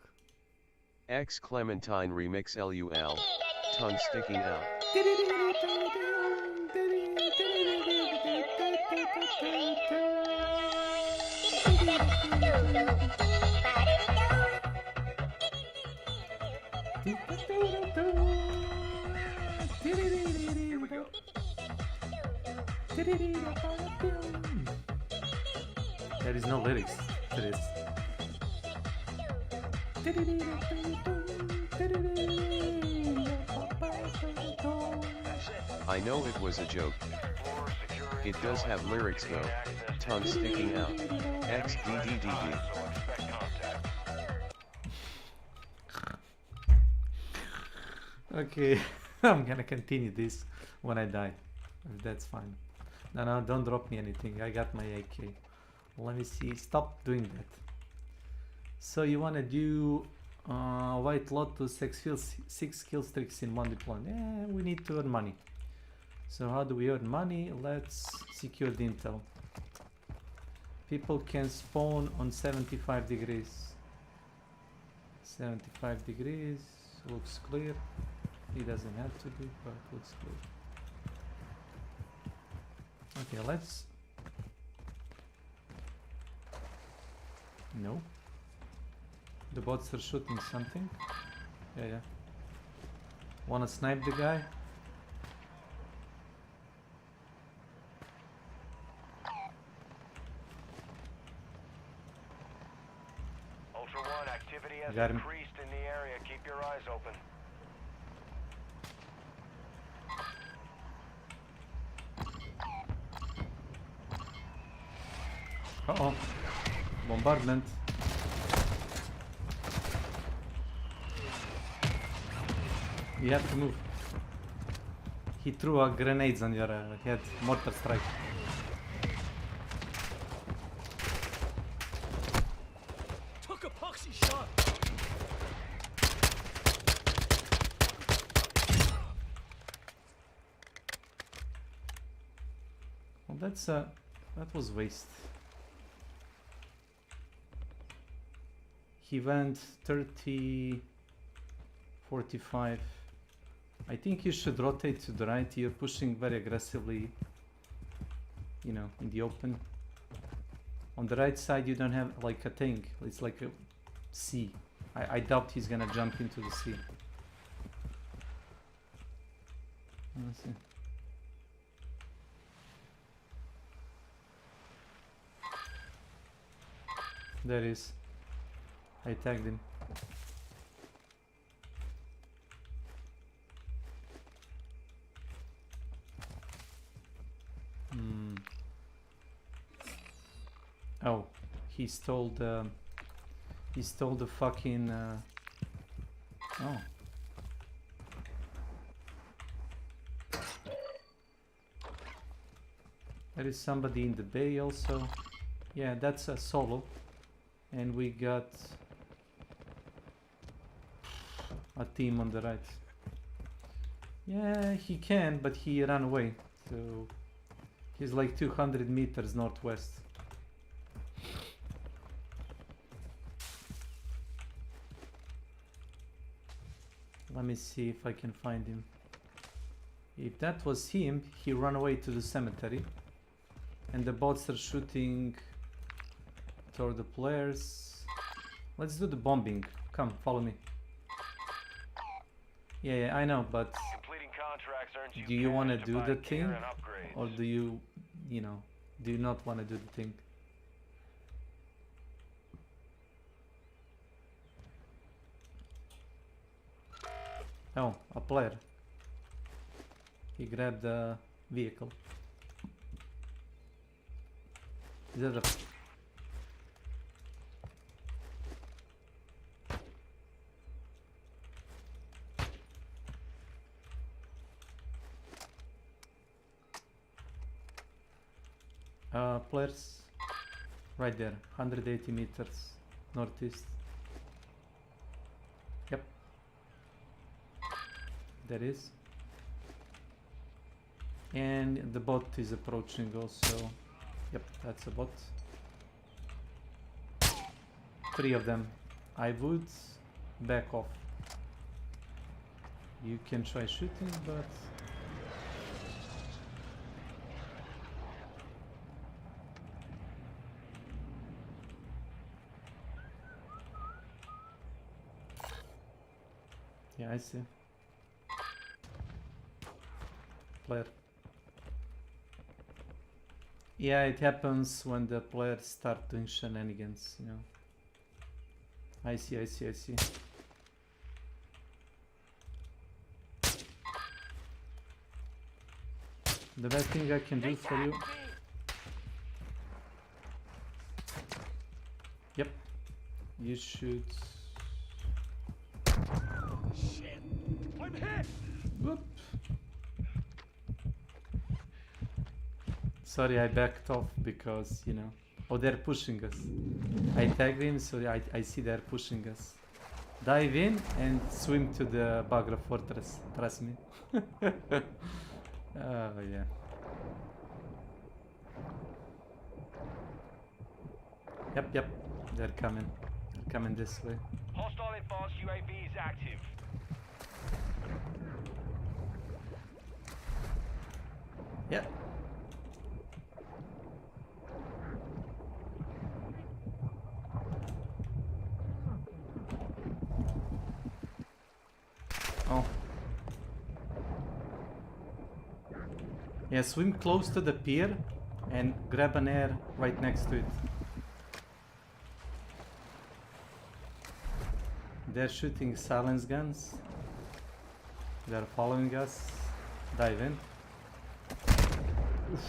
X Clementine remix LUL. Tongue sticking out. Here we go. There is no lyrics to this. I know it was a joke. It does have lyrics though. Tongue sticking out. XDDDD. Okay, I'm gonna continue this when I die. That's fine. No, don't drop me anything. I got my AK. Let me see. Stop doing that. So you wanna do White Lotus 6 kill streaks in one deployment. Yeah, we need to earn money. So how do we earn money? Let's secure the intel. People can spawn on 75 degrees. 75 degrees looks clear. It doesn't have to be, but looks clear. Okay, let's... No. The bots are shooting something. Yeah. Wanna snipe the guy? Ultra One, activity has Got him. increased in the area. Keep your eyes open. Uh-oh. Bombardment. You have to move. He threw grenades on your head. Mortar strike. Took a poxy shot. Well, that was waste. He went 30, 45. I think you should rotate to the right. You're pushing very aggressively, you know, in the open. On the right side, you don't have like a thing. It's like a sea. I doubt he's gonna jump into the sea. Let's see. There he is. I tagged him. Oh, he stole the fucking oh. There is somebody in the bay also. Yeah, that's a solo. And we got a team on the right. Yeah, he can, but he ran away. So he's like 200 meters northwest. Let me see if I can find him. If that was him, he ran away to the cemetery. And the bots are shooting toward the players. Let's do the bombing. Come, follow me. Yeah, I know, but do you want to do the thing? Or do you know, do you not want to do the thing? Oh, a player. He grabbed the vehicle. Is that a... players right there, 180 meters northeast. Yep, there is. And the bot is approaching also. Yep, that's a bot. 3 of them. I would back off. You can try shooting, but yeah, I see. Player. Yeah, it happens when the players start doing shenanigans, you know. I see. The best thing I can do for you... Yep. You should... Shit! I'm hit! Whoop. Sorry, I backed off because, you know... Oh, they're pushing us. I tagged him, so I see they're pushing us. Dive in and swim to the Bagra fortress. Trust me. Oh yeah. Yep. They're coming. They're coming this way. Hostile advanced UAV is active. Yep. Oh. Yeah, swim close to the pier and grab an air right next to it. They're shooting silence guns. They're following us. Dive in. Oof.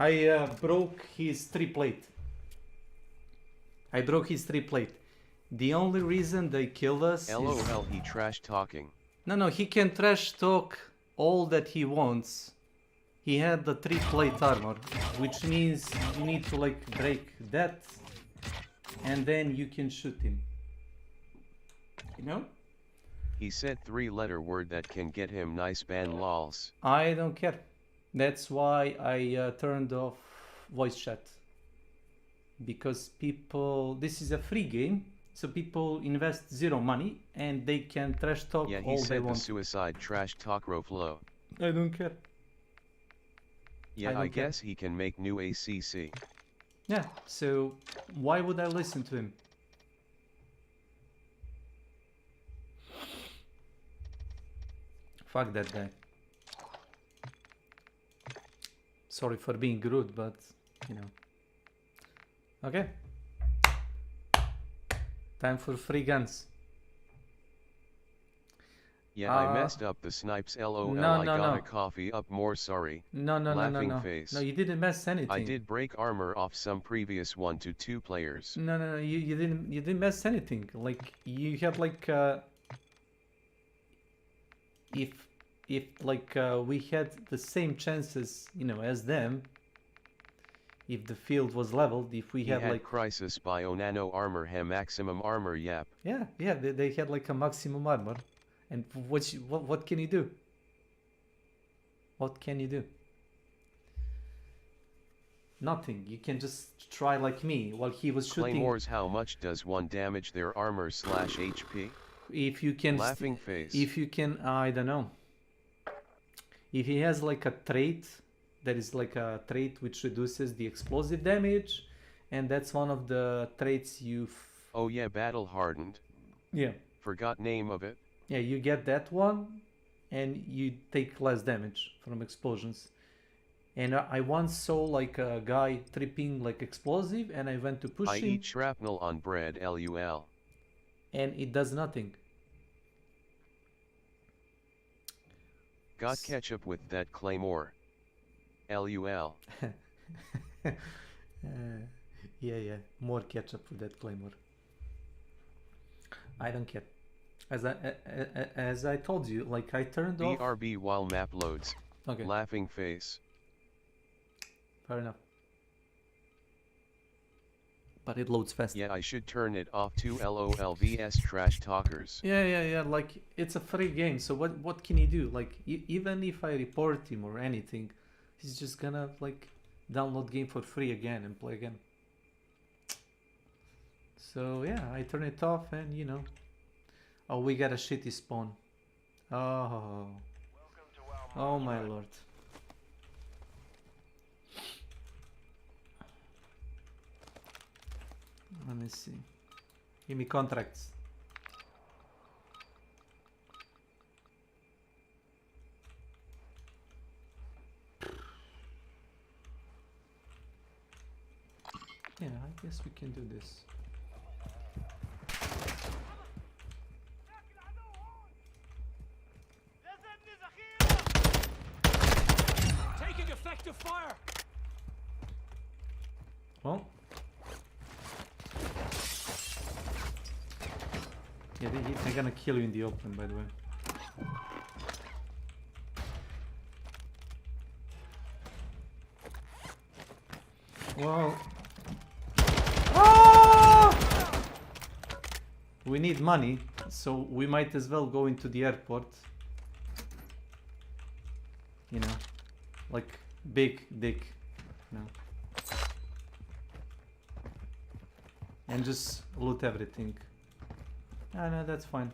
I broke his triplate. The only reason they killed us LOL, he trash talking. No, he can trash talk all that he wants. He had the 3-plate armor, which means you need to like break that and then you can shoot him. You know? He said 3-letter word that can get him nice ban lols. I don't care. That's why I turned off voice chat. Because people, this is a free game, so people invest 0 money and they can trash talk all they want. Yeah, he said the suicide trash talk flow. I don't care. Yeah, I guess he can make new ACC. Yeah, so why would I listen to him? Fuck that guy. Sorry for being rude, but you know. Okay. Time for free guns. Yeah, I messed up the snipes. LOL. I got a coffee up more. Sorry. No. Laughing face. No, you didn't mess anything. I did break armor off some previous 1 to 2 players. No. You didn't mess anything. Like you had like if like we had the same chances, you know, as them. If the field was leveled, if we had like crisis bio nano armor, maximum armor, yep. Yeah, they had like a maximum armor, and what can you do? What can you do? Nothing. You can just try like me while he was shooting. Claymores, how much does one damage their armor / HP? If you can. Laughing face. If you can, I don't know. If he has like a trait. That is like a trait which reduces the explosive damage, and that's one of the traits you've... Oh yeah, battle hardened. Yeah. Forgot name of it. Yeah, you get that one, and you take less damage from explosions. And I once saw like a guy tripping like explosive, and I went to push him. I eat shrapnel on bread, LUL. And it does nothing. Got ketchup with that claymore. LUL. Yeah, more ketchup for that claymore. I don't care. As I told you, like I turned off BRB while map loads. Okay. Laughing face. Fair enough. But it loads fast. Yeah, I should turn it off to LOLVS trash talkers. Yeah, like it's a free game, so what can you do? Like even if I report him or anything, he's just gonna like download game for free again and play again. So yeah, I turn it off and you know. Oh, we got a shitty spawn. Oh my lord. Let me see. Give me contracts. Yeah, I guess we can do this. Taking effective fire. Yeah, they're gonna kill you in the open, by the way. Well... Ah! We need money, so we might as well go into the airport. You know, like big dick, you know. And just loot everything. Ah, no, that's fine.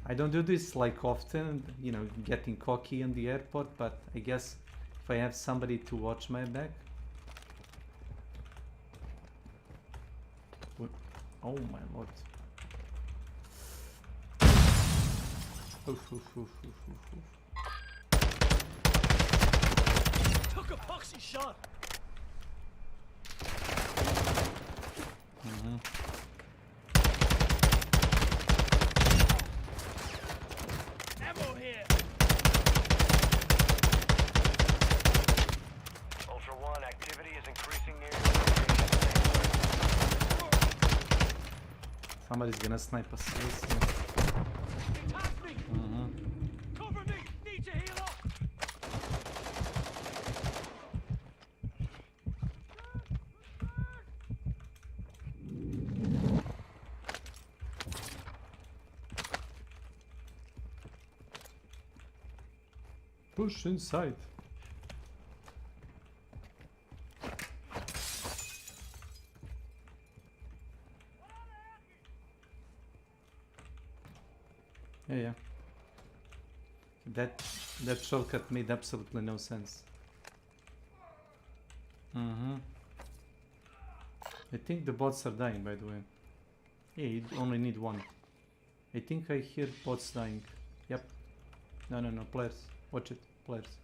I don't do this like often, you know, getting cocky in the airport, but I guess if I have somebody to watch my back. Oh my lord. Oof, oof, oof, oof, oof, oof. Took a poxy shot. Ammo here. Ultra One, activity is increasing near Somebody's gonna snipe us. Cover me. Need to heal up. Push inside. Yeah. That shortcut made absolutely no sense. I think the bots are dying, by the way. Yeah, you only need one. I think I hear bots dying. Yep. No, players. Watch it, players.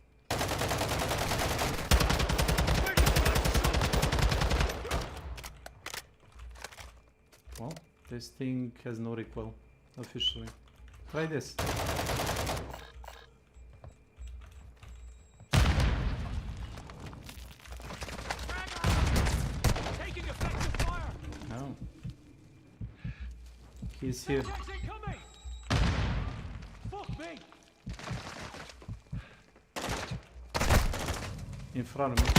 Well, this thing has no recoil, officially. Try this. Taking effective fire. No. He's here. Fuck me. In front of me.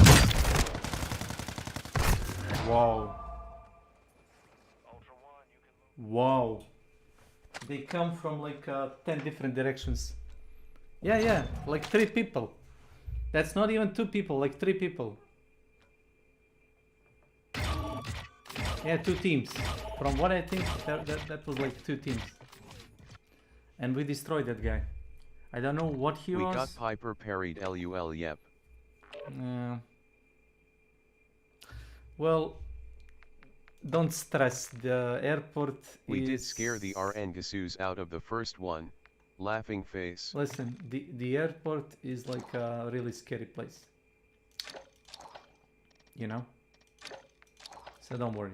Wow. Wow. They come from like 10 different directions. Yeah, like 3 people. That's not even 2 people, like 3 people. Yeah, 2 teams. From what I think, that was like 2 teams. And we destroyed that guy. I don't know what he was. We got Piper parried LUL, yep. Well, don't stress, the airport We did scare the RN out of the first one. Laughing face. Listen, the airport is like a really scary place. You know? So don't worry.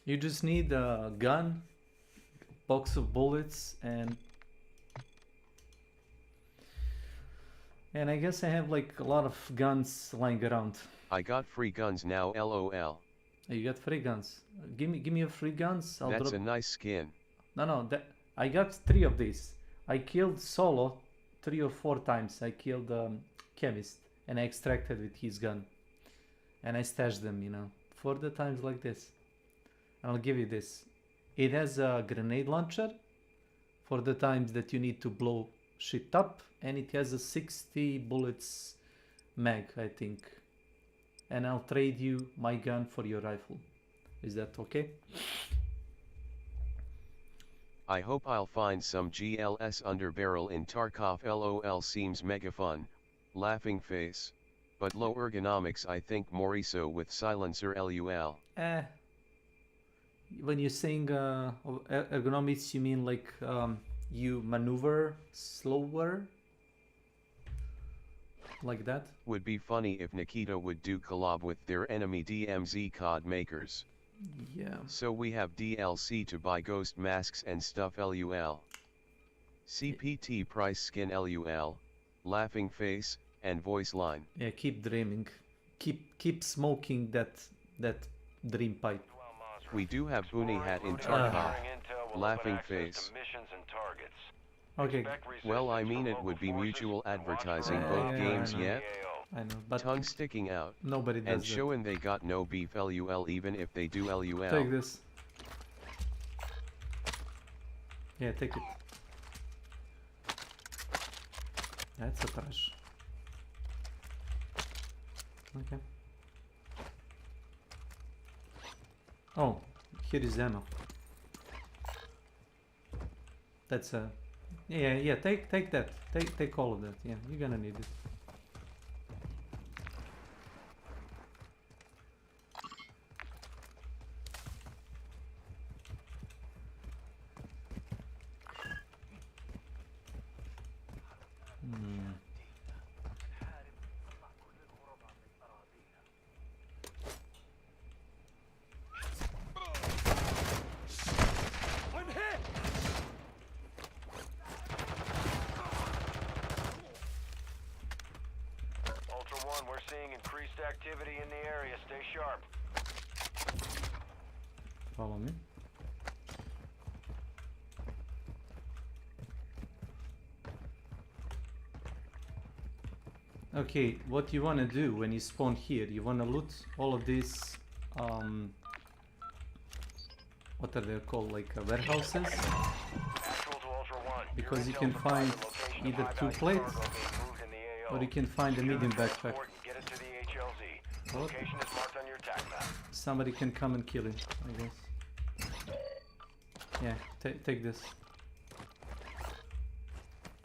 You just need a gun, box of bullets, and I guess I have like a lot of guns lying around. I got free guns now, LOL. You got free guns. Give me a free guns. That's a nice skin. No, I got 3 of these. I killed Solo 3 or 4 times. I killed Chemist and I extracted with his gun. And I stashed them, you know, for the times like this. I'll give you this. It has a grenade launcher for the times that you need to blow shit up, and it has a 60 bullets mag, I think. And I'll trade you my gun for your rifle. Is that okay? I hope I'll find some GLS underbarrel in Tarkov, LOL. Seems mega fun. Laughing face. But low ergonomics, I think Moriso with silencer, LUL. When you're saying ergonomics, you mean like you maneuver slower? Like that? Would be funny if Nikita would do collab with their enemy DMZ COD makers. Yeah. So we have DLC to buy ghost masks and stuff, LUL. CPT price skin, LUL. Laughing face. and voice line. Yeah, keep dreaming. Keep smoking that dream pipe. We do have Boonie Hat in Tarkov. Laughing face. Okay. Well, I mean, it would be mutual advertising both games, yeah? I know, but tongue sticking out. Nobody does and that. showing they got no beef LUL even if they do LUL. Take this. Yeah, take it. That's a trash. Okay. Oh, here is ammo. That's a... Yeah, take that. Take all of that. Yeah, you're gonna need it. Activity in the area. Stay sharp. Follow me. Okay, what you wanna do when you spawn here? You wanna loot all of these what are they called, like warehouses? Because you can find either 2 plates or you can find a medium backpack. What? Somebody can come and kill him, I guess. Yeah, take this.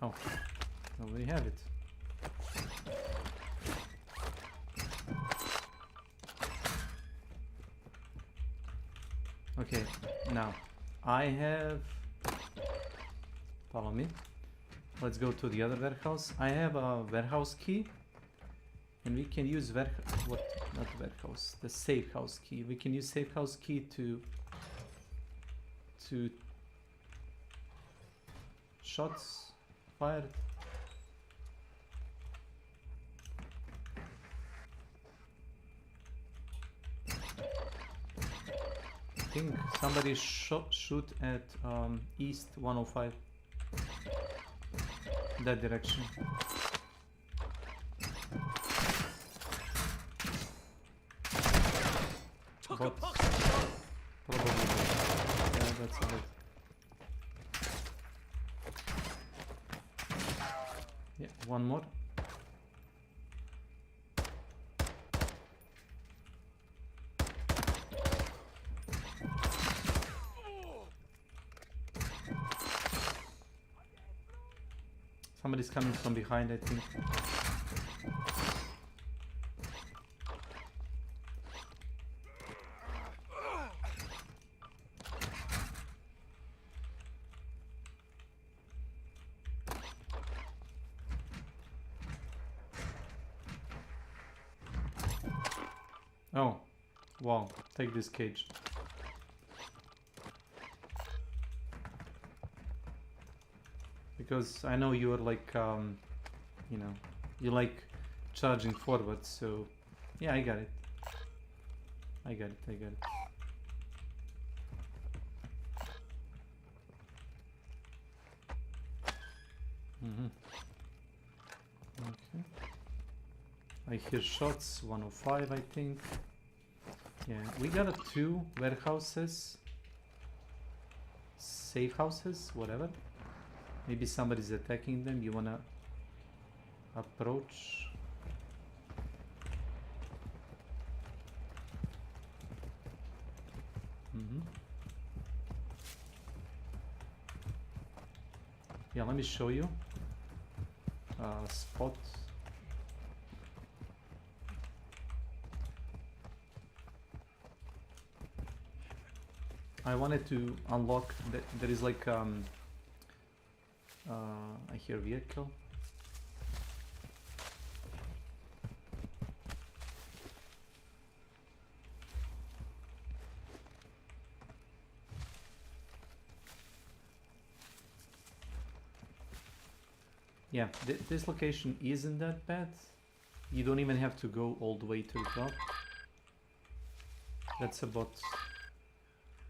Oh, well, we have it. Okay, now I have... Follow me. Let's go to the other warehouse. I have a warehouse key. And we can use not warehouse, the safe house key. We can use safe house key to shots fired. I think somebody shoot at east 105. That direction. But probably yeah, that's it. Yeah, one more. Somebody's coming from behind, I think. Oh, wow, take this cage. Because I know you're like, you know, you like charging forward, so yeah, I got it. I got it. Okay. I hear shots, 105 I think. Yeah, we got 2 warehouses. Safe houses, whatever. Maybe somebody's attacking them, you wanna approach. Yeah, let me show you. Spot. I wanted to unlock that. There is like I hear vehicle. Yeah, this location isn't that bad. You don't even have to go all the way to the top. That's a bot.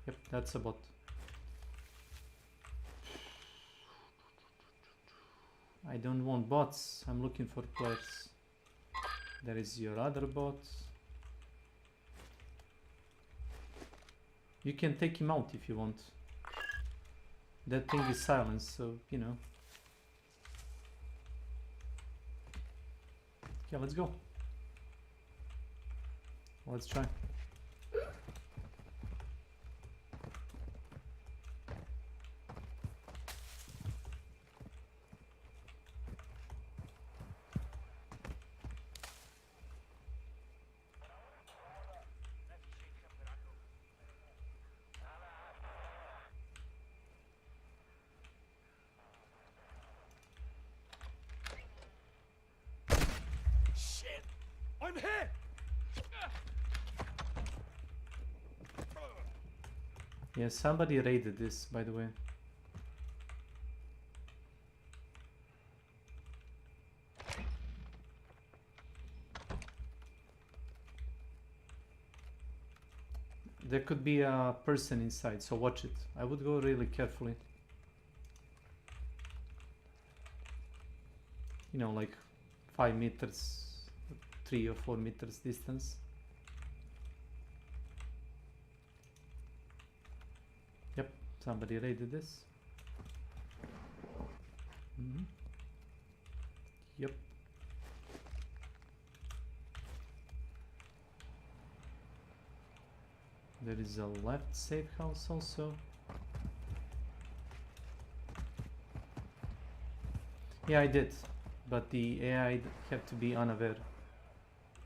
Yep, that's a bot. I don't want bots, I'm looking for players. There is your other bot. You can take him out if you want. That thing is silenced, so you know. Okay, let's go. Let's try. I'm hit! Yeah, somebody raided this, by the way. There could be a person inside, so watch it. I would go really carefully. You know, like 5 meters, 3 or 4 meters distance. Yep, somebody raided this. Yep. There is a left safe house also. Yeah, I did, but the AI had to be unaware.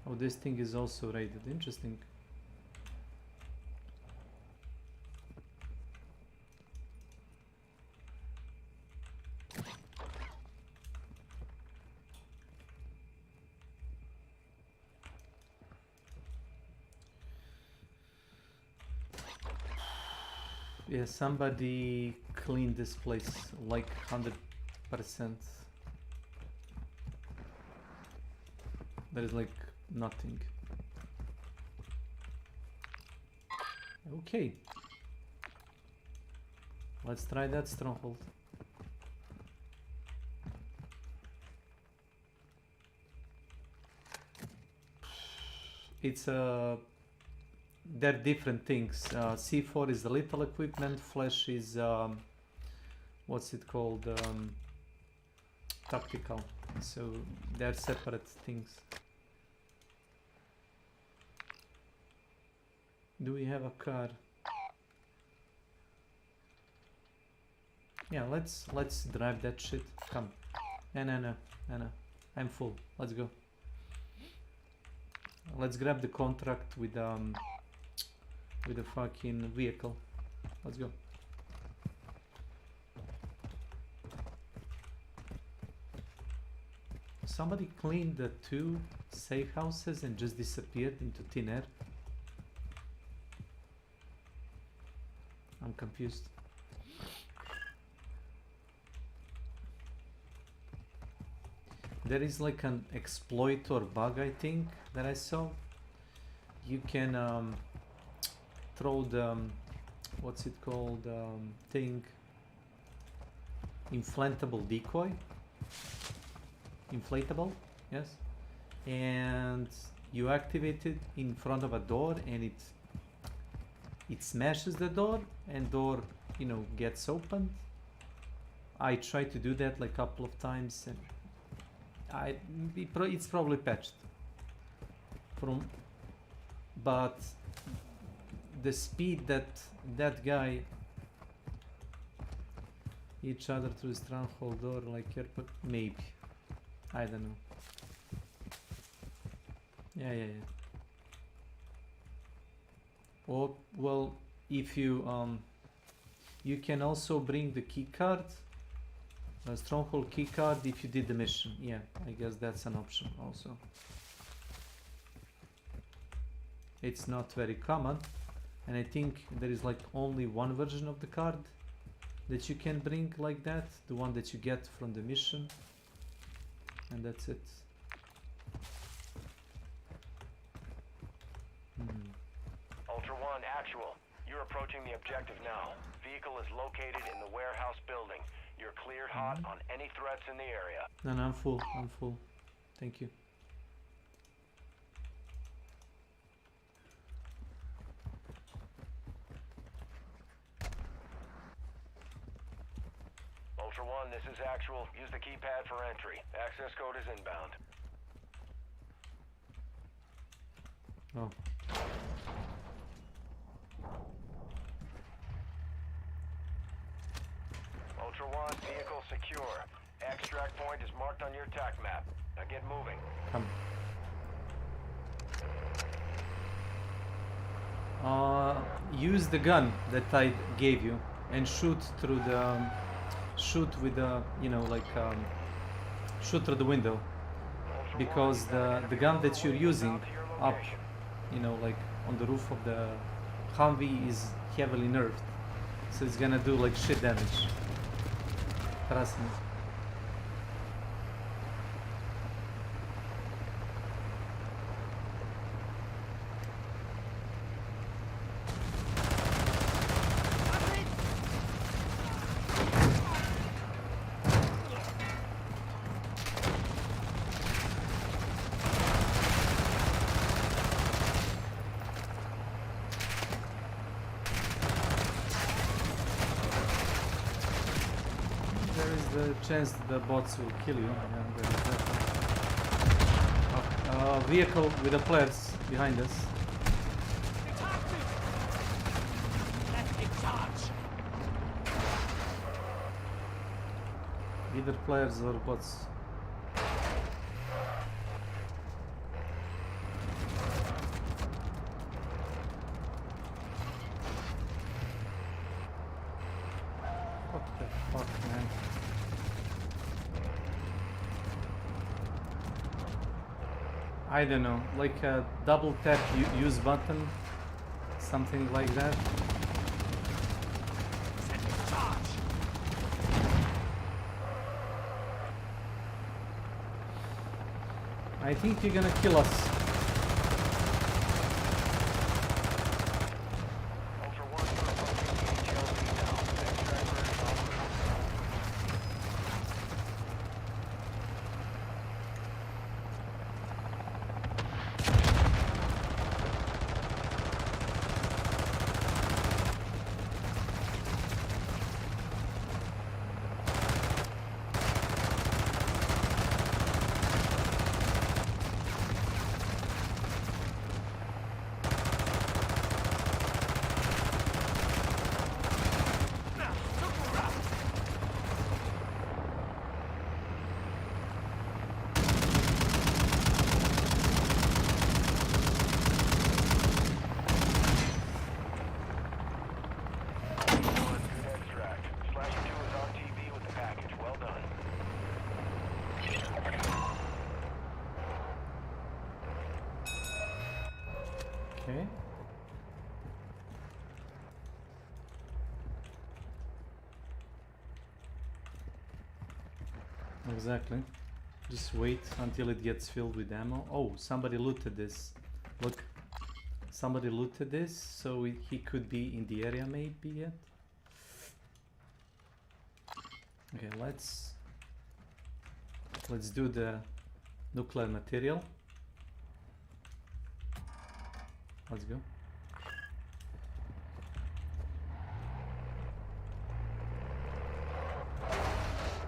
Oh, this thing is also raided. Interesting. Yeah, somebody cleaned this place like 100%. There is like nothing. Okay. Let's try that stronghold. It's they're different things. C4 is the lethal equipment, Flash is what's it called? Tactical. So they're separate things. Do we have a car? Yeah, let's drive that shit. Come. No. I'm full. Let's go. Let's grab the contract with a fucking vehicle. Let's go. Somebody cleaned the 2 safe houses and just disappeared into thin air. I'm confused. There is like an exploit or bug, I think, that I saw. You can throw the what's it called thing, inflatable decoy, inflatable, yes, and you activate it in front of a door and it smashes the door and door, you know, gets opened. I tried to do that like a couple of times and it's probably patched but the speed that guy each other through stronghold door like airport, maybe, I don't know. Yeah. Or well, if you you can also bring the key card, a stronghold key card, if you did the mission. Yeah, I guess that's an option also. It's not very common, and I think there is like only one version of the card that you can bring like that, the one that you get from the mission. And that's it. Ultra One, actual. You're approaching the objective now. Vehicle is located in the warehouse building. You're cleared hot on any threats in the area. No, no, I'm full. I'm full. Thank you. Ultra One, this is actual. Use the keypad for entry. Access code is inbound. Oh. Ultra One, vehicle secure. Extract point is marked on your TAC map. Now get moving. Come. Use the gun that I gave you and shoot through the shoot with the, you know, like shoot through the window, because the gun that you're using up, you know, like on the roof of the Humvee is heavily nerfed, so it's gonna do like shit damage. Trust me. Chance the bots will kill you. Yeah, there is that. Vehicle with the players behind us. Either players or bots. What the fuck, man? I don't know, like a double tap use button, something like that. I think you're gonna kill us. Okay. Exactly. Just wait until it gets filled with ammo. Oh, somebody looted this. Look. Somebody looted this, so he could be in the area maybe yet. Okay, let's do the nuclear material. Let's go.